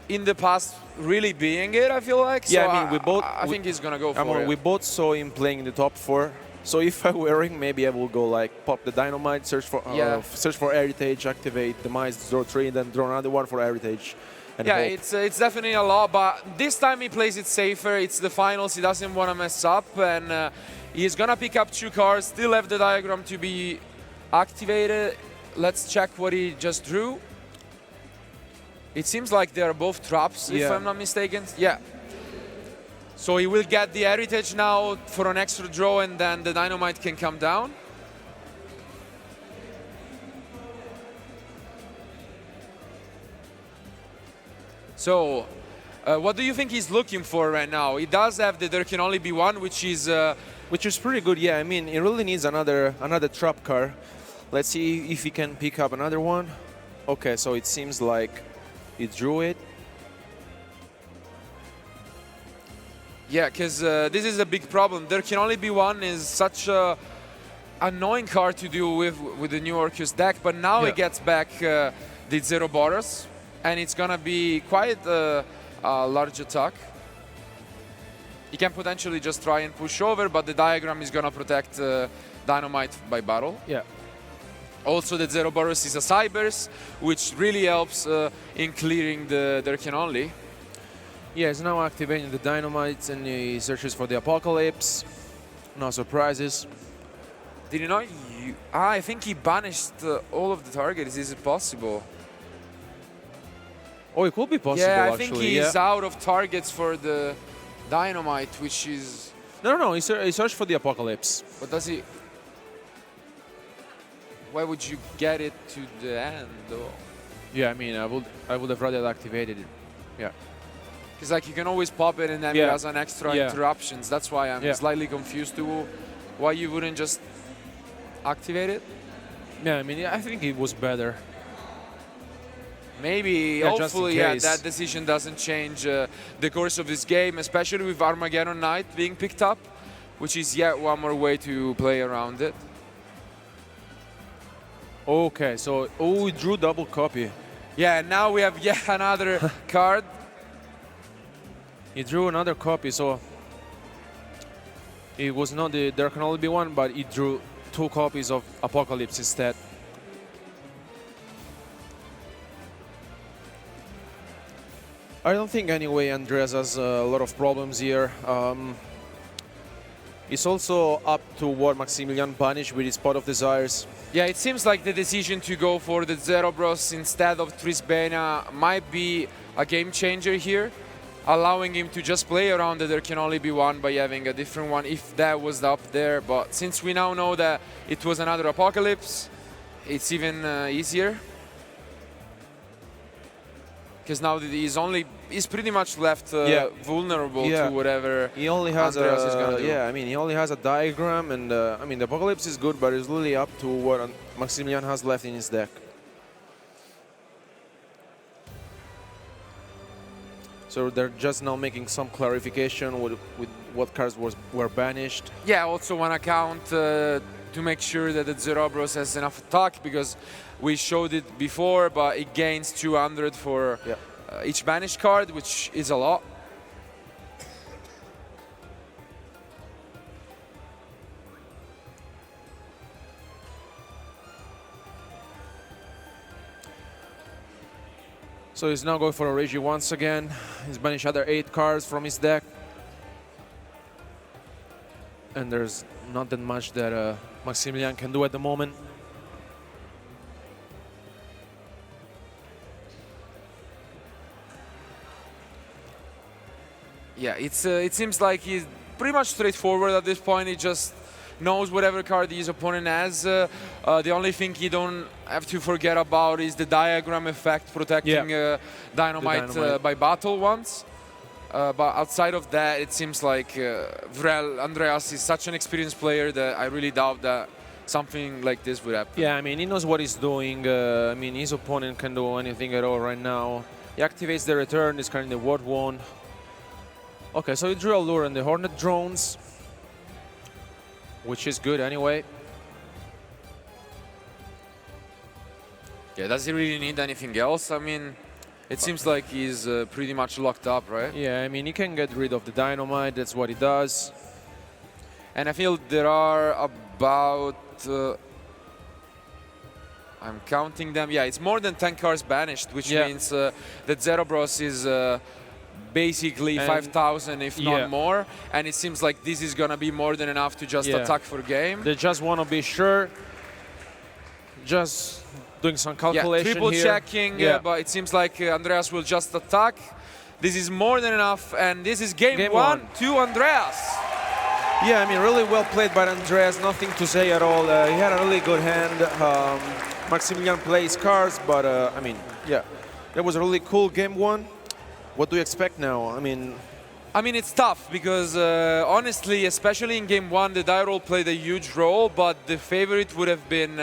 in the past really being it, I feel like. Yeah, so I mean, we both. I think he's gonna go for it. We both saw him playing in the top 4. So if I were him, maybe I will go like pop the Dynamite, search for Heritage, activate the Mice, draw 3, and then draw another one for Heritage. And yeah, hope. it's definitely a lot, but this time he plays it safer. It's the finals. He doesn't want to mess up, and he's gonna pick up 2 cards. Still have the diagram to be activated. Let's check what he just drew. It seems like they are both traps, if I'm not mistaken. Yeah. So he will get the heritage now for an extra draw, and then the dynamite can come down. So, what do you think he's looking for right now? He does have the there can only be one, which is pretty good. Yeah, I mean, he really needs another trap card. Let's see if he can pick up another one. Okay, so it seems like he drew it. Yeah, because this is a big problem. There can only be one is such a annoying card to deal with the new Orcus deck, but now he gets back the Zero Boros, and it's gonna be quite a large attack. He can potentially just try and push over, but the diagram is gonna protect Dynamite by battle. Yeah. Also, the Zero Boros is a Cybers, which really helps in clearing the there can only. Yeah, he's now activating the dynamites and he searches for the apocalypse. No surprises. Did he not? I think he banished all of the targets. Is it possible? Oh, it could be possible. Yeah, I actually. think he's out of targets for the dynamite, which is. No. He searched for the apocalypse. But does he? Why would you get it to the end, though? Yeah, I mean, I would have rather activated it. Yeah. Because like you can always pop it and then it has an extra interruptions. That's why I'm slightly confused to why you wouldn't just activate it. Yeah, I mean, I think it was better. Maybe, hopefully, that decision doesn't change the course of this game, especially with Armageddon Knight being picked up, which is yet one more way to play around it. Okay, so we drew double copy. Yeah, now we have yet another card. He drew another copy, so it was not there can only be one, but he drew 2 copies of Apocalypse instead. I don't think anyway Andreas has a lot of problems here. It's also up to what Maximilian banished with his Pot of Desires. Yeah, it seems like the decision to go for the Zero Bros instead of Trisbena might be a game changer here, allowing him to just play around that there can only be one by having a different one if that was up there. But since we now know that it was another Apocalypse, it's even easier. Because now he's pretty much left vulnerable to whatever he only has Andreas is gonna do. Yeah, I mean, he only has a diagram, and I mean, the Apocalypse is good, but it's really up to what Maximilian has left in his deck. So they're just now making some clarification with what cards were banished. Yeah, also one account to make sure that the Zerobros has enough attack, because we showed it before, but it gains 200 for each banished card, which is a lot. So he's now going for a Regi once again. He's banished other 8 cards from his deck. And there's not that much that Maximilian can do at the moment. Yeah, it seems like he's pretty much straightforward at this point. He just knows whatever card his opponent has. The only thing you don't have to forget about is the diagram effect protecting Dynamite by battle once. But outside of that, it seems like Andreas is such an experienced player that I really doubt that something like this would happen. Yeah, I mean, he knows what he's doing. I mean, his opponent can do anything at all right now. He activates the return, he's currently Ward 1. Okay, so he drew Allure and the Hornet drones, which is good anyway. Yeah, does he really need anything else? I mean, it seems like he's pretty much locked up, right? Yeah, I mean, he can get rid of the Dynamite, that's what he does. And I feel there are about I'm counting them. Yeah, it's more than 10 cards banished, which means that Zerobros is basically 5,000, if not more. And it seems like this is going to be more than enough to just attack for game. They just want to be sure. Just doing some calculation triple here. checking, but it seems like Andreas will just attack. This is more than enough, and this is game one to Andreas. Yeah, I mean, really well played by Andreas. Nothing to say at all. He had a really good hand. Maximilian plays cards, but I mean, yeah, that was a really cool game one. What do you expect now? I mean, it's tough because honestly, especially in game one, the die roll played a huge role, but the favorite would have been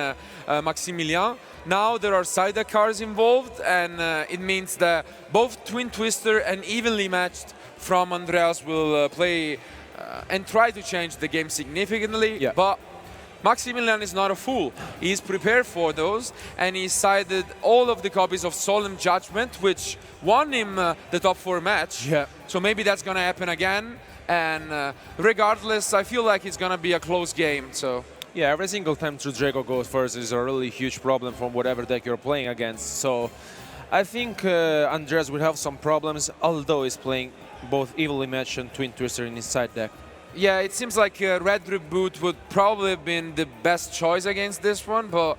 Maximilian. Now there are side deck cards involved, and it means that both Twin Twister and evenly matched from Andreas will play and try to change the game significantly. But Maximilian is not a fool. He's prepared for those, and he sided all of the copies of Solemn Judgment, which won him the top 4 match. So maybe that's going to happen again. And regardless, I feel like it's going to be a close game. So. Yeah, every single time True Draco goes first is a really huge problem from whatever deck you're playing against. So I think Andreas will have some problems, although he's playing both Evilly Matched and Twin Twister in his side deck. Yeah, it seems like Red Reboot would probably have been the best choice against this one, but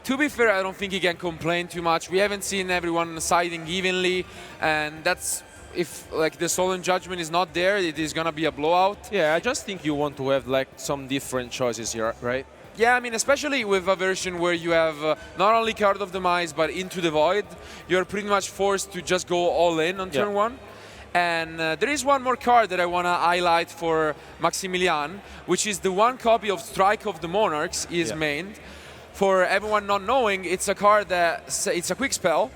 to be fair, I don't think he can complain too much. We haven't seen everyone siding evenly, and that's if like the Solemn Judgment is not there, it is gonna be a blowout. Yeah, I just think you want to have like some different choices here, right? Yeah, I mean, especially with a version where you have not only Card of Demise, but Into the Void, you're pretty much forced to just go all in on turn one. And there is one more card that I want to highlight for Maximilian, which is the one copy of Strike of the Monarchs he is mained. For everyone not knowing, it's a card that it's a quick spell.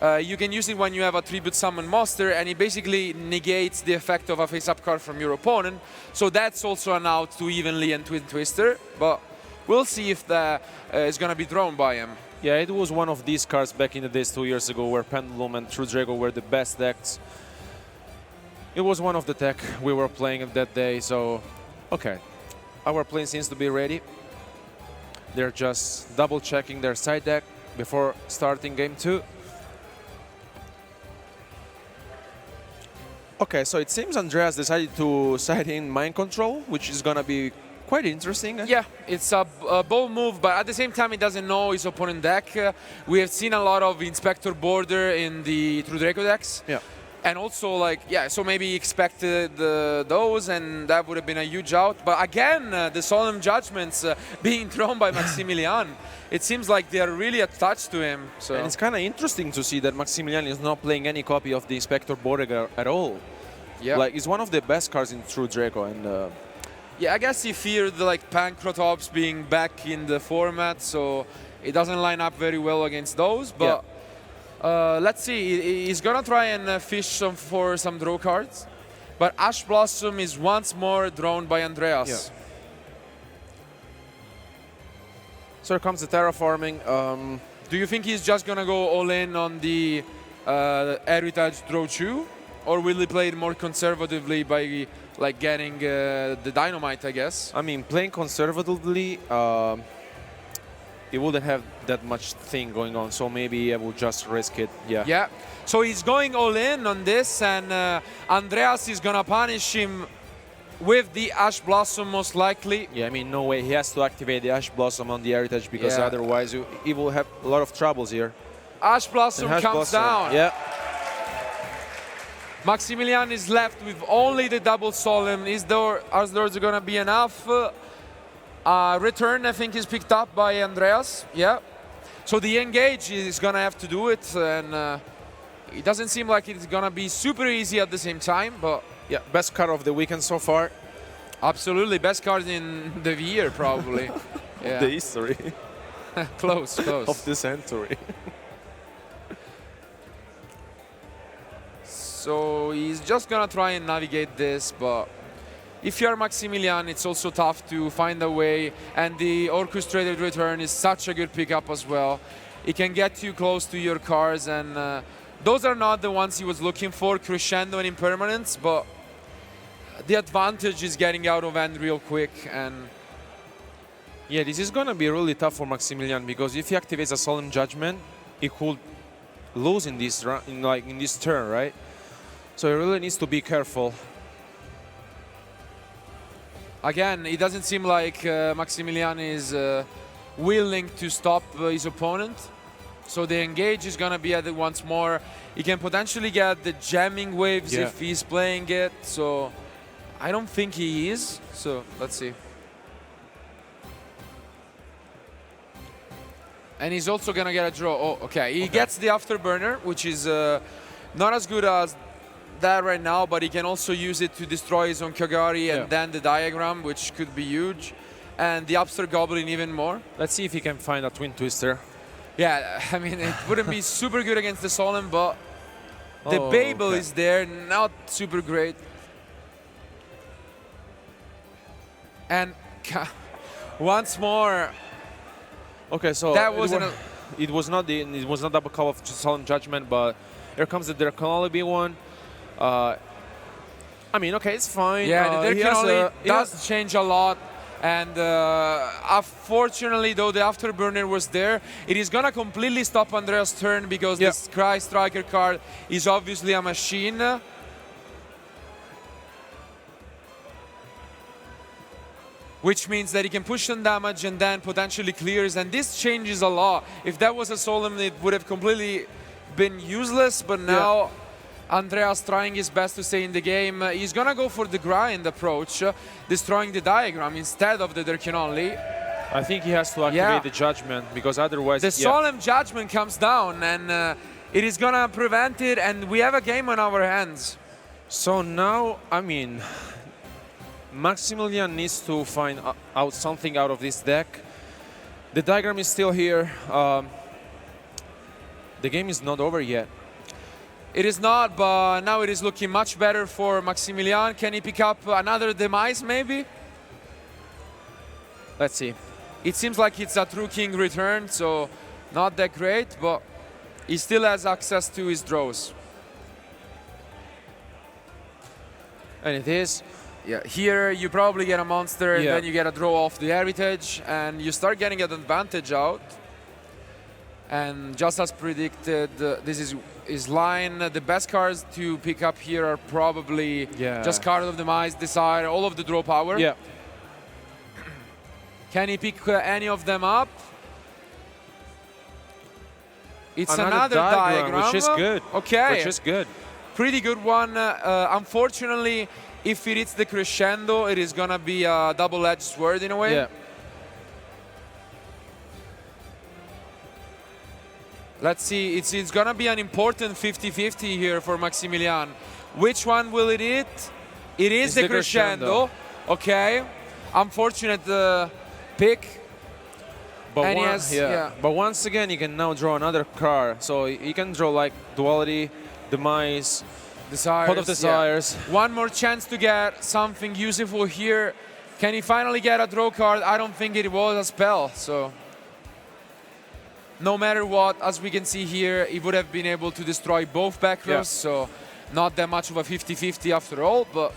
You can use it when you have a tribute summon monster, and it basically negates the effect of a face-up card from your opponent. So that's also an out to Evenly and Twin Twister, but we'll see if that is going to be drawn by him. Yeah, it was one of these cards back in the days 2 years ago where Pendulum and True Draco were the best decks. It was one of the tech we were playing that day, so okay. Our plane seems to be ready. They're just double-checking their side deck before starting game 2. Okay, so it seems Andreas decided to side in Mind Control, which is gonna be quite interesting. Yeah, it's a bold move, but at the same time, he doesn't know his opponent deck. We have seen a lot of Inspector Border in the True Draco decks. Yeah. And also, like, yeah, so maybe he expected those, and that would have been a huge out. But again, the Solemn Judgments being thrown by Maximilian, it seems like they are really attached to him. So. And it's kind of interesting to see that Maximilian is not playing any copy of the Inspector Border at all. Yeah. Like, it's one of the best cards in True Draco, and yeah, I guess he feared like Pancratops being back in the format, so it doesn't line up very well against those. But let's see, he's gonna try and fish for some draw cards. But Ash Blossom is once more drawn by Andreas. Yeah. So here comes the terraforming. Do you think he's just gonna go all in on the Heritage draw 2? Or will he play it more conservatively by like getting the Dynamite, I guess? I mean, playing conservatively, it wouldn't have that much thing going on, so maybe I will just risk it, Yeah, so he's going all in on this, and Andreas is gonna punish him with the Ash Blossom most likely. Yeah, I mean, no way. He has to activate the Ash Blossom on the Heritage, because otherwise he will have a lot of troubles here. Ash Blossom comes down. Yeah. Maximilian is left with only the double Solemn. Are those going to be enough? Return, I think, is picked up by Andreas. Yeah. So the engage is going to have to do it, and it doesn't seem like it's going to be super easy at the same time, but... Yeah, best card of the weekend so far. Absolutely, best card in the year, probably. Of the history. Close. Of the century. So he's just gonna try and navigate this, but if you're Maximilian, it's also tough to find a way, and the orchestrated return is such a good pickup as well. It can get you close to your cards, and those are not the ones he was looking for, Crescendo and Impermanence, but the advantage is getting out of hand real quick, and Yeah, this is gonna be really tough for Maximilian because if he activates a Solemn Judgment, he could lose in this in this turn, right? So he really needs to be careful. Again, it doesn't seem like Maximilian is willing to stop his opponent. So the engage is gonna be at it once more. He can potentially get the jamming waves if he's playing it. So I don't think he is. So let's see. And he's also gonna get a draw. Oh, okay. He gets the afterburner, which is not as good as that right now, but he can also use it to destroy his own Kagari and then the diagram, which could be huge. And the upstart Goblin even more. Let's see if he can find a Twin Twister. Yeah, I mean, it wouldn't be super good against the Solemn, but the Babel is there, not super great. And once more. Okay, so that wasn't it was not double call of Solemn Judgment, but here comes the there can only be one. I mean, okay, it's fine. Yeah, there can only does change a lot. And unfortunately, though the Afterburner was there, it is going to completely stop Andreas' turn because this Cry Striker card is obviously a machine. Which means that he can push some damage and then potentially clears. And this changes a lot. If that was a Solemn, it would have completely been useless. But now Andreas trying his best to stay in the game. He's going to go for the grind approach, destroying the diagram instead of the Durkin only. I think he has to activate the Judgment because otherwise... The Solemn Judgment comes down and it is going to prevent it, and we have a game on our hands. So now, I mean, Maximilian needs to find out something out of this deck. The diagram is still here. The game is not over yet. It is not, but now it is looking much better for Maximilian. Can he pick up another Demise, maybe? Let's see. It seems like it's a True King return, so not that great, but he still has access to his draws. And it is. Yeah, here you probably get a monster, and then you get a draw off the Heritage, and you start getting an advantage out. And just as predicted, this is his line. The best cards to pick up here are probably just Card of Demise, Desire, all of the draw power. Yeah. Can he pick any of them up? It's another diagram, which is good. Okay. Which is good. Pretty good one. Unfortunately, if it hits the crescendo, it is gonna be a double-edged sword in a way. Yeah. Let's see, it's gonna be an important 50-50 here for Maximilian. Which one will it hit? It is the crescendo. Okay. Unfortunate pick. But, but once again, he can now draw another card. So he can draw like Duality, Demise, Desires. Pot of Desires. One more chance to get something useful here. Can he finally get a draw card? I don't think it was a spell, so... No matter what, as we can see here, he would have been able to destroy both back rows, so not that much of a 50-50 after all, but...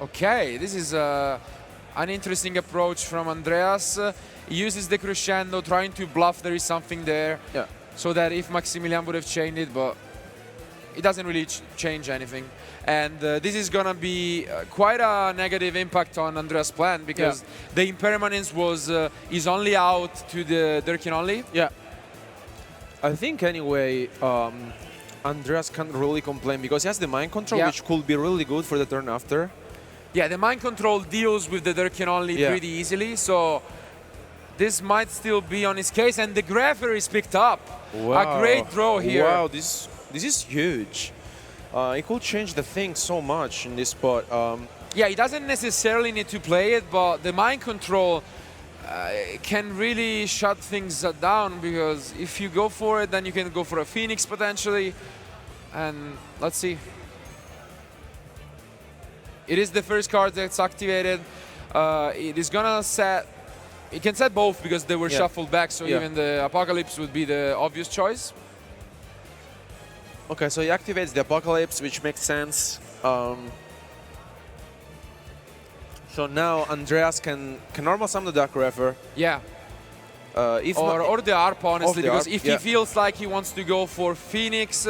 Okay, this is an interesting approach from Andreas. He uses the crescendo, trying to bluff there is something there, so that if Maximilian would have changed it, but it doesn't really change anything. And this is going to be quite a negative impact on Andreas' plan, because the Impermanence was is only out to the Durkin only. Yeah. I think anyway, Andreas can't really complain because he has the Mind Control, which could be really good for the turn after. Yeah, the Mind Control deals with the Durkin only pretty easily, so this might still be on his case. And the Grapher is picked up. Wow. A great draw here. Wow, this is huge. It could change the thing so much in this spot. Yeah, he doesn't necessarily need to play it, but the Mind Control can really shut things down, because if you go for it, then you can go for a Phoenix potentially. And let's see. It is the first card that's activated. It is gonna set... It can set both because they were shuffled back, so even the Apocalypse would be the obvious choice. Okay, so he activates the Apocalypse, which makes sense. So now Andreas can normal summon the Dark Refer. Yeah. If or the ARP, honestly, the because ARP, if yeah. he feels like he wants to go for Phoenix,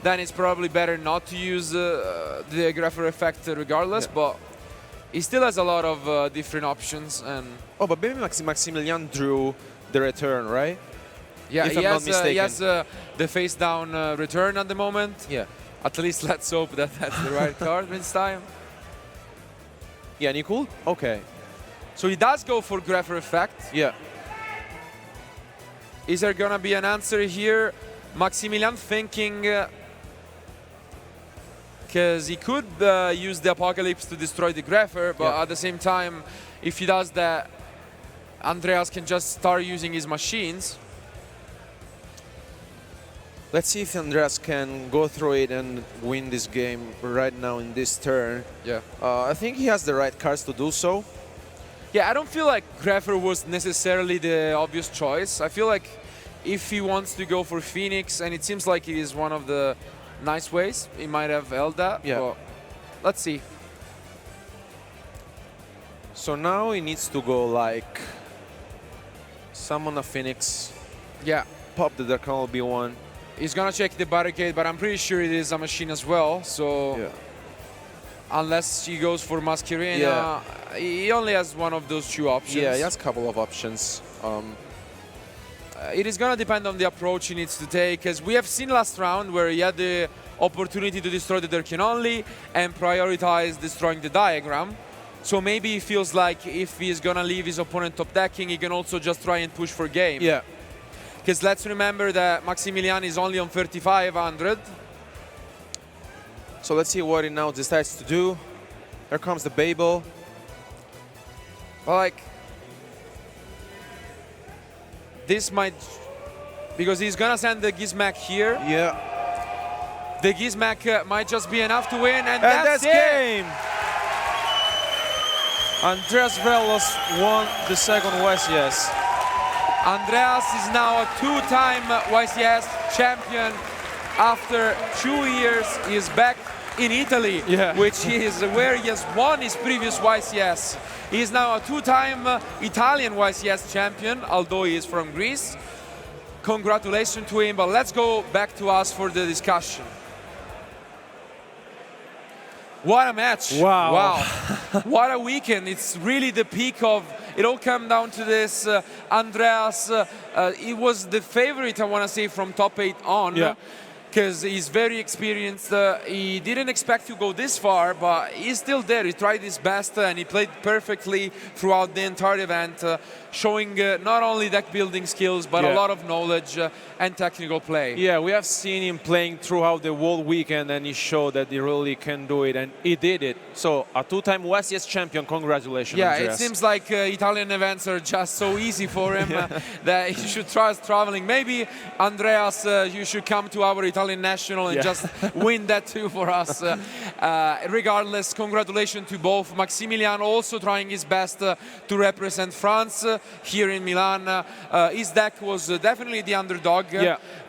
then it's probably better not to use the Grapher effect regardless, but he still has a lot of different options. And but maybe Maximilian drew the return, right? yeah, if he I'm not has, mistaken. he has the face down return at the moment. Yeah. At least let's hope that that's the right card this time. Yeah, Nicole? Okay. So he does go for Grapher effect. Yeah. Is there gonna be an answer here? Maximilian thinking, because he could use the Apocalypse to destroy the Grapher, but at the same time, if he does that, Andreas can just start using his machines. Let's see if Andreas can go through it and win this game right now in this turn. Yeah. I think he has the right cards to do so. Yeah, I don't feel like Grapher was necessarily the obvious choice. I feel like if he wants to go for Phoenix, and it seems like it is one of the nice ways, he might have held that. Yeah. But let's see. So now he needs to go like summon a Phoenix. Yeah. Pop the Dark B1. He's gonna check the barricade, but I'm pretty sure it is a machine as well. So unless he goes for Masquerena, he only has one of those two options. Yeah, he has a couple of options. It is gonna depend on the approach he needs to take, because we have seen last round where he had the opportunity to destroy the Durkin only and prioritize destroying the diagram. So maybe he feels like if he's gonna leave his opponent top decking, he can also just try and push for game. Yeah. Because let's remember that Maximilian is only on 3,500. So let's see what he now decides to do. Here comes the Babel. Like, this might, because he's gonna send the Gizmak here. Yeah. The Gizmak might just be enough to win, and that's it. game. Andreas Velos won the second YCS. Andreas is now a two-time YCS champion. After 2 years, he is back in Italy, which is where he has won his previous YCS. He is now a two-time Italian YCS champion, although he is from Greece. Congratulations to him, but let's go back to us for the discussion. What a match. Wow. Wow. What a weekend. It's really the peak of, it all came down to this. Andreas, he was the favorite, I want to say, from top 8 on. Yeah. Because he's very experienced. He didn't expect to go this far, but he's still there. He tried his best and he played perfectly throughout the entire event, showing not only deck building skills, but a lot of knowledge and technical play. Yeah, we have seen him playing throughout the whole weekend, and he showed that he really can do it, and he did it. So, a two-time YCS champion, congratulations, Yeah, Andreas. it seems like Italian events are just so easy for him that he should try traveling. Maybe, Andreas, you should come to our Italian national and just win that too for us. Regardless, congratulations to both. Maximilian also trying his best to represent France here in Milan. His deck was definitely the underdog,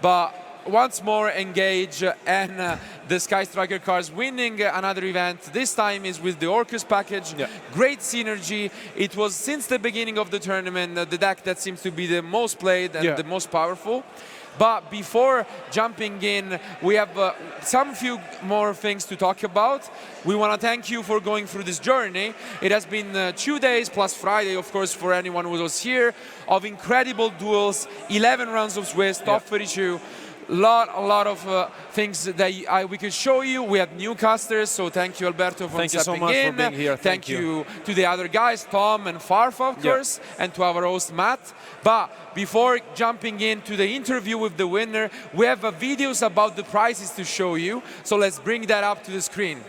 but once more engage and the Sky Striker cards winning another event. This time is with the Orcus package. Great synergy. It was since the beginning of the tournament the deck that seems to be the most played and the most powerful. But before jumping in, we have some few more things to talk about. We want to thank you for going through this journey. It has been 2 days plus Friday, of course, for anyone who was here, of incredible duels, 11 rounds of Swiss, top 32. A lot of things that we could show you. We had new casters, so thank you, Alberto, for Thank you so much for being here. Thank you to the other guys, Tom and Farfa, of course, and to our host, Matt. But before jumping into the interview with the winner, we have videos about the prizes to show you. So let's bring that up to the screen.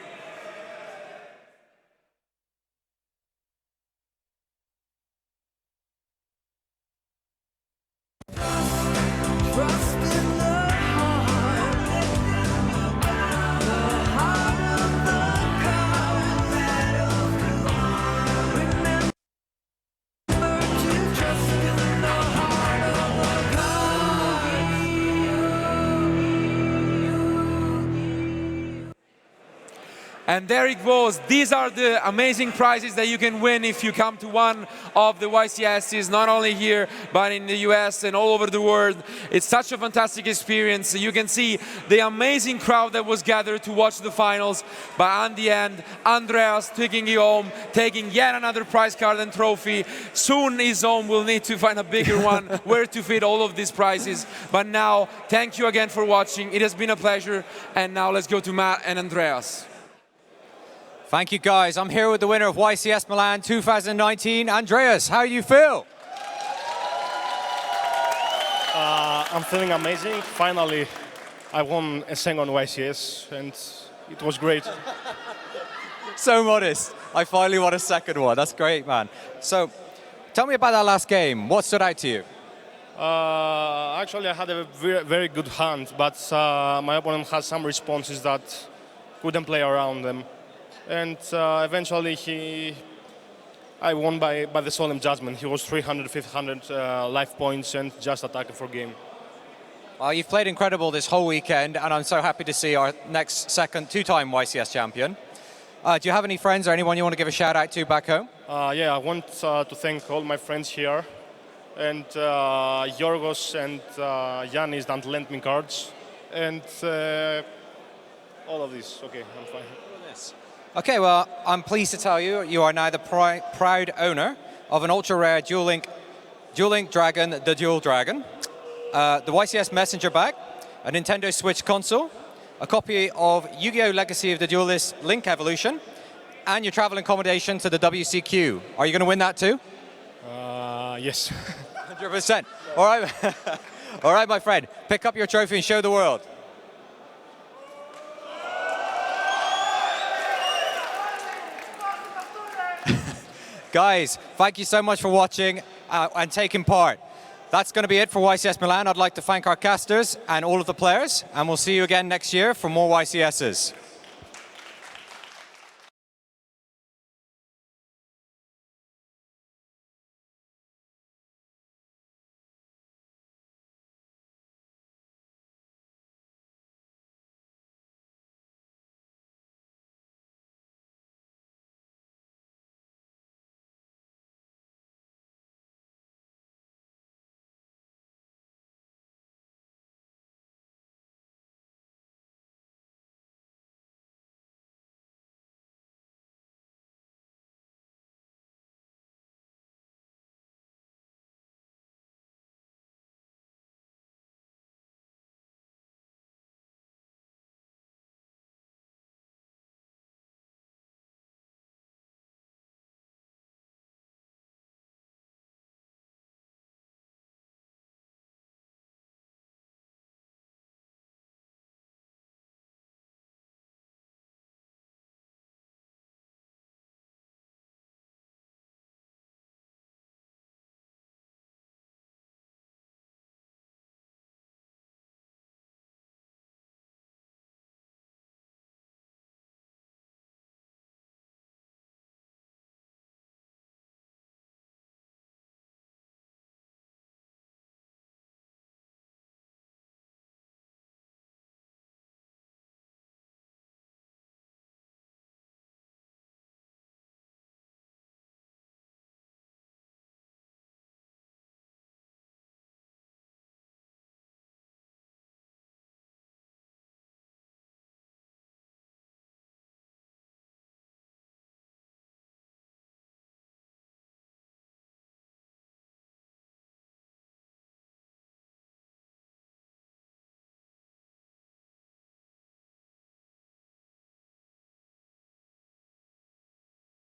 And there it was. These are the amazing prizes that you can win if you come to one of the YCSs, not only here, but in the US and all over the world. It's such a fantastic experience. You can see the amazing crowd that was gathered to watch the finals. But in the end, Andreas taking it home, taking yet another prize card and trophy. Soon his home will need to find a bigger one where to fit all of these prizes. But now, thank you again for watching. It has been a pleasure. And now let's go to Matt and Andreas. Thank you, guys. I'm here with the winner of YCS Milan 2019. Andreas, how do you feel? I'm feeling amazing. Finally, I won a second YCS, and it was great. So modest. I finally won a second one. That's great, man. So, tell me about that last game. What stood out to you? Actually, I had a very good hand, but my opponent had some responses that couldn't play around them. And eventually I won by the solemn judgment. He was 300, 500 life points and just attacking for game. Well, you've played incredible this whole weekend, and I'm so happy to see our next two-time YCS champion. Do you have any friends or anyone you want to give a shout out to back home? Yeah, I want to thank all my friends here, and Yorgos and Yannis that lent me cards, and all of this. Okay, I'm fine. Okay, well, I'm pleased to tell you, you are now the proud owner of an ultra-rare Duel Link Dragon, the Dual Dragon, the YCS Messenger bag, a Nintendo Switch console, a copy of Yu-Gi-Oh! Legacy of the Duelist Link Evolution, and your travel accommodation to the WCQ. Are you going to win that too? Yes. 100%. All right. All right, my friend. Pick up your trophy and show the world. Guys, thank you so much for watching and taking part. That's going to be it for YCS Milan. I'd like to thank our casters and all of the players, and we'll see you again next year for more YCSs.